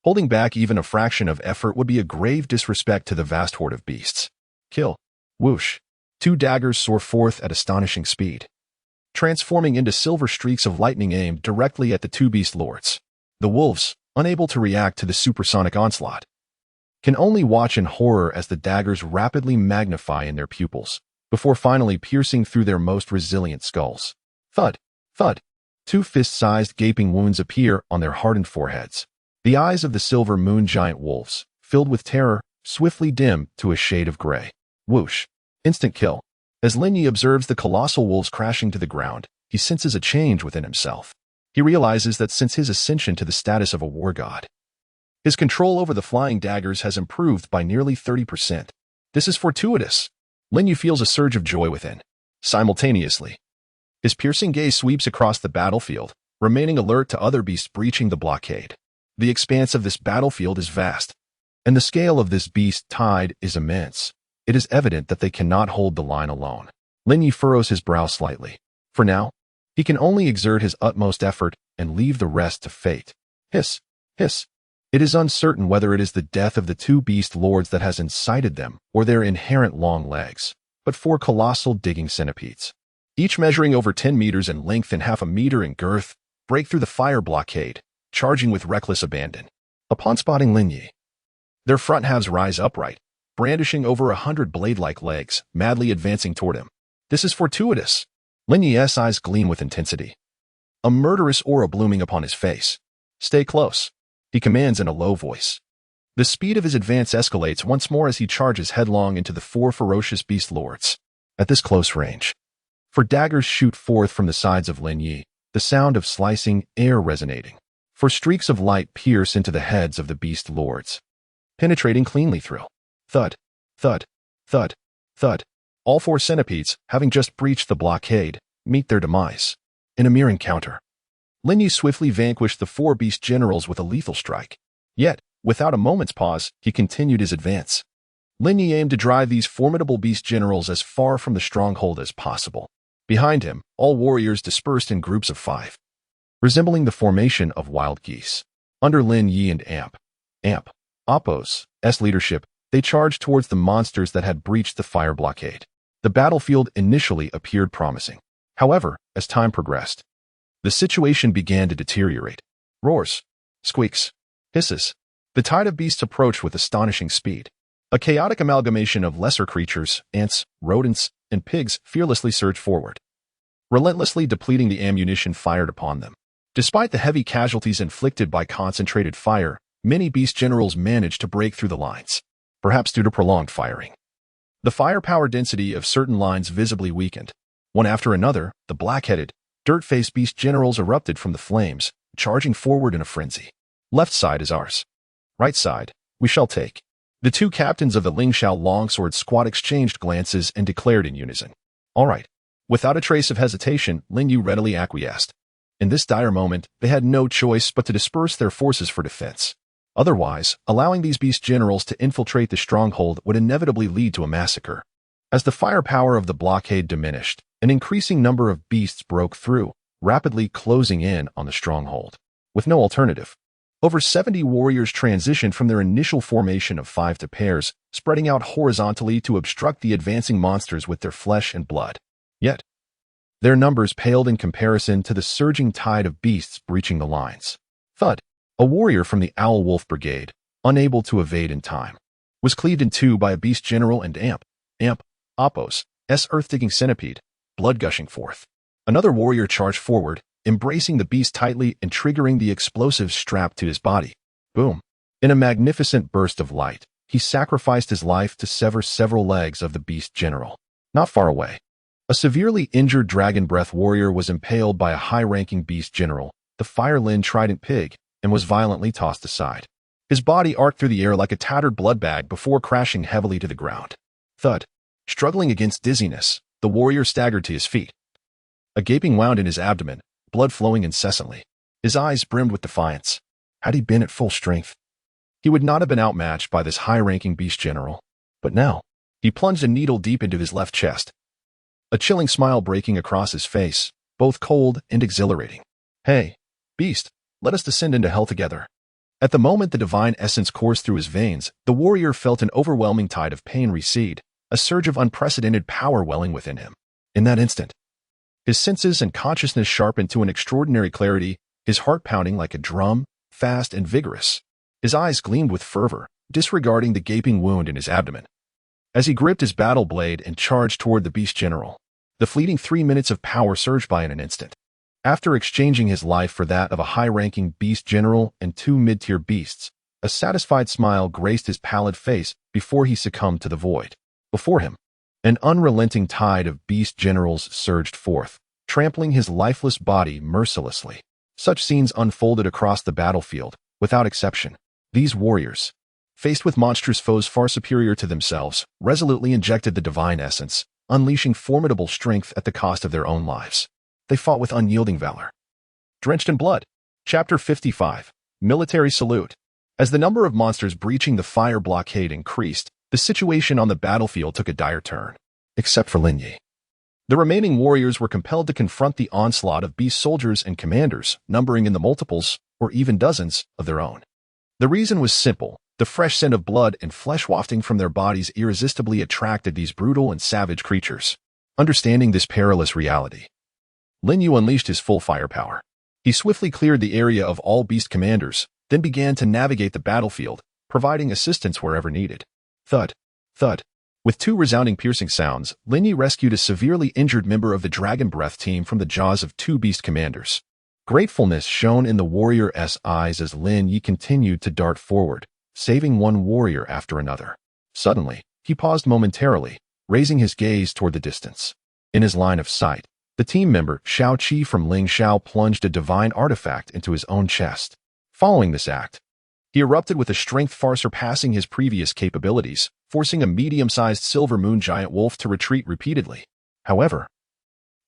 holding back even a fraction of effort would be a grave disrespect to the vast horde of beasts. Kill. Whoosh. 2 daggers soar forth at astonishing speed, transforming into silver streaks of lightning aimed directly at the two beast lords. The wolves, unable to react to the supersonic onslaught, can only watch in horror as the daggers rapidly magnify in their pupils, before finally piercing through their most resilient skulls. Thud, thud. Two fist-sized gaping wounds appear on their hardened foreheads. The eyes of the silver moon giant wolves, filled with terror, swiftly dim to a shade of gray. Whoosh. Instant kill. As Lin Ye observes the colossal wolves crashing to the ground, he senses a change within himself. He realizes that since his ascension to the status of a war god, his control over the flying daggers has improved by nearly 30%. This is fortuitous. Lin Ye feels a surge of joy within. Simultaneously, his piercing gaze sweeps across the battlefield, remaining alert to other beasts breaching the blockade. The expanse of this battlefield is vast, and the scale of this beast tide is immense. It is evident that they cannot hold the line alone. Lin Ye furrows his brow slightly. For now, he can only exert his utmost effort and leave the rest to fate. Hiss, hiss. It is uncertain whether it is the death of the two beast lords that has incited them or their inherent long legs, but four colossal digging centipedes, each measuring over 10 meters in length and half a meter in girth, break through the fire blockade, charging with reckless abandon. Upon spotting Lin Ye, their front halves rise upright, brandishing over 100 blade-like legs, madly advancing toward him. This is fortuitous. Lin Ye's eyes gleam with intensity, a murderous aura blooming upon his face. Stay close, he commands in a low voice. The speed of his advance escalates once more as he charges headlong into the four ferocious beast lords. At this close range, for daggers shoot forth from the sides of Lin Ye, the sound of slicing air resonating. For streaks of light pierce into the heads of the beast lords, penetrating cleanly through. Thud, thud, thud, thud. All four centipedes, having just breached the blockade, meet their demise. In a mere encounter, Lin Ye swiftly vanquished the four beast generals with a lethal strike. Yet, without a moment's pause, he continued his advance. Lin Ye aimed to drive these formidable beast generals as far from the stronghold as possible. Behind him, all warriors dispersed in groups of 5, resembling the formation of wild geese. Under Lin Ye and Appo's leadership, they charged towards the monsters that had breached the fire blockade. The battlefield initially appeared promising. However, as time progressed, the situation began to deteriorate. Roars, squeaks, hisses. The tide of beasts approached with astonishing speed. A chaotic amalgamation of lesser creatures, ants, rodents, and pigs fearlessly surged forward, relentlessly depleting the ammunition fired upon them. Despite the heavy casualties inflicted by concentrated fire, many beast generals managed to break through the lines, perhaps due to prolonged firing. The firepower density of certain lines visibly weakened. One after another, the black-headed, dirt-faced beast generals erupted from the flames, charging forward in a frenzy. Left side is ours. Right side, we shall take. The two captains of the Lingxiao longsword squad exchanged glances and declared in unison. All right. Without a trace of hesitation, Lin Ye readily acquiesced. In this dire moment, they had no choice but to disperse their forces for defense. Otherwise, allowing these beast generals to infiltrate the stronghold would inevitably lead to a massacre. As the firepower of the blockade diminished, an increasing number of beasts broke through, rapidly closing in on the stronghold. With no alternative, over 70 warriors transitioned from their initial formation of 5 to pairs, spreading out horizontally to obstruct the advancing monsters with their flesh and blood. Yet, their numbers paled in comparison to the surging tide of beasts breaching the lines. Thud, a warrior from the Owl Wolf Brigade, unable to evade in time, was cleaved in two by a beast general and Appo's earth-digging centipede, blood gushing forth. Another warrior charged forward, embracing the beast tightly and triggering the explosives strapped to his body. Boom. In a magnificent burst of light, he sacrificed his life to sever several legs of the beast general. Not far away, a severely injured dragon breath warrior was impaled by a high-ranking beast general, the Firelin Trident Pig, and was violently tossed aside. His body arced through the air like a tattered blood bag before crashing heavily to the ground. Thud. Struggling against dizziness, the warrior staggered to his feet. A gaping wound in his abdomen, blood flowing incessantly. His eyes brimmed with defiance. Had he been at full strength, he would not have been outmatched by this high-ranking beast general. But now, he plunged a needle deep into his left chest, a chilling smile breaking across his face, both cold and exhilarating. Hey, beast, let us descend into hell together. At the moment the divine essence coursed through his veins, the warrior felt an overwhelming tide of pain recede, a surge of unprecedented power welling within him. In that instant, his senses and consciousness sharpened to an extraordinary clarity, his heart pounding like a drum, fast and vigorous. His eyes gleamed with fervor, disregarding the gaping wound in his abdomen. As he gripped his battle blade and charged toward the beast general, the fleeting 3 minutes of power surged by in an instant. After exchanging his life for that of a high-ranking beast general and 2 mid-tier beasts, a satisfied smile graced his pallid face before he succumbed to the void. Before him, an unrelenting tide of beast generals surged forth, trampling his lifeless body mercilessly. Such scenes unfolded across the battlefield, without exception. These warriors, faced with monstrous foes far superior to themselves, resolutely injected the divine essence, unleashing formidable strength at the cost of their own lives. They fought with unyielding valor. Drenched in blood. Chapter 55. Military Salute. As the number of monsters breaching the fire blockade increased, the situation on the battlefield took a dire turn. Except for Lin Ye. The remaining warriors were compelled to confront the onslaught of beast soldiers and commanders, numbering in the multiples, or even dozens, of their own. The reason was simple. The fresh scent of blood and flesh wafting from their bodies irresistibly attracted these brutal and savage creatures. Understanding this perilous reality, Lin Ye unleashed his full firepower. He swiftly cleared the area of all beast commanders, then began to navigate the battlefield, providing assistance wherever needed. Thud, thud. With 2 resounding piercing sounds, Lin Ye rescued a severely injured member of the Dragon Breath team from the jaws of 2 beast commanders. Gratefulness shone in the warrior's eyes as Lin Ye continued to dart forward, saving one warrior after another. Suddenly, he paused momentarily, raising his gaze toward the distance. In his line of sight, the team member, Shao Qi from Ling Shao, plunged a divine artifact into his own chest. Following this act, he erupted with a strength far surpassing his previous capabilities, forcing a medium-sized silver moon giant wolf to retreat repeatedly. However,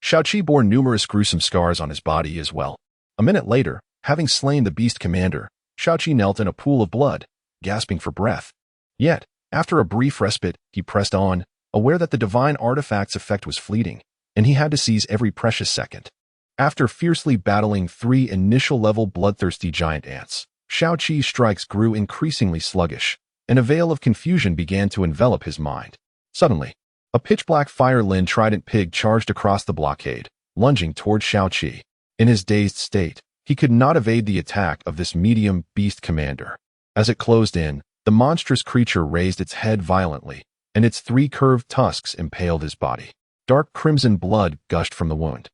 Shao Qi bore numerous gruesome scars on his body as well. A minute later, having slain the beast commander, Shao Qi knelt in a pool of blood, gasping for breath. Yet, after a brief respite, he pressed on, aware that the divine artifact's effect was fleeting, and he had to seize every precious second. After fiercely battling 3 initial-level bloodthirsty giant ants, Shao Qi's strikes grew increasingly sluggish, and a veil of confusion began to envelop his mind. Suddenly, a pitch-black fire-Lin trident pig charged across the blockade, lunging toward Shao Qi. In his dazed state, he could not evade the attack of this medium beast commander. As it closed in, the monstrous creature raised its head violently, and its 3 curved tusks impaled his body. Dark crimson blood gushed from the wound,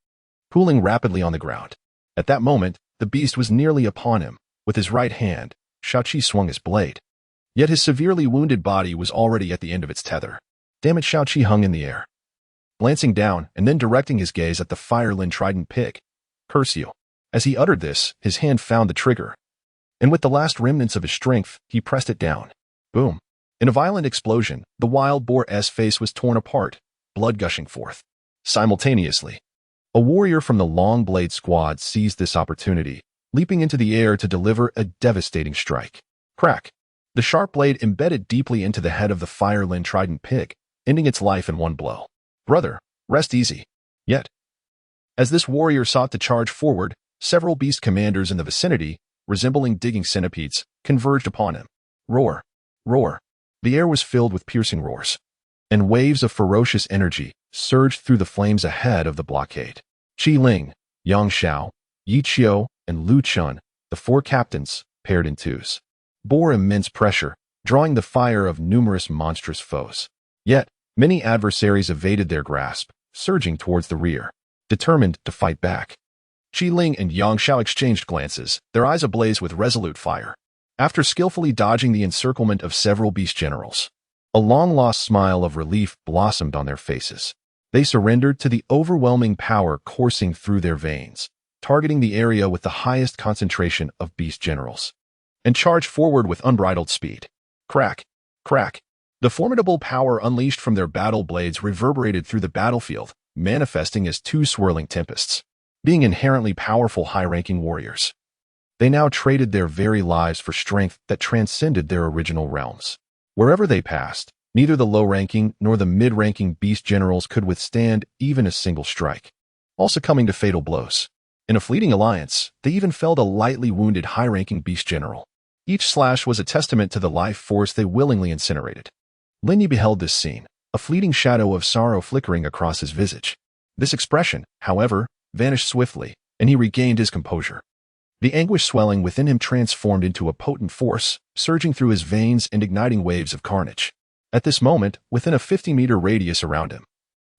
pooling rapidly on the ground. At that moment, the beast was nearly upon him. With his right hand, Shao Qi swung his blade. Yet his severely wounded body was already at the end of its tether. Damn it, Shao Qi hung in the air, glancing down and then directing his gaze at the fire-Lin trident pig. Curse you. As he uttered this, his hand found the trigger, and with the last remnants of his strength, he pressed it down. Boom. In a violent explosion, the wild boar's face was torn apart, blood gushing forth. Simultaneously, a warrior from the Long Blade squad seized this opportunity, leaping into the air to deliver a devastating strike. Crack. The sharp blade embedded deeply into the head of the fire-Lin trident pig, ending its life in one blow. Brother, rest easy. Yet, as this warrior sought to charge forward, several beast commanders in the vicinity, resembling digging centipedes, converged upon him. Roar. Roar. The air was filled with piercing roars, and waves of ferocious energy surged through the flames ahead of the blockade. Qi Ling, Yang Xiao, Yi Qiu, and Lu Chun, the 4 captains, paired in twos, bore immense pressure, drawing the fire of numerous monstrous foes. Yet, many adversaries evaded their grasp, surging towards the rear, determined to fight back. Qi Ling and Yang Xiao exchanged glances, their eyes ablaze with resolute fire. After skillfully dodging the encirclement of several beast generals, a long-lost smile of relief blossomed on their faces. They surrendered to the overwhelming power coursing through their veins, targeting the area with the highest concentration of beast generals, and charged forward with unbridled speed. Crack, crack. The formidable power unleashed from their battle blades reverberated through the battlefield, manifesting as 2 swirling tempests. Being inherently powerful high-ranking warriors, they now traded their very lives for strength that transcended their original realms. Wherever they passed, neither the low-ranking nor the mid-ranking beast generals could withstand even a single strike, all succumbing to fatal blows. In a fleeting alliance, they even felled a lightly wounded high-ranking beast general. Each slash was a testament to the life force they willingly incinerated. Lin Ye beheld this scene, a fleeting shadow of sorrow flickering across his visage. This expression, however, vanished swiftly, and he regained his composure. The anguish swelling within him transformed into a potent force, surging through his veins and igniting waves of carnage. At this moment, within a 50-meter radius around him,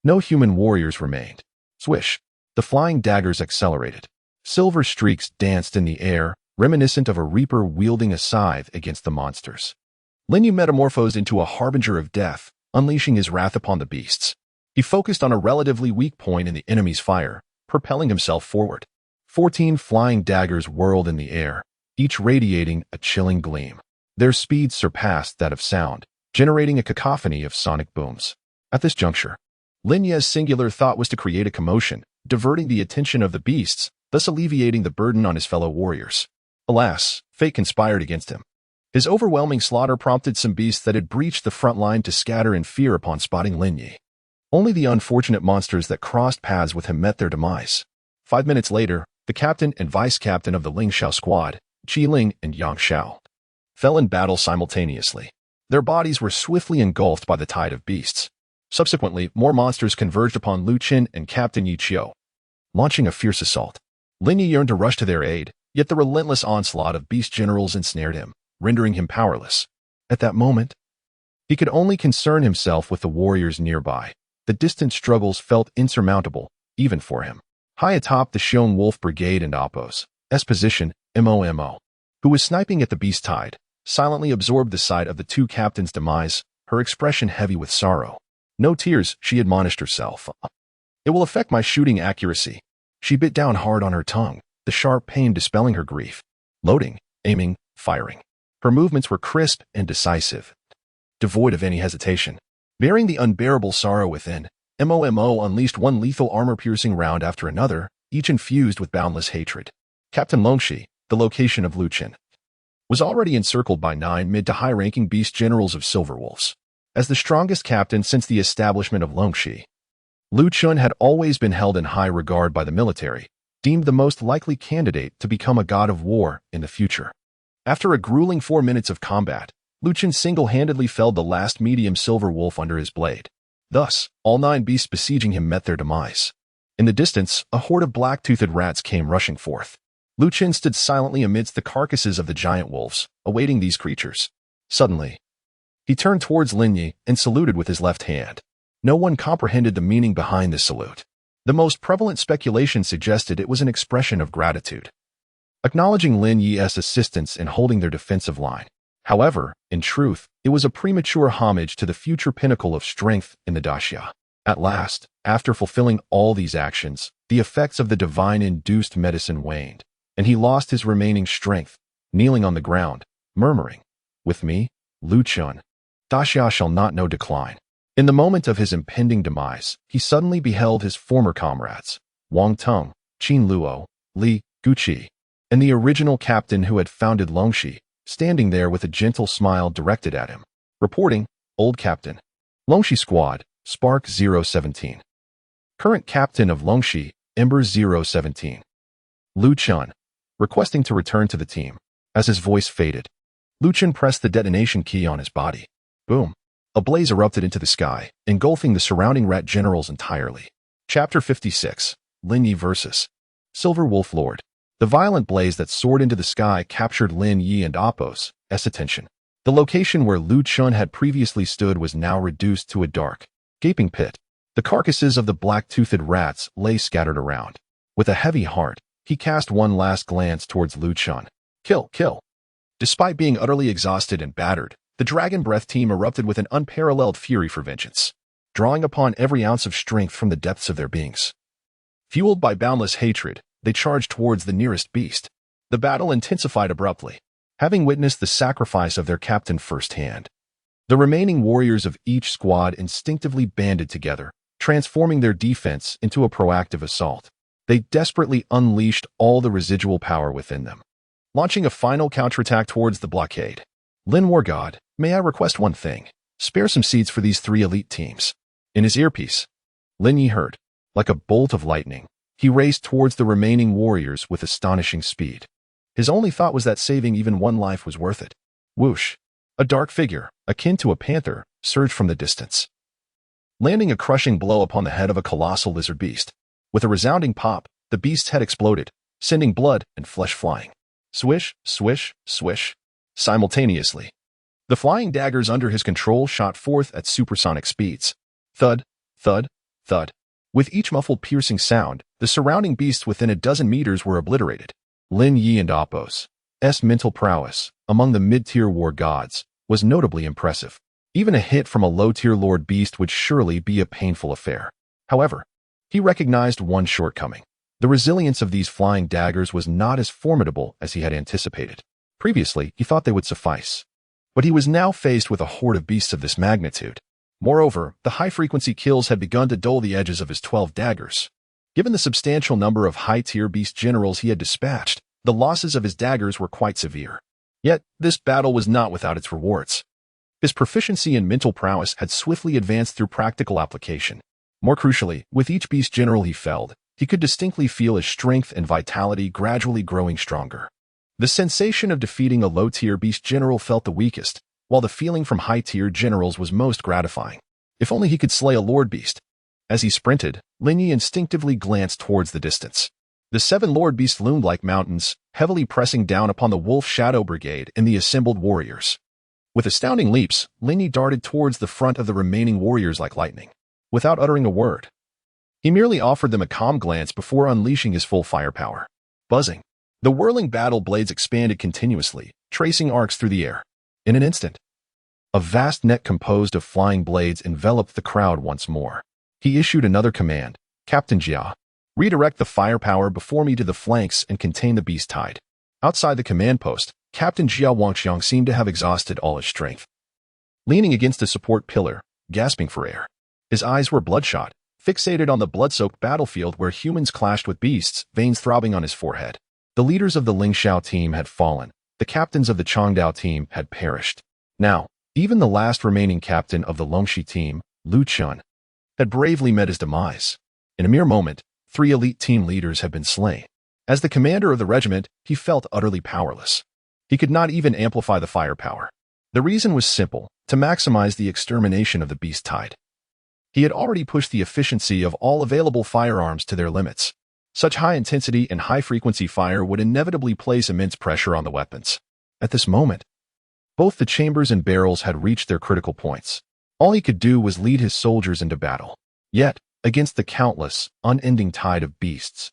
no human warriors remained. Swish! The flying daggers accelerated. Silver streaks danced in the air, reminiscent of a reaper wielding a scythe against the monsters. Lin Ye metamorphosed into a harbinger of death, unleashing his wrath upon the beasts. He focused on a relatively weak point in the enemy's fire, propelling himself forward. 14 flying daggers whirled in the air, each radiating a chilling gleam. Their speed surpassed that of sound, generating a cacophony of sonic booms. At this juncture, Lin Ye's singular thought was to create a commotion, diverting the attention of the beasts, thus alleviating the burden on his fellow warriors. Alas, fate conspired against him. His overwhelming slaughter prompted some beasts that had breached the front line to scatter in fear upon spotting Lin Ye. Only the unfortunate monsters that crossed paths with him met their demise. 5 minutes later, the captain and vice-captain of the Ling Xiao squad, Qi Ling and Yang Xiao, fell in battle simultaneously. Their bodies were swiftly engulfed by the tide of beasts. Subsequently, more monsters converged upon Lu Qin and Captain Yi Qiu, launching a fierce assault. Lin Ye yearned to rush to their aid, yet the relentless onslaught of beast generals ensnared him, rendering him powerless. At that moment, he could only concern himself with the warriors nearby. The distant struggles felt insurmountable, even for him. High atop the Xiong Wolf Brigade and Appo's position, Momo, who was sniping at the beast tide, silently absorbed the sight of the two captains' demise, her expression heavy with sorrow. No tears, she admonished herself. It will affect my shooting accuracy. She bit down hard on her tongue, the sharp pain dispelling her grief. Loading, aiming, firing. Her movements were crisp and decisive, devoid of any hesitation. Bearing the unbearable sorrow within, Momo unleashed one lethal armor-piercing round after another, each infused with boundless hatred. Captain Longxi, the location of Lu Qin, was already encircled by 9 mid to high-ranking beast generals of Silver Wolves. As the strongest captain since the establishment of Longxi, Lu Qin had always been held in high regard by the military, deemed the most likely candidate to become a god of war in the future. After a grueling 4 minutes of combat, Lu Qin single-handedly felled the last medium Silver Wolf under his blade. Thus, all 9 beasts besieging him met their demise. In the distance, a horde of black-toothed rats came rushing forth. Lu Qin stood silently amidst the carcasses of the giant wolves, awaiting these creatures. Suddenly, he turned towards Lin Ye and saluted with his left hand. No one comprehended the meaning behind this salute. The most prevalent speculation suggested it was an expression of gratitude, acknowledging Lin Ye's assistance in holding their defensive line. However, in truth, it was a premature homage to the future pinnacle of strength in the Daxia. At last, after fulfilling all these actions, the effects of the divine-induced medicine waned, and he lost his remaining strength, kneeling on the ground, murmuring, "With me, Lu Qin, Daxia shall not know decline." In the moment of his impending demise, he suddenly beheld his former comrades, Wang Teng, Qin Luo, Li Guqi, and the original captain who had founded Longxi, standing there with a gentle smile directed at him. Reporting, Old Captain. Longxi Squad, Spark 017. Current Captain of Longxi, Ember 017. Lu Qin, requesting to return to the team. As his voice faded, Lu Qin pressed the detonation key on his body. Boom. A blaze erupted into the sky, engulfing the surrounding rat generals entirely. Chapter 56. Lin Ye vs. Silver Wolf Lord. The violent blaze that soared into the sky captured Lin Ye and Appo's attention. The location where Lu Qin had previously stood was now reduced to a dark, gaping pit. The carcasses of the black-toothed rats lay scattered around. With a heavy heart, he cast one last glance towards Lu Qin. Kill, kill. Despite being utterly exhausted and battered, the Dragon Breath team erupted with an unparalleled fury for vengeance, drawing upon every ounce of strength from the depths of their beings. Fueled by boundless hatred, they charged towards the nearest beast. The battle intensified abruptly, having witnessed the sacrifice of their captain firsthand. The remaining warriors of each squad instinctively banded together, transforming their defense into a proactive assault. They desperately unleashed all the residual power within them, launching a final counterattack towards the blockade. Lin War God, may I request one thing? Spare some seats for these 3 elite teams. In his earpiece, Lin Ye heard, like a bolt of lightning, he raced towards the remaining warriors with astonishing speed. His only thought was that saving even one life was worth it. Whoosh! A dark figure, akin to a panther, surged from the distance. landing a crushing blow upon the head of a colossal lizard beast. With a resounding pop, the beast's head exploded, sending blood and flesh flying. Swish, swish, swish. Simultaneously, the flying daggers under his control shot forth at supersonic speeds. Thud, thud, thud. With each muffled piercing sound, the surrounding beasts within a dozen meters were obliterated. Lin Ye and Apos' mental prowess, among the mid-tier war gods, was notably impressive. Even a hit from a low-tier lord beast would surely be a painful affair. However, he recognized one shortcoming. The resilience of these flying daggers was not as formidable as he had anticipated. Previously, he thought they would suffice. But he was now faced with a horde of beasts of this magnitude. Moreover, the high-frequency kills had begun to dull the edges of his 12 daggers. Given the substantial number of high-tier beast generals he had dispatched, the losses of his daggers were quite severe. Yet, this battle was not without its rewards. His proficiency in mental prowess had swiftly advanced through practical application. More crucially, with each beast general he felled, he could distinctly feel his strength and vitality gradually growing stronger. The sensation of defeating a low-tier beast general felt the weakest, while the feeling from high-tier generals was most gratifying. If only he could slay a lord beast. As he sprinted, Lin Ye instinctively glanced towards the distance. The 7 lord beasts loomed like mountains, heavily pressing down upon the Wolf Shadow Brigade and the assembled warriors. With astounding leaps, Lin Ye darted towards the front of the remaining warriors like lightning. Without uttering a word, he merely offered them a calm glance before unleashing his full firepower. Buzzing, the whirling battle blades expanded continuously, tracing arcs through the air. In an instant, a vast net composed of flying blades enveloped the crowd once more. He issued another command, Captain Jia, redirect the firepower before me to the flanks and contain the beast tide. Outside the command post, Captain Jia Wangxiang seemed to have exhausted all his strength. Leaning against a support pillar, gasping for air, his eyes were bloodshot, fixated on the blood-soaked battlefield where humans clashed with beasts, veins throbbing on his forehead. The leaders of the Lingxiao team had fallen. The captains of the Chongdao team had perished. Now, even the last remaining captain of the Longxi team, Lu Chun, had bravely met his demise. In a mere moment, 3 elite team leaders had been slain. As the commander of the regiment, he felt utterly powerless. He could not even amplify the firepower. The reason was simple: to maximize the extermination of the beast tide. He had already pushed the efficiency of all available firearms to their limits. Such high-intensity and high-frequency fire would inevitably place immense pressure on the weapons. At this moment, both the chambers and barrels had reached their critical points. All he could do was lead his soldiers into battle. Yet, against the countless, unending tide of beasts,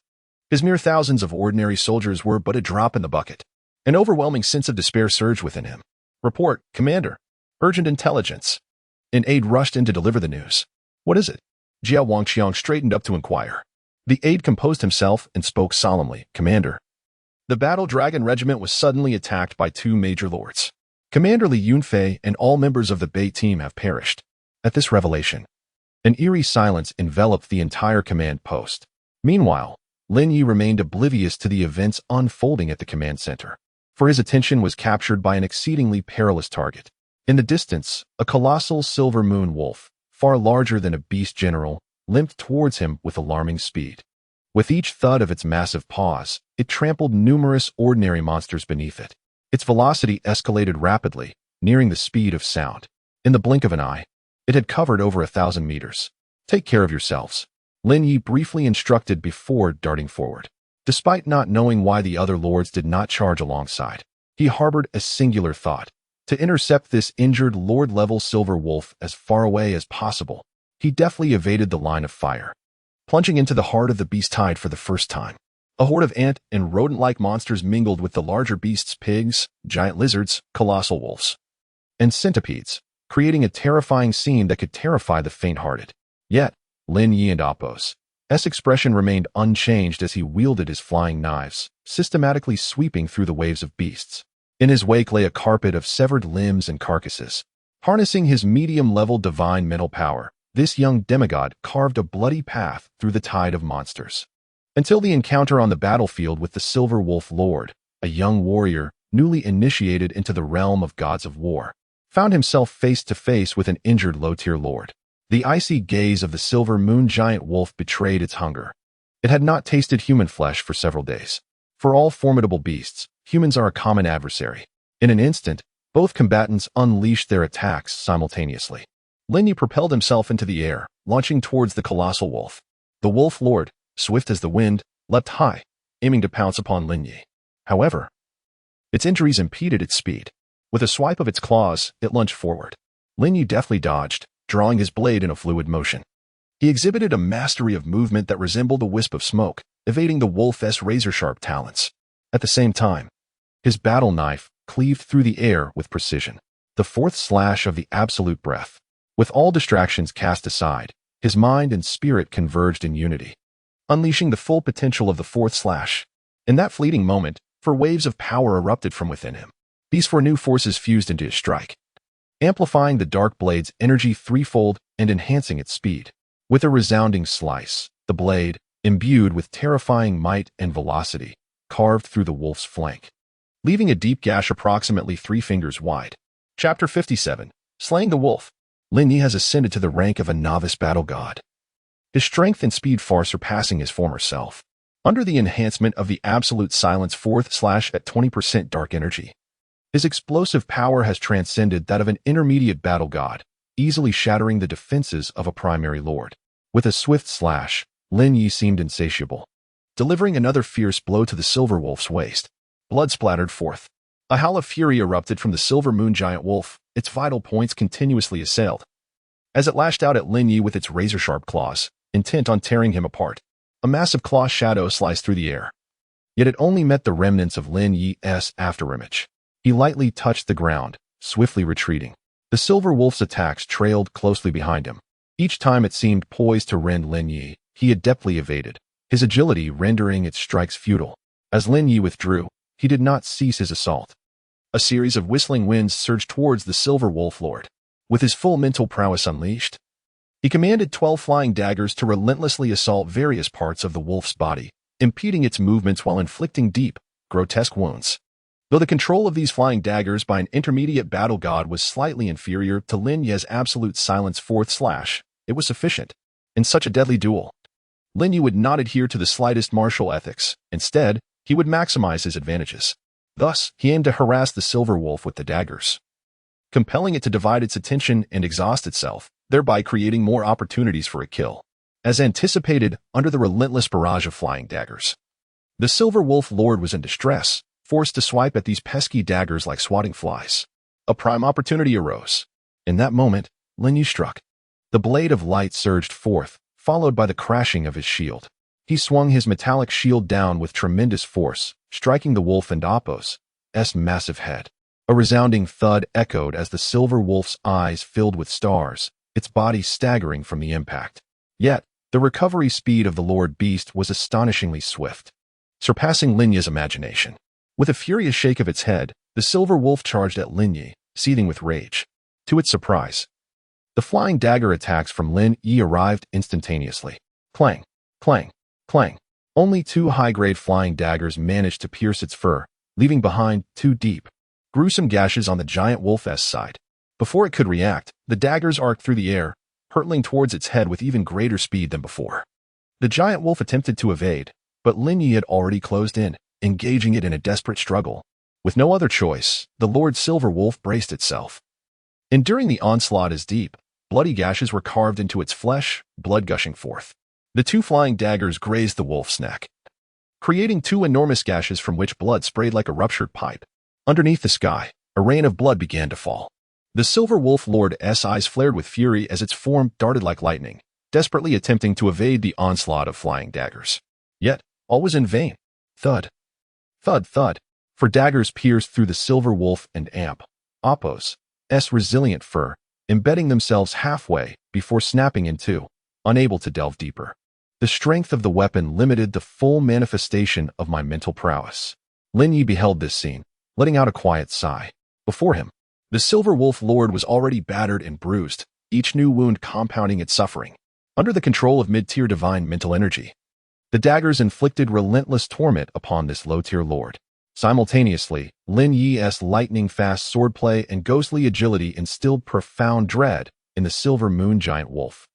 his mere thousands of ordinary soldiers were but a drop in the bucket. An overwhelming sense of despair surged within him. Report, Commander. Urgent intelligence. An aide rushed in to deliver the news. What is it? Jia Wangxiang straightened up to inquire. The aide composed himself and spoke solemnly. Commander, the Battle Dragon Regiment was suddenly attacked by 2 major lords. Commander Li Yunfei and all members of the Bei team have perished. At this revelation, an eerie silence enveloped the entire command post. Meanwhile, Lin Ye remained oblivious to the events unfolding at the command center, for his attention was captured by an exceedingly perilous target. In the distance, a colossal silver moon wolf, far larger than a beast general, limped towards him with alarming speed. With each thud of its massive paws, it trampled numerous ordinary monsters beneath it. Its velocity escalated rapidly, nearing the speed of sound. In the blink of an eye, it had covered over 1,000 meters. Take care of yourselves, Lin Ye briefly instructed before darting forward. Despite not knowing why the other lords did not charge alongside, he harbored a singular thought: to intercept this injured lord-level silver wolf as far away as possible. He deftly evaded the line of fire, plunging into the heart of the beast tide for the first time. A horde of ant and rodent-like monsters mingled with the larger beasts: pigs, giant lizards, colossal wolves, and centipedes, creating a terrifying scene that could terrify the faint-hearted. Yet, Lin Ye and Apos' expression remained unchanged as he wielded his flying knives, systematically sweeping through the waves of beasts. In his wake lay a carpet of severed limbs and carcasses. Harnessing his medium-level divine mental power, this young demigod carved a bloody path through the tide of monsters. Until the encounter on the battlefield with the Silver Wolf Lord, a young warrior, newly initiated into the realm of gods of war, found himself face to face with an injured low-tier lord. The icy gaze of the silver moon giant wolf betrayed its hunger. It had not tasted human flesh for several days. For all formidable beasts, humans are a common adversary. In an instant, both combatants unleashed their attacks simultaneously. Lin Ye propelled himself into the air, launching towards the colossal wolf. The wolf lord, swift as the wind, leapt high, aiming to pounce upon Lin Ye. However, its injuries impeded its speed. With a swipe of its claws, it lunged forward. Lin Ye deftly dodged, drawing his blade in a fluid motion. He exhibited a mastery of movement that resembled a wisp of smoke, evading the wolf's razor-sharp talons. At the same time, his battle knife cleaved through the air with precision. The fourth slash of the absolute breath. With all distractions cast aside, his mind and spirit converged in unity, unleashing the full potential of the fourth slash. In that fleeting moment, four waves of power erupted from within him. These four new forces fused into his strike, amplifying the dark blade's energy threefold and enhancing its speed. With a resounding slice, the blade, imbued with terrifying might and velocity, carved through the wolf's flank, leaving a deep gash approximately 3 fingers wide. Chapter 57. Slaying the Wolf. Lin Ye has ascended to the rank of a novice battle god, his strength and speed far surpassing his former self. Under the enhancement of the absolute silence fourth slash at 20% dark energy, his explosive power has transcended that of an intermediate battle god, easily shattering the defenses of a primary lord. With a swift slash, Lin Ye seemed insatiable, delivering another fierce blow to the silver wolf's waist. Blood splattered forth. A howl of fury erupted from the silver moon giant wolf, its vital points continuously assailed. As it lashed out at Lin Ye with its razor-sharp claws, intent on tearing him apart, a massive claw shadow sliced through the air. Yet it only met the remnants of Lin Ye's afterimage. He lightly touched the ground, swiftly retreating. The silver wolf's attacks trailed closely behind him. Each time it seemed poised to rend Lin Ye, he adeptly evaded, his agility rendering its strikes futile. As Lin Ye withdrew, he did not cease his assault. A series of whistling winds surged towards the silver wolf lord. With his full mental prowess unleashed, he commanded 12 flying daggers to relentlessly assault various parts of the wolf's body, impeding its movements while inflicting deep, grotesque wounds. Though the control of these flying daggers by an intermediate battle god was slightly inferior to Lin Ye's absolute silence fourth slash, it was sufficient. In such a deadly duel, Lin Ye would not adhere to the slightest martial ethics. Instead, he would maximize his advantages. Thus, he aimed to harass the silver wolf with the daggers, compelling it to divide its attention and exhaust itself, thereby creating more opportunities for a kill. As anticipated, under the relentless barrage of flying daggers, the silver wolf lord was in distress, forced to swipe at these pesky daggers like swatting flies. A prime opportunity arose. In that moment, Lin Ye struck. The blade of light surged forth, followed by the crashing of his shield. He swung his metallic shield down with tremendous force, striking the wolf and Apos' massive head. A resounding thud echoed as the silver wolf's eyes filled with stars, its body staggering from the impact. Yet, the recovery speed of the Lord Beast was astonishingly swift, surpassing Lin Ye's imagination. With a furious shake of its head, the silver wolf charged at Lin Ye, seething with rage. To its surprise, the flying dagger attacks from Lin Ye arrived instantaneously. Clang, clang, clang. Only 2 high-grade flying daggers managed to pierce its fur, leaving behind 2 deep, gruesome gashes on the giant wolf's side. Before it could react, the daggers arced through the air, hurtling towards its head with even greater speed than before. The giant wolf attempted to evade, but Lin Ye had already closed in, engaging it in a desperate struggle. With no other choice, the Lord Silver Wolf braced itself. Enduring the onslaught as deep, bloody gashes were carved into its flesh, blood gushing forth. The 2 flying daggers grazed the wolf's neck, creating 2 enormous gashes from which blood sprayed like a ruptured pipe. Underneath the sky, a rain of blood began to fall. The silver wolf lord's eyes flared with fury as its form darted like lightning, desperately attempting to evade the onslaught of flying daggers. Yet, all was in vain. Thud. Thud, thud. For daggers pierced through the silver wolf and Apos' resilient fur, embedding themselves halfway before snapping in two, unable to delve deeper. The strength of the weapon limited the full manifestation of my mental prowess. Lin Ye beheld this scene, letting out a quiet sigh. Before him, the Silver Wolf Lord was already battered and bruised, each new wound compounding its suffering. Under the control of mid-tier divine mental energy, the daggers inflicted relentless torment upon this low-tier lord. Simultaneously, Lin Ye's lightning-fast swordplay and ghostly agility instilled profound dread in the silver moon giant wolf.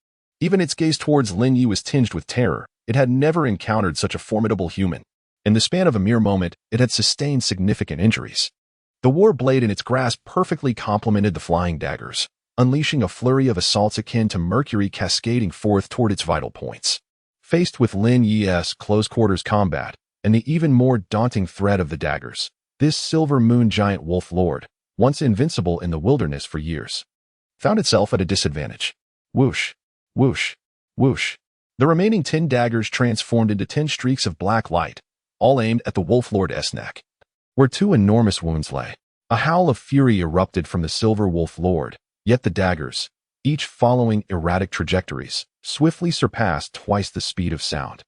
Even its gaze towards Lin Ye was tinged with terror. It had never encountered such a formidable human. In the span of a mere moment, it had sustained significant injuries. The war blade in its grasp perfectly complemented the flying daggers, unleashing a flurry of assaults akin to Mercury cascading forth toward its vital points. Faced with Lin Ye's close-quarters combat and the even more daunting threat of the daggers, this Silver Moon Giant Wolf Lord, once invincible in the wilderness for years, found itself at a disadvantage. Whoosh, whoosh, whoosh. The remaining 10 daggers transformed into 10 streaks of black light, all aimed at the Wolf Lord's neck, where 2 enormous wounds lay. A howl of fury erupted from the Silver Wolf Lord, yet the daggers, each following erratic trajectories, swiftly surpassed twice the speed of sound.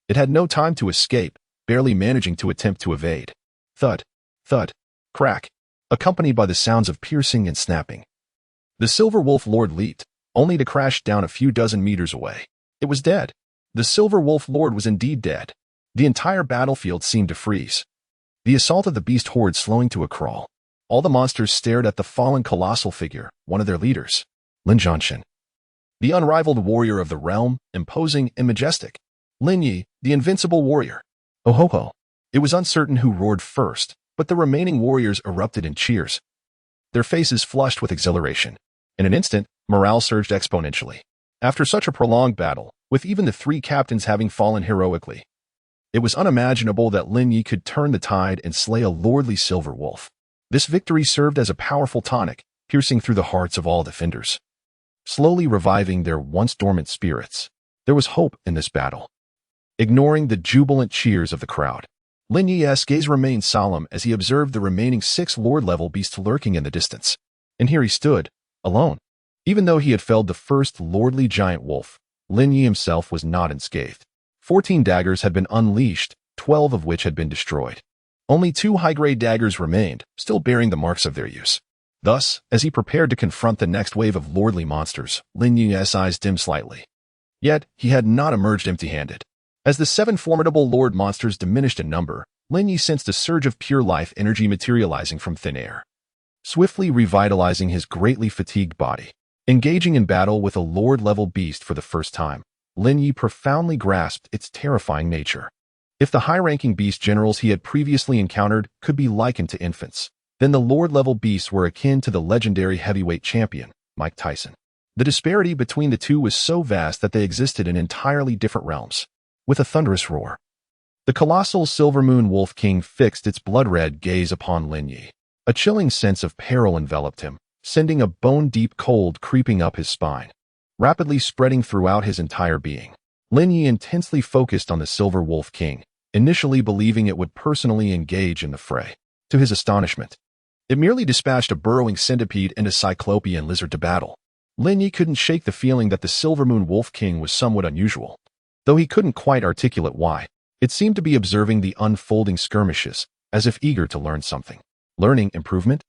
It had no time to escape, barely managing to attempt to evade. Thud, thud, crack, accompanied by the sounds of piercing and snapping. The Silver Wolf Lord leaped, only to crash down a few dozen meters away. It was dead. The Silver Wolf Lord was indeed dead. The entire battlefield seemed to freeze, the assault of the beast horde slowing to a crawl. All the monsters stared at the fallen colossal figure, one of their leaders, Lin Ye, the unrivaled warrior of the realm, imposing and majestic. Lin Ye, the invincible warrior. Oh ho ho. It was uncertain who roared first, but the remaining warriors erupted in cheers, their faces flushed with exhilaration. In an instant, morale surged exponentially. After such a prolonged battle, with even the 3 captains having fallen heroically, it was unimaginable that Lin Ye could turn the tide and slay a lordly silver wolf. This victory served as a powerful tonic, piercing through the hearts of all defenders, slowly reviving their once dormant spirits. There was hope in this battle. Ignoring the jubilant cheers of the crowd, Lin Ye's gaze remained solemn as he observed the remaining 6 Lord-level beasts lurking in the distance. And here he stood, alone. Even though he had felled the first lordly giant wolf, Lin Ye himself was not unscathed. 14 daggers had been unleashed, 12 of which had been destroyed. Only 2 high-grade daggers remained, still bearing the marks of their use. Thus, as he prepared to confront the next wave of lordly monsters, Lin Ye's eyes dimmed slightly. Yet, he had not emerged empty-handed. As the 7 formidable lord monsters diminished in number, Lin Ye sensed a surge of pure life energy materializing from thin air, swiftly revitalizing his greatly fatigued body. Engaging in battle with a lord-level beast for the first time, Lin Ye profoundly grasped its terrifying nature. If the high-ranking beast generals he had previously encountered could be likened to infants, then the lord-level beasts were akin to the legendary heavyweight champion, Mike Tyson. The disparity between the two was so vast that they existed in entirely different realms. With a thunderous roar, the colossal Silver Moon Wolf King fixed its blood-red gaze upon Lin Ye. A chilling sense of peril enveloped him, sending a bone-deep cold creeping up his spine, rapidly spreading throughout his entire being. Lin Ye intensely focused on the Silver Wolf King, initially believing it would personally engage in the fray. To his astonishment, it merely dispatched a burrowing centipede and a cyclopean lizard to battle. Lin Ye couldn't shake the feeling that the Silver Moon Wolf King was somewhat unusual. Though he couldn't quite articulate why, it seemed to be observing the unfolding skirmishes, as if eager to learn something. Learning improvement?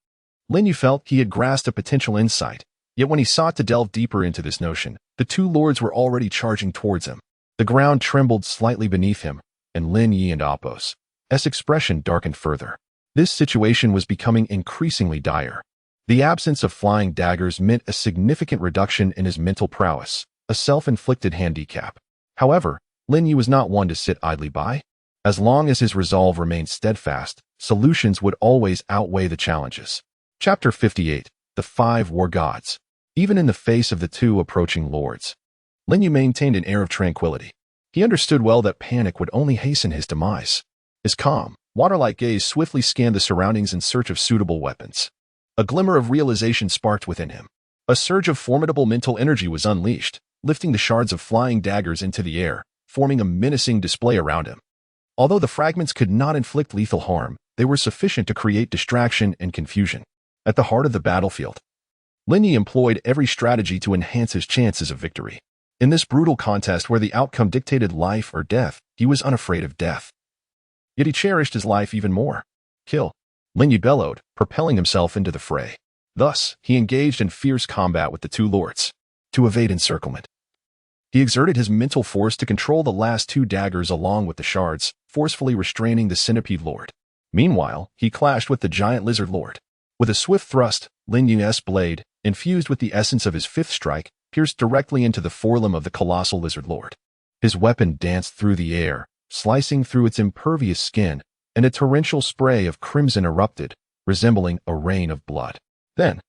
Lin Ye felt he had grasped a potential insight, yet when he sought to delve deeper into this notion, the 2 lords were already charging towards him. The ground trembled slightly beneath him, and Lin Ye and Apos' expression darkened further. This situation was becoming increasingly dire. The absence of flying daggers meant a significant reduction in his mental prowess, a self-inflicted handicap. However, Lin Ye was not one to sit idly by. As long as his resolve remained steadfast, solutions would always outweigh the challenges. Chapter 58. The 5 War Gods. Even in the face of the 2 approaching lords, Lin Ye maintained an air of tranquility. He understood well that panic would only hasten his demise. His calm, water-like gaze swiftly scanned the surroundings in search of suitable weapons. A glimmer of realization sparked within him. A surge of formidable mental energy was unleashed, lifting the shards of flying daggers into the air, forming a menacing display around him. Although the fragments could not inflict lethal harm, they were sufficient to create distraction and confusion. At the heart of the battlefield, Lin Ye employed every strategy to enhance his chances of victory. In this brutal contest where the outcome dictated life or death, he was unafraid of death. Yet he cherished his life even more. Kill, Lin Ye bellowed, propelling himself into the fray. Thus, he engaged in fierce combat with the 2 lords. To evade encirclement, he exerted his mental force to control the last 2 daggers along with the shards, forcefully restraining the centipede lord. Meanwhile, he clashed with the giant lizard lord. With a swift thrust, Lin Ye's blade, infused with the essence of his 5th strike, pierced directly into the forelimb of the colossal lizard lord. His weapon danced through the air, slicing through its impervious skin, and a torrential spray of crimson erupted, resembling a rain of blood. Then,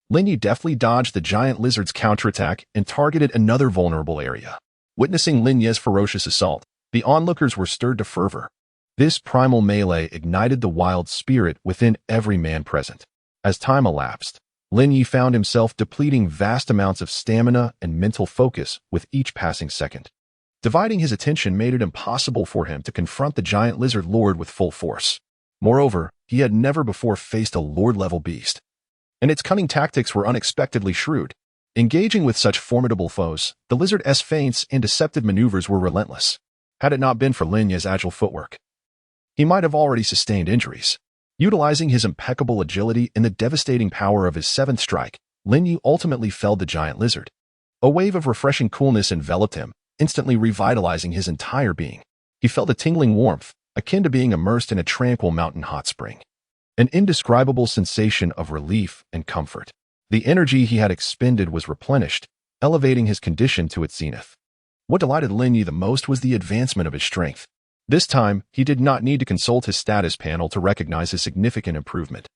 Lin Ye deftly dodged the giant lizard's counterattack and targeted another vulnerable area. Witnessing Lin Ye's ferocious assault, the onlookers were stirred to fervor. This primal melee ignited the wild spirit within every man present. As time elapsed, Lin Ye found himself depleting vast amounts of stamina and mental focus with each passing second. Dividing his attention made it impossible for him to confront the giant lizard lord with full force. Moreover, he had never before faced a lord-level beast, and its cunning tactics were unexpectedly shrewd. Engaging with such formidable foes, the lizard's feints and deceptive maneuvers were relentless. Had it not been for Lin Ye's agile footwork, he might have already sustained injuries. Utilizing his impeccable agility and the devastating power of his seventh strike, Lin Ye ultimately felled the giant lizard. A wave of refreshing coolness enveloped him, instantly revitalizing his entire being. He felt a tingling warmth, akin to being immersed in a tranquil mountain hot spring. An indescribable sensation of relief and comfort. The energy he had expended was replenished, elevating his condition to its zenith. What delighted Lin Ye the most was the advancement of his strength. This time, he did not need to consult his status panel to recognize his significant improvement.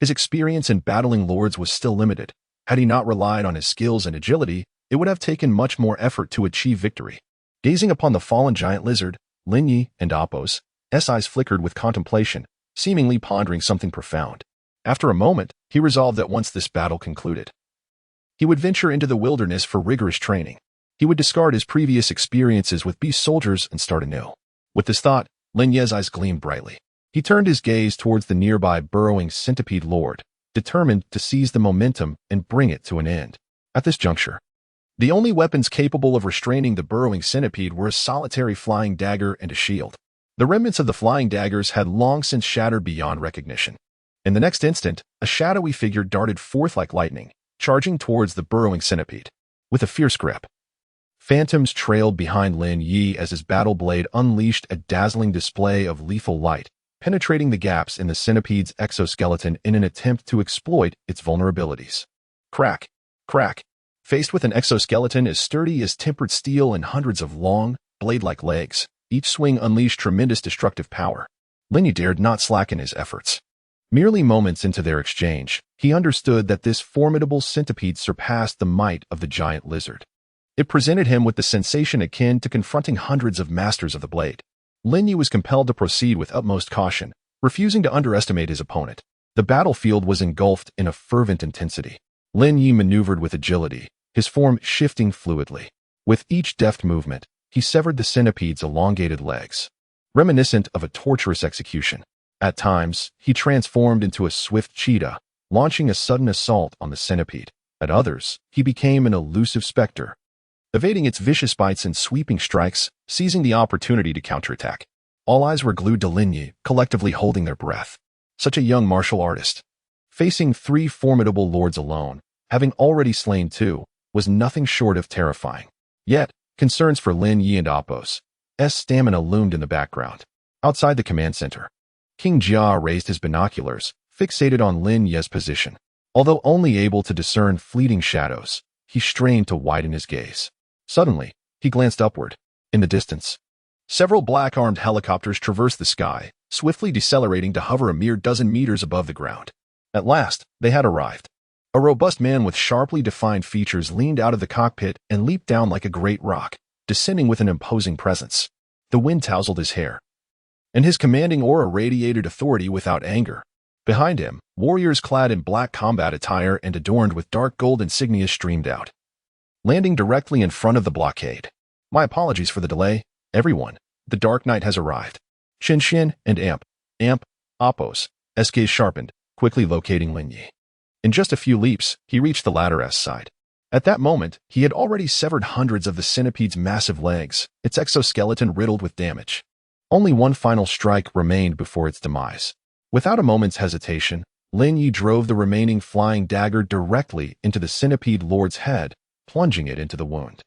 His experience in battling lords was still limited. Had he not relied on his skills and agility, it would have taken much more effort to achieve victory. Gazing upon the fallen giant lizard, Lin Ye and Apos' eyes flickered with contemplation, seemingly pondering something profound. After a moment, he resolved that once this battle concluded, he would venture into the wilderness for rigorous training. He would discard his previous experiences with beast soldiers and start anew. With this thought, Lin Ye's eyes gleamed brightly. He turned his gaze towards the nearby burrowing centipede lord, determined to seize the momentum and bring it to an end. At this juncture, the only weapons capable of restraining the burrowing centipede were a solitary flying dagger and a shield. The remnants of the flying daggers had long since shattered beyond recognition. In the next instant, a shadowy figure darted forth like lightning, charging towards the burrowing centipede. With a fierce grip, phantoms trailed behind Lin Ye as his battle blade unleashed a dazzling display of lethal light, penetrating the gaps in the centipede's exoskeleton in an attempt to exploit its vulnerabilities. Crack! Crack! Faced with an exoskeleton as sturdy as tempered steel and hundreds of long, blade-like legs, each swing unleashed tremendous destructive power. Lin Ye dared not slacken his efforts. Merely moments into their exchange, he understood that this formidable centipede surpassed the might of the giant lizard. It presented him with the sensation akin to confronting hundreds of masters of the blade. Lin Ye was compelled to proceed with utmost caution, refusing to underestimate his opponent. The battlefield was engulfed in a fervent intensity. Lin Ye maneuvered with agility, his form shifting fluidly. With each deft movement, he severed the centipede's elongated legs, reminiscent of a torturous execution. At times, he transformed into a swift cheetah, launching a sudden assault on the centipede. At others, he became an elusive specter, evading its vicious bites and sweeping strikes, seizing the opportunity to counterattack. All eyes were glued to Lin Ye, collectively holding their breath. Such a young martial artist, facing 3 formidable lords alone, having already slain 2, was nothing short of terrifying. Yet, concerns for Lin Ye and Apos' stamina loomed in the background. Outside the command center, King Jia raised his binoculars, fixated on Lin Ye's position. Although only able to discern fleeting shadows, he strained to widen his gaze. Suddenly, he glanced upward. In the distance, several black-armed helicopters traversed the sky, swiftly decelerating to hover a mere dozen meters above the ground. At last, they had arrived. A robust man with sharply defined features leaned out of the cockpit and leaped down like a great rock, descending with an imposing presence. The wind tousled his hair, and his commanding aura radiated authority without anger. Behind him, warriors clad in black combat attire and adorned with dark gold insignia streamed out, landing directly in front of the blockade. My apologies for the delay, everyone. The Dark Knight has arrived. Shin and Amp, Apos, SK sharpened, quickly locating Lin Ye. In just a few leaps, he reached the latter's side. At that moment, he had already severed hundreds of the centipede's massive legs, its exoskeleton riddled with damage. Only one final strike remained before its demise. Without a moment's hesitation, Lin Ye drove the remaining flying dagger directly into the centipede lord's head, plunging it into the wound.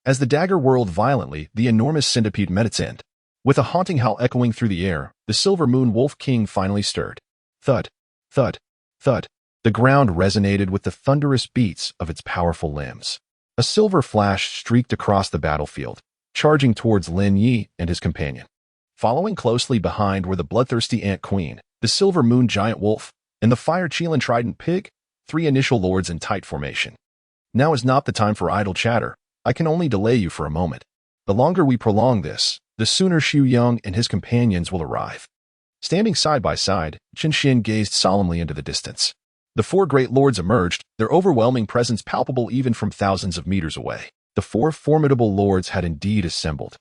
As the dagger whirled violently, the enormous centipede met its end. With a haunting howl echoing through the air, the Silver Moon Wolf King finally stirred. Thud, thud, thud. The ground resonated with the thunderous beats of its powerful limbs. A silver flash streaked across the battlefield, charging towards Lin Ye and his companion. Following closely behind were the bloodthirsty Ant Queen, the Silver Moon Giant Wolf, and the Fire Chelan Trident Pig. three initial lords in tight formation. Now is not the time for idle chatter. I can only delay you for a moment. The longer we prolong this, the sooner Xu Yong and his companions will arrive. Standing side by side, Qin Xin gazed solemnly into the distance. The four great lords emerged, their overwhelming presence palpable even from thousands of meters away. The four formidable lords had indeed assembled.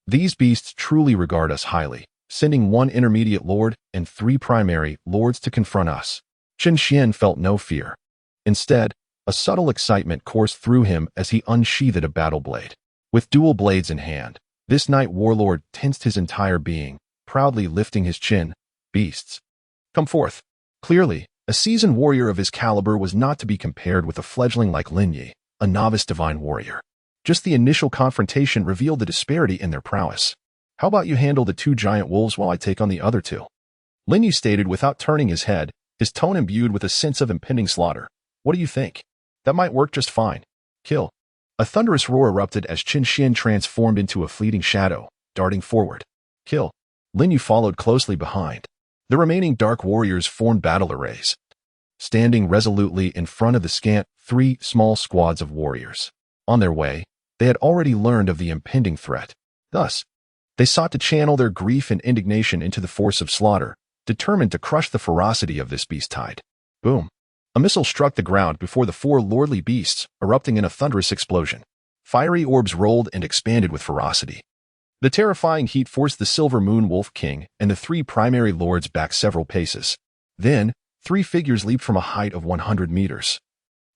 These beasts truly regard us highly, sending one intermediate lord and three primary lords to confront us. Qin Xin felt no fear. Instead, a subtle excitement coursed through him as he unsheathed a battle blade. With dual blades in hand, this night warlord tensed his entire being, proudly lifting his chin. Beasts, come forth. Clearly, a seasoned warrior of his caliber was not to be compared with a fledgling like Lin Ye, a novice divine warrior. Just the initial confrontation revealed the disparity in their prowess. How about you handle the two giant wolves while I take on the other two? Lin Ye stated without turning his head, his tone imbued with a sense of impending slaughter. What do you think? That might work just fine. Kill. A thunderous roar erupted as Qin Xin transformed into a fleeting shadow, darting forward. Kill. Lin Ye followed closely behind. The remaining dark warriors formed battle arrays, standing resolutely in front of the scant three small squads of warriors. On their way, they had already learned of the impending threat. Thus, they sought to channel their grief and indignation into the force of slaughter, determined to crush the ferocity of this beast tide. Boom. A missile struck the ground before the four lordly beasts, erupting in a thunderous explosion. Fiery orbs rolled and expanded with ferocity. The terrifying heat forced the Silver Moon Wolf King and the three primary lords back several paces. Then, three figures leaped from a height of 100 meters,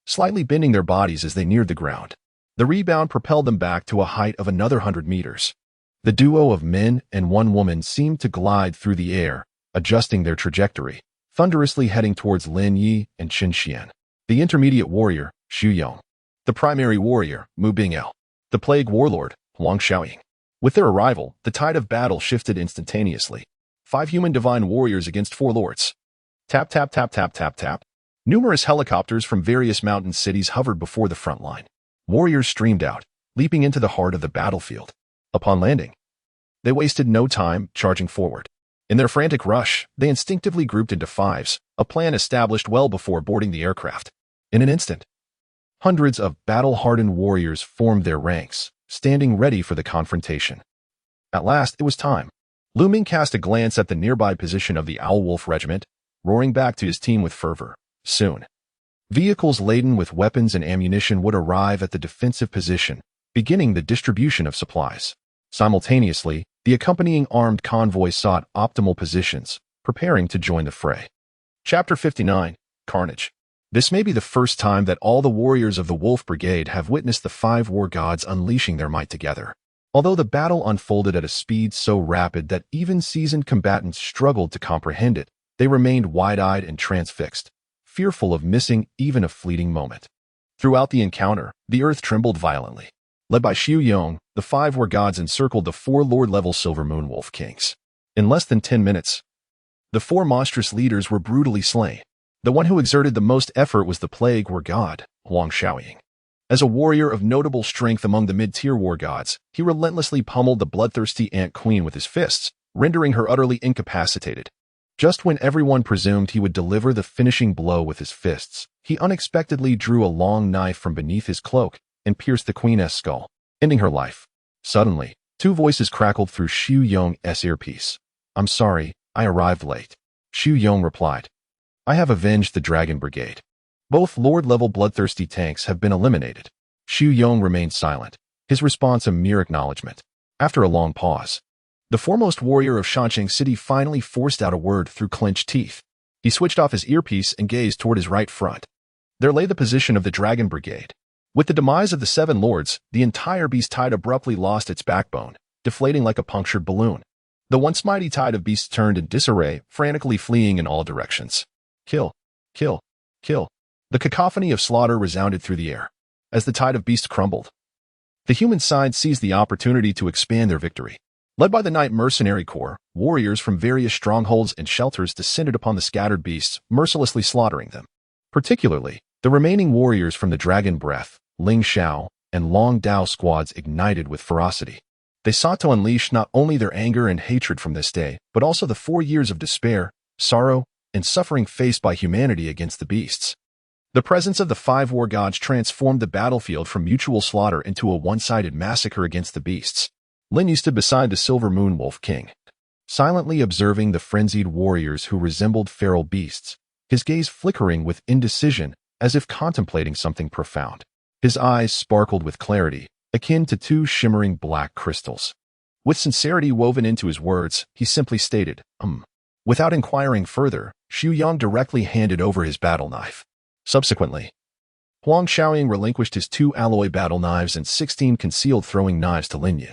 slightly bending their bodies as they neared the ground. The rebound propelled them back to a height of another 100 meters. The duo of men and one woman seemed to glide through the air, adjusting their trajectory, thunderously heading towards Lin Ye and Qin Xian. The intermediate warrior, Xu Yong. The primary warrior, Mu Bingao. The plague warlord, Huang Xiaoying. With their arrival, the tide of battle shifted instantaneously. 5 human divine warriors against 4 lords. Tap, tap, tap, tap, tap, tap. Numerous helicopters from various mountain cities hovered before the front line. Warriors streamed out, leaping into the heart of the battlefield. Upon landing, they wasted no time charging forward. In their frantic rush, they instinctively grouped into fives, a plan established well before boarding the aircraft. In an instant, hundreds of battle-hardened warriors formed their ranks, standing ready for the confrontation. At last, it was time. Lu Ming cast a glance at the nearby position of the Owl Wolf Regiment, roaring back to his team with fervor. Soon, vehicles laden with weapons and ammunition would arrive at the defensive position, beginning the distribution of supplies. Simultaneously, the accompanying armed convoy sought optimal positions, preparing to join the fray. Chapter 59, Carnage. This may be the first time that all the warriors of the Wolf Brigade have witnessed the 5 war gods unleashing their might together. Although the battle unfolded at a speed so rapid that even seasoned combatants struggled to comprehend it, they remained wide-eyed and transfixed, fearful of missing even a fleeting moment. Throughout the encounter, the earth trembled violently. Led by Xu Yong, the 5 war gods encircled the 4 lord-level Silver Moon Wolf Kings. In less than 10 minutes, the 4 monstrous leaders were brutally slain. The one who exerted the most effort was the plague war god, Huang Xiaoying. As a warrior of notable strength among the mid-tier war gods, he relentlessly pummeled the bloodthirsty Ant Queen with his fists, rendering her utterly incapacitated. Just when everyone presumed he would deliver the finishing blow with his fists, he unexpectedly drew a long knife from beneath his cloak and pierced the queen's skull, ending her life. Suddenly, 2 voices crackled through Xu Yong's earpiece. "I'm sorry, I arrived late." Xu Yong replied, "I have avenged the Dragon Brigade. Both Lord-level bloodthirsty tanks have been eliminated." Xu Yong remained silent, his response a mere acknowledgement. After a long pause, the foremost warrior of Shanqing City finally forced out a word through clenched teeth. He switched off his earpiece and gazed toward his right front. There lay the position of the Dragon Brigade. With the demise of the 7 lords, the entire beast tide abruptly lost its backbone, deflating like a punctured balloon. The once mighty tide of beasts turned in disarray, frantically fleeing in all directions. Kill, kill, kill. The cacophony of slaughter resounded through the air. As the tide of beasts crumbled, the human side seized the opportunity to expand their victory. Led by the Knight Mercenary Corps, warriors from various strongholds and shelters descended upon the scattered beasts, mercilessly slaughtering them. Particularly, the remaining warriors from the Dragon Breath, Ling Xiao, and Long Dao squads ignited with ferocity. They sought to unleash not only their anger and hatred from this day, but also the 4 years of despair, sorrow, and suffering faced by humanity against the beasts. The presence of the 5 war gods transformed the battlefield from mutual slaughter into a one-sided massacre against the beasts. Lin Ye stood beside the Silver Moon Wolf King, silently observing the frenzied warriors who resembled feral beasts, his gaze flickering with indecision as if contemplating something profound. His eyes sparkled with clarity, akin to 2 shimmering black crystals. With sincerity woven into his words, he simply stated, Without inquiring further, Xu Yang directly handed over his battle knife. Subsequently, Huang Xiaoying relinquished his 2 alloy battle knives and 16 concealed throwing knives to Lin Ye.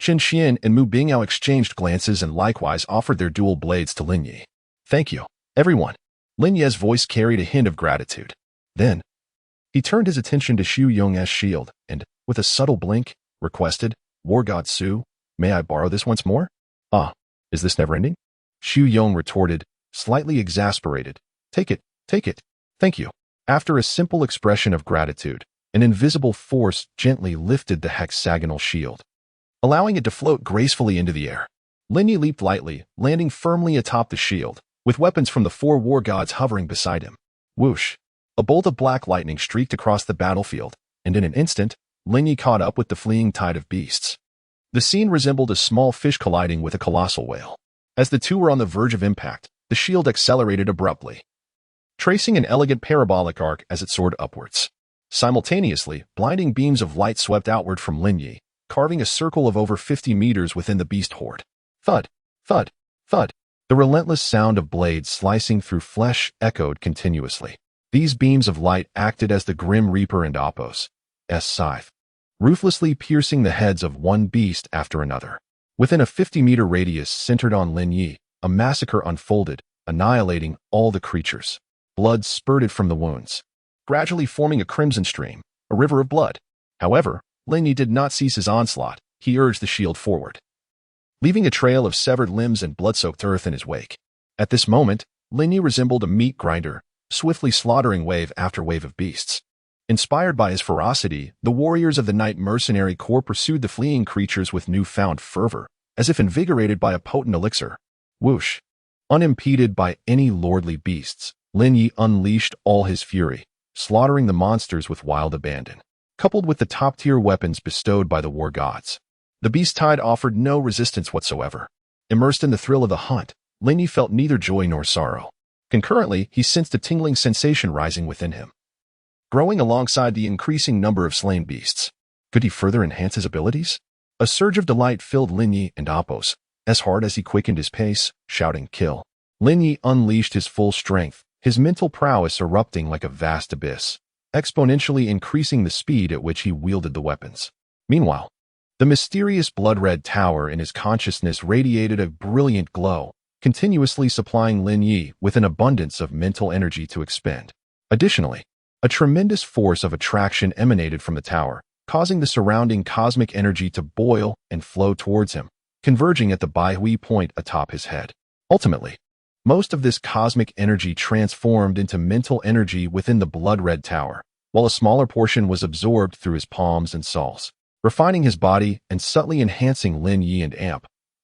Qin Xian and Mu Bingyao exchanged glances and likewise offered their dual blades to Lin Ye. Thank you, everyone. Lin Ye's voice carried a hint of gratitude. Then, he turned his attention to Xu Yong's shield and, with a subtle blink, requested, War God Su, may I borrow this once more? Is this never-ending? Xu Yong retorted, slightly exasperated. Take it, thank you. After a simple expression of gratitude, an invisible force gently lifted the hexagonal shield, allowing it to float gracefully into the air. Lin Ye leaped lightly, landing firmly atop the shield, with weapons from the 4 war gods hovering beside him. Whoosh! A bolt of black lightning streaked across the battlefield, and in an instant, Lin Ye caught up with the fleeing tide of beasts. The scene resembled a small fish colliding with a colossal whale. As the 2 were on the verge of impact, the shield accelerated abruptly, tracing an elegant parabolic arc as it soared upwards. Simultaneously, blinding beams of light swept outward from Lin Ye, carving a circle of over 50 meters within the beast horde. Thud, thud, thud. The relentless sound of blades slicing through flesh echoed continuously. These beams of light acted as the Grim Reaper and Apo's scythe, ruthlessly piercing the heads of one beast after another. Within a 50-meter radius centered on Lin Ye, a massacre unfolded, annihilating all the creatures. Blood spurted from the wounds, gradually forming a crimson stream, a river of blood. However, Lin Ye did not cease his onslaught. He urged the shield forward, leaving a trail of severed limbs and blood-soaked earth in his wake. At this moment, Lin Ye resembled a meat grinder, swiftly slaughtering wave after wave of beasts. Inspired by his ferocity, the warriors of the Night Mercenary Corps pursued the fleeing creatures with newfound fervor, as if invigorated by a potent elixir. Whoosh! Unimpeded by any lordly beasts, Lin Ye unleashed all his fury, slaughtering the monsters with wild abandon. Coupled with the top-tier weapons bestowed by the war gods, the beast tide offered no resistance whatsoever. Immersed in the thrill of the hunt, Lin Ye felt neither joy nor sorrow. Concurrently, he sensed a tingling sensation rising within him, growing alongside the increasing number of slain beasts. Could he further enhance his abilities? A surge of delight filled Lin Ye and Apos, as hard as he quickened his pace, shouting, "Kill!" Lin Ye unleashed his full strength, his mental prowess erupting like a vast abyss, exponentially increasing the speed at which he wielded the weapons. Meanwhile, the mysterious blood-red tower in his consciousness radiated a brilliant glow, continuously supplying Lin Ye with an abundance of mental energy to expend. Additionally, a tremendous force of attraction emanated from the tower, causing the surrounding cosmic energy to boil and flow towards him, converging at the Baihui point atop his head. Ultimately, most of this cosmic energy transformed into mental energy within the blood-red tower, while a smaller portion was absorbed through his palms and soles, refining his body and subtly enhancing Lin Ye and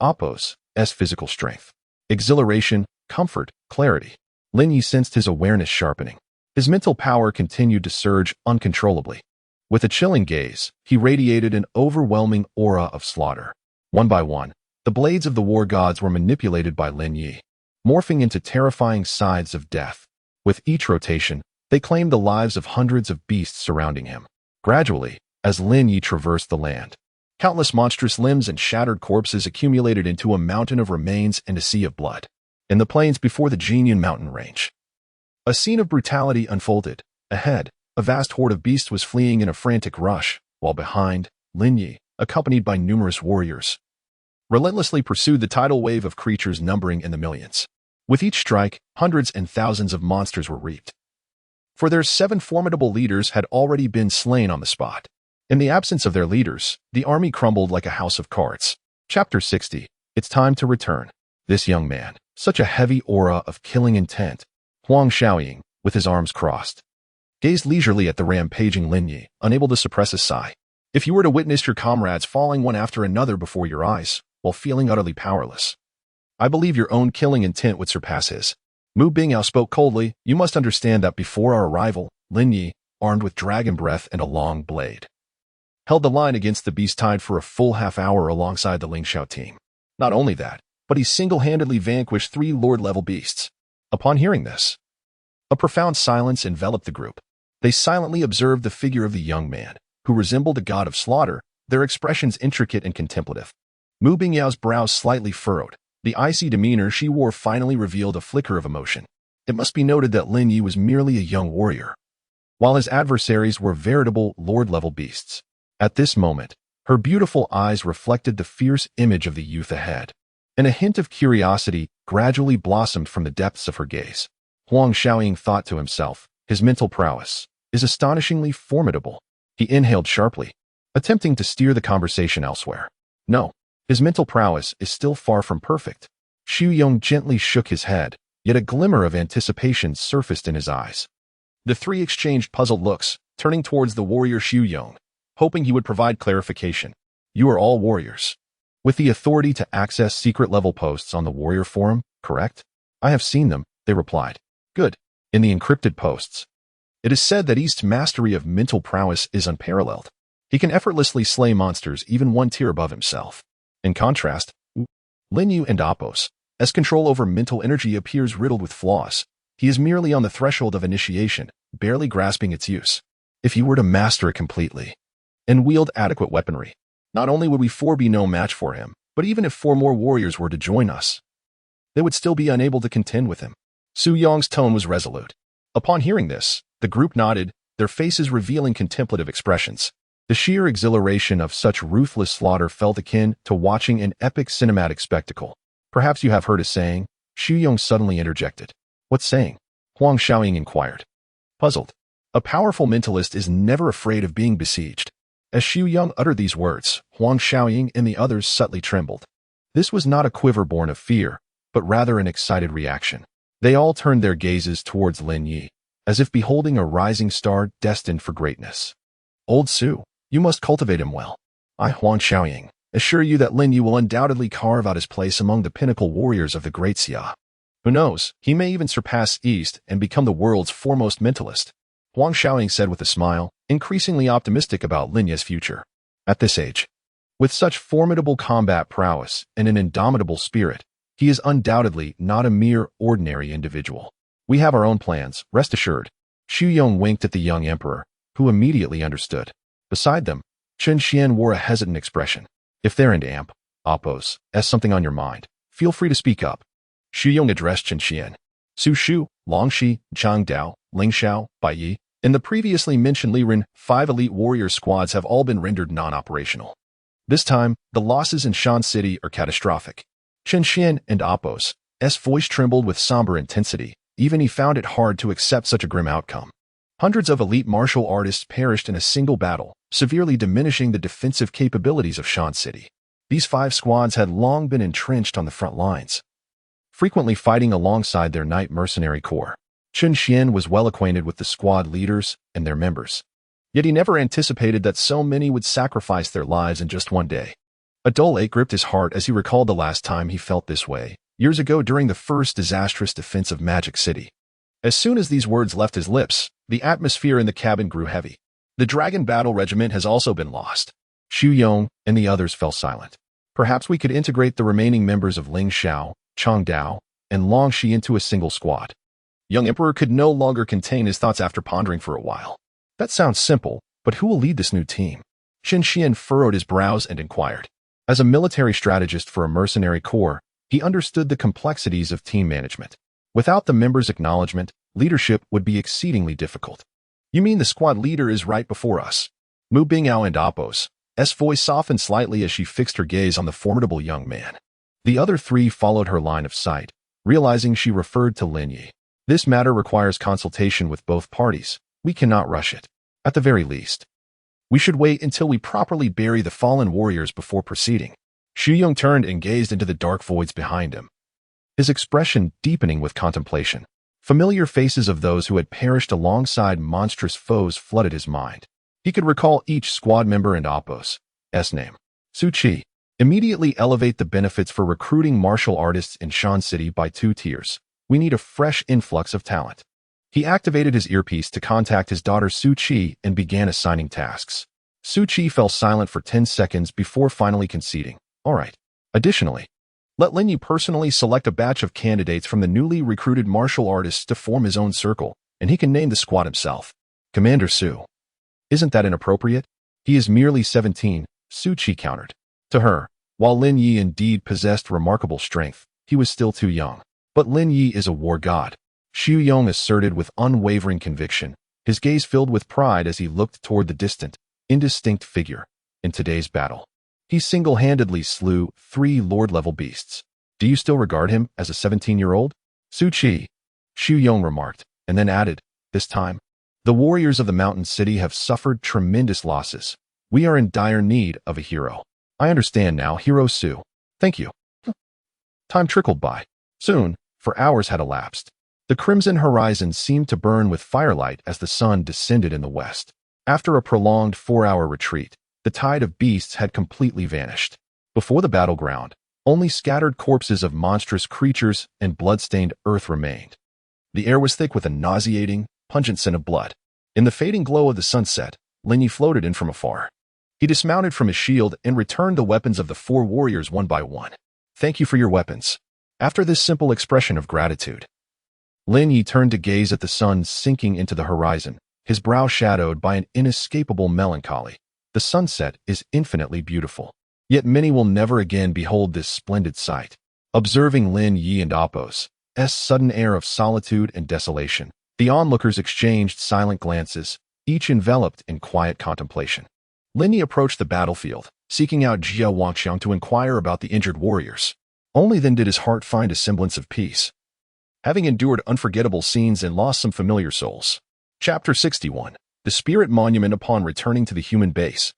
Apos' physical strength. Exhilaration, comfort, clarity. Lin Ye sensed his awareness sharpening. His mental power continued to surge uncontrollably. With a chilling gaze, he radiated an overwhelming aura of slaughter. One by one, the blades of the war gods were manipulated by Lin Ye, morphing into terrifying scythes of death. With each rotation, they claimed the lives of hundreds of beasts surrounding him. Gradually, as Lin Ye traversed the land, countless monstrous limbs and shattered corpses accumulated into a mountain of remains and a sea of blood. In the plains before the Jinyan mountain range, a scene of brutality unfolded. Ahead, a vast horde of beasts was fleeing in a frantic rush, while behind, Lin Ye, accompanied by numerous warriors, relentlessly pursued the tidal wave of creatures numbering in the millions. With each strike, hundreds and thousands of monsters were reaped, for their 7 formidable leaders had already been slain on the spot. In the absence of their leaders, the army crumbled like a house of cards. Chapter 60. It's time to return. This young man, such a heavy aura of killing intent. Huang Xiaoying, with his arms crossed, gazed leisurely at the rampaging Lin Ye, unable to suppress a sigh. If you were to witness your comrades falling one after another before your eyes, while feeling utterly powerless, I believe your own killing intent would surpass his. Mu Bingyao spoke coldly. You must understand that before our arrival, Lin Ye, armed with dragon breath and a long blade, held the line against the beast tide for a full half-hour alongside the Ling Xiao team. Not only that, but he single-handedly vanquished 3 Lord-level beasts. Upon hearing this, a profound silence enveloped the group. They silently observed the figure of the young man, who resembled a god of slaughter, their expressions intricate and contemplative. Mu Bingyao's brows slightly furrowed. The icy demeanor she wore finally revealed a flicker of emotion. It must be noted that Lin Ye was merely a young warrior, while his adversaries were veritable Lord-level beasts. At this moment, her beautiful eyes reflected the fierce image of the youth ahead, and a hint of curiosity gradually blossomed from the depths of her gaze. Huang Xiaoying thought to himself, his mental prowess is astonishingly formidable. He inhaled sharply, attempting to steer the conversation elsewhere. No, his mental prowess is still far from perfect. Xu Yong gently shook his head, yet a glimmer of anticipation surfaced in his eyes. The three exchanged puzzled looks, turning towards the warrior Xu Yong, hoping he would provide clarification. You are all warriors, with the authority to access secret-level posts on the warrior forum, correct? I have seen them, they replied. Good. In the encrypted posts, it is said that East's mastery of mental prowess is unparalleled. He can effortlessly slay monsters even one tier above himself. In contrast, Lin Ye and Appos, as control over mental energy appears riddled with flaws. He is merely on the threshold of initiation, barely grasping its use. If he were to master it completely and wield adequate weaponry, not only would we 4 be no match for him, but even if 4 more warriors were to join us, they would still be unable to contend with him. Su Yong's tone was resolute. Upon hearing this, the group nodded, their faces revealing contemplative expressions. The sheer exhilaration of such ruthless slaughter felt akin to watching an epic cinematic spectacle. Perhaps you have heard a saying, Xu Yong suddenly interjected. What saying? Huang Xiaoying inquired. Puzzled. A powerful mentalist is never afraid of being besieged. As Xu Yong uttered these words, Huang Xiaoying and the others subtly trembled. This was not a quiver born of fear, but rather an excited reaction. They all turned their gazes towards Lin Ye, as if beholding a rising star destined for greatness. Old Su, you must cultivate him well. I, Huang Xiaoying, assure you that Lin Ye will undoubtedly carve out his place among the pinnacle warriors of the Great Xia. Who knows, he may even surpass East and become the world's foremost mentalist. Huang Xiaoying said with a smile, increasingly optimistic about Lin Ye's future. At this age, with such formidable combat prowess and an indomitable spirit, he is undoubtedly not a mere ordinary individual. We have our own plans, rest assured. Xu Yong winked at the young emperor, who immediately understood. Beside them, Chen Xian wore a hesitant expression. If there and Amp, Appos, has something on your mind, feel free to speak up. Xu Yong addressed Chen Xian. Su Shu, Long Shi, Chang Dao, Ling Xiao, Bai Yi, and the previously mentioned Li Ren, 5 elite warrior squads have all been rendered non-operational. This time, the losses in Shan City are catastrophic. Chen Xian and Appos' voice trembled with somber intensity. Even he found it hard to accept such a grim outcome. Hundreds of elite martial artists perished in a single battle, severely diminishing the defensive capabilities of Shan City. These 5 squads had long been entrenched on the front lines, frequently fighting alongside their night mercenary corps. Chen Xian was well acquainted with the squad leaders and their members, yet he never anticipated that so many would sacrifice their lives in just one day. A dull ache gripped his heart as he recalled the last time he felt this way, years ago during the first disastrous defense of Magic City. As soon as these words left his lips, the atmosphere in the cabin grew heavy. The Dragon Battle Regiment has also been lost. Xu Yong and the others fell silent. Perhaps we could integrate the remaining members of Ling Xiao, Chang Dao, and Long Shi into a single squad. Young Emperor could no longer contain his thoughts after pondering for a while. That sounds simple, but who will lead this new team? Chen Xian furrowed his brows and inquired. As a military strategist for a mercenary corps, he understood the complexities of team management. Without the members' acknowledgement, leadership would be exceedingly difficult. You mean the squad leader is right before us? Mu Bingao and Appos' voice softened slightly as she fixed her gaze on the formidable young man. The other 3 followed her line of sight, realizing she referred to Lin Ye. This matter requires consultation with both parties. We cannot rush it. At the very least, we should wait until we properly bury the fallen warriors before proceeding. Xu Yong turned and gazed into the dark voids behind him, his expression deepening with contemplation. Familiar faces of those who had perished alongside monstrous foes flooded his mind. He could recall each squad member and Appos' name. Su Qi. Immediately elevate the benefits for recruiting martial artists in Shan City by 2 tiers. We need a fresh influx of talent. He activated his earpiece to contact his daughter Su Qi and began assigning tasks. Su Qi fell silent for 10 seconds before finally conceding. All right. Additionally, let Lin Ye personally select a batch of candidates from the newly recruited martial artists to form his own circle, and he can name the squad himself. Commander Su. Isn't that inappropriate? He is merely 17, Su Qi countered. To her, while Lin Ye indeed possessed remarkable strength, he was still too young. But Lin Ye is a war god, Xu Yong asserted with unwavering conviction, his gaze filled with pride as he looked toward the distant, indistinct figure. In today's battle, he single-handedly slew 3 Lord-level beasts. Do you still regard him as a 17-year-old? Su Qi, Xu Yong remarked, and then added, this time, the warriors of the mountain city have suffered tremendous losses. We are in dire need of a hero. I understand now, Hero Su. Thank you. Time trickled by. Soon, for hours had elapsed. The crimson horizon seemed to burn with firelight as the sun descended in the west. After a prolonged 4-hour retreat, the tide of beasts had completely vanished. Before the battleground, only scattered corpses of monstrous creatures and blood-stained earth remained. The air was thick with a nauseating, pungent scent of blood. In the fading glow of the sunset, Lin Ye floated in from afar. He dismounted from his shield and returned the weapons of the 4 warriors one by one. Thank you for your weapons. After this simple expression of gratitude, Lin Ye turned to gaze at the sun sinking into the horizon, his brow shadowed by an inescapable melancholy. The sunset is infinitely beautiful, yet many will never again behold this splendid sight. Observing Lin Ye and Apos' sudden air of solitude and desolation, the onlookers exchanged silent glances, each enveloped in quiet contemplation. Lin Ye approached the battlefield, seeking out Jia Wangxiang to inquire about the injured warriors. Only then did his heart find a semblance of peace, having endured unforgettable scenes and lost some familiar souls. Chapter 61. The Spirit Monument. Upon returning to the human base,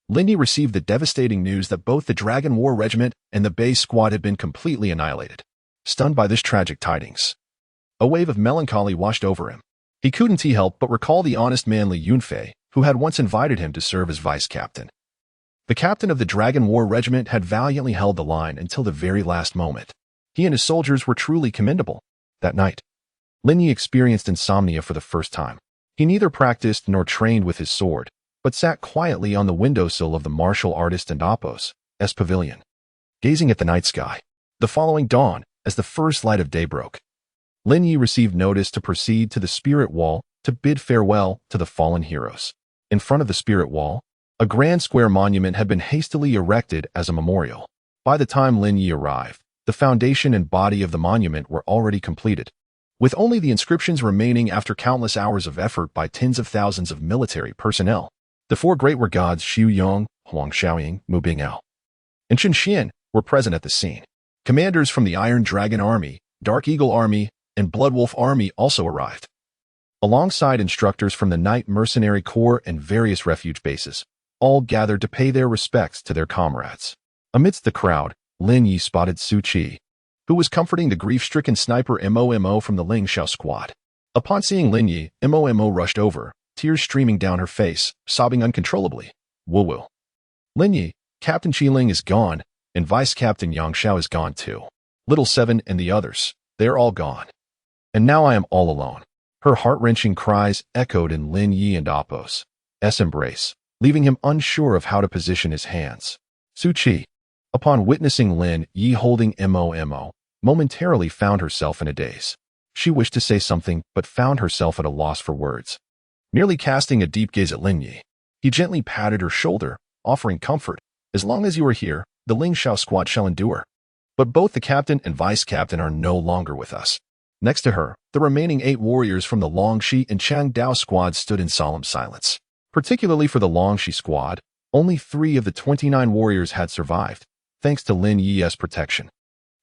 Lin Ye received the devastating news that both the Dragon War Regiment and the base squad had been completely annihilated. Stunned by this tragic tidings, a wave of melancholy washed over him. He couldn't help but recall the honest manly Yunfei, who had once invited him to serve as vice-captain. The captain of the Dragon War Regiment had valiantly held the line until the very last moment. He and his soldiers were truly commendable. That night, Lin Ye experienced insomnia for the first time. He neither practiced nor trained with his sword, but sat quietly on the windowsill of the martial artist and Apos' pavilion, gazing at the night sky. The following dawn, as the first light of day broke, Lin Ye received notice to proceed to the spirit wall to bid farewell to the fallen heroes. In front of the spirit wall, a grand square monument had been hastily erected as a memorial. By the time Lin Ye arrived, the foundation and body of the monument were already completed, with only the inscriptions remaining after countless hours of effort by tens of thousands of military personnel. The 4 great war gods Xu Yong, Huang Xiaoying, Mu Bingao, and Chen Xian were present at the scene. Commanders from the Iron Dragon Army, Dark Eagle Army, and Blood Wolf Army also arrived, alongside instructors from the Night Mercenary Corps and various refuge bases, all gathered to pay their respects to their comrades. Amidst the crowd, Lin Ye spotted Su Qi, who was comforting the grief-stricken sniper Mo from the Ling Xiao squad. Upon seeing Lin Ye, Mo rushed over, tears streaming down her face, sobbing uncontrollably. Woo-woo. Lin Ye, Captain Qiling is gone, and Vice-Captain Yang Xiao is gone too. Little Seven and the others, they're all gone. And now I am all alone. Her heart-wrenching cries echoed in Lin Ye and Apos' embrace, leaving him unsure of how to position his hands. Su Qi, upon witnessing Lin Ye holding Mo, momentarily found herself in a daze. She wished to say something, but found herself at a loss for words. Merely casting a deep gaze at Lin Ye, he gently patted her shoulder, offering comfort. As long as you are here, the Ling Xiao squad shall endure. But both the captain and vice-captain are no longer with us. Next to her, the remaining 8 warriors from the Longxi and Changdao squad stood in solemn silence. Particularly for the Longxi squad, only 3 of the 29 warriors had survived, thanks to Lin Ye's protection.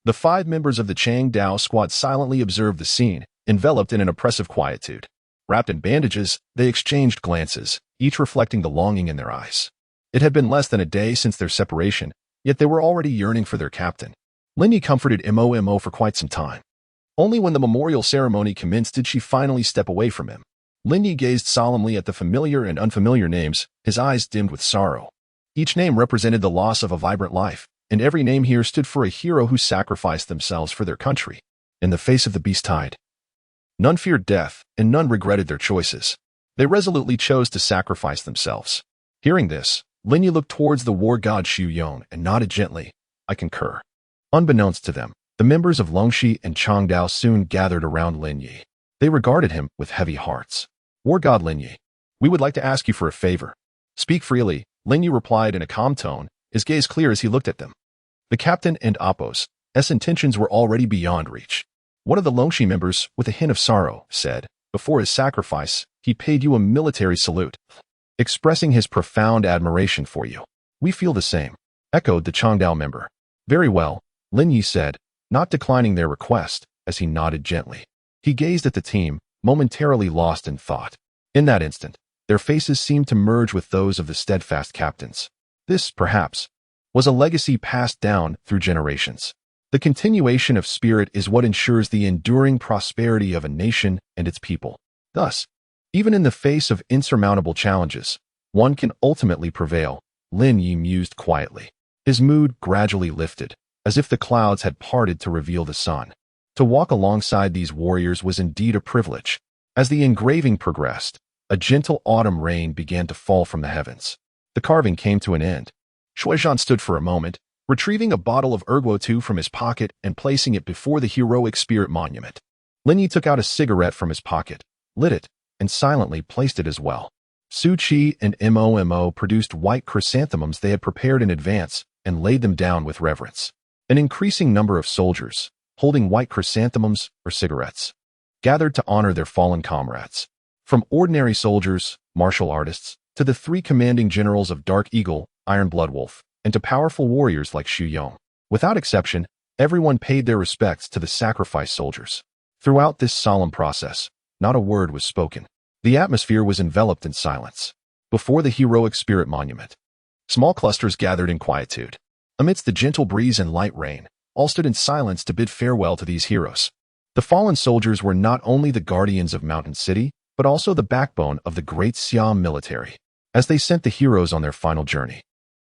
The 5 members of the Changdao squad silently observed the scene, enveloped in an oppressive quietude. Wrapped in bandages, they exchanged glances, each reflecting the longing in their eyes. It had been less than a day since their separation, yet they were already yearning for their captain. Lin Ye comforted Mo for quite some time. Only when the memorial ceremony commenced did she finally step away from him. Lin Ye gazed solemnly at the familiar and unfamiliar names, his eyes dimmed with sorrow. Each name represented the loss of a vibrant life, and every name here stood for a hero who sacrificed themselves for their country. In the face of the beast tide, None feared death, and none regretted their choices. They resolutely chose to sacrifice themselves. Hearing this, Lin Ye looked towards the war god Xu Yong and nodded gently. I concur. Unbeknownst to them, the members of Longxi and Changdao soon gathered around Lin Ye. They regarded him with heavy hearts. War god Lin Ye, we would like to ask you for a favor. Speak freely, Lin Ye replied in a calm tone, his gaze clear as he looked at them. The captain and Apos' intentions were already beyond reach. One of the Longxi members, with a hint of sorrow, said, before his sacrifice, he paid you a military salute, expressing his profound admiration for you. We feel the same, echoed the Changdao member. Very well, Lin Ye said, not declining their request, as he nodded gently. He gazed at the team, momentarily lost in thought. In that instant, their faces seemed to merge with those of the steadfast captains. This, perhaps, was a legacy passed down through generations. The continuation of spirit is what ensures the enduring prosperity of a nation and its people. Thus, even in the face of insurmountable challenges, one can ultimately prevail, Lin Ye mused quietly. His mood gradually lifted, as if the clouds had parted to reveal the sun. To walk alongside these warriors was indeed a privilege. As the engraving progressed, a gentle autumn rain began to fall from the heavens. The carving came to an end. Shuizhan stood for a moment, retrieving a bottle of Erguo from his pocket and placing it before the heroic spirit monument. Lin Ye took out a cigarette from his pocket, lit it, and silently placed it as well. Su Qi and Mo produced white chrysanthemums they had prepared in advance and laid them down with reverence. An increasing number of soldiers, holding white chrysanthemums or cigarettes, gathered to honor their fallen comrades. From ordinary soldiers, martial artists, to the three commanding generals of Dark Eagle, Iron Blood Wolf, and to powerful warriors like Xu Yong. Without exception, everyone paid their respects to the sacrifice soldiers. Throughout this solemn process, not a word was spoken. The atmosphere was enveloped in silence. Before the heroic spirit monument, small clusters gathered in quietude. Amidst the gentle breeze and light rain, all stood in silence to bid farewell to these heroes. The fallen soldiers were not only the guardians of Mountain City, but also the backbone of the great Siam military. As they sent the heroes on their final journey,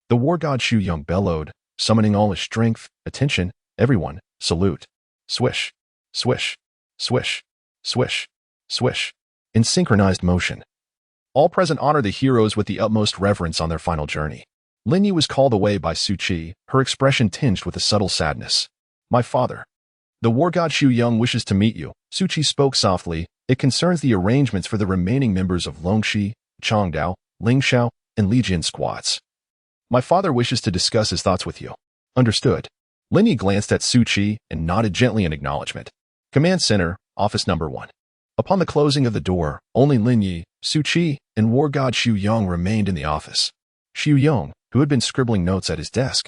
the war god Xu Yong bellowed, summoning all his strength. Attention, everyone, salute. Swish, swish, swish, swish, swish. In synchronized motion. All present honor the heroes with the utmost reverence on their final journey. Lin Ye was called away by Su Qi, her expression tinged with a subtle sadness. My father. The war god Xu Yong wishes to meet you, Su Qi spoke softly. It concerns the arrangements for the remaining members of Longxi, Changdao, Lingxiao, and Li Jin squads. My father wishes to discuss his thoughts with you. Understood. Lin Ye glanced at Su Qi and nodded gently in acknowledgement. Command Center, Office Number 1. Upon the closing of the door, only Lin Ye, Su Qi, and war god Xu Yong remained in the office. Xu Yong, who had been scribbling notes at his desk,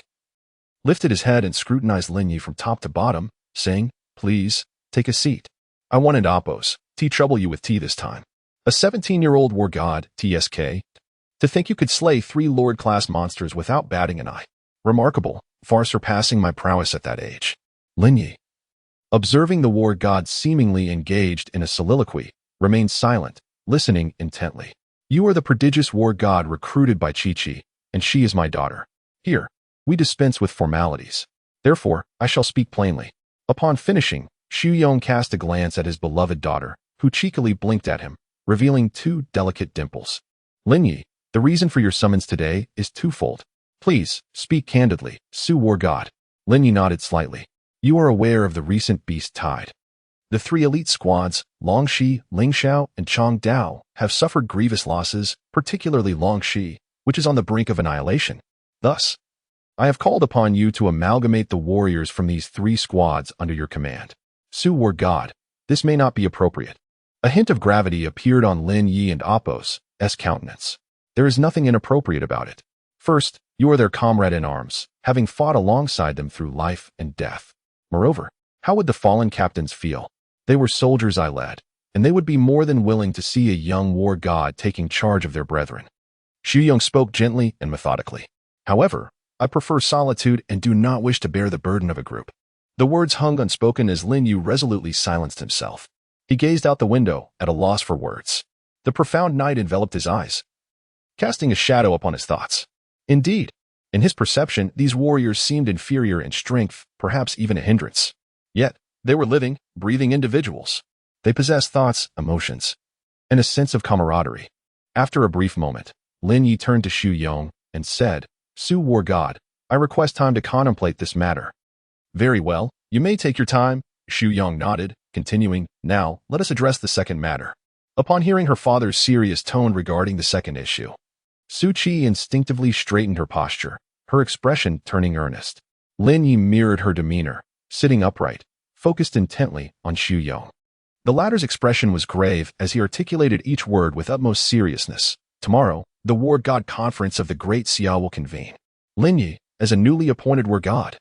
lifted his head and scrutinized Lin Ye from top to bottom, saying, Please, take a seat. I wanted Apos, trouble you with tea this time. A 17-year-old war god, TSK. To think you could slay 3 Lord-class monsters without batting an eye. Remarkable, far surpassing my prowess at that age. Lin Ye, observing the war god seemingly engaged in a soliloquy, remained silent, listening intently. You are the prodigious war god recruited by Chi-Chi, and she is my daughter. Here, we dispense with formalities. Therefore, I shall speak plainly. Upon finishing, Xu Yong cast a glance at his beloved daughter, who cheekily blinked at him, revealing 2 delicate dimples. Lin Ye, the reason for your summons today is twofold. Please, speak candidly, Su war god. Lin Ye nodded slightly. You are aware of the recent beast tide. The 3 elite squads, Longxi, Lingxiao, and Changdao, have suffered grievous losses, particularly Longxi, which is on the brink of annihilation. Thus, I have called upon you to amalgamate the warriors from these 3 squads under your command. Su war god, this may not be appropriate. A hint of gravity appeared on Lin Ye and Apos' countenance. There is nothing inappropriate about it. First, you are their comrade in arms, having fought alongside them through life and death. Moreover, how would the fallen captains feel? They were soldiers I led, and they would be more than willing to see a young war god taking charge of their brethren. Xu Yong spoke gently and methodically. However, I prefer solitude and do not wish to bear the burden of a group. The words hung unspoken as Lin Ye resolutely silenced himself. He gazed out the window, at a loss for words. The profound night enveloped his eyes, casting a shadow upon his thoughts. Indeed, in his perception, these warriors seemed inferior in strength, perhaps even a hindrance. Yet, they were living, breathing individuals. They possess thoughts, emotions, and a sense of camaraderie. After a brief moment, Lin Ye turned to Xu Yong and said, "Su War God, I request time to contemplate this matter." "Very well, you may take your time," Xu Yong nodded, continuing, "Now, let us address the second matter." Upon hearing her father's serious tone regarding the second issue, Su Qi instinctively straightened her posture, her expression turning earnest. Lin Ye mirrored her demeanor, sitting upright, focused intently on Xu Yong. The latter's expression was grave as he articulated each word with utmost seriousness. "Tomorrow, the War God Conference of the Great Xia will convene. Lin Ye, as a newly appointed War God,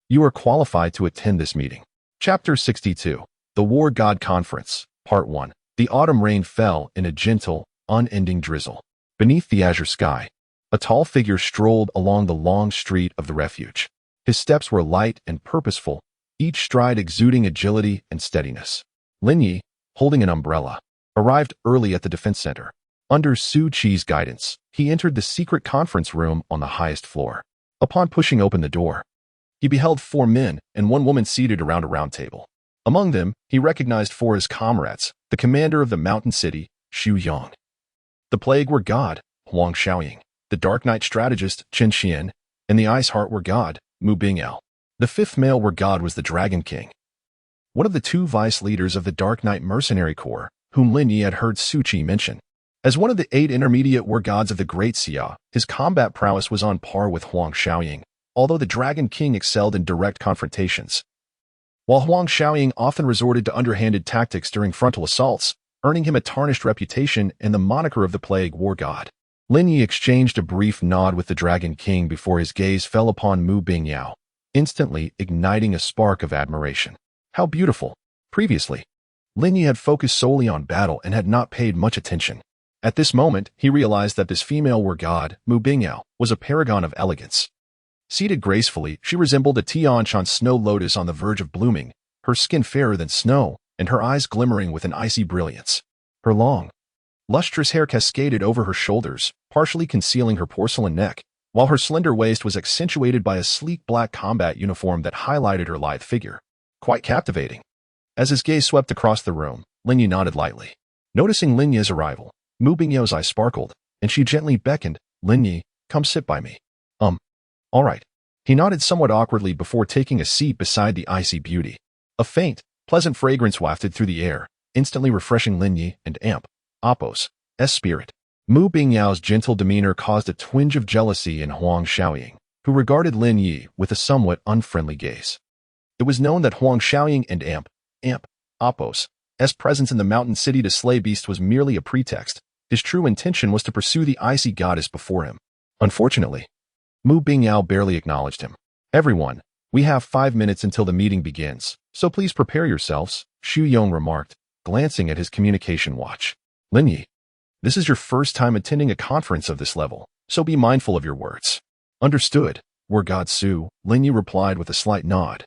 you are qualified to attend this meeting." Chapter 62. The War God Conference, Part 1. The autumn rain fell in a gentle, unending drizzle. Beneath the azure sky, a tall figure strolled along the long street of the refuge. His steps were light and purposeful, each stride exuding agility and steadiness. Lin Ye, holding an umbrella, arrived early at the defense center. Under Su Qi's guidance, he entered the secret conference room on the highest floor. Upon pushing open the door, he beheld 4 men and 1 woman seated around a round table. Among them, he recognized 4 his comrades, the commander of the mountain city, Xu Yong, the Plague War God, Huang Xiaoying, the Dark Knight strategist, Chen Xian, and the Ice Heart War God, Mu Bingyao. The 5th male War God was the Dragon King, one of the 2 vice leaders of the Dark Knight Mercenary Corps, whom Lin Ye had heard Su Qi mention. As one of the 8 intermediate War Gods of the Great Xia, his combat prowess was on par with Huang Xiaoying, although the Dragon King excelled in direct confrontations, while Huang Xiaoying often resorted to underhanded tactics during frontal assaults, earning him a tarnished reputation and the moniker of the Plague War God. Lin Ye exchanged a brief nod with the Dragon King before his gaze fell upon Mu Bingyao, instantly igniting a spark of admiration. How beautiful! Previously, Lin Ye had focused solely on battle and had not paid much attention. At this moment, he realized that this female War God, Mu Bingyao, was a paragon of elegance. Seated gracefully, she resembled a Tianshan snow lotus on the verge of blooming, her skin fairer than snow, and her eyes glimmering with an icy brilliance. Her long, lustrous hair cascaded over her shoulders, partially concealing her porcelain neck, while her slender waist was accentuated by a sleek black combat uniform that highlighted her lithe figure. Quite captivating. As his gaze swept across the room, Lin Ye nodded lightly. Noticing Lin Ye's arrival, Mu Bingyao's eyes sparkled, and she gently beckoned, "Lin Ye, come sit by me." All right." He nodded somewhat awkwardly before taking a seat beside the icy beauty. A faint, pleasant fragrance wafted through the air, instantly refreshing Lin Ye and Apos' spirit. Mu Bingyao's gentle demeanor caused a twinge of jealousy in Huang Xiaoying, who regarded Lin Ye with a somewhat unfriendly gaze. It was known that Huang Xiaoying and Apos' presence in the mountain city to slay beasts was merely a pretext. His true intention was to pursue the icy goddess before him. Unfortunately, Mu Bingyao barely acknowledged him. "Everyone, we have 5 minutes until the meeting begins, so please prepare yourselves," Xu Yong remarked, glancing at his communication watch. "Lin Ye, this is your first time attending a conference of this level, so be mindful of your words." "Understood, War God Su," Lin Ye replied with a slight nod,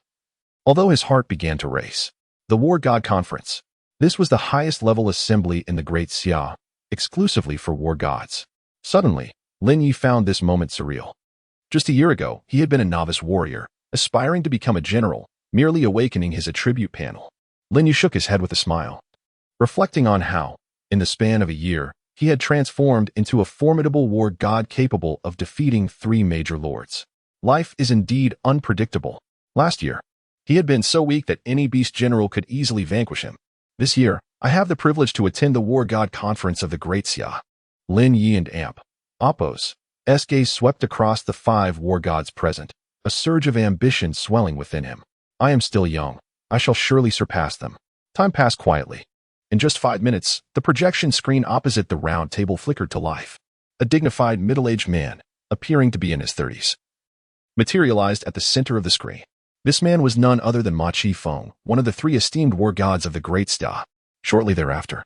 although his heart began to race. The War God Conference. This was the highest level assembly in the Great Xia, exclusively for war gods. Suddenly, Lin Ye found this moment surreal. Just a year ago, he had been a novice warrior, aspiring to become a general, merely awakening his attribute panel. Lin Ye shook his head with a smile, reflecting on how, in the span of a year, he had transformed into a formidable war god capable of defeating 3 major lords. Life is indeed unpredictable. Last year, he had been so weak that any beast general could easily vanquish him. This year, I have the privilege to attend the War God Conference of the Great Xia. Lin Ye and Apos' gaze swept across the 5 war gods present, a surge of ambition swelling within him. "I am still young. I shall surely surpass them." Time passed quietly. In just 5 minutes, the projection screen opposite the round table flickered to life. A dignified middle-aged man, appearing to be in his 30s, materialized at the center of the screen. This man was none other than Ma Qifeng, one of the 3 esteemed war gods of the Great Xia. Shortly thereafter,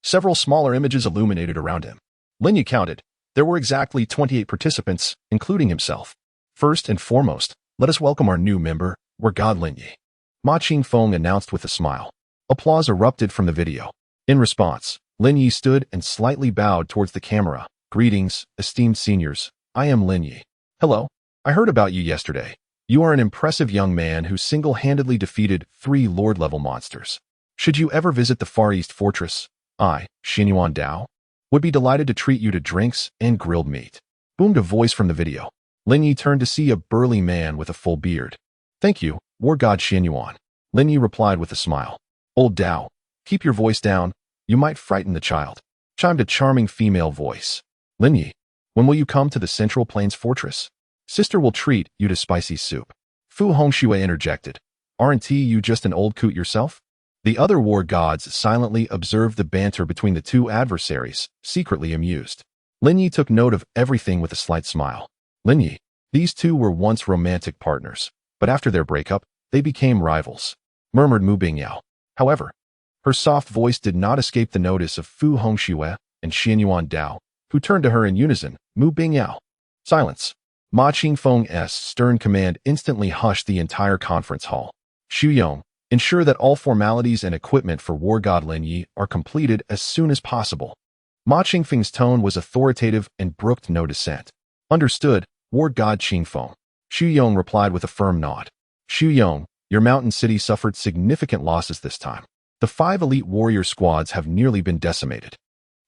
several smaller images illuminated around him. Lin Ye counted. There were exactly 28 participants, including himself. "First and foremost, let us welcome our new member, War God Lin Ye," Ma Qifeng announced with a smile. Applause erupted from the video. In response, Lin Ye stood and slightly bowed towards the camera. "Greetings, esteemed seniors. I am Lin Ye. Hello. I heard about you yesterday. You are an impressive young man who single-handedly defeated 3 Lord-level monsters. Should you ever visit the Far East Fortress, I, Xinhui Dao, would be delighted to treat you to drinks and grilled meat. Boomed a voice from the video. Lin Ye turned to see a burly man with a full beard. Thank you, War God Xinhui. Lin Ye replied with a smile. Old Dao, keep your voice down, you might frighten the child. Chimed a charming female voice. Lin Ye, when will you come to the Central Plains Fortress? Sister will treat you to spicy soup. Fu Hongxue interjected. Aren't you just an old coot yourself? The other war gods silently observed the banter between the two adversaries, secretly amused. Lin Ye took note of everything with a slight smile. Lin Ye, these two were once romantic partners, but after their breakup, they became rivals, murmured Mu Bingyao. However, her soft voice did not escape the notice of Fu Hongxue and Xinhui Dao, who turned to her in unison. Mu Bingyao. Silence. Ma Qingfeng's stern command instantly hushed the entire conference hall. Xu Yong, ensure that all formalities and equipment for War God Lin Ye are completed as soon as possible. Ma Qingfeng's tone was authoritative and brooked no dissent. Understood, War God Qingfeng. Xu Yong replied with a firm nod. Xu Yong, your mountain city suffered significant losses this time. The 5 elite warrior squads have nearly been decimated.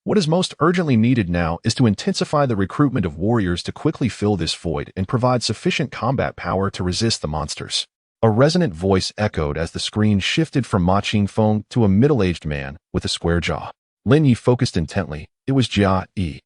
What is most urgently needed now is to intensify the recruitment of warriors to quickly fill this void and provide sufficient combat power to resist the monsters. A resonant voice echoed as the screen shifted from Ma Qingfeng to a middle-aged man with a square jaw. Lin Ye focused intently. It was Jia Yi,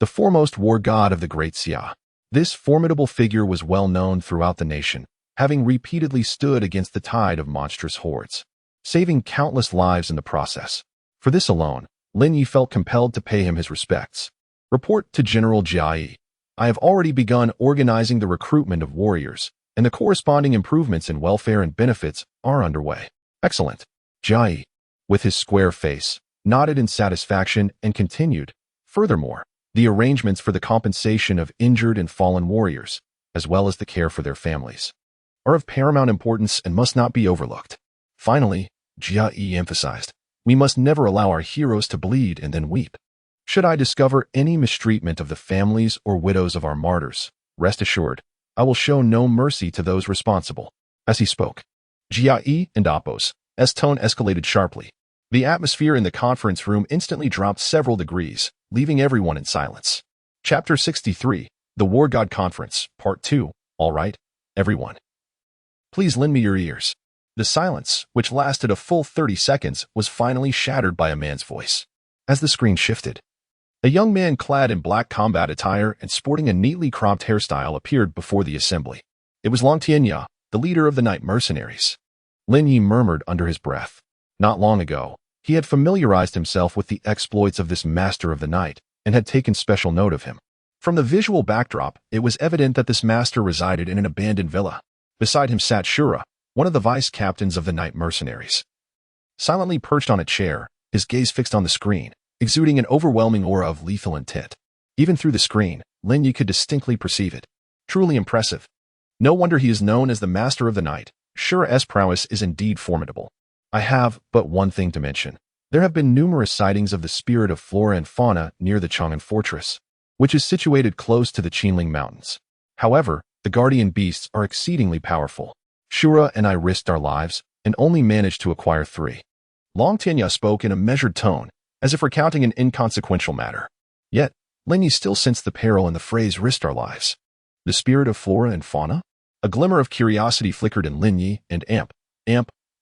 the foremost war god of the Great Xia. This formidable figure was well known throughout the nation, having repeatedly stood against the tide of monstrous hordes, saving countless lives in the process. For this alone, Lin Ye felt compelled to pay him his respects. Report to General Jia Yi. I have already begun organizing the recruitment of warriors, and the corresponding improvements in welfare and benefits are underway. Excellent. Jia Yi, with his square face, nodded in satisfaction and continued. Furthermore, the arrangements for the compensation of injured and fallen warriors, as well as the care for their families, are of paramount importance and must not be overlooked. Finally, Jia Yi emphasized, we must never allow our heroes to bleed and then weep. Should I discover any mistreatment of the families or widows of our martyrs, rest assured, I will show no mercy to those responsible. As he spoke, Jia Yi and Appo's tone escalated sharply. The atmosphere in the conference room instantly dropped several degrees, leaving everyone in silence. Chapter 63, The War God Conference, Part 2. All right, everyone. Please lend me your ears. The silence, which lasted a full 30 seconds, was finally shattered by a man's voice. As the screen shifted, a young man clad in black combat attire and sporting a neatly cropped hairstyle appeared before the assembly. It was Lin Ye, the leader of the night mercenaries. Lin Ye murmured under his breath. Not long ago, he had familiarized himself with the exploits of this master of the night and had taken special note of him. From the visual backdrop, it was evident that this master resided in an abandoned villa. Beside him sat Shura, one of the vice captains of the night mercenaries. Silently perched on a chair, his gaze fixed on the screen, exuding an overwhelming aura of lethal intent. Even through the screen, Lin Ye could distinctly perceive it. Truly impressive. No wonder he is known as the master of the night. Shura's prowess is indeed formidable. I have but one thing to mention. There have been numerous sightings of the spirit of flora and fauna near the Chang'an Fortress, which is situated close to the Qinling Mountains. However, the guardian beasts are exceedingly powerful. Shura and I risked our lives and only managed to acquire 3. Long Tianya spoke in a measured tone, as if recounting an inconsequential matter. Yet, Lin Ye still sensed the peril in the phrase risked our lives. The spirit of flora and fauna? A glimmer of curiosity flickered in Lin Ye and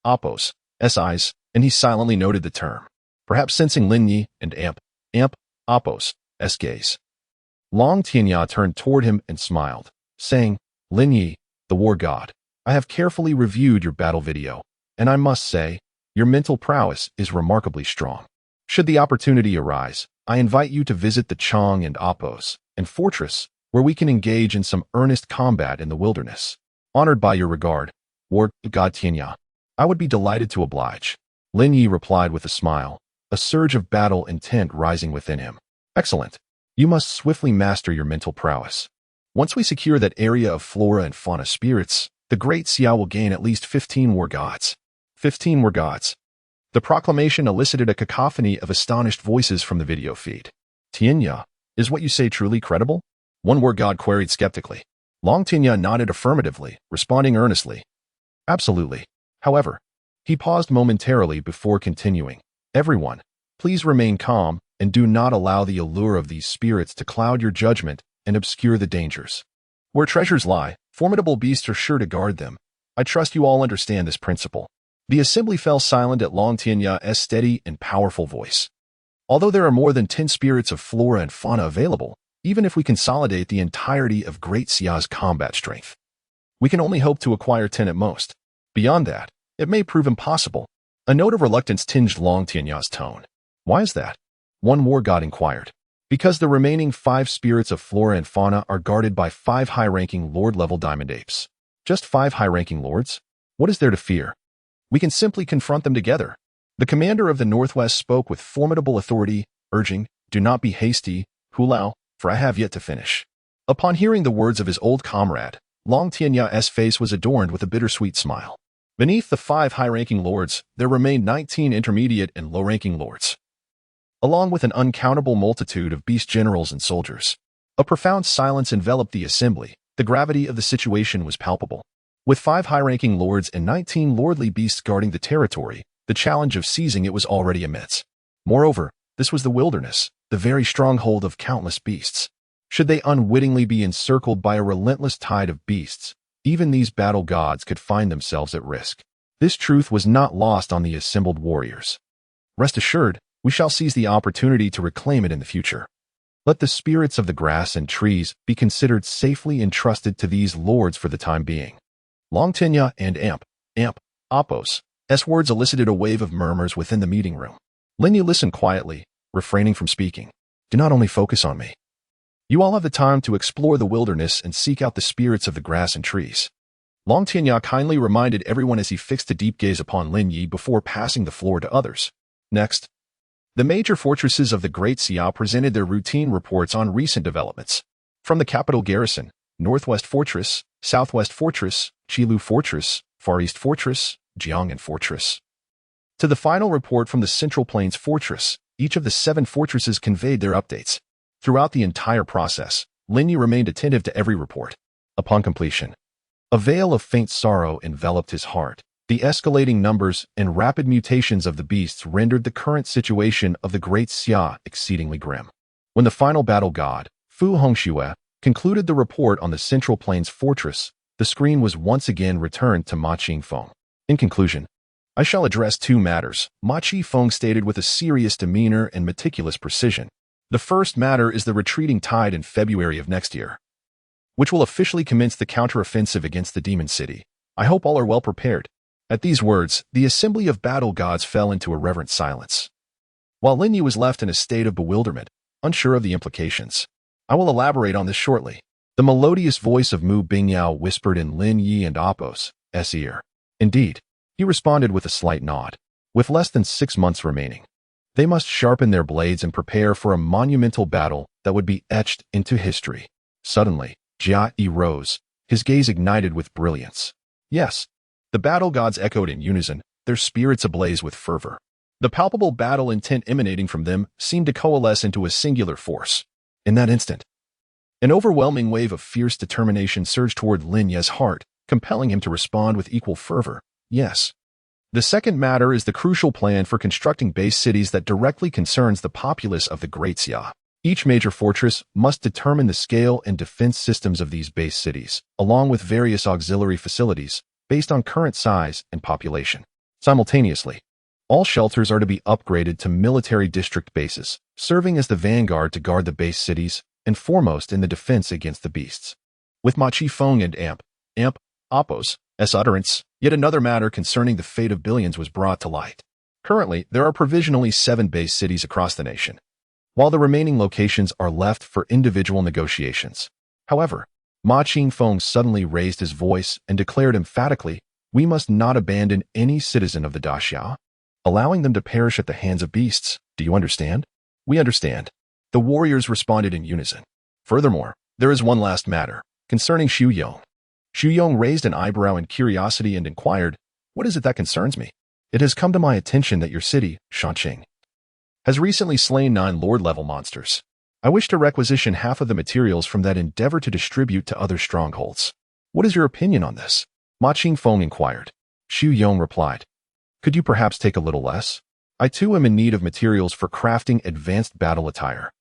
Appo's eyes, and he silently noted the term, perhaps sensing Lin Ye and Appo's gaze. Long Tianya turned toward him and smiled, saying, Lin Ye, the war god, I have carefully reviewed your battle video, and I must say, your mental prowess is remarkably strong. Should the opportunity arise, I invite you to visit the Chang and Appo's fortress, where we can engage in some earnest combat in the wilderness. Honored by your regard, War God Tianya, I would be delighted to oblige. Lin Ye replied with a smile, a surge of battle intent rising within him. Excellent. You must swiftly master your mental prowess. Once we secure that area of flora and fauna spirits, the Great Xia will gain at least 15 war gods. 15 war gods. The proclamation elicited a cacophony of astonished voices from the video feed. Tianya, is what you say truly credible? One war god queried skeptically. Long Tianya nodded affirmatively, responding earnestly. Absolutely. However, He paused momentarily before continuing. Everyone, please remain calm and do not allow the allure of these spirits to cloud your judgment and obscure the dangers. Where treasures lie, formidable beasts are sure to guard them. I trust you all understand this principle. The assembly fell silent at Long Tianya's steady and powerful voice. Although there are more than 10 spirits of flora and fauna available, even if we consolidate the entirety of Great Xia's combat strength, we can only hope to acquire 10 at most. Beyond that, it may prove impossible. A note of reluctance tinged Long Tianya's tone. Why is that? One war god inquired. Because the remaining 5 spirits of flora and fauna are guarded by 5 high-ranking lord-level diamond apes. Just 5 high-ranking lords? What is there to fear? We can simply confront them together. The commander of the Northwest spoke with formidable authority, urging, do not be hasty, Hulao, for I have yet to finish. Upon hearing the words of his old comrade, Long Tianya's face was adorned with a bittersweet smile. Beneath the 5 high-ranking lords, there remained 19 intermediate and low-ranking lords, along with an uncountable multitude of beast generals and soldiers. A profound silence enveloped the assembly. The gravity of the situation was palpable. With 5 high-ranking lords and 19 lordly beasts guarding the territory, the challenge of seizing it was already immense. Moreover, this was the wilderness, the very stronghold of countless beasts. Should they unwittingly be encircled by a relentless tide of beasts, even these battle gods could find themselves at risk. This truth was not lost on the assembled warriors. Rest assured, we shall seize the opportunity to reclaim it in the future. Let the spirits of the grass and trees be considered safely entrusted to these lords for the time being. Long Tianya and Apos' words elicited a wave of murmurs within the meeting room. Lin Ye listened quietly, refraining from speaking. Do not only focus on me. You all have the time to explore the wilderness and seek out the spirits of the grass and trees. Long Tianya kindly reminded everyone as he fixed a deep gaze upon Lin Ye before passing the floor to others. Next, the major fortresses of the Great Xia presented their routine reports on recent developments. From the capital garrison, Northwest Fortress, Southwest Fortress, Qilu Fortress, Far East Fortress, Jiangnan Fortress, to the final report from the Central Plains Fortress, each of the 7 fortresses conveyed their updates. Throughout the entire process, Lin Ye remained attentive to every report. Upon completion, a veil of faint sorrow enveloped his heart. The escalating numbers and rapid mutations of the beasts rendered the current situation of the Great Xia exceedingly grim. When the final battle god, Fu Hongxue, concluded the report on the Central Plains Fortress, the screen was once again returned to Ma Qingfeng. In conclusion, I shall address 2 matters, Ma Qingfeng stated with a serious demeanor and meticulous precision. The first matter is the retreating tide in February of next year, which will officially commence the counteroffensive against the Demon City. I hope all are well prepared. At these words, the assembly of battle gods fell into a reverent silence, while Lin Ye was left in a state of bewilderment, unsure of the implications. I will elaborate on this shortly. The melodious voice of Mu Bingyao whispered in Lin Ye and Apos' ear. Indeed, he responded with a slight nod. With less than 6 months remaining, they must sharpen their blades and prepare for a monumental battle that would be etched into history. Suddenly, Jia Yi rose, his gaze ignited with brilliance. Yes, the battle gods echoed in unison, their spirits ablaze with fervor. The palpable battle intent emanating from them seemed to coalesce into a singular force. In that instant, an overwhelming wave of fierce determination surged toward Lin Ye's heart, compelling him to respond with equal fervor. Yes. The second matter is the crucial plan for constructing base cities that directly concerns the populace of the Great Xia. Each major fortress must determine the scale and defense systems of these base cities, along with various auxiliary facilities, based on current size and population. Simultaneously, all shelters are to be upgraded to military district bases, serving as the vanguard to guard the base cities and foremost in the defense against the beasts. With Ma Qingfeng and Apos' utterance, yet another matter concerning the fate of billions was brought to light. Currently, there are provisionally 7 base cities across the nation, while the remaining locations are left for individual negotiations. However, Ma Qingfeng suddenly raised his voice and declared emphatically, we must not abandon any citizen of the Daxia, allowing them to perish at the hands of beasts. Do you understand? We understand. The warriors responded in unison. Furthermore, there is one last matter, concerning Xu Yong. Xu Yong raised an eyebrow in curiosity and inquired, what is it that concerns me? It has come to my attention that your city, Shanqing, has recently slain 9 lord-level monsters. I wish to requisition half of the materials from that endeavor to distribute to other strongholds. What is your opinion on this? Ma Qingfeng inquired. Xu Yong replied. Could you perhaps take a little less? I too am in need of materials for crafting advanced battle attire.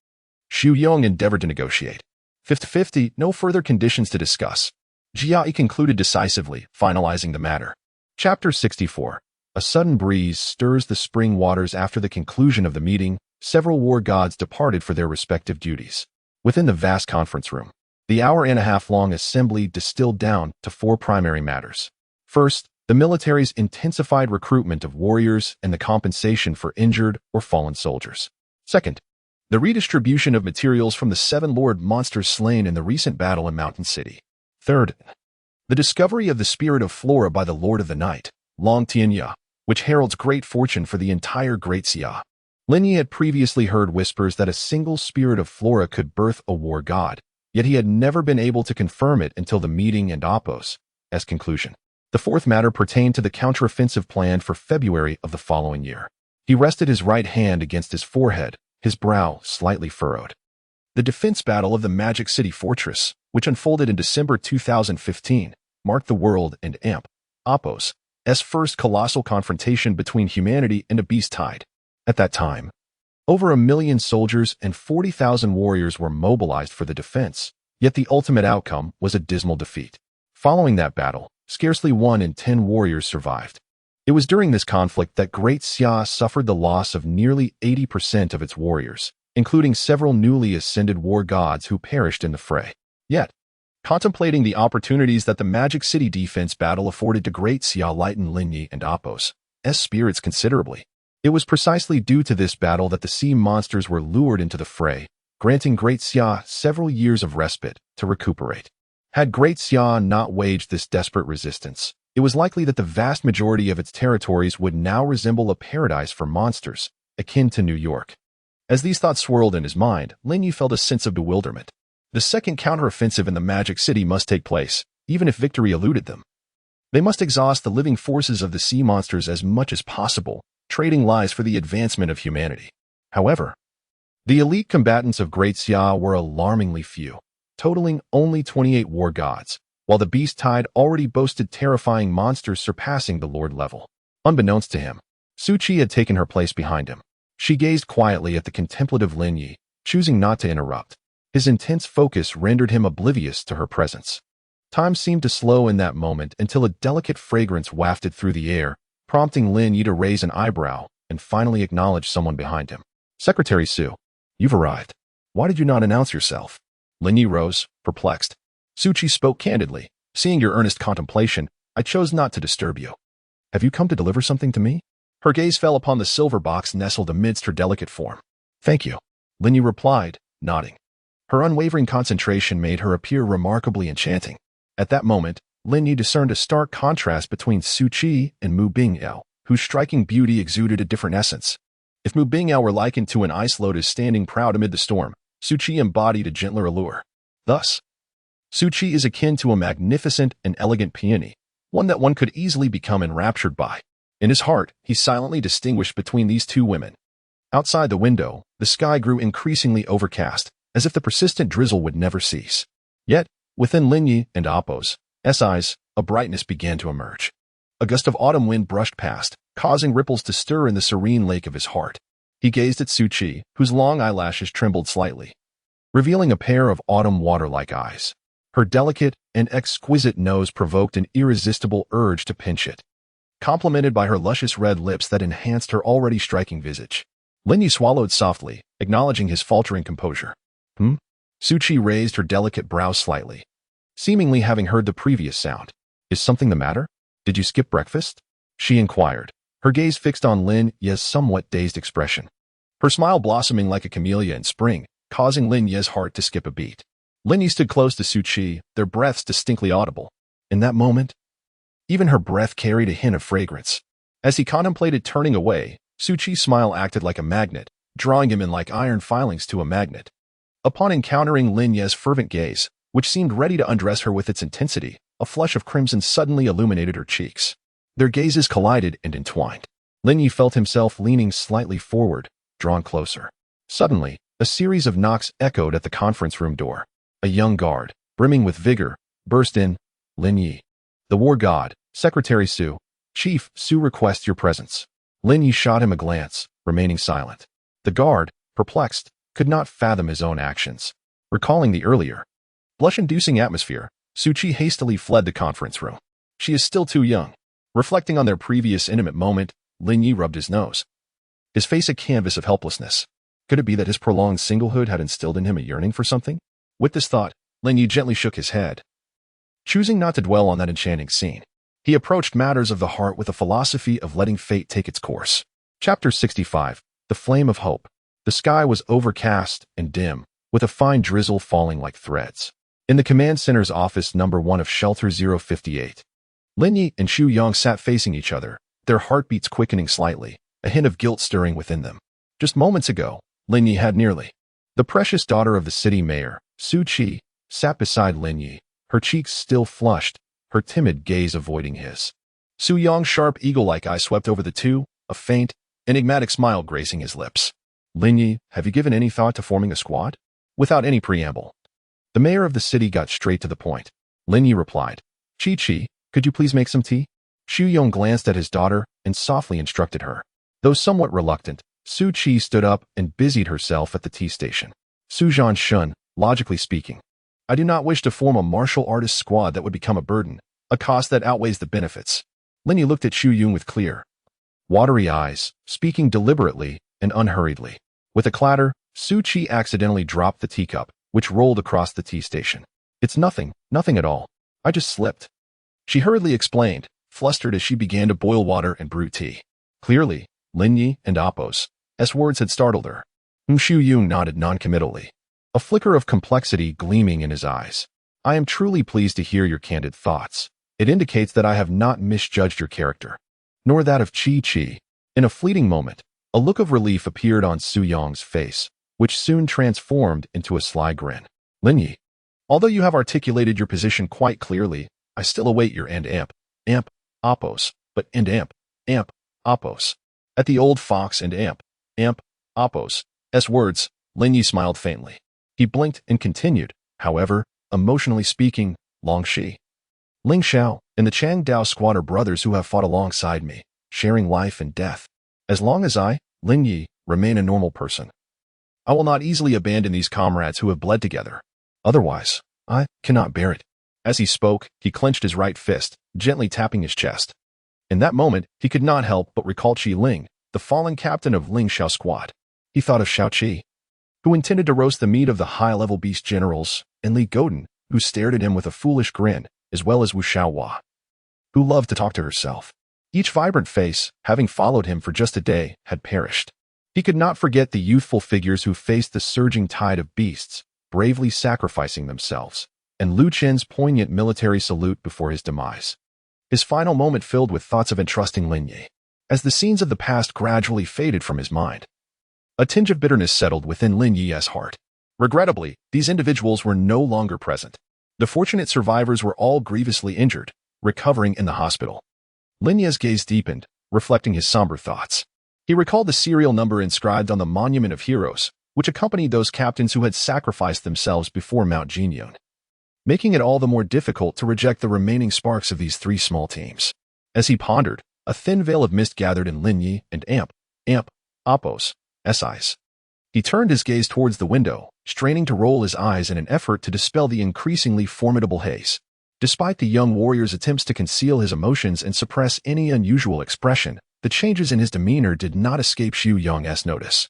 Xu Yong endeavored to negotiate. 50-50, no further conditions to discuss. Jia concluded decisively, finalizing the matter. Chapter 64. A sudden breeze stirs the spring waters. After the conclusion of the meeting, several war gods departed for their respective duties. Within the vast conference room, the hour-and-a-half-long assembly distilled down to 4 primary matters. First, the military's intensified recruitment of warriors and the compensation for injured or fallen soldiers. Second, the redistribution of materials from the 7 Lord monsters slain in the recent battle in Mountain City. Third, the discovery of the spirit of Flora by the Lord of the Night, Long Tianya, which heralds great fortune for the entire Great Xia. Lin Ye had previously heard whispers that a single spirit of Flora could birth a war god, yet he had never been able to confirm it until the meeting and Appos. As conclusion. The fourth matter pertained to the counteroffensive plan for February of the following year. He rested his right hand against his forehead, his brow slightly furrowed. The defense battle of the Magic City Fortress, which unfolded in December 2015, marked the world and Appos' first colossal confrontation between humanity and a beast tide. At that time, over 1 million soldiers and 40,000 warriors were mobilized for the defense, yet the ultimate outcome was a dismal defeat. Following that battle, scarcely 1 in 10 warriors survived. It was during this conflict that Great Xia suffered the loss of nearly 80% of its warriors, including several newly ascended war gods who perished in the fray. Yet, contemplating the opportunities that the Magic City defense battle afforded to Great Xia lightened Lin Ye and Appos' spirits considerably. It was precisely due to this battle that the sea monsters were lured into the fray, granting Great Xia several years of respite to recuperate. Had Great Xia not waged this desperate resistance, it was likely that the vast majority of its territories would now resemble a paradise for monsters, akin to New York. As these thoughts swirled in his mind, Lin Ye felt a sense of bewilderment. The second counteroffensive in the Magic City must take place, even if victory eluded them. They must exhaust the living forces of the sea monsters as much as possible, trading lives for the advancement of humanity. However, the elite combatants of Great Xia were alarmingly few, totaling only 28 war gods, while the beast tide already boasted terrifying monsters surpassing the Lord level. Unbeknownst to him, Su Qi had taken her place behind him. She gazed quietly at the contemplative Lin Ye, choosing not to interrupt. His intense focus rendered him oblivious to her presence. Time seemed to slow in that moment until a delicate fragrance wafted through the air, prompting Lin Ye to raise an eyebrow and finally acknowledge someone behind him. Secretary Su, you've arrived. Why did you not announce yourself? Lin Ye rose, perplexed. Su Qi spoke candidly. Seeing your earnest contemplation, I chose not to disturb you. Have you come to deliver something to me? Her gaze fell upon the silver box nestled amidst her delicate form. Thank you, Lin Ye replied, nodding. Her unwavering concentration made her appear remarkably enchanting. At that moment, Lin Ye discerned a stark contrast between Su Qi and Mu Bingyao, whose striking beauty exuded a different essence. If Mu Bingyao were likened to an ice lotus standing proud amid the storm, Su Qi embodied a gentler allure. Thus, Su Qi is akin to a magnificent and elegant peony, one that one could easily become enraptured by. In his heart, he silently distinguished between these two women. Outside the window, the sky grew increasingly overcast, as if the persistent drizzle would never cease. Yet, within Lin Ye and Appos' eyes, a brightness began to emerge. A gust of autumn wind brushed past, causing ripples to stir in the serene lake of his heart. He gazed at Su Qi, whose long eyelashes trembled slightly, revealing a pair of autumn water-like eyes. Her delicate and exquisite nose provoked an irresistible urge to pinch it, complemented by her luscious red lips that enhanced her already striking visage. Lin Ye swallowed softly, acknowledging his faltering composure. Su Qi raised her delicate brows slightly, seemingly having heard the previous sound. Is something the matter? Did you skip breakfast? She inquired, her gaze fixed on Lin Ye's somewhat dazed expression. Her smile blossoming like a camellia in spring, causing Lin Ye's heart to skip a beat. Lin Ye stood close to Su Qi, their breaths distinctly audible. In that moment, even her breath carried a hint of fragrance. As he contemplated turning away, Su Qi's smile acted like a magnet, drawing him in like iron filings to a magnet. Upon encountering Lin Ye's fervent gaze, which seemed ready to undress her with its intensity, a flush of crimson suddenly illuminated her cheeks. Their gazes collided and entwined. Lin Ye felt himself leaning slightly forward, drawn closer. Suddenly, a series of knocks echoed at the conference room door. A young guard, brimming with vigor, burst in. Lin Ye. The war god, Secretary Su, Chief, Su requests your presence. Lin Ye shot him a glance, remaining silent. The guard, perplexed, could not fathom his own actions. Recalling the earlier, blush-inducing atmosphere, Su Qi hastily fled the conference room. She is still too young. Reflecting on their previous intimate moment, Lin Ye rubbed his nose. His face a canvas of helplessness. Could it be that his prolonged singlehood had instilled in him a yearning for something? With this thought, Lin Ye gently shook his head. Choosing not to dwell on that enchanting scene, he approached matters of the heart with a philosophy of letting fate take its course. Chapter 65. The Flame of Hope. The sky was overcast and dim, with a fine drizzle falling like threads. In the command center's office number 1 of Shelter 058, Lin Ye and Xu Yong sat facing each other, their heartbeats quickening slightly, a hint of guilt stirring within them. Just moments ago, Lin Ye had nearly. The precious daughter of the city mayor, Su Qi, sat beside Lin Ye, her cheeks still flushed, her timid gaze avoiding his. Su Yong's sharp eagle-like eye swept over the two, a faint, enigmatic smile gracing his lips. Lin Ye, have you given any thought to forming a squad? Without any preamble, the mayor of the city got straight to the point. Lin Ye replied, Qi, could you please make some tea? Xu Yong glanced at his daughter and softly instructed her. Though somewhat reluctant, Su Qi stood up and busied herself at the tea station. Su Zhan Shun, logically speaking, I do not wish to form a martial artist squad that would become a burden, a cost that outweighs the benefits. Lin Ye looked at Xu Yong with clear, watery eyes, speaking deliberately and unhurriedly. With a clatter, Su Qi accidentally dropped the teacup, which rolled across the tea station. It's nothing at all. I just slipped. She hurriedly explained, flustered as she began to boil water and brew tea. Clearly, Lin Ye and Apos, as words had startled her. Xu Yong nodded noncommittally, a flicker of complexity gleaming in his eyes. I am truly pleased to hear your candid thoughts. It indicates that I have not misjudged your character, nor that of Qi. In a fleeting moment, a look of relief appeared on Su Yong's face, which soon transformed into a sly grin. Lin Ye, although you have articulated your position quite clearly, I still await your amp, Apos, but amp, Apos. At the old fox and amp, Apos, words, Lin Ye smiled faintly. He blinked and continued, however, emotionally speaking, Long Shi, Ling Xiao, and the Chang Dao squad are brothers who have fought alongside me, sharing life and death. As long as I, Lin Ye, remain a normal person, I will not easily abandon these comrades who have bled together. Otherwise, I cannot bear it. As he spoke, he clenched his right fist, gently tapping his chest. In that moment, he could not help but recall Qi Ling, the fallen captain of Ling Xiao's squad. He thought of Xiao Qi, who intended to roast the meat of the high-level beast generals, and Li Goden, who stared at him with a foolish grin, as well as Wu Xiaohua, who loved to talk to herself. Each vibrant face, having followed him for just a day, had perished. He could not forget the youthful figures who faced the surging tide of beasts, bravely sacrificing themselves, and Lu Chen's poignant military salute before his demise. His final moment filled with thoughts of entrusting Lin Ye. As the scenes of the past gradually faded from his mind, a tinge of bitterness settled within Lin Ye's heart. Regrettably, these individuals were no longer present. The fortunate survivors were all grievously injured, recovering in the hospital. Lin Ye's gaze deepened, reflecting his somber thoughts. He recalled the serial number inscribed on the Monument of Heroes, which accompanied those captains who had sacrificed themselves before Mount Jingyun, making it all the more difficult to reject the remaining sparks of these three small teams. As he pondered, a thin veil of mist gathered in Lin Ye and Apos' eyes. He turned his gaze towards the window, straining to roll his eyes in an effort to dispel the increasingly formidable haze. Despite the young warrior's attempts to conceal his emotions and suppress any unusual expression, the changes in his demeanor did not escape Xu Yong's notice.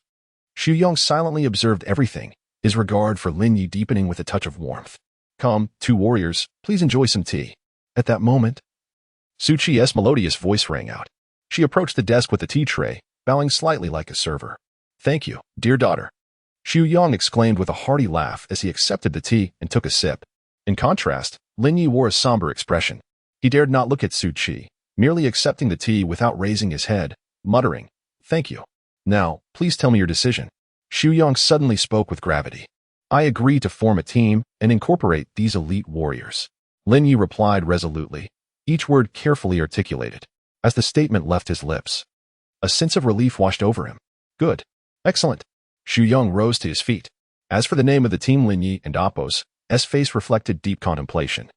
Xu Yong silently observed everything, his regard for Lin Ye deepening with a touch of warmth. Come, two warriors, please enjoy some tea. At that moment, Su Qi's melodious voice rang out. She approached the desk with the tea tray, bowing slightly like a server. Thank you, dear daughter. Xu Yong exclaimed with a hearty laugh as he accepted the tea and took a sip. In contrast, Lin Ye wore a somber expression. He dared not look at Su Qi, merely accepting the tea without raising his head, muttering, Thank you. Now, please tell me your decision. Xu Yong suddenly spoke with gravity. I agree to form a team and incorporate these elite warriors. Lin Ye replied resolutely, each word carefully articulated. As the statement left his lips, a sense of relief washed over him. Good. Excellent. Xu Yong rose to his feet. As for the name of the team, Lin Ye and Apos' face reflected deep contemplation.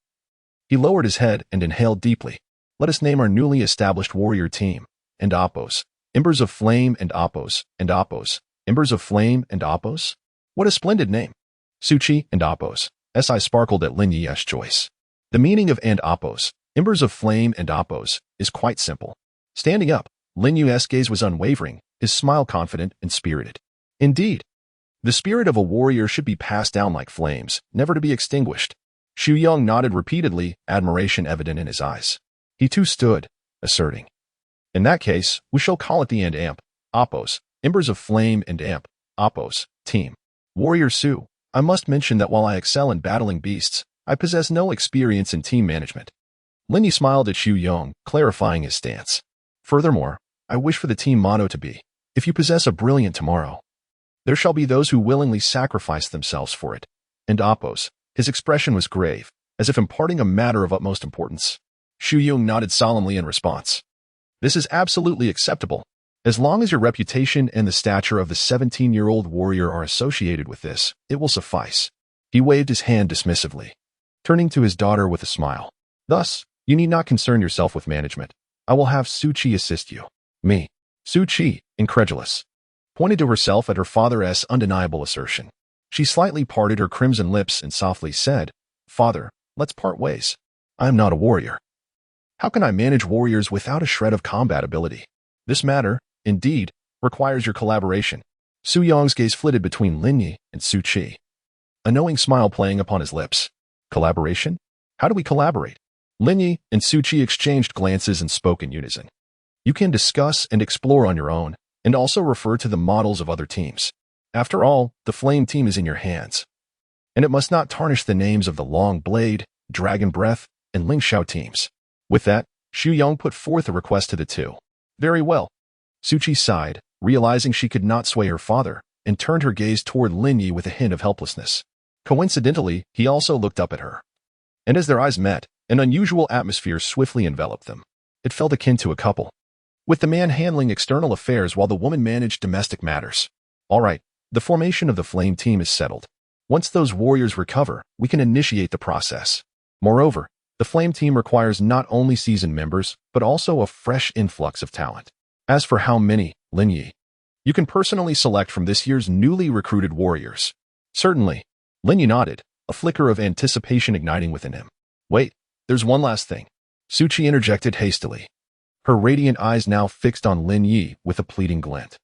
He lowered his head and inhaled deeply. let us name our newly established warrior team. And Oppos. Embers of Flame and Oppos. And Oppos. Embers of Flame and Oppos? What a splendid name. Suchi and Oppos. S.I. sparkled at Lin Ye's choice. The meaning of and Oppos, Embers of Flame and Oppos, is quite simple. Standing up, Lin Ye's gaze was unwavering, his smile confident and spirited. Indeed, the spirit of a warrior should be passed down like flames, never to be extinguished. Xu Yong nodded repeatedly, admiration evident in his eyes. He too stood, asserting. In that case, we shall call it the and Amp, Oppos, Embers of Flame and Amp, Oppos, team. Warrior Su, I must mention that while I excel in battling beasts, I possess no experience in team management. Lin Ye smiled at Xu Yong, clarifying his stance. Furthermore, I wish for the team motto to be, if you possess a brilliant tomorrow, there shall be those who willingly sacrifice themselves for it. And Oppos, his expression was grave, as if imparting a matter of utmost importance. Xu Yong nodded solemnly in response. This is absolutely acceptable. As long as your reputation and the stature of the 17-year-old warrior are associated with this, it will suffice. He waved his hand dismissively, turning to his daughter with a smile. Thus, you need not concern yourself with management. I will have Su Qi assist you. Me. Su Qi, incredulous, pointed to herself at her father's undeniable assertion. She slightly parted her crimson lips and softly said, Father, let's part ways. I am not a warrior. How can I manage warriors without a shred of combat ability? This matter, indeed, requires your collaboration. Su Yong's gaze flitted between Lin Ye and Su Qi, a knowing smile playing upon his lips. Collaboration? How do we collaborate? Lin Ye and Su Qi exchanged glances and spoke in unison. You can discuss and explore on your own, and also refer to the models of other teams. After all, the Flame team is in your hands. And it must not tarnish the names of the Long Blade, Dragon Breath, and Ling Xiao teams. With that, Xu Yong put forth a request to the two. Very well. Su Qi sighed, realizing she could not sway her father, and turned her gaze toward Lin Ye with a hint of helplessness. Coincidentally, he also looked up at her. And as their eyes met, an unusual atmosphere swiftly enveloped them. It felt akin to a couple, with the man handling external affairs while the woman managed domestic matters. All right, the formation of the Flame team is settled. Once those warriors recover, we can initiate the process. Moreover, the Flame team requires not only seasoned members, but also a fresh influx of talent. As for how many, Lin Ye, you can personally select from this year's newly recruited warriors. Certainly. Lin Ye nodded, a flicker of anticipation igniting within him. Wait, there's one last thing. Su Qi interjected hastily, her radiant eyes now fixed on Lin Ye with a pleading glint.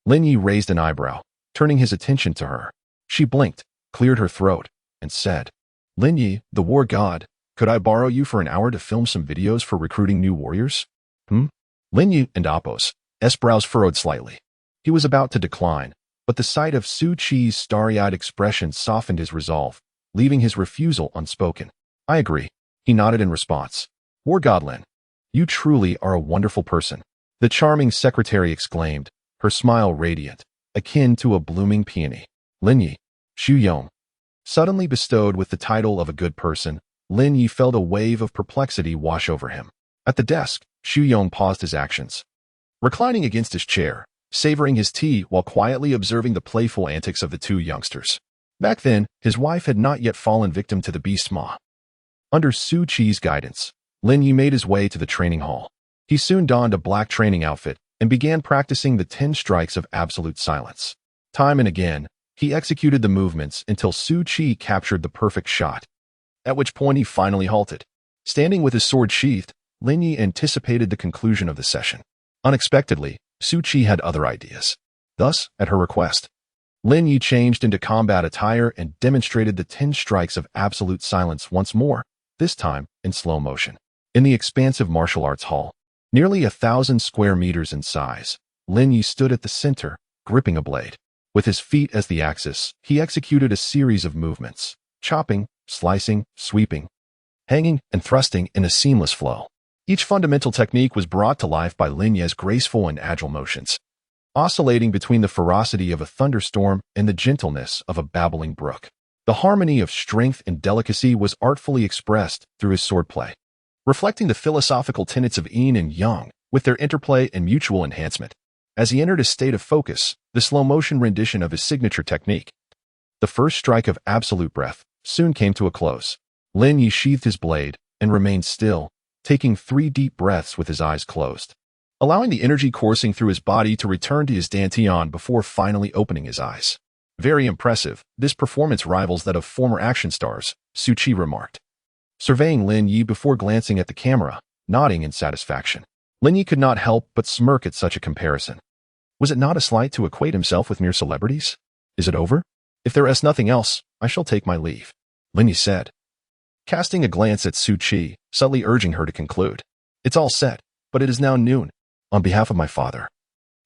Lin Ye raised an eyebrow, turning his attention to her. She blinked, cleared her throat, and said, Lin Ye, the war god, could I borrow you for an hour to film some videos for recruiting new warriors? Lin Ye and Oppos' brows furrowed slightly. He was about to decline, but the sight of Su Qi's starry-eyed expression softened his resolve, leaving his refusal unspoken. I agree, he nodded in response. War god Lin, you truly are a wonderful person, the charming secretary exclaimed, her smile radiant, akin to a blooming peony. Lin Ye, Xu Yong, suddenly bestowed with the title of a good person, Lin Ye felt a wave of perplexity wash over him. At the desk, Xu Yong paused his actions, reclining against his chair, savoring his tea while quietly observing the playful antics of the two youngsters. Back then, his wife had not yet fallen victim to the beast Ma. Under Su Qi's guidance, Lin Ye made his way to the training hall. He soon donned a black training outfit and began practicing the 10 strikes of absolute silence. Time and again, he executed the movements until Su Qi captured the perfect shot, at which point he finally halted. Standing with his sword sheathed, Lin Ye anticipated the conclusion of the session. Unexpectedly, Su Qi had other ideas. Thus, at her request, Lin Ye changed into combat attire and demonstrated the 10 strikes of absolute silence once more, this time in slow motion. In the expansive martial arts hall, nearly 1,000 square meters in size, Lin Ye stood at the center, gripping a blade. With his feet as the axis, he executed a series of movements, chopping, slicing, sweeping, hanging, and thrusting in a seamless flow. Each fundamental technique was brought to life by Lin Ye's graceful and agile motions, oscillating between the ferocity of a thunderstorm and the gentleness of a babbling brook. The harmony of strength and delicacy was artfully expressed through his swordplay, reflecting the philosophical tenets of yin and yang with their interplay and mutual enhancement. As he entered a state of focus, the slow-motion rendition of his signature technique, the first strike of absolute breath, soon came to a close. Lin Ye sheathed his blade and remained still, taking 3 deep breaths with his eyes closed, allowing the energy coursing through his body to return to his dantian before finally opening his eyes. Very impressive, this performance rivals that of former action stars, Su Qi remarked, surveying Lin Ye before glancing at the camera, nodding in satisfaction. Lin Ye could not help but smirk at such a comparison. Was it not a slight to equate himself with mere celebrities? Is it over? If there is nothing else, I shall take my leave, Lin Ye said, casting a glance at Su Qi, subtly urging her to conclude. It's all set, but it is now noon. On behalf of my father,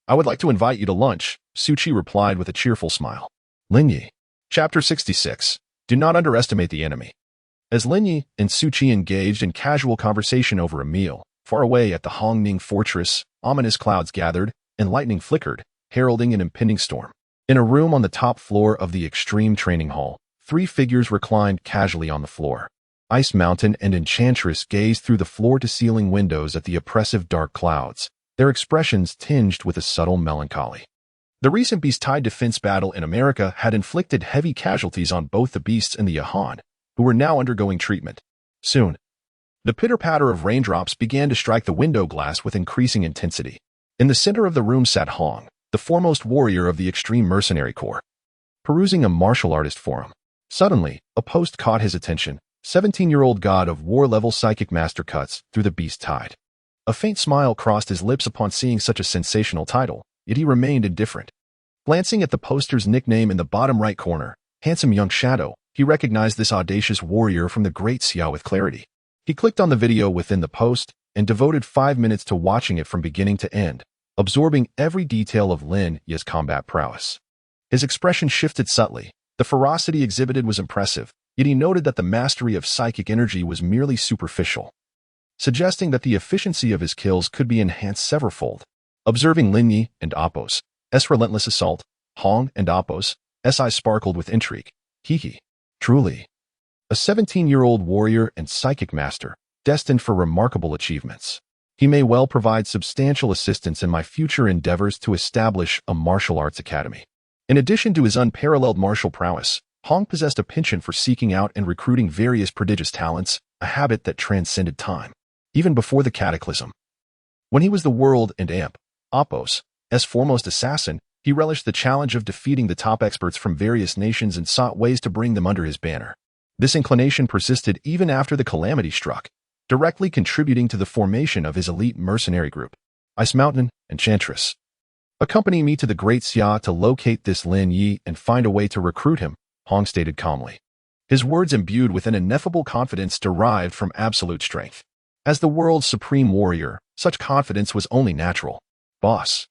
I would like to invite you to lunch, Su Qi replied with a cheerful smile. Lin Ye. Chapter 66. Do not underestimate the enemy. As Lin Ye and Su Qi engaged in casual conversation over a meal, far away at the Hongning fortress, ominous clouds gathered, and lightning flickered, heralding an impending storm. In a room on the top floor of the Extreme Training Hall, 3 figures reclined casually on the floor. Ice Mountain and Enchantress gazed through the floor-to-ceiling windows at the oppressive dark clouds, their expressions tinged with a subtle melancholy. The recent beast-tide defense battle in America had inflicted heavy casualties on both the beasts and the Yahan, who were now undergoing treatment. Soon, the pitter-patter of raindrops began to strike the window glass with increasing intensity. In the center of the room sat Hong, the foremost warrior of the Extreme Mercenary Corps, perusing a martial artist forum. Suddenly, a post caught his attention. 17-year-old god of war-level psychic master cuts through the beast-tide. A faint smile crossed his lips upon seeing such a sensational title, yet he remained indifferent. Glancing at the poster's nickname in the bottom right corner, Handsome Young Shadow, he recognized this audacious warrior from the Great Xia with clarity. He clicked on the video within the post and devoted 5 minutes to watching it from beginning to end, absorbing every detail of Lin Ye's combat prowess. His expression shifted subtly. The ferocity exhibited was impressive, yet he noted that the mastery of psychic energy was merely superficial, suggesting that the efficiency of his kills could be enhanced severalfold. Observing Lin Ye and Apos' relentless assault, Hong and Apos' eyes sparkled with intrigue. He, truly, a 17-year-old warrior and psychic master, destined for remarkable achievements. He may well provide substantial assistance in my future endeavors to establish a martial arts academy. In addition to his unparalleled martial prowess, Hong possessed a penchant for seeking out and recruiting various prodigious talents, a habit that transcended time. Even before the cataclysm, when he was the world and Apos' foremost assassin, he relished the challenge of defeating the top experts from various nations and sought ways to bring them under his banner. This inclination persisted even after the calamity struck, directly contributing to the formation of his elite mercenary group, Ice Mountain Enchantress. Accompany me to the Great Xia to locate this Lin Ye and find a way to recruit him, Hong stated calmly, his words imbued with an ineffable confidence derived from absolute strength. As the world's supreme warrior, such confidence was only natural. Boss.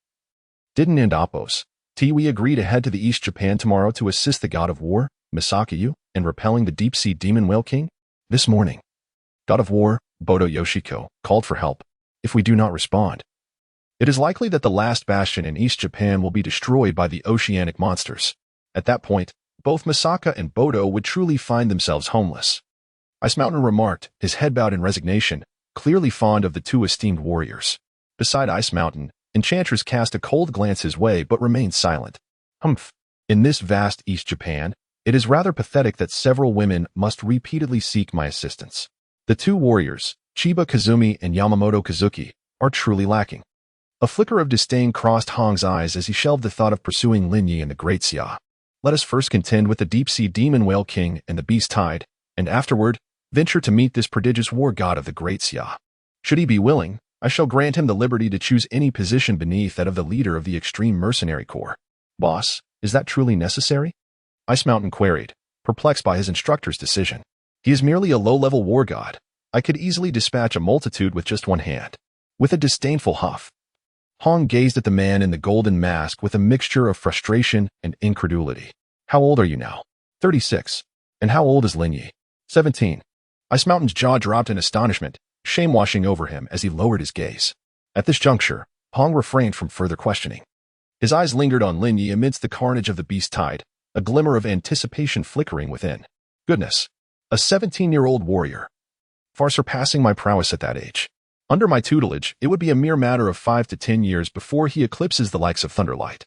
Didn't Apos' we agree to head to the East Japan tomorrow to assist the god of war, Misakayu, in repelling the deep-sea demon whale king? This morning, god of war, Bodo Yoshiko, called for help. If we do not respond, it is likely that the last bastion in East Japan will be destroyed by the oceanic monsters. At that point, both Misaka and Bodo would truly find themselves homeless. Ice Mountain remarked, his head bowed in resignation, clearly fond of the 2 esteemed warriors. Beside Ice Mountain, Enchantress cast a cold glance his way but remained silent. Humph. In this vast East Japan, it is rather pathetic that several women must repeatedly seek my assistance. The 2 warriors, Chiba Kazumi and Yamamoto Kazuki, are truly lacking. A flicker of disdain crossed Hong's eyes as he shelved the thought of pursuing Lin Ye and the Great Xia. Let us first contend with the deep-sea demon whale king and the beast-tide, and afterward, venture to meet this prodigious war god of the Great Xia. Should he be willing, I shall grant him the liberty to choose any position beneath that of the leader of the Extreme Mercenary Corps. Boss, is that truly necessary? Ice Mountain queried, perplexed by his instructor's decision. He is merely a low-level war god. I could easily dispatch a multitude with just one hand. With a disdainful huff, Hong gazed at the man in the golden mask with a mixture of frustration and incredulity. How old are you now? 36. And how old is Lin Ye? 17. Ice Mountain's jaw dropped in astonishment, shame washing over him as he lowered his gaze. At this juncture, Hong refrained from further questioning. His eyes lingered on Lin Ye amidst the carnage of the beast-tide, a glimmer of anticipation flickering within. Goodness. A 17-year-old warrior. Far surpassing my prowess at that age. Under my tutelage, it would be a mere matter of 5 to 10 years before he eclipses the likes of Thunderlight.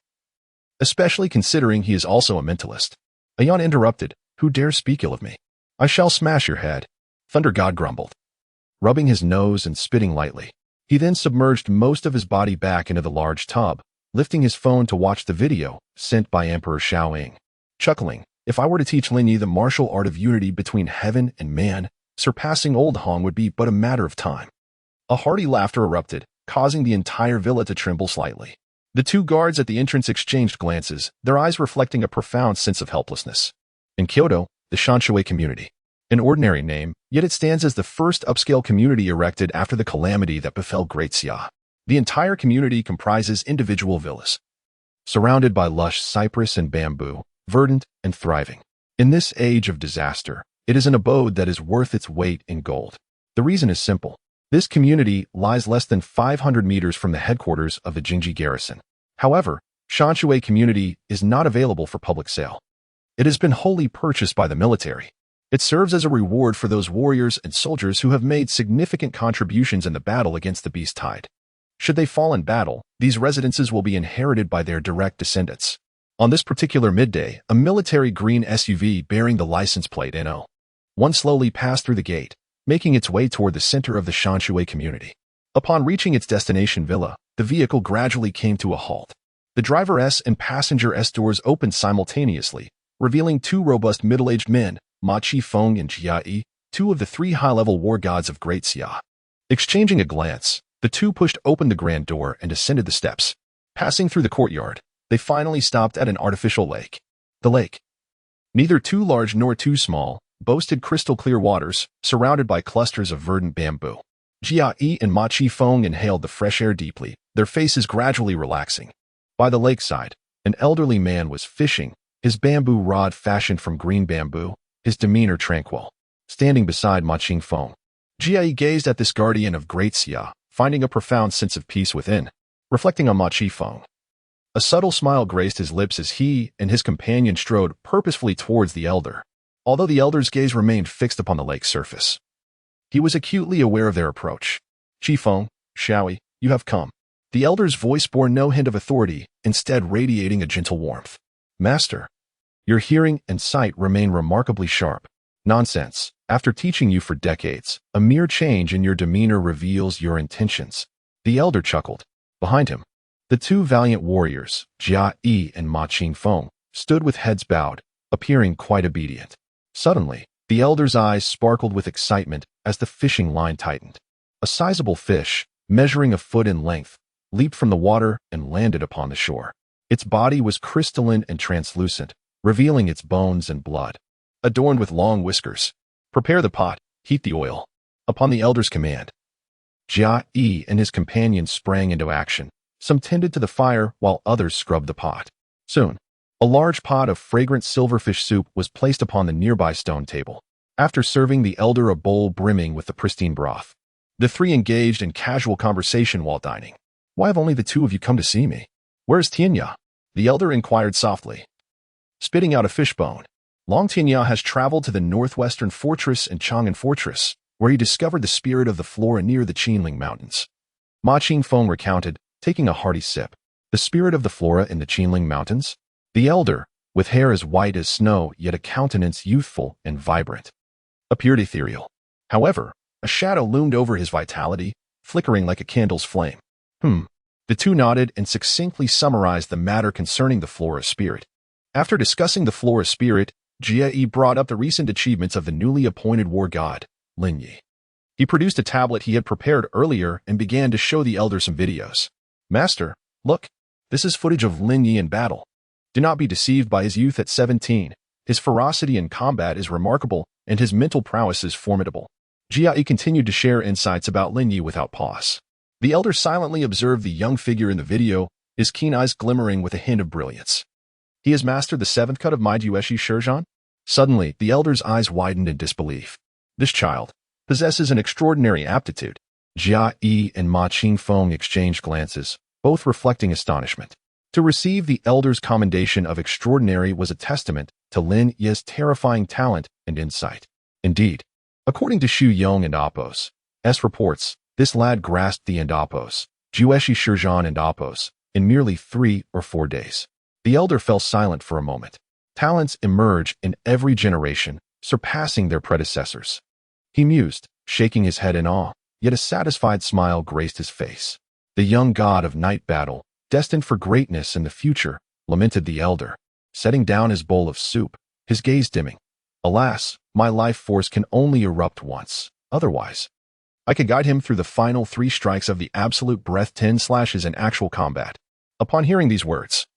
Especially considering he is also a mentalist. Aeon interrupted, who dares speak ill of me? I shall smash your head. Thunder God grumbled. rubbing his nose and spitting lightly. He then submerged most of his body back into the large tub, lifting his phone to watch the video sent by Emperor Xiaoying. Chuckling, "If I were to teach Lin Ye the martial art of unity between heaven and man, surpassing old Hong would be but a matter of time." A hearty laughter erupted, causing the entire villa to tremble slightly. The two guards at the entrance exchanged glances, their eyes reflecting a profound sense of helplessness. In Kyoto, the Xinhui community. An ordinary name, yet it stands as the first upscale community erected after the calamity that befell Great Xia. The entire community comprises individual villas, surrounded by lush cypress and bamboo, verdant and thriving. In this age of disaster, it is an abode that is worth its weight in gold. The reason is simple. This community lies less than 500 meters from the headquarters of the Jingji garrison. However, Xinhui community is not available for public sale. It has been wholly purchased by the military. It serves as a reward for those warriors and soldiers who have made significant contributions in the battle against the beast tide. Should they fall in battle, these residences will be inherited by their direct descendants. On this particular midday, a military green SUV bearing the license plate NO1 slowly passed through the gate, making its way toward the center of the Xinhui community. Upon reaching its destination villa, the vehicle gradually came to a halt. The driver's and passenger's doors opened simultaneously, revealing two robust middle-aged men, Ma Qifeng and Jia Yi, two of the three high-level war gods of Great Xia. Exchanging a glance, the two pushed open the grand door and ascended the steps. Passing through the courtyard, they finally stopped at an artificial lake. The lake, neither too large nor too small, boasted crystal-clear waters, surrounded by clusters of verdant bamboo. Jia Yi and Ma Qifeng inhaled the fresh air deeply, their faces gradually relaxing. By the lakeside, an elderly man was fishing, his bamboo rod fashioned from green bamboo, his demeanor tranquil. Standing beside Ma Qifeng, Jia Yi gazed at this guardian of Great Xia, finding a profound sense of peace within. Reflecting on Ma Qifeng, a subtle smile graced his lips as he and his companion strode purposefully towards the elder. Although the elder's gaze remained fixed upon the lake's surface, he was acutely aware of their approach. "Qifeng, Xiaoyi, you have come." The elder's voice bore no hint of authority, instead radiating a gentle warmth. "Master, your hearing and sight remain remarkably sharp." "Nonsense. After teaching you for decades, a mere change in your demeanor reveals your intentions." The elder chuckled. Behind him, the two valiant warriors, Jia Yi and Ma Qifeng, stood with heads bowed, appearing quite obedient. Suddenly, the elder's eyes sparkled with excitement as the fishing line tightened. A sizable fish, measuring a foot in length, leaped from the water and landed upon the shore. Its body was crystalline and translucent, revealing its bones and blood. Adorned with long whiskers. "Prepare the pot, heat the oil." Upon the elder's command, Jia Yi and his companions sprang into action. Some tended to the fire while others scrubbed the pot. Soon, a large pot of fragrant silverfish soup was placed upon the nearby stone table. After serving the elder a bowl brimming with the pristine broth, the three engaged in casual conversation while dining. "Why have only the two of you come to see me? Where's Tianya?" the elder inquired softly. Spitting out a fishbone, Long Tianya has traveled to the northwestern fortress and Chang'an Fortress, where he discovered the spirit of the flora near the Qinling Mountains. Ma Qifeng recounted, taking a hearty sip. "The spirit of the flora in the Qinling Mountains?" The elder, with hair as white as snow yet a countenance youthful and vibrant, appeared ethereal. However, a shadow loomed over his vitality, flickering like a candle's flame. The two nodded and succinctly summarized the matter concerning the flora spirit. After discussing the flora spirit, Jia Yi brought up the recent achievements of the newly appointed war god, Lin Ye. He produced a tablet he had prepared earlier and began to show the elder some videos. "Master, look, this is footage of Lin Ye in battle. Do not be deceived by his youth at 17. His ferocity in combat is remarkable, and his mental prowess is formidable." Jia Yi continued to share insights about Lin Ye without pause. The elder silently observed the young figure in the video, his keen eyes glimmering with a hint of brilliance. "He has mastered the seventh cut of Maijueshi Shizhan?" Suddenly, the elder's eyes widened in disbelief. "This child possesses an extraordinary aptitude." Jia Yi and Ma Qifeng exchanged glances, both reflecting astonishment. To receive the elder's commendation of extraordinary was a testament to Lin Ye's terrifying talent and insight. Indeed, according to Xu Yong and Apos S. reports, this lad grasped the Endapos, Jueshi Shizhan and Apos, in merely 3 or 4 days. The elder fell silent for a moment. Talents emerge in every generation, surpassing their predecessors. He mused, shaking his head in awe, yet a satisfied smile graced his face. The young god of night battle, destined for greatness in the future, lamented the elder, setting down his bowl of soup, his gaze dimming. Alas, my life force can only erupt once. Otherwise, I could guide him through the final 3 strikes of the absolute breath 10 slashes in actual combat. Upon hearing these words,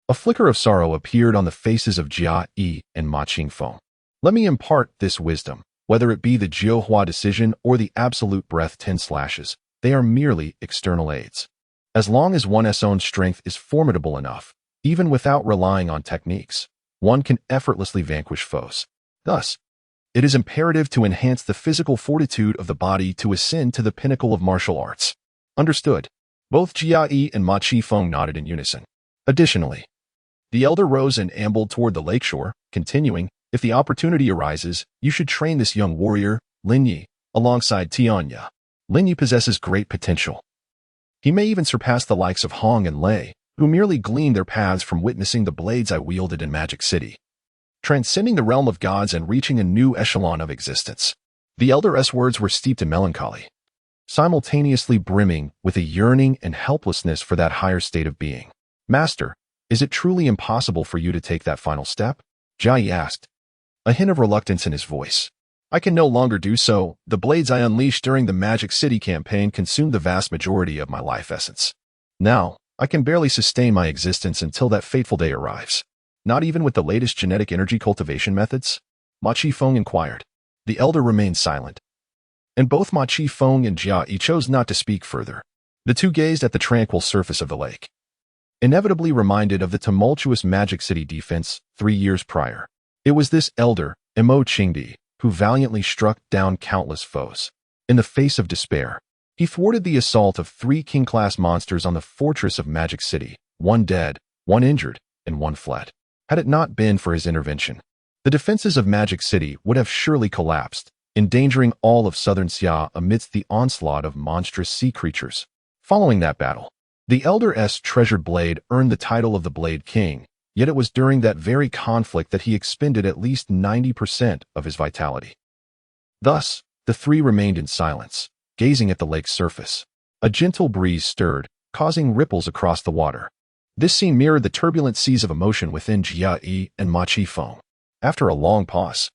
a flicker of sorrow appeared on the faces of Jia Yi and Ma Qingfeng. Let me impart this wisdom. Whether it be the Jiuhua decision or the absolute breath 10 slashes, they are merely external aids. As long as one's own strength is formidable enough, even without relying on techniques, one can effortlessly vanquish foes. Thus, it is imperative to enhance the physical fortitude of the body to ascend to the pinnacle of martial arts. Understood. Both Jia Yi and Ma Qifeng nodded in unison. Additionally, the elder rose and ambled toward the lakeshore, continuing, if the opportunity arises, you should train this young warrior, Lin Ye, alongside Tianya. Lin Ye possesses great potential. He may even surpass the likes of Hong and Lei, who merely gleaned their paths from witnessing the blades I wielded in Magic City, transcending the realm of gods and reaching a new echelon of existence. The elder's words were steeped in melancholy, simultaneously brimming with a yearning and helplessness for that higher state of being. Master, is it truly impossible for you to take that final step? Jia Yi asked, a hint of reluctance in his voice. I can no longer do so. The blades I unleashed during the Magic City campaign consumed the vast majority of my life essence. Now, I can barely sustain my existence until that fateful day arrives. Not even with the latest genetic energy cultivation methods? Ma Qifeng inquired. The elder remained silent, and both Ma Qifeng and Jia Yi chose not to speak further. The two gazed at the tranquil surface of the lake, inevitably reminded of the tumultuous Magic City defense 3 years prior. It was this elder, Mo Qingdi, who valiantly struck down countless foes. In the face of despair, he thwarted the assault of 3 king-class monsters on the fortress of Magic City, 1 dead, 1 injured, and 1 fled. Had it not been for his intervention, the defenses of Magic City would have surely collapsed, endangering all of southern Xia amidst the onslaught of monstrous sea creatures. Following that battle, the elder's treasured blade earned the title of the Blade King, yet it was during that very conflict that he expended at least 90% of his vitality. Thus, the 3 remained in silence, gazing at the lake's surface. A gentle breeze stirred, causing ripples across the water. This scene mirrored the turbulent seas of emotion within Jia Yi and Ma Qifeng. After a long pause,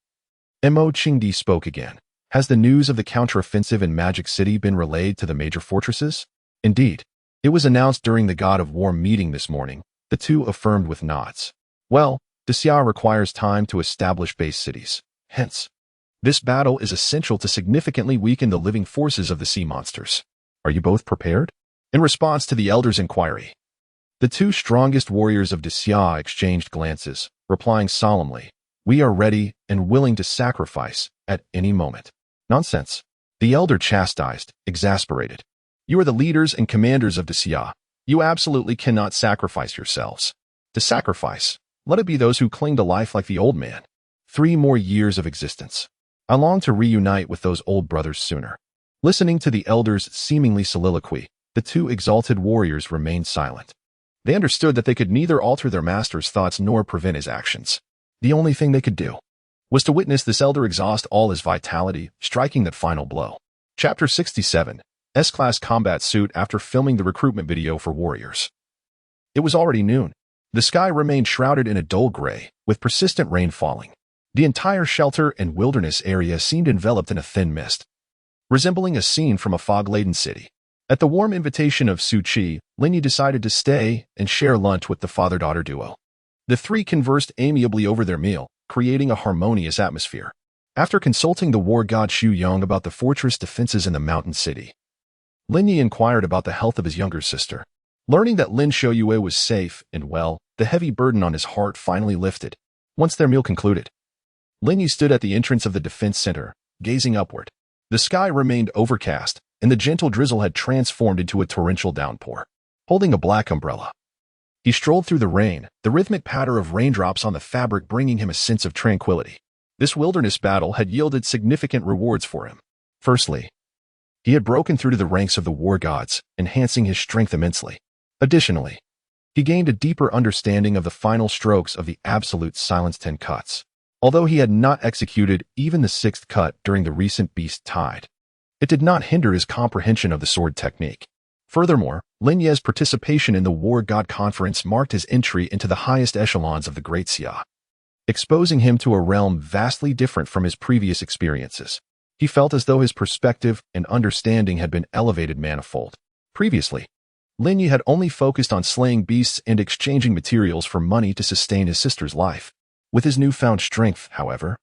Mo Qingdi spoke again. Has the news of the counteroffensive in Magic City been relayed to the major fortresses? Indeed. It was announced during the God of War meeting this morning. The 2 affirmed with nods. Well, the Xia requires time to establish base cities. Hence, this battle is essential to significantly weaken the living forces of the sea monsters. Are you both prepared? In response to the elder's inquiry, the 2 strongest warriors of the Xia exchanged glances, replying solemnly, we are ready and willing to sacrifice at any moment. Nonsense. The elder chastised, exasperated. You are the leaders and commanders of the Xia. You absolutely cannot sacrifice yourselves. To sacrifice, let it be those who cling to life like the old man. 3 more years of existence. I long to reunite with those old brothers sooner. Listening to the elder's seemingly soliloquy, the 2 exalted warriors remained silent. They understood that they could neither alter their master's thoughts nor prevent his actions. The only thing they could do was to witness this elder exhaust all his vitality, striking that final blow. Chapter 67. S-Class Combat Suit after filming the recruitment video for warriors. It was already noon. The sky remained shrouded in a dull gray, with persistent rain falling. The entire shelter and wilderness area seemed enveloped in a thin mist, resembling a scene from a fog-laden city. At the warm invitation of Su Qi, Lin Ye decided to stay and share lunch with the father-daughter duo. The 3 conversed amiably over their meal, creating a harmonious atmosphere. After consulting the war god Xu Yong about the fortress defenses in the mountain city, Lin Ye inquired about the health of his younger sister. Learning that Lin Shouyue was safe and well, the heavy burden on his heart finally lifted. Once their meal concluded, Lin Ye stood at the entrance of the defense center, gazing upward. The sky remained overcast, and the gentle drizzle had transformed into a torrential downpour. Holding a black umbrella, he strolled through the rain, the rhythmic patter of raindrops on the fabric bringing him a sense of tranquility. This wilderness battle had yielded significant rewards for him. Firstly, he had broken through to the ranks of the war gods, enhancing his strength immensely. Additionally, he gained a deeper understanding of the final strokes of the absolute silence 10 cuts. although he had not executed even the sixth cut during the recent beast tide. It did not hinder his comprehension of the sword technique. Furthermore, Lin Ye's participation in the War God Conference marked his entry into the highest echelons of the Great Xia, exposing him to a realm vastly different from his previous experiences. He felt as though his perspective and understanding had been elevated manifold. Previously, Lin Ye had only focused on slaying beasts and exchanging materials for money to sustain his sister's life. With his newfound strength, however,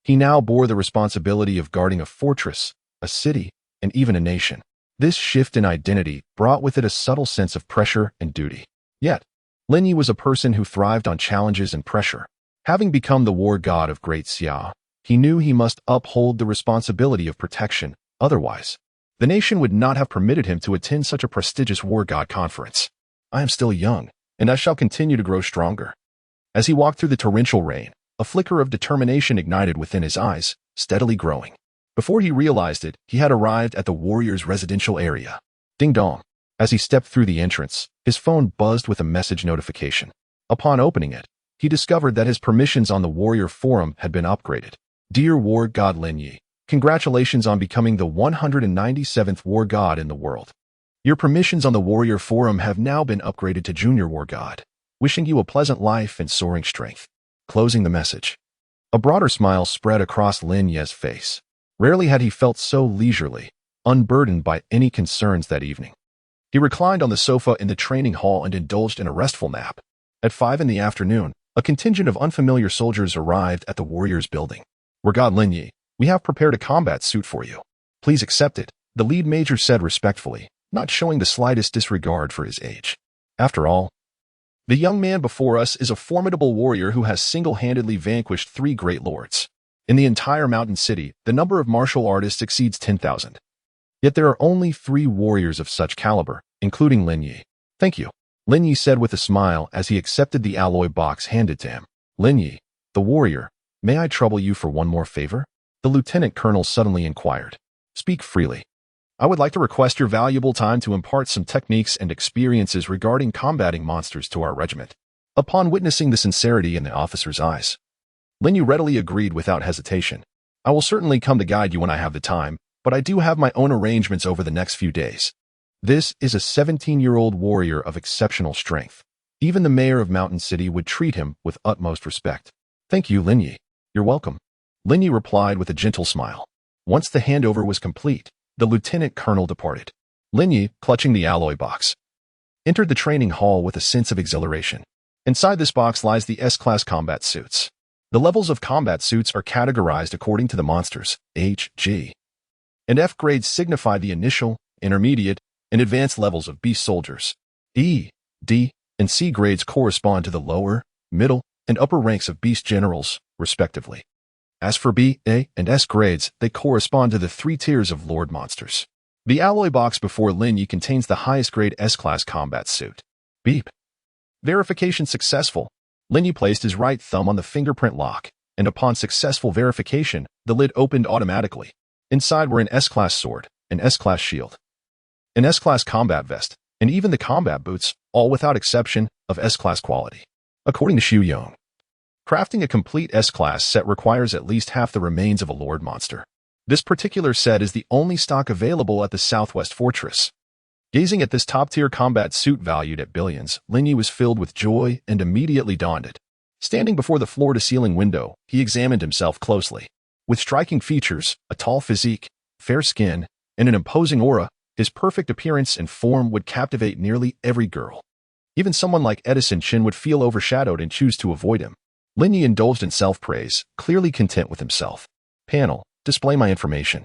he now bore the responsibility of guarding a fortress, a city, and even a nation. This shift in identity brought with it a subtle sense of pressure and duty. Yet, Lin Ye was a person who thrived on challenges and pressure. Having become the war god of Great Xia, he knew he must uphold the responsibility of protection. Otherwise, the nation would not have permitted him to attend such a prestigious war god conference. I am still young, and I shall continue to grow stronger. As he walked through the torrential rain, a flicker of determination ignited within his eyes, steadily growing. Before he realized it, he had arrived at the warrior's residential area. Ding dong. As he stepped through the entrance, his phone buzzed with a message notification. Upon opening it, he discovered that his permissions on the warrior forum had been upgraded. Dear War God Lin Ye, congratulations on becoming the 197th war god in the world. Your permissions on the warrior forum have now been upgraded to junior war god. Wishing you a pleasant life and soaring strength. Closing the message. A broader smile spread across Lin Ye's face. Rarely had he felt so leisurely, unburdened by any concerns that evening. He reclined on the sofa in the training hall and indulged in a restful nap. At 5 in the afternoon, a contingent of unfamiliar soldiers arrived at the warrior's building. War God Lin Ye, we have prepared a combat suit for you. Please accept it, the lead major said respectfully, not showing the slightest disregard for his age. After all, the young man before us is a formidable warrior who has single-handedly vanquished 3 great lords. In the entire mountain city, the number of martial artists exceeds 10,000. Yet there are only 3 warriors of such caliber, including Lin Ye. Thank you, Lin Ye said with a smile as he accepted the alloy box handed to him. Lin Ye, the warrior, may I trouble you for one more favor? The lieutenant colonel suddenly inquired. Speak freely. I would like to request your valuable time to impart some techniques and experiences regarding combating monsters to our regiment. Upon witnessing the sincerity in the officer's eyes, Lin Ye readily agreed without hesitation. I will certainly come to guide you when I have the time, but I do have my own arrangements over the next few days. This is a 17-year-old warrior of exceptional strength. Even the mayor of Mountain City would treat him with utmost respect. Thank you, Lin Ye. You're welcome. Lin Ye replied with a gentle smile. Once the handover was complete, the lieutenant colonel departed. Lin Ye, clutching the alloy box, entered the training hall with a sense of exhilaration. Inside this box lies the S-class combat suits. The levels of combat suits are categorized according to the monsters. H, G, and F grades signify the initial, intermediate, and advanced levels of beast soldiers. E, D, and C grades correspond to the lower, middle, and upper ranks of beast generals, respectively. As for B, A, and S grades, they correspond to the 3 tiers of Lord Monsters. The alloy box before Lin Ye contains the highest grade S-class combat suit. Beep. Verification successful. Lin Ye placed his right thumb on the fingerprint lock, and upon successful verification, the lid opened automatically. Inside were an S-class sword, an S-class shield, an S-class combat vest, and even the combat boots, all without exception, of S-class quality. According to Xu Yong, crafting a complete S-class set requires at least half the remains of a Lord Monster. This particular set is the only stock available at the Southwest Fortress. Gazing at this top-tier combat suit valued at billions, Lin Ye was filled with joy and immediately donned it. Standing before the floor-to-ceiling window, he examined himself closely. With striking features, a tall physique, fair skin, and an imposing aura, his perfect appearance and form would captivate nearly every girl. Even someone like Edison Chin would feel overshadowed and choose to avoid him. Lin Ye indulged in self-praise, clearly content with himself. Panel, display my information.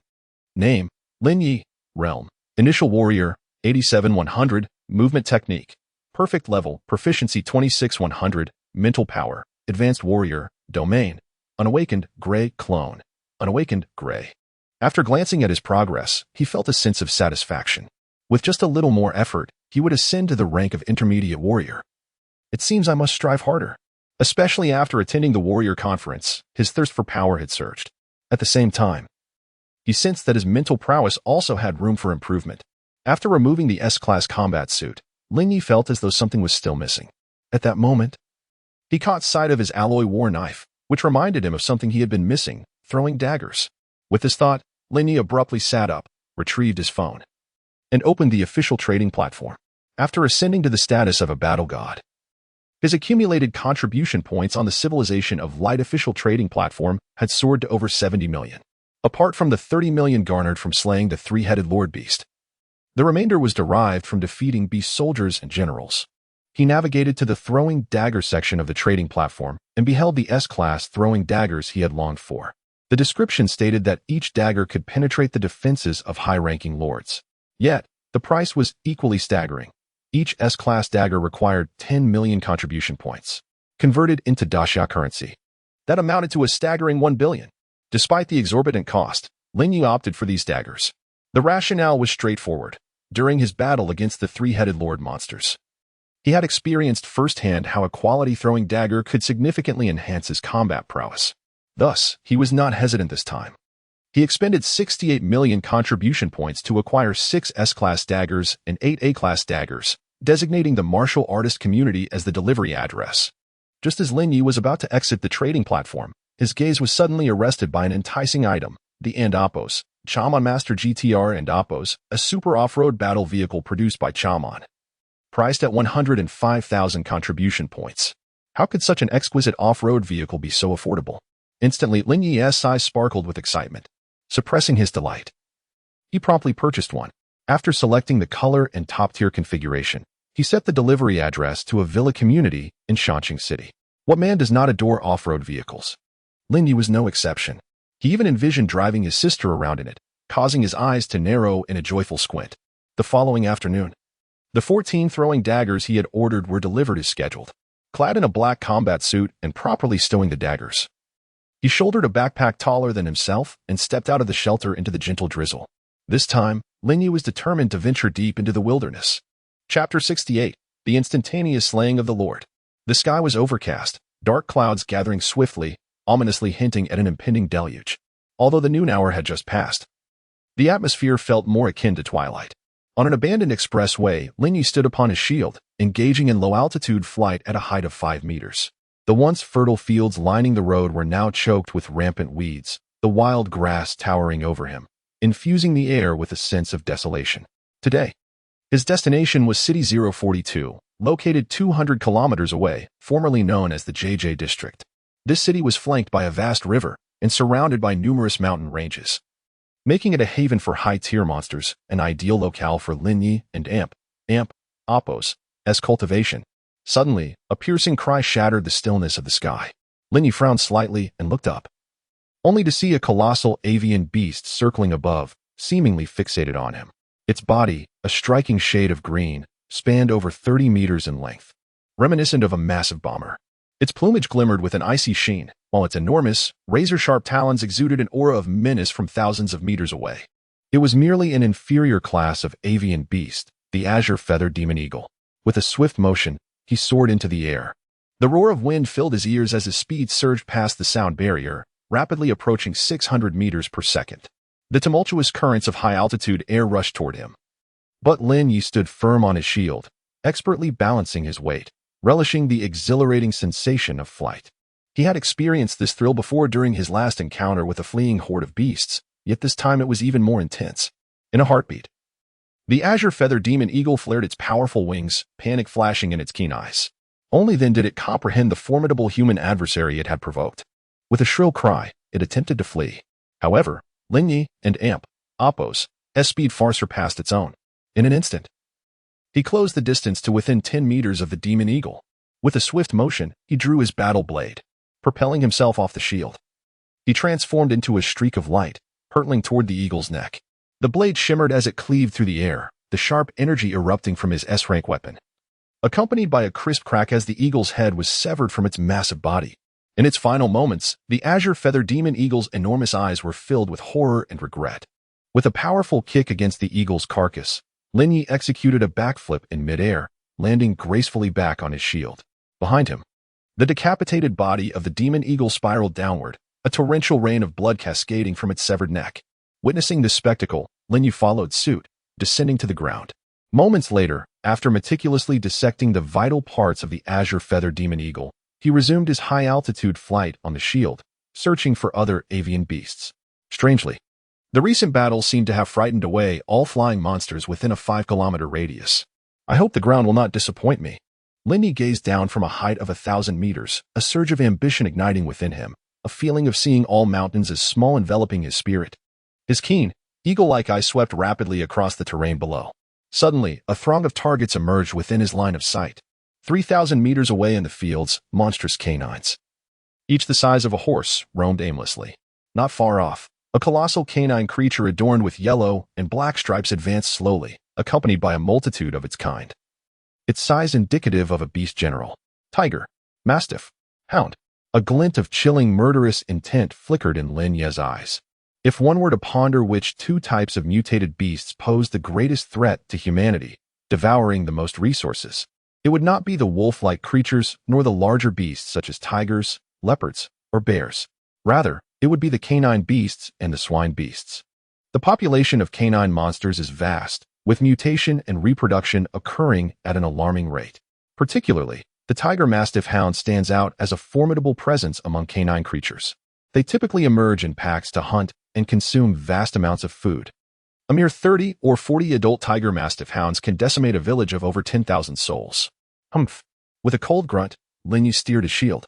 Name, Lin Ye. Realm, initial warrior, 87-100, movement technique. Perfect level, proficiency 26-100, mental power, advanced warrior, domain. Unawakened, gray, clone. Unawakened, gray. After glancing at his progress, he felt a sense of satisfaction. With just a little more effort, he would ascend to the rank of intermediate warrior. It seems I must strive harder. Especially after attending the warrior conference, his thirst for power had surged. At the same time, he sensed that his mental prowess also had room for improvement. After removing the S-class combat suit, Lin Ye felt as though something was still missing. At that moment, he caught sight of his alloy war knife. which reminded him of something he had been missing, throwing daggers. With this thought, Lin Ye abruptly sat up, retrieved his phone, and opened the official trading platform. After ascending to the status of a battle god, his accumulated contribution points on the Civilization of Light official trading platform had soared to over 70 million. Apart from the 30 million garnered from slaying the three-headed Lord Beast, the remainder was derived from defeating beast soldiers and generals. He navigated to the throwing dagger section of the trading platform and beheld the S-class throwing daggers he had longed for. The description stated that each dagger could penetrate the defenses of high-ranking lords. Yet, the price was equally staggering. Each S-class dagger required 10 million contribution points, converted into Daxia currency. That amounted to a staggering 1 billion. Despite the exorbitant cost, Lin Ye opted for these daggers. The rationale was straightforward. During his battle against the three-headed lord monsters, he had experienced firsthand how a quality throwing dagger could significantly enhance his combat prowess. Thus, he was not hesitant this time. He expended 68 million contribution points to acquire 6 S-class daggers and 8 A-class daggers, designating the martial artist community as the delivery address. Just as Lin Ye was about to exit the trading platform, his gaze was suddenly arrested by an enticing item, the Appos, Chaman Master GTR and Appos, a super off-road battle vehicle produced by Chaman. Priced at 105,000 contribution points. How could such an exquisite off-road vehicle be so affordable? Instantly, Lin Ye's eyes sparkled with excitement, suppressing his delight. He promptly purchased one. After selecting the color and top-tier configuration, he set the delivery address to a villa community in Shanxing City. What man does not adore off-road vehicles? Lin Ye was no exception. He even envisioned driving his sister around in it, causing his eyes to narrow in a joyful squint. The following afternoon, the 14 throwing daggers he had ordered were delivered as scheduled. Clad in a black combat suit and properly stowing the daggers, he shouldered a backpack taller than himself and stepped out of the shelter into the gentle drizzle. This time, Lin Ye was determined to venture deep into the wilderness. Chapter 68. The Instantaneous Slaying of the Lord. The sky was overcast, dark clouds gathering swiftly, ominously hinting at an impending deluge. Although the noon hour had just passed, the atmosphere felt more akin to twilight. On an abandoned expressway, Lin Ye stood upon his shield, engaging in low-altitude flight at a height of 5 meters. The once fertile fields lining the road were now choked with rampant weeds, the wild grass towering over him, infusing the air with a sense of desolation. Today, his destination was City 042, located 200 kilometers away, formerly known as the JJ District. This city was flanked by a vast river and surrounded by numerous mountain ranges, making it a haven for high-tier monsters, an ideal locale for Lin Ye and Appos' cultivation. Suddenly, a piercing cry shattered the stillness of the sky. Lin Ye frowned slightly and looked up, only to see a colossal avian beast circling above, seemingly fixated on him. Its body, a striking shade of green, spanned over 30 meters in length, reminiscent of a massive bomber. Its plumage glimmered with an icy sheen, while its enormous, razor-sharp talons exuded an aura of menace from thousands of meters away. It was merely an inferior class of avian beast, the azure-feathered demon eagle. With a swift motion, he soared into the air. The roar of wind filled his ears as his speed surged past the sound barrier, rapidly approaching 600 meters per second. The tumultuous currents of high-altitude air rushed toward him. But Lin Ye stood firm on his shield, expertly balancing his weight, relishing the exhilarating sensation of flight. He had experienced this thrill before during his last encounter with a fleeing horde of beasts, yet this time it was even more intense. In a heartbeat, the azure-feathered demon eagle flared its powerful wings, panic flashing in its keen eyes. Only then did it comprehend the formidable human adversary it had provoked. With a shrill cry, it attempted to flee. However, Lin Ye and Appos' speed far surpassed its own. In an instant, he closed the distance to within 10 meters of the demon eagle. With a swift motion, he drew his battle blade, propelling himself off the shield. He transformed into a streak of light, hurtling toward the eagle's neck. The blade shimmered as it cleaved through the air, the sharp energy erupting from his S-rank weapon, accompanied by a crisp crack as the eagle's head was severed from its massive body. In its final moments, the azure-feathered demon eagle's enormous eyes were filled with horror and regret. With a powerful kick against the eagle's carcass, Lin Ye executed a backflip in midair, landing gracefully back on his shield. Behind him, the decapitated body of the demon eagle spiraled downward, a torrential rain of blood cascading from its severed neck. Witnessing this spectacle, Lin Ye followed suit, descending to the ground. Moments later, after meticulously dissecting the vital parts of the azure-feathered demon eagle, he resumed his high-altitude flight on the shield, searching for other avian beasts. Strangely, the recent battles seemed to have frightened away all flying monsters within a 5-kilometer radius. I hope the ground will not disappoint me. Lin Ye gazed down from a height of 1,000 meters, a surge of ambition igniting within him, a feeling of seeing all mountains as small enveloping his spirit. His keen, eagle-like eye swept rapidly across the terrain below. Suddenly, a throng of targets emerged within his line of sight. 3,000 meters away in the fields, monstrous canines, each the size of a horse, roamed aimlessly. Not far off, a colossal canine creature adorned with yellow and black stripes advanced slowly, accompanied by a multitude of its kind. Its size indicative of a beast general. Tiger, mastiff, hound. A glint of chilling, murderous intent flickered in Lin Ye's eyes. If one were to ponder which two types of mutated beasts posed the greatest threat to humanity, devouring the most resources, it would not be the wolf-like creatures nor the larger beasts such as tigers, leopards, or bears. Rather, it would be the canine beasts and the swine beasts. The population of canine monsters is vast, with mutation and reproduction occurring at an alarming rate. Particularly, the tiger mastiff hound stands out as a formidable presence among canine creatures. They typically emerge in packs to hunt and consume vast amounts of food. A mere 30 or 40 adult tiger mastiff hounds can decimate a village of over 10,000 souls. Humph! With a cold grunt, Lin Ye steered his shield,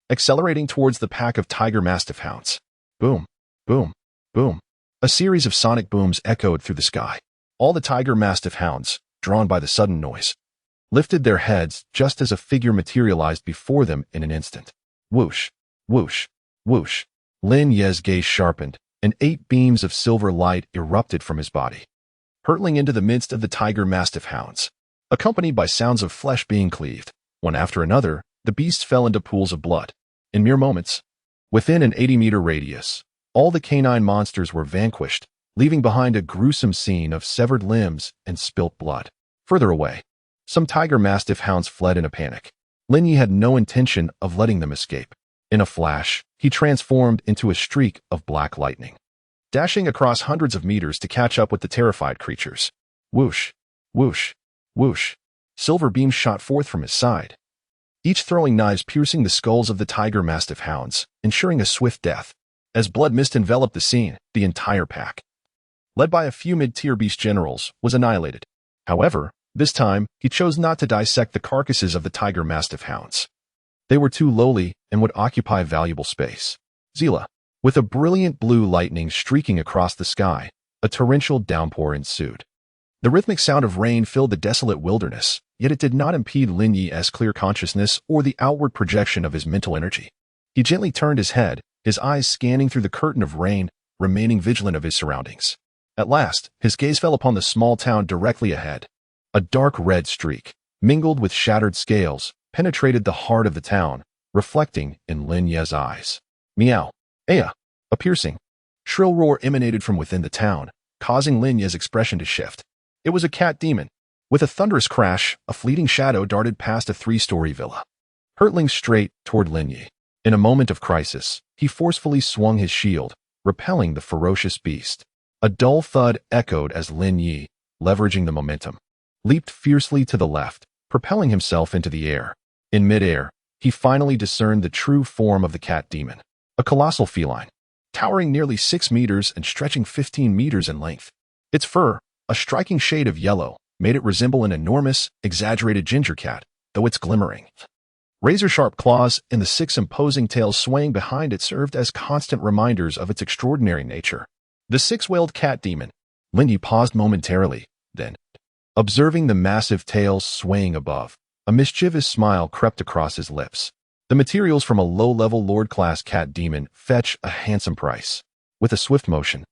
accelerating towards the pack of tiger mastiff hounds. Boom, boom, boom. A series of sonic booms echoed through the sky. All the tiger mastiff hounds, drawn by the sudden noise, lifted their heads just as a figure materialized before them in an instant. Whoosh, whoosh, whoosh. Lin Ye's gaze sharpened, and 8 beams of silver light erupted from his body, hurtling into the midst of the tiger mastiff hounds. Accompanied by sounds of flesh being cleaved, one after another, the beasts fell into pools of blood. In mere moments, within an 80-meter radius, all the canine monsters were vanquished, leaving behind a gruesome scene of severed limbs and spilt blood. Further away, some tiger mastiff hounds fled in a panic. Lin Ye had no intention of letting them escape. In a flash, he transformed into a streak of black lightning, dashing across hundreds of meters to catch up with the terrified creatures. Whoosh, whoosh, whoosh. Silver beams shot forth from his side, each throwing knives piercing the skulls of the tiger mastiff hounds, ensuring a swift death. As blood mist enveloped the scene, the entire pack, led by a few mid-tier beast generals, was annihilated. However, this time, he chose not to dissect the carcasses of the tiger mastiff hounds. They were too lowly and would occupy valuable space. Zila. With a brilliant blue lightning streaking across the sky, a torrential downpour ensued. The rhythmic sound of rain filled the desolate wilderness, yet it did not impede Lin Ye's clear consciousness or the outward projection of his mental energy. He gently turned his head, his eyes scanning through the curtain of rain, remaining vigilant of his surroundings. At last, his gaze fell upon the small town directly ahead. A dark red streak, mingled with shattered scales, penetrated the heart of the town, reflecting in Lin Ye's eyes. Meow. Aya. A piercing, shrill roar emanated from within the town, causing Lin Ye's expression to shift. It was a cat demon. With a thunderous crash, a fleeting shadow darted past a 3-story villa, hurtling straight toward Lin Ye. In a moment of crisis, he forcefully swung his shield, repelling the ferocious beast. A dull thud echoed as Lin Ye, leveraging the momentum, leaped fiercely to the left, propelling himself into the air. In midair, he finally discerned the true form of the cat demon, a colossal feline, towering nearly 6 meters and stretching 15 meters in length. Its fur, a striking shade of yellow, made it resemble an enormous, exaggerated ginger cat, though its glimmering, razor-sharp claws and the 6 imposing tails swaying behind it served as constant reminders of its extraordinary nature. The 6-whaled cat demon. Lin Ye paused momentarily, then, observing the massive tails swaying above, a mischievous smile crept across his lips. The materials from a low-level Lord-class cat demon fetch a handsome price. With a swift motion,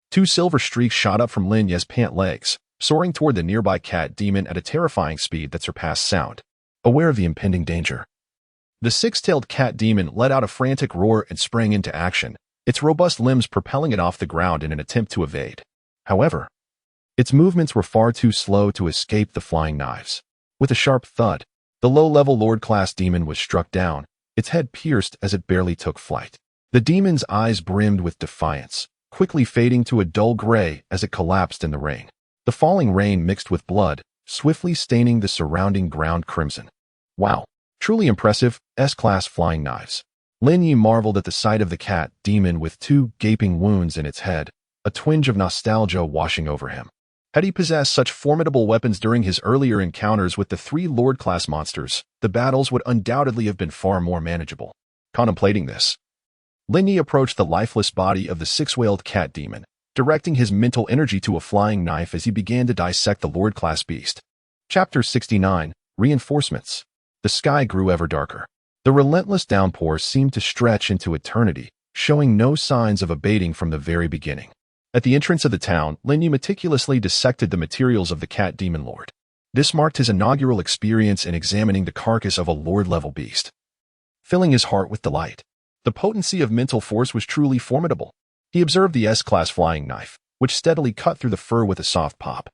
2 silver streaks shot up from Lin Ye's pant legs, soaring toward the nearby cat demon at a terrifying speed that surpassed sound. Aware of the impending danger, the 6-tailed cat demon let out a frantic roar and sprang into action, its robust limbs propelling it off the ground in an attempt to evade. However, its movements were far too slow to escape the flying knives. With a sharp thud, the low-level Lord-class demon was struck down, its head pierced as it barely took flight. The demon's eyes brimmed with defiance, quickly fading to a dull gray as it collapsed in the rain. The falling rain mixed with blood, swiftly staining the surrounding ground crimson. Wow! Truly impressive, S-class flying knives. Lin Ye marveled at the sight of the cat demon with 2 gaping wounds in its head, a twinge of nostalgia washing over him. Had he possessed such formidable weapons during his earlier encounters with the 3 Lord-class monsters, the battles would undoubtedly have been far more manageable. Contemplating this, Lin Ye approached the lifeless body of the 6-whaled cat demon, directing his mental energy to a flying knife as he began to dissect the Lord-class beast. Chapter 69, Reinforcements. The sky grew ever darker. The relentless downpour seemed to stretch into eternity, showing no signs of abating from the very beginning. At the entrance of the town, Lin Ye meticulously dissected the materials of the cat demon lord. This marked his inaugural experience in examining the carcass of a lord-level beast, filling his heart with delight. The potency of mental force was truly formidable. He observed the S-class flying knife, which steadily cut through the fur with a soft pop,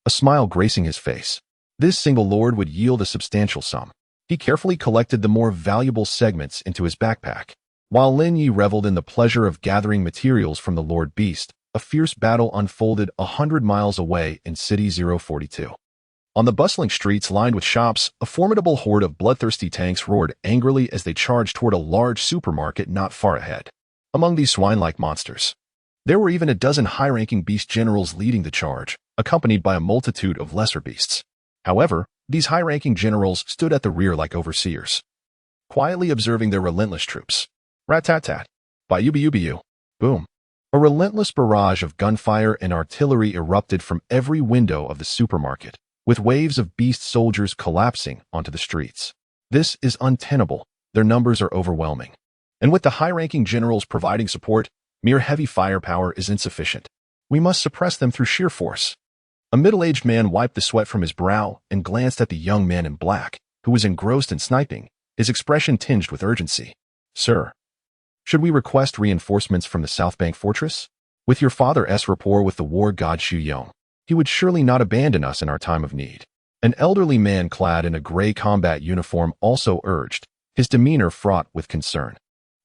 a smile gracing his face. This single lord would yield a substantial sum. He carefully collected the more valuable segments into his backpack. While Lin Ye reveled in the pleasure of gathering materials from the Lord Beast, a fierce battle unfolded 100 miles away in City 042. On the bustling streets lined with shops, a formidable horde of bloodthirsty tanks roared angrily as they charged toward a large supermarket not far ahead. Among these swine-like monsters, there were even a dozen high-ranking beast generals leading the charge, accompanied by a multitude of lesser beasts. However, these high-ranking generals stood at the rear like overseers, quietly observing their relentless troops. Rat-tat-tat. By-u-bu-bu. Boom. A relentless barrage of gunfire and artillery erupted from every window of the supermarket, with waves of beast soldiers collapsing onto the streets. This is untenable. Their numbers are overwhelming. And with the high-ranking generals providing support, mere heavy firepower is insufficient. We must suppress them through sheer force. A middle-aged man wiped the sweat from his brow and glanced at the young man in black, who was engrossed in sniping, his expression tinged with urgency. Sir, should we request reinforcements from the South Bank Fortress? With your father's rapport with the war god Xu Yong, he would surely not abandon us in our time of need. An elderly man clad in a gray combat uniform also urged, his demeanor fraught with concern.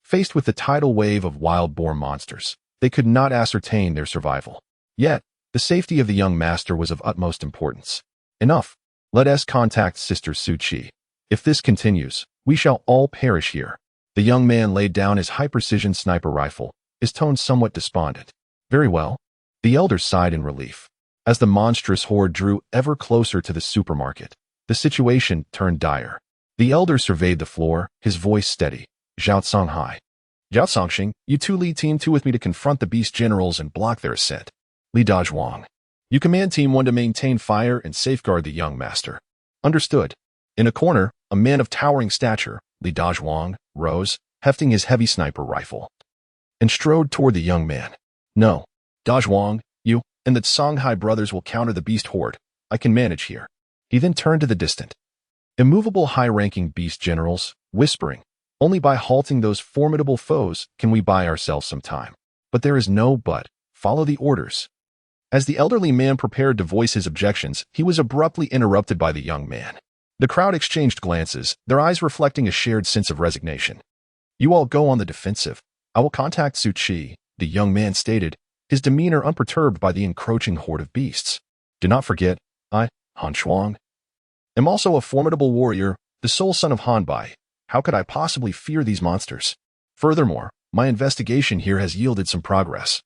Faced with the tidal wave of wild boar monsters, they could not ascertain their survival. Yet, the safety of the young master was of utmost importance. Enough. Let us contact Sister Su Chi. If this continues, we shall all perish here. The young man laid down his high-precision sniper rifle, his tone somewhat despondent. Very well. The elder sighed in relief. As the monstrous horde drew ever closer to the supermarket, the situation turned dire. The elder surveyed the floor, his voice steady. Zhao Songhai. Zhao Songxing, you two lead Team 2 with me to confront the beast generals and block their ascent. Li Dazhuang. You command Team 1 to maintain fire and safeguard the young master. Understood. In a corner, a man of towering stature, Li Dazhuang, rose, hefting his heavy sniper rifle, and strode toward the young man. No. Dazhuang, you and the Songhai brothers will counter the beast horde. I can manage here. He then turned to the distant, immovable high-ranking beast generals, whispering, only by halting those formidable foes can we buy ourselves some time. But there is no but. Follow the orders. As the elderly man prepared to voice his objections, he was abruptly interrupted by the young man. The crowd exchanged glances, their eyes reflecting a shared sense of resignation. You all go on the defensive. I will contact Su Chi, the young man stated, his demeanor unperturbed by the encroaching horde of beasts. Do not forget, I, Han Shuang, am also a formidable warrior, the sole son of Han Bai. How could I possibly fear these monsters? Furthermore, my investigation here has yielded some progress,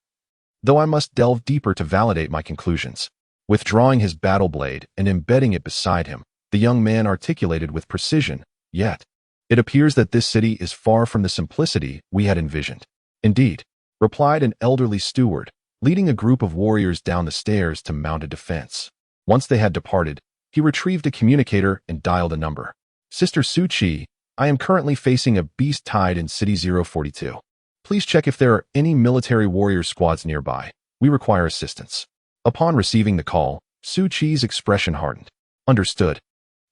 though I must delve deeper to validate my conclusions. Withdrawing his battle blade and embedding it beside him, the young man articulated with precision, yet, it appears that this city is far from the simplicity we had envisioned. Indeed, replied an elderly steward, leading a group of warriors down the stairs to mount a defense. Once they had departed, he retrieved a communicator and dialed a number. Sister Su Chi, I am currently facing a beast tide in City 042. Please check if there are any military warrior squads nearby. We require assistance. Upon receiving the call, Su Chi's expression hardened. Understood.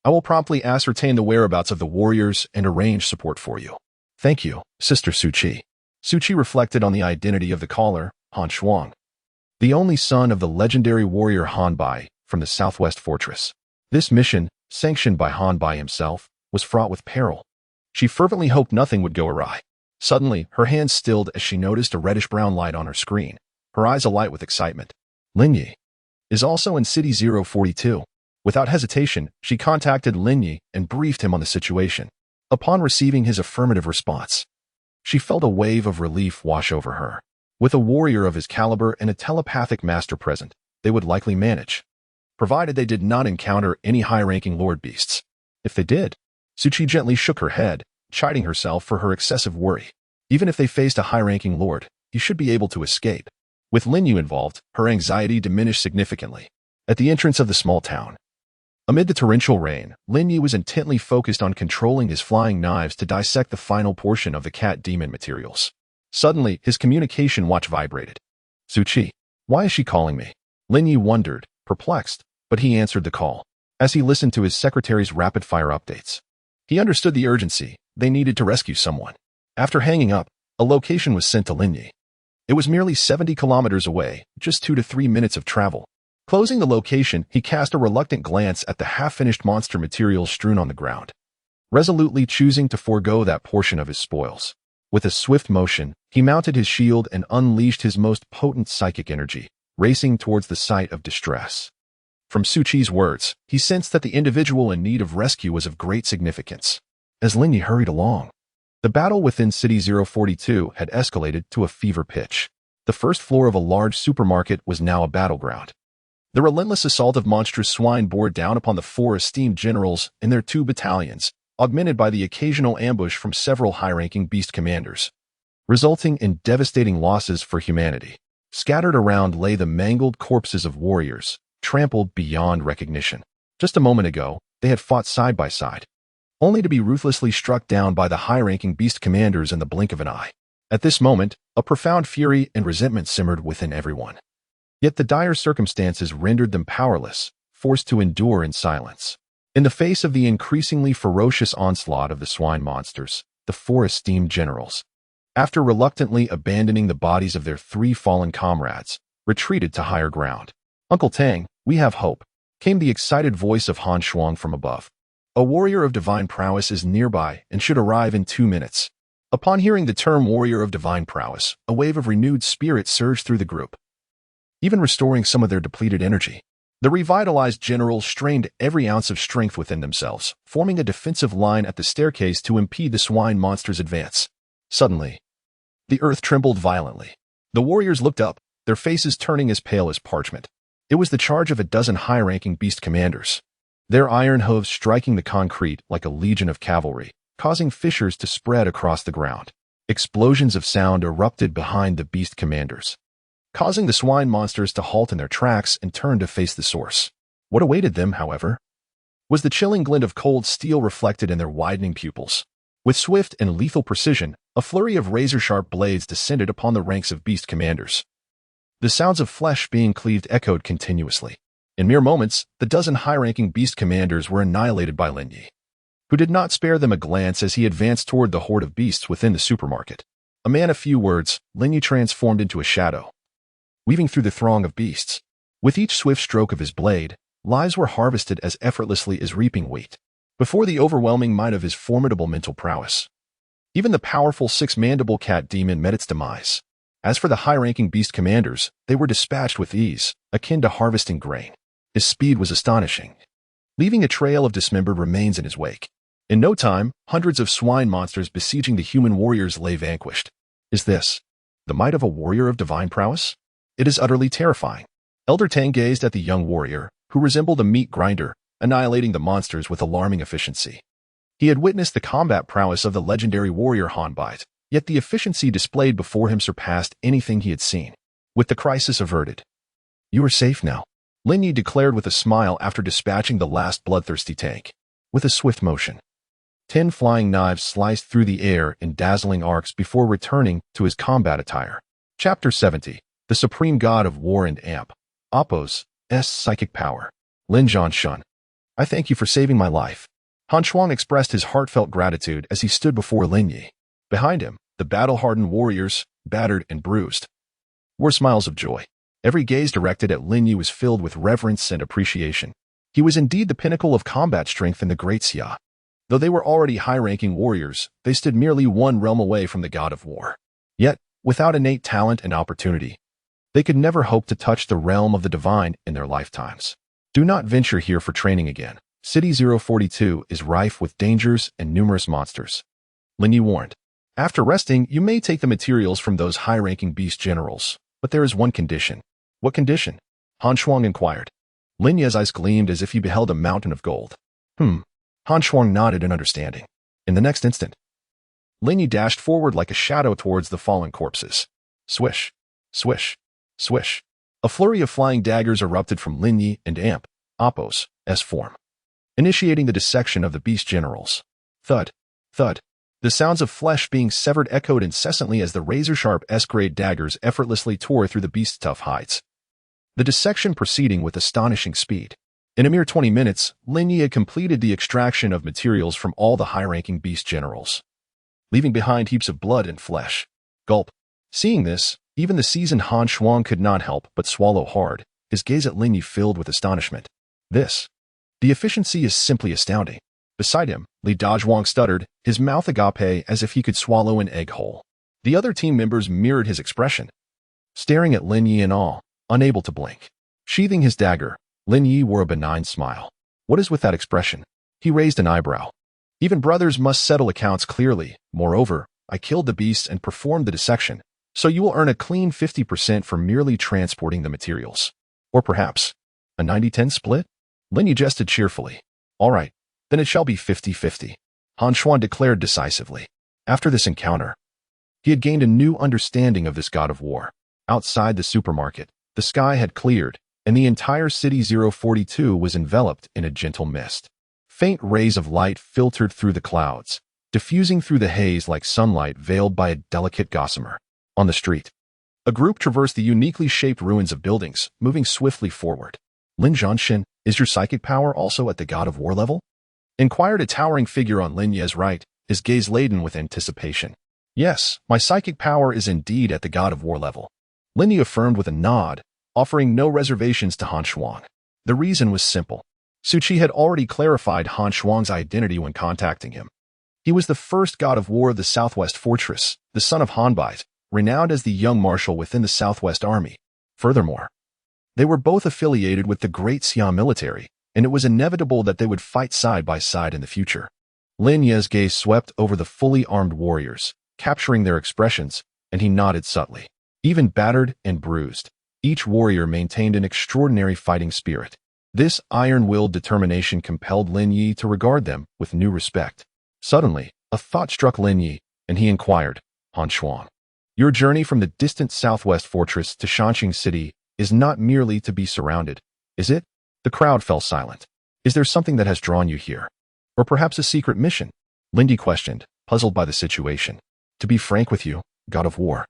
I will promptly ascertain the whereabouts of the warriors and arrange support for you. Thank you, Sister Su Chi. Su Chi reflected on the identity of the caller, Han Shuang, the only son of the legendary warrior Han Bai from the Southwest Fortress. This mission, sanctioned by Han Bai himself, was fraught with peril. She fervently hoped nothing would go awry. Suddenly, her hands stilled as she noticed a reddish-brown light on her screen, her eyes alight with excitement. Lin Ye is also in City 042. Without hesitation, she contacted Lin Ye and briefed him on the situation. Upon receiving his affirmative response, she felt a wave of relief wash over her. With a warrior of his caliber and a telepathic master present, they would likely manage, provided they did not encounter any high-ranking lord beasts. If they did, Suchi gently shook her head, chiding herself for her excessive worry. Even if they faced a high-ranking lord, he should be able to escape. With Lin Ye involved, her anxiety diminished significantly. At the entrance of the small town, amid the torrential rain, Lin Ye was intently focused on controlling his flying knives to dissect the final portion of the cat demon materials. Suddenly, his communication watch vibrated. Suchi, why is she calling me? Lin Ye wondered, perplexed, but he answered the call. As he listened to his secretary's rapid-fire updates, he understood the urgency. They needed to rescue someone. After hanging up, a location was sent to Lin Ye. It was merely 70 kilometers away, just 2 to 3 minutes of travel. Closing the location, he cast a reluctant glance at the half-finished monster materials strewn on the ground, resolutely choosing to forego that portion of his spoils. With a swift motion, he mounted his shield and unleashed his most potent psychic energy, racing towards the site of distress. From Suchi's words, he sensed that the individual in need of rescue was of great significance. As Lin Ye hurried along, the battle within City 042 had escalated to a fever pitch. The first floor of a large supermarket was now a battleground. The relentless assault of monstrous swine bore down upon the 4 esteemed generals and their 2 battalions, augmented by the occasional ambush from several high-ranking beast commanders, resulting in devastating losses for humanity. Scattered around lay the mangled corpses of warriors, trampled beyond recognition. Just a moment ago, they had fought side by side, only to be ruthlessly struck down by the high-ranking beast commanders in the blink of an eye. At this moment, a profound fury and resentment simmered within everyone. Yet the dire circumstances rendered them powerless, forced to endure in silence. In the face of the increasingly ferocious onslaught of the swine monsters, the 4 esteemed generals, after reluctantly abandoning the bodies of their 3 fallen comrades, retreated to higher ground. "Uncle Tang, we have hope," came the excited voice of Han Shuang from above. "A warrior of divine prowess is nearby and should arrive in 2 minutes." Upon hearing the term warrior of divine prowess, a wave of renewed spirit surged through the group, even restoring some of their depleted energy. The revitalized generals strained every ounce of strength within themselves, forming a defensive line at the staircase to impede the swine monster's advance. Suddenly, the earth trembled violently. The warriors looked up, their faces turning as pale as parchment. It was the charge of a dozen high-ranking beast commanders, their iron hooves striking the concrete like a legion of cavalry, causing fissures to spread across the ground. Explosions of sound erupted behind the beast commanders, causing the swine monsters to halt in their tracks and turn to face the source. What awaited them, however, was the chilling glint of cold steel reflected in their widening pupils. With swift and lethal precision, a flurry of razor-sharp blades descended upon the ranks of beast commanders. The sounds of flesh being cleaved echoed continuously. In mere moments, the dozen high-ranking beast commanders were annihilated by Lin Ye, who did not spare them a glance as he advanced toward the horde of beasts within the supermarket. A man of few words, Lin Ye transformed into a shadow, weaving through the throng of beasts. With each swift stroke of his blade, lives were harvested as effortlessly as reaping wheat. Before the overwhelming might of his formidable mental prowess, even the powerful 6-mandible cat demon met its demise. As for the high-ranking beast commanders, they were dispatched with ease, akin to harvesting grain. His speed was astonishing, leaving a trail of dismembered remains in his wake. In no time, hundreds of swine monsters besieging the human warriors lay vanquished. Is this the might of a warrior of divine prowess? It is utterly terrifying. Elder Tang gazed at the young warrior, who resembled a meat grinder, annihilating the monsters with alarming efficiency. He had witnessed the combat prowess of the legendary warrior Han Bite, yet the efficiency displayed before him surpassed anything he had seen. With the crisis averted, "You are safe now," Lin Ye declared with a smile after dispatching the last bloodthirsty tank. With a swift motion, 10 flying knives sliced through the air in dazzling arcs before returning to his combat attire. Chapter 70. The Supreme God of War and Amp. Appo's psychic power. Lin Zhanshun. I thank you for saving my life. Han Shuang expressed his heartfelt gratitude as he stood before Lin Ye. Behind him, the battle-hardened warriors, battered and bruised, wore smiles of joy. Every gaze directed at Lin Ye was filled with reverence and appreciation. He was indeed the pinnacle of combat strength in the Great Xia. Though they were already high-ranking warriors, they stood merely one realm away from the god of war. Yet, without innate talent and opportunity, they could never hope to touch the realm of the divine in their lifetimes. Do not venture here for training again. City 042 is rife with dangers and numerous monsters. Lin Ye warned. After resting, you may take the materials from those high-ranking beast generals, but there is one condition. What condition? Han Shuang inquired. Lin Ye's eyes gleamed as if he beheld a mountain of gold. Han Shuang nodded in understanding. In the next instant, Lin Ye dashed forward like a shadow towards the fallen corpses. Swish, swish, swish. A flurry of flying daggers erupted from Lin Ye and Appo's form, initiating the dissection of the beast generals. Thud, thud. The sounds of flesh being severed echoed incessantly as the razor-sharp S-grade daggers effortlessly tore through the beast's tough hides. The dissection proceeding with astonishing speed. In a mere 20 minutes, Lin Ye had completed the extraction of materials from all the high-ranking beast generals, leaving behind heaps of blood and flesh. Gulp. Seeing this, even the seasoned Han Shuang could not help but swallow hard, his gaze at Lin Ye filled with astonishment. The efficiency is simply astounding. Beside him, Li Dazhuang stuttered, his mouth agape as if he could swallow an egg whole. The other team members mirrored his expression, staring at Lin Ye in awe, unable to blink. Sheathing his dagger, Lin Ye wore a benign smile. What is with that expression? He raised an eyebrow. Even brothers must settle accounts clearly. Moreover, I killed the beasts and performed the dissection, so you will earn a clean 50% for merely transporting the materials. Or perhaps, a 90-10 split? Lin Ye jested cheerfully. All right, then it shall be 50-50. Han Shuang declared decisively. After this encounter, he had gained a new understanding of this god of war. Outside the supermarket, the sky had cleared, and the entire city 042 was enveloped in a gentle mist. Faint rays of light filtered through the clouds, diffusing through the haze like sunlight veiled by a delicate gossamer. On the street, a group traversed the uniquely shaped ruins of buildings, moving swiftly forward. Lin Zhanshin, is your psychic power also at the god of war level? Inquired a towering figure on Lin Ye's right, his gaze laden with anticipation. Yes, my psychic power is indeed at the god of war level. Lin Ye affirmed with a nod, offering no reservations to Han Shuang. The reason was simple. Su Qi had already clarified Han Shuang's identity when contacting him. He was the first god of war of the Southwest Fortress, the son of Hanbite, renowned as the young marshal within the Southwest Army. Furthermore, they were both affiliated with the Great Xia military, and it was inevitable that they would fight side by side in the future. Lin Ye's gaze swept over the fully armed warriors, capturing their expressions, and he nodded subtly. Even battered and bruised, each warrior maintained an extraordinary fighting spirit. This iron-willed determination compelled Lin Ye to regard them with new respect. Suddenly, a thought struck Lin Ye, and he inquired, Han Shuang, your journey from the distant Southwest Fortress to Shanxing City is not merely to be surrounded, is it? The crowd fell silent. Is there something that has drawn you here? Or perhaps a secret mission? Lin Ye questioned, puzzled by the situation. To be frank with you, god of war,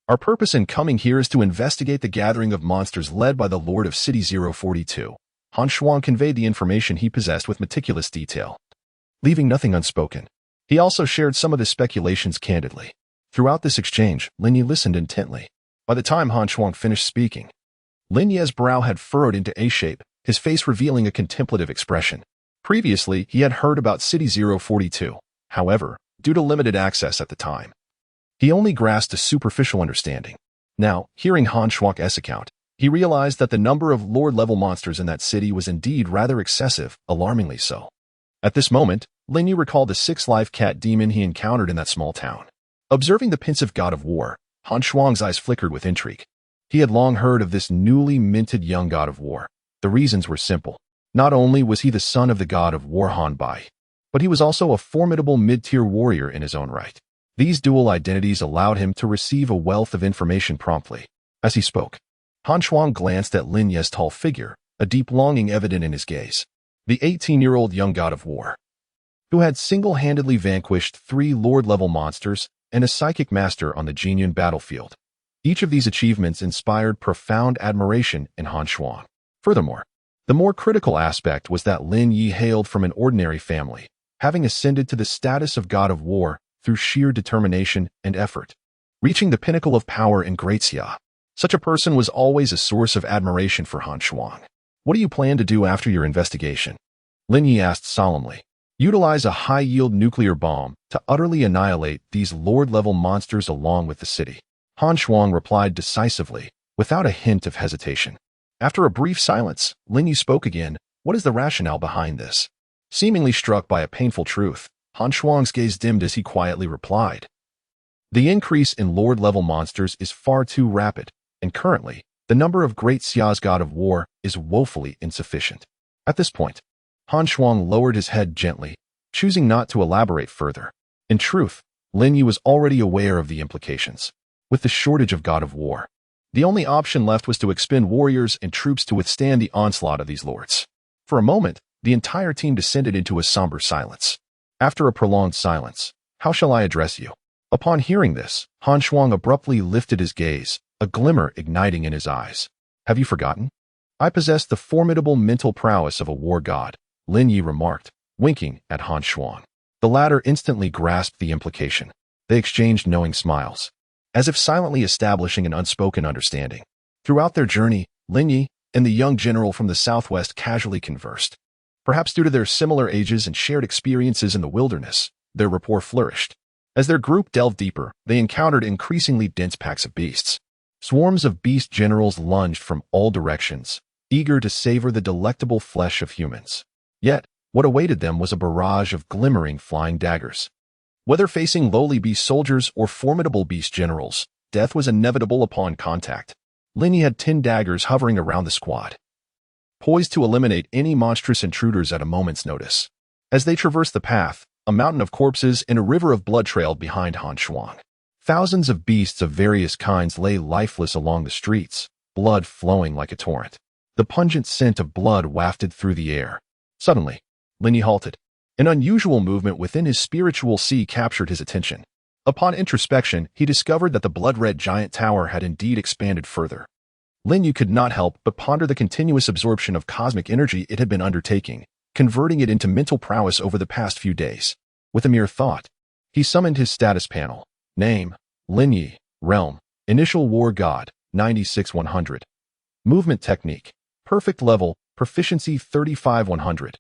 our purpose in coming here is to investigate the gathering of monsters led by the Lord of City 042. Han Shuang conveyed the information he possessed with meticulous detail, leaving nothing unspoken. He also shared some of his speculations candidly. Throughout this exchange, Lin Ye listened intently. By the time Han Shuang finished speaking, Lin Ye's brow had furrowed into A shape, his face revealing a contemplative expression. Previously, he had heard about City 042. However, due to limited access at the time, he only grasped a superficial understanding. Now, hearing Han Shuang's account, he realized that the number of Lord-level monsters in that city was indeed rather excessive, alarmingly so. At this moment, Lin Ye recalled the 6 live cat demon he encountered in that small town. Observing the pensive god of war, Han Shuang's eyes flickered with intrigue. He had long heard of this newly minted young god of war. The reasons were simple. Not only was he the son of the god of war Han Bai, but he was also a formidable mid-tier warrior in his own right. These dual identities allowed him to receive a wealth of information promptly. As he spoke, Han Shuang glanced at Lin Ye's tall figure, a deep longing evident in his gaze. The 18-year-old young god of war, who had single-handedly vanquished 3 Lord-level monsters and a psychic master on the Jinyan battlefield. Each of these achievements inspired profound admiration in Han Shuang. Furthermore, the more critical aspect was that Lin Ye hailed from an ordinary family, having ascended to the status of god of war through sheer determination and effort, reaching the pinnacle of power in Great Xia. Such a person was always a source of admiration for Han Shuang. What do you plan to do after your investigation? Lin Ye asked solemnly. Utilize a high-yield nuclear bomb to utterly annihilate these Lord-level monsters along with the city. Han Shuang replied decisively, without a hint of hesitation. After a brief silence, Lin Ye spoke again. What is the rationale behind this? Seemingly struck by a painful truth, Han Shuang's gaze dimmed as he quietly replied. The increase in Lord-level monsters is far too rapid, and currently, the number of Great Xia's god of war is woefully insufficient. At this point, Han Shuang lowered his head gently, choosing not to elaborate further. In truth, Lin Ye was already aware of the implications. With the shortage of god of war, the only option left was to expend warriors and troops to withstand the onslaught of these lords. For a moment, the entire team descended into a somber silence. After a prolonged silence, how shall I address you? Upon hearing this, Han Shuang abruptly lifted his gaze, a glimmer igniting in his eyes. Have you forgotten? I possess the formidable mental prowess of a war god, Lin Ye remarked, winking at Han Shuang. The latter instantly grasped the implication. They exchanged knowing smiles, as if silently establishing an unspoken understanding. Throughout their journey, Lin Ye and the young general from the southwest casually conversed. Perhaps due to their similar ages and shared experiences in the wilderness, their rapport flourished. As their group delved deeper, they encountered increasingly dense packs of beasts. Swarms of beast generals lunged from all directions, eager to savor the delectable flesh of humans. Yet, what awaited them was a barrage of glimmering flying daggers. Whether facing lowly beast soldiers or formidable beast generals, death was inevitable upon contact. Lin Ye had 10 daggers hovering around the squad, poised to eliminate any monstrous intruders at a moment's notice. As they traversed the path, a mountain of corpses and a river of blood trailed behind Han Shuang. Thousands of beasts of various kinds lay lifeless along the streets, blood flowing like a torrent. The pungent scent of blood wafted through the air. Suddenly, Lin Ye halted. An unusual movement within his spiritual sea captured his attention. Upon introspection, he discovered that the blood-red giant tower had indeed expanded further. Lin Ye could not help but ponder the continuous absorption of cosmic energy it had been undertaking, converting it into mental prowess over the past few days. With a mere thought, he summoned his status panel. Name, Lin Ye. Realm, Initial War God, 96-100. Movement technique, perfect level, proficiency 35-100.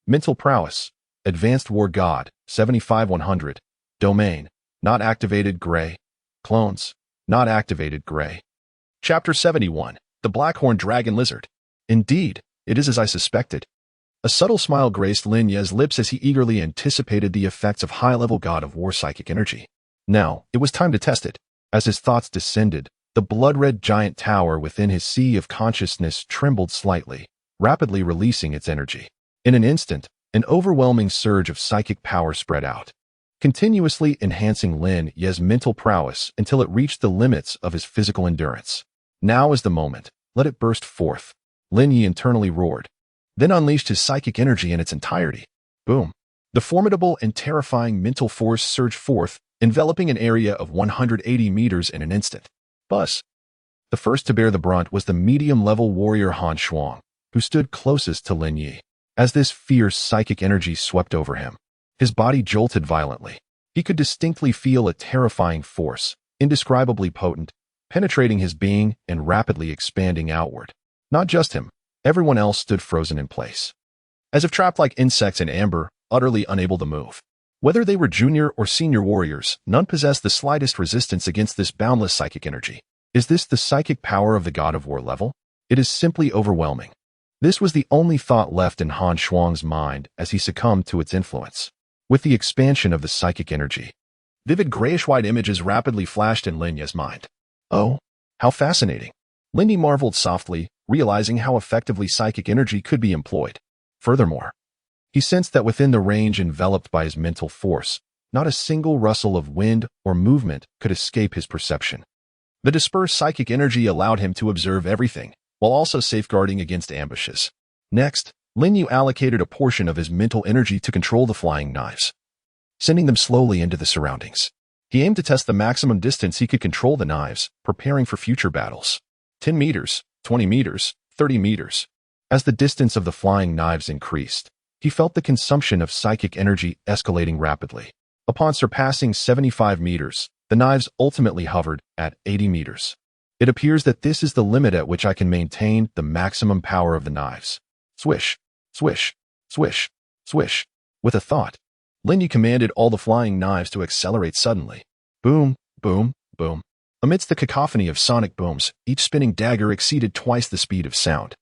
Mental prowess, Advanced War God, 75-100. Domain, not activated gray. Clones, not activated gray. Chapter 71, The Blackhorn Dragon Lizard. Indeed, it is as I suspected. A subtle smile graced Lin Ye's lips as he eagerly anticipated the effects of high-level god of war psychic energy. Now, it was time to test it. As his thoughts descended, the blood-red giant tower within his sea of consciousness trembled slightly, rapidly releasing its energy. In an instant, an overwhelming surge of psychic power spread out, continuously enhancing Lin Ye's mental prowess until it reached the limits of his physical endurance. Now is the moment. Let it burst forth. Lin Ye internally roared, then unleashed his psychic energy in its entirety. Boom. The formidable and terrifying mental force surged forth, enveloping an area of 180 meters in an instant. Buzz. The first to bear the brunt was the medium-level warrior Han Shuang, who stood closest to Lin Ye. As this fierce psychic energy swept over him, his body jolted violently. He could distinctly feel a terrifying force, indescribably potent, penetrating his being and rapidly expanding outward. Not just him, everyone else stood frozen in place, as if trapped like insects in amber, utterly unable to move. Whether they were junior or senior warriors, none possessed the slightest resistance against this boundless psychic energy. Is this the psychic power of the god of war level? It is simply overwhelming. This was the only thought left in Han Shuang's mind as he succumbed to its influence. With the expansion of the psychic energy, vivid grayish-white images rapidly flashed in Lin Ye's mind. Oh, how fascinating. Lin Ye marveled softly, realizing how effectively psychic energy could be employed. Furthermore, he sensed that within the range enveloped by his mental force, not a single rustle of wind or movement could escape his perception. The dispersed psychic energy allowed him to observe everything, while also safeguarding against ambushes. Next, Lin Ye allocated a portion of his mental energy to control the flying knives, sending them slowly into the surroundings. He aimed to test the maximum distance he could control the knives, preparing for future battles. 10 meters, 20 meters, 30 meters. As the distance of the flying knives increased, he felt the consumption of psychic energy escalating rapidly. Upon surpassing 75 meters, the knives ultimately hovered at 80 meters. It appears that this is the limit at which I can maintain the maximum power of the knives. Swish, swish, swish, swish. With a thought, Lin Ye commanded all the flying knives to accelerate suddenly. Boom, boom, boom. Amidst the cacophony of sonic booms, each spinning dagger exceeded twice the speed of sound,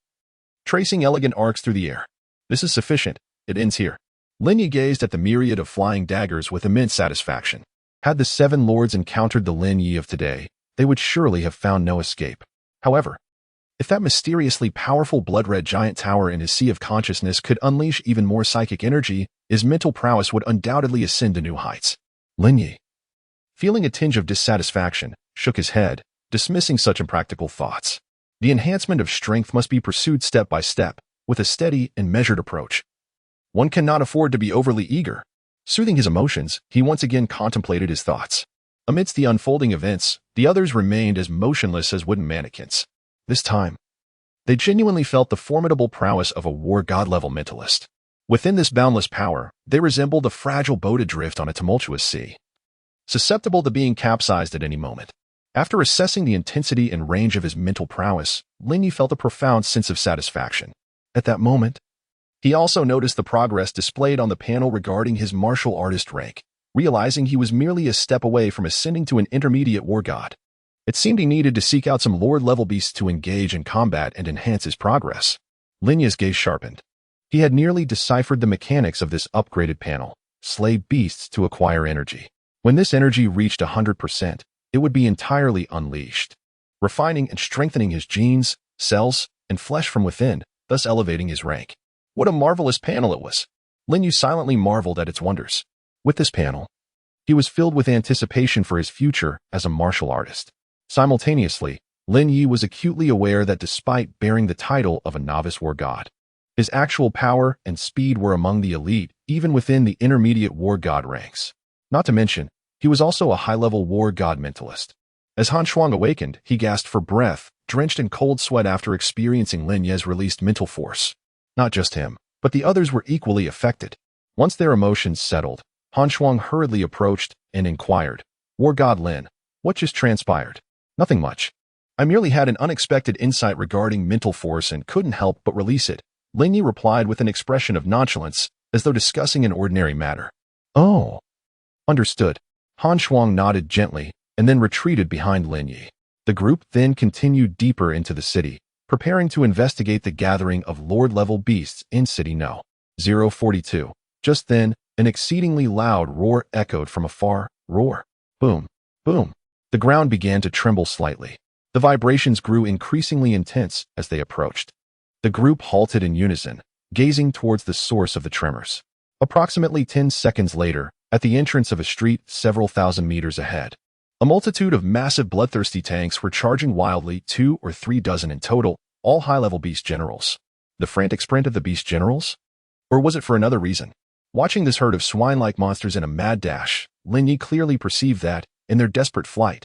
tracing elegant arcs through the air. This is sufficient. It ends here. Lin Ye gazed at the myriad of flying daggers with immense satisfaction. Had the seven lords encountered the Lin Ye of today, they would surely have found no escape. However, if that mysteriously powerful blood-red giant tower in his sea of consciousness could unleash even more psychic energy, his mental prowess would undoubtedly ascend to new heights. Lin Ye, feeling a tinge of dissatisfaction, shook his head, dismissing such impractical thoughts. The enhancement of strength must be pursued step by step, with a steady and measured approach. One cannot afford to be overly eager. Soothing his emotions, he once again contemplated his thoughts. Amidst the unfolding events, the others remained as motionless as wooden mannequins. This time, they genuinely felt the formidable prowess of a war god-level mentalist. Within this boundless power, they resembled a fragile boat adrift on a tumultuous sea, susceptible to being capsized at any moment. After assessing the intensity and range of his mental prowess, Lin Ye felt a profound sense of satisfaction. At that moment, he also noticed the progress displayed on the panel regarding his martial artist rank, realizing he was merely a step away from ascending to an intermediate war god. It seemed he needed to seek out some lord-level beasts to engage in combat and enhance his progress. Lin Ye's gaze sharpened. He had nearly deciphered the mechanics of this upgraded panel: slay beasts to acquire energy. When this energy reached 100%, it would be entirely unleashed, refining and strengthening his genes, cells, and flesh from within, thus elevating his rank. What a marvelous panel it was! Lin Ye silently marveled at its wonders. With this panel, he was filled with anticipation for his future as a martial artist. Simultaneously, Lin Ye was acutely aware that despite bearing the title of a novice war god, his actual power and speed were among the elite, even within the intermediate war god ranks. Not to mention, he was also a high-level war god mentalist. As Han Shuang awakened, he gasped for breath, drenched in cold sweat after experiencing Lin Ye's released mental force. Not just him, but the others were equally affected. Once their emotions settled, Han Shuang hurriedly approached and inquired, "War god Lin, what just transpired?" "Nothing much. I merely had an unexpected insight regarding mental force and couldn't help but release it," Lin Ye replied with an expression of nonchalance, as though discussing an ordinary matter. "Oh. Understood." Han Shuang nodded gently and then retreated behind Lin Ye. The group then continued deeper into the city, preparing to investigate the gathering of lord-level beasts in City No. 042. Just then, an exceedingly loud roar echoed from afar. Roar. Boom. Boom. The ground began to tremble slightly. The vibrations grew increasingly intense as they approached. The group halted in unison, gazing towards the source of the tremors. Approximately 10 seconds later, at the entrance of a street several thousand meters ahead, a multitude of massive bloodthirsty tanks were charging wildly, 2 or 3 dozen in total, all high-level beast generals. The frantic sprint of the beast generals? Or was it for another reason? Watching this herd of swine-like monsters in a mad dash, Lin Ye clearly perceived that, in their desperate flight,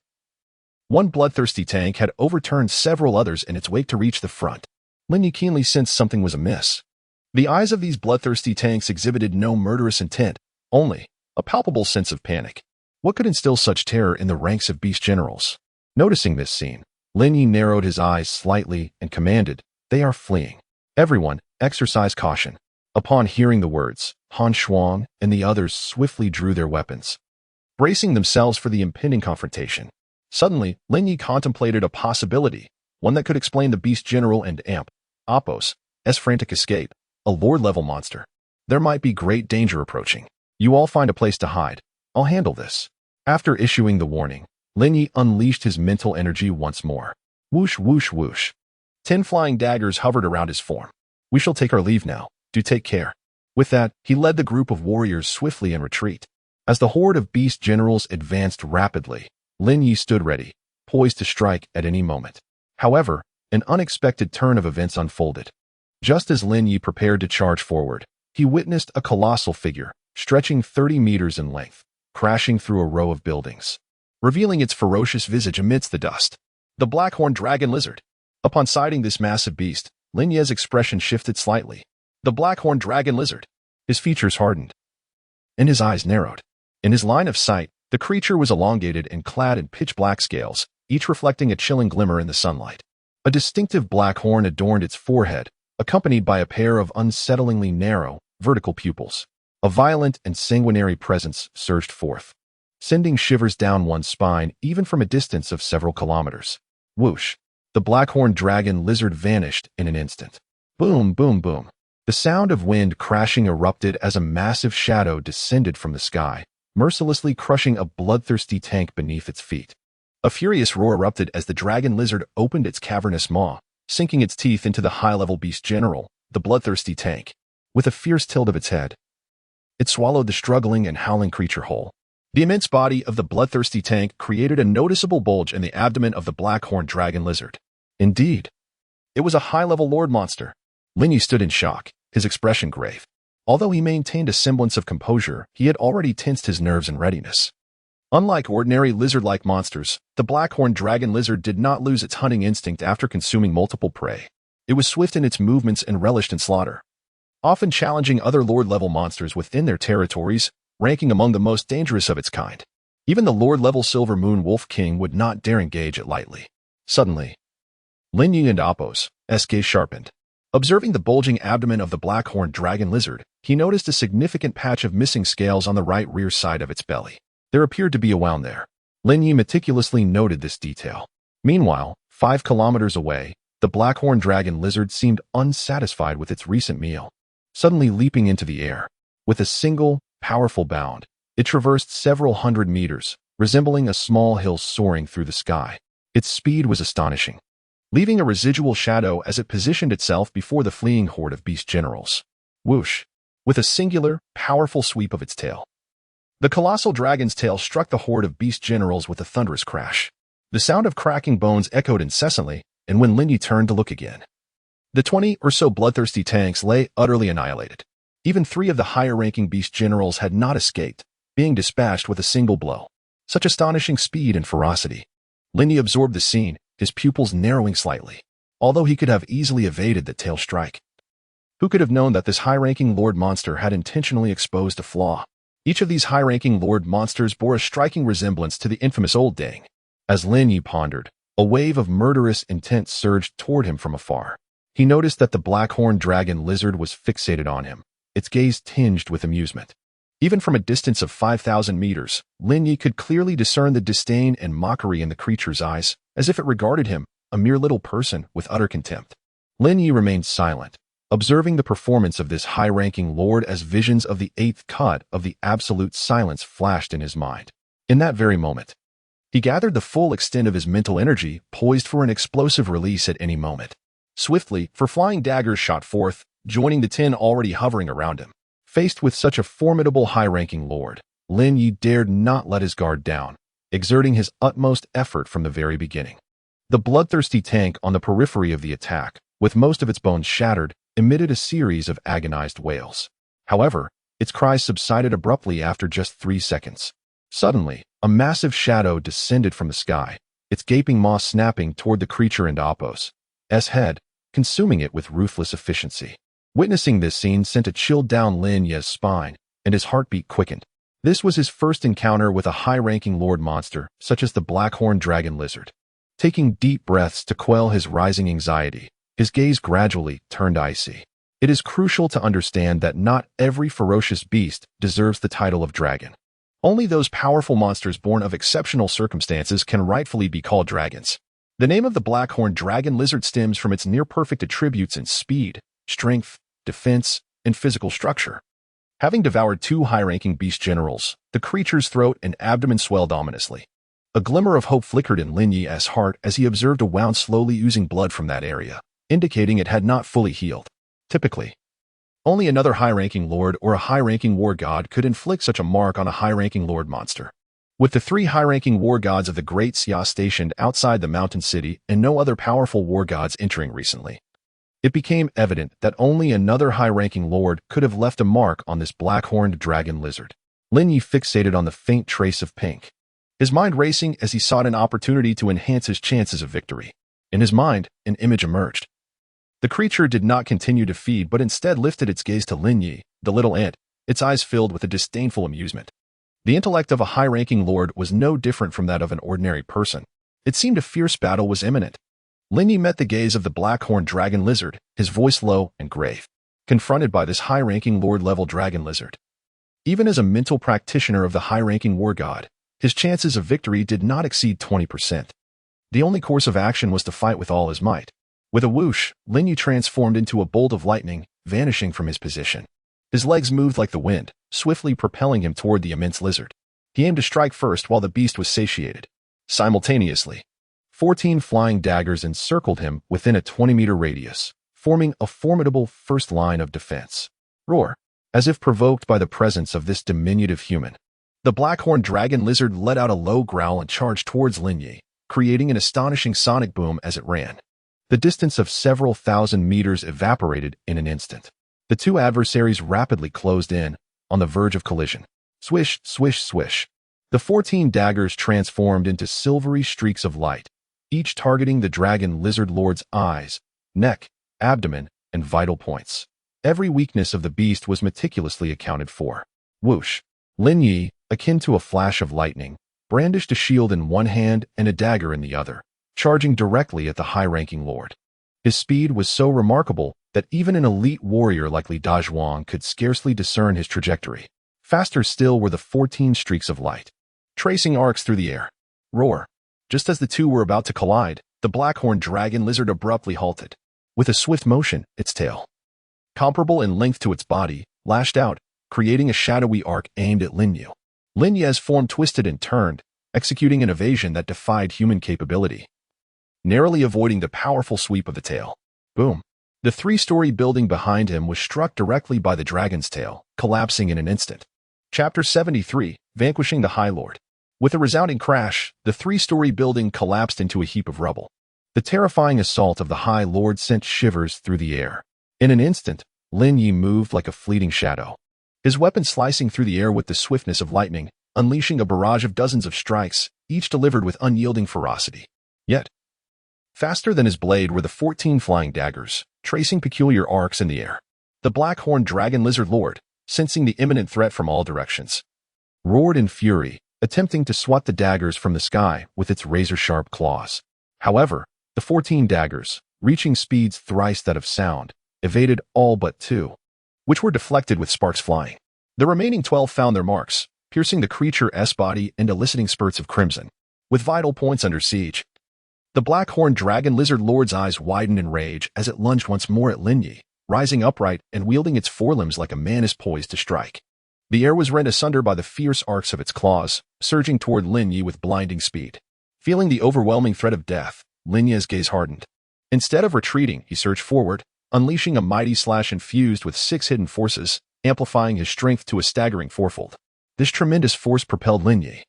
one bloodthirsty tank had overturned several others in its wake to reach the front. Lin Ye keenly sensed something was amiss. The eyes of these bloodthirsty tanks exhibited no murderous intent, only a palpable sense of panic. What could instill such terror in the ranks of beast generals? Noticing this scene, Lin Ye narrowed his eyes slightly and commanded, "They are fleeing. Everyone, exercise caution." Upon hearing the words, Han Shuang and the others swiftly drew their weapons, bracing themselves for the impending confrontation. Suddenly, Lin Ye contemplated a possibility, one that could explain the beast general and Appos' frantic escape, a lord-level monster. There might be great danger approaching. "You all find a place to hide. I'll handle this." After issuing the warning, Lin Ye unleashed his mental energy once more. Whoosh, whoosh, whoosh. 10 flying daggers hovered around his form. "We shall take our leave now. Do take care." With that, he led the group of warriors swiftly in retreat. As the horde of beast generals advanced rapidly, Lin Ye stood ready, poised to strike at any moment. However, an unexpected turn of events unfolded. Just as Lin Ye prepared to charge forward, he witnessed a colossal figure, stretching 30 meters in length, crashing through a row of buildings, revealing its ferocious visage amidst the dust. The black-horned dragon lizard. Upon sighting this massive beast, Lin Ye's expression shifted slightly. The black-horned dragon lizard. His features hardened, and his eyes narrowed. In his line of sight, the creature was elongated and clad in pitch-black scales, each reflecting a chilling glimmer in the sunlight. A distinctive black horn adorned its forehead, accompanied by a pair of unsettlingly narrow, vertical pupils. A violent and sanguinary presence surged forth, sending shivers down one's spine even from a distance of several kilometers. Whoosh! The black-horned dragon lizard vanished in an instant. Boom, boom, boom. The sound of wind crashing erupted as a massive shadow descended from the sky, mercilessly crushing a bloodthirsty tank beneath its feet. A furious roar erupted as the dragon lizard opened its cavernous maw, sinking its teeth into the high-level beast general, the bloodthirsty tank. With a fierce tilt of its head, it swallowed the struggling and howling creature whole. The immense body of the bloodthirsty tank created a noticeable bulge in the abdomen of the black-horned dragon lizard. Indeed, it was a high-level lord monster. Lin Ye stood in shock, his expression grave. Although he maintained a semblance of composure, he had already tensed his nerves in readiness. Unlike ordinary lizard-like monsters, the black-horned dragon lizard did not lose its hunting instinct after consuming multiple prey. It was swift in its movements and relished in slaughter, often challenging other lord-level monsters within their territories, ranking among the most dangerous of its kind. Even the lord-level Silver Moon Wolf King would not dare engage it lightly. Suddenly, Lin Ye and Appo's gaze sharpened. Observing the bulging abdomen of the black-horned dragon lizard, he noticed a significant patch of missing scales on the right rear side of its belly. There appeared to be a wound there. Lin Ye meticulously noted this detail. Meanwhile, 5 kilometers away, the black-horned dragon lizard seemed unsatisfied with its recent meal. Suddenly leaping into the air, with a single, powerful bound, it traversed several hundred meters, resembling a small hill soaring through the sky. Its speed was astonishing, leaving a residual shadow as it positioned itself before the fleeing horde of beast generals. Whoosh! With a singular, powerful sweep of its tail, the colossal dragon's tail struck the horde of beast generals with a thunderous crash. The sound of cracking bones echoed incessantly, and when Lin Ye turned to look again, the 20 or so bloodthirsty tanks lay utterly annihilated. Even 3 of the higher-ranking beast generals had not escaped, being dispatched with a single blow. Such astonishing speed and ferocity. Lin Ye absorbed the scene, his pupils narrowing slightly, although he could have easily evaded the tail strike. Who could have known that this high-ranking lord monster had intentionally exposed a flaw? Each of these high-ranking lord monsters bore a striking resemblance to the infamous Old Dang. As Lin Ye pondered, a wave of murderous intent surged toward him from afar. He noticed that the black-horned dragon lizard was fixated on him, its gaze tinged with amusement. Even from a distance of 5,000 meters, Lin Ye could clearly discern the disdain and mockery in the creature's eyes, as if it regarded him, a mere little person, with utter contempt. Lin Ye remained silent, observing the performance of this high-ranking lord as visions of the 8th cut of the absolute silence flashed in his mind. In that very moment, he gathered the full extent of his mental energy, poised for an explosive release at any moment. Swiftly, flying daggers shot forth, joining the 10 already hovering around him. Faced with such a formidable high-ranking lord, Lin Ye dared not let his guard down, exerting his utmost effort from the very beginning. The bloodthirsty tank on the periphery of the attack, with most of its bones shattered, emitted a series of agonized wails. However, its cries subsided abruptly after just 3 seconds. Suddenly, a massive shadow descended from the sky, its gaping maw snapping toward the creature and Appo's head, consuming it with ruthless efficiency. Witnessing this scene sent a chill down Lin Ye's spine, and his heartbeat quickened. This was his first encounter with a high-ranking lord monster, such as the black-horned dragon lizard. Taking deep breaths to quell his rising anxiety, his gaze gradually turned icy. It is crucial to understand that not every ferocious beast deserves the title of dragon. Only those powerful monsters born of exceptional circumstances can rightfully be called dragons. The name of the black-horned dragon lizard stems from its near-perfect attributes in speed, strength, defense, and physical structure. Having devoured 2 high-ranking beast generals, the creature's throat and abdomen swelled ominously. A glimmer of hope flickered in Lin Ye's heart as he observed a wound slowly oozing blood from that area, indicating it had not fully healed. Typically, only another high-ranking lord or a high-ranking war god could inflict such a mark on a high-ranking lord monster. With the 3 high-ranking war gods of the Great Xia stationed outside the mountain city and no other powerful war gods entering recently, it became evident that only another high-ranking lord could have left a mark on this black-horned dragon lizard. Lin Ye fixated on the faint trace of pink, his mind racing as he sought an opportunity to enhance his chances of victory. In his mind, an image emerged. The creature did not continue to feed but instead lifted its gaze to Lin Ye, the little ant, its eyes filled with a disdainful amusement. The intellect of a high-ranking lord was no different from that of an ordinary person. It seemed a fierce battle was imminent. Lin Ye met the gaze of the black-horned dragon lizard, his voice low and grave, confronted by this high-ranking lord-level dragon lizard. Even as a mental practitioner of the high-ranking war god, His chances of victory did not exceed 20%. The only course of action was to fight with all his might. With a whoosh, Lin Ye transformed into a bolt of lightning, vanishing from his position. His legs moved like the wind, swiftly propelling him toward the immense lizard. He aimed to strike first while the beast was satiated. Simultaneously, 14 flying daggers encircled him within a 20-meter radius, forming a formidable first line of defense. Roar! As if provoked by the presence of this diminutive human, the black-horned dragon lizard let out a low growl and charged towards Lin Ye, creating an astonishing sonic boom as it ran. The distance of several thousand meters evaporated in an instant. The two adversaries rapidly closed in, on the verge of collision. Swish, swish, swish. The 14 daggers transformed into silvery streaks of light, each targeting the dragon lizard lord's eyes, neck, abdomen, and vital points. Every weakness of the beast was meticulously accounted for. Whoosh! Lin Ye, akin to a flash of lightning, brandished a shield in one hand and a dagger in the other, charging directly at the high-ranking lord. His speed was so remarkable that even an elite warrior like Li Dazhuang could scarcely discern his trajectory. Faster still were the 14 streaks of light, tracing arcs through the air. Roar! Just as the two were about to collide, the black-horned dragon lizard abruptly halted. With a swift motion, its tail, comparable in length to its body, lashed out, creating a shadowy arc aimed at Lin Ye. Lin Ye's form twisted and turned, executing an evasion that defied human capability, narrowly avoiding the powerful sweep of the tail. Boom! The 3-story building behind him was struck directly by the dragon's tail, collapsing in an instant. Chapter 73, Vanquishing the High Lord. With a resounding crash, the 3-story building collapsed into a heap of rubble. The terrifying assault of the High Lord sent shivers through the air. In an instant, Lin Ye moved like a fleeting shadow, his weapon slicing through the air with the swiftness of lightning, unleashing a barrage of dozens of strikes, each delivered with unyielding ferocity. Yet, faster than his blade were the 14 flying daggers, tracing peculiar arcs in the air. The black-horned dragon lizard lord, sensing the imminent threat from all directions, roared in fury, attempting to swat the daggers from the sky with its razor-sharp claws. However, the 14 daggers, reaching speeds thrice that of sound, evaded all but 2, which were deflected with sparks flying. The remaining 12 found their marks, piercing the creature's body and eliciting spurts of crimson. With vital points under siege, the black-horned dragon lizard lord's eyes widened in rage as it lunged once more at Lin Ye, rising upright and wielding its forelimbs like a man is poised to strike. The air was rent asunder by the fierce arcs of its claws, surging toward Lin Ye with blinding speed. Feeling the overwhelming threat of death, Lin Ye's gaze hardened. Instead of retreating, he surged forward, unleashing a mighty slash infused with 6 hidden forces, amplifying his strength to a staggering fourfold. This tremendous force propelled Lin Ye,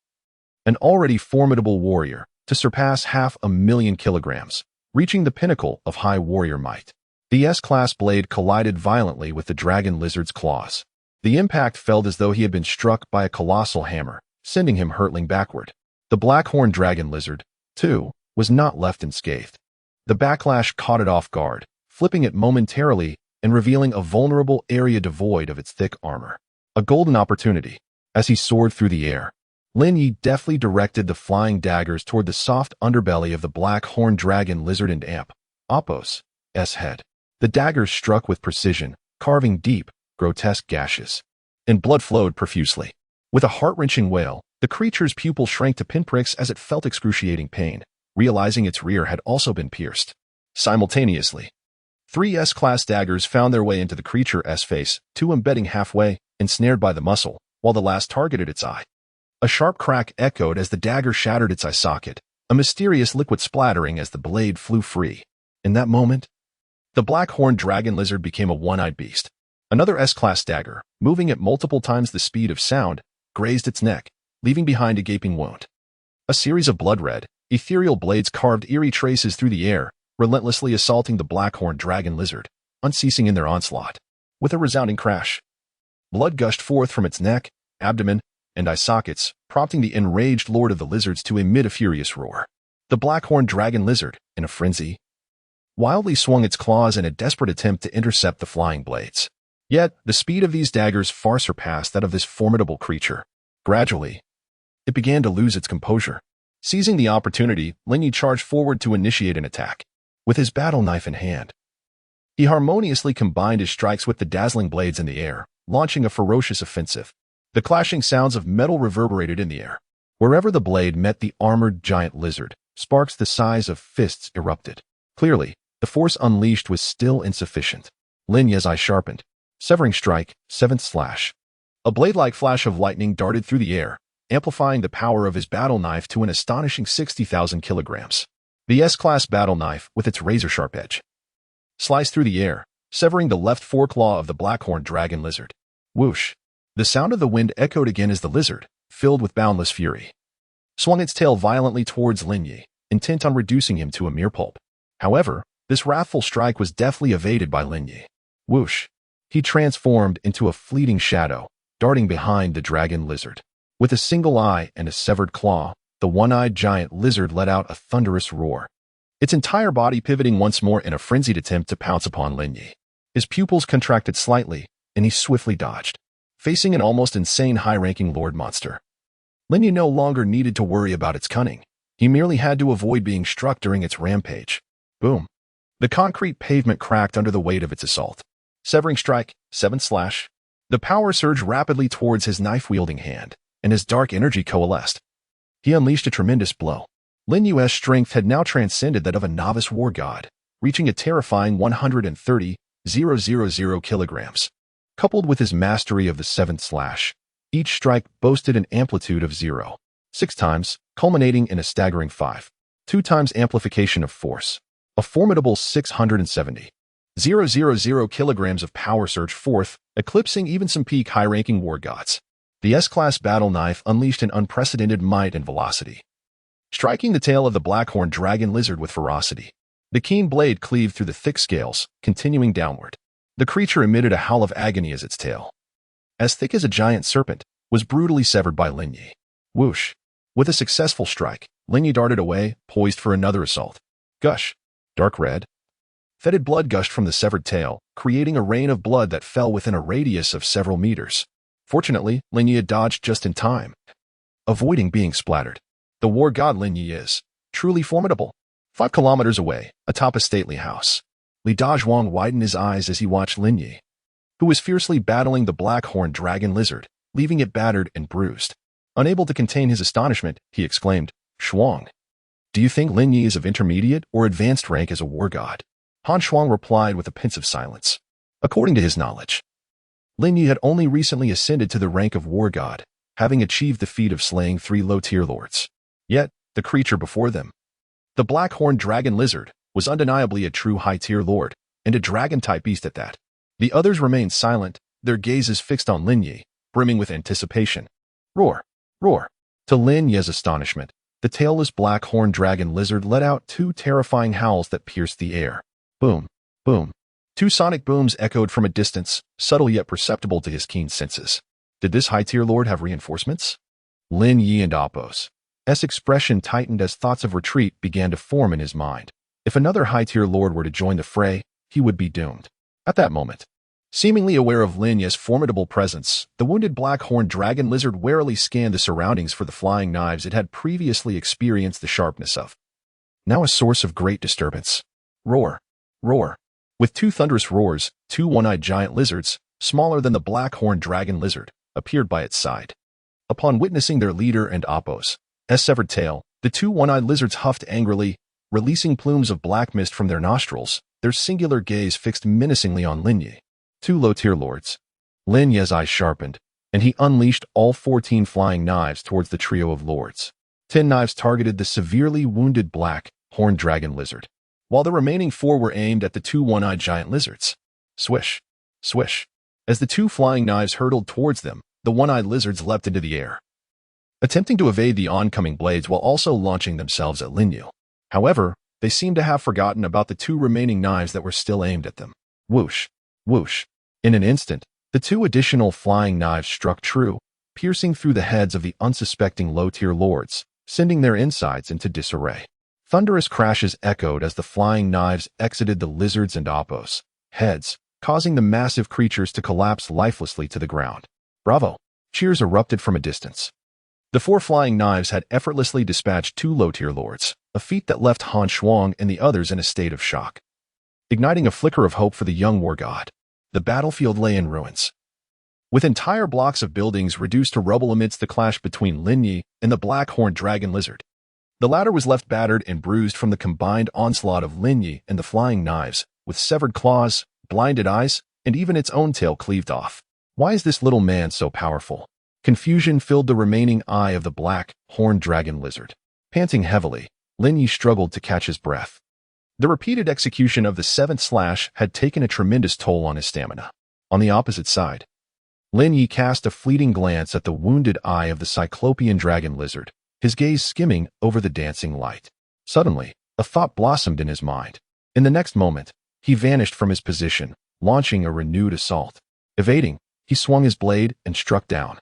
an already formidable warrior, to surpass 500,000 kilograms, reaching the pinnacle of high warrior might. The S-class blade collided violently with the dragon lizard's claws. The impact felt as though he had been struck by a colossal hammer, sending him hurtling backward. The black-horned dragon lizard, too, was not left unscathed. The backlash caught it off guard, flipping it momentarily and revealing a vulnerable area devoid of its thick armor. A golden opportunity. As he soared through the air, Lin Ye deftly directed the flying daggers toward the soft underbelly of the black-horned dragon lizard and Apos' head. The daggers struck with precision, carving deep, grotesque gashes, and blood flowed profusely. With a heart-wrenching wail, the creature's pupil shrank to pinpricks as it felt excruciating pain, realizing its rear had also been pierced. Simultaneously, 3 S-class daggers found their way into the creature's face, 2 embedding halfway, ensnared by the muscle, while the last targeted its eye. A sharp crack echoed as the dagger shattered its eye socket, a mysterious liquid splattering as the blade flew free. In that moment, the black-horned dragon lizard became a one-eyed beast. Another S-class dagger, moving at multiple times the speed of sound, grazed its neck, leaving behind a gaping wound. A series of blood-red, ethereal blades carved eerie traces through the air, relentlessly assaulting the black-horned dragon lizard, unceasing in their onslaught. With a resounding crash, blood gushed forth from its neck, abdomen, and eye sockets, prompting the enraged lord of the lizards to emit a furious roar. The black-horned dragon lizard, in a frenzy, wildly swung its claws in a desperate attempt to intercept the flying blades. Yet, the speed of these daggers far surpassed that of this formidable creature. Gradually, it began to lose its composure. Seizing the opportunity, Lin Ye charged forward to initiate an attack. With his battle knife in hand, he harmoniously combined his strikes with the dazzling blades in the air, launching a ferocious offensive. The clashing sounds of metal reverberated in the air. Wherever the blade met the armored giant lizard, sparks the size of fists erupted. Clearly, the force unleashed was still insufficient. Lin Ye's eye sharpened. Severing strike, 7th slash. A blade-like flash of lightning darted through the air, amplifying the power of his battle knife to an astonishing 60,000 kilograms. The S-class battle knife, with its razor-sharp edge, sliced through the air, severing the left foreclaw of the blackhorn dragon lizard. Whoosh! The sound of the wind echoed again as the lizard, filled with boundless fury, swung its tail violently towards Lin Ye, intent on reducing him to a mere pulp. However, this wrathful strike was deftly evaded by Lin Ye. Whoosh! He transformed into a fleeting shadow, darting behind the dragon lizard. With a single eye and a severed claw, the one-eyed giant lizard let out a thunderous roar, its entire body pivoting once more in a frenzied attempt to pounce upon Lin Ye. His pupils contracted slightly, and he swiftly dodged, facing an almost insane high-ranking lord monster. Lin Ye no longer needed to worry about its cunning. He merely had to avoid being struck during its rampage. Boom! The concrete pavement cracked under the weight of its assault. Severing strike, 7th slash. The power surged rapidly towards his knife-wielding hand, and his dark energy coalesced. He unleashed a tremendous blow. Lin Yu's strength had now transcended that of a novice war god, reaching a terrifying 130,000 kilograms. Coupled with his mastery of the 7th slash, each strike boasted an amplitude of 0.6 times, culminating in a staggering 5.2 times amplification of force. A formidable 670,000 kilograms of power surged forth, eclipsing even some peak high-ranking war gods. The S-class battle knife unleashed an unprecedented might and velocity, striking the tail of the blackhorn dragon lizard with ferocity. The keen blade cleaved through the thick scales, continuing downward. The creature emitted a howl of agony as its tail, as thick as a giant serpent, was brutally severed by Lin Ye. Whoosh! With a successful strike, Lin Ye darted away, poised for another assault. Gush! Dark red, fetid blood gushed from the severed tail, creating a rain of blood that fell within a radius of several meters. Fortunately, Lin Ye dodged just in time, avoiding being splattered. The war god Lin Ye is truly formidable. 5 kilometers away, atop a stately house, Li Dazhuang widened his eyes as he watched Lin Ye, who was fiercely battling the blackhorn dragon lizard, leaving it battered and bruised. Unable to contain his astonishment, he exclaimed, "Shuang, do you think Lin Ye is of intermediate or advanced rank as a war god?" Han Shuang replied with a pensive silence. According to his knowledge, Lin Ye had only recently ascended to the rank of war god, having achieved the feat of slaying 3 low-tier lords. Yet, the creature before them, the blackhorn dragon lizard, was undeniably a true high-tier lord, and a dragon-type beast at that. The others remained silent, their gazes fixed on Lin Ye, brimming with anticipation. Roar! Roar! To Lin Ye's astonishment, the tailless blackhorn dragon lizard let out 2 terrifying howls that pierced the air. Boom! Boom! 2 sonic booms echoed from a distance, subtle yet perceptible to his keen senses. Did this high-tier lord have reinforcements? Lin Ye and Appo's expression tightened as thoughts of retreat began to form in his mind. If another high-tier lord were to join the fray, he would be doomed. At that moment, seemingly aware of Lin Ye's formidable presence, the wounded blackhorn dragon lizard warily scanned the surroundings for the flying knives it had previously experienced the sharpness of. Now a source of great disturbance. Roar! Roar! With 2 thunderous roars, 2 one-eyed giant lizards, smaller than the blackhorn dragon lizard, appeared by its side. Upon witnessing their leader and Appo's severed tail, the 2 one-eyed lizards huffed angrily, releasing plumes of black mist from their nostrils, their singular gaze fixed menacingly on Lin Ye. 2 low-tier lords. Lin Ye's eyes sharpened, and he unleashed all 14 flying knives towards the trio of lords. 10 knives targeted the severely wounded black horned dragon lizard, while the remaining 4 were aimed at the 2 one-eyed giant lizards. Swish! Swish! As the 2 flying knives hurtled towards them, the one-eyed lizards leapt into the air, attempting to evade the oncoming blades while also launching themselves at Lin Ye. However, they seemed to have forgotten about the 2 remaining knives that were still aimed at them. Whoosh! Whoosh! In an instant, the 2 additional flying knives struck true, piercing through the heads of the unsuspecting low-tier lords, sending their insides into disarray. Thunderous crashes echoed as the flying knives exited the lizards and Appo's heads, causing the massive creatures to collapse lifelessly to the ground. Bravo! Cheers erupted from a distance. The 4 flying knives had effortlessly dispatched 2 low-tier lords, a feat that left Han Shuang and the others in a state of shock. Igniting a flicker of hope for the young war god, the battlefield lay in ruins, with entire blocks of buildings reduced to rubble amidst the clash between Lin Ye and the black-horned dragon lizard. The latter was left battered and bruised from the combined onslaught of Lin Ye and the flying knives, with severed claws, blinded eyes, and even its own tail cleaved off. Why is this little man so powerful? Confusion filled the remaining eye of the black-horned dragon lizard. Panting heavily, Lin Ye struggled to catch his breath. The repeated execution of the seventh slash had taken a tremendous toll on his stamina. On the opposite side, Lin Ye cast a fleeting glance at the wounded eye of the cyclopean dragon lizard, his gaze skimming over the dancing light. Suddenly, a thought blossomed in his mind. In the next moment, he vanished from his position, launching a renewed assault. Evading, he swung his blade and struck down.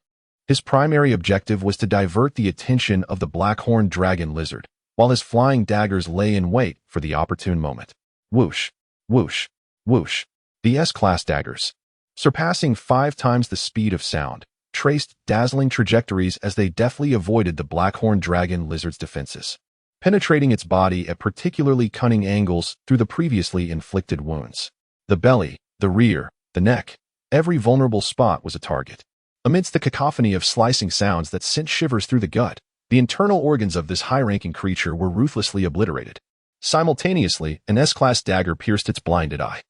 His primary objective was to divert the attention of the black-horned dragon lizard, while his flying daggers lay in wait for the opportune moment. Whoosh, whoosh, whoosh. The S-class daggers, surpassing 5 times the speed of sound, traced dazzling trajectories as they deftly avoided the black-horned dragon lizard's defenses, penetrating its body at particularly cunning angles through the previously inflicted wounds. The belly, the rear, the neck, every vulnerable spot was a target. Amidst the cacophony of slicing sounds that sent shivers through the gut, the internal organs of this high-ranking creature were ruthlessly obliterated. Simultaneously, an S-class dagger pierced its blinded eye,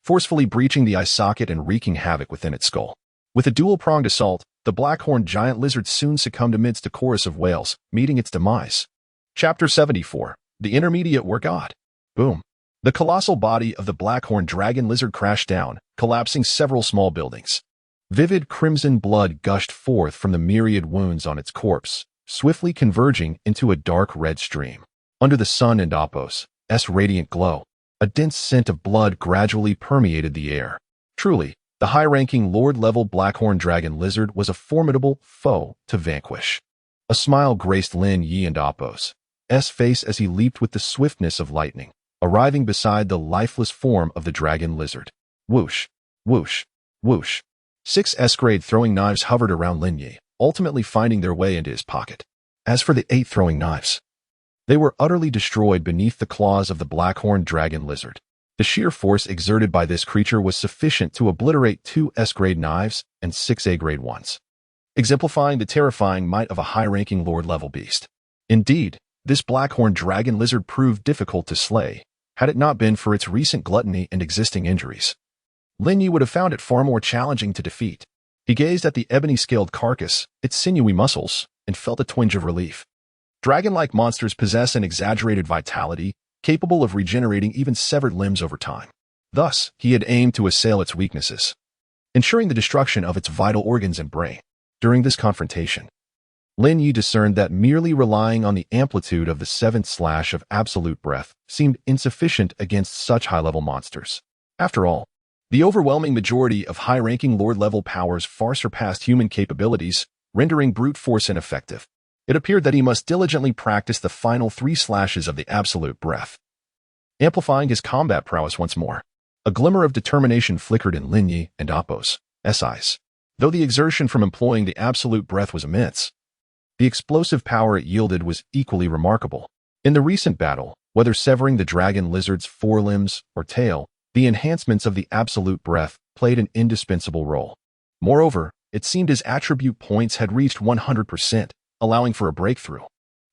forcefully breaching the eye socket and wreaking havoc within its skull. With a dual-pronged assault, the black-horned giant lizard soon succumbed amidst a chorus of wails, meeting its demise. Chapter 74. The Intermediate War God. Boom. The colossal body of the black-horned dragon lizard crashed down, collapsing several small buildings. Vivid crimson blood gushed forth from the myriad wounds on its corpse, swiftly converging into a dark red stream. Under the sun and Apos' radiant glow, a dense scent of blood gradually permeated the air. Truly, the high-ranking Lord-level black-horned dragon lizard was a formidable foe to vanquish. A smile graced Lin Ye and Apos' face as he leaped with the swiftness of lightning, arriving beside the lifeless form of the dragon lizard. Whoosh, whoosh, whoosh. 6 S-grade throwing knives hovered around Lin Ye, ultimately finding their way into his pocket. As for the 8 throwing knives, they were utterly destroyed beneath the claws of the black-horned dragon lizard. The sheer force exerted by this creature was sufficient to obliterate 2 S-grade knives and 6 A-grade ones, exemplifying the terrifying might of a high-ranking Lord-level beast. Indeed, this black-horned dragon lizard proved difficult to slay, had it not been for its recent gluttony and existing injuries. Lin Ye would have found it far more challenging to defeat. He gazed at the ebony-scaled carcass, its sinewy muscles, and felt a twinge of relief. Dragon-like monsters possess an exaggerated vitality, capable of regenerating even severed limbs over time. Thus, he had aimed to assail its weaknesses, ensuring the destruction of its vital organs and brain. During this confrontation, Lin Ye discerned that merely relying on the amplitude of the 7th slash of absolute breath seemed insufficient against such high-level monsters. After all, the overwhelming majority of high-ranking Lord-level powers far surpassed human capabilities, rendering brute force ineffective. It appeared that he must diligently practice the final 3 slashes of the absolute breath, amplifying his combat prowess once more. A glimmer of determination flickered in Lin Ye and Apos' eyes. Though the exertion from employing the absolute breath was immense, the explosive power it yielded was equally remarkable. In the recent battle, whether severing the dragon lizard's forelimbs or tail, the enhancements of the absolute breath played an indispensable role. Moreover, it seemed his attribute points had reached 100%, allowing for a breakthrough.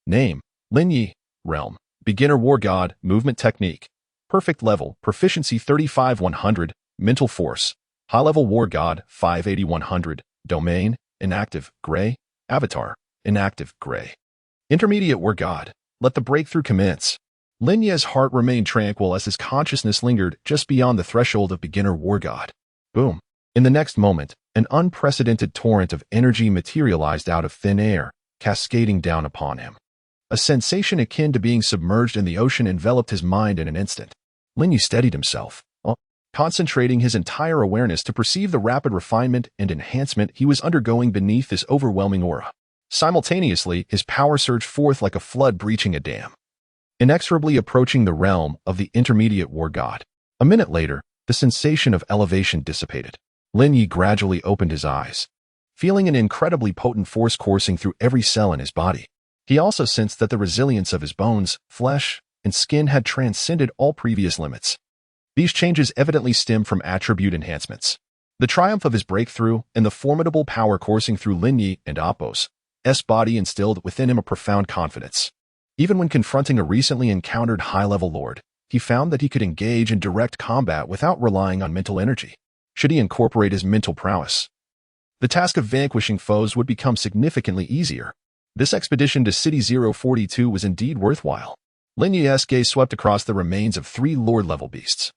Name: Lin Ye. Realm: Beginner War God. Movement Technique: Perfect Level, Proficiency 35-100. Mental Force: High Level War God, 580-100. Domain: Inactive, Gray. Avatar: Inactive, Gray. Intermediate War God. Let the breakthrough commence. Lin Ye's heart remained tranquil as his consciousness lingered just beyond the threshold of Beginner War God. Boom. In the next moment, an unprecedented torrent of energy materialized out of thin air, cascading down upon him. A sensation akin to being submerged in the ocean enveloped his mind in an instant. Lin Ye steadied himself, concentrating his entire awareness to perceive the rapid refinement and enhancement he was undergoing beneath this overwhelming aura. Simultaneously, his power surged forth like a flood breaching a dam, inexorably approaching the realm of the Intermediate War God. A minute later, the sensation of elevation dissipated. Lin Ye gradually opened his eyes, feeling an incredibly potent force coursing through every cell in his body. He also sensed that the resilience of his bones, flesh, and skin had transcended all previous limits. These changes evidently stemmed from attribute enhancements. The triumph of his breakthrough and the formidable power coursing through Lin Ye and Apos' body instilled within him a profound confidence. Even when confronting a recently encountered high-level lord, he found that he could engage in direct combat without relying on mental energy. Should he incorporate his mental prowess, the task of vanquishing foes would become significantly easier. This expedition to City 042 was indeed worthwhile. Lin Ye's gaze swept across the remains of 3 lord-level beasts,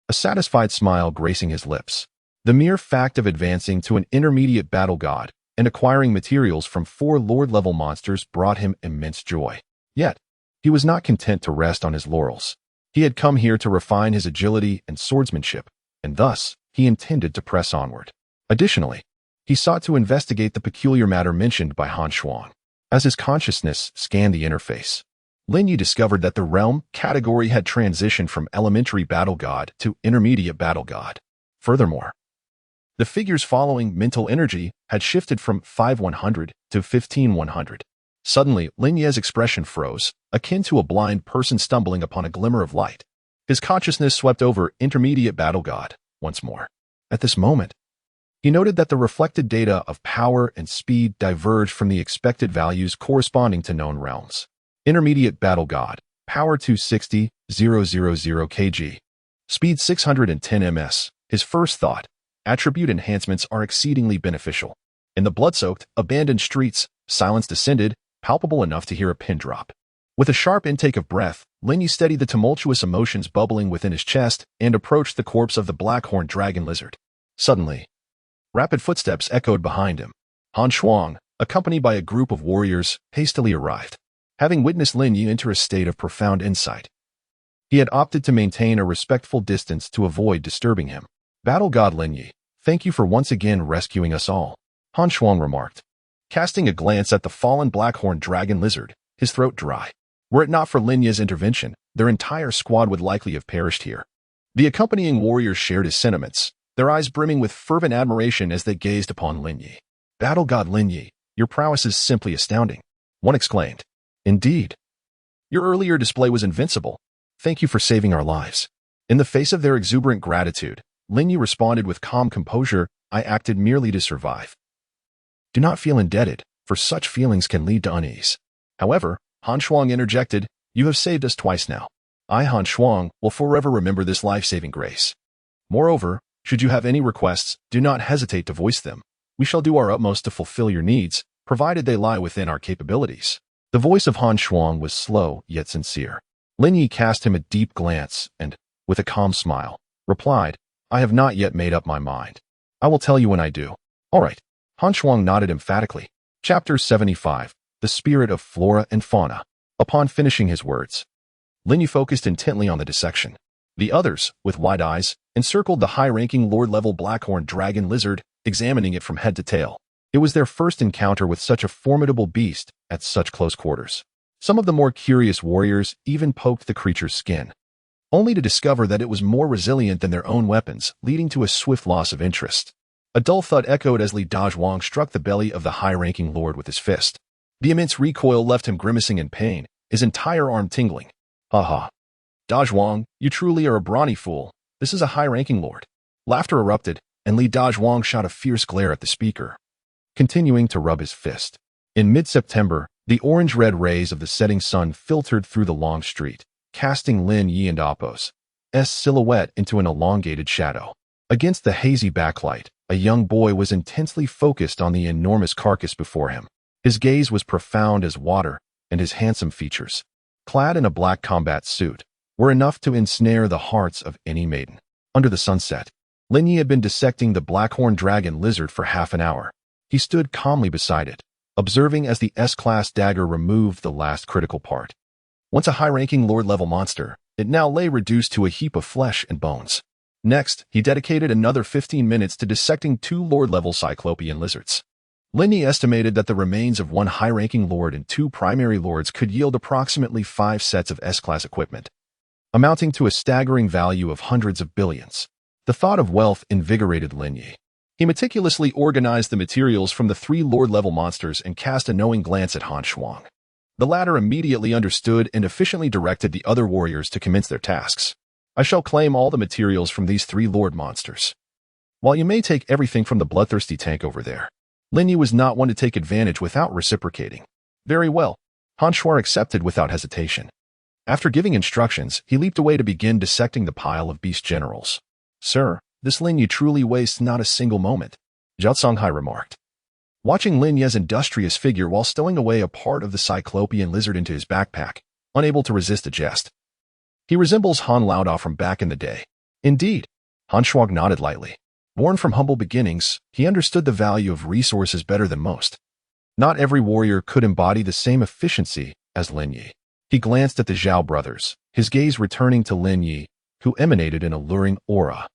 a satisfied smile gracing his lips. The mere fact of advancing to an intermediate battle god and acquiring materials from 4 lord-level monsters brought him immense joy. Yet, he was not content to rest on his laurels. He had come here to refine his agility and swordsmanship, and thus, he intended to press onward. Additionally, he sought to investigate the peculiar matter mentioned by Han Shuang. As his consciousness scanned the interface, Lin Ye discovered that the realm category had transitioned from elementary battle god to intermediate battle god. Furthermore, the figures following mental energy had shifted from 5100 to 15100. Suddenly, Lin Ye's expression froze, akin to a blind person stumbling upon a glimmer of light. His consciousness swept over intermediate battle god once more. At this moment, he noted that the reflected data of power and speed diverged from the expected values corresponding to known realms. Intermediate battle god, power 260,000 kg, speed 610 ms. His first thought, attribute enhancements are exceedingly beneficial. In the blood-soaked, abandoned streets, silence descended, palpable enough to hear a pin drop. With a sharp intake of breath, Lin Ye steadied the tumultuous emotions bubbling within his chest and approached the corpse of the black-horned dragon lizard. Suddenly, rapid footsteps echoed behind him. Han Shuang, accompanied by a group of warriors, hastily arrived. Having witnessed Lin Ye enter a state of profound insight, he had opted to maintain a respectful distance to avoid disturbing him. Battle God Lin Ye, thank you for once again rescuing us all, Han Shuang remarked. Casting a glance at the fallen black-horned dragon lizard, his throat dry. Were it not for Lin Ye's intervention, their entire squad would likely have perished here. The accompanying warriors shared his sentiments, their eyes brimming with fervent admiration as they gazed upon Lin Ye. Battle God Lin Ye, your prowess is simply astounding, one exclaimed. Indeed. Your earlier display was invincible. Thank you for saving our lives. In the face of their exuberant gratitude, Lin Ye responded with calm composure, I acted merely to survive. Do not feel indebted, for such feelings can lead to unease. However, Han Shuang interjected, you have saved us twice now. I, Han Shuang, will forever remember this life-saving grace. Moreover, should you have any requests, do not hesitate to voice them. We shall do our utmost to fulfill your needs, provided they lie within our capabilities. The voice of Han Shuang was slow yet sincere. Lin Ye cast him a deep glance and, with a calm smile, replied, I have not yet made up my mind. I will tell you when I do. All right. Han Shuang nodded emphatically. Chapter 75. The Spirit of Flora and Fauna. Upon finishing his words, Lin Ye focused intently on the dissection. The others, with wide eyes, encircled the high-ranking lord-level blackhorn dragon lizard, examining it from head to tail. It was their first encounter with such a formidable beast at such close quarters. Some of the more curious warriors even poked the creature's skin, only to discover that it was more resilient than their own weapons, leading to a swift loss of interest. A dull thud echoed as Li Dazhuang struck the belly of the high-ranking lord with his fist. The immense recoil left him grimacing in pain, his entire arm tingling. Ha ha. Dazhuang, you truly are a brawny fool. This is a high-ranking lord. Laughter erupted, and Li Dazhuang shot a fierce glare at the speaker, continuing to rub his fist. In mid-September, the orange-red rays of the setting sun filtered through the long street, casting Lin Ye and Apos' silhouette into an elongated shadow. Against the hazy backlight, a young boy was intensely focused on the enormous carcass before him. His gaze was profound as water, and his handsome features, clad in a black combat suit, were enough to ensnare the hearts of any maiden. Under the sunset, Lin Ye had been dissecting the blackhorn dragon lizard for half an hour. He stood calmly beside it, observing as the S-class dagger removed the last critical part. Once a high-ranking lord-level monster, it now lay reduced to a heap of flesh and bones. Next, he dedicated another 15 minutes to dissecting 2 lord-level cyclopean lizards. Lin Ye estimated that the remains of 1 high-ranking lord and 2 primary lords could yield approximately 5 sets of S-class equipment, amounting to a staggering value of hundreds of billions. The thought of wealth invigorated Lin Ye. He meticulously organized the materials from the 3 lord-level monsters and cast a knowing glance at Han Shuang. The latter immediately understood and efficiently directed the other warriors to commence their tasks. I shall claim all the materials from these 3 lord monsters. While you may take everything from the bloodthirsty tank over there, Lin Ye was not one to take advantage without reciprocating. Very well. Han Shuar accepted without hesitation. After giving instructions, he leaped away to begin dissecting the pile of beast generals. Sir, this Lin Ye truly wastes not a single moment, Zhao Songhai remarked. Watching Lin Ye's industrious figure while stowing away a part of the cyclopean lizard into his backpack, unable to resist a jest. He resembles Han Laodao from back in the day. Indeed, Han Shuang nodded lightly. Born from humble beginnings, he understood the value of resources better than most. Not every warrior could embody the same efficiency as Lin Ye. He glanced at the Zhao brothers, his gaze returning to Lin Ye, who emanated an alluring aura.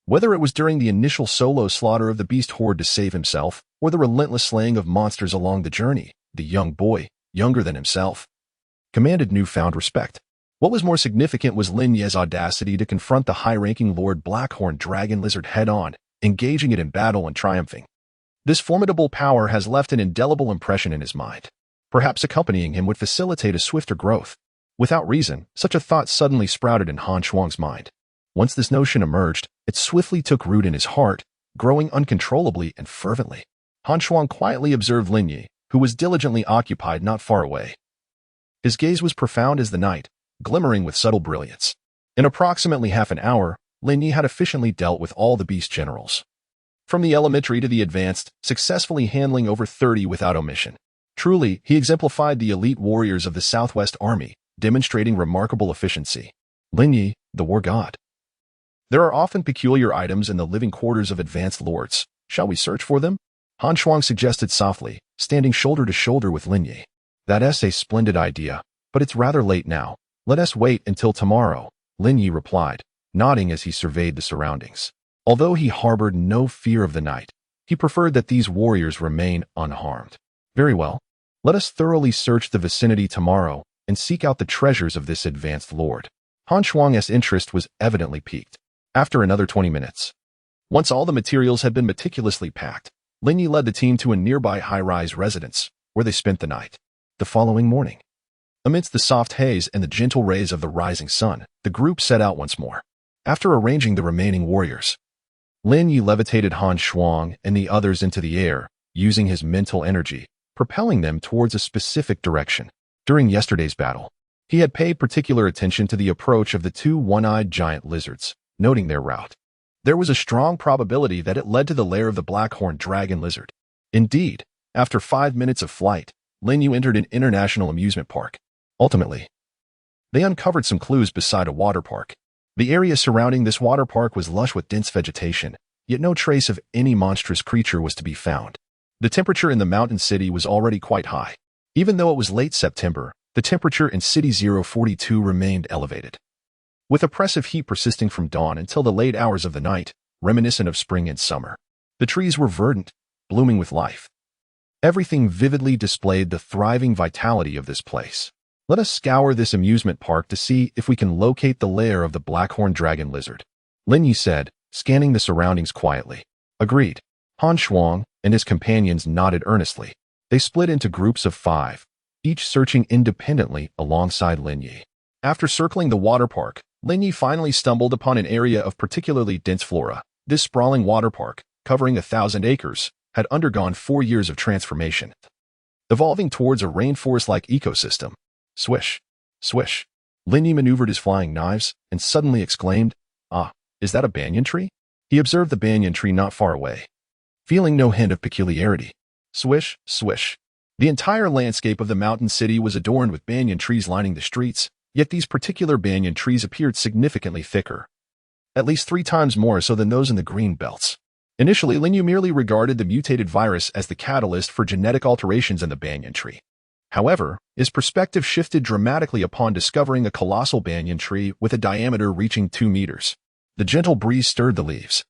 Whether it was during the initial solo slaughter of the beast horde to save himself, or the relentless slaying of monsters along the journey, the young boy, younger than himself, commanded newfound respect. What was more significant was Lin Ye's audacity to confront the high-ranking Lord Blackhorn Dragon Lizard head-on, engaging it in battle and triumphing. This formidable power has left an indelible impression in his mind. Perhaps accompanying him would facilitate a swifter growth. Without reason, such a thought suddenly sprouted in Han Shuang's mind. Once this notion emerged, it swiftly took root in his heart, growing uncontrollably and fervently. Han Shuang quietly observed Lin Ye, who was diligently occupied not far away. His gaze was profound as the night, glimmering with subtle brilliance. In approximately half an hour, Lin Ye had efficiently dealt with all the beast generals. From the elementary to the advanced, successfully handling over 30 without omission. Truly, he exemplified the elite warriors of the Southwest Army, demonstrating remarkable efficiency. Lin Ye, the war god. There are often peculiar items in the living quarters of advanced lords. Shall we search for them? Han Shuang suggested softly, standing shoulder to shoulder with Lin Ye. That's a splendid idea, but it's rather late now. Let us wait until tomorrow, Lin Ye replied, nodding as he surveyed the surroundings. Although he harbored no fear of the night, he preferred that these warriors remain unharmed. Very well. Let us thoroughly search the vicinity tomorrow and seek out the treasures of this advanced lord. Han Shuang's interest was evidently piqued. After another 20 minutes. Once all the materials had been meticulously packed, Lin Ye led the team to a nearby high-rise residence, where they spent the night. The following morning, amidst the soft haze and the gentle rays of the rising sun, the group set out once more. After arranging the remaining warriors, Lin Ye levitated Han Shuang and the others into the air, using his mental energy, propelling them towards a specific direction. During yesterday's battle, he had paid particular attention to the approach of the two one-eyed giant lizards, noting their route. There was a strong probability that it led to the lair of the Blackhorn Dragon Lizard. Indeed, after 5 minutes of flight, Lin Ye entered an international amusement park. Ultimately, they uncovered some clues beside a water park. The area surrounding this water park was lush with dense vegetation, yet no trace of any monstrous creature was to be found. The temperature in the mountain city was already quite high. Even though it was late September, the temperature in City 042 remained elevated, with oppressive heat persisting from dawn until the late hours of the night, reminiscent of spring and summer. The trees were verdant, blooming with life. Everything vividly displayed the thriving vitality of this place. Let us scour this amusement park to see if we can locate the lair of the Blackhorn Dragon Lizard, Lin Ye said, scanning the surroundings quietly. Agreed. Han Shuang and his companions nodded earnestly. They split into groups of 5, each searching independently alongside Lin Ye. After circling the water park, Lin Ye finally stumbled upon an area of particularly dense flora. This sprawling water park, covering 1,000 acres, had undergone 4 years of transformation, evolving towards a rainforest-like ecosystem. Swish, swish. Lin Ye maneuvered his flying knives and suddenly exclaimed, "Ah, is that a banyan tree?" He observed the banyan tree not far away, feeling no hint of peculiarity. Swish, swish. The entire landscape of the mountain city was adorned with banyan trees lining the streets, yet these particular banyan trees appeared significantly thicker, at least 3 times more so than those in the green belts. Initially, Lin Ye merely regarded the mutated virus as the catalyst for genetic alterations in the banyan tree. However, his perspective shifted dramatically upon discovering a colossal banyan tree with a diameter reaching 2 meters. The gentle breeze stirred the leaves,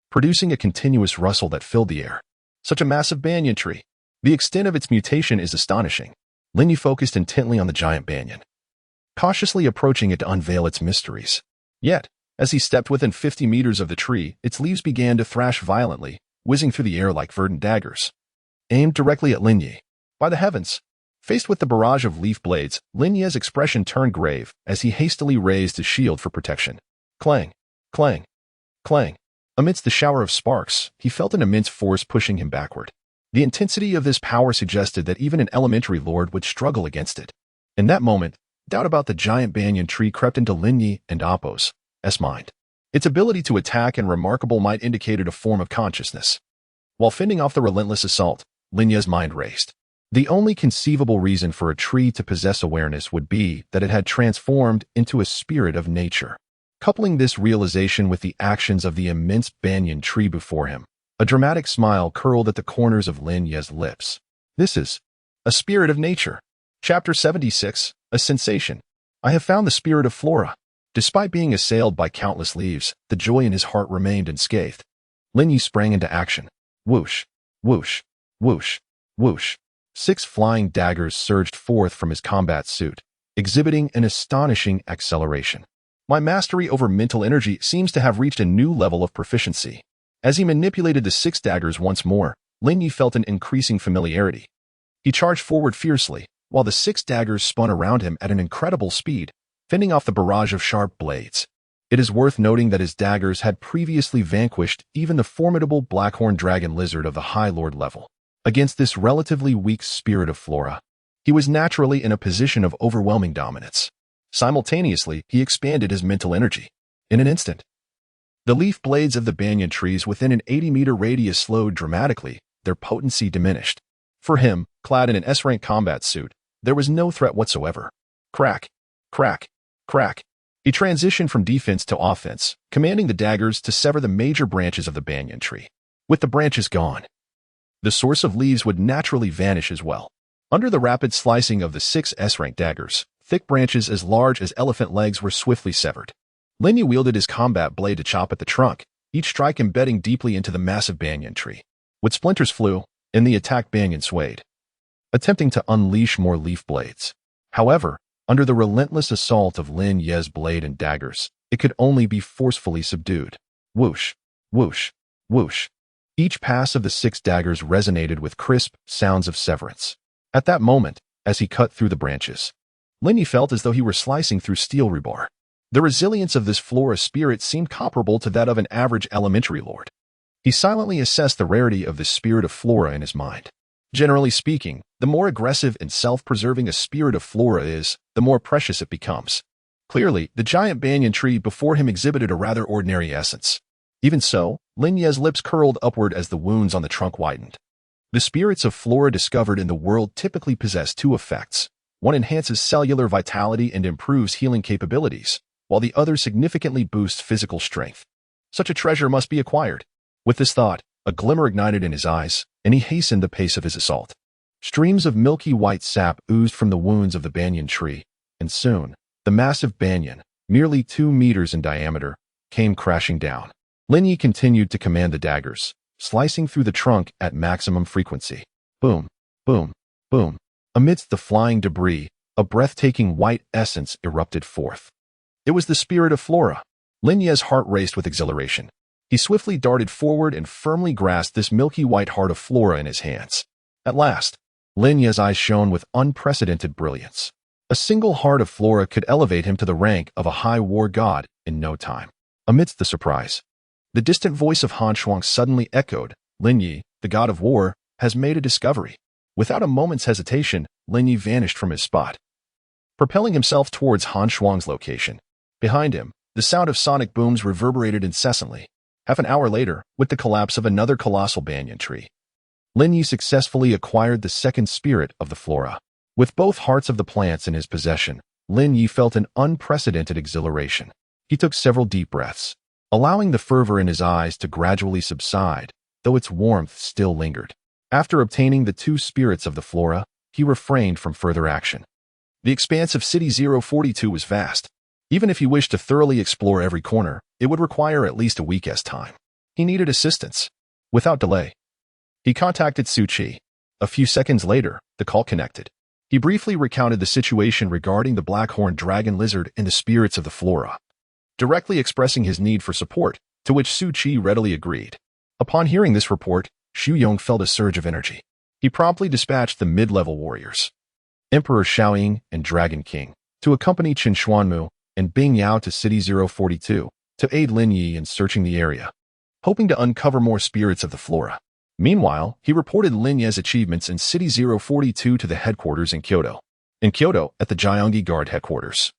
producing a continuous rustle that filled the air. Such a massive banyan tree. The extent of its mutation is astonishing. Lin Ye focused intently on the giant banyan, cautiously approaching it to unveil its mysteries. Yet, as he stepped within 50 meters of the tree, its leaves began to thrash violently, whizzing through the air like verdant daggers, aimed directly at Lin Ye. By the heavens! Faced with the barrage of leaf blades, Lin Ye's expression turned grave as he hastily raised his shield for protection. Clang, clang, clang. Amidst the shower of sparks, he felt an immense force pushing him backward. The intensity of this power suggested that even an elementary lord would struggle against it. In that moment, doubt about the giant banyan tree crept into Lin Ye and Appo's mind. Its ability to attack and remarkable might indicated a form of consciousness. While fending off the relentless assault, Lin Ye's mind raced. The only conceivable reason for a tree to possess awareness would be that it had transformed into a spirit of nature. Coupling this realization with the actions of the immense banyan tree before him, a dramatic smile curled at the corners of Lin Ye's lips. This is a spirit of nature. Chapter 76, A Sensation. I have found the spirit of flora. Despite being assailed by countless leaves, the joy in his heart remained unscathed. Lin Ye sprang into action. Whoosh, whoosh, whoosh, whoosh. 6 flying daggers surged forth from his combat suit, exhibiting an astonishing acceleration. My mastery over mental energy seems to have reached a new level of proficiency. As he manipulated the 6 daggers once more, Lin Ye felt an increasing familiarity. He charged forward fiercely, while the 6 daggers spun around him at an incredible speed, fending off the barrage of sharp blades. It is worth noting that his daggers had previously vanquished even the formidable blackhorn dragon lizard of the High Lord level. Against this relatively weak spirit of flora, he was naturally in a position of overwhelming dominance. Simultaneously, he expanded his mental energy. In an instant, the leaf blades of the banyan trees within an 80-meter radius slowed dramatically, their potency diminished. For him, clad in an S-rank combat suit, there was no threat whatsoever. Crack, crack, crack. He transitioned from defense to offense, commanding the daggers to sever the major branches of the banyan tree. With the branches gone, the source of leaves would naturally vanish as well. Under the rapid slicing of the 6 S-rank daggers, thick branches as large as elephant legs were swiftly severed. Lin Ye wielded his combat blade to chop at the trunk, each strike embedding deeply into the massive banyan tree. With splinters flew, and the attacked banyan swayed, attempting to unleash more leaf blades. However, under the relentless assault of Lin Ye's blade and daggers, it could only be forcefully subdued. Whoosh, whoosh, whoosh. Each pass of the 6 daggers resonated with crisp sounds of severance. At that moment, as he cut through the branches, Lin Ye felt as though he were slicing through steel rebar. The resilience of this flora spirit seemed comparable to that of an average elementary lord. He silently assessed the rarity of this spirit of flora in his mind. Generally speaking, the more aggressive and self-preserving a spirit of flora is, the more precious it becomes. Clearly, the giant banyan tree before him exhibited a rather ordinary essence. Even so, Lin Ye's lips curled upward as the wounds on the trunk widened. The spirits of flora discovered in the world typically possess 2 effects. One enhances cellular vitality and improves healing capabilities, while the other significantly boosts physical strength. Such a treasure must be acquired. With this thought, a glimmer ignited in his eyes, and he hastened the pace of his assault. Streams of milky white sap oozed from the wounds of the banyan tree, and soon, the massive banyan, merely 2 meters in diameter, came crashing down. Lin Ye continued to command the daggers, slicing through the trunk at maximum frequency. Boom, boom, boom. Amidst the flying debris, a breathtaking white essence erupted forth. It was the spirit of flora. Lin Ye's heart raced with exhilaration. He swiftly darted forward and firmly grasped this milky white heart of flora in his hands. At last, Lin Ye's eyes shone with unprecedented brilliance. A single heart of flora could elevate him to the rank of a high war god in no time. Amidst the surprise, the distant voice of Han Shuang suddenly echoed, Lin Ye, the god of war, has made a discovery. Without a moment's hesitation, Lin Ye vanished from his spot, propelling himself towards Han Shuang's location. Behind him, the sound of sonic booms reverberated incessantly. Half an hour later, with the collapse of another colossal banyan tree, Lin Ye successfully acquired the second spirit of the flora. With both hearts of the plants in his possession, Lin Ye felt an unprecedented exhilaration. He took several deep breaths, allowing the fervor in his eyes to gradually subside, though its warmth still lingered. After obtaining the 2 spirits of the flora, he refrained from further action. The expanse of City 042 was vast. Even if he wished to thoroughly explore every corner, it would require at least a week's time. He needed assistance. Without delay, he contacted Su Qi. A few seconds later, the call connected. He briefly recounted the situation regarding the blackhorn dragon lizard and the spirits of the flora, directly expressing his need for support, to which Su Qi readily agreed. Upon hearing this report, Xu Yong felt a surge of energy. He promptly dispatched the mid-level warriors, Emperor Xiaoying and Dragon King, to accompany Chen Xuanmu and Bing Yao to City 042, to aid Lin Ye in searching the area. hoping to uncover more spirits of the flora. Meanwhile, he reported Lin Ye's achievements in City 042 to the headquarters in Kyoto. In Kyoto, at the Gyeonggi Guard headquarters.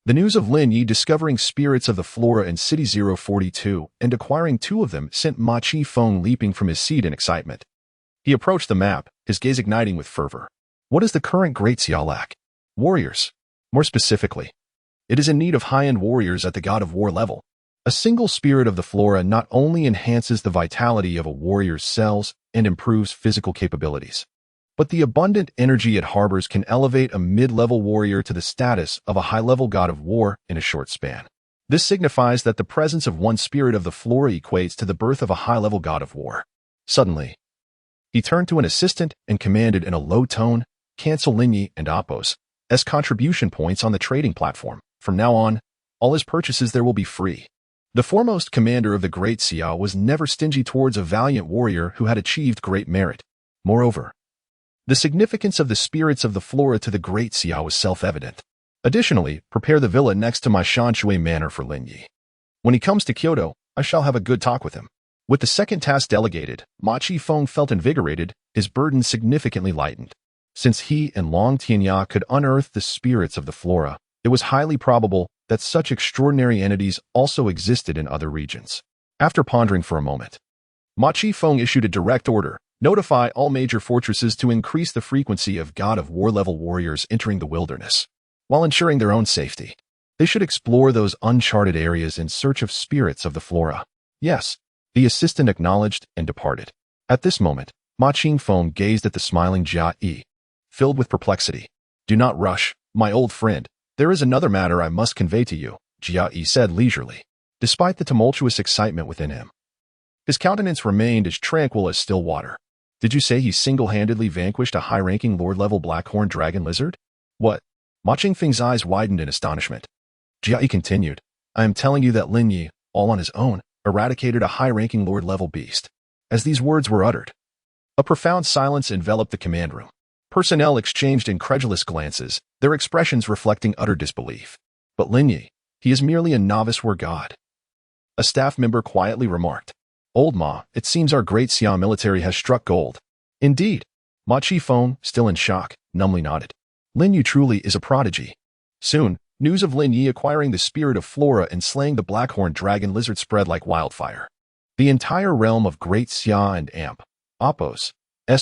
The news of Lin Ye discovering spirits of the flora in City 042 and acquiring 2 of them sent Ma Chi-feng leaping from his seat in excitement. He approached the map, his gaze igniting with fervor. What is the current Great Xia lack? Warriors. More specifically, it is in need of high-end warriors at the God of War level. A single spirit of the flora not only enhances the vitality of a warrior's cells and improves physical capabilities, but the abundant energy it harbors can elevate a mid-level warrior to the status of a high-level God of War in a short span. This signifies that the presence of one spirit of the flora equates to the birth of a high-level God of War. Suddenly, he turned to an assistant and commanded in a low tone, "Cancel Lin Ye and Appos as contribution points on the trading platform. From now on, all his purchases there will be free." The foremost commander of the Great Xia was never stingy towards a valiant warrior who had achieved great merit. Moreover, the significance of the spirits of the flora to the Great Xia was self-evident. Additionally, prepare the villa next to my Xinhui Manor for Lin Ye. When he comes to Kyoto, I shall have a good talk with him. With the second task delegated, Ma Chi-feng felt invigorated, his burden significantly lightened. Since he and Long Tianya could unearth the spirits of the flora, it was highly probable that such extraordinary entities also existed in other regions. After pondering for a moment, Ma Chi-feng issued a direct order: notify all major fortresses to increase the frequency of God of War level warriors entering the wilderness. While ensuring their own safety, they should explore those uncharted areas in search of spirits of the flora. Yes, the assistant acknowledged and departed. At this moment, Ma Chi-feng gazed at the smiling Jia Yi, filled with perplexity. "Do not rush, my old friend. There is another matter I must convey to you," Jia Yi said leisurely, despite the tumultuous excitement within him. His countenance remained as tranquil as still water. "Did you say he single-handedly vanquished a high-ranking lord-level blackhorn dragon lizard?" "What?" Ma Chi-feng's eyes widened in astonishment. Jia Yi continued, "I am telling you that Lin Ye, all on his own, eradicated a high-ranking lord-level beast." As these words were uttered, a profound silence enveloped the command room. Personnel exchanged incredulous glances, their expressions reflecting utter disbelief. "But Lin Ye, he is merely a novice war god," a staff member quietly remarked. "Old Ma, it seems our Great Xia military has struck gold." "Indeed." Ma Chi-feng, still in shock, numbly nodded. "Lin Ye truly is a prodigy." Soon, news of Lin Ye acquiring the spirit of flora and slaying the blackhorn dragon lizard spread like wildfire. The entire realm of Great Xia and Appos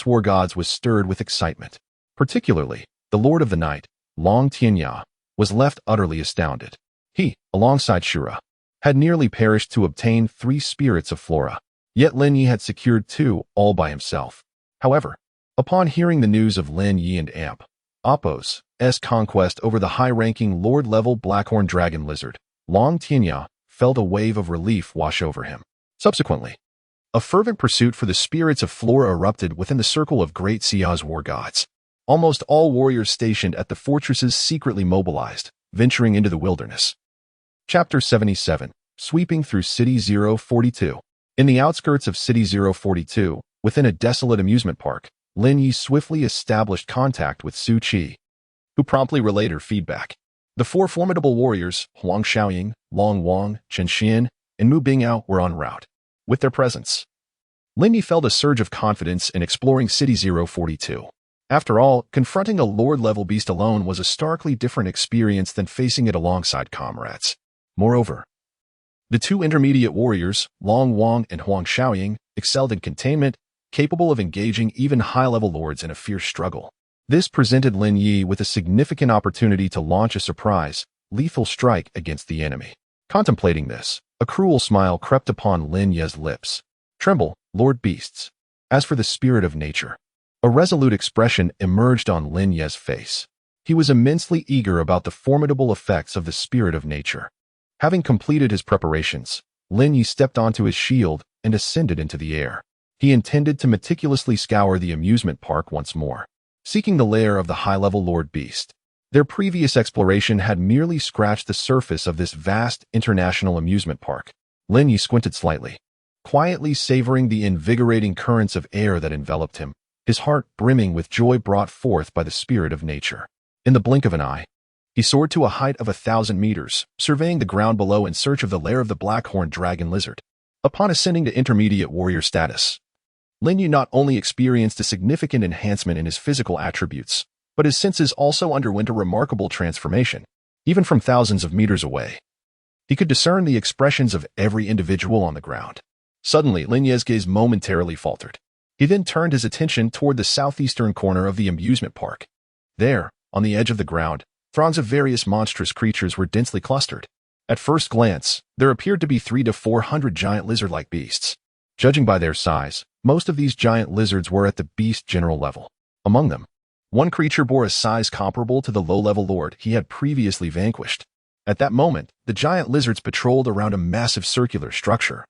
war gods was stirred with excitement. Particularly, the Lord of the Night, Long Tianya, was left utterly astounded. He, alongside Shura, had nearly perished to obtain 3 spirits of flora. Yet Lin Ye had secured 2 all by himself. However, upon hearing the news of Lin Ye and Appos' conquest over the high-ranking lord-level blackhorn dragon lizard, Long Tianya felt a wave of relief wash over him. Subsequently, a fervent pursuit for the spirits of flora erupted within the circle of Great Xia's war gods. Almost all warriors stationed at the fortresses secretly mobilized, venturing into the wilderness. Chapter 77. Sweeping through City 042. In the outskirts of City 042, within a desolate amusement park, Lin Ye swiftly established contact with Su Qi, who promptly relayed her feedback. The 4 formidable warriors, Huang Xiaoying, Long Wang, Chen Xian, and Mu Bingao, were en route. With their presence, Lin Ye felt a surge of confidence in exploring City 042. After all, confronting a lord-level beast alone was a starkly different experience than facing it alongside comrades. Moreover, the 2 intermediate warriors, Long Wang and Huang Xiaoying, excelled in containment, capable of engaging even high-level lords in a fierce struggle. This presented Lin Ye with a significant opportunity to launch a surprise, lethal strike against the enemy. Contemplating this, a cruel smile crept upon Lin Ye's lips. "Tremble, Lord Beasts." As for the spirit of nature, a resolute expression emerged on Lin Ye's face. He was immensely eager about the formidable effects of the spirit of nature. Having completed his preparations, Lin Ye stepped onto his shield and ascended into the air. He intended to meticulously scour the amusement park once more, seeking the lair of the high-level Lord Beast. Their previous exploration had merely scratched the surface of this vast international amusement park. Lin Ye squinted slightly, quietly savoring the invigorating currents of air that enveloped him, his heart brimming with joy brought forth by the spirit of nature. In the blink of an eye, he soared to a height of 1,000 meters, surveying the ground below in search of the lair of the blackhorn dragon lizard. Upon ascending to intermediate warrior status, Lin Ye not only experienced a significant enhancement in his physical attributes, but his senses also underwent a remarkable transformation, even from thousands of meters away. He could discern the expressions of every individual on the ground. Suddenly, Lin Ye's gaze momentarily faltered. He then turned his attention toward the southeastern corner of the amusement park. There, on the edge of the ground, throngs of various monstrous creatures were densely clustered. At first glance, there appeared to be 300 to 400 giant lizard-like beasts. Judging by their size, most of these giant lizards were at the beast general level. Among them, one creature bore a size comparable to the low-level lord he had previously vanquished. At that moment, the giant lizards patrolled around a massive circular structure,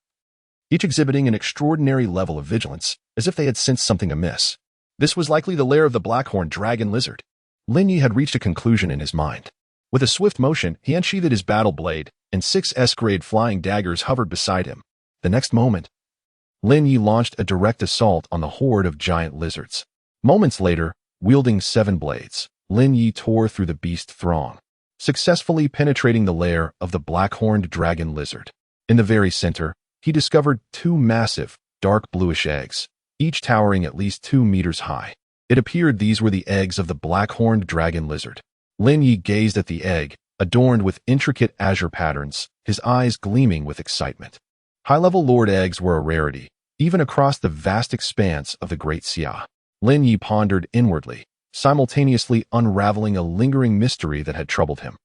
each exhibiting an extraordinary level of vigilance, as if they had sensed something amiss. This was likely the lair of the black-horned dragon lizard. Lin Ye had reached a conclusion in his mind. With a swift motion, he unsheathed his battle blade, and 6 S-grade flying daggers hovered beside him. The next moment, Lin Ye launched a direct assault on the horde of giant lizards. Moments later, wielding 7 blades, Lin Ye tore through the beast throng, successfully penetrating the lair of the black-horned dragon lizard. In the very center, he discovered 2 massive, dark bluish eggs, each towering at least 2 meters high. It appeared these were the eggs of the black-horned dragon lizard. Lin Ye gazed at the egg, adorned with intricate azure patterns, his eyes gleaming with excitement. High-level lord eggs were a rarity, even across the vast expanse of the Great Xia. Lin Ye pondered inwardly, simultaneously unraveling a lingering mystery that had troubled him.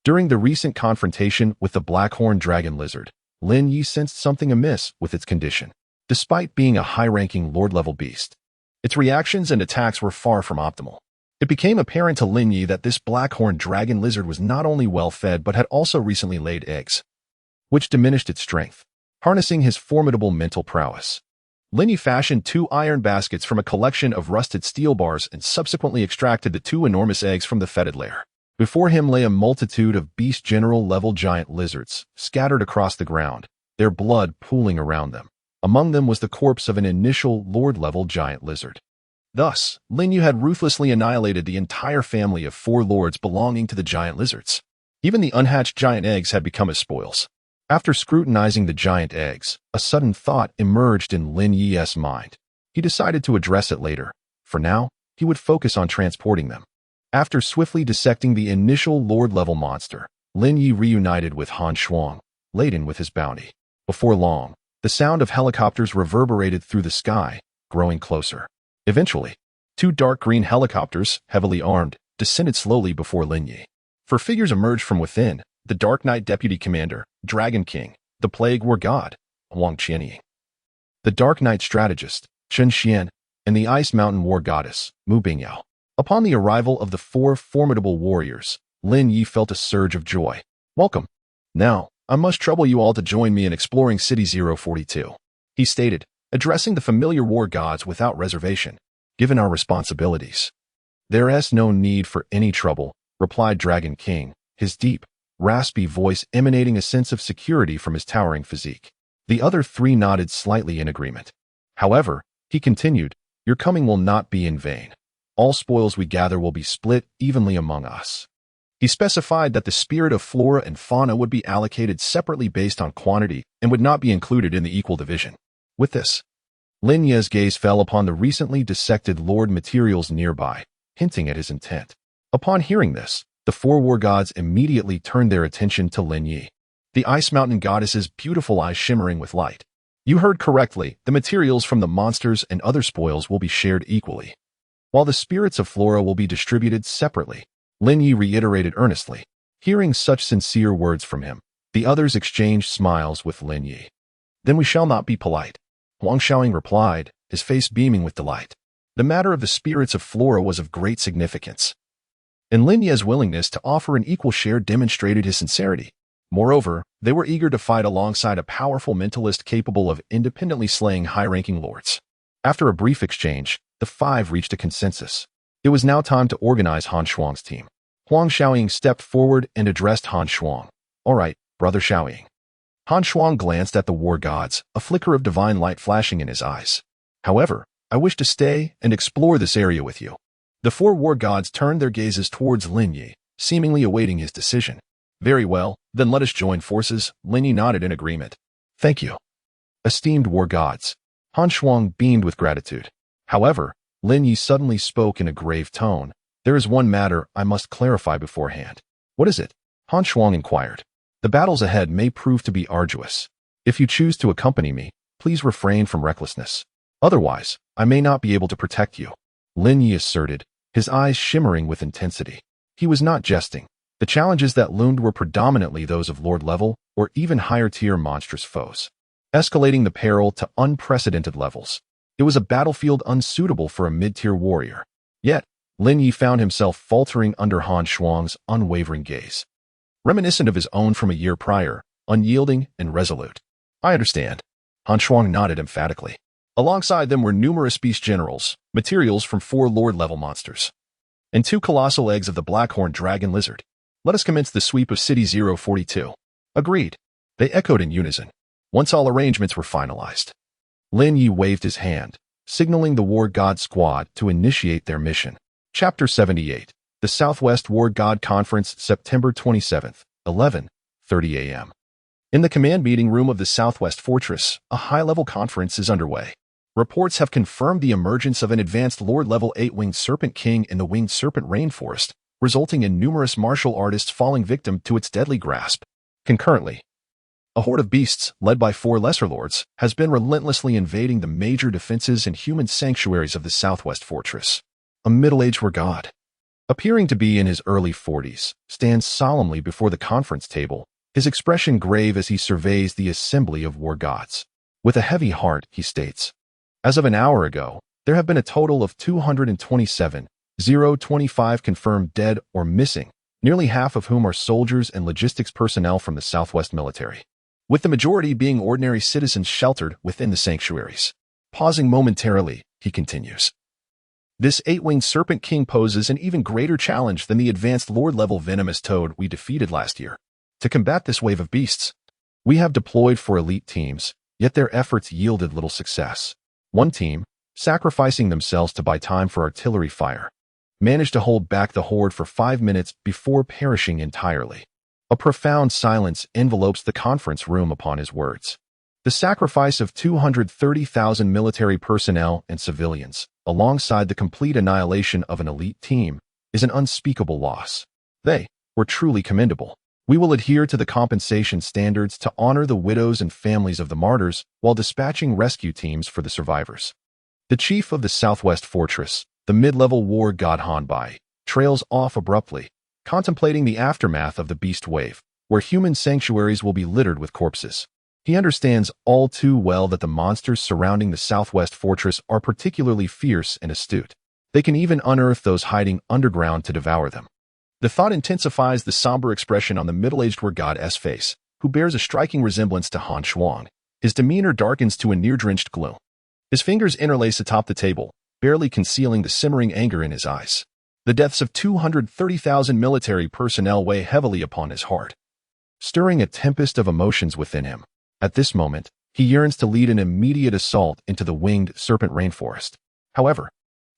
During the recent confrontation with the black-horned dragon lizard, Lin Ye sensed something amiss with its condition. Despite being a high-ranking lord-level beast, its reactions and attacks were far from optimal. It became apparent to Lin Ye that this black-horned dragon lizard was not only well-fed but had also recently laid eggs, which diminished its strength. Harnessing his formidable mental prowess, Lin Ye fashioned 2 iron baskets from a collection of rusted steel bars and subsequently extracted the 2 enormous eggs from the fetid lair. Before him lay a multitude of beast general-level giant lizards, scattered across the ground, their blood pooling around them. Among them was the corpse of an initial lord-level giant lizard. Thus, Lin Ye had ruthlessly annihilated the entire family of 4 lords belonging to the giant lizards. Even the unhatched giant eggs had become his spoils. After scrutinizing the giant eggs, a sudden thought emerged in Lin Ye's mind. He decided to address it later. For now, he would focus on transporting them. After swiftly dissecting the initial lord-level monster, Lin Ye reunited with Han Shuang, laden with his bounty. Before long, the sound of helicopters reverberated through the sky, growing closer. Eventually, 2 dark green helicopters, heavily armed, descended slowly before Lin Ye. 4 figures emerged from within: the Dark Knight Deputy Commander, Dragon King, the Plague War God, Wang Qianyi, the Dark Knight Strategist, Chen Xian, and the Ice Mountain War Goddess, Mu Bingyao. Upon the arrival of the 4 formidable warriors, Lin Ye felt a surge of joy. "Welcome. Now, I must trouble you all to join me in exploring City 042, he stated, addressing the familiar war gods without reservation. "Given our responsibilities, there is no need for any trouble," replied Dragon King, his deep, raspy voice emanating a sense of security from his towering physique. The other 3 nodded slightly in agreement. "However," he continued, "your coming will not be in vain. All spoils we gather will be split evenly among us." He specified that the spirit of flora and fauna would be allocated separately based on quantity and would not be included in the equal division. With this, Lin Ye's gaze fell upon the recently dissected lord materials nearby, hinting at his intent. Upon hearing this, the 4 war gods immediately turned their attention to Lin Ye, the Ice Mountain Goddess's beautiful eyes shimmering with light. "You heard correctly, the materials from the monsters and other spoils will be shared equally, while the spirits of flora will be distributed separately," Lin Ye reiterated earnestly. Hearing such sincere words from him, the others exchanged smiles with Lin Ye. "Then we shall not be polite," Wang Xiaoying replied, his face beaming with delight. The matter of the spirits of flora was of great significance, and Lin Ye's willingness to offer an equal share demonstrated his sincerity. Moreover, they were eager to fight alongside a powerful mentalist capable of independently slaying high-ranking lords. After a brief exchange, the 5 reached a consensus. It was now time to organize Han Shuang's team. Huang Xiaoying stepped forward and addressed Han Shuang. "All right, Brother Xiaoying." Han Shuang glanced at the war gods, a flicker of divine light flashing in his eyes. "However, I wish to stay and explore this area with you." The 4 war gods turned their gazes towards Lin Ye, seemingly awaiting his decision. "Very well, then let us join forces," Lin Ye nodded in agreement. "Thank you." Esteemed war gods. Han Shuang beamed with gratitude. However, Lin Ye suddenly spoke in a grave tone. There is one matter I must clarify beforehand. What is it? Han Shuang inquired. The battles ahead may prove to be arduous. If you choose to accompany me, please refrain from recklessness. Otherwise, I may not be able to protect you. Lin Ye asserted, his eyes shimmering with intensity. He was not jesting. The challenges that loomed were predominantly those of Lord-level or even higher-tier monstrous foes, escalating the peril to unprecedented levels. It was a battlefield unsuitable for a mid-tier warrior. Yet, Lin Ye found himself faltering under Han Shuang's unwavering gaze. Reminiscent of his own from a year prior, unyielding and resolute. I understand. Han Shuang nodded emphatically. Alongside them were numerous beast generals, materials from 4 Lord-level monsters, and 2 colossal eggs of the black-horned dragon lizard. Let us commence the sweep of City 042. Agreed. They echoed in unison. Once all arrangements were finalized, Lin Ye waved his hand, signaling the War God Squad to initiate their mission. Chapter 78. The Southwest War God Conference, September 27th, 11:30 a.m. In the command meeting room of the Southwest Fortress, a high-level conference is underway. Reports have confirmed the emergence of an advanced Lord-level 8-winged Serpent King in the Winged Serpent Rainforest, resulting in numerous martial artists falling victim to its deadly grasp. Concurrently, a horde of beasts, led by 4 lesser lords, has been relentlessly invading the major defenses and human sanctuaries of the Southwest Fortress. A middle-aged war god, appearing to be in his early 40s, stands solemnly before the conference table, his expression grave as he surveys the assembly of war gods. With a heavy heart, he states, as of an hour ago, there have been a total of 227,025 confirmed dead or missing, nearly half of whom are soldiers and logistics personnel from the Southwest military, with the majority being ordinary citizens sheltered within the sanctuaries. Pausing momentarily, he continues. This 8-winged Serpent King poses an even greater challenge than the advanced Lord-level venomous toad we defeated last year. To combat this wave of beasts, we have deployed 4 elite teams, yet their efforts yielded little success. One team, sacrificing themselves to buy time for artillery fire, managed to hold back the horde for 5 minutes before perishing entirely. A profound silence envelopes the conference room upon his words. The sacrifice of 230,000 military personnel and civilians, alongside the complete annihilation of an elite team, is an unspeakable loss. They were truly commendable. We will adhere to the compensation standards to honor the widows and families of the martyrs while dispatching rescue teams for the survivors. The chief of the Southwest Fortress, the mid-level war god Han Bai, trails off abruptly, contemplating the aftermath of the beast wave, where human sanctuaries will be littered with corpses. He understands all too well that the monsters surrounding the Southwest Fortress are particularly fierce and astute. They can even unearth those hiding underground to devour them. The thought intensifies the somber expression on the middle-aged war god's face, who bears a striking resemblance to Han Shuang. His demeanor darkens to a near-drenched gloom. His fingers interlace atop the table, barely concealing the simmering anger in his eyes. The deaths of 230,000 military personnel weigh heavily upon his heart, stirring a tempest of emotions within him. At this moment, he yearns to lead an immediate assault into the Winged Serpent Rainforest. However,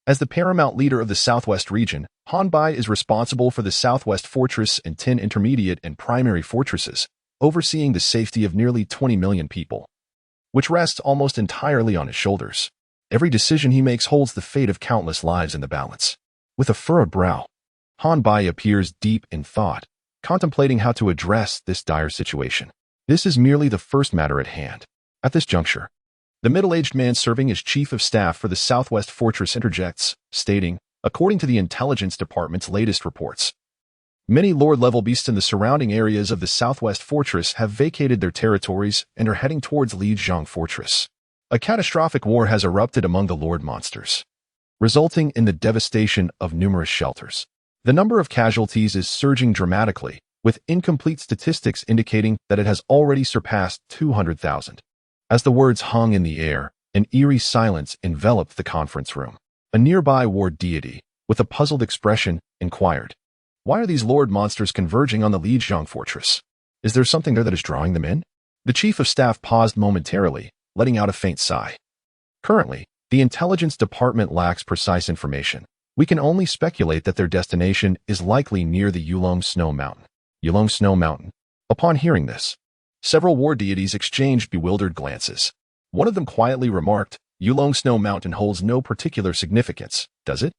as the paramount leader of the Southwest region, Han Bai is responsible for the Southwest Fortress and 10 intermediate and primary fortresses, overseeing the safety of nearly 20 million people, which rests almost entirely on his shoulders. Every decision he makes holds the fate of countless lives in the balance. With a furrowed brow, Han Bai appears deep in thought, contemplating how to address this dire situation. This is merely the first matter at hand. At this juncture, the middle-aged man serving as chief of staff for the Southwest Fortress interjects, stating, according to the Intelligence Department's latest reports, many Lord-level beasts in the surrounding areas of the Southwest Fortress have vacated their territories and are heading towards Lijiang Fortress. A catastrophic war has erupted among the Lord monsters, resulting in the devastation of numerous shelters. The number of casualties is surging dramatically, with incomplete statistics indicating that it has already surpassed 200,000. As the words hung in the air, an eerie silence enveloped the conference room. A nearby war deity, with a puzzled expression, inquired, "Why are these lord monsters converging on the Lijiang Fortress? Is there something there that is drawing them in?" The chief of staff paused momentarily, letting out a faint sigh. Currently, the Intelligence Department lacks precise information. We can only speculate that their destination is likely near the Yulong Snow Mountain. Yulong Snow Mountain. Upon hearing this, several war deities exchanged bewildered glances. One of them quietly remarked, Yulong Snow Mountain holds no particular significance, does it?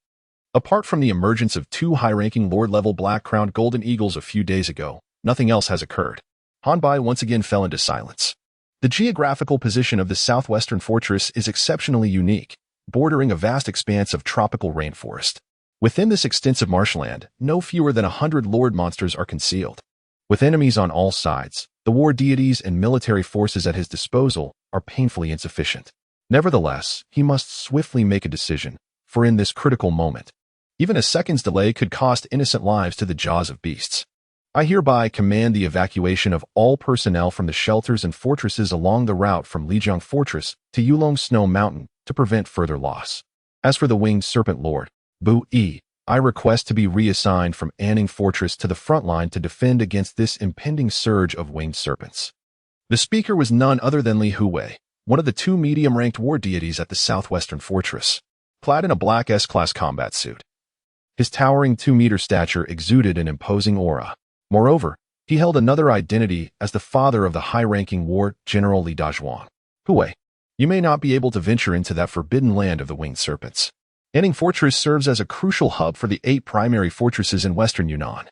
Apart from the emergence of two high-ranking Lord-level black-crowned golden eagles a few days ago, nothing else has occurred. Han Bai once again fell into silence. The geographical position of the southwestern fortress is exceptionally unique, bordering a vast expanse of tropical rainforest. Within this extensive marshland, no fewer than 100 lord monsters are concealed. With enemies on all sides, the war deities and military forces at his disposal are painfully insufficient. Nevertheless, he must swiftly make a decision, for in this critical moment, even a second's delay could cost innocent lives to the jaws of beasts. I hereby command the evacuation of all personnel from the shelters and fortresses along the route from Lijiang Fortress to Yulong Snow Mountain to prevent further loss. As for the winged serpent lord, Bu Yi, I request to be reassigned from Anning Fortress to the front line to defend against this impending surge of winged serpents. The speaker was none other than Li Hui, one of the two medium-ranked war deities at the southwestern fortress, clad in a black S-class combat suit. His towering 2-meter stature exuded an imposing aura. Moreover, he held another identity as the father of the high-ranking war general Li Dazhuang. Hui, you may not be able to venture into that forbidden land of the winged serpents. Anning Fortress serves as a crucial hub for the 8 primary fortresses in western Yunnan.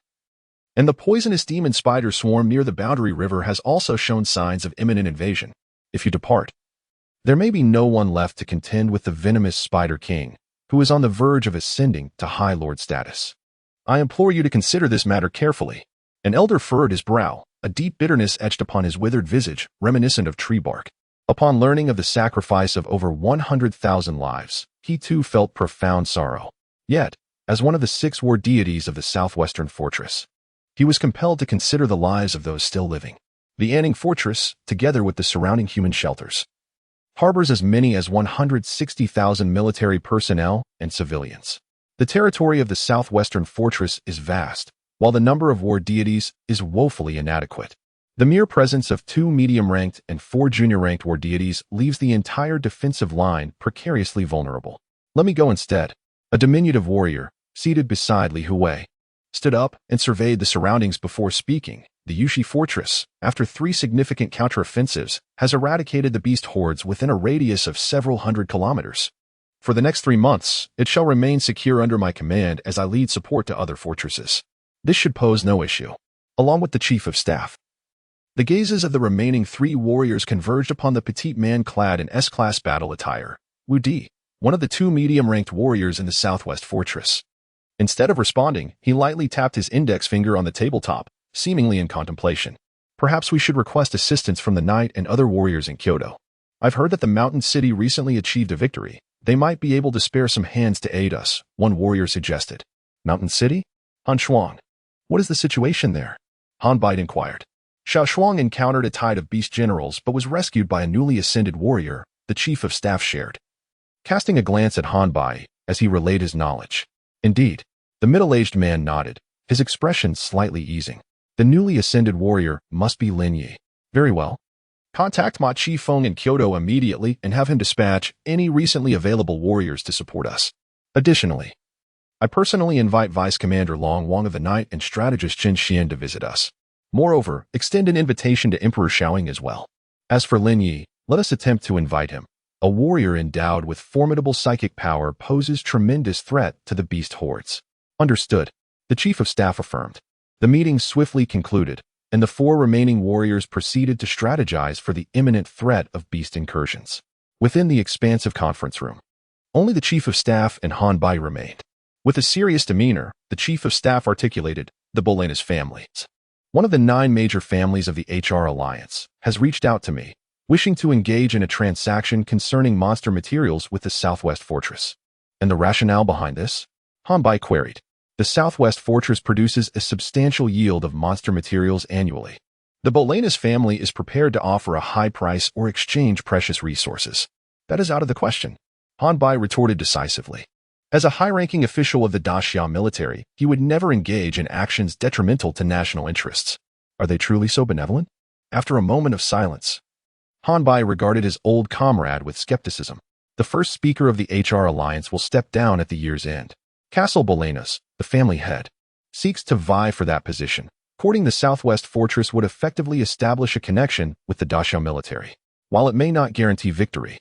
And the poisonous demon spider swarm near the boundary river has also shown signs of imminent invasion. If you depart, there may be no one left to contend with the venomous Spider King, who is on the verge of ascending to High Lord status. I implore you to consider this matter carefully. An elder furrowed his brow, a deep bitterness etched upon his withered visage, reminiscent of tree bark. Upon learning of the sacrifice of over 100,000 lives, he too felt profound sorrow. Yet, as one of the 6 war deities of the southwestern fortress, he was compelled to consider the lives of those still living. The Anning Fortress, together with the surrounding human shelters, harbors as many as 160,000 military personnel and civilians. The territory of the southwestern fortress is vast, while the number of war deities is woefully inadequate. The mere presence of 2 medium-ranked and 4 junior-ranked war deities leaves the entire defensive line precariously vulnerable. Let me go instead. A diminutive warrior, seated beside Li Hui, stood up and surveyed the surroundings before speaking. The Yushi Fortress, after 3 significant counteroffensives, has eradicated the beast hordes within a radius of several hundred kilometers. For the next 3 months, it shall remain secure under my command as I lead support to other fortresses. This should pose no issue. Along with the chief of staff, the gazes of the remaining 3 warriors converged upon the petite man clad in S-class battle attire, Wu Di, one of the 2 medium-ranked warriors in the southwest fortress. Instead of responding, he lightly tapped his index finger on the tabletop, seemingly in contemplation. Perhaps we should request assistance from the knight and other warriors in Kyoto. I've heard that the mountain city recently achieved a victory. They might be able to spare some hands to aid us, one warrior suggested. Mountain city? Han Shuang. What is the situation there? Han Bai inquired. Xiao Shuang encountered a tide of beast generals but was rescued by a newly ascended warrior, the chief of staff shared, casting a glance at Han Bai as he relayed his knowledge. Indeed, the middle-aged man nodded, his expression slightly easing. The newly ascended warrior must be Lin Ye. Very well. Contact Ma Chi Feng in Kyoto immediately and have him dispatch any recently available warriors to support us. Additionally, I personally invite Vice Commander Long Wang of the Night and strategist Chen Xian to visit us. Moreover, extend an invitation to Emperor Xiaoying as well. As for Lin Ye, let us attempt to invite him. A warrior endowed with formidable psychic power poses tremendous threat to the beast hordes. Understood, the chief of staff affirmed. The meeting swiftly concluded, and the 4 remaining warriors proceeded to strategize for the imminent threat of beast incursions. Within the expansive conference room, only the chief of staff and Han Bai remained. With a serious demeanor, the chief of staff articulated, the Bolanas families. One of the 9 major families of the HR Alliance has reached out to me, wishing to engage in a transaction concerning monster materials with the Southwest Fortress. And the rationale behind this? Han Bai queried. The Southwest Fortress produces a substantial yield of monster materials annually. The Bolanas family is prepared to offer a high price or exchange precious resources. That is out of the question, Han Bai retorted decisively. As a high-ranking official of the Daxia military, he would never engage in actions detrimental to national interests. Are they truly so benevolent? After a moment of silence, Han Bai regarded his old comrade with skepticism. The first speaker of the HR Alliance will step down at the year's end. Castle Bolanas, the family head, seeks to vie for that position. Courting the Southwest Fortress would effectively establish a connection with the Daxia military. While it may not guarantee victory,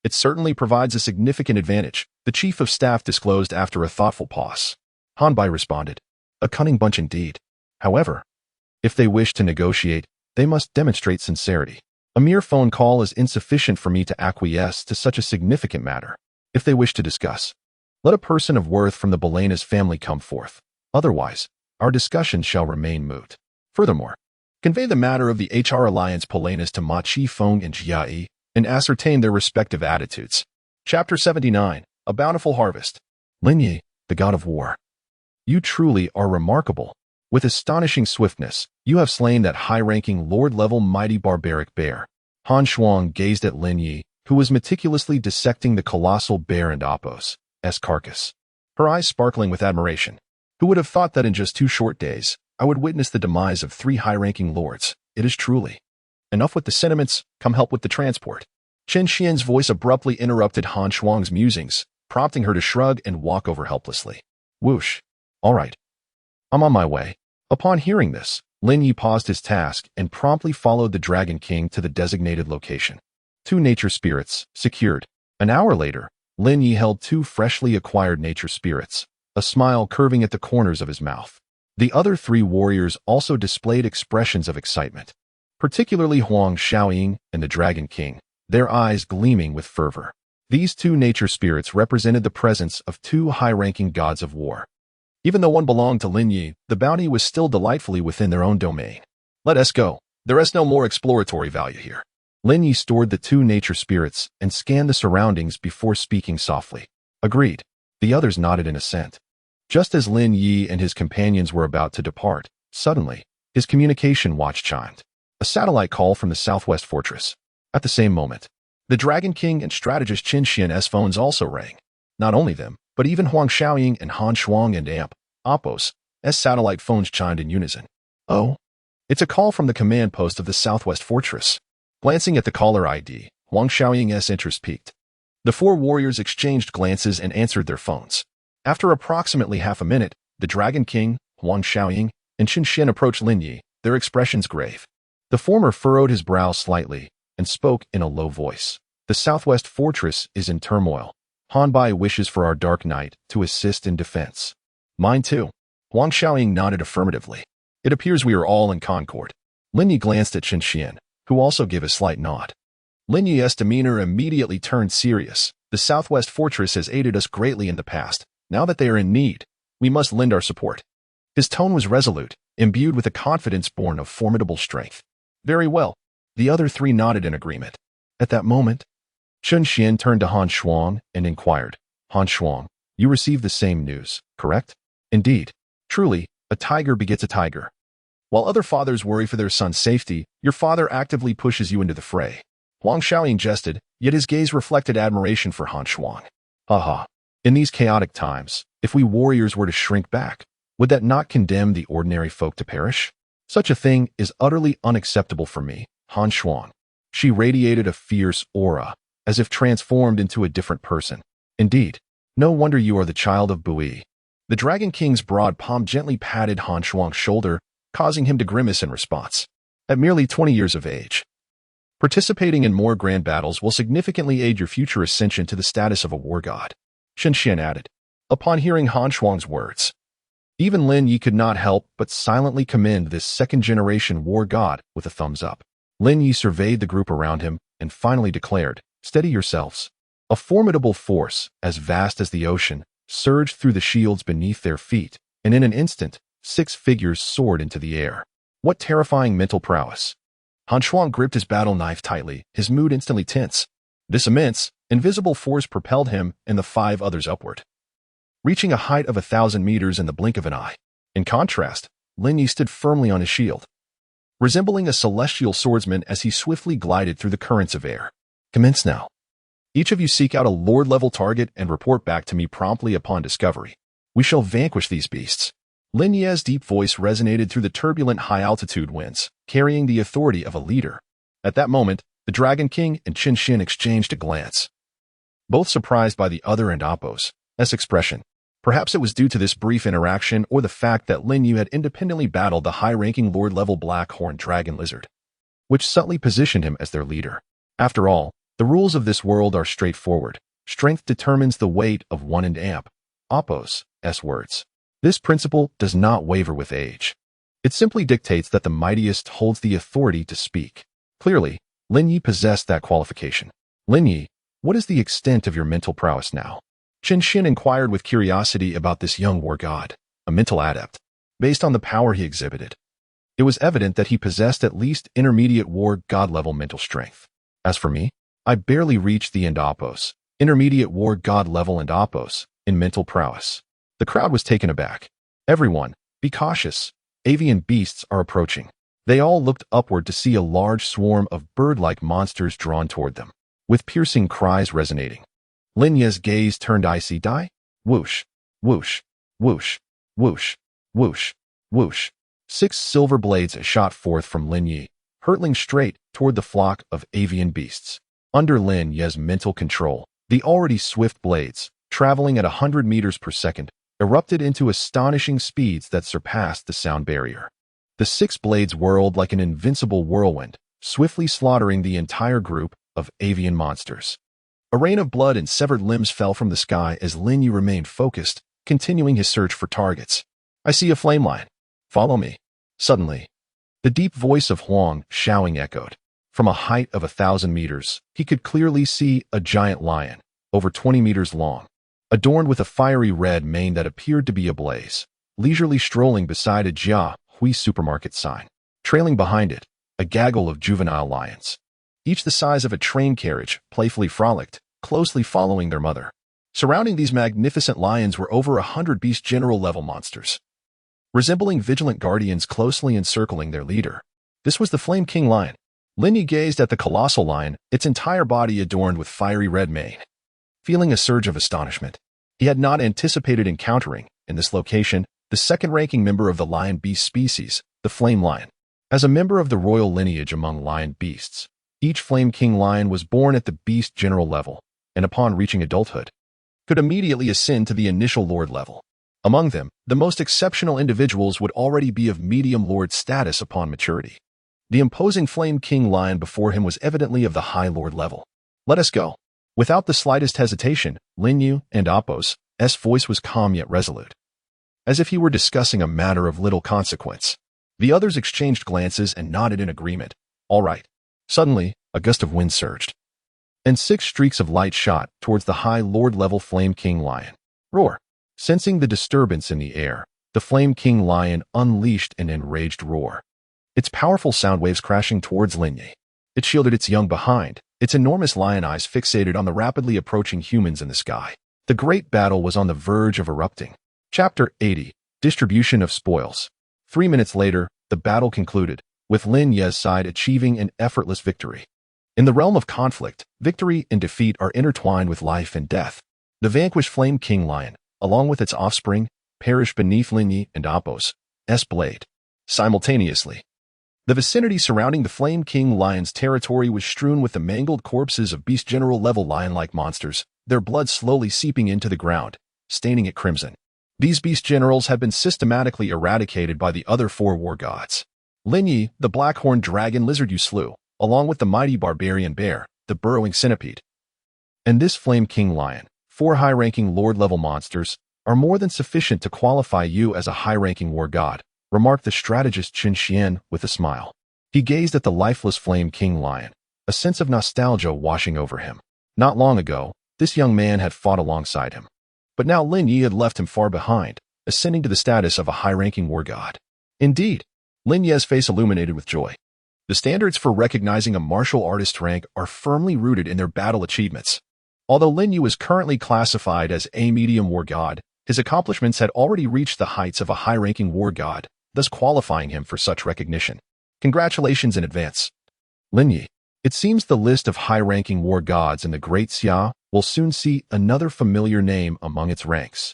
it certainly provides a significant advantage, the chief of staff disclosed after a thoughtful pause. Han Bai responded, a cunning bunch indeed. However, if they wish to negotiate, they must demonstrate sincerity. A mere phone call is insufficient for me to acquiesce to such a significant matter. If they wish to discuss, let a person of worth from the Belena's family come forth. Otherwise, our discussion shall remain moot. Furthermore, convey the matter of the HR Alliance Belenas to Ma Qifeng and Jia Yi and ascertain their respective attitudes. Chapter 79, A Bountiful Harvest. Lin Ye, the god of war. You truly are remarkable. With astonishing swiftness, you have slain that high-ranking lord-level mighty barbaric bear. Han Shuang gazed at Lin Ye, who was meticulously dissecting the colossal bear and Apos' carcass, her eyes sparkling with admiration. Who would have thought that in just 2 short days, I would witness the demise of 3 high-ranking lords? It is truly. Enough with the sentiments, come help with the transport. Chen Xian's voice abruptly interrupted Han Shuang's musings, prompting her to shrug and walk over helplessly. Whoosh. All right. I'm on my way. Upon hearing this, Lin Ye paused his task and promptly followed the Dragon King to the designated location. 2 nature spirits, secured. An hour later, Lin Ye held 2 freshly acquired nature spirits, a smile curving at the corners of his mouth. The other 3 warriors also displayed expressions of excitement, particularly Huang Xiaoying and the Dragon King, their eyes gleaming with fervor. These 2 nature spirits represented the presence of 2 high-ranking gods of war. Even though one belonged to Lin Ye, the bounty was still delightfully within their own domain. Let us go. There is no more exploratory value here. Lin Ye stored the 2 nature spirits and scanned the surroundings before speaking softly. Agreed. The others nodded in assent. Just as Lin Ye and his companions were about to depart, suddenly, his communication watch chimed. A satellite call from the southwest fortress. At the same moment, the Dragon King and strategist Qin Xian's phones also rang. Not only them, but even Huang Xiaoying and Han Shuang and Apos' satellite phones chimed in unison. Oh, it's a call from the command post of the southwest fortress. Glancing at the caller ID, Huang Xiaoying's interest peaked. The 4 warriors exchanged glances and answered their phones. After approximately half a minute, the Dragon King, Huang Xiaoying, and Qin Xian approached Lin Ye, their expressions grave. The former furrowed his brow slightly and spoke in a low voice. The southwest fortress is in turmoil. Han Bai wishes for our Dark Knight to assist in defense. Mine too. Huang Xiaoying nodded affirmatively. It appears we are all in concord. Lin Ye glanced at Qin Xian, who also gave a slight nod. Lin Ye's demeanor immediately turned serious. The southwest fortress has aided us greatly in the past. Now that they are in need, we must lend our support. His tone was resolute, imbued with a confidence born of formidable strength. Very well. The other 3 nodded in agreement. At that moment, Qin Xian turned to Han Shuang and inquired, Han Shuang, you received the same news, correct? Indeed. Truly, a tiger begets a tiger. While other fathers worry for their son's safety, your father actively pushes you into the fray. Huang Xiaoying jested, yet his gaze reflected admiration for Han Shuang. Haha. In these chaotic times, if we warriors were to shrink back, would that not condemn the ordinary folk to perish? Such a thing is utterly unacceptable for me, Han Shuang. She radiated a fierce aura, as if transformed into a different person. Indeed, no wonder you are the child of Bui. The Dragon King's broad palm gently patted Han Shuang's shoulder, causing him to grimace in response. At merely 20 years of age, participating in more grand battles will significantly aid your future ascension to the status of a war god. Qin Xian added, upon hearing Han Shuang's words. Even Lin Ye could not help but silently commend this second-generation war god with a thumbs up. Lin Ye surveyed the group around him and finally declared, steady yourselves. A formidable force, as vast as the ocean, surged through the shields beneath their feet, and in an instant, 6 figures soared into the air. What terrifying mental prowess. Han Shuang gripped his battle knife tightly, his mood instantly tense. This immense, invisible force propelled him and the 5 others upward, reaching a height of 1,000 meters in the blink of an eye. In contrast, Lin Ye stood firmly on his shield, resembling a celestial swordsman as he swiftly glided through the currents of air. Commence now. Each of you seek out a lord-level target and report back to me promptly upon discovery. We shall vanquish these beasts. Lin Ye's deep voice resonated through the turbulent high-altitude winds, carrying the authority of a leader. At that moment, the Dragon King and Qin Xian exchanged a glance, both surprised by the other and Apos' expression. Perhaps it was due to this brief interaction or the fact that Lin Ye had independently battled the high-ranking lord-level black-horned dragon lizard, which subtly positioned him as their leader. After all, the rules of this world are straightforward. Strength determines the weight of one and amp. Oppo's words. This principle does not waver with age. It simply dictates that the mightiest holds the authority to speak. Clearly, Lin Ye possessed that qualification. Lin Ye, what is the extent of your mental prowess now? Qin Xin inquired with curiosity about this young war god, a mental adept. Based on the power he exhibited, it was evident that he possessed at least intermediate war god-level mental strength. As for me, I barely reached the end Oppos, intermediate war god-level and Oppos, in mental prowess. The crowd was taken aback. Everyone, be cautious. Avian beasts are approaching. They all looked upward to see a large swarm of bird-like monsters drawn toward them, with piercing cries resonating. Lin Ye's gaze turned icy. Die? Whoosh, whoosh, whoosh, whoosh, whoosh, whoosh. 6 silver blades shot forth from Lin Ye, hurtling straight toward the flock of avian beasts. Under Lin Ye's mental control, the already swift blades, traveling at 100 meters per second, erupted into astonishing speeds that surpassed the sound barrier. The 6 blades whirled like an invincible whirlwind, swiftly slaughtering the entire group of avian monsters. A rain of blood and severed limbs fell from the sky as Lin Ye remained focused, continuing his search for targets. I see a flame line. Follow me. Suddenly, the deep voice of Huang Shaoing echoed. From a height of 1,000 meters, he could clearly see a giant lion, over 20 meters long, adorned with a fiery red mane that appeared to be ablaze, leisurely strolling beside a Jia Hui supermarket sign. Trailing behind it, a gaggle of juvenile lions, each the size of a train carriage, playfully frolicked, closely following their mother. Surrounding these magnificent lions were over 100 beast general-level monsters, resembling vigilant guardians closely encircling their leader. This was the Flame King lion. Lin Ye gazed at the colossal lion, its entire body adorned with fiery red mane. Feeling a surge of astonishment, he had not anticipated encountering, in this location, the second-ranking member of the lion beast species, the Flame Lion. As a member of the royal lineage among lion beasts, each Flame King lion was born at the beast general level, and upon reaching adulthood, could immediately ascend to the initial lord level. Among them, the most exceptional individuals would already be of medium lord status upon maturity. The imposing Flame King lion before him was evidently of the high lord level. Let us go. Without the slightest hesitation, Lin Ye and Oppo's voice was calm yet resolute, as if he were discussing a matter of little consequence. The others exchanged glances and nodded in agreement. All right. Suddenly, a gust of wind surged, and 6 streaks of light shot towards the high lord-level Flame King lion. Roar! Sensing the disturbance in the air, the Flame King lion unleashed an enraged roar, its powerful sound waves crashing towards Lin Ye. It shielded its young behind, its enormous lion eyes fixated on the rapidly approaching humans in the sky. The great battle was on the verge of erupting. Chapter 80. Distribution of Spoils. 3 minutes later, the battle concluded, with Lin Ye's side achieving an effortless victory. In the realm of conflict, victory and defeat are intertwined with life and death. The vanquished Flame King lion, along with its offspring, perished beneath Lin Ye and Oppo's blade. Simultaneously, the vicinity surrounding the Flame King lion's territory was strewn with the mangled corpses of beast general level lion-like monsters, their blood slowly seeping into the ground, staining it crimson. These beast generals had been systematically eradicated by the other 4 war gods. Lin Ye, the black-horned dragon lizard you slew, along with the mighty barbarian bear, the burrowing centipede, and this Flame King lion, 4 high-ranking lord-level monsters, are more than sufficient to qualify you as a high-ranking war god, remarked the strategist Qin Xian with a smile. He gazed at the lifeless Flame King lion, a sense of nostalgia washing over him. Not long ago, this young man had fought alongside him. But now Lin Ye had left him far behind, ascending to the status of a high-ranking war god. Indeed, Lin Ye's face illuminated with joy. The standards for recognizing a martial artist rank are firmly rooted in their battle achievements. Although Lin Ye was currently classified as a medium war god, his accomplishments had already reached the heights of a high-ranking war god, thus qualifying him for such recognition. Congratulations in advance. Lin Ye, it seems the list of high-ranking war gods in the Great Xia will soon see another familiar name among its ranks.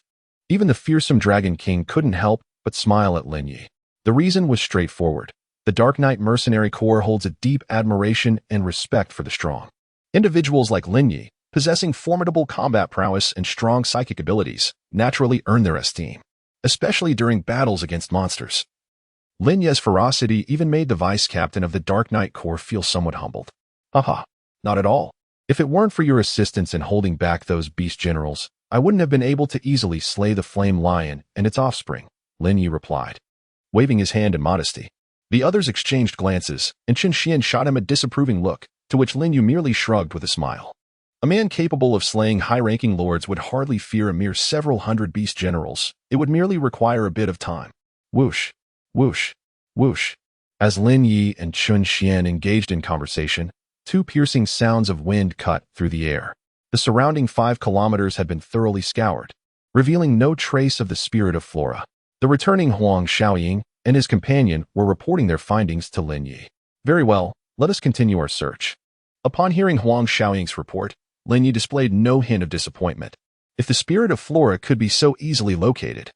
Even the fearsome Dragon King couldn't help but smile at Lin Ye. The reason was straightforward. The Dark Knight Mercenary Corps holds a deep admiration and respect for the strong. Individuals like Lin Ye, possessing formidable combat prowess and strong psychic abilities, naturally earn their esteem, especially during battles against monsters. Lin Ye's ferocity even made the vice captain of the Dark Knight Corps feel somewhat humbled. Haha. Not at all. If it weren't for your assistance in holding back those beast generals, I wouldn't have been able to easily slay the flame lion and its offspring, Lin Ye replied, waving his hand in modesty. The others exchanged glances, and Qin Xian shot him a disapproving look, to which Lin Ye merely shrugged with a smile. A man capable of slaying high-ranking lords would hardly fear a mere several hundred beast generals. It would merely require a bit of time. Whoosh, whoosh, whoosh. As Lin Ye and Qin Xian engaged in conversation, two piercing sounds of wind cut through the air. The surrounding 5 kilometers had been thoroughly scoured, revealing no trace of the spirit of flora. The returning Huang Xiaoying and his companion were reporting their findings to Lin Ye. Very well, let us continue our search. Upon hearing Huang Xiaoying's report, Lin Ye displayed no hint of disappointment. If the spirit of flora could be so easily located,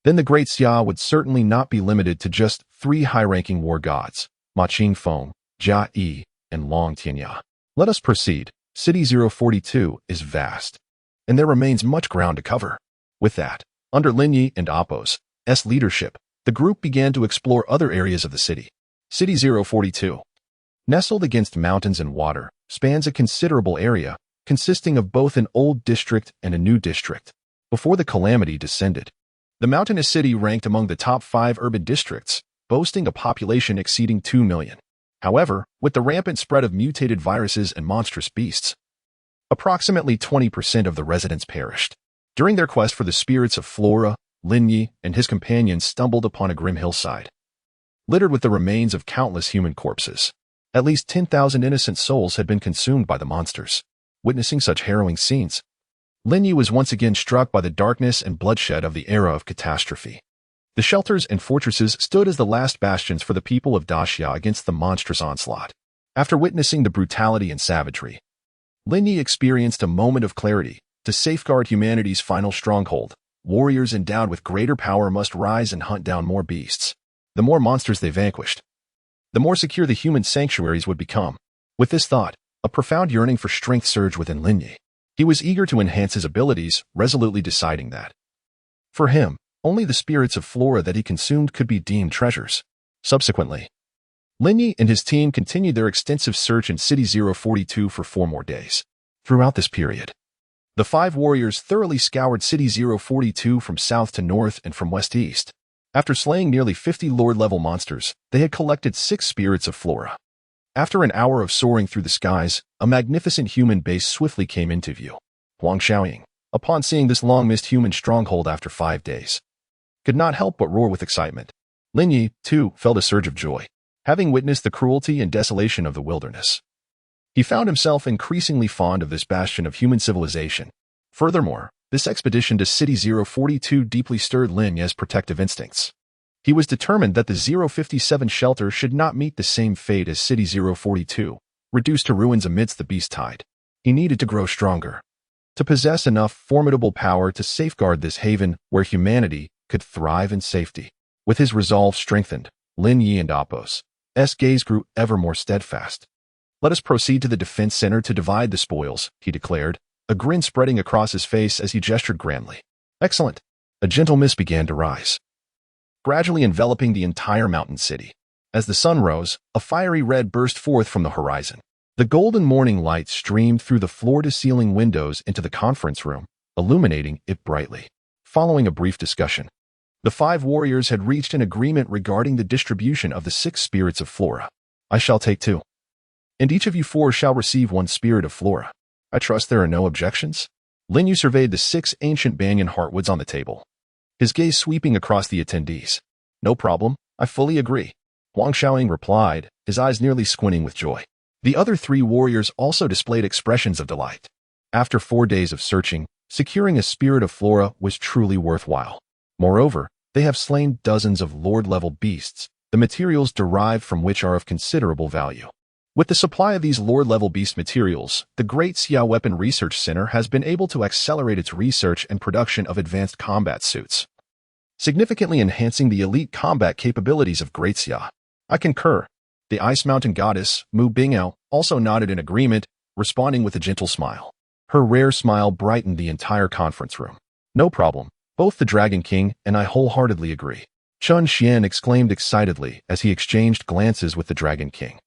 then the Great Xia would certainly not be limited to just 3 high-ranking war gods, Ma Qingfeng, Jia Yi, and Long Tianya. Let us proceed. City 042 is vast, and there remains much ground to cover. With that, under Lin Ye and Appo's leadership, the group began to explore other areas of the city. City 042, nestled against mountains and water, spans a considerable area, consisting of both an old district and a new district. Before the calamity descended, the mountainous city ranked among the top 5 urban districts, boasting a population exceeding 2 million. However, with the rampant spread of mutated viruses and monstrous beasts, approximately 20% of the residents perished. During their quest for the spirits of flora, Lin Ye and his companions stumbled upon a grim hillside, littered with the remains of countless human corpses. At least 10,000 innocent souls had been consumed by the monsters. Witnessing such harrowing scenes, Lin Ye was once again struck by the darkness and bloodshed of the era of catastrophe. The shelters and fortresses stood as the last bastions for the people of Daxia against the monstrous onslaught. After witnessing the brutality and savagery, Lin Ye experienced a moment of clarity. To safeguard humanity's final stronghold, warriors endowed with greater power must rise and hunt down more beasts. The more monsters they vanquished, the more secure the human sanctuaries would become. With this thought, a profound yearning for strength surged within Lin Ye. He was eager to enhance his abilities, resolutely deciding that, for him, only the spirits of flora that he consumed could be deemed treasures. Subsequently, Lin Ye and his team continued their extensive search in City 042 for 4 more days. Throughout this period, the 5 warriors thoroughly scoured City 042 from south to north and from west to east. After slaying nearly 50 lord-level monsters, they had collected 6 spirits of flora. After an hour of soaring through the skies, a magnificent human base swiftly came into view. Huang Xiaoying, upon seeing this long-missed human stronghold after 5 days, could not help but roar with excitement. Lin Ye, too, felt a surge of joy, having witnessed the cruelty and desolation of the wilderness. He found himself increasingly fond of this bastion of human civilization. Furthermore, this expedition to City 042 deeply stirred Lin Ye's protective instincts. He was determined that the 057 shelter should not meet the same fate as City 042, reduced to ruins amidst the beast tide. He needed to grow stronger, to possess enough formidable power to safeguard this haven where humanity could thrive in safety. With his resolve strengthened, Lin Ye and Appo's gaze grew ever more steadfast. Let us proceed to the defense center to divide the spoils, he declared, a grin spreading across his face as he gestured grandly. Excellent. A gentle mist began to rise, gradually enveloping the entire mountain city. As the sun rose, a fiery red burst forth from the horizon. The golden morning light streamed through the floor-to-ceiling windows into the conference room, illuminating it brightly. Following a brief discussion, the 5 warriors had reached an agreement regarding the distribution of the 6 spirits of flora. I shall take 2, and each of you 4 shall receive 1 spirit of flora. I trust there are no objections? Lin Ye surveyed the 6 ancient banyan heartwoods on the table, his gaze sweeping across the attendees. No problem, I fully agree, Huang Xiaoying replied, his eyes nearly squinting with joy. The other 3 warriors also displayed expressions of delight. After 4 days of searching, securing a spirit of flora was truly worthwhile. Moreover, they have slain dozens of lord-level beasts, the materials derived from which are of considerable value. With the supply of these lord-level beast materials, the Great Xia Weapon Research Center has been able to accelerate its research and production of advanced combat suits, significantly enhancing the elite combat capabilities of Great Xia. I concur. The Ice Mountain Goddess, Mu Bingao, also nodded in agreement, responding with a gentle smile. Her rare smile brightened the entire conference room. No problem. Both the Dragon King and I wholeheartedly agree. Qin Xian exclaimed excitedly as he exchanged glances with the Dragon King.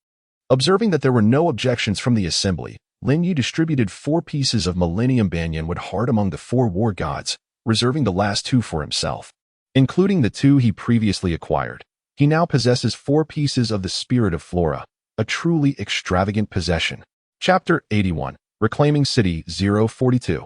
Observing that there were no objections from the assembly, Lin Ye distributed 4 pieces of Millennium Banyan wood heart among the 4 war gods, reserving the last 2 for himself. Including the 2 he previously acquired, he now possesses 4 pieces of the Spirit of Flora, a truly extravagant possession. Chapter 81, Reclaiming City 042.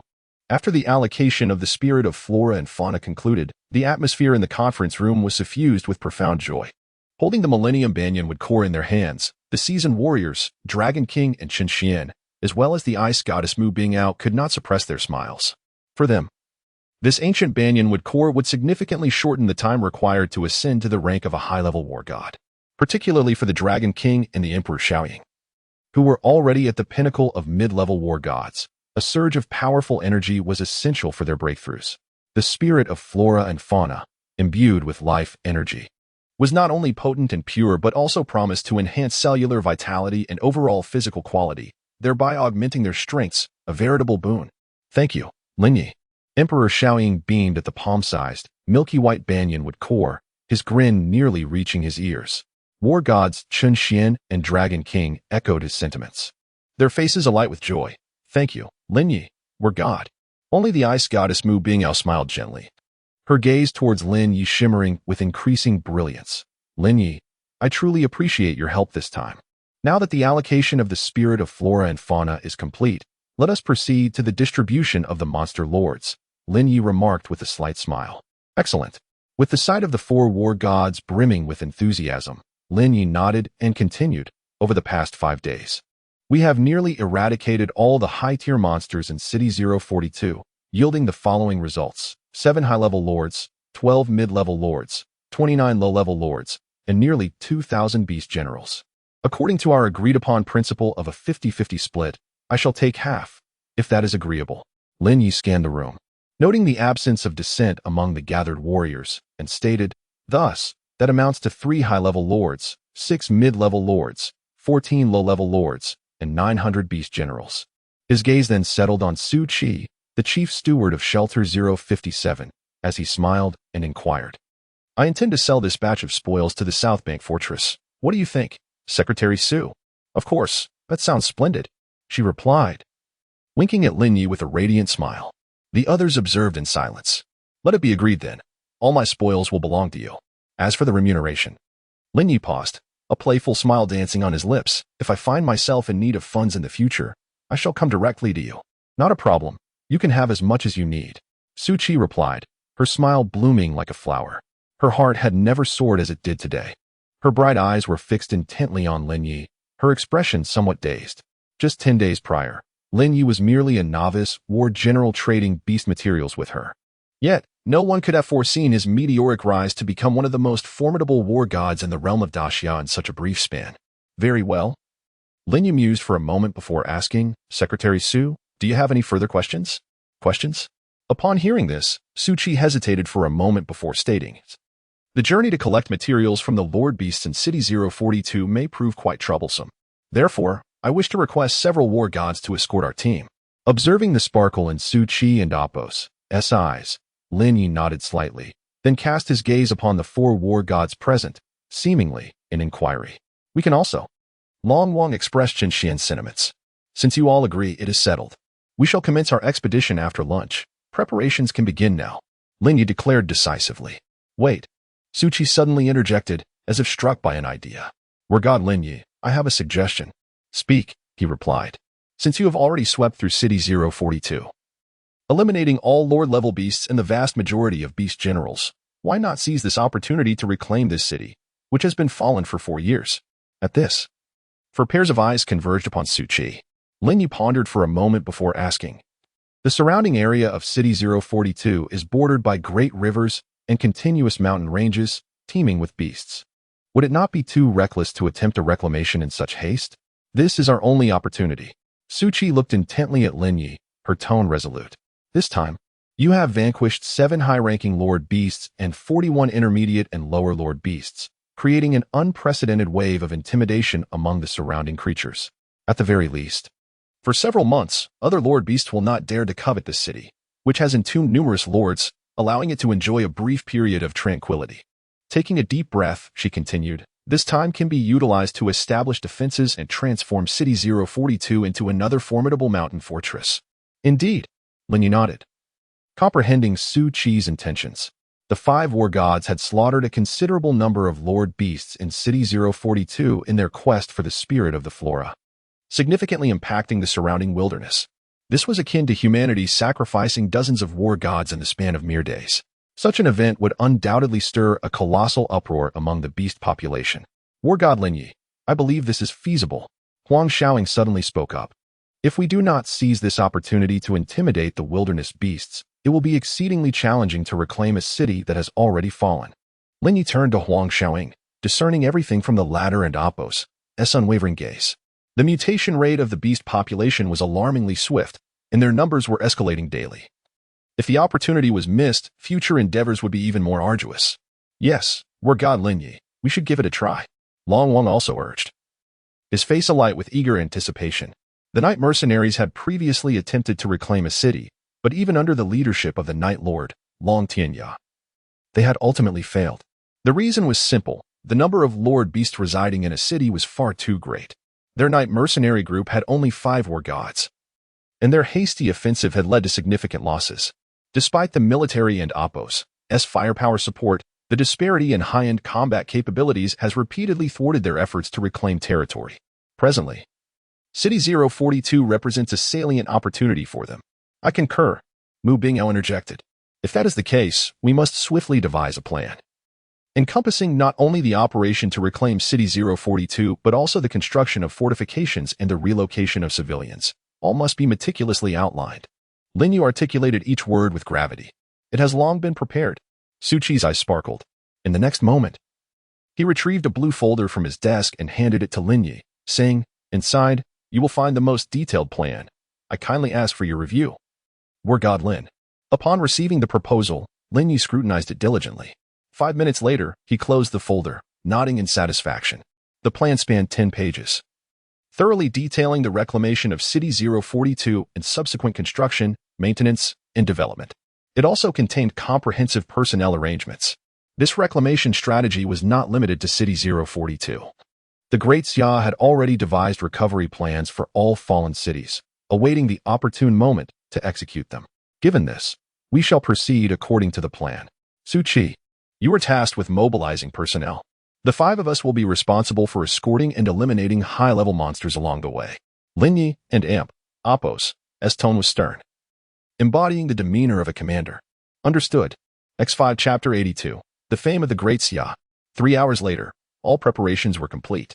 After the allocation of the Spirit of Flora and Fauna concluded, the atmosphere in the conference room was suffused with profound joy. Holding the Millennium Banyan wood core in their hands, the seasoned warriors, Dragon King and Qin Xian, as well as the ice goddess Mu Bingao could not suppress their smiles. For them, this ancient banyan wood core would significantly shorten the time required to ascend to the rank of a high-level war god, particularly for the Dragon King and the Emperor Xiaoying, who were already at the pinnacle of mid-level war gods. A surge of powerful energy was essential for their breakthroughs. The Spirit of Flora and Fauna, imbued with life energy, was not only potent and pure but also promised to enhance cellular vitality and overall physical quality, thereby augmenting their strengths, a veritable boon. Thank you, Lin Ye. Emperor Xiaoying beamed at the palm-sized, milky white banyan wood core, his grin nearly reaching his ears. War gods Qin Xian and Dragon King echoed his sentiments, their faces alight with joy. Thank you, Lin Ye, war god. Only the ice goddess Mu Bingao smiled gently, her gaze towards Lin Ye shimmering with increasing brilliance. Lin Ye, I truly appreciate your help this time. Now that the allocation of the Spirit of Flora and Fauna is complete, let us proceed to the distribution of the monster lords, Lin Ye remarked with a slight smile. Excellent. With the sight of the 4 war gods brimming with enthusiasm, Lin Ye nodded and continued. Over the past 5 days, we have nearly eradicated all the high-tier monsters in City 042, yielding the following results: 7 high-level lords, 12 mid-level lords, 29 low-level lords, and nearly 2,000 beast generals. According to our agreed-upon principle of a 50-50 split, I shall take half, if that is agreeable. Lin Ye scanned the room, noting the absence of dissent among the gathered warriors, and stated, thus, that amounts to 3 high-level lords, 6 mid-level lords, 14 low-level lords, and 900 beast generals. His gaze then settled on Su Qi, the chief steward of Shelter 057, as he smiled and inquired, I intend to sell this batch of spoils to the South Bank Fortress. What do you think, Secretary Su? Of course, that sounds splendid, she replied, winking at Lin Ye with a radiant smile. The others observed in silence. Let it be agreed then. All my spoils will belong to you. As for the remuneration, Lin Ye paused, a playful smile dancing on his lips. If I find myself in need of funds in the future, I shall come directly to you. Not a problem. You can have as much as you need. Su Qi replied, her smile blooming like a flower. Her heart had never soared as it did today. Her bright eyes were fixed intently on Lin Ye, her expression somewhat dazed. Just 10 days prior, Lin Ye was merely a novice war general trading beast materials with her. Yet, no one could have foreseen his meteoric rise to become one of the most formidable war gods in the realm of Daxia in such a brief span. Very well. Lin Ye mused for a moment before asking, Secretary Su, do you have any further questions? Questions? Upon hearing this, Su Qi hesitated for a moment before stating, the journey to collect materials from the Lord Beasts in City 042 may prove quite troublesome. Therefore, I wish to request several war gods to escort our team. Observing the sparkle in Su Qi and Appo's eyes, Lin Ye nodded slightly, then cast his gaze upon the 4 war gods present, seemingly in inquiry. We can also. Long Wang expressed Qin Xian's sentiments. Since you all agree, it is settled. We shall commence our expedition after lunch. Preparations can begin now, Lin Ye declared decisively. Wait. Su Qi suddenly interjected, as if struck by an idea. War god Lin Ye, I have a suggestion. Speak, he replied. Since you have already swept through City 042, eliminating all Lord-level beasts and the vast majority of beast generals, why not seize this opportunity to reclaim this city, which has been fallen for 4 years? At this, 4 pairs of eyes converged upon Su Qi. Lin Ye pondered for a moment before asking. The surrounding area of City 042 is bordered by great rivers and continuous mountain ranges, teeming with beasts. Would it not be too reckless to attempt a reclamation in such haste? This is our only opportunity. Su Qi looked intently at Lin Ye, her tone resolute. This time, you have vanquished 7 high-ranking Lord Beasts and 41 intermediate and lower Lord Beasts, creating an unprecedented wave of intimidation among the surrounding creatures. At the very least, for several months, other Lord Beasts will not dare to covet this city, which has entombed numerous lords, allowing it to enjoy a brief period of tranquility. Taking a deep breath, she continued, This time can be utilized to establish defenses and transform City 042 into another formidable mountain fortress. Indeed, Lin Ye nodded. Comprehending Su Qi's intentions, the 5 war gods had slaughtered a considerable number of lord beasts in City 042 in their quest for the spirit of the flora, significantly impacting the surrounding wilderness. This was akin to humanity sacrificing dozens of war gods in the span of mere days. Such an event would undoubtedly stir a colossal uproar among the beast population. War god Lin Ye, I believe this is feasible. Huang Xiaoying suddenly spoke up. If we do not seize this opportunity to intimidate the wilderness beasts, it will be exceedingly challenging to reclaim a city that has already fallen. Lin Ye turned to Huang Xiaoying, discerning everything from the latter and Apos' unwavering gaze. The mutation rate of the beast population was alarmingly swift, and their numbers were escalating daily. If the opportunity was missed, future endeavors would be even more arduous. Yes, war god Lin Ye, we should give it a try, Long Wang also urged, his face alight with eager anticipation. The Night Mercenaries had previously attempted to reclaim a city, but even under the leadership of the Night Lord, Long Tianya, they had ultimately failed. The reason was simple: the number of Lord Beasts residing in a city was far too great. Their Night Mercenary group had only 5 war gods, and their hasty offensive had led to significant losses. Despite the military and Apos' firepower support, the disparity in high-end combat capabilities has repeatedly thwarted their efforts to reclaim territory. Presently, City 042 represents a salient opportunity for them. I concur, Mu Bingyao interjected. If that is the case, we must swiftly devise a plan, encompassing not only the operation to reclaim City 042 but also the construction of fortifications and the relocation of civilians. All must be meticulously outlined. Lin Ye articulated each word with gravity. It has long been prepared. Su Qi's eyes sparkled. In the next moment, he retrieved a blue folder from his desk and handed it to Lin Ye, saying, "Inside, you will find the most detailed plan. I kindly ask for your review." War god Lin. Upon receiving the proposal, Lin Ye scrutinized it diligently. 5 minutes later, he closed the folder, nodding in satisfaction. The plan spanned 10 pages, thoroughly detailing the reclamation of City 042 and subsequent construction, maintenance, and development. It also contained comprehensive personnel arrangements. This reclamation strategy was not limited to City 042. The Great Xia had already devised recovery plans for all fallen cities, awaiting the opportune moment to execute them. Given this, we shall proceed according to the plan. Su Qi, you are tasked with mobilizing personnel. The 5 of us will be responsible for escorting and eliminating high-level monsters along the way. Lin Ye and Apos' tone was stern, embodying the demeanor of a commander. Understood. X5 Chapter 82. The Fame of the Great Xia. 3 hours later, all preparations were complete.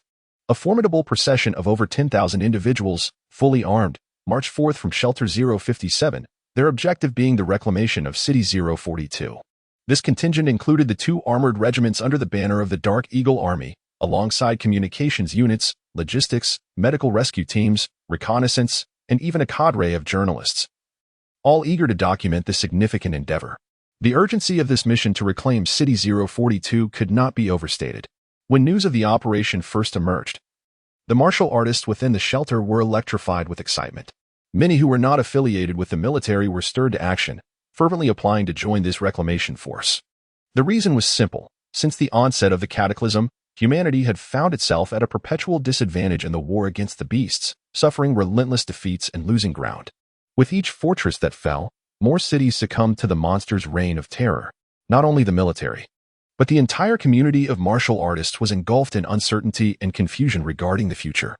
A formidable procession of over 10,000 individuals, fully armed, marched forth from Shelter 057, their objective being the reclamation of City 042. This contingent included the 2 armored regiments under the banner of the Dark Eagle Army, alongside communications units, logistics, medical rescue teams, reconnaissance, and even a cadre of journalists, all eager to document this significant endeavor. The urgency of this mission to reclaim City 042 could not be overstated. When news of the operation first emerged, the martial artists within the shelter were electrified with excitement. Many who were not affiliated with the military were stirred to action, fervently applying to join this reclamation force. The reason was simple. Since the onset of the cataclysm, humanity had found itself at a perpetual disadvantage in the war against the beasts, suffering relentless defeats and losing ground. With each fortress that fell, more cities succumbed to the monster's reign of terror. Not only the military, but the entire community of martial artists was engulfed in uncertainty and confusion regarding the future.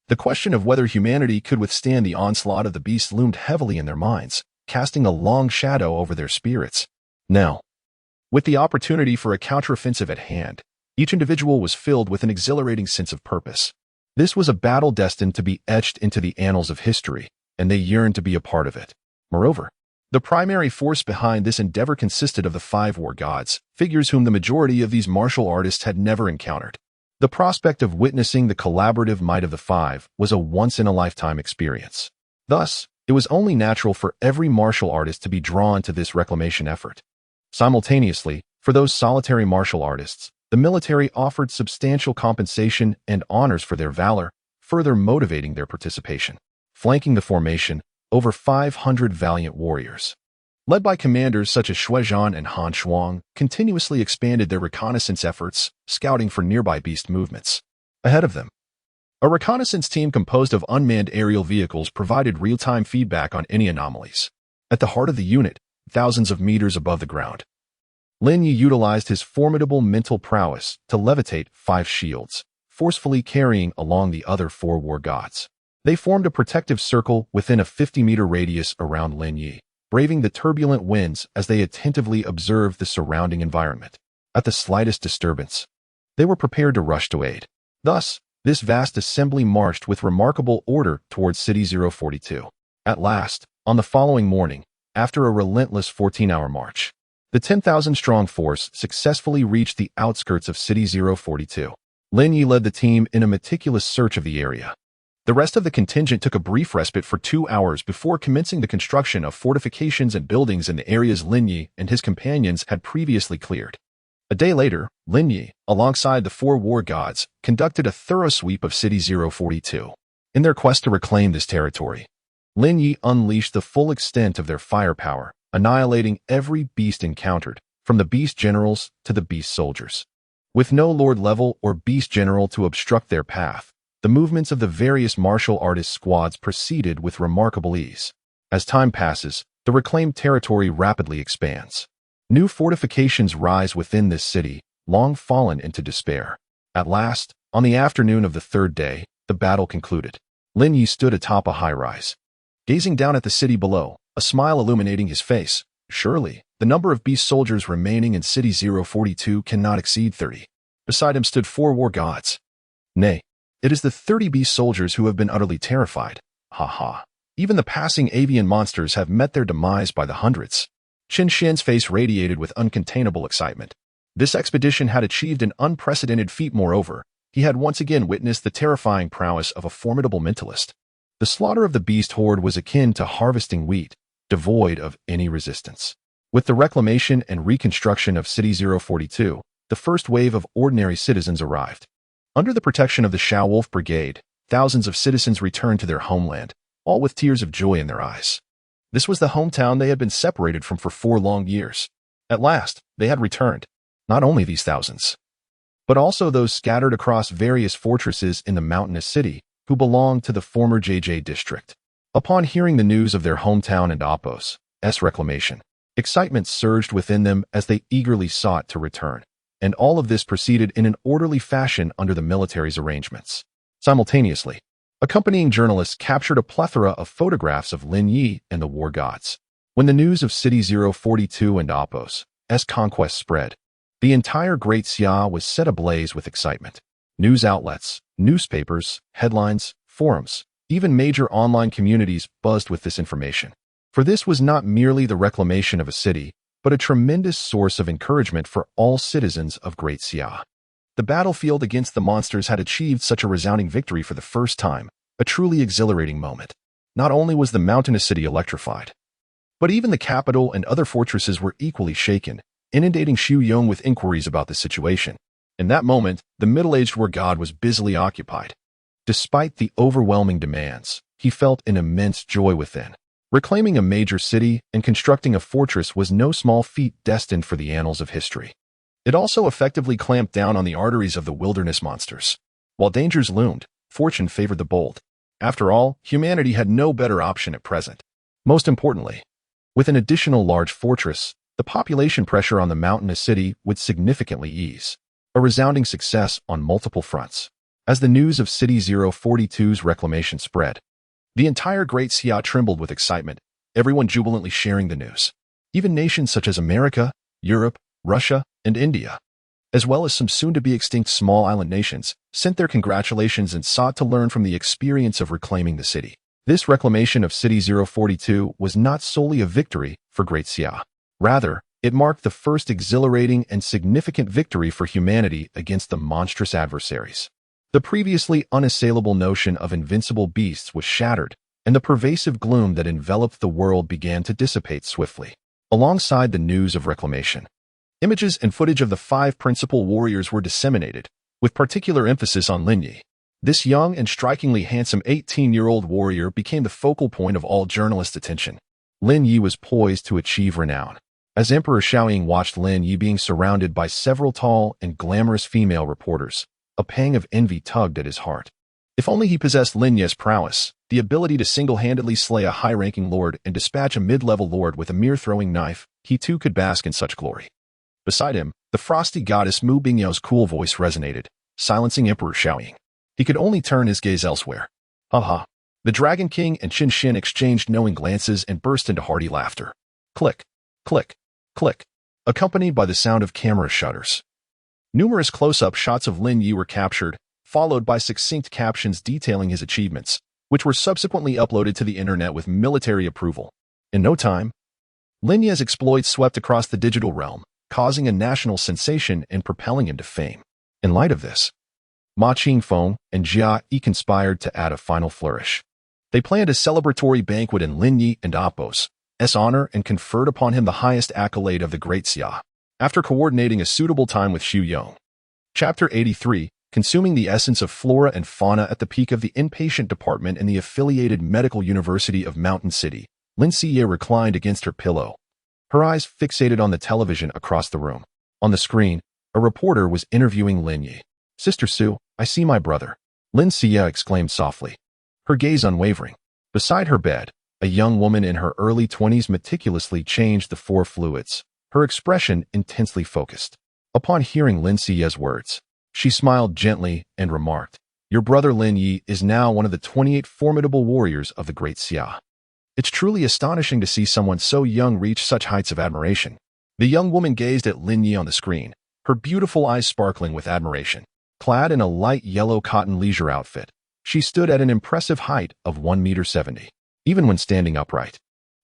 The question of whether humanity could withstand the onslaught of the beasts loomed heavily in their minds, casting a long shadow over their spirits. Now, with the opportunity for a counteroffensive at hand, each individual was filled with an exhilarating sense of purpose. This was a battle destined to be etched into the annals of history, and they yearned to be a part of it. Moreover, the primary force behind this endeavor consisted of the 5 war gods, figures whom the majority of these martial artists had never encountered. The prospect of witnessing the collaborative might of the 5 was a once-in-a-lifetime experience. Thus, it was only natural for every martial artist to be drawn to this reclamation effort. Simultaneously, for those solitary martial artists, the military offered substantial compensation and honors for their valor, further motivating their participation. Flanking the formation, over 500 valiant warriors, led by commanders such as Shui Zhan and Han Shuang, continuously expanded their reconnaissance efforts, scouting for nearby beast movements. Ahead of them, a reconnaissance team composed of unmanned aerial vehicles provided real-time feedback on any anomalies. At the heart of the unit, thousands of meters above the ground, Lin Ye utilized his formidable mental prowess to levitate 5 shields, forcefully carrying along the other 4 war gods. They formed a protective circle within a 50-meter radius around Lin Ye, braving the turbulent winds as they attentively observed the surrounding environment. At the slightest disturbance, they were prepared to rush to aid. Thus, this vast assembly marched with remarkable order towards City 042. At last, on the following morning, after a relentless 14-hour march, the 10,000-strong force successfully reached the outskirts of City 042. Lin Ye led the team in a meticulous search of the area. The rest of the contingent took a brief respite for 2 hours before commencing the construction of fortifications and buildings in the areas Lin Ye and his companions had previously cleared. A day later, Lin Ye, alongside the 4 war gods, conducted a thorough sweep of City 042. In their quest to reclaim this territory, Lin Ye unleashed the full extent of their firepower, annihilating every beast encountered, from the beast generals to the beast soldiers. With no lord level or beast general to obstruct their path, the movements of the various martial artist squads proceeded with remarkable ease. As time passes, the reclaimed territory rapidly expands. New fortifications rise within this city, long fallen into despair. At last, on the afternoon of the 3rd day, the battle concluded. Lin Ye stood atop a high-rise, gazing down at the city below, a smile illuminating his face. Surely, the number of beast soldiers remaining in City 042 cannot exceed 30. Beside him stood 4 war gods. Nay, it is the 30 beast soldiers who have been utterly terrified. Ha ha. Even the passing avian monsters have met their demise by the hundreds. Qin Shen's face radiated with uncontainable excitement. This expedition had achieved an unprecedented feat. Moreover, he had once again witnessed the terrifying prowess of a formidable mentalist. The slaughter of the beast horde was akin to harvesting wheat, devoid of any resistance. With the reclamation and reconstruction of City 042, the first wave of ordinary citizens arrived. Under the protection of the Xiao Wolf Brigade, thousands of citizens returned to their homeland, all with tears of joy in their eyes. This was the hometown they had been separated from for 4 long years. At last, they had returned. Not only these thousands, but also those scattered across various fortresses in the mountainous city who belonged to the former JJ district. Upon hearing the news of their hometown and Apos' reclamation, excitement surged within them as they eagerly sought to return, and all of this proceeded in an orderly fashion under the military's arrangements. Simultaneously, accompanying journalists captured a plethora of photographs of Lin Ye and the war gods. When the news of City 042 and Apos' conquest spread, the entire Great Xia was set ablaze with excitement. News outlets, newspapers, headlines, forums, even major online communities buzzed with this information. For this was not merely the reclamation of a city, but a tremendous source of encouragement for all citizens of Great Xia. The battlefield against the monsters had achieved such a resounding victory for the first time, a truly exhilarating moment. Not only was the mountainous city electrified, but even the capital and other fortresses were equally shaken, inundating Xu Yong with inquiries about the situation. In that moment, the middle-aged war god was busily occupied. Despite the overwhelming demands, he felt an immense joy within. Reclaiming a major city and constructing a fortress was no small feat destined for the annals of history. It also effectively clamped down on the arteries of the wilderness monsters. While dangers loomed, fortune favored the bold. After all, humanity had no better option at present. Most importantly, with an additional large fortress, the population pressure on the mountainous city would significantly ease. A resounding success on multiple fronts. As the news of City 042's reclamation spread, the entire Great Xia trembled with excitement, everyone jubilantly sharing the news. Even nations such as America, Europe, Russia, and India, as well as some soon-to-be-extinct small island nations, sent their congratulations and sought to learn from the experience of reclaiming the city. This reclamation of City 042 was not solely a victory for Great Xia. Rather, it marked the first exhilarating and significant victory for humanity against the monstrous adversaries. The previously unassailable notion of invincible beasts was shattered, and the pervasive gloom that enveloped the world began to dissipate swiftly. Alongside the news of reclamation, images and footage of the 5 principal warriors were disseminated, with particular emphasis on Lin Ye. This young and strikingly handsome 18-year-old warrior became the focal point of all journalists' attention. Lin Ye was poised to achieve renown. As Emperor Xiaoying watched Lin Ye being surrounded by several tall and glamorous female reporters, a pang of envy tugged at his heart. If only he possessed Lin Ye's prowess, the ability to single-handedly slay a high-ranking lord and dispatch a mid-level lord with a mere throwing knife, he too could bask in such glory. Beside him, the frosty goddess Mu Bingyao's cool voice resonated, silencing Emperor Xiaoying. He could only turn his gaze elsewhere. Ha. The Dragon King and Qin Xin exchanged knowing glances and burst into hearty laughter. Click, click, click, accompanied by the sound of camera shutters. Numerous close-up shots of Lin Ye were captured, followed by succinct captions detailing his achievements, which were subsequently uploaded to the internet with military approval. In no time, Lin Ye's exploits swept across the digital realm, causing a national sensation and propelling him to fame. In light of this, Ma Qingfeng and Jia Yi conspired to add a final flourish. They planned a celebratory banquet in Lin Ye and Apos' honor and conferred upon him the highest accolade of the Great Xia, after coordinating a suitable time with Xu Yong. Chapter 83, Consuming the Essence of Flora and Fauna at the peak of the inpatient department in the affiliated Medical University of Mountain City, Lin Ye reclined against her pillow, her eyes fixated on the television across the room. On the screen, a reporter was interviewing Lin Ye. "Sister Su, I see my brother," Lin Ye exclaimed softly, her gaze unwavering. Beside her bed, a young woman in her early 20s meticulously changed the four fluids, her expression intensely focused. Upon hearing Lin Ye's words, she smiled gently and remarked, "Your brother Lin Ye is now one of the 28 formidable warriors of the Great Xia. It's truly astonishing to see someone so young reach such heights of admiration." The young woman gazed at Lin Ye on the screen, her beautiful eyes sparkling with admiration. Clad in a light yellow cotton leisure outfit, she stood at an impressive height of 1.70 meters. Even when standing upright,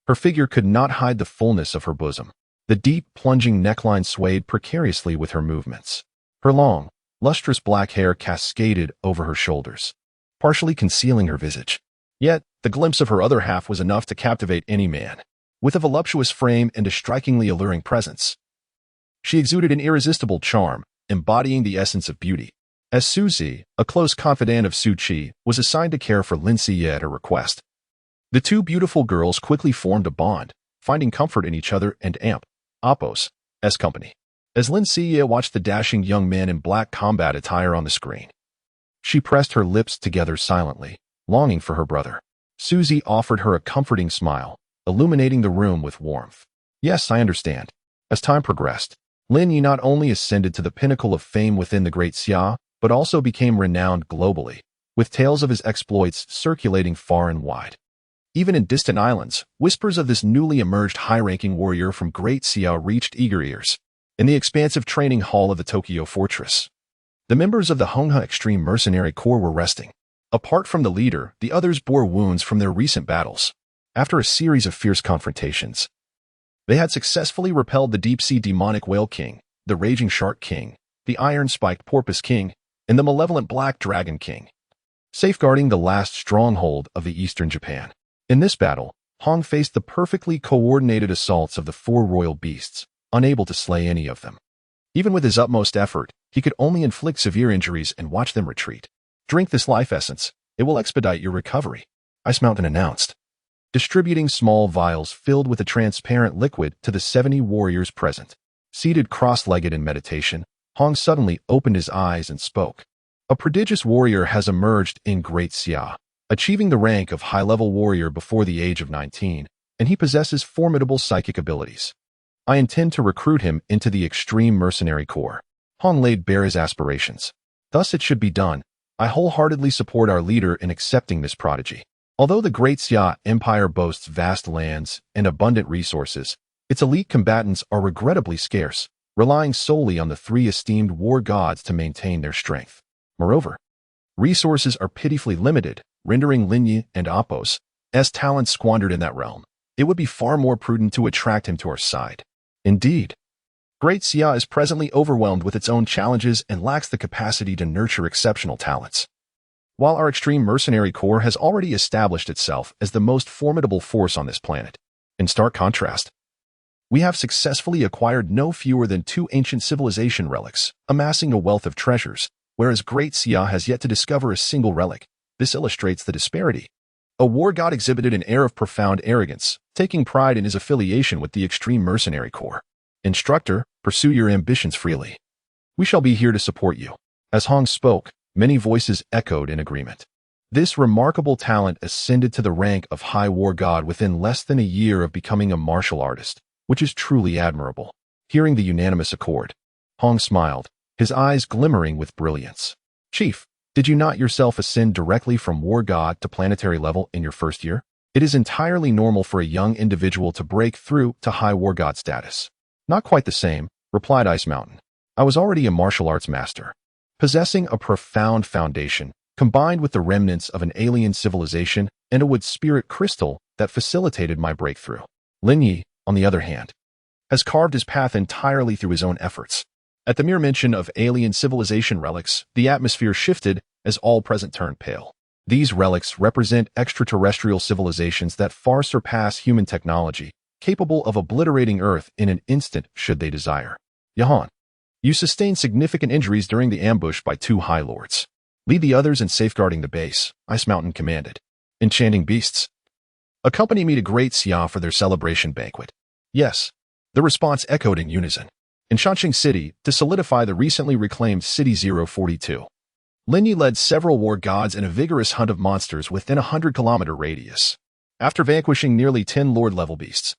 her figure could not hide the fullness of her bosom. The deep, plunging neckline swayed precariously with her movements. Her long, lustrous black hair cascaded over her shoulders, partially concealing her visage. Yet, the glimpse of her other half was enough to captivate any man. With a voluptuous frame and a strikingly alluring presence, she exuded an irresistible charm, embodying the essence of beauty. As Suzy, a close confidant of Su Qi, was assigned to care for Lin Ye at her request, the two beautiful girls quickly formed a bond, finding comfort in each other and Apos' company. As Lin Ye watched the dashing young man in black combat attire on the screen, she pressed her lips together silently, longing for her brother. Suzy offered her a comforting smile, illuminating the room with warmth. "Yes, I understand." As time progressed, Lin Ye not only ascended to the pinnacle of fame within the Great Xia, but also became renowned globally, with tales of his exploits circulating far and wide. Even in distant islands, whispers of this newly emerged high-ranking warrior from Great Xia reached eager ears. In the expansive training hall of the Tokyo fortress, the members of the Hong Extreme Mercenary Corps were resting. Apart from the leader, the others bore wounds from their recent battles. After a series of fierce confrontations, they had successfully repelled the deep-sea demonic whale king, the raging shark king, the iron-spiked porpoise king, and the malevolent black dragon king, safeguarding the last stronghold of the eastern Japan. In this battle, Hong faced the perfectly coordinated assaults of the four royal beasts, unable to slay any of them. Even with his utmost effort, he could only inflict severe injuries and watch them retreat. "Drink this life essence. It will expedite your recovery," Ice Mountain announced, distributing small vials filled with a transparent liquid to the 70 warriors present. Seated cross-legged in meditation, Hong suddenly opened his eyes and spoke. "A prodigious warrior has emerged in Great Xia, achieving the rank of high-level warrior before the age of 19, and he possesses formidable psychic abilities. I intend to recruit him into the Extreme Mercenary Corps." Hong laid bare his aspirations. "Thus it should be done. I wholeheartedly support our leader in accepting this prodigy." Although the Great Xia Empire boasts vast lands and abundant resources, its elite combatants are regrettably scarce, relying solely on the three esteemed war gods to maintain their strength. Moreover, resources are pitifully limited, rendering Lin Ye and Apos' talents squandered in that realm. It would be far more prudent to attract him to our side. Indeed, Great Xia is presently overwhelmed with its own challenges and lacks the capacity to nurture exceptional talents. While our Extreme Mercenary Corps has already established itself as the most formidable force on this planet, in stark contrast, we have successfully acquired no fewer than 2 ancient civilization relics, amassing a wealth of treasures, whereas Great Xia has yet to discover a single relic. This illustrates the disparity. A war god exhibited an air of profound arrogance, taking pride in his affiliation with the extreme mercenary corps. Instructor, pursue your ambitions freely. We shall be here to support you. As Hong spoke, many voices echoed in agreement. This remarkable talent ascended to the rank of High War God within less than a year of becoming a martial artist, which is truly admirable. Hearing the unanimous accord, Hong smiled, his eyes glimmering with brilliance. Chief, did you not yourself ascend directly from War God to planetary level in your first year? It is entirely normal for a young individual to break through to High War God status. Not quite the same, replied Ice Mountain. I was already a martial arts master, possessing a profound foundation, combined with the remnants of an alien civilization and a wood spirit crystal that facilitated my breakthrough. Lin Ye, on the other hand, has carved his path entirely through his own efforts. At the mere mention of alien civilization relics, the atmosphere shifted as all present turned pale. These relics represent extraterrestrial civilizations that far surpass human technology, capable of obliterating Earth in an instant should they desire. Yahan, you sustained significant injuries during the ambush by 2 High Lords. Lead the others in safeguarding the base, Ice Mountain commanded. Enchanting beasts, accompany me to Great Xia for their celebration banquet. Yes, the response echoed in unison. In Shanxing City, to solidify the recently reclaimed City 042, Lin Ye led several war gods in a vigorous hunt of monsters within a 100-kilometer radius. After vanquishing nearly 10 Lord-level beasts,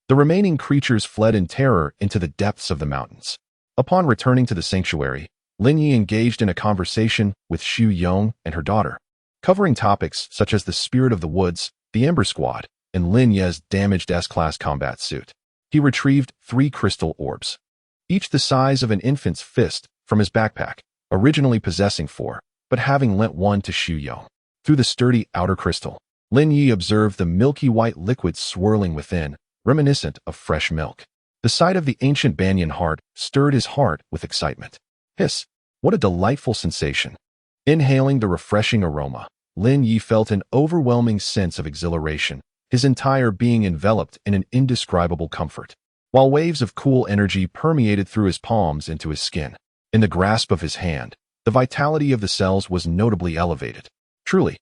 the remaining creatures fled in terror into the depths of the mountains. Upon returning to the sanctuary, Lin Ye engaged in a conversation with Xu Yong and her daughter, covering topics such as the spirit of the woods, the Ember Squad, and Lin Ye's damaged S-Class combat suit. He retrieved 3 crystal orbs, each the size of an infant's fist, from his backpack, originally possessing 4, but having lent 1 to Xu Yong. Through the sturdy outer crystal, Lin Ye observed the milky white liquid swirling within, reminiscent of fresh milk. The sight of the ancient banyan heart stirred his heart with excitement. Hiss! What a delightful sensation! Inhaling the refreshing aroma, Lin Ye felt an overwhelming sense of exhilaration, his entire being enveloped in an indescribable comfort, while waves of cool energy permeated through his palms into his skin. In the grasp of his hand, the vitality of the cells was notably elevated. Truly,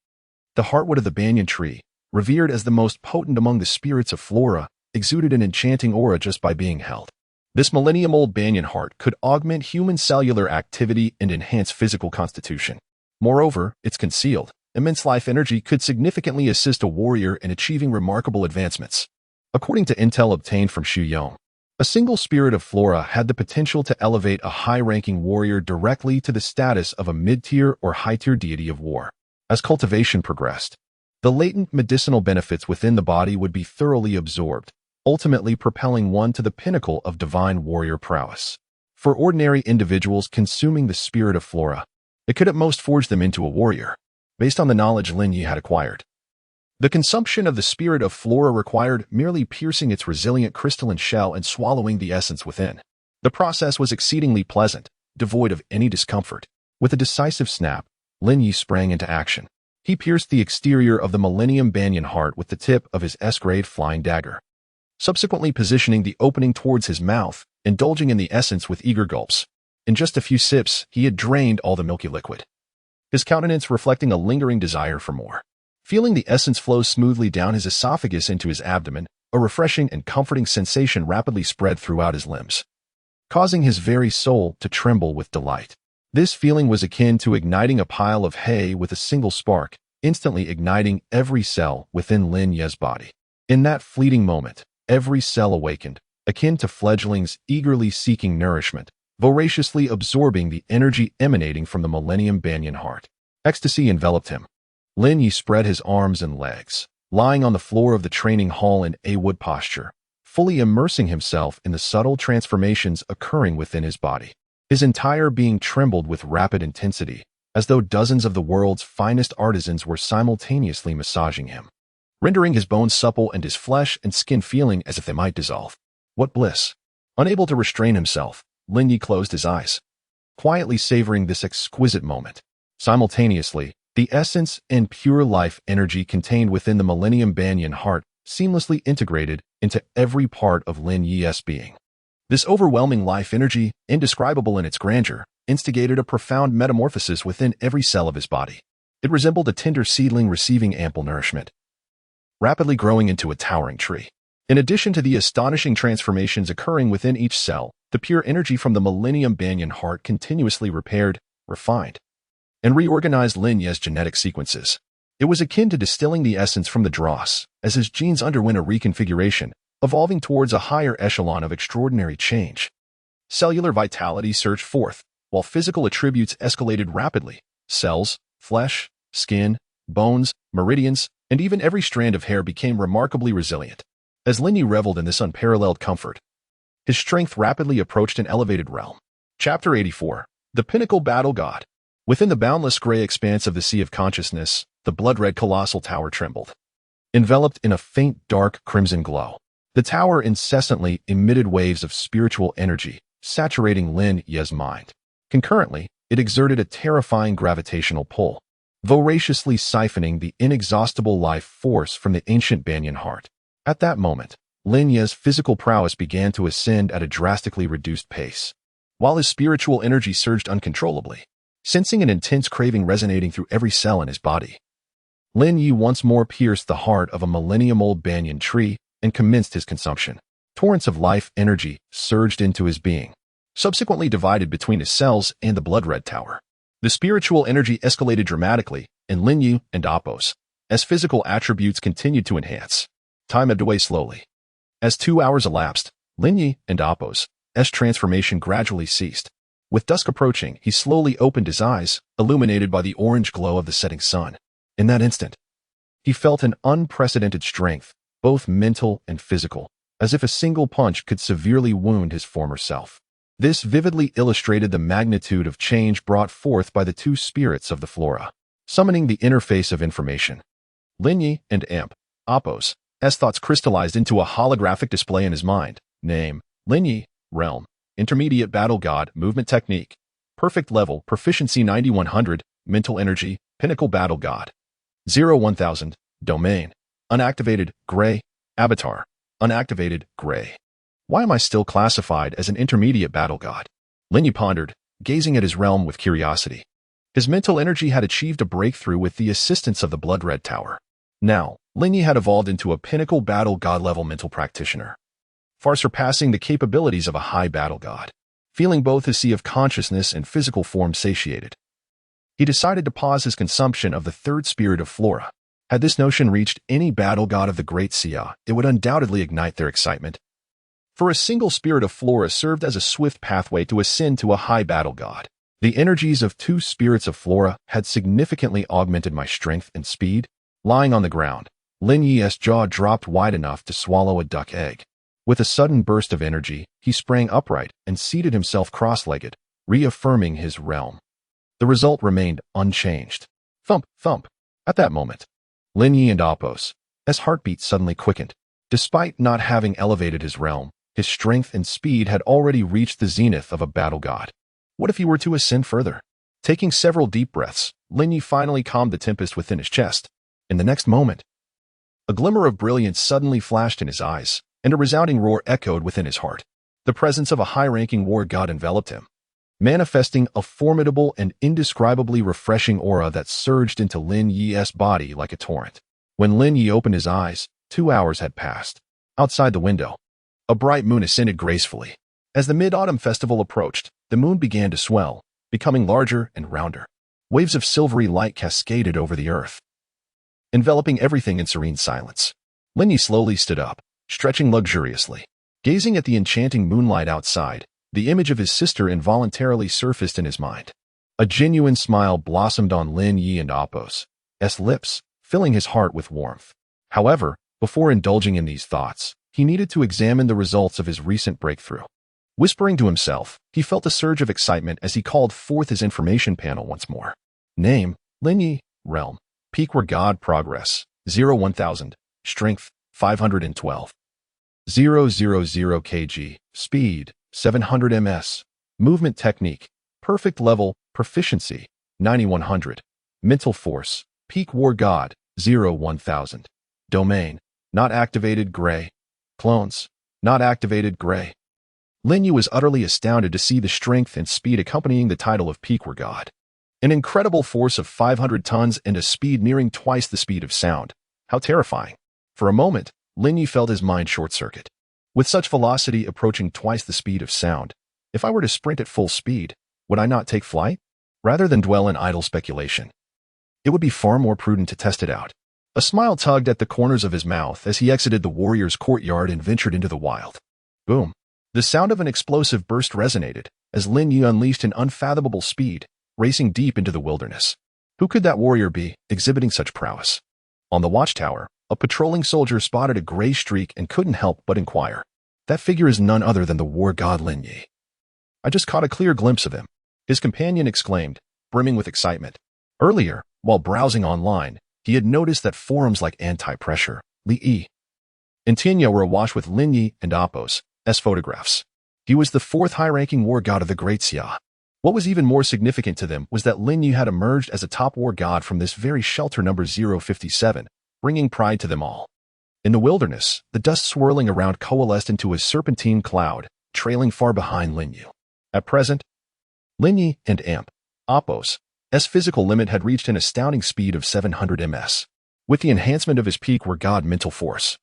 the heartwood of the banyan tree, revered as the most potent among the spirits of flora, exuded an enchanting aura just by being held. This millennium-old banyan heart could augment human cellular activity and enhance physical constitution. Moreover, its concealed, immense life energy could significantly assist a warrior in achieving remarkable advancements. According to intel obtained from Xu Yong, a single spirit of flora had the potential to elevate a high-ranking warrior directly to the status of a mid-tier or high-tier deity of war. As cultivation progressed, the latent medicinal benefits within the body would be thoroughly absorbed, ultimately propelling one to the pinnacle of divine warrior prowess. For ordinary individuals consuming the spirit of flora, it could at most forge them into a warrior, based on the knowledge Lin Ye had acquired. The consumption of the spirit of flora required merely piercing its resilient crystalline shell and swallowing the essence within. The process was exceedingly pleasant, devoid of any discomfort. With a decisive snap, Lin Ye sprang into action. He pierced the exterior of the Millennium Banyan Heart with the tip of his S-grade flying dagger, subsequently positioning the opening towards his mouth, indulging in the essence with eager gulps. In just a few sips, he had drained all the milky liquid, his countenance reflecting a lingering desire for more. Feeling the essence flow smoothly down his esophagus into his abdomen, a refreshing and comforting sensation rapidly spread throughout his limbs, causing his very soul to tremble with delight. This feeling was akin to igniting a pile of hay with a single spark, instantly igniting every cell within Lin Ye's body. In that fleeting moment, every cell awakened, akin to fledglings eagerly seeking nourishment, voraciously absorbing the energy emanating from the Millennium Banyan Heart. Ecstasy enveloped him. Lin Ye spread his arms and legs, lying on the floor of the training hall in A-wood posture, fully immersing himself in the subtle transformations occurring within his body. His entire being trembled with rapid intensity, as though dozens of the world's finest artisans were simultaneously massaging him, rendering his bones supple and his flesh and skin feeling as if they might dissolve. What bliss! Unable to restrain himself, Lin Ye closed his eyes, quietly savoring this exquisite moment. Simultaneously, the essence and pure life energy contained within the Millennium Banyan Heart seamlessly integrated into every part of Lin Ye's being. This overwhelming life energy, indescribable in its grandeur, instigated a profound metamorphosis within every cell of his body. It resembled a tender seedling receiving ample nourishment, rapidly growing into a towering tree. In addition to the astonishing transformations occurring within each cell, the pure energy from the Millennium Banyan heart continuously repaired, refined, and reorganized Lin Ye's genetic sequences. It was akin to distilling the essence from the dross, as his genes underwent a reconfiguration, evolving towards a higher echelon of extraordinary change. Cellular vitality surged forth, while physical attributes escalated rapidly. Cells, flesh, skin, bones, meridians, and even every strand of hair became remarkably resilient. As Lin Ye reveled in this unparalleled comfort, his strength rapidly approached an elevated realm. Chapter 84. The Pinnacle Battle God. Within the boundless gray expanse of the Sea of Consciousness, the blood-red colossal tower trembled. Enveloped in a faint dark crimson glow, the tower incessantly emitted waves of spiritual energy, saturating Lin Ye's mind. Concurrently, it exerted a terrifying gravitational pull, voraciously siphoning the inexhaustible life force from the ancient Banyan heart. At that moment, Lin Ye's physical prowess began to ascend at a drastically reduced pace, while his spiritual energy surged uncontrollably. Sensing an intense craving resonating through every cell in his body, Lin Ye once more pierced the heart of a millennium-old banyan tree and commenced his consumption. Torrents of life energy surged into his being, subsequently divided between his cells and the blood-red tower. The spiritual energy escalated dramatically in Lin Ye and Apos, as physical attributes continued to enhance. Time ebbed away slowly. As 2 hours elapsed, Lin Ye and Apos' transformation gradually ceased. With dusk approaching, he slowly opened his eyes, illuminated by the orange glow of the setting sun. In that instant, he felt an unprecedented strength, both mental and physical, as if a single punch could severely wound his former self. This vividly illustrated the magnitude of change brought forth by the two spirits of the flora, summoning the interface of information. Lin Ye and Apos' thoughts crystallized into a holographic display in his mind. Name: Lin Ye, Realm, Intermediate Battle God, Movement Technique, Perfect Level, Proficiency 9100, Mental Energy, Pinnacle Battle God. 0-1000, Domain, Unactivated, Gray, Avatar, Unactivated, Gray. Why am I still classified as an Intermediate Battle God? Lin Ye pondered, gazing at his realm with curiosity. His mental energy had achieved a breakthrough with the assistance of the Blood-Red Tower. Now, Lin Ye had evolved into a Pinnacle Battle God-level mental practitioner, far surpassing the capabilities of a high battle god. Feeling both his sea of consciousness and physical form satiated, he decided to pause his consumption of the third spirit of flora. Had this notion reached any battle god of the Great Sea, it would undoubtedly ignite their excitement. For a single spirit of flora served as a swift pathway to ascend to a high battle god. The energies of two spirits of flora had significantly augmented my strength and speed. Lying on the ground, Lin Ye's jaw dropped wide enough to swallow a duck egg. With a sudden burst of energy, he sprang upright and seated himself cross-legged, reaffirming his realm. The result remained unchanged. Thump, thump. At that moment, Lin Ye and Apos' heartbeat suddenly quickened. Despite not having elevated his realm, his strength and speed had already reached the zenith of a battle god. What if he were to ascend further? Taking several deep breaths, Lin Ye finally calmed the tempest within his chest. In the next moment, a glimmer of brilliance suddenly flashed in his eyes, and a resounding roar echoed within his heart. The presence of a high-ranking war god enveloped him, manifesting a formidable and indescribably refreshing aura that surged into Lin Ye's body like a torrent. When Lin Ye opened his eyes, 2 hours had passed. Outside the window, a bright moon ascended gracefully. As the Mid-Autumn Festival approached, the moon began to swell, becoming larger and rounder. Waves of silvery light cascaded over the earth, enveloping everything in serene silence. Lin Ye slowly stood up, stretching luxuriously. Gazing at the enchanting moonlight outside, the image of his sister involuntarily surfaced in his mind. A genuine smile blossomed on Lin Ye and Apos' lips, filling his heart with warmth. However, before indulging in these thoughts, he needed to examine the results of his recent breakthrough. Whispering to himself, he felt a surge of excitement as he called forth his information panel once more. Name: Lin Ye, Realm, Peak War God, Progress, 0-1000, Strength, 512. 000 kg, Speed, 700 ms, Movement Technique, Perfect Level, Proficiency, 9100, Mental Force, Peak War God, 0-1000, Domain, Not Activated, Gray, Clones, Not Activated, Gray. Lin Ye was utterly astounded to see the strength and speed accompanying the title of Peak War God. An incredible force of 500 tons and a speed nearing twice the speed of sound. How terrifying. For a moment, Lin Ye felt his mind short-circuit. With such velocity approaching twice the speed of sound, if I were to sprint at full speed, would I not take flight? Rather than dwell in idle speculation, it would be far more prudent to test it out. A smile tugged at the corners of his mouth as he exited the warrior's courtyard and ventured into the wild. Boom! The sound of an explosive burst resonated as Lin Ye unleashed an unfathomable speed, racing deep into the wilderness. Who could that warrior be, exhibiting such prowess? On the watchtower, a patrolling soldier spotted a gray streak and couldn't help but inquire. That figure is none other than the war god Lin Ye. I just caught a clear glimpse of him, his companion exclaimed, brimming with excitement. Earlier, while browsing online, he had noticed that forums like Anti-Pressure, Lin Ye, and Tinya were awash with Lin Ye and Apos' photographs. He was the fourth high-ranking war god of the Great Xia. What was even more significant to them was that Lin Ye had emerged as a top war god from this very shelter number 057, bringing pride to them all. In the wilderness, the dust swirling around coalesced into a serpentine cloud, trailing far behind Lin Ye. At present, Lin Ye and Apos' physical limit had reached an astounding speed of 700 ms. With the enhancement of his peak were god mental force,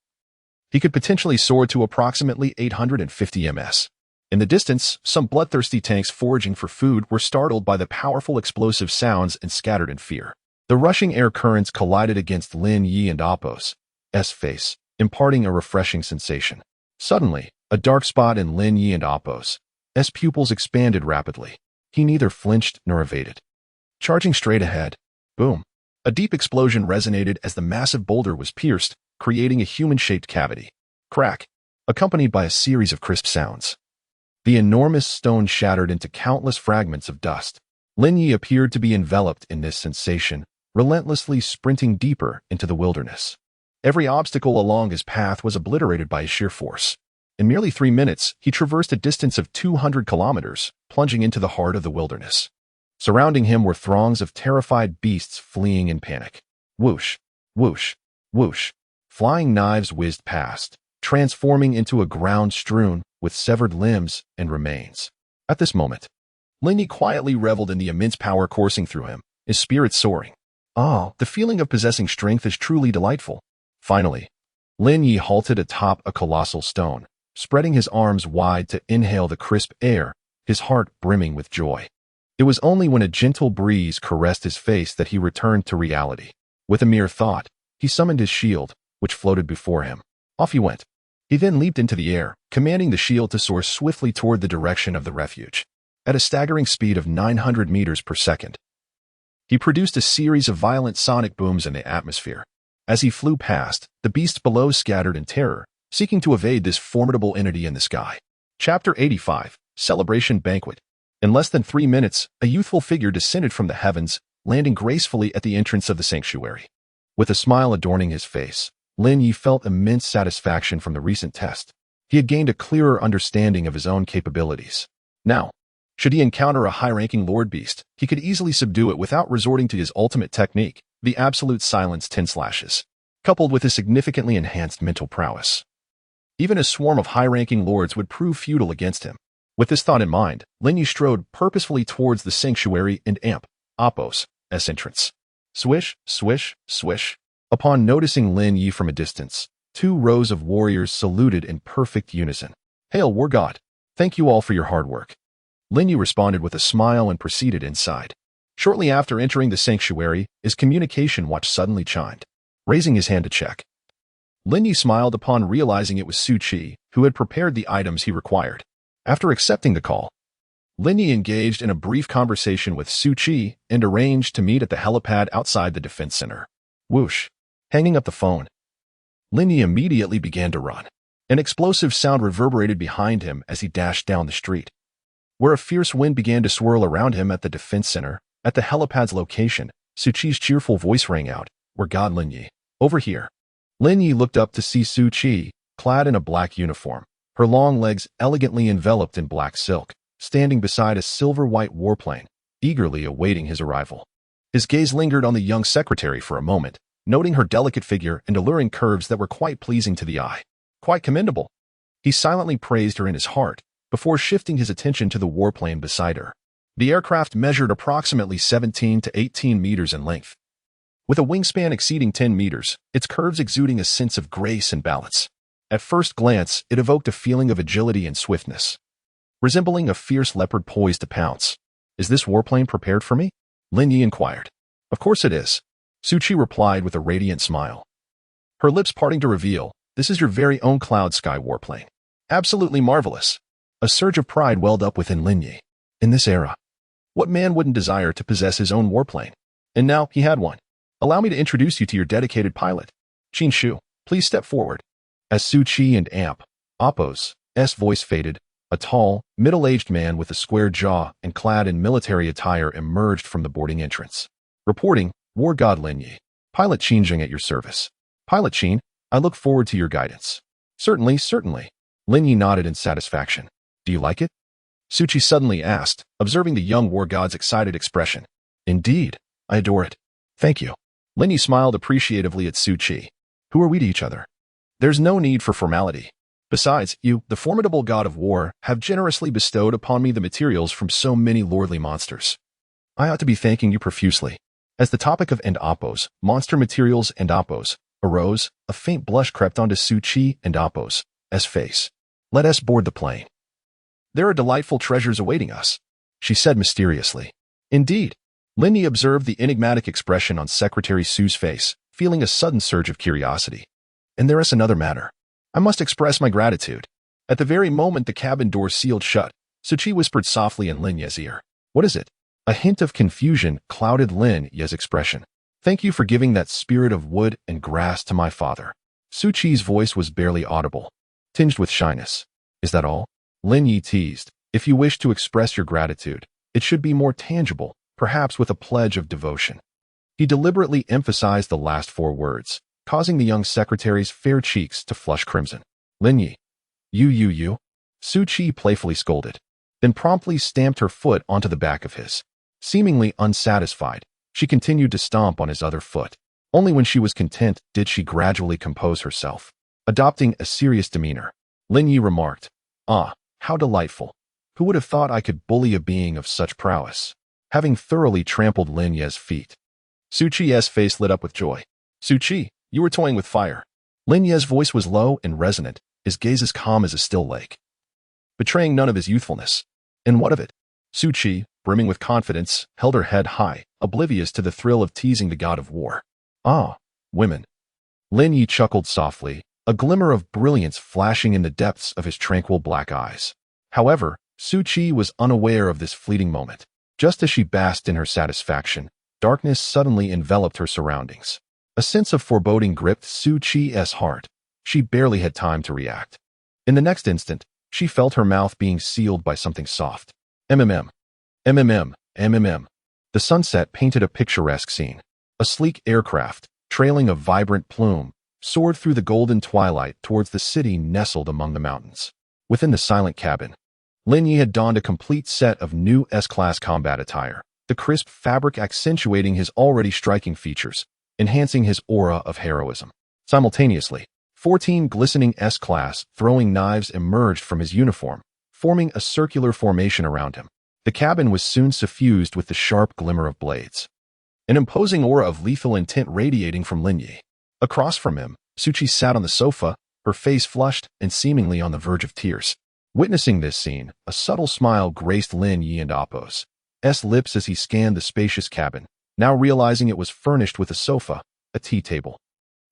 he could potentially soar to approximately 850 ms. In the distance, some bloodthirsty tanks foraging for food were startled by the powerful explosive sounds and scattered in fear. The rushing air currents collided against Lin Ye and Apos' face, imparting a refreshing sensation. Suddenly, a dark spot in Lin Ye and Apos' pupils expanded rapidly. He neither flinched nor evaded. Charging straight ahead, boom! A deep explosion resonated as the massive boulder was pierced, creating a human-shaped cavity. Crack, accompanied by a series of crisp sounds. The enormous stone shattered into countless fragments of dust. Lin Ye appeared to be enveloped in this sensation, relentlessly sprinting deeper into the wilderness. Every obstacle along his path was obliterated by his sheer force. In merely 3 minutes, he traversed a distance of 200 kilometers, plunging into the heart of the wilderness. Surrounding him were throngs of terrified beasts fleeing in panic. Whoosh, whoosh, whoosh. Flying knives whizzed past, transforming into a ground strewn with severed limbs and remains. At this moment, Lin Ye quietly reveled in the immense power coursing through him, his spirit soaring. Ah, the feeling of possessing strength is truly delightful. Finally, Lin Ye halted atop a colossal stone, spreading his arms wide to inhale the crisp air, his heart brimming with joy. It was only when a gentle breeze caressed his face that he returned to reality. With a mere thought, he summoned his shield, which floated before him. Off he went. He then leaped into the air, commanding the shield to soar swiftly toward the direction of the refuge. At a staggering speed of 900 meters per second, he produced a series of violent sonic booms in the atmosphere. As he flew past, the beasts below scattered in terror, seeking to evade this formidable entity in the sky. Chapter 85, Celebration Banquet. In less than 3 minutes, a youthful figure descended from the heavens, landing gracefully at the entrance of the sanctuary. With a smile adorning his face, Lin Ye felt immense satisfaction from the recent test. He had gained a clearer understanding of his own capabilities. Now, should he encounter a high-ranking Lord Beast, he could easily subdue it without resorting to his ultimate technique, the absolute silence 10 slashes, coupled with his significantly enhanced mental prowess. Even a swarm of high-ranking lords would prove futile against him. With this thought in mind, Lin Ye strode purposefully towards the sanctuary and Apos' entrance. Swish, swish, swish. Upon noticing Lin Ye from a distance, 2 rows of warriors saluted in perfect unison. Hail, War God! Thank you all for your hard work. Lin Ye responded with a smile and proceeded inside. Shortly after entering the sanctuary, his communication watch suddenly chimed. Raising his hand to check, Lin Ye smiled upon realizing it was Su Qi, who had prepared the items he required. After accepting the call, Lin Ye engaged in a brief conversation with Su Qi and arranged to meet at the helipad outside the defense center. Whoosh! Hanging up the phone, Lin Ye immediately began to run. An explosive sound reverberated behind him as he dashed down the street. Where a fierce wind began to swirl around him at the defense center, at the helipad's location, Su Qi's cheerful voice rang out, "We're God, Lin Ye. Over here." Lin Ye looked up to see Su Qi, clad in a black uniform, her long legs elegantly enveloped in black silk, standing beside a silver-white warplane, eagerly awaiting his arrival. His gaze lingered on the young secretary for a moment, noting her delicate figure and alluring curves that were quite pleasing to the eye. Quite commendable. He silently praised her in his heart, before shifting his attention to the warplane beside her. The aircraft measured approximately 17 to 18 meters in length. With a wingspan exceeding 10 meters, its curves exuding a sense of grace and balance. At first glance, it evoked a feeling of agility and swiftness, resembling a fierce leopard poised to pounce. "Is this warplane prepared for me?" Lin Ye inquired. "Of course it is," Su Qi replied with a radiant smile, her lips parting to reveal, "This is your very own cloud sky warplane. Absolutely marvelous." A surge of pride welled up within Lin Ye. In this era, what man wouldn't desire to possess his own warplane? And now he had one. "Allow me to introduce you to your dedicated pilot. Qin Shu, please step forward." As Su Qi and Appo's voice faded, a tall, middle-aged man with a square jaw and clad in military attire emerged from the boarding entrance. "Reporting, War God Lin Ye. Pilot Qin Zheng at your service." "Pilot Qin, I look forward to your guidance." Certainly. Lin Ye nodded in satisfaction. "Do you like it?" Su Qi suddenly asked, observing the young war god's excited expression. "Indeed, I adore it. Thank you." Lin Ye smiled appreciatively at Su Qi. "Who are we to each other? There's no need for formality. Besides, you, the formidable god of war, have generously bestowed upon me the materials from so many lordly monsters. I ought to be thanking you profusely." As the topic of Appo's monster materials and Appo's arose, a faint blush crept onto Su Qi and Appo's face. "Let us board the plane. There are delightful treasures awaiting us," she said mysteriously. "Indeed." Lin Ye observed the enigmatic expression on Secretary Su's face, feeling a sudden surge of curiosity. "And there is another matter. I must express my gratitude." At the very moment the cabin door sealed shut, Su Qi whispered softly in Lin Ye's ear. "What is it?" A hint of confusion clouded Lin Ye's expression. "Thank you for giving that spirit of wood and grass to my father." Su Qi's voice was barely audible, tinged with shyness. "Is that all?" Lin Ye teased. "If you wish to express your gratitude, it should be more tangible, perhaps with a pledge of devotion." He deliberately emphasized the last 4 words, causing the young secretary's fair cheeks to flush crimson. "Lin Ye, you, Su Qi playfully scolded, then promptly stamped her foot onto the back of his. Seemingly unsatisfied, she continued to stomp on his other foot. Only when she was content did she gradually compose herself. Adopting a serious demeanor, Lin Ye remarked, "Ah, how delightful. Who would have thought I could bully a being of such prowess?" Having thoroughly trampled Lin Ye's feet, Su Qi's face lit up with joy. "Su Qi, you were toying with fire." Lin Ye's voice was low and resonant, his gaze as calm as a still lake, betraying none of his youthfulness. "And what of it?" Su Qi, brimming with confidence, held her head high, oblivious to the thrill of teasing the god of war. "Ah, women." Lin Ye chuckled softly, a glimmer of brilliance flashing in the depths of his tranquil black eyes. However, Su Qi was unaware of this fleeting moment. Just as she basked in her satisfaction, darkness suddenly enveloped her surroundings. A sense of foreboding gripped Su Qi's heart. She barely had time to react. In the next instant, she felt her mouth being sealed by something soft. MMM. The sunset painted a picturesque scene. A sleek aircraft, trailing a vibrant plume, soared through the golden twilight towards the city nestled among the mountains. Within the silent cabin, Lin Ye had donned a complete set of new S-Class combat attire, the crisp fabric accentuating his already striking features, enhancing his aura of heroism. Simultaneously, 14 glistening S-Class throwing knives emerged from his uniform, forming a circular formation around him. The cabin was soon suffused with the sharp glimmer of blades, an imposing aura of lethal intent radiating from Lin Ye. Across from him, Su Qi sat on the sofa, her face flushed and seemingly on the verge of tears. Witnessing this scene, a subtle smile graced Lin Ye and Appo's lips as he scanned the spacious cabin, now realizing it was furnished with a sofa, a tea table,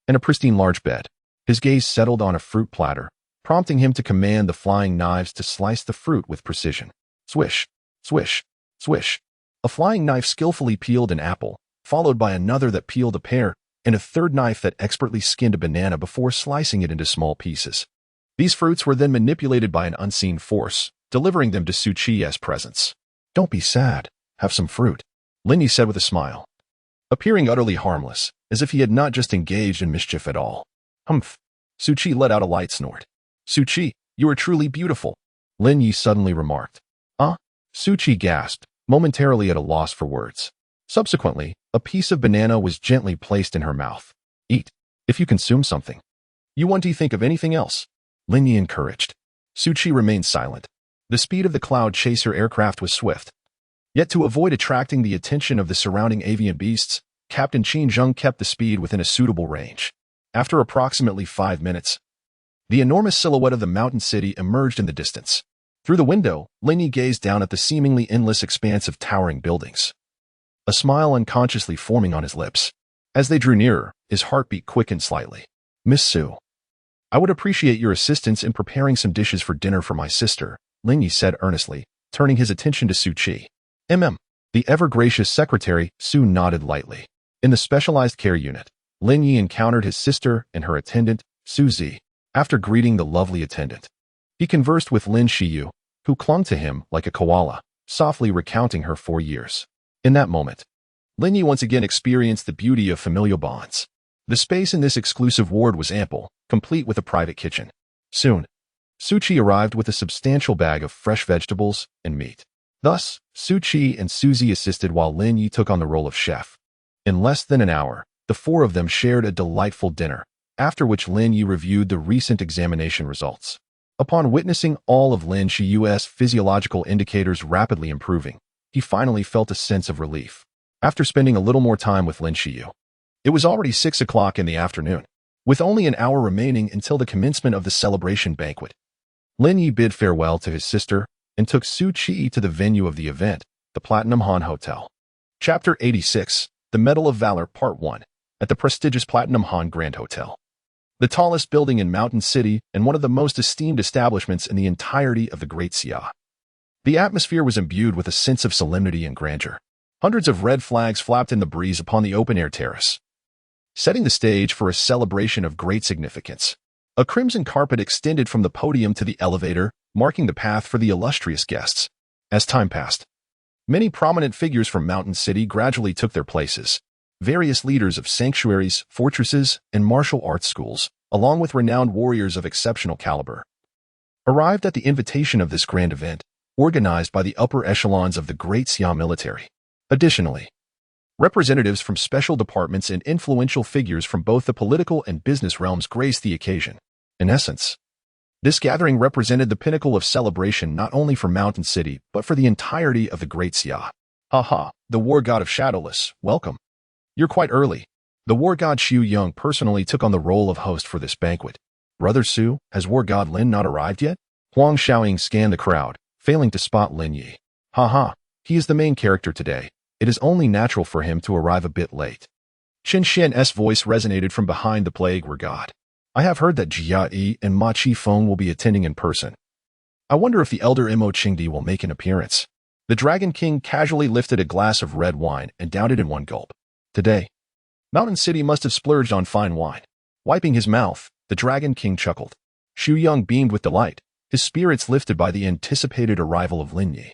and a pristine large bed. His gaze settled on a fruit platter, prompting him to command the flying knives to slice the fruit with precision. Swish, swish, swish. A flying knife skillfully peeled an apple, followed by another that peeled a pear, and a third knife that expertly skinned a banana before slicing it into small pieces. These fruits were then manipulated by an unseen force, delivering them to Su Qi's presence. "Don't be sad. Have some fruit," Lin Ye said with a smile, appearing utterly harmless, as if he had not just engaged in mischief at all. "Humph." Su Qi let out a light snort. "Su Qi, you are truly beautiful," Lin Ye suddenly remarked. "Ah?" Su Qi gasped, momentarily at a loss for words. Subsequently, a piece of banana was gently placed in her mouth. "Eat, if you consume something. You want to think of anything else?" Lin Ye encouraged. Su Qi remained silent. The speed of the cloud chaser aircraft was swift. Yet to avoid attracting the attention of the surrounding avian beasts, Captain Qin Zheng kept the speed within a suitable range. After approximately 5 minutes, the enormous silhouette of the mountain city emerged in the distance. Through the window, Lin Ye gazed down at the seemingly endless expanse of towering buildings, a smile unconsciously forming on his lips. As they drew nearer, his heartbeat quickened slightly. "Miss Su, I would appreciate your assistance in preparing some dishes for dinner for my sister," Lin Ye said earnestly, turning his attention to Su Qi. The ever-gracious secretary, Su nodded lightly. In the specialized care unit, Lin Ye encountered his sister and her attendant, Su Zi. After greeting the lovely attendant, he conversed with Lin Shiyu, who clung to him like a koala, softly recounting her 4 years. In that moment, Lin Ye once again experienced the beauty of familial bonds. The space in this exclusive ward was ample, complete with a private kitchen. Soon, Su Qi arrived with a substantial bag of fresh vegetables and meat. Thus, Su Qi and Su Zi assisted while Lin Ye took on the role of chef. In less than an hour, the 4 of them shared a delightful dinner, after which Lin Ye reviewed the recent examination results. Upon witnessing all of Lin Shiyu's physiological indicators rapidly improving, he finally felt a sense of relief. After spending a little more time with Lin Shiyu, it was already 6 o'clock in the afternoon. With only an hour remaining until the commencement of the celebration banquet, Lin Ye bid farewell to his sister and took Su Qi to the venue of the event, the Platinum Han Hotel. Chapter 86, The Medal of Valor Part 1, at the prestigious Platinum Han Grand Hotel. The tallest building in Mountain City and one of the most esteemed establishments in the entirety of the Great Xia. The atmosphere was imbued with a sense of solemnity and grandeur. Hundreds of red flags flapped in the breeze upon the open-air terrace, setting the stage for a celebration of great significance. A crimson carpet extended from the podium to the elevator, marking the path for the illustrious guests. As time passed, many prominent figures from Mountain City gradually took their places. Various leaders of sanctuaries, fortresses, and martial arts schools, along with renowned warriors of exceptional caliber, arrived at the invitation of this grand event, organized by the upper echelons of the Great Xia military. Additionally, representatives from special departments and influential figures from both the political and business realms graced the occasion. In essence, this gathering represented the pinnacle of celebration not only for Mountain City, but for the entirety of the Great Xia. Haha, the war god of Shadowless, welcome. You're quite early. The war god Xu Yung personally took on the role of host for this banquet. Brother Su, has war god Lin not arrived yet? Huang Xiaoying scanned the crowd, failing to spot Lin Ye. Haha, he is the main character today. It is only natural for him to arrive a bit late. Chen Xian's voice resonated from behind the plague war god. I have heard that Jia Yi and Ma Qifeng will be attending in person. I wonder if the elder Mo Qingdi will make an appearance. The Dragon King casually lifted a glass of red wine and downed it in one gulp. Today, Mountain City must have splurged on fine wine. Wiping his mouth, the Dragon King chuckled. Xu Yung beamed with delight, his spirits lifted by the anticipated arrival of Lin Ye.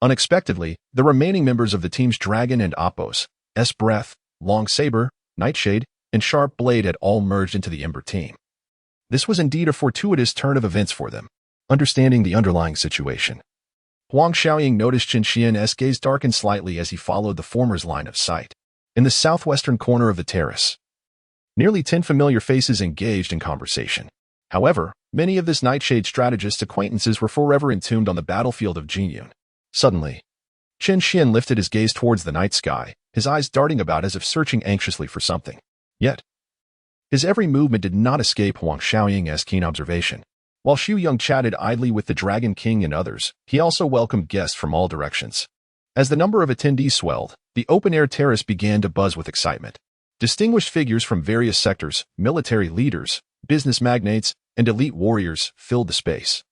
Unexpectedly, the remaining members of the team's Dragon and Oppos, S-Breath, Long Saber, Nightshade, and Sharp Blade had all merged into the Ember team. This was indeed a fortuitous turn of events for them. Understanding the underlying situation, Huang Xiaoying noticed Chen Xian's gaze darken slightly as he followed the former's line of sight. In the southwestern corner of the terrace, nearly 10 familiar faces engaged in conversation. However, many of this Nightshade strategist's acquaintances were forever entombed on the battlefield of Jinyun. Suddenly, Chen Xian lifted his gaze towards the night sky, his eyes darting about as if searching anxiously for something. Yet, his every movement did not escape Huang Xiaoying's keen observation. While Xu Yung chatted idly with the Dragon King and others, he also welcomed guests from all directions. As the number of attendees swelled, the open-air terrace began to buzz with excitement. Distinguished figures from various sectors, military leaders, business magnates, and elite warriors filled the space,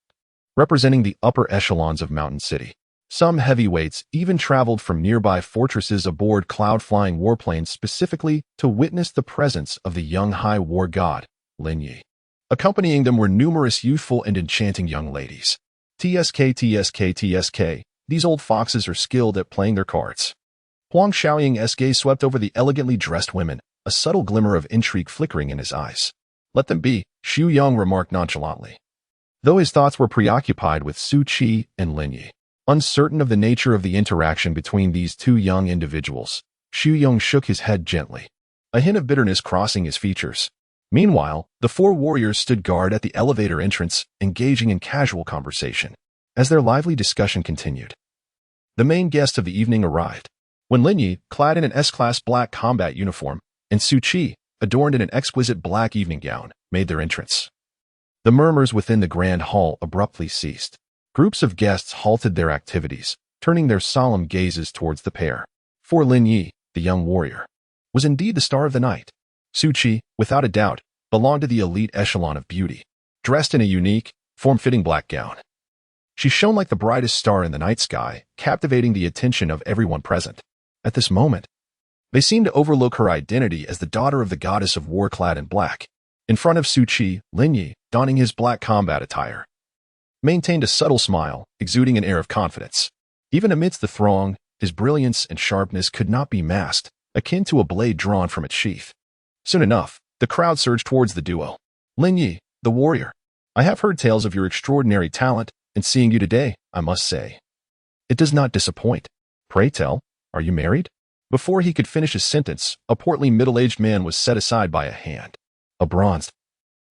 representing the upper echelons of Mountain City. Some heavyweights even traveled from nearby fortresses aboard cloud-flying warplanes specifically to witness the presence of the young high war god, Lin Ye. Accompanying them were numerous youthful and enchanting young ladies. TSK, these old foxes are skilled at playing their cards. Huang Xiaoying's gaze swept over the elegantly dressed women, a subtle glimmer of intrigue flickering in his eyes. Let them be, Xu Yung remarked nonchalantly, though his thoughts were preoccupied with Su Qi and Lin Ye. Uncertain of the nature of the interaction between these two young individuals, Xu Yung shook his head gently, a hint of bitterness crossing his features. Meanwhile, the 4 warriors stood guard at the elevator entrance, engaging in casual conversation. As their lively discussion continued, the main guest of the evening arrived. when Lin Ye, clad in an S-class black combat uniform, and Su Qi, adorned in an exquisite black evening gown, made their entrance. The murmurs within the grand hall abruptly ceased. Groups of guests halted their activities, turning their solemn gazes towards the pair. For Lin Ye, the young warrior, was indeed the star of the night. Su Qi, without a doubt, belonged to the elite echelon of beauty, dressed in a unique, form-fitting black gown. She shone like the brightest star in the night sky, captivating the attention of everyone present. At this moment, they seemed to overlook her identity as the daughter of the goddess of war clad in black. In front of Su Qi, Lin Ye, donning his black combat attire, maintained a subtle smile, exuding an air of confidence. Even amidst the throng, his brilliance and sharpness could not be masked, akin to a blade drawn from its sheath. Soon enough, the crowd surged towards the duo. Lin Ye, the warrior, I have heard tales of your extraordinary talent, and seeing you today, I must say, it does not disappoint. Pray tell, are you married? Before he could finish his sentence, a portly middle-aged man was set aside by a hand. A bronzed,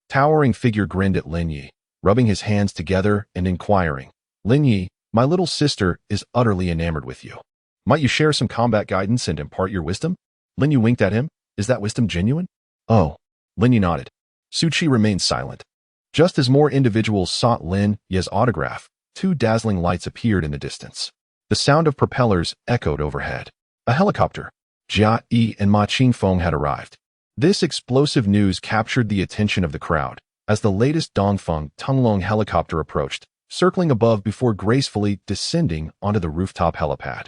towering figure grinned at Lin Ye, rubbing his hands together and inquiring, Lin Ye, my little sister is utterly enamored with you. Might you share some combat guidance and impart your wisdom? Lin Ye winked at him. Is that wisdom genuine? Oh. Lin Ye nodded. Su Qi remained silent. Just as more individuals sought Lin Ye's autograph, two dazzling lights appeared in the distance. The sound of propellers echoed overhead. A helicopter, Jia Yi and Ma Qingfeng had arrived. This explosive news captured the attention of the crowd as the latest Dongfeng Tunglong helicopter approached, circling above before gracefully descending onto the rooftop helipad.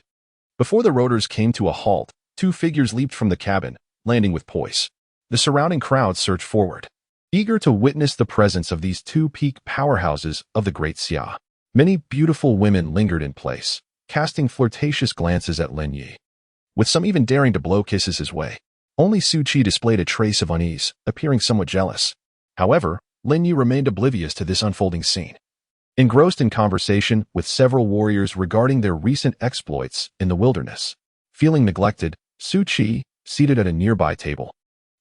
Before the rotors came to a halt, two figures leaped from the cabin, landing with poise. The surrounding crowd surged forward, eager to witness the presence of these two peak powerhouses of the Great Xia. Many beautiful women lingered in place, casting flirtatious glances at Lin Ye, with some even daring to blow kisses his way. Only Su Qi displayed a trace of unease, appearing somewhat jealous. However, Lin Ye remained oblivious to this unfolding scene. Engrossed in conversation with several warriors regarding their recent exploits in the wilderness, feeling neglected, Su Qi, seated at a nearby table,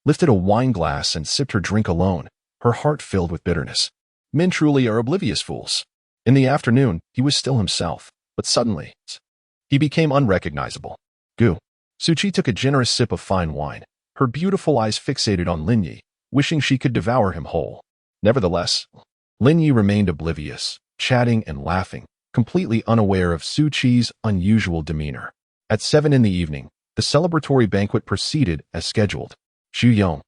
lifted a wine glass and sipped her drink alone, her heart filled with bitterness. Men truly are oblivious fools. In the afternoon, he was still himself, but suddenly, he became unrecognizable. Goo. Su Qi took a generous sip of fine wine, her beautiful eyes fixated on Lin Ye, wishing she could devour him whole. Nevertheless, Lin Ye remained oblivious, chatting and laughing, completely unaware of Su Qi's unusual demeanor. At 7 in the evening, the celebratory banquet proceeded as scheduled. Xu Yong,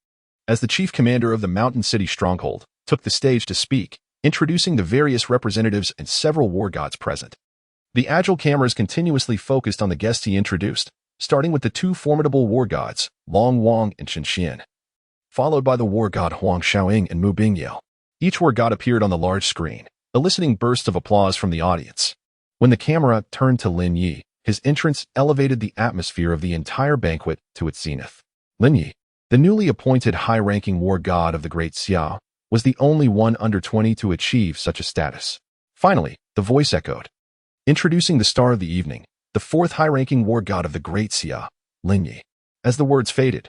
as the chief commander of the Mountain City stronghold, took the stage to speak, introducing the various representatives and several war gods present. The agile cameras continuously focused on the guests he introduced, starting with the two formidable war gods, Long Wang and Chen Xian, followed by the war god Huang Xiaoying and Mu Bingyao. Each war god appeared on the large screen, eliciting bursts of applause from the audience. When the camera turned to Lin Ye, his entrance elevated the atmosphere of the entire banquet to its zenith. Lin Ye, the newly appointed high-ranking war god of the Great Xia, was the only one under 20 to achieve such a status. Finally, the voice echoed, introducing the star of the evening, the fourth high-ranking war god of the Great Xia, Lin Ye. As the words faded,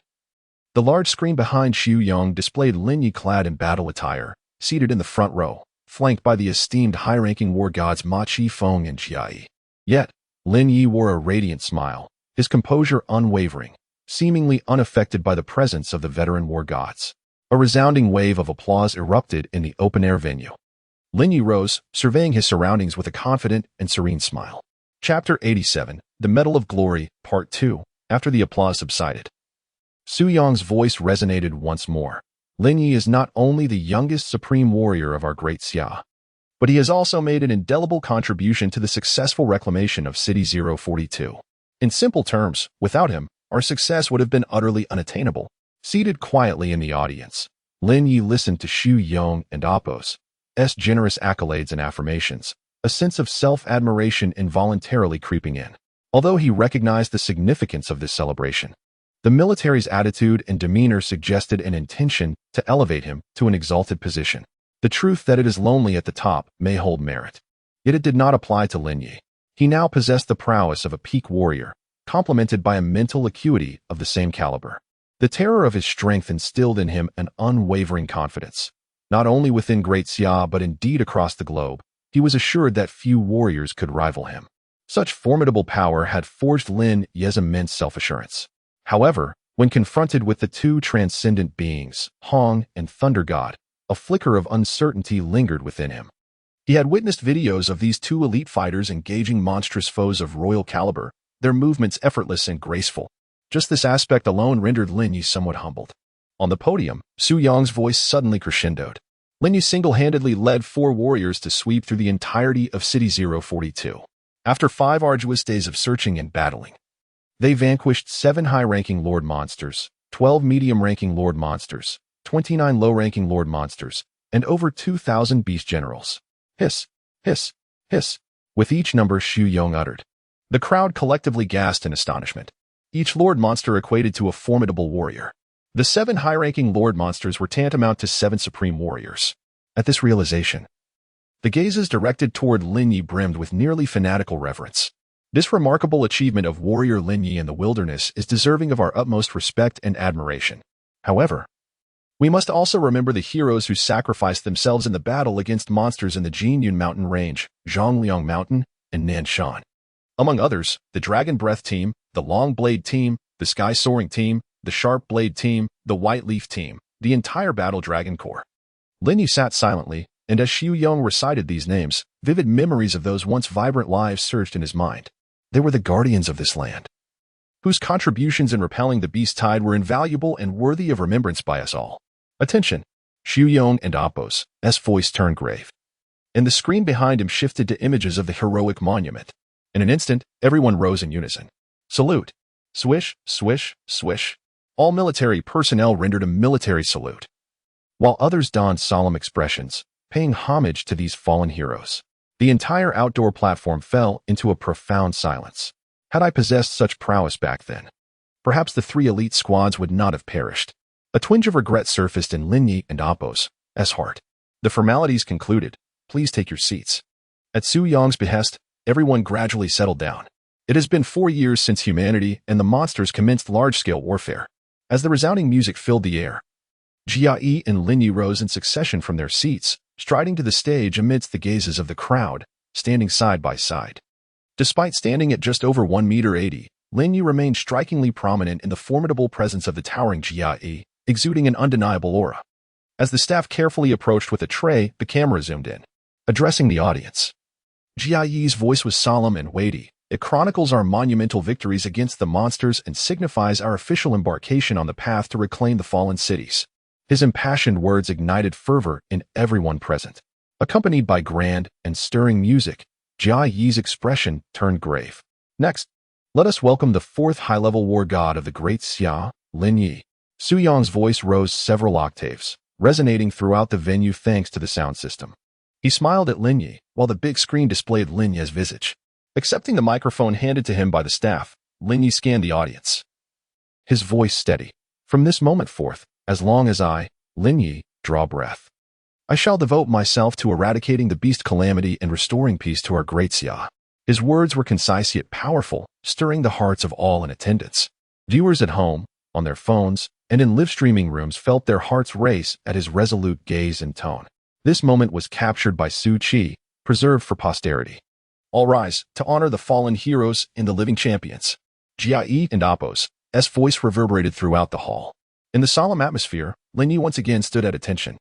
the large screen behind Xu Yong displayed Lin Ye clad in battle attire, seated in the front row, flanked by the esteemed high-ranking war gods Ma Qingfeng and Jia Yi. Yet, Lin Ye wore a radiant smile, his composure unwavering, seemingly unaffected by the presence of the veteran war gods. A resounding wave of applause erupted in the open-air venue. Lin Ye rose, surveying his surroundings with a confident and serene smile. Chapter 87, The Medal of Glory, Part 2. After the applause subsided, Su Yong's voice resonated once more. Lin Ye is not only the youngest supreme warrior of our Great Xia, but he has also made an indelible contribution to the successful reclamation of City 042. In simple terms, without him, our success would have been utterly unattainable. Seated quietly in the audience, Lin Ye listened to Xu Yong and Appo's generous accolades and affirmations, a sense of self-admiration involuntarily creeping in. Although he recognized the significance of this celebration, the military's attitude and demeanor suggested an intention to elevate him to an exalted position. The truth that it is lonely at the top may hold merit. Yet it did not apply to Lin Ye. He now possessed the prowess of a peak warrior, complemented by a mental acuity of the same caliber. The terror of his strength instilled in him an unwavering confidence. Not only within Great Xia but indeed across the globe, he was assured that few warriors could rival him. Such formidable power had forged Lin Ye's immense self-assurance. However, when confronted with the two transcendent beings, Hong and Thunder God, a flicker of uncertainty lingered within him. He had witnessed videos of these two elite fighters engaging monstrous foes of royal caliber, their movements effortless and graceful. Just this aspect alone rendered Lin Ye somewhat humbled. On the podium, Su Yong's voice suddenly crescendoed. Lin Ye single-handedly led 4 warriors to sweep through the entirety of City 042. After 5 arduous days of searching and battling, they vanquished 7 high-ranking Lord Monsters, 12 medium-ranking Lord Monsters, 29 low-ranking Lord Monsters, and over 2,000 Beast Generals. Hiss, hiss, hiss, with each number Su Yong uttered. The crowd collectively gasped in astonishment. Each Lord Monster equated to a formidable warrior. The 7 high-ranking Lord Monsters were tantamount to 7 supreme warriors. At this realization, the gazes directed toward Lin Ye brimmed with nearly fanatical reverence. This remarkable achievement of warrior Lin Ye in the wilderness is deserving of our utmost respect and admiration. However, we must also remember the heroes who sacrificed themselves in the battle against monsters in the Jinyun Mountain Range, Zhongliang Mountain, and Nanshan. Among others, the Dragon Breath Team, the Long Blade Team, the Sky Soaring Team, the Sharp Blade Team, the White Leaf Team, the entire Battle Dragon Corps. Lin Ye sat silently, and as Su Yong recited these names, vivid memories of those once vibrant lives surged in his mind. They were the guardians of this land, whose contributions in repelling the beast tide were invaluable and worthy of remembrance by us all. Attention! Su Yong and Appo's voice turned grave, and the screen behind him shifted to images of the heroic monument. In an instant, everyone rose in unison. Salute! Swish, swish, swish. All military personnel rendered a military salute, while others donned solemn expressions, paying homage to these fallen heroes. The entire outdoor platform fell into a profound silence. Had I possessed such prowess back then, perhaps the 3 elite squads would not have perished. A twinge of regret surfaced in Lin Ye and Appo's heart. The formalities concluded. Please take your seats. At Su Yong's behest, everyone gradually settled down. It has been 4 years since humanity and the monsters commenced large-scale warfare. As the resounding music filled the air, Jia Yi and Lin Ye rose in succession from their seats, striding to the stage amidst the gazes of the crowd, standing side by side. Despite standing at just over 1.80 meters, Lin Ye remained strikingly prominent in the formidable presence of the towering Jia Yi, exuding an undeniable aura. As the staff carefully approached with a tray, the camera zoomed in. Addressing the audience, Jia Yi's voice was solemn and weighty. It chronicles our monumental victories against the monsters and signifies our official embarkation on the path to reclaim the fallen cities. His impassioned words ignited fervor in everyone present. Accompanied by grand and stirring music, Jia Yi's expression turned grave. Next, let us welcome the 4th high-level war god of the Great Xia, Lin Ye. Su Yong's voice rose several octaves, resonating throughout the venue thanks to the sound system. He smiled at Lin Ye, while the big screen displayed Lin Ye's visage. Accepting the microphone handed to him by the staff, Lin Ye scanned the audience, his voice steady. From this moment forth, as long as I, Lin Ye, draw breath, I shall devote myself to eradicating the beast calamity and restoring peace to our Great Xia. His words were concise yet powerful, stirring the hearts of all in attendance. Viewers at home, on their phones, and in live streaming rooms felt their hearts race at his resolute gaze and tone. This moment was captured by Su Qi, preserved for posterity. All rise to honor the fallen heroes and the living champions. Jia Yi and Appo's voice reverberated throughout the hall. In the solemn atmosphere, Lin Ye once again stood at attention.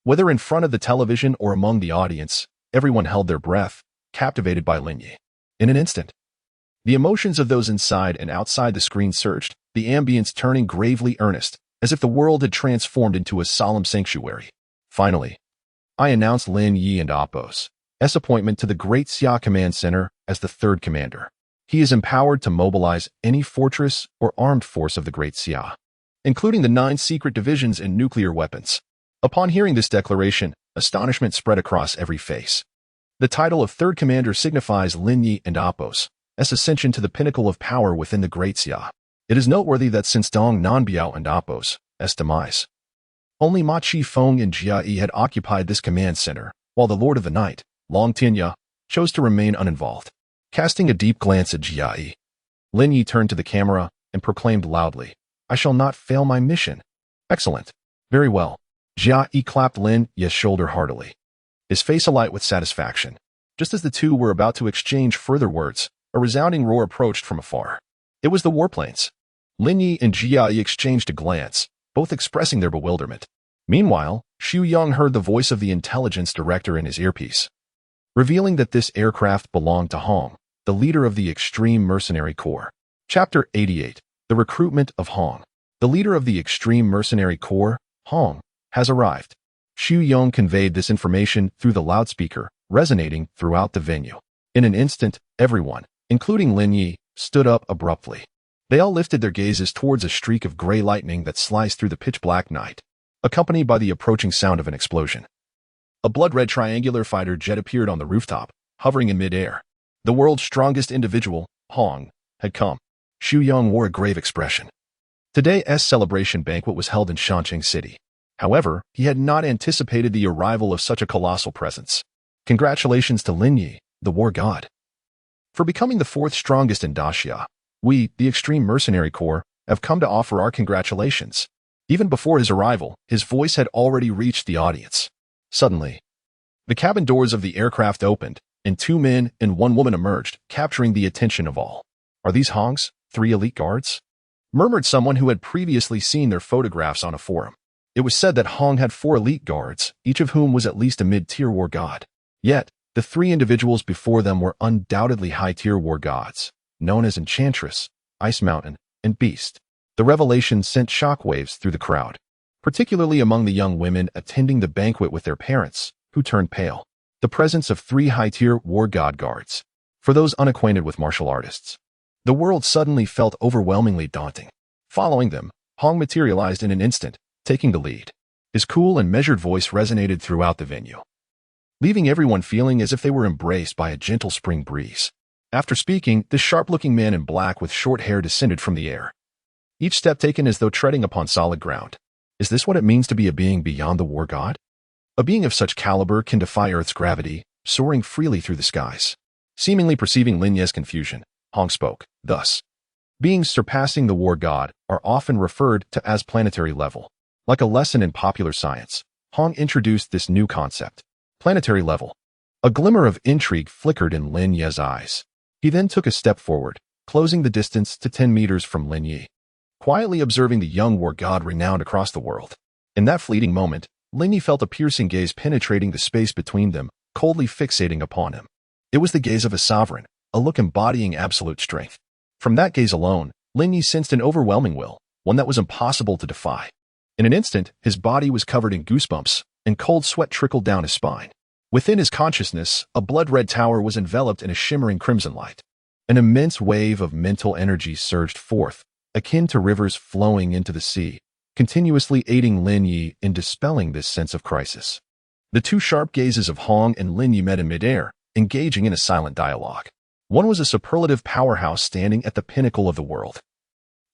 Whether in front of the television or among the audience, everyone held their breath, captivated by Lin Ye. In an instant, the emotions of those inside and outside the screen surged, the ambience turning gravely earnest, as if the world had transformed into a solemn sanctuary. Finally, I announced Lin Ye and Appo's appointment to the Great Xia Command Center as the 3rd commander. He is empowered to mobilize any fortress or armed force of the Great Xia, including the 9 secret divisions and nuclear weapons. Upon hearing this declaration, astonishment spread across every face. The title of 3rd commander signifies Lin Ye and Appo's ascension to the pinnacle of power within the Great Xia. It is noteworthy that since Dong Nanbiao and Appo's demise, only Ma Qifeng and Jia Yi had occupied this command center, while the Lord of the Night, Long Tinya, chose to remain uninvolved. Casting a deep glance at Jia Yi, Lin Ye turned to the camera and proclaimed loudly, I shall not fail my mission. Excellent. Very well. Jia Yi clapped Lin Ye's shoulder heartily, his face alight with satisfaction. Just as the two were about to exchange further words, a resounding roar approached from afar. It was the warplanes. Lin Ye and Jia Yi exchanged a glance, both expressing their bewilderment. Meanwhile, Xu Yong heard the voice of the intelligence director in his earpiece, revealing that this aircraft belonged to Hong, the leader of the Extreme Mercenary Corps. Chapter 88. The Recruitment of Hong. The leader of the Extreme Mercenary Corps, Hong, has arrived. Xu Yong conveyed this information through the loudspeaker, resonating throughout the venue. In an instant, everyone, including Lin Ye, stood up abruptly. They all lifted their gazes towards a streak of gray lightning that sliced through the pitch-black night, accompanied by the approaching sound of an explosion. A blood-red triangular fighter jet appeared on the rooftop, hovering in mid-air. The world's strongest individual, Hong, had come. Xu Yong wore a grave expression. Today's celebration banquet was held in Shanqing City. However, he had not anticipated the arrival of such a colossal presence. Congratulations to Lin Ye, the war god, for becoming the fourth strongest in Daxia. We, the Extreme Mercenary Corps, have come to offer our congratulations. Even before his arrival, his voice had already reached the audience. Suddenly, the cabin doors of the aircraft opened, and 2 men and 1 woman emerged, capturing the attention of all. Are these Hong's 3 elite guards? Murmured someone who had previously seen their photographs on a forum. It was said that Hong had 4 elite guards, each of whom was at least a mid-tier war god. Yet, the 3 individuals before them were undoubtedly high-tier war gods, known as Enchantress, Ice Mountain, and Beast. The revelation sent shockwaves through the crowd, particularly among the young women attending the banquet with their parents, who turned pale. The presence of 3 high-tier war god guards. For those unacquainted with martial artists, the world suddenly felt overwhelmingly daunting. Following them, Hong materialized in an instant, taking the lead. His cool and measured voice resonated throughout the venue, leaving everyone feeling as if they were embraced by a gentle spring breeze. After speaking, this sharp-looking man in black with short hair descended from the air, each step taken as though treading upon solid ground. Is this what it means to be a being beyond the war god? A being of such caliber can defy Earth's gravity, soaring freely through the skies. Seemingly perceiving Lin Ye's confusion, Hong spoke. Thus, beings surpassing the war god are often referred to as planetary level. Like a lesson in popular science, Hong introduced this new concept. Planetary level. A glimmer of intrigue flickered in Lin Ye's eyes. He then took a step forward, closing the distance to 10 meters from Lin Ye, quietly observing the young war god renowned across the world. In that fleeting moment, Lin Ye felt a piercing gaze penetrating the space between them, coldly fixating upon him. It was the gaze of a sovereign, a look embodying absolute strength. From that gaze alone, Lin Ye sensed an overwhelming will, one that was impossible to defy. In an instant, his body was covered in goosebumps, and cold sweat trickled down his spine. Within his consciousness, a blood-red tower was enveloped in a shimmering crimson light. An immense wave of mental energy surged forth, akin to rivers flowing into the sea, continuously aiding Lin Ye in dispelling this sense of crisis. The 2 sharp gazes of Hong and Lin Ye met in midair, engaging in a silent dialogue. One was a superlative powerhouse standing at the pinnacle of the world,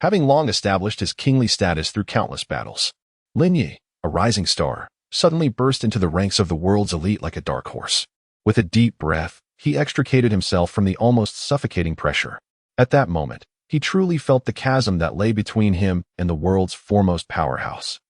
having long established his kingly status through countless battles. Lin Ye, a rising star, suddenly burst into the ranks of the world's elite like a dark horse. With a deep breath, he extricated himself from the almost suffocating pressure. At that moment, he truly felt the chasm that lay between him and the world's foremost powerhouse.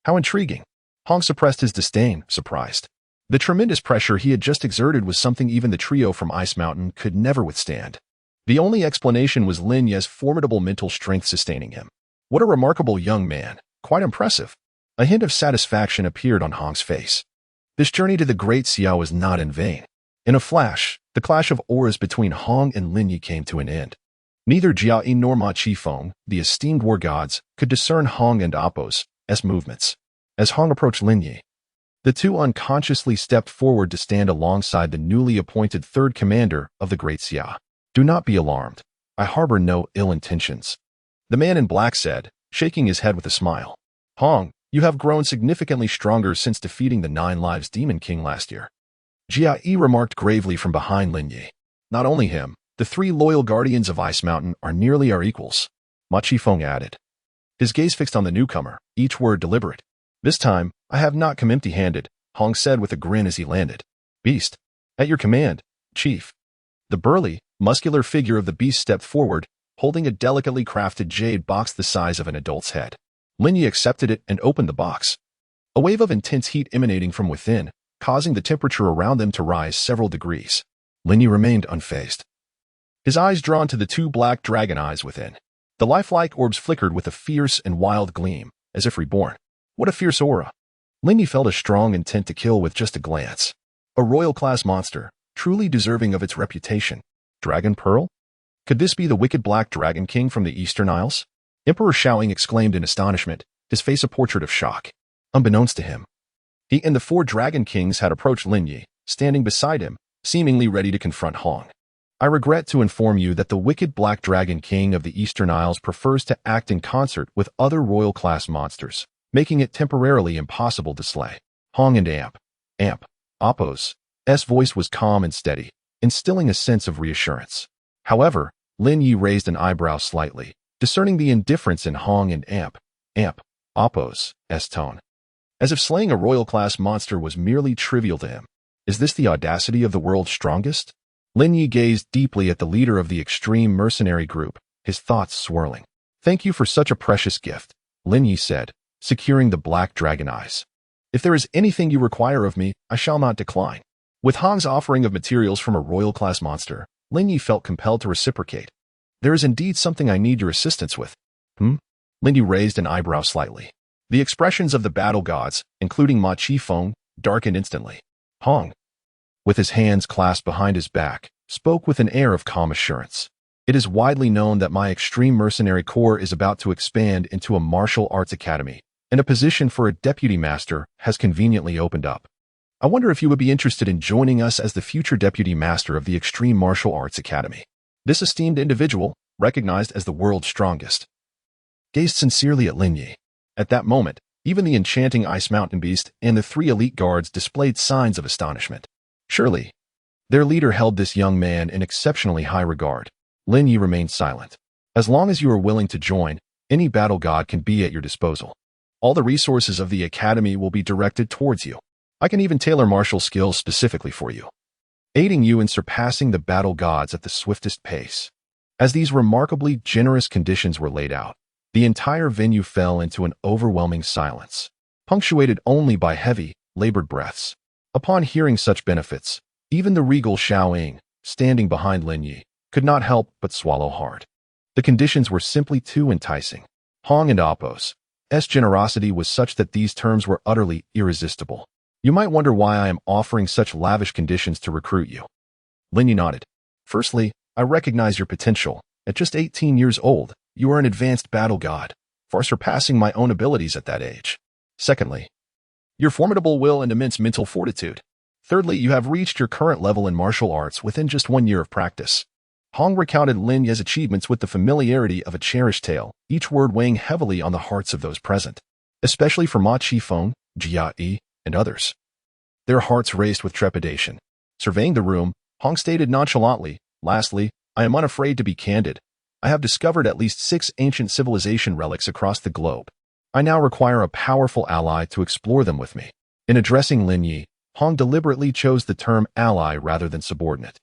How intriguing! Hong suppressed his disdain, surprised. The tremendous pressure he had just exerted was something even the trio from Ice Mountain could never withstand. The only explanation was Lin Ye's formidable mental strength sustaining him. What a remarkable young man, quite impressive. A hint of satisfaction appeared on Hong's face. This journey to the Great Xia was not in vain. In a flash, the clash of auras between Hong and Lin Ye came to an end. Neither Jia Yi nor Ma Qifeng, the esteemed war gods, could discern Hong and Appo's movements. As Hong approached Lin Ye, the 2 unconsciously stepped forward to stand alongside the newly appointed 3rd commander of the Great Xia. Do not be alarmed. I harbor no ill intentions, the man in black said, shaking his head with a smile. Hong, you have grown significantly stronger since defeating the 9 Lives Demon King last year. Jia Yi remarked gravely from behind Lin Ye. Not only him, the 3 loyal guardians of Ice Mountain are nearly our equals, Ma Qifeng added, his gaze fixed on the newcomer, each word deliberate. This time, I have not come empty-handed, Hong said with a grin as he landed. Beast. At your command, Chief. The burly, muscular figure of the beast stepped forward, holding a delicately crafted jade box the size of an adult's head. Lin Ye accepted it and opened the box. A wave of intense heat emanating from within, causing the temperature around them to rise several degrees. Lin Ye remained unfazed. his eyes drawn to the two black dragon eyes within. The lifelike orbs flickered with a fierce and wild gleam, as if reborn. What a fierce aura! Lin Ye felt a strong intent to kill with just a glance. A royal-class monster, truly deserving of its reputation. Dragon Pearl? Could this be the wicked Black Dragon King from the Eastern Isles? Emperor Xiaoying exclaimed in astonishment, his face a portrait of shock. Unbeknownst to him, he and the four Dragon Kings had approached Lin Ye, standing beside him, seemingly ready to confront Hong. I regret to inform you that the wicked Black Dragon King of the Eastern Isles prefers to act in concert with other royal-class monsters, making it temporarily impossible to slay. Hong and Appo's voice was calm and steady, instilling a sense of reassurance. However, Lin Ye raised an eyebrow slightly, discerning the indifference in Hong and Appo's tone, as if slaying a royal-class monster was merely trivial to him. Is this the audacity of the world's strongest? Lin Ye gazed deeply at the leader of the extreme mercenary group, his thoughts swirling. Thank you for such a precious gift, Lin Ye said, securing the black dragon eyes. If there is anything you require of me, I shall not decline. With Hong's offering of materials from a royal-class monster, Lin Ye felt compelled to reciprocate. There is indeed something I need your assistance with. Lin Ye raised an eyebrow slightly. The expressions of the battle gods, including Ma Qifeng, darkened instantly. Hong, with his hands clasped behind his back, spoke with an air of calm assurance. It is widely known that my extreme mercenary corps is about to expand into a martial arts academy, and a position for a deputy master has conveniently opened up. I wonder if you would be interested in joining us as the future deputy master of the Extreme Martial Arts Academy. This esteemed individual, recognized as the world's strongest, gazed sincerely at Lin Ye. At that moment, even the enchanting ice mountain beast and the three elite guards displayed signs of astonishment. Surely, their leader held this young man in exceptionally high regard. Lin Ye remained silent. As long as you are willing to join, any battle god can be at your disposal. All the resources of the academy will be directed towards you. I can even tailor martial skills specifically for you, aiding you in surpassing the battle gods at the swiftest pace. As these remarkably generous conditions were laid out, the entire venue fell into an overwhelming silence, punctuated only by heavy, labored breaths. Upon hearing such benefits, even the regal Xiaoying, standing behind Lin Ye, could not help but swallow hard. The conditions were simply too enticing. Hong and Appo's generosity was such that these terms were utterly irresistible. You might wonder why I am offering such lavish conditions to recruit you. Lin Ye nodded. Firstly, I recognize your potential. At just 18 years old, you are an advanced battle god, far surpassing my own abilities at that age. Secondly, your formidable will and immense mental fortitude. Thirdly, you have reached your current level in martial arts within just 1 year of practice. Hong recounted Lin Ye's achievements with the familiarity of a cherished tale, each word weighing heavily on the hearts of those present, especially for Ma Qifeng, Jia Yi, and others. Their hearts raced with trepidation. Surveying the room, Hong stated nonchalantly, lastly, I am unafraid to be candid. I have discovered at least 6 ancient civilization relics across the globe. I now require a powerful ally to explore them with me. In addressing Lin Ye, Hong deliberately chose the term ally rather than subordinate.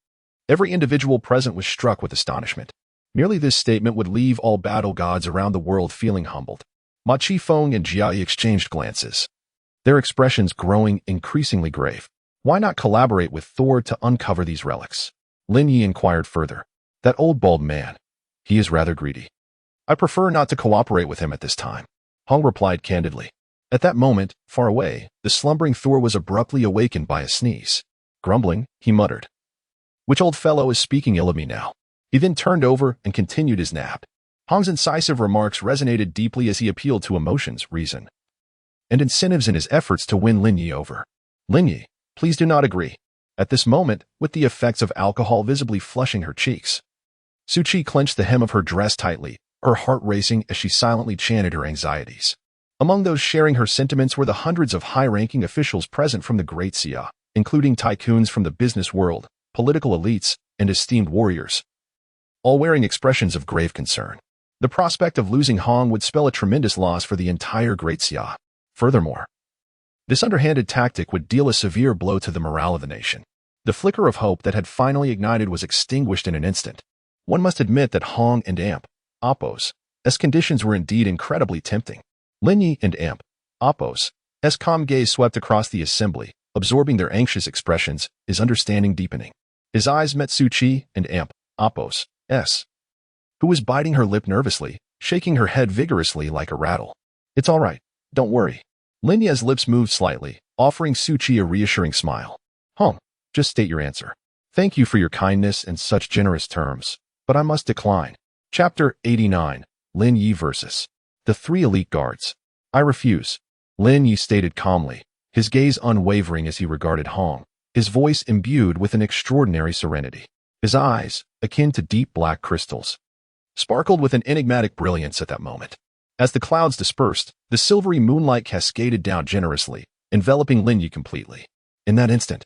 Every individual present was struck with astonishment. Merely this statement would leave all battle gods around the world feeling humbled. Ma Qifeng and Jia Yi exchanged glances, their expressions growing increasingly grave. Why not collaborate with Thor to uncover these relics? Lin Ye inquired further. That old bald man. He is rather greedy. I prefer not to cooperate with him at this time, Hong replied candidly. At that moment, far away, the slumbering Thor was abruptly awakened by a sneeze. Grumbling, he muttered, "Which old fellow is speaking ill of me now?" He then turned over and continued his nap. Hong's incisive remarks resonated deeply as he appealed to emotions, reason, and incentives in his efforts to win Lin Ye over. Lin Ye, please do not agree. At this moment, with the effects of alcohol visibly flushing her cheeks, Su Qi clenched the hem of her dress tightly, her heart racing as she silently chanted her anxieties. Among those sharing her sentiments were the hundreds of high-ranking officials present from the Great Xia, including tycoons from the business world, political elites, and esteemed warriors, all wearing expressions of grave concern. The prospect of losing Hong would spell a tremendous loss for the entire Great Xia. Furthermore, this underhanded tactic would deal a severe blow to the morale of the nation. The flicker of hope that had finally ignited was extinguished in an instant. One must admit that Hong and Appo's conditions were indeed incredibly tempting. Lin Ye and Appo's calm gaze swept across the assembly, absorbing their anxious expressions, his understanding deepening. His eyes met Su Qi and Appos, S, who was biting her lip nervously, shaking her head vigorously like a rattle. It's all right. Don't worry. Lin Ye's lips moved slightly, offering Su Qi a reassuring smile. Hong, just state your answer. Thank you for your kindness and such generous terms, but I must decline. Chapter 89, Lin Ye versus the three elite guards. I refuse, Lin Ye stated calmly, his gaze unwavering as he regarded Hong, his voice imbued with an extraordinary serenity. His eyes, akin to deep black crystals, sparkled with an enigmatic brilliance at that moment. As the clouds dispersed, the silvery moonlight cascaded down generously, enveloping Lin Ye completely. In that instant,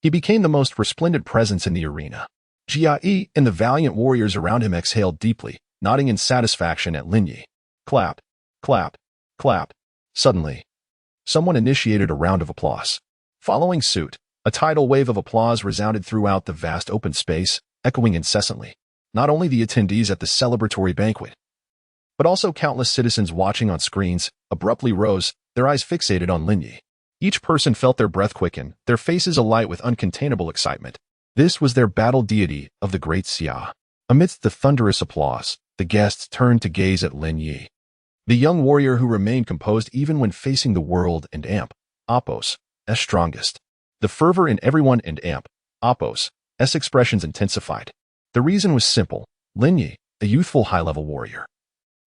he became the most resplendent presence in the arena. Jia Yi and the valiant warriors around him exhaled deeply, nodding in satisfaction at Lin Ye. Clap, clap, clap. Suddenly, someone initiated a round of applause. Following suit, a tidal wave of applause resounded throughout the vast open space, echoing incessantly. Not only the attendees at the celebratory banquet, but also countless citizens watching on screens, abruptly rose, their eyes fixated on Lin Ye. Each person felt their breath quicken, their faces alight with uncontainable excitement. This was their battle deity of the great Xia. Amidst the thunderous applause, the guests turned to gaze at Lin Ye, the young warrior who remained composed even when facing the world and Appos, S strongest. The fervor in everyone and Appos, S expressions intensified. The reason was simple. Lin Ye, a youthful high-level warrior,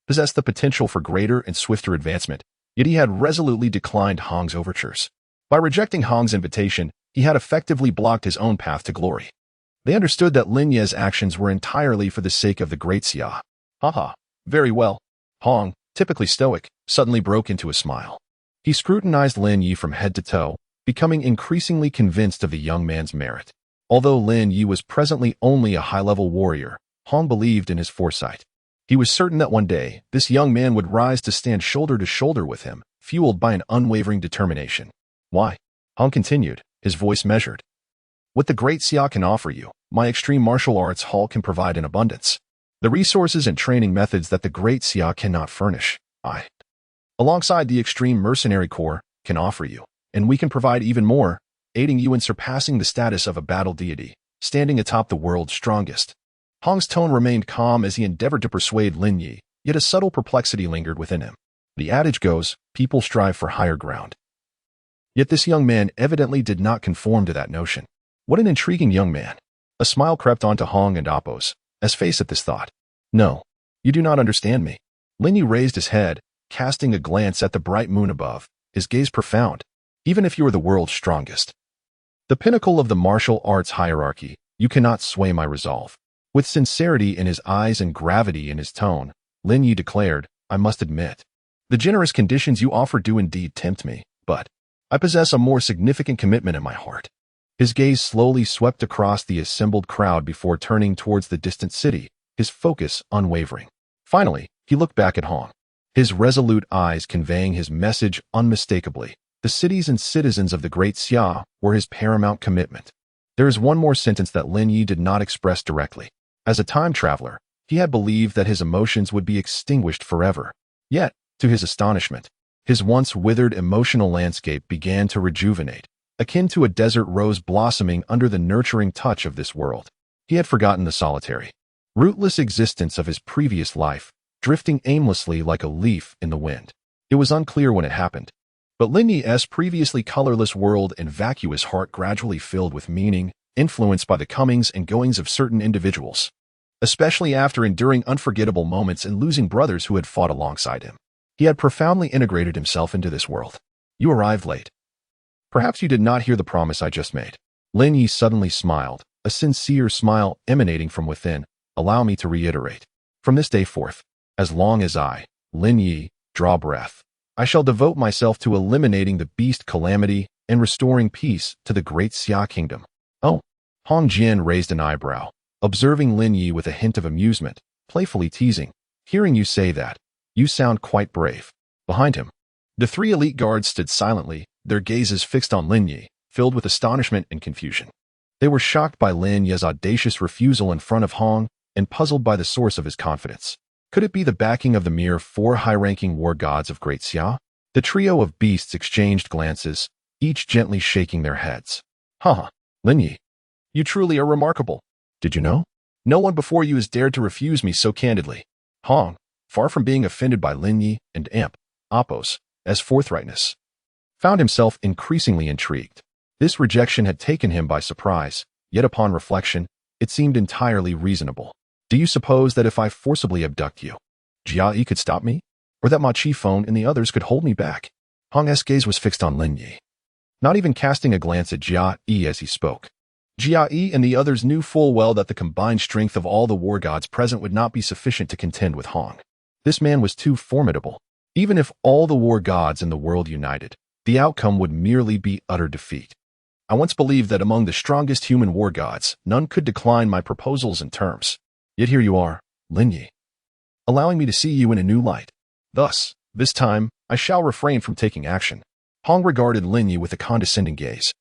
possessed the potential for greater and swifter advancement, yet he had resolutely declined Hong's overtures. By rejecting Hong's invitation, he had effectively blocked his own path to glory. They understood that Lin Ye's actions were entirely for the sake of the great Xia. Haha, very well. Hong, typically stoic, suddenly broke into a smile. He scrutinized Lin Ye from head to toe, becoming increasingly convinced of the young man's merit. Although Lin Ye was presently only a high-level warrior, Hong believed in his foresight. He was certain that one day, this young man would rise to stand shoulder to shoulder with him, fueled by an unwavering determination. Why? Hong continued, his voice measured. What the great Xia can offer you, my extreme martial arts hall can provide in abundance. The resources and training methods that the great Xia cannot furnish, I, alongside the extreme mercenary corps, can offer you, and we can provide even more, aiding you in surpassing the status of a battle deity, standing atop the world's strongest. Hong's tone remained calm as he endeavored to persuade Lin Ye, yet a subtle perplexity lingered within him. The adage goes, people strive for higher ground. Yet this young man evidently did not conform to that notion. What an intriguing young man. A smile crept onto Hong and Appos' face at this thought. No, you do not understand me. Lin Ye raised his head, casting a glance at the bright moon above, his gaze profound. Even if you are the world's strongest, the pinnacle of the martial arts hierarchy, you cannot sway my resolve. With sincerity in his eyes and gravity in his tone, Lin Ye declared, I must admit, the generous conditions you offer do indeed tempt me, but I possess a more significant commitment in my heart. His gaze slowly swept across the assembled crowd before turning towards the distant city, his focus unwavering. Finally, he looked back at Hong, his resolute eyes conveying his message unmistakably. The cities and citizens of the great Xia were his paramount commitment. There is one more sentence that Lin Ye did not express directly. As a time traveler, he had believed that his emotions would be extinguished forever. Yet, to his astonishment, his once withered emotional landscape began to rejuvenate, akin to a desert rose blossoming under the nurturing touch of this world. He had forgotten the solitary, rootless existence of his previous life, drifting aimlessly like a leaf in the wind. It was unclear when it happened, but Lin Ye's previously colorless world and vacuous heart gradually filled with meaning, influenced by the comings and goings of certain individuals, especially after enduring unforgettable moments and losing brothers who had fought alongside him. He had profoundly integrated himself into this world. You arrived late. Perhaps you did not hear the promise I just made. Lin Ye suddenly smiled, a sincere smile emanating from within. Allow me to reiterate. From this day forth, as long as I, Lin Ye, draw breath, I shall devote myself to eliminating the beast calamity and restoring peace to the great Xia kingdom. Oh, Hong Jin raised an eyebrow, observing Lin Ye with a hint of amusement, playfully teasing. Hearing you say that, you sound quite brave. Behind him, the three elite guards stood silently, their gazes fixed on Lin Ye, filled with astonishment and confusion. They were shocked by Lin Ye's audacious refusal in front of Hong and puzzled by the source of his confidence. Could it be the backing of the mere 4 high-ranking war gods of Great Xia? The trio of beasts exchanged glances, each gently shaking their heads. Haha, Lin Ye, you truly are remarkable. Did you know? No one before you has dared to refuse me so candidly. Hong, far from being offended by Lin Ye and Appos, as forthrightness, found himself increasingly intrigued. This rejection had taken him by surprise, yet upon reflection, it seemed entirely reasonable. Do you suppose that if I forcibly abduct you, Jia could stop me? Or that Ma Qifeng and the others could hold me back? Hong's gaze was fixed on Lin Ye, not even casting a glance at Jia as he spoke. Jia and the others knew full well that the combined strength of all the war gods present would not be sufficient to contend with Hong. This man was too formidable. Even if all the war gods in the world united, the outcome would merely be utter defeat. I once believed that among the strongest human war gods, none could decline my proposals and terms. Yet here you are, Lin Ye, allowing me to see you in a new light. Thus, this time, I shall refrain from taking action. Hong regarded Lin Ye with a condescending gaze,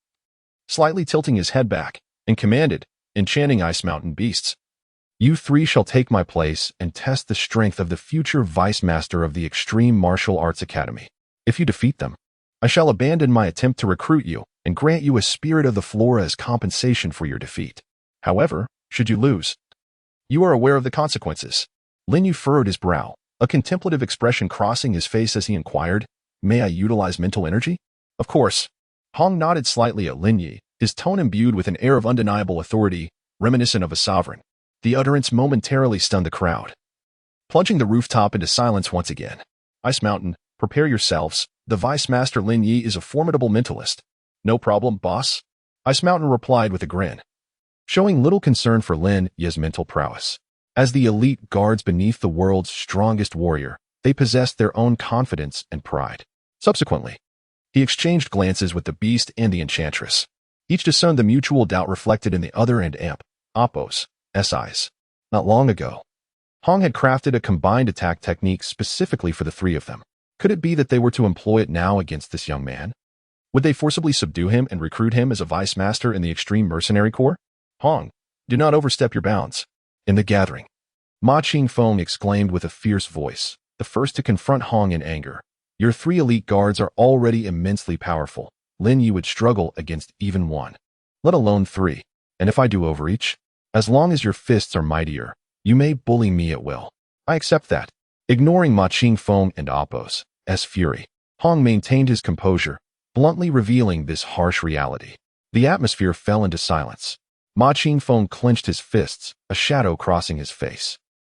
slightly tilting his head back, and commanded, enchanting ice mountain beasts, you three shall take my place and test the strength of the future vice master of the Xinhui Martial Academy. If you defeat them, I shall abandon my attempt to recruit you and grant you a spirit of the flora as compensation for your defeat. However, should you lose, you are aware of the consequences. Lin Ye furrowed his brow, a contemplative expression crossing his face as he inquired, may I utilize mental energy? Of course. Hong nodded slightly at Lin Ye, his tone imbued with an air of undeniable authority, reminiscent of a sovereign. The utterance momentarily stunned the crowd, plunging the rooftop into silence once again. Ice Mountain, prepare yourselves. The Vice Master Lin Ye is a formidable mentalist. No problem, boss. Ice Mountain replied with a grin, showing little concern for Lin Ye's mental prowess. As the elite guards beneath the world's strongest warrior, they possessed their own confidence and pride. Subsequently, he exchanged glances with the beast and the enchantress. Each discerned the mutual doubt reflected in the other and Appos' eyes. Not long ago, Hong had crafted a combined attack technique specifically for the three of them. Could it be that they were to employ it now against this young man? Would they forcibly subdue him and recruit him as a vice master in the extreme mercenary corps? Hong, do not overstep your bounds. In the gathering, Ma Qifeng exclaimed with a fierce voice, the first to confront Hong in anger. Your three elite guards are already immensely powerful. Lin Ye would struggle against even one, let alone three. And if I do overreach, as long as your fists are mightier, you may bully me at will. I accept that. Ignoring Ma Qifeng and Appos' fury, Hong maintained his composure, bluntly revealing this harsh reality. The atmosphere fell into silence. Ma Qifeng clenched his fists, a shadow crossing his face.